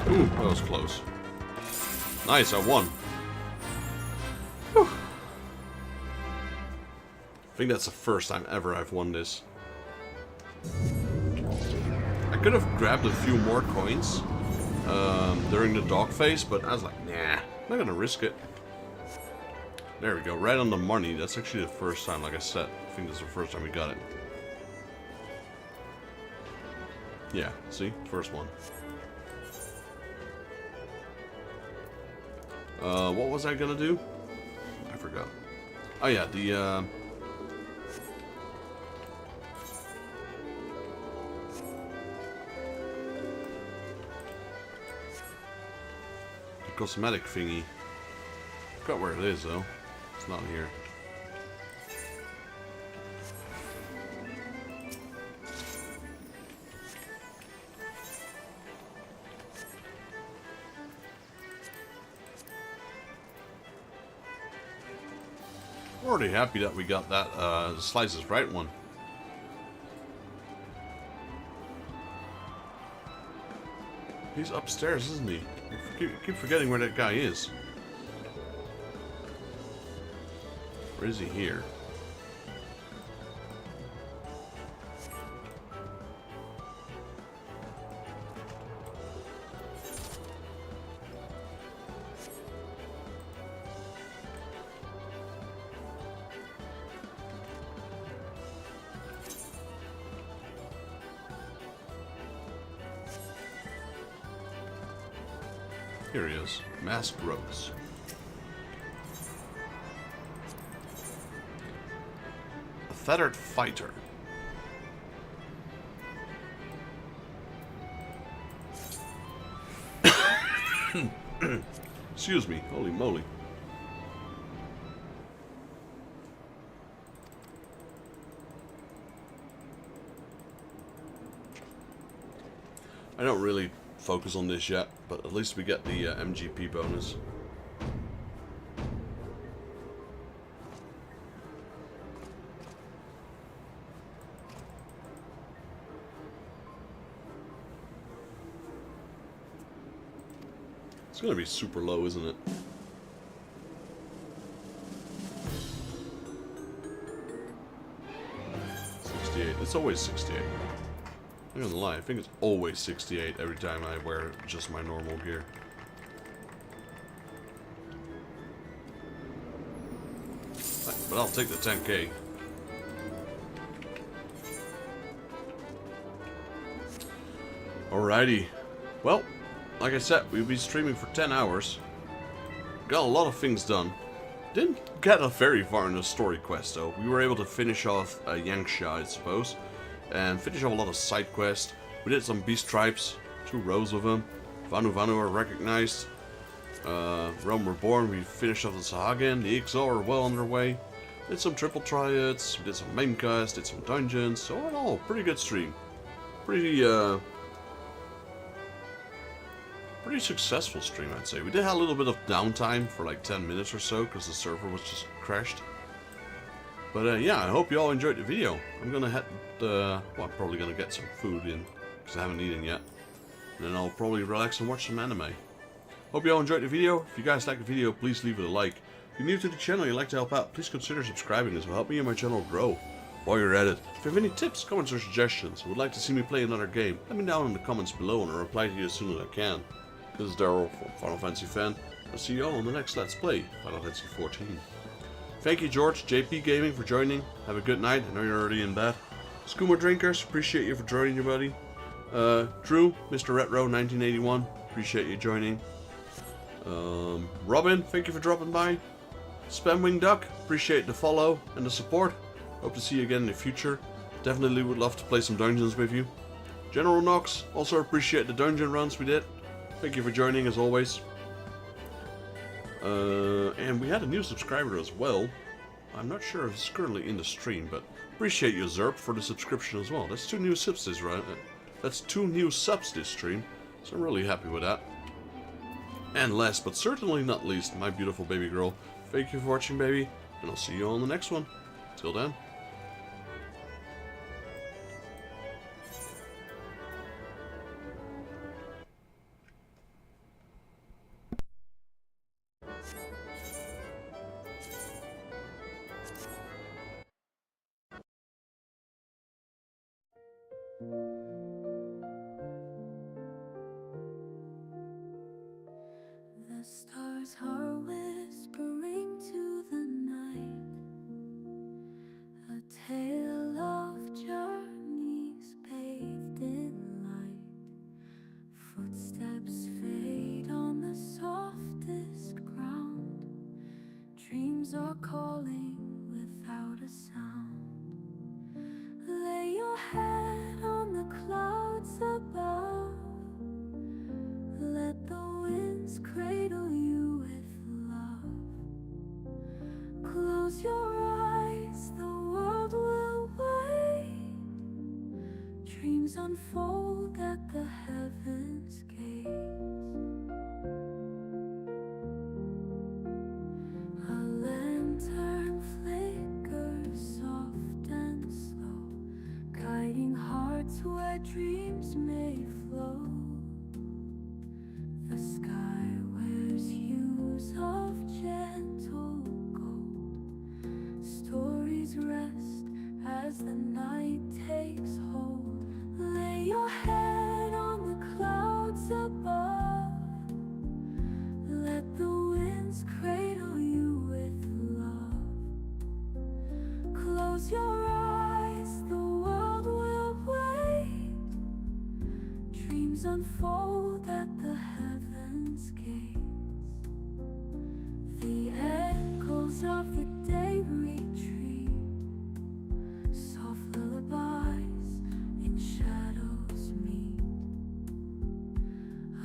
Ooh, that was close. Nice, I won. Whew. I think that's the first time ever I've won this. I could have grabbed a few more coins during the dog phase, but I was like, nah, I'm not gonna risk it. There we go, right on the money. That's actually the first time, like I said. I think that's the first time we got it. Yeah, see? First one. What was I gonna do? I forgot. Oh yeah, the cosmetic thingy. Forgot where it is though. It's not here. I'm already happy that we got that Slice is Right one. He's upstairs, isn't he? I keep forgetting where that guy is. Or is he here? Here he is. Masked Rose. A feathered fighter. Excuse me. Holy moly. I don't really focus on this yet, but at least we get the MGP bonus. gonna be super low, isn't it? It's always 68. I'm not gonna lie, I think it's always 68 every time I wear just my normal gear. But I'll take the 10k. Alrighty. Well, like I said, we'll be streaming for 10 hours. Got a lot of things done. Didn't get very far in the story quest though. We were able to finish off Yangsha, I suppose, and finish off a lot of side quests. We did some beast tribes, 2 rows of them. Vanu are recognized. Realm Reborn, we finished off the Sahagin. The XO are well underway. Did some triple triads, we did some main quests, did some dungeons. So all in all, pretty good stream. Pretty successful stream, I'd say. We did have a little bit of downtime for like 10 minutes or so because the server was just crashed. But yeah, I hope you all enjoyed the video. I'm gonna head, well, I'm probably gonna get some food in because I haven't eaten yet. And then I'll probably relax and watch some anime. Hope you all enjoyed the video. If you guys liked the video, please leave it a like. If you're new to the channel and you'd like to help out, please consider subscribing. This will help me and my channel grow. While you're at it, if you have any tips, comments, or suggestions, and would like to see me play another game, let me know in the comments below and I'll reply to you as soon as I can. This is Daryl from Final Fantasy Fan. I'll see you all on the next Let's Play, Final Fantasy XIV. Thank you, George, JP Gaming, for joining. Have a good night. I know you're already in bed. Skooma Drinkers, appreciate you for joining, your buddy. Drew, Mr. Retro 1981, appreciate you joining. Robin, thank you for dropping by. Spamwing Duck, appreciate the follow and the support. Hope to see you again in the future. Definitely would love to play some dungeons with you. General Knox, also appreciate the dungeon runs we did. Thank you for joining as always. And we had a new subscriber as well. I'm not sure if it's currently in the stream, but appreciate you, Zerp, for the subscription as well. That's 2 new subs this right? That's 2 new subs this stream, so I'm really happy with that. And last but certainly not least, my beautiful baby girl. Thank you for watching, baby, and I'll see you all in the next one. Till then. The stars are whispering to the night, a tale of journeys bathed in light. Footsteps fade on the softest ground. Dreams are calling without a sound. Lay your head on the clouds above. Let the winds cradle you with love. Close your eyes, the world will wait. Dreams unfold at the heavens' gates. A lantern flickers soft and slow, guiding hearts where dreams may flow. The sky wears hues of gentle gold. Stories rest as the night takes hold. Lay your head on the clouds above. Let the winds cradle you with love. Close your eyes, the world will wait. Dreams unfold at the heavens' gates. The echoes of the day retreat. Soft lullabies in shadows meet.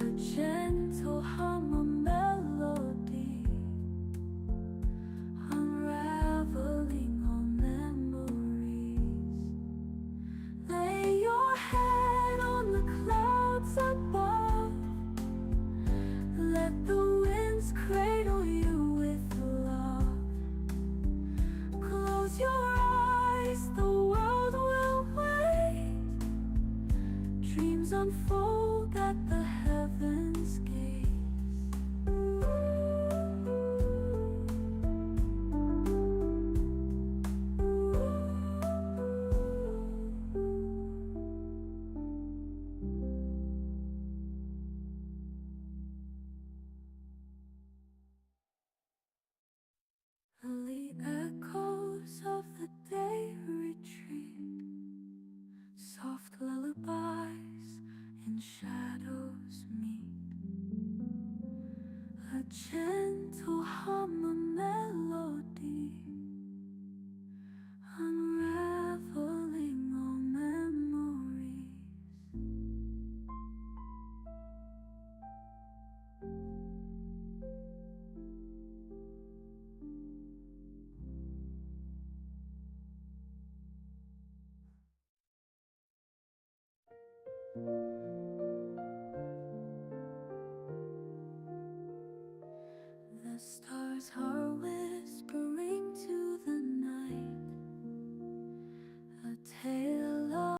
A gentle hum, a melody, unraveling all memories. Lay your head on the clouds above. Let the winds cradle you with love. Close gentle hum of melody, unraveling all memories. The stars are